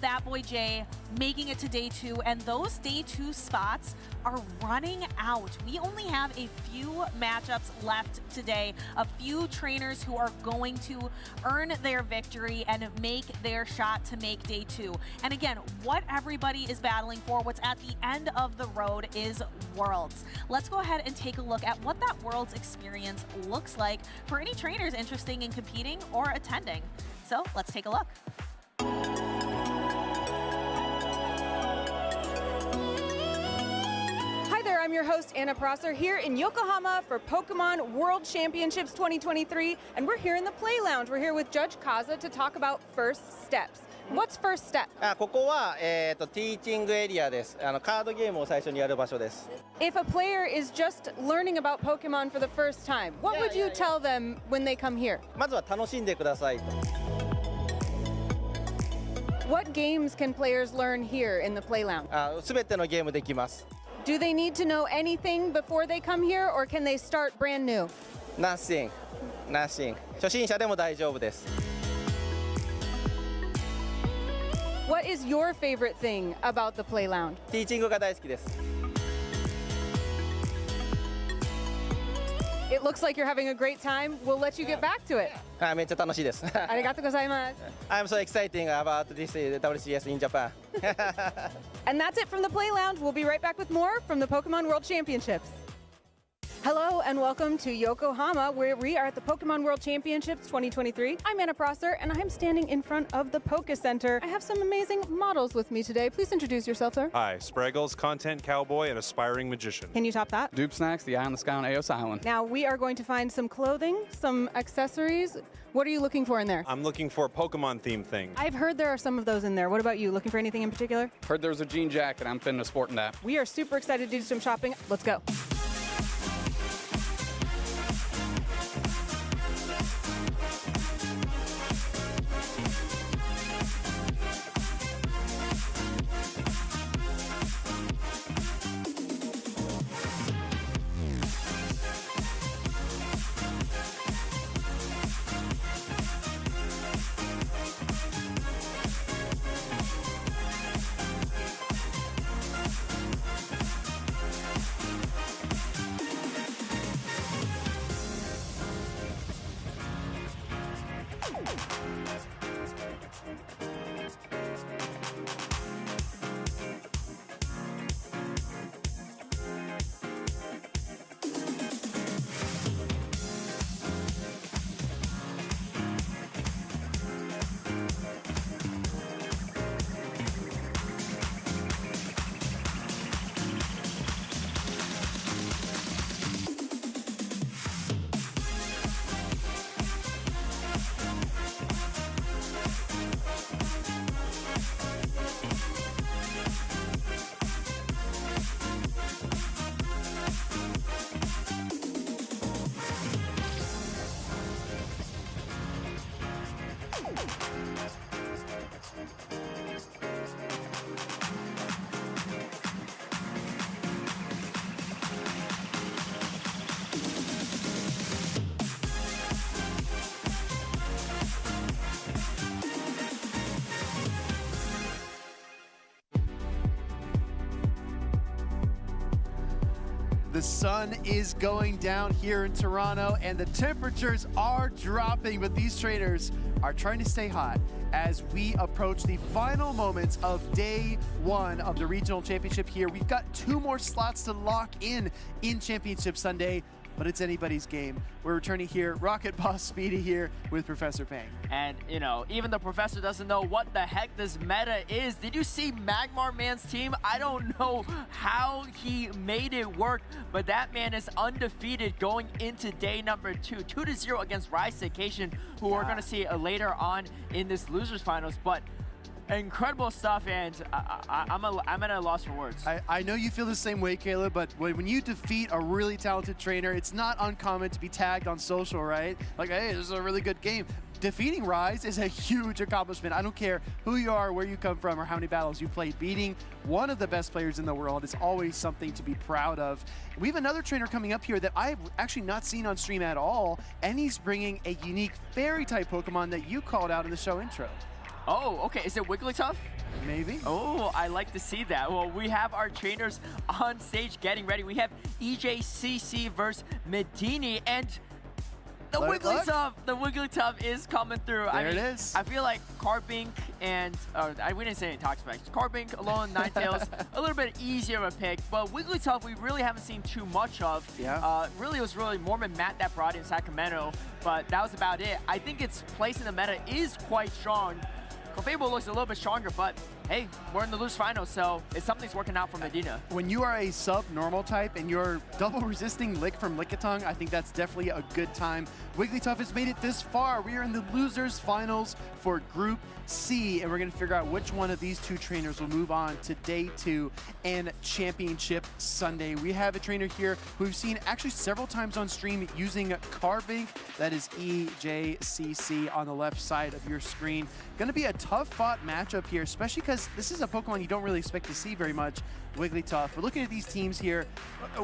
Speaker 4: That Boy Jay making it to day 2, and those day 2 spots are running out. We only have a few matchups left today, a few trainers who are going to earn their victory and make their shot to make day 2. And again, what everybody is battling for, what's at the end of the road, is Worlds. Let's go ahead and take a look at what that Worlds experience looks like for any trainers interested in competing or attending. So let's take a look.
Speaker 10: Hi there, I'm your host Anna Prosser here in Yokohama for Pokemon World Championships 2023, and we're here in the Play Lounge. We're here with Judge Kaza to talk about first steps. What's first step?
Speaker 18: ここはティーチングエリアです。カードゲームを最初にやる場所です。
Speaker 10: If a player is just learning about Pokemon for the first time, what would you tell them when they come here?
Speaker 18: まずは楽しんでください。
Speaker 10: What games can players learn here in the Play Lounge?
Speaker 18: すべてのゲームできます。
Speaker 10: Do they need to know anything before they come here, or can they start brand new?
Speaker 18: Nothing. 初心者でも大丈夫です。
Speaker 10: What is your favorite thing about the Play Lounge?
Speaker 18: ティーチングが大好きです。
Speaker 10: It looks like you're having a great time. We'll let you get back to it.
Speaker 18: めっちゃ楽しいです。
Speaker 10: ありがとうございます。
Speaker 18: I'm so excited about this WCS in Japan.
Speaker 10: And that's it from the Play Lounge. We'll be right back with more from the Pokemon World Championships. Hello and welcome to Yokohama, where we are at the Pokemon World Championships 2023. I'm Anna Prosser, and I'm standing in front of the Poke Center. I have some amazing models with me today. Please introduce yourself, sir.
Speaker 19: Hi, Spraggles, content cowboy and aspiring magician.
Speaker 10: Can you top that?
Speaker 20: Dupe Snacks, the eye on the sky on Eos Island.
Speaker 10: Now, we are going to find some clothing, some accessories. What are you looking for in there?
Speaker 19: I'm looking for Pokemon-themed things.
Speaker 10: I've heard there are some of those in there. What about you? Looking for anything in particular?
Speaker 20: Heard there was a jean jacket. I'm finna sporting that.
Speaker 10: We are super excited to do some shopping. Let's go.
Speaker 21: The sun is going down here in Toronto and the temperatures are dropping, but these trainers are trying to stay hot as we approach the final moments of day 1 of the regional championship here. We've got 2 more slots to lock in Championship Sunday, but it's anybody's game. We're returning here, Rocket Boss Speedy here with Professor Pang.
Speaker 9: And, you know, even the professor doesn't know what the heck this meta is. Did you see Magmar Man's team? I don't know how he made it work, but that man is undefeated going into day number 2. 2-0 against Rise Vacation, who we're going to see later on in this losers finals. But incredible stuff, and I'm at a loss for words.
Speaker 21: I know you feel the same way, Caleb, but when you defeat a really talented trainer, it's not uncommon to be tagged on social, right? Like, hey, this is a really good game. defeating Rise is a huge accomplishment. I don't care who you are, where you come from, or how many battles you played. Beating one of the best players in the world is always something to be proud of. We have another trainer coming up here that I've actually not seen on stream at all, and he's bringing a unique fairy-type Pokemon that you called out in the show intro.
Speaker 9: Oh, okay. Is it Wigglytuff?
Speaker 21: Maybe.
Speaker 9: Oh, I like to see that. Well, we have our trainers on stage getting ready. We have EJCC versus Medini, and the Wigglytuff is coming through.
Speaker 21: There it is.
Speaker 9: I feel like Carbink and, we didn't say any talk specs. Carbink, Alolan, Ninetales, a little bit easier of a pick, but Wigglytuff we really haven't seen too much of.
Speaker 21: Yeah.
Speaker 9: Really, it was really Mormon Matt that brought in Sacramento, but that was about it. I think its place in the meta is quite strong. Clefable looks a little bit stronger, but hey, we're in the loose final, so something's working out for Medina.
Speaker 21: When you are a sub-normal type and you're double resisting Lick from Lickitung, I think that's definitely a good time. Wigglytuff has made it this far. We are in the losers finals for Group C, and we're going to figure out which one of these two trainers will move on to Day 2 and Championship Sunday. We have a trainer here who we've seen actually several times on stream using Carbink. That is EJCC on the left side of your screen. Going to be a tough-fought matchup here, especially because this is a Pokemon you don't really expect to see very much, Wigglytuff. We're looking at these teams here.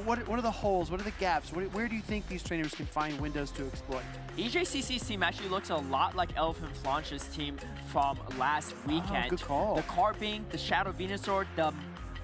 Speaker 21: What are the holes? What are the gaps? Where do you think these trainers can find windows to exploit?
Speaker 9: EJCC's team actually looks a lot like Elephant Flaunch's team from last weekend.
Speaker 21: Oh, good call.
Speaker 9: The Carbink, the Shadow Venusaur, the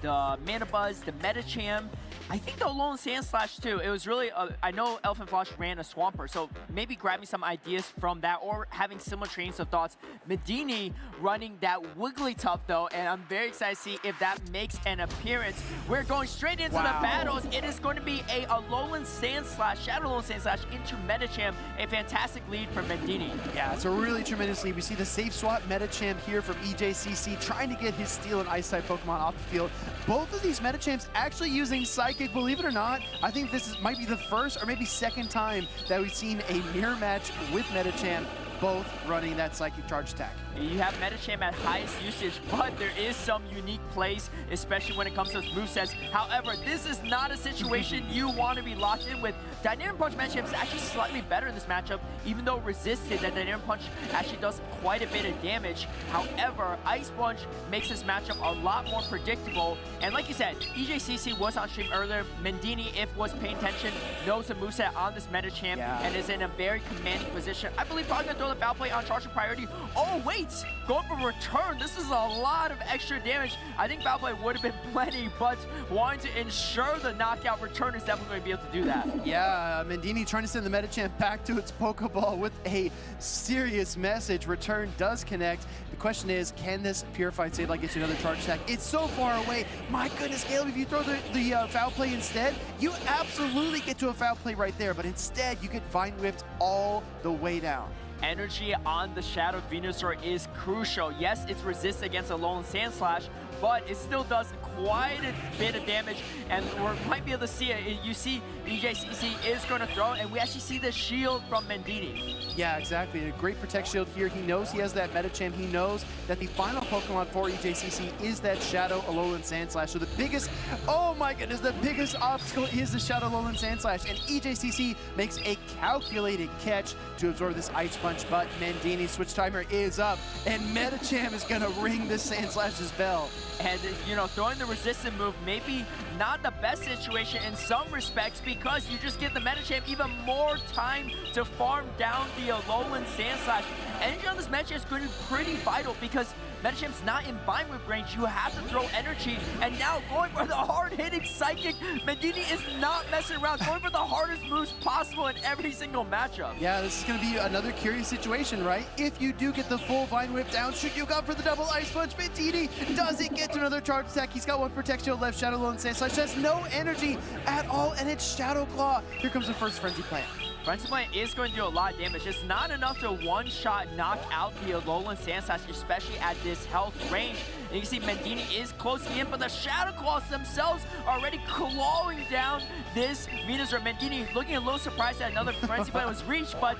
Speaker 9: Manabuzz, the Metacham. I think the Alolan Sandslash too. It was really, I know Elephant Flash ran a Swampert, so maybe grabbing some ideas from that or having similar trains of thoughts. Medini running that Wigglytuff though, and I'm very excited to see if that makes an appearance. We're going straight into the battles. It is going to be a Alolan Sandslash, Shadow Alolan Sandslash into Metacham. A fantastic lead for Medini.
Speaker 21: Yeah, it's a really tremendous lead. We see the safe swap Metacham here from EJCC trying to get his Steel and Ice-type Pokemon off the field. Both of these Metachams actually using Psychic, believe it or not. I think this might be the first or maybe second time that we've seen a mirror match with Metacham, both running that Psychic Charge attack.
Speaker 9: You have Metacham at highest usage, but there is some unique plays, especially when it comes to those movesets. However, this is not a situation you want to be locked in with. Dynamic Punch Metacham is actually slightly better in this matchup, even though resisted, that Dynamic Punch actually does quite a bit of damage. However, Ice Punch makes this matchup a lot more predictable. And like you said, EJCC was on stream earlier. Medini, if was paying attention, knows the moveset on this Metacham and is in a very commanding position. I believe probably going to throw the foul play on charge priority. Oh, wait! Going for return. This is a lot of extra damage. I think foul play would have been plenty, but wanting to ensure the knockout return is definitely going to be able to do that.
Speaker 21: Yeah, Medini trying to send the Metacham back to its Pokeball with a serious message. Return does connect. The question is, can this Purified Sableye get you another charge attack? It's so far away. My goodness, Caleb, if you throw the foul play instead, you absolutely get to a foul play right there, but instead you get Vine Whipped all the way down.
Speaker 9: Energy on the Shadow Venusaur is crucial. Yes, it's resistant against a Alolan Sandslash, but it still does quite a bit of damage, and we might be able to see it. You see EJCC is going to throw, and we actually see the shield from Medini.
Speaker 21: Yeah, exactly. A great Protect Shield here. He knows he has that Metacham. He knows that the final Pokemon for EJCC is that Shadow Alolan Sandslash. So the biggest, oh my goodness, the biggest obstacle is the Shadow Alolan Sandslash, and EJCC makes a calculated catch to absorb this Ice Punch, but Medini's switch timer is up, and Metacham is going to ring this Sandslash's bell.
Speaker 9: And, you know, throwing the resistant move, maybe not the best situation in some respects, because you just give the Metacham even more time to farm down the Alolan Sandslash. Energy on this Metacham is going to be pretty vital, because Metacham's not in Vine Whip range. You have to throw energy, and now going for the hard-hitting Psychic. Medini is not messing around, going for the hardest moves possible in every single matchup.
Speaker 21: Yeah, this is going to be another curious situation, right? If you do get the full Vine Whip down, should you go for the double Ice Punch? Medini doesn't get to another charge attack. He's got one Protect Shield left. Shadow Alolan Sandslash has no energy at all, and it's Shadow Claw. Here comes the first Frenzy Plant.
Speaker 9: Frenzy Plant is going to do a lot of damage. It's not enough to one-shot knock out the Alolan Sandslash, especially at this health range. And you can see Medini is closing in, but the Shadow Claws themselves are already clawing down this Venusaur. Medini looking a little surprised that another Frenzy Plant was reached, but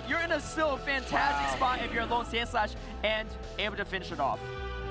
Speaker 9: you're in a still fantastic spot if you're Alolan Sandslash and able to finish it off.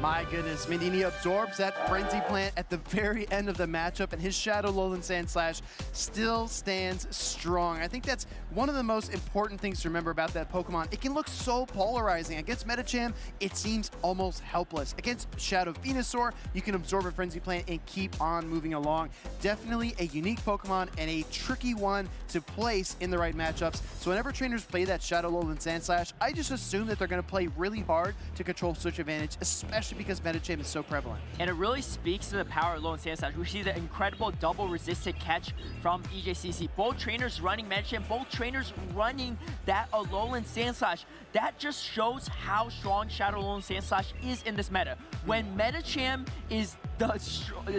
Speaker 21: My goodness, Medini absorbs that Frenzy Plant at the very end of the matchup, and his Shadow Lowland Sand Slash still stands strong. I think that's one of the most important things to remember about that Pokemon. It can look so polarizing. Against Metacham, it seems almost helpless. Against Shadow Venusaur, you can absorb a Frenzy Plant and keep on moving along. Definitely a unique Pokemon and a tricky one to place in the right matchups. So whenever trainers play that Shadow Lowland Sand Slash, I just assume that they're going to play really hard to control switch advantage, especially because Metacham is so prevalent.
Speaker 9: And it really speaks to the power of Lowland Sand Slash. We see the incredible double resisted catch from EJCC. Both trainers running Metacham, both trainers running that Alolan Sand Slash. That just shows how strong Shadow Alolan Sand Slash is in this meta. When Metacham is the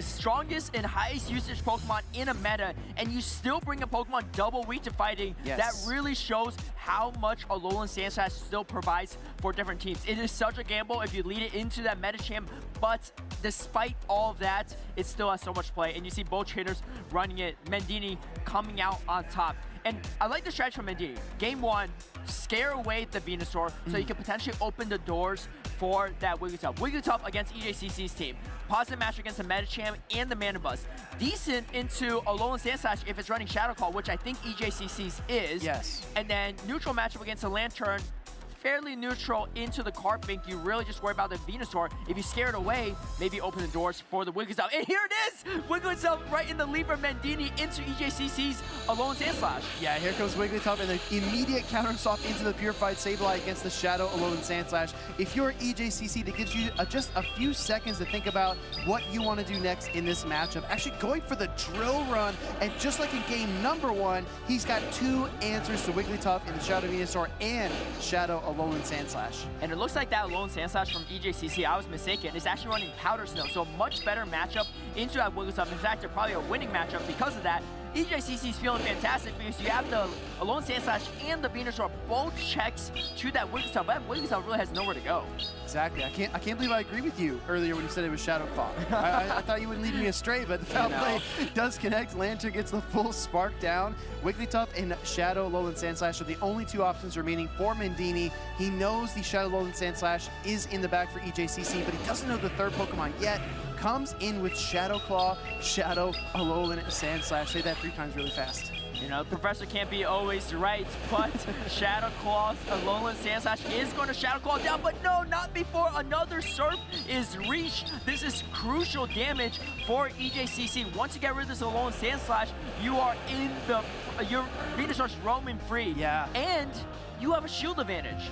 Speaker 9: strongest and highest usage Pokemon in a meta, and you still bring a Pokemon double weak to fighting, that really shows how much Alolan Sand Slash still provides for different teams. It is such a gamble if you lead it into that Metacham, but despite all of that, it still has so much play, and you see both trainers running it. Medini coming out on top. And I like the strategy from Medini. Game 1, scare away the Venusaur so you can potentially open the doors for that Wigglytuff. Wigglytuff against EJCC's team. Positive match against the Metacham and the Manabuzz. Decent into Alolan Sand Slash if it's running Shadow Claw, which I think EJCC's is.
Speaker 21: Yes.
Speaker 9: And then neutral matchup against the Lantern. Fairly neutral into the Carpink. You really just worry about the Venusaur. If you scare it away, maybe open the doors for the Wigglytuff. And here it is! Wigglytuff right in the lead from Medini into EJCC's Alolan Sand Slash.
Speaker 21: Yeah, here comes Wigglytuff and the immediate counter swap into the Purified Sableye against the Shadow Alolan Sand Slash. If you're EJCC, that gives you just a few seconds to think about what you want to do next in this matchup. Actually going for the Drill Run, and just like in game number 1, he's got 2 answers to Wigglytuff in the Shadow Venusaur and Shadow Alolan Sand Slash.
Speaker 9: And it looks like that Alolan Sand Slash from EJCC, I was mistaken, is actually running Powder Snow, so much better matchup into that Wigglytuff. In fact, they're probably a winning matchup because of that. EJCC is feeling fantastic because you have the Alolan Sand Slash and the Venusaur both checks to that Wigglytuff. That Wigglytuff really has nowhere to go.
Speaker 21: Exactly. I can't believe I agree with you earlier when you said it was Shadow Claw. I thought you wouldn't lead me astray, but the foul play does connect. Lantern gets the full spark down. Wigglytuff and Shadow Alolan Sand Slash are the only 2 options remaining for Medini. He knows the Shadow Alolan Sand Slash is in the back for EJCC, but he doesn't know the third Pokemon yet. Comes in with Shadow Claw, Shadow Alolan Sand Slash. Say that 3 times really fast.
Speaker 9: You know, Professor can't be always right, but Shadow Claw's Alolan Sand Slash is going to Shadow Claw down, but no, not before another Surf is reached. This is crucial damage for EJCC. Once you get rid of this Alolan Sand Slash, you are in the, your Venusaur's roaming free.
Speaker 21: Yeah.
Speaker 9: And you have a shield advantage.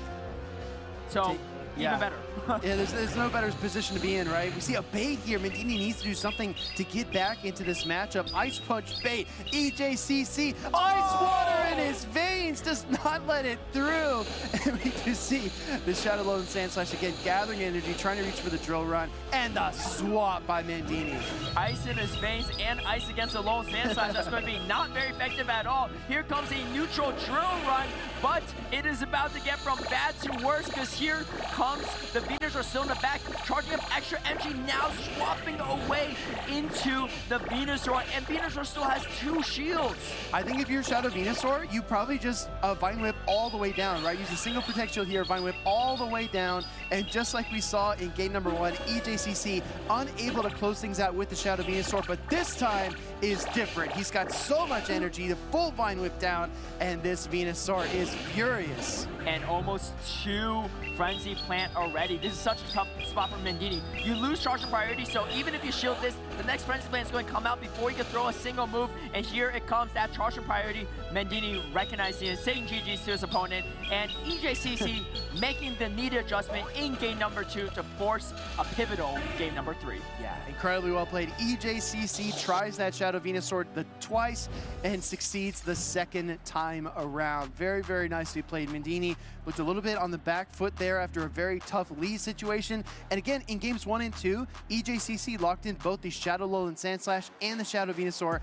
Speaker 9: So, even better.
Speaker 21: Yeah, there's no better position to be in, right? We see a bait here. Medini needs to do something to get back into this matchup. Ice Punch bait. EJCC. Ice water in his veins. Does not let it through. And we do see the Shadow Alolan Sand Slash again gathering energy, trying to reach for the Drill Run. And the swap by Medini.
Speaker 9: Ice in his veins and ice against the Alolan Sand Slash. That's going to be not very effective at all. Here comes a neutral Drill Run, but it is about to get from bad to worse because here comes the Venusaur still in the back, charging up extra energy, now swapping away into the Venusaur, and Venusaur still has 2 shields.
Speaker 21: I think if you're Shadow Venusaur, you probably just Vine Whip all the way down, right? Use a single Protect Shield here, Vine Whip all the way down, and just like we saw in game number 1, EJCC unable to close things out with the Shadow Venusaur, but this time is different. He's got so much energy, the full Vine Whip down, and this Venusaur is furious.
Speaker 9: And almost 2 Frenzy Plant already. This is such a tough spot for Medini. You lose charge and priority, so even if you shield this, the next Frenzy Plant is going to come out before you can throw a single move, and here it comes, that charge and priority. Medini recognizing it, saying GG's to his opponent, and EJCC making the needed adjustment in game number 2 to force a pivotal game number 3.
Speaker 21: Yeah, incredibly well played. EJCC tries that Shadow Venusaur twice and succeeds the second time around. Very, very nicely played. Medini looked a little bit on the back foot there after a very tough lead situation. And again, in games 1 and 2, EJCC locked in both the Shadow Alolan Sand Slash and the Shadow Venusaur.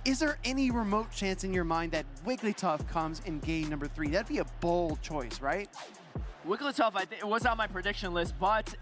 Speaker 21: Is there any remote chance in your mind that Wigglytuff comes in game number 3? That'd be a bold choice, right?
Speaker 9: Wigglytuff, I think it was on my prediction list, but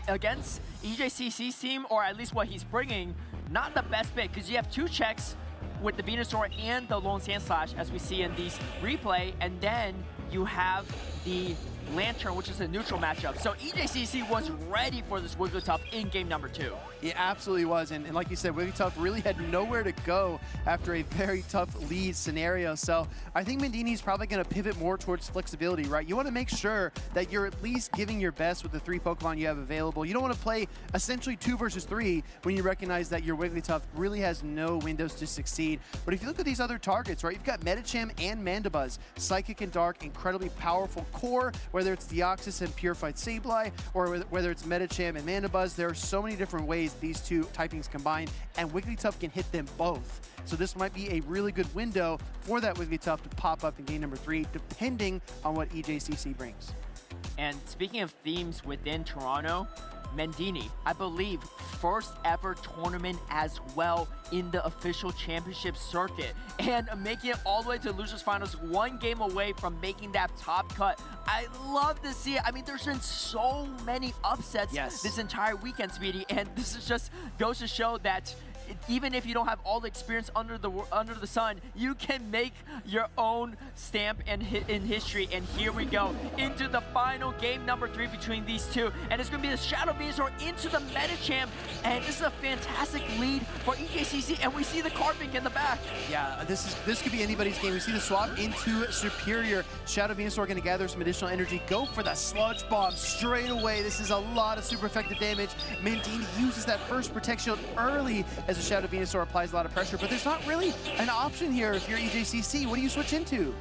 Speaker 9: against EJCC's team, or at least what he's bringing, not the best pick, because you have 2 checks with the Venusaur and the Alolan Sand Slash, as we see in these replay, and then you have the Lantern, which is a neutral matchup. So EJCC was ready for this Wigglytuff in game number 2.
Speaker 21: It absolutely was, and like you said, Wigglytuff really had nowhere to go after a very tough lead scenario. So I think Medini's probably going to pivot more towards flexibility, right? You want to make sure that you're at least giving your best with the 3 Pokemon you have available. You don't want to play essentially 2 versus 3 when you recognize that your Wigglytuff really has no windows to succeed. But if you look at these other targets, right, you've got Medicham and Mandibuzz, Psychic and Dark, incredibly powerful core, whether it's Deoxys and Purified Sableye, or whether it's Medicham and Mandibuzz. There are so many different ways these 2 typings combine, and Wigglytuff can hit them both. So this might be a really good window for that Wigglytuff to pop up in game number 3, depending on what EJCC brings.
Speaker 9: And speaking of themes within Toronto, Medini, I believe, first ever tournament as well in the official championship circuit, and making it all the way to losers finals, 1 game away from making that top cut. I love to see it. I mean, there's been so many upsets this entire weekend, Speedy, and this is just goes to show that even if you don't have all the experience under the sun, you can make your own stamp in history. And here we go into the final game number 3 between these 2, and it's going to be the Shadow Venusaur into the Medicham, and this is a fantastic lead for EJCC, and we see the Carpink in the back.
Speaker 21: Yeah, this could be anybody's game. We see the swap into Superior. Shadow Venusaur going to gather some additional energy, go for the Sludge Bomb straight away. This is a lot of super effective damage. Medini uses that first Protect Shield early as the Shadow Venusaur applies a lot of pressure, but there's not really an option here if you're EJCC. What do you switch into?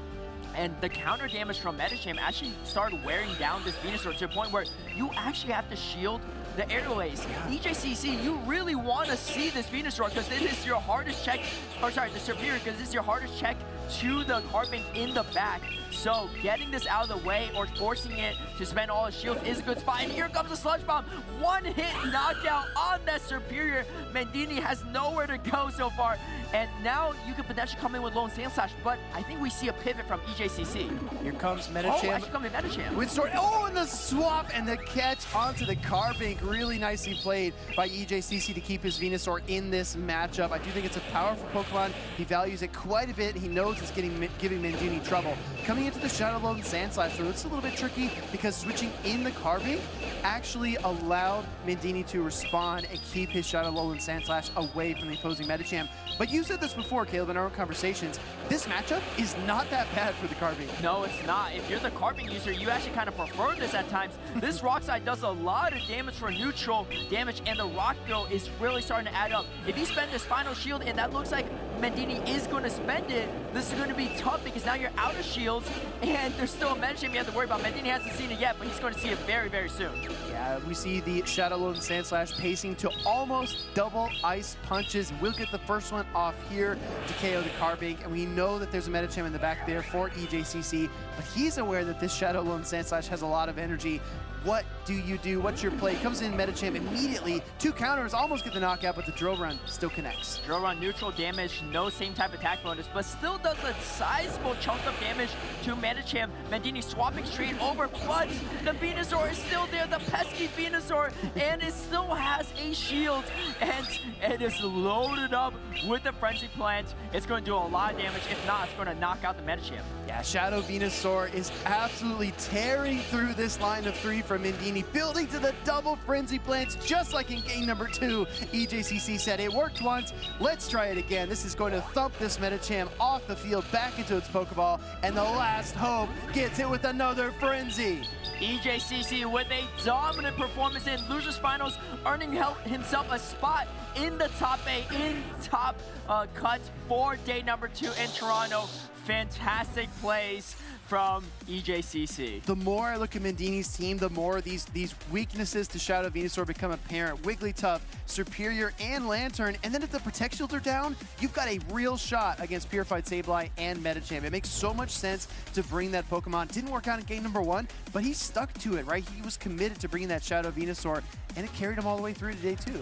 Speaker 9: And the counter damage from Medicham actually started wearing down this Venusaur to a point where you actually have to shield the airways. EJCC, you really want to see this Venusaur because this is your hardest check, or sorry, the Superior, because this is your hardest check to the Carpink in the back. So getting this out of the way or forcing it to spend all his shields is a good spot. And here comes the Sludge Bomb. 1-hit knockout on that Superior. Medini has nowhere to go so far. And now you could potentially come in with Lone Sand Slash, but I think we see a pivot from EJCC.
Speaker 21: Here comes Medicham.
Speaker 9: Oh, actually coming Medicham.
Speaker 21: With Sword. Oh, and the swap and the catch onto the Carpink. Really nicely played by EJCC to keep his Venusaur in this matchup. I do think it's a powerful Pokemon. He values it quite a bit. He knows it's giving Medini trouble. Coming into the Shadow Load and Sand Slash, though, it's a little bit tricky because switching in the Carpink actually allowed Medini to respond and keep his Shadow Load and Sand Slash away from the opposing Medicham. But you said this before, Caleb, in our own conversations. This matchup is not that bad for the Carpink.
Speaker 9: No, it's not. If you're the Carpink user, you actually kind of prefer this at times. This Rock Slide does a lot of damage for neutral damage, and the Rock Throw is really starting to add up. If you spend this final shield, and that looks like Medini is going to spend it, this is going to be tough because now you're out of shields, and there's still a Medicham you have to worry about. Medini hasn't seen it yet, but he's going to see it very, very soon.
Speaker 21: Yeah, we see the Shadow Load and Sand Slash pacing to almost double Ice Punches. We'll get the first one off here to KO the Carpink, and we know that there's a Medicham in the back there for EJCC, but he's aware that this Shadow Load and Sand Slash has a lot of energy. What do you do? What's your play? Comes in Medicham immediately. 2 counters, almost get the knockout, but the Drill Run still connects.
Speaker 9: Drill Run neutral damage, no same type attack bonus, but still does a sizable chunk of damage to Medicham. Medini swapping straight over, but the Venusaur is still there, the pesky Venusaur, and it still has a shield, and it is loaded up with the Frenzy Plant. It's going to do a lot of damage. If not, it's going to knock out the Medicham.
Speaker 21: Yeah, Shadow Venusaur is absolutely tearing through this line of 3 from Medini, building to the double Frenzy Plants, just like in game number 2. EJCC said it worked once, let's try it again. This is going to thump this Medicham off the field, back into its Pokeball, and the last hope gets it with another Frenzy.
Speaker 9: EJCC with a dominant performance in Losers Finals, earning himself a spot in the top 8, in top cut for day number 2 in Toronto. Fantastic plays from EJCC.
Speaker 21: The more I look at Medini's team, the more these weaknesses to Shadow Venusaur become apparent. Wigglytuff, Superior, and Lantern. And then if the Protect Shields are down, you've got a real shot against Purified Sableye and Medicham. It makes so much sense to bring that Pokemon. Didn't work out in game number 1, but he stuck to it, right? He was committed to bringing that Shadow Venusaur, and it carried him all the way through to day 2.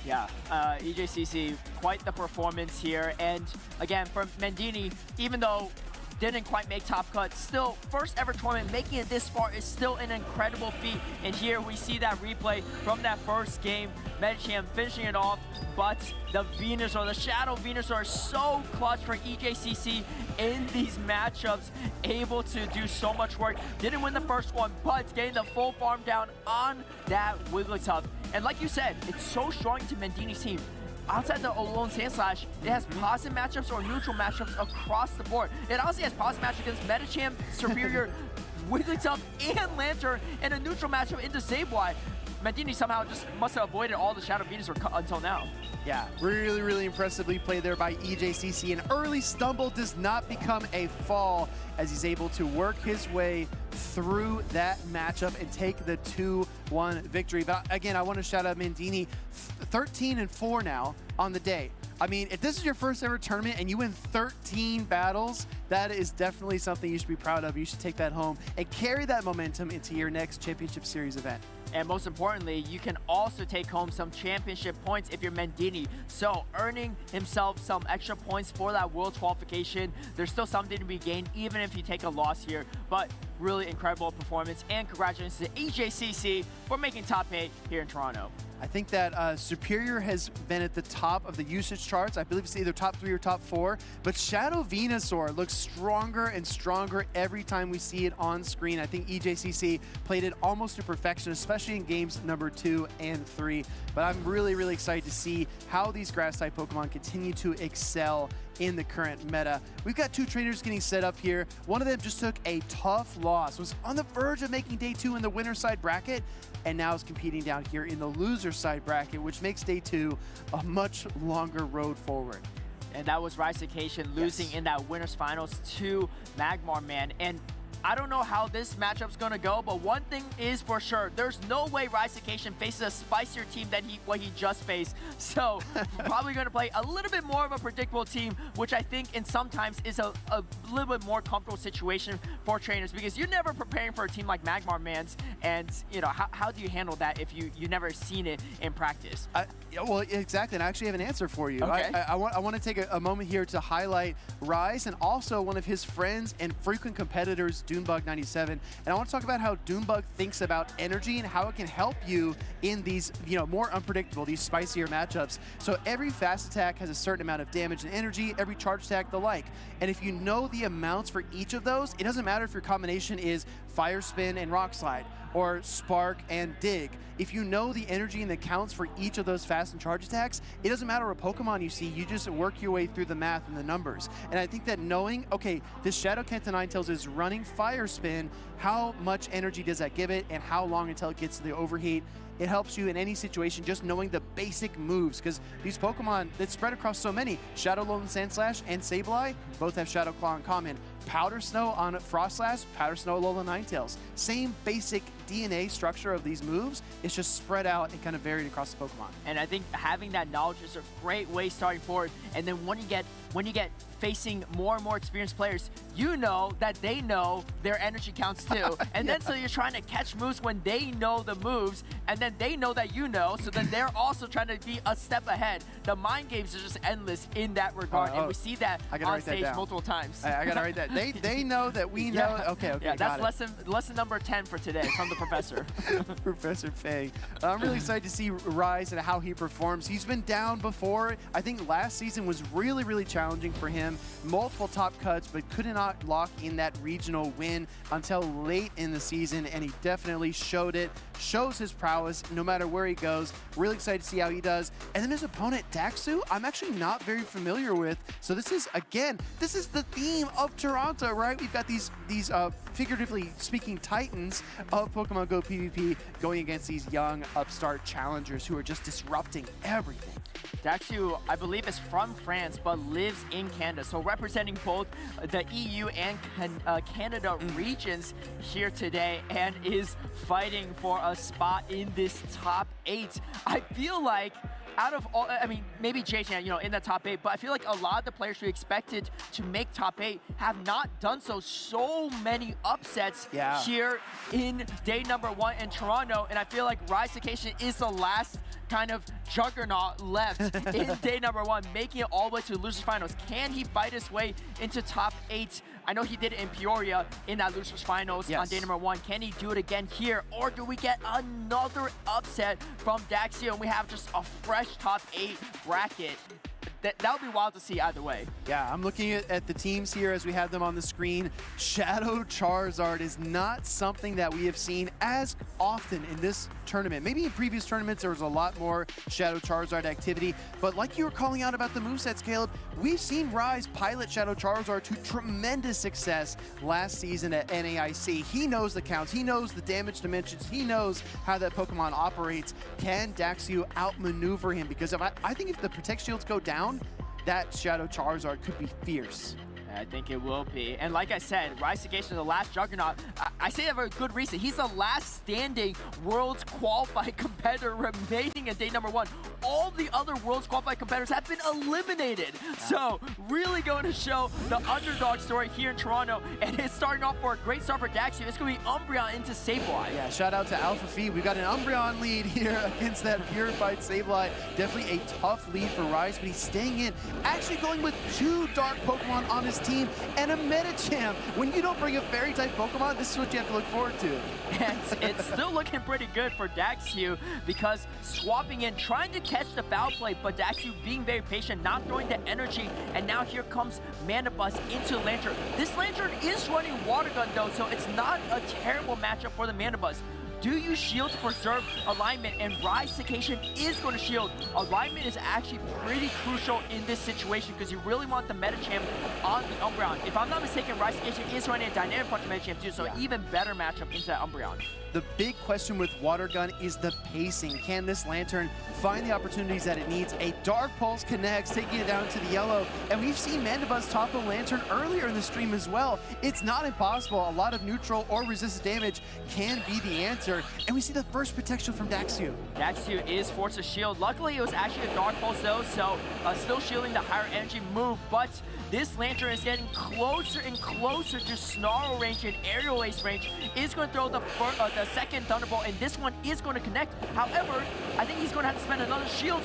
Speaker 9: Yeah, EJCC, quite the performance here. And again, for Medini, even though didn't quite make top cut. Still, first ever tournament, making it this far is still an incredible feat. And here we see that replay from that first game. Metagame finishing it off, but the Venusaur, the Shadow Venusaur, so clutch for EJCC in these matchups, able to do so much work. Didn't win the first one, but getting the full farm down on that Wigglytuff. And like you said, it's so strong to Medini's team. Outside the Alone Sandslash, it has positive matchups or neutral matchups across the board. It also has positive matchups against Metagame, Superior, Wigglytuff, and Lantern, and a neutral matchup into Sableye. Medini somehow just must have avoided all the Shadow Venusaur until now.
Speaker 21: Yeah, really, really impressively played there by EJCC. An early stumble does not become a fall as he's able to work his way through that matchup and take the 2-1 victory. But again, I want to shout out Medini, 13-4 now on the day. I mean, if this is your first ever tournament and you win 13 battles, that is definitely something you should be proud of. You should take that home and carry that momentum into your next Championship Series event.
Speaker 9: And most importantly, you can also take home some championship points if you're Medini. So earning himself some extra points for that World qualification. There's still something to be gained even if you take a loss here. But really incredible performance, and congratulations to EJCC for making top 8 here in Toronto.
Speaker 21: I think that Superior has been at the top of the usage charts. I believe it's either top 3 or top 4. But Shadow Venusaur looks stronger and stronger every time we see it on screen. I think EJCC played it almost to perfection, especially in games number 2 and 3. But I'm really, really excited to see how these grass-type Pokemon continue to excel in the current meta. We've got 2 trainers getting set up here. One of them just took a tough loss, was on the verge of making day 2 in the winner side bracket, and now is competing down here in the loser side bracket, which makes day 2 a much longer road forward.
Speaker 9: And that was Raisecation losing in that winners finals to Magmar Man. And I don't know how this matchup's gonna go, but one thing is for sure, there's no way Raisecation faces a spicier team than what he just faced. So probably gonna play a little bit more of a predictable team, which I think in sometimes is a little bit more comfortable situation for trainers, because you're never preparing for a team like Magmar Man's, and you know, how do you handle that if you've never seen it in practice?
Speaker 21: Well, exactly, and I actually have an answer for you.
Speaker 9: Okay.
Speaker 21: I want to take a moment here to highlight Rise and also one of his friends and frequent competitors, Doonbug97. And I want to talk about how Doonbug thinks about energy and how it can help you in these, more unpredictable, these spicier matchups. So every fast attack has a certain amount of damage and energy, every charge attack the like. And if you know the amounts for each of those, it doesn't matter if your combination is Fire Spin and Rock Slide or Spark and Dig. If you know the energy and the counts for each of those fast and charge attacks, it doesn't matter what Pokemon you see, you just work your way through the math and the numbers. And I think that knowing, okay, this Shadow Kenta Ninetales is running Fire Spin, how much energy does that give it and how long until it gets to the overheat? It helps you in any situation just knowing the basic moves, because these Pokemon that spread across so many, Shadow Alolan Sandslash and Sableye both have Shadow Claw in common. Powder Snow on Frostlash, Powder Snow Alolan Ninetales. Same basic DNA structure of these moves, it's just spread out and kind of varied across the Pokemon.
Speaker 9: And I think having that knowledge is a great way starting forward. And then when you get facing more and more experienced players, you know that they know their energy counts too. And then so you're trying to catch moves when they know the moves, and then they know that you know, so then they're also trying to be a step ahead. The mind games are just endless in that regard, and we see that on stage multiple times.
Speaker 21: I gotta write that. They know that we know.
Speaker 9: Yeah.
Speaker 21: Okay,
Speaker 9: yeah, that's lesson number 10 for today from the professor.
Speaker 21: Professor Fang. I'm really excited to see Rise and how he performs. He's been down before. I think last season was really, really challenging for him. Multiple top cuts, but could not lock in that regional win until late in the season, and he definitely showed it. Shows his prowess no matter where he goes. Really excited to see how he does. And then his opponent, Daxu, I'm actually not very familiar with. So this is the theme of Toronto, right? We've got these figuratively speaking titans of Pokemon Go PvP going against these young upstart challengers who are just disrupting everything.
Speaker 9: Daxu, I believe, is from France but lives in Canada, so representing both the EU and Canada regions here today, and is fighting for a spot in this top 8. I feel like out of all, I mean, maybe JJ, in the top 8, but I feel like a lot of the players we expected to make top 8 have not done so. So many upsets here in day number 1 in Toronto, and I feel like Raisecation is the last kind of juggernaut left in day number 1, making it all the way to the losers finals. Can he fight his way into top 8? I know he did it in Peoria in that losers finals on day number 1. Can he do it again here, or do we get another upset from Daxio and we have just a fresh top 8 bracket? That would be wild to see either way.
Speaker 21: Yeah, I'm looking at the teams here as we have them on the screen. Shadow Charizard is not something that we have seen as often in this tournament. Maybe in previous tournaments there was a lot more Shadow Charizard activity, but like you were calling out about the movesets, Caleb, we've seen Rise pilot Shadow Charizard to tremendous success last season at NAIC. He knows the counts, he knows the damage dimensions, he knows how that Pokemon operates. Can Daxio outmaneuver him? Because I think if the Protect Shields go down, that Shadow Charizard could be fierce.
Speaker 9: I think it will be. And like I said, Rise Sagation is the last Juggernaut. I say that for a good reason. He's the last standing Worlds Qualified competitor remaining at day number 1. All the other Worlds Qualified competitors have been eliminated. So really going to show the underdog story here in Toronto. And it's starting off for a great start for Daxio. It's going to be Umbreon into Sableye.
Speaker 21: Yeah, shout out to Alpha Phi. We've got an Umbreon lead here against that Purified Sableye. Definitely a tough lead for Rise, but he's staying in. Actually going with 2 Dark Pokemon on his team and a Metagame. When you don't bring a Fairy type Pokemon, this is what you have to look forward to.
Speaker 9: And it's still looking pretty good for Daxio because swapping in, trying to catch the foul play, but Daxio being very patient, not throwing the energy, and now here comes Mandibuzz into Lantern. This Lantern is running Water Gun though, so it's not a terrible matchup for the Mandibuzz. Do you shield to preserve alignment? And Rise Cication is going to shield. Alignment is actually pretty crucial in this situation because you really want the Metagame on the Umbreon. If I'm not mistaken, Rise Cication is running a Dynamic Punch Metagame too, so even better matchup into that Umbreon.
Speaker 21: The big question with Water Gun is the pacing. Can this Lantern find the opportunities that it needs? A Dark Pulse connects, taking it down to the yellow. And we've seen Mandibuzz topple Lantern earlier in the stream as well. It's not impossible. A lot of neutral or resisted damage can be the answer. And we see the first protection from Daxio.
Speaker 9: Daxio is forced to shield. Luckily, it was actually a Dark Pulse though, so still shielding the higher energy move. But this Lantern is getting closer and closer to Snarl range and Aerial Ace range. Is going to throw the second Thunderbolt, and this one is going to connect. However, I think he's going to have to spend another shield.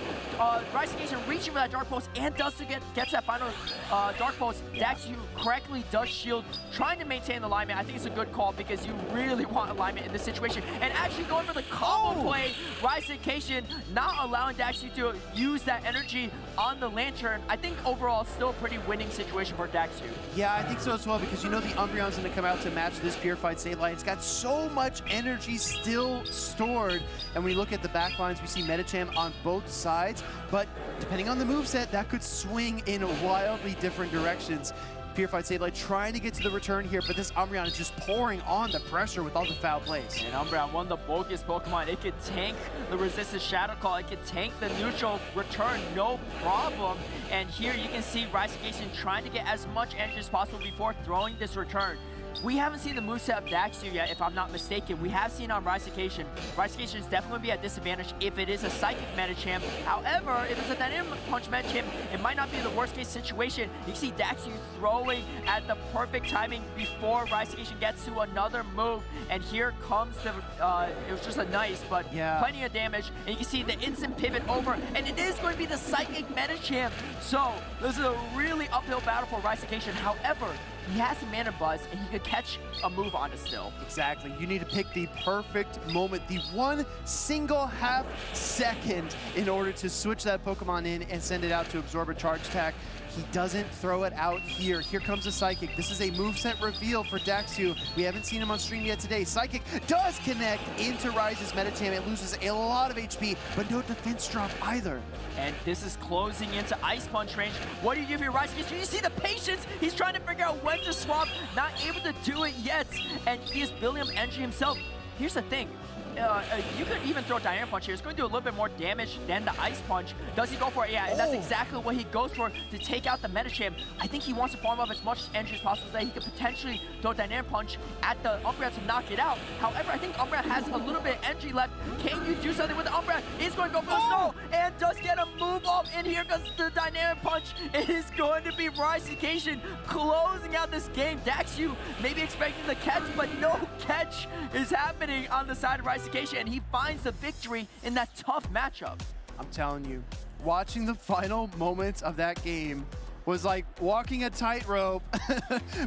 Speaker 9: Rise Cication reaching for that Dark Pulse and does gets that final Dark Pulse. Daxio correctly does shield, trying to maintain alignment. I think it's a good call because you really want alignment in this situation. And actually going for the combo play, Rise Cication not allowing Daxio to use that energy on the Lantern. I think overall still a pretty winning situation for Daxio.
Speaker 21: Yeah, I think so as well, because you know the Umbreon's going to come out to match this Purified Sableye. It's got so much energy still stored. And when you look at the back lines, we see Metagame on both sides. But depending on the moveset, that could swing in wildly different directions. Purified Sableye trying to get to the return here, but this Umbreon is just pouring on the pressure with all the foul plays.
Speaker 9: And Umbreon, one of the bulkiest Pokemon, it could tank the resisted Shadow Call, it could tank the neutral return, no problem. And here you can see Rise Cication trying to get as much energy as possible before throwing this return. We haven't seen the moveset of Daxio yet, if I'm not mistaken. We have seen on Rise Cication. Rise Cication is definitely going to be at disadvantage if it is a Psychic Metagame. However, if it's a Dynamic Punch Metagame, it might not be the worst case situation. You can see Daxio throwing at the perfect timing before Rise Cication gets to another move. And here comes the, it was just a nice, but plenty of damage. And you can see the instant pivot over, and it is going to be the Psychic Metagame. So this is a really uphill battle for Rise Cication. However, he has a Mandibuzz, and he could catch a move on it still.
Speaker 21: Exactly. You need to pick the perfect moment, the one single half second in order to switch that Pokemon in and send it out to absorb a charge attack. He doesn't throw it out here. Here comes a Psychic. This is a moveset reveal for Daxio. We haven't seen him on stream yet today. Psychic does connect into Rise's Metagame. It loses a lot of HP, but no defense drop either.
Speaker 9: And this is closing into Ice Punch range. What do you give your Rise Cication? You see the patience? He's trying to figure out when to swap, not able to do it yet. And he is building up energy himself. Here's the thing. You could even throw Dynamic Punch here. It's going to do a little bit more damage than the Ice Punch. Does he go for it? Yeah, and that's exactly what he goes for to take out the Metagame. I think he wants to farm up as much energy as possible so that he could potentially throw Dynamic Punch at the Umbreon to knock it out. However, I think Umbreon has a little bit of energy left. Can you do something with the Umbreon? He's going to go for the snow and does get a move off. And here goes the Dynamic Punch. It is going to be Rise Cication closing out this game. Daxio maybe expecting the catch, but no catch is happening on the side of Rise Cication, and he finds the victory in that tough matchup.
Speaker 21: I'm telling you, watching the final moments of that game, was like walking a tightrope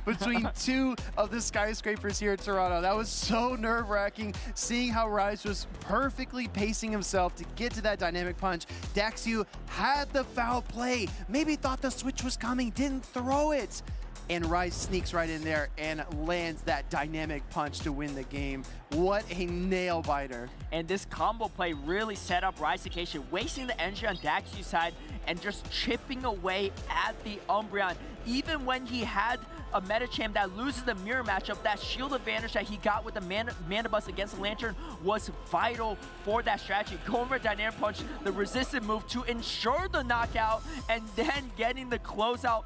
Speaker 21: between two of the skyscrapers here in Toronto. That was so nerve-wracking, seeing how Rise was perfectly pacing himself to get to that dynamic punch. Daxu had the foul play, maybe thought the switch was coming, didn't throw it. And Rise sneaks right in there and lands that dynamic punch to win the game. What a nail biter.
Speaker 9: And this combo play really set up Rise-ication, wasting the energy on Daxu's side and just chipping away at the Umbreon. Even when he had a Metagame that loses the mirror matchup, that shield advantage that he got with the Mana Bus against the Lantern was vital for that strategy. Going for a dynamic punch, the resistant move to ensure the knockout, and then getting the closeout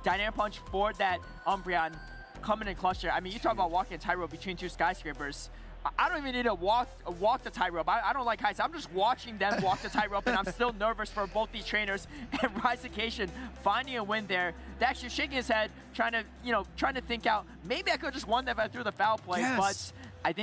Speaker 9: dynamic punch for that Umbreon coming in cluster. I mean, you talk about walking a tightrope between two skyscrapers. I don't even need to walk the tightrope. I don't like heights. I'm just watching them walk the tightrope, and I'm still nervous for both these trainers. And Rise-ication finding a win there. Daxu shaking his head, trying to think out, maybe I could have just won that if I threw the foul play.
Speaker 21: Yes.
Speaker 9: But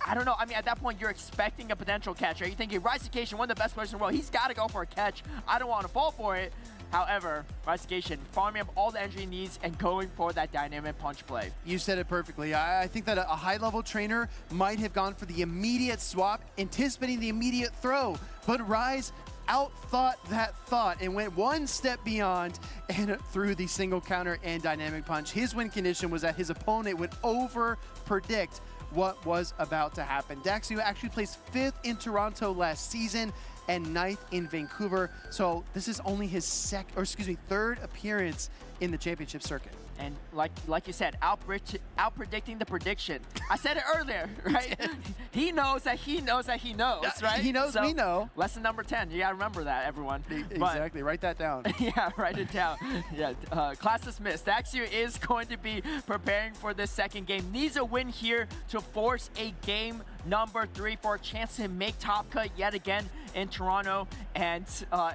Speaker 9: I don't know. I mean, at that point, you're expecting a potential catch. Right? You're thinking, Rise-ication, one of the best players in the world. He's got to go for a catch. I don't want to fall for it. However, Rise-ication farming up all the energy he needs and going for that dynamic punch play.
Speaker 21: You said it perfectly. I think that a high-level trainer might have gone for the immediate swap, anticipating the immediate throw, but Rise outthought that thought and went one step beyond and threw the single counter and dynamic punch. His win condition was that his opponent would over-predict what was about to happen. Daxu actually placed 5th in Toronto last season and 9th in Vancouver. So this is only his 3rd appearance in the championship circuit.
Speaker 9: And like you said, out-predicting the prediction. I said it earlier, right? He knows that he knows that he knows, right?
Speaker 21: He knows we know.
Speaker 9: Lesson number 10. You gotta remember that, everyone.
Speaker 21: Exactly. Write that down.
Speaker 9: Yeah, write it down. Yeah, class dismissed. Daxu is going to be preparing for this second game. Needs a win here to force a game number 3 for a chance to make top cut yet again in Toronto. And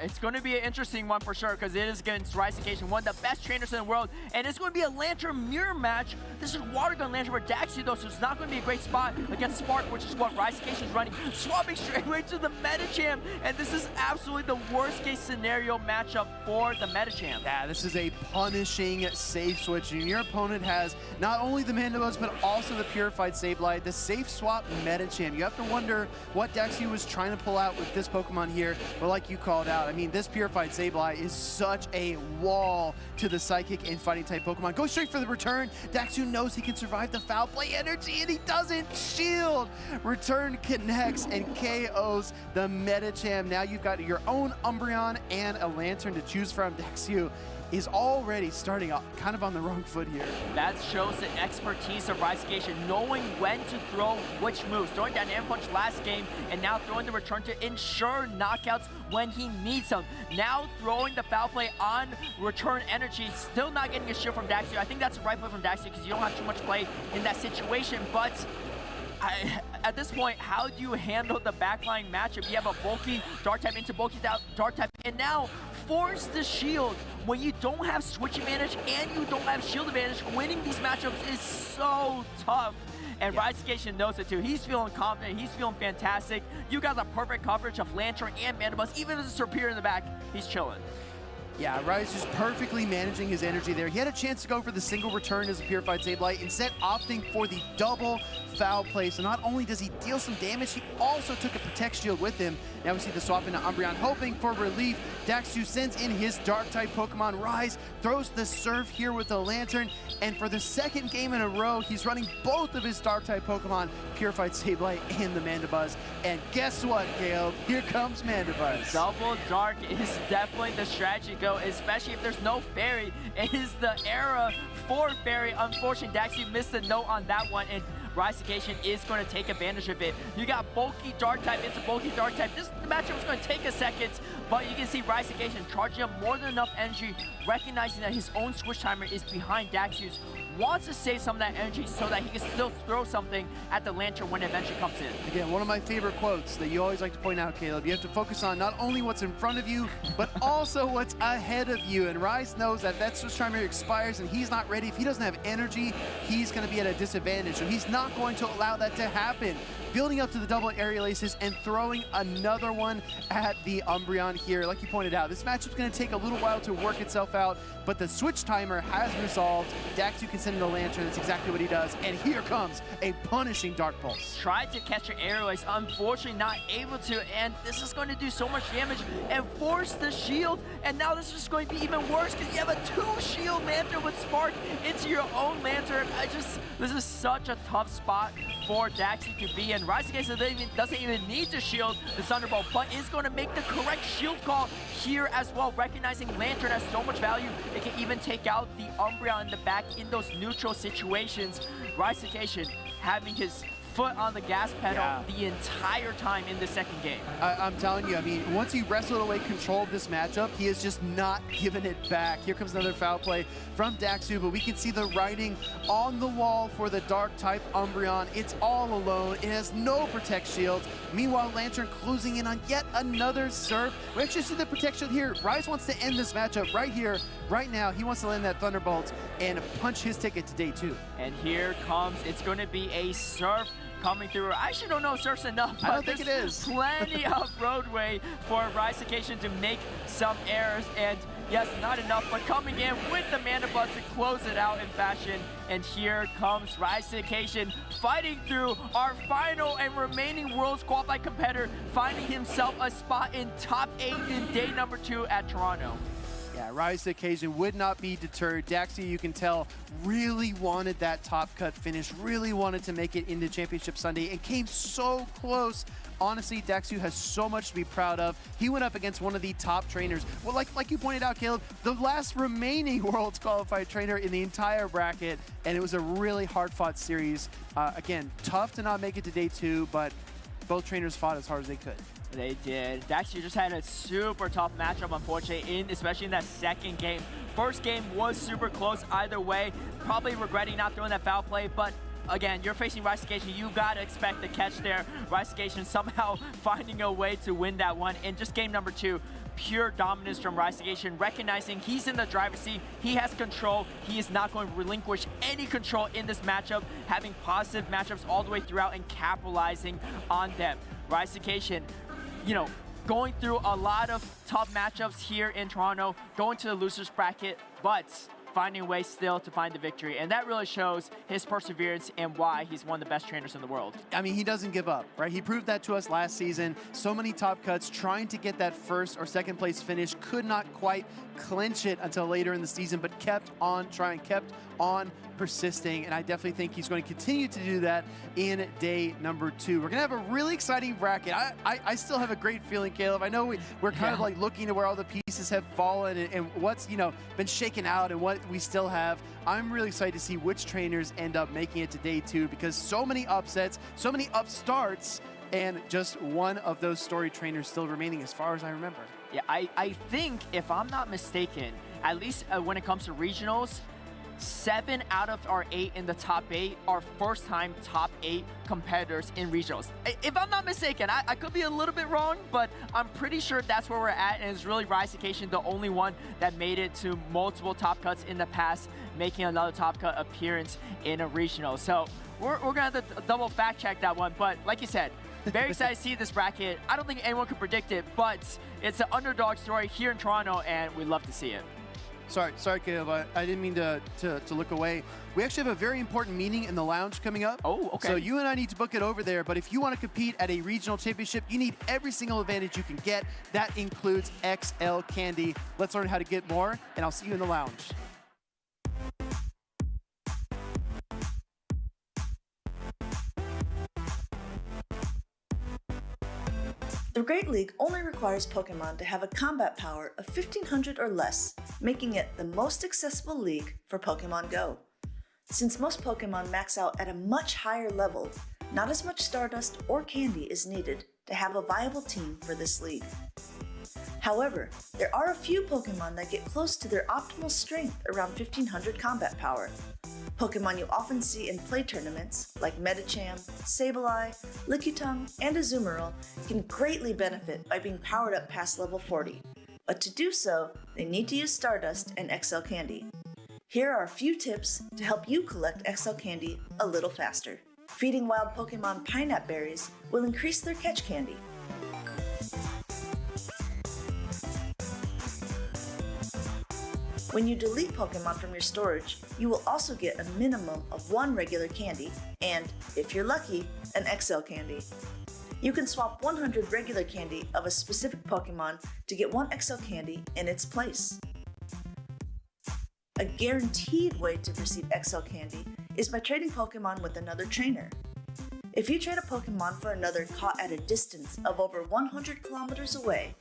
Speaker 9: it's going to be an interesting one for sure, because it is against Rise-ication, one of the best trainers in the world. And it's going to be a Lantern mirror match. This is Water Gun Lantern for Daxu, though, so it's not going to be a great spot against Spark, which is what Rise-ication is running. Swapping straight away to the Metagame. And this is absolutely the worst case scenario matchup for the Metagame.
Speaker 21: Yeah, this is a punishing safe switch. And your opponent has not only the Mana Bus, but also the Purified Sableye, the safe swap Metagame. You have to wonder what Daxu was trying to pull out with this Pokemon here. But like you called out, I mean, this Purified Sableye is such a wall to the Psychic and Fighting type Pokemon. Go straight for the return. Daxu knows he can survive the foul play energy, and he doesn't. Shield. Return connects and KOs the Metagame. Now you've got your own Umbreon and a Lantern to choose from. Daxu is already starting off kind of on the wrong foot here.
Speaker 9: That shows the expertise of Rise-ication, knowing when to throw which moves. Throwing Dynamic Punch last game, and now throwing the return to ensure knockouts when he needs them. Now throwing the foul play on return energy, still not getting a shield from Daxu. I think that's the right play from Daxu, because you don't have too much play in that situation, but at this point, how do you handle the backline matchup? You have a bulky Dark type into bulky Dark type, and now force the shield. When you don't have switch advantage and you don't have shield advantage, winning these matchups is so tough. And Rise-ication knows it too. He's feeling confident. He's feeling fantastic. You got the perfect coverage of Lantern and Mana Bus. Even as a Serperior in the back, he's chilling.
Speaker 21: Yeah, Rise just perfectly managing his energy there. He had a chance to go for the single return as a Purified Sableye, instead opting for the double foul play. So not only does he deal some damage, he also took a Protect Shield with him. Now we see the swap into Umbreon, hoping for relief. Daxu sends in his Dark-type Pokemon. Rise throws the Surf here with the Lantern, and for the second game in a row, he's running both of his Dark-type Pokemon, Purified Sableye and the Mana Bus. And guess what, Caleb? Here comes Mana Bus.
Speaker 9: Double Dark is definitely the strategy go, especially if there's no Fairy. It is the era for Fairy. Unfortunately, Daxu missed the note on that one, and Rise-ication is going to take advantage of it. You got bulky Dark type into bulky Dark type. This matchup is going to take a second, but you can see Rise-ication charging up more than enough energy, recognizing that his own switch timer is behind Daxu's. Wants to save some of that energy so that he can still throw something at the Lantern when it eventually comes in.
Speaker 21: Again, one of my favorite quotes that you always like to point out, Caleb. You have to focus on not only what's in front of you, but also what's ahead of you. And Rise knows that that switch timer expires and he's not ready. If he doesn't have energy, he's going to be at a disadvantage. So he's not going to allow that to happen. building up to the double aerial aces and throwing another one at the Umbreon here. Like you pointed out, this matchup's going to take a little while to work itself out, but the switch timer has resolved. Daxu can send in the Lantern. That's exactly what he does. And here comes a punishing Dark Pulse.
Speaker 11: Tried to catch your aerial ace, unfortunately not able to, and this is going to do so much damage and force the shield, and now this is just going to be even worse because you have a 2-shield Lantern with Spark into your own Lantern. This is such a tough spot for Daxu to be in. EJCC doesn't even need to shield the Thunderbolt, but is going to make the correct shield call here as well, recognizing Lantern has so much value. It can even take out the Umbreon in the back in those neutral situations. EJCC having his foot on the gas pedal the entire time in the second game.
Speaker 21: I'm telling you, I mean, once he wrestled away control of this matchup, he is just not giving it back. Here comes another foul play from Daxu, but we can see the writing on the wall for the Dark-type Umbreon. It's all alone. It has no Protect Shield. Meanwhile, Lantern closing in on yet another Surf. We actually see the Protect Shield here. Rise wants to end this matchup right here, right now. He wants to land that Thunderbolt and punch his ticket to day 2.
Speaker 11: And here comes, it's going to be a Surf coming through. I actually don't know if Surf's enough, but
Speaker 21: I don't think it is.
Speaker 11: Plenty of roadway for EJCC to make some errors, and yes, not enough, but coming in with the Mana Bust to close it out in fashion. And here comes EJCC fighting through our final and remaining Worlds Qualified competitor, finding himself a spot in top 8 in day number 2 at Toronto.
Speaker 21: Yeah, Rise to the Occasion would not be deterred. Daxu, you can tell, really wanted that top cut finish, really wanted to make it into Championship Sunday, and came so close. Honestly, Daxu has so much to be proud of. He went up against one of the top trainers. Well, like you pointed out, Caleb, the last remaining Worlds Qualified trainer in the entire bracket, and it was a really hard-fought series. Again, tough to not make it to day 2, but both trainers fought as hard as they could.
Speaker 11: They did. Daxu just had a super tough matchup, unfortunately, especially in that second game. First game was super close either way. Probably regretting not throwing that foul play, but again, you're facing EJCC. You got to expect the catch there. EJCC somehow finding a way to win that one. And just game number 2, pure dominance from EJCC, recognizing he's in the driver's seat. He has control. He is not going to relinquish any control in this matchup, having positive matchups all the way throughout and capitalizing on them. EJCC, you know, going through a lot of tough matchups here in Toronto, going to the losers bracket, but finding a way still to find the victory. And that really shows his perseverance and why he's one of the best trainers in the world.
Speaker 21: I mean, he doesn't give up, right? He proved that to us last season. So many top cuts, trying to get that first or second place finish, could not quite clinch it until later in the season, but kept on trying, kept on persisting, and I definitely think he's going to continue to do that in day number 2. We're going to have a really exciting bracket. I still have a great feeling, Caleb. I know we're kind of like looking at where all the pieces have fallen and what's, you know, been shaken out and what we still have. I'm really excited to see which trainers end up making it to day 2, because so many upsets, so many upstarts, and just one of those story trainers still remaining as far as I remember.
Speaker 11: Yeah, I think, if I'm not mistaken, at least when it comes to regionals, 7 out of our 8 in the top 8 are first-time top 8 competitors in regionals. If I'm not mistaken, I could be a little bit wrong, but I'm pretty sure that's where we're at, and it's really EJCC, the only one that made it to multiple top cuts in the past, making another top cut appearance in a regional. So we're going to have to double fact-check that one, but like you said, very excited to see this bracket. I don't think anyone could predict it, but it's an underdog story here in Toronto, and we love to see it.
Speaker 21: Sorry, Caleb. I didn't mean to look away. We actually have a very important meeting in the lounge coming up.
Speaker 11: Oh, okay.
Speaker 21: So you and I need to book it over there. But if you want to compete at a regional championship, you need every single advantage you can get. That includes XL Candy. Let's learn how to get more, and I'll see you in the lounge.
Speaker 13: The Great League only requires Pokemon to have a combat power of 1500 or less, making it the most accessible league for Pokemon Go. Since most Pokemon max out at a much higher level, not as much Stardust or candy is needed to have a viable team for this league. However, there are a few Pokemon that get close to their optimal strength around 1500 combat power. Pokemon you often see in play tournaments, like Medicham, Sableye, Lickitung, and Azumarill, can greatly benefit by being powered up past level 40. But to do so, they need to use Stardust and XL Candy. Here are a few tips to help you collect XL Candy a little faster. Feeding wild Pokemon pineapple berries will increase their catch candy. When you delete Pokemon from your storage, you will also get a minimum of 1 regular candy and, if you're lucky, an XL candy. You can swap 100 regular candy of a specific Pokemon to get 1 XL candy in its place. A guaranteed way to receive XL candy is by trading Pokemon with another trainer. If you trade a Pokemon for another caught at a distance of over 100 kilometers away,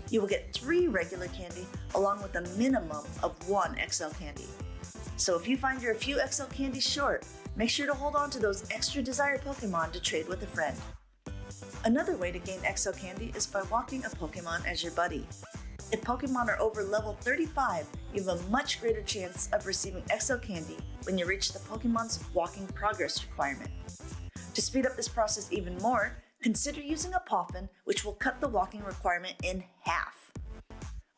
Speaker 13: you will get 3 regular candy along with a minimum of 1 XL candy. So if you find you're a few XL candies short, make sure to hold on to those extra desired Pokemon to trade with a friend. Another way to gain XL candy is by walking a Pokemon as your buddy. If Pokemon are over level 35, you have a much greater chance of receiving XL candy when you reach the Pokemon's walking progress requirement. To speed up this process even more, consider using a Poffin, which will cut the walking requirement in half.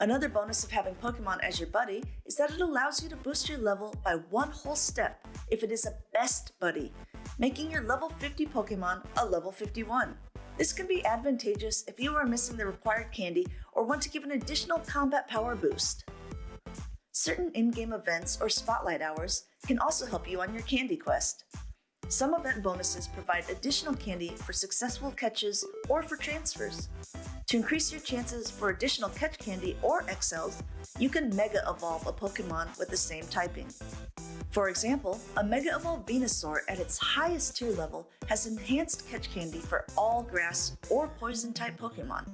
Speaker 13: Another bonus of having Pokemon as your buddy is that it allows you to boost your level by 1 whole step if it is a best buddy, making your level 50 Pokemon a level 51. This can be advantageous if you are missing the required candy or want to give an additional combat power boost. Certain in-game events or spotlight hours can also help you on your candy quest. Some event bonuses provide additional candy for successful catches or for transfers. To increase your chances for additional catch candy or XLs, you can Mega Evolve a Pokemon with the same typing. For example, a Mega Evolved Venusaur at its highest tier level has enhanced catch candy for all grass or poison type Pokemon.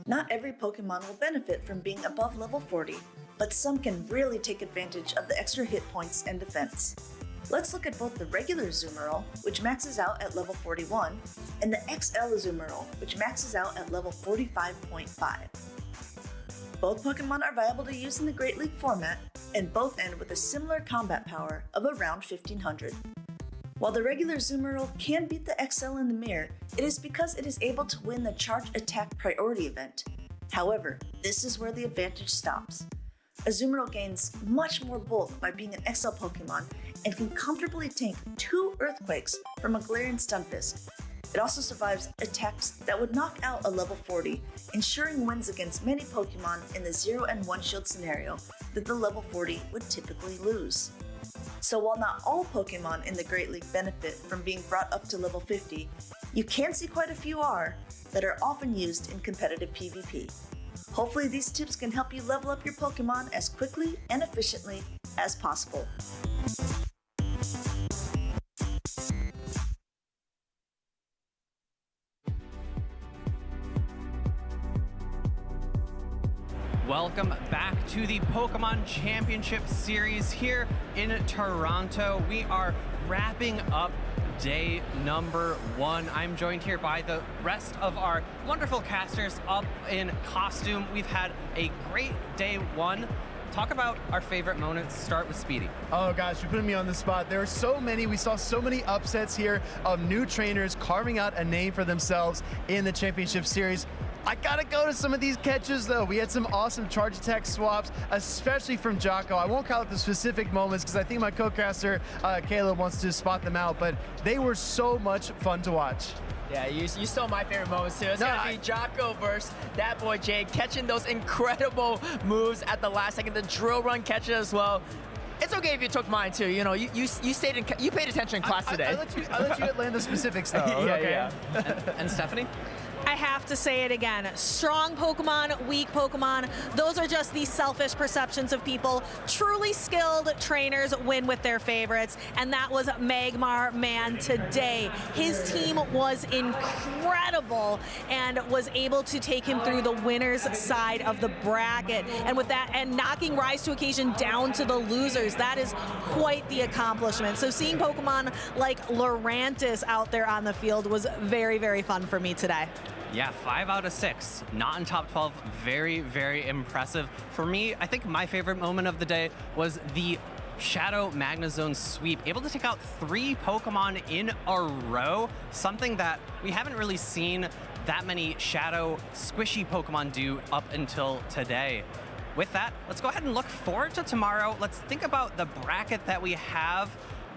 Speaker 13: Not every Pokemon will benefit from being above level 40, but some can really take advantage of the extra hit points and defense. Let's look at both the regular Azumarill, which maxes out at level 41, and the XL Azumarill, which maxes out at level 45.5. Both Pokemon are viable to use in the Great League format, and both end with a similar combat power of around 1500. While the regular Azumarill can beat the XL in the mirror, it is because it is able to win the Charge Attack Priority event. However, this is where the advantage stops. Azumarill gains much more bulk by being an XL Pokemon and can comfortably tank 2 Earthquakes from a Galarian Stunfisk. It also survives attacks that would knock out a level 40, ensuring wins against many Pokemon in the 0 and 1 shield scenario that the level 40 would typically lose. So while not all Pokemon in the Great League benefit from being brought up to level 50, you can see quite a few that are often used in competitive PvP. Hopefully these tips can help you level up your Pokemon as quickly and efficiently as possible.
Speaker 12: Welcome back to the Pokemon Championship Series here in Toronto. We are wrapping up day number 1. I'm joined here by the rest of our wonderful casters up in costume. We've had a great day 1. Talk about our favorite moments. Start with Speedy.
Speaker 21: Oh gosh, you're putting me on the spot. There are so many. We saw so many upsets here of new trainers carving out a name for themselves in the championship series. I gotta go to some of these catches though. We had some awesome charge attack swaps, especially from Jocko. I won't call out the specific moments because I think my co-caster Caleb wants to spot them out, but they were so much fun to watch.
Speaker 9: Yeah, you stole my favorite moments too. It's gonna be Jocko versus that boy Jake, catching those incredible moves at the last second, the drill run catches as well. It's okay if you took mine too. You know, you stayed in, you paid attention in class today.
Speaker 21: I let you land the specifics though.
Speaker 9: Yeah,
Speaker 21: okay.
Speaker 9: yeah.
Speaker 12: And Stephanie?
Speaker 4: I have to say it again. Strong Pokemon, weak Pokemon, those are just the selfish perceptions of people. Truly skilled trainers win with their favorites, and that was Magmar Man today. His team was incredible and was able to take him through the winner's side of the bracket. And with that, and knocking Rise to Occasion down to the losers, that is quite the accomplishment. So seeing Pokemon like Lurantis out there on the field was very, very fun for me today.
Speaker 12: Yeah, 5 out of 6, not in top 12. Very, very impressive. For me, I think my favorite moment of the day was the Shadow Magnezone sweep, able to take out 3 Pokemon in a row, something that we haven't really seen that many Shadow squishy Pokemon do up until today. With that, let's go ahead and look forward to tomorrow. Let's think about the bracket that we have.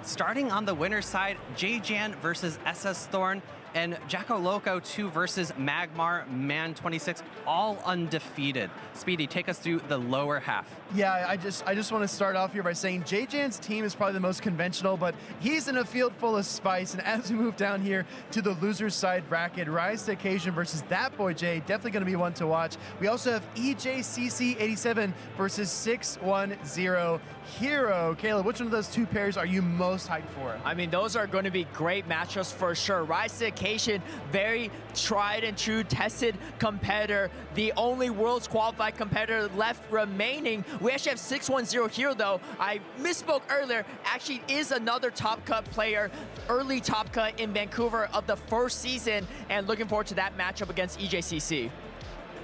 Speaker 12: starting on the winner's side, J-Jan versus SS Thorn, and Jacko Loco 2 versus Magmar Man 26, all undefeated. Speedy, take us through the lower half.
Speaker 21: Yeah, I just want to start off here by saying J-Jan's team is probably the most conventional, but he's in a field full of spice. And as we move down here to the loser's side bracket, Rise to Occasion versus That Boy J, definitely going to be one to watch. We also have EJCC 87 versus 610 Hero. Caleb, which one of those two pairs are you most hyped for?
Speaker 9: I mean, those are going to be great matchups for sure. Rise to Occasion, very tried and true, tested competitor. The only Worlds qualified competitor left remaining. We actually have 610 Hero, though. I misspoke earlier. Actually is another top cut player, early top cut in Vancouver of the first season, and looking forward to that matchup against EJCC.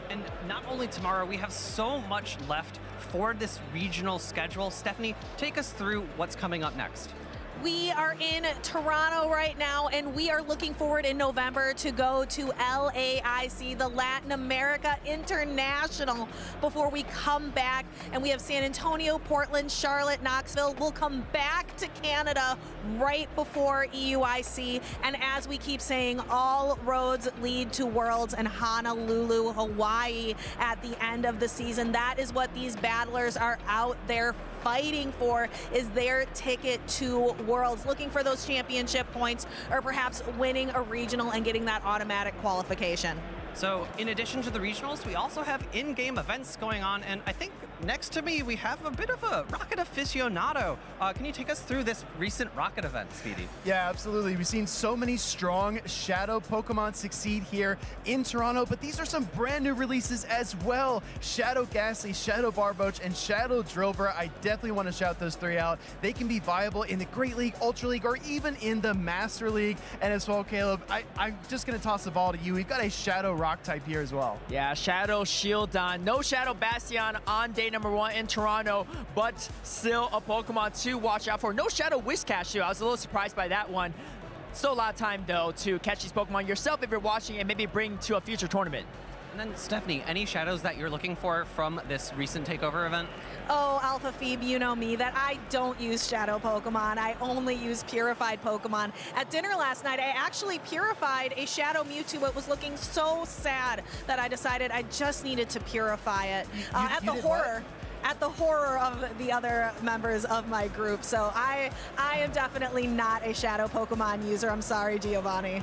Speaker 12: And not only tomorrow, we have so much left for this regional schedule. Stephanie, take us through what's coming up next.
Speaker 4: We are in Toronto right now, and we are looking forward in November to go to LAIC, the Latin America International, before we come back. And we have San Antonio, Portland, Charlotte, Knoxville. We'll come back to Canada right before EUIC. And as we keep saying, all roads lead to Worlds in Honolulu, Hawaii at the end of the season. That is what these battlers are out there fighting for, is their ticket to Worlds, looking for those championship points, or perhaps winning a regional and getting that automatic qualification.
Speaker 12: So in addition to the regionals, we also have in-game events going on, and I think next to me we have a bit of a Rocket aficionado. Can you take us through this recent Rocket event, Speedy?
Speaker 21: Yeah, absolutely. We've seen so many strong Shadow Pokemon succeed here in Toronto, but these are some brand new releases as well. Shadow Ghastly, Shadow Barboach, and Shadow Drillbur. I definitely want to shout those three out. They can be viable in the Great League, Ultra League, or even in the Master League. And as well, Caleb, I'm just going to toss the ball to you. We've got a Shadow Rock type here as well.
Speaker 9: Yeah, Shadow Shieldon. No Shadow Bastion on day number 1 in Toronto, but still a Pokemon to watch out for. No Shadow Whiscash too. I was a little surprised by that one. Still a lot of time though to catch these Pokemon yourself if you're watching, and maybe bring to a future tournament.
Speaker 12: And then Stephanie, any shadows that you're looking for from this recent takeover event?
Speaker 4: Oh, Alpha Phoebe, you know me, that I don't use Shadow Pokemon. I only use purified Pokemon. At dinner last night, I actually purified a Shadow Mewtwo. It was looking so sad that I decided I just needed to purify it. At the horror of the other members of my group. So I am definitely not a Shadow Pokemon user. I'm sorry, Giovanni.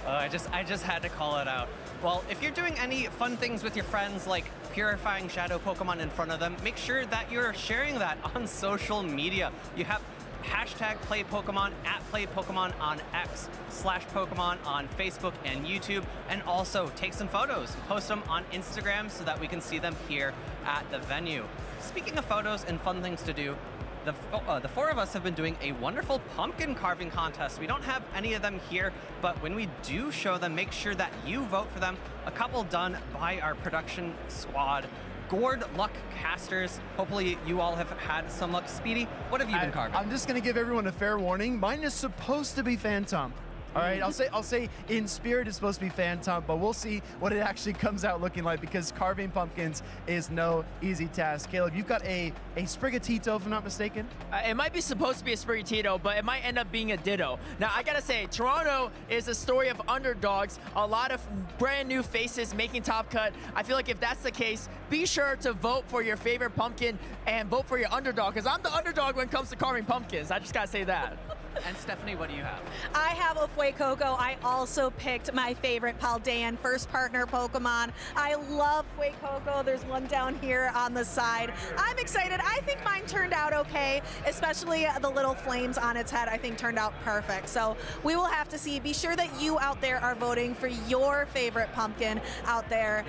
Speaker 12: I just had to call it out. Well, if you're doing any fun things with your friends, like purifying Shadow Pokemon in front of them, make sure that you're sharing that on social media. You have #PlayPokemon, @PlayPokemon on X, /Pokemon on Facebook and YouTube, and also take some photos, post them on Instagram so that we can see them here at the venue. Speaking of photos and fun things to do, the four of us have been doing a wonderful pumpkin carving contest. We don't have any of them here, but when we do show them, make sure that you vote for them. A couple done by our production squad. Gourd Luck Casters. Hopefully you all have had some luck. Speedy, what have you been carving?
Speaker 21: I'm just going to give everyone a fair warning. Mine is supposed to be Phantom. All right, I'll say in spirit it's supposed to be Phantom, but we'll see what it actually comes out looking like, because carving pumpkins is no easy task. Caleb, you've got a Sprigatito, if I'm not mistaken.
Speaker 9: It might be supposed to be a Sprigatito, but it might end up being a Ditto. Now, I gotta say, Toronto is a story of underdogs. A lot of brand new faces making top cut. I feel like if that's the case, be sure to vote for your favorite pumpkin and vote for your underdog, because I'm the underdog when it comes to carving pumpkins. I just gotta say that.
Speaker 12: And Stephanie, what do you have?
Speaker 4: I have a Fuecoco. I also picked my favorite Paldean first partner Pokemon. I love Fuecoco. There's one down here on the side. I'm excited. I think mine turned out okay, especially the little flames on its head, I think turned out perfect. So we will have to see. Be sure that you out there are voting for your favorite pumpkin out there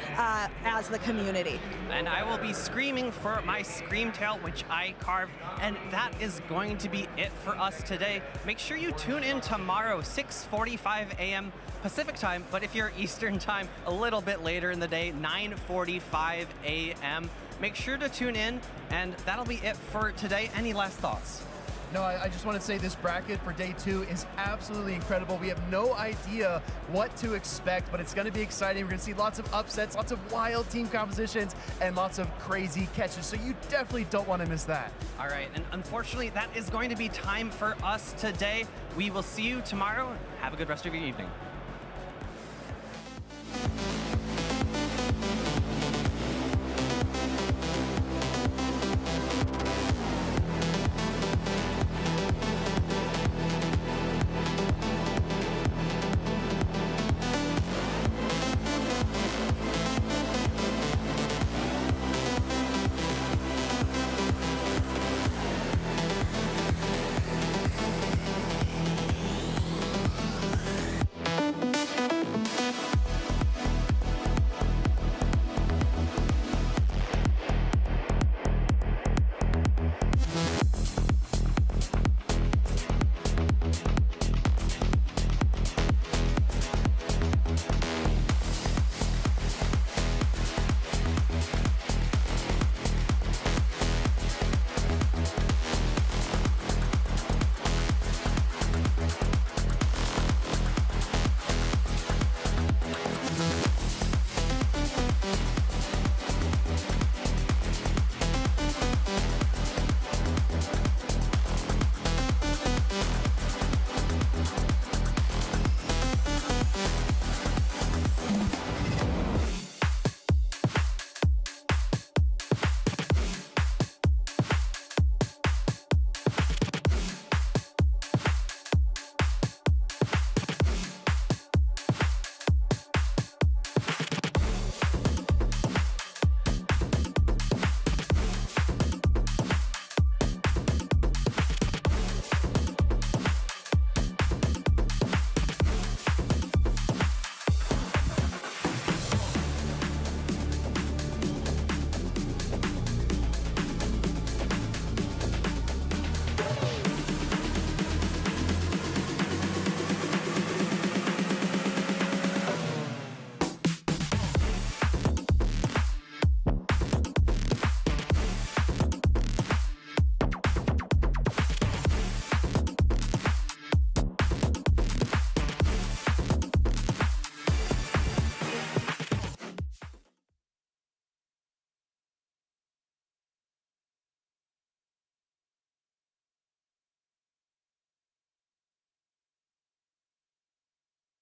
Speaker 4: as the community.
Speaker 12: And I will be screaming for my Screamtail, which I carved. And that is going to be it for us today. Make sure you tune in tomorrow, 6:45 a.m. Pacific time, but if you're Eastern time, a little bit later in the day, 9:45 a.m. Make sure to tune in, and that'll be it for today. Any last thoughts?
Speaker 21: No, I just want to say this bracket for day 2 is absolutely incredible. We have no idea what to expect, but it's going to be exciting. We're going to see lots of upsets, lots of wild team compositions, and lots of crazy catches. So you definitely don't want to miss that.
Speaker 12: All right, and unfortunately, that is going to be time for us today. We will see you tomorrow. Have a good rest of your evening.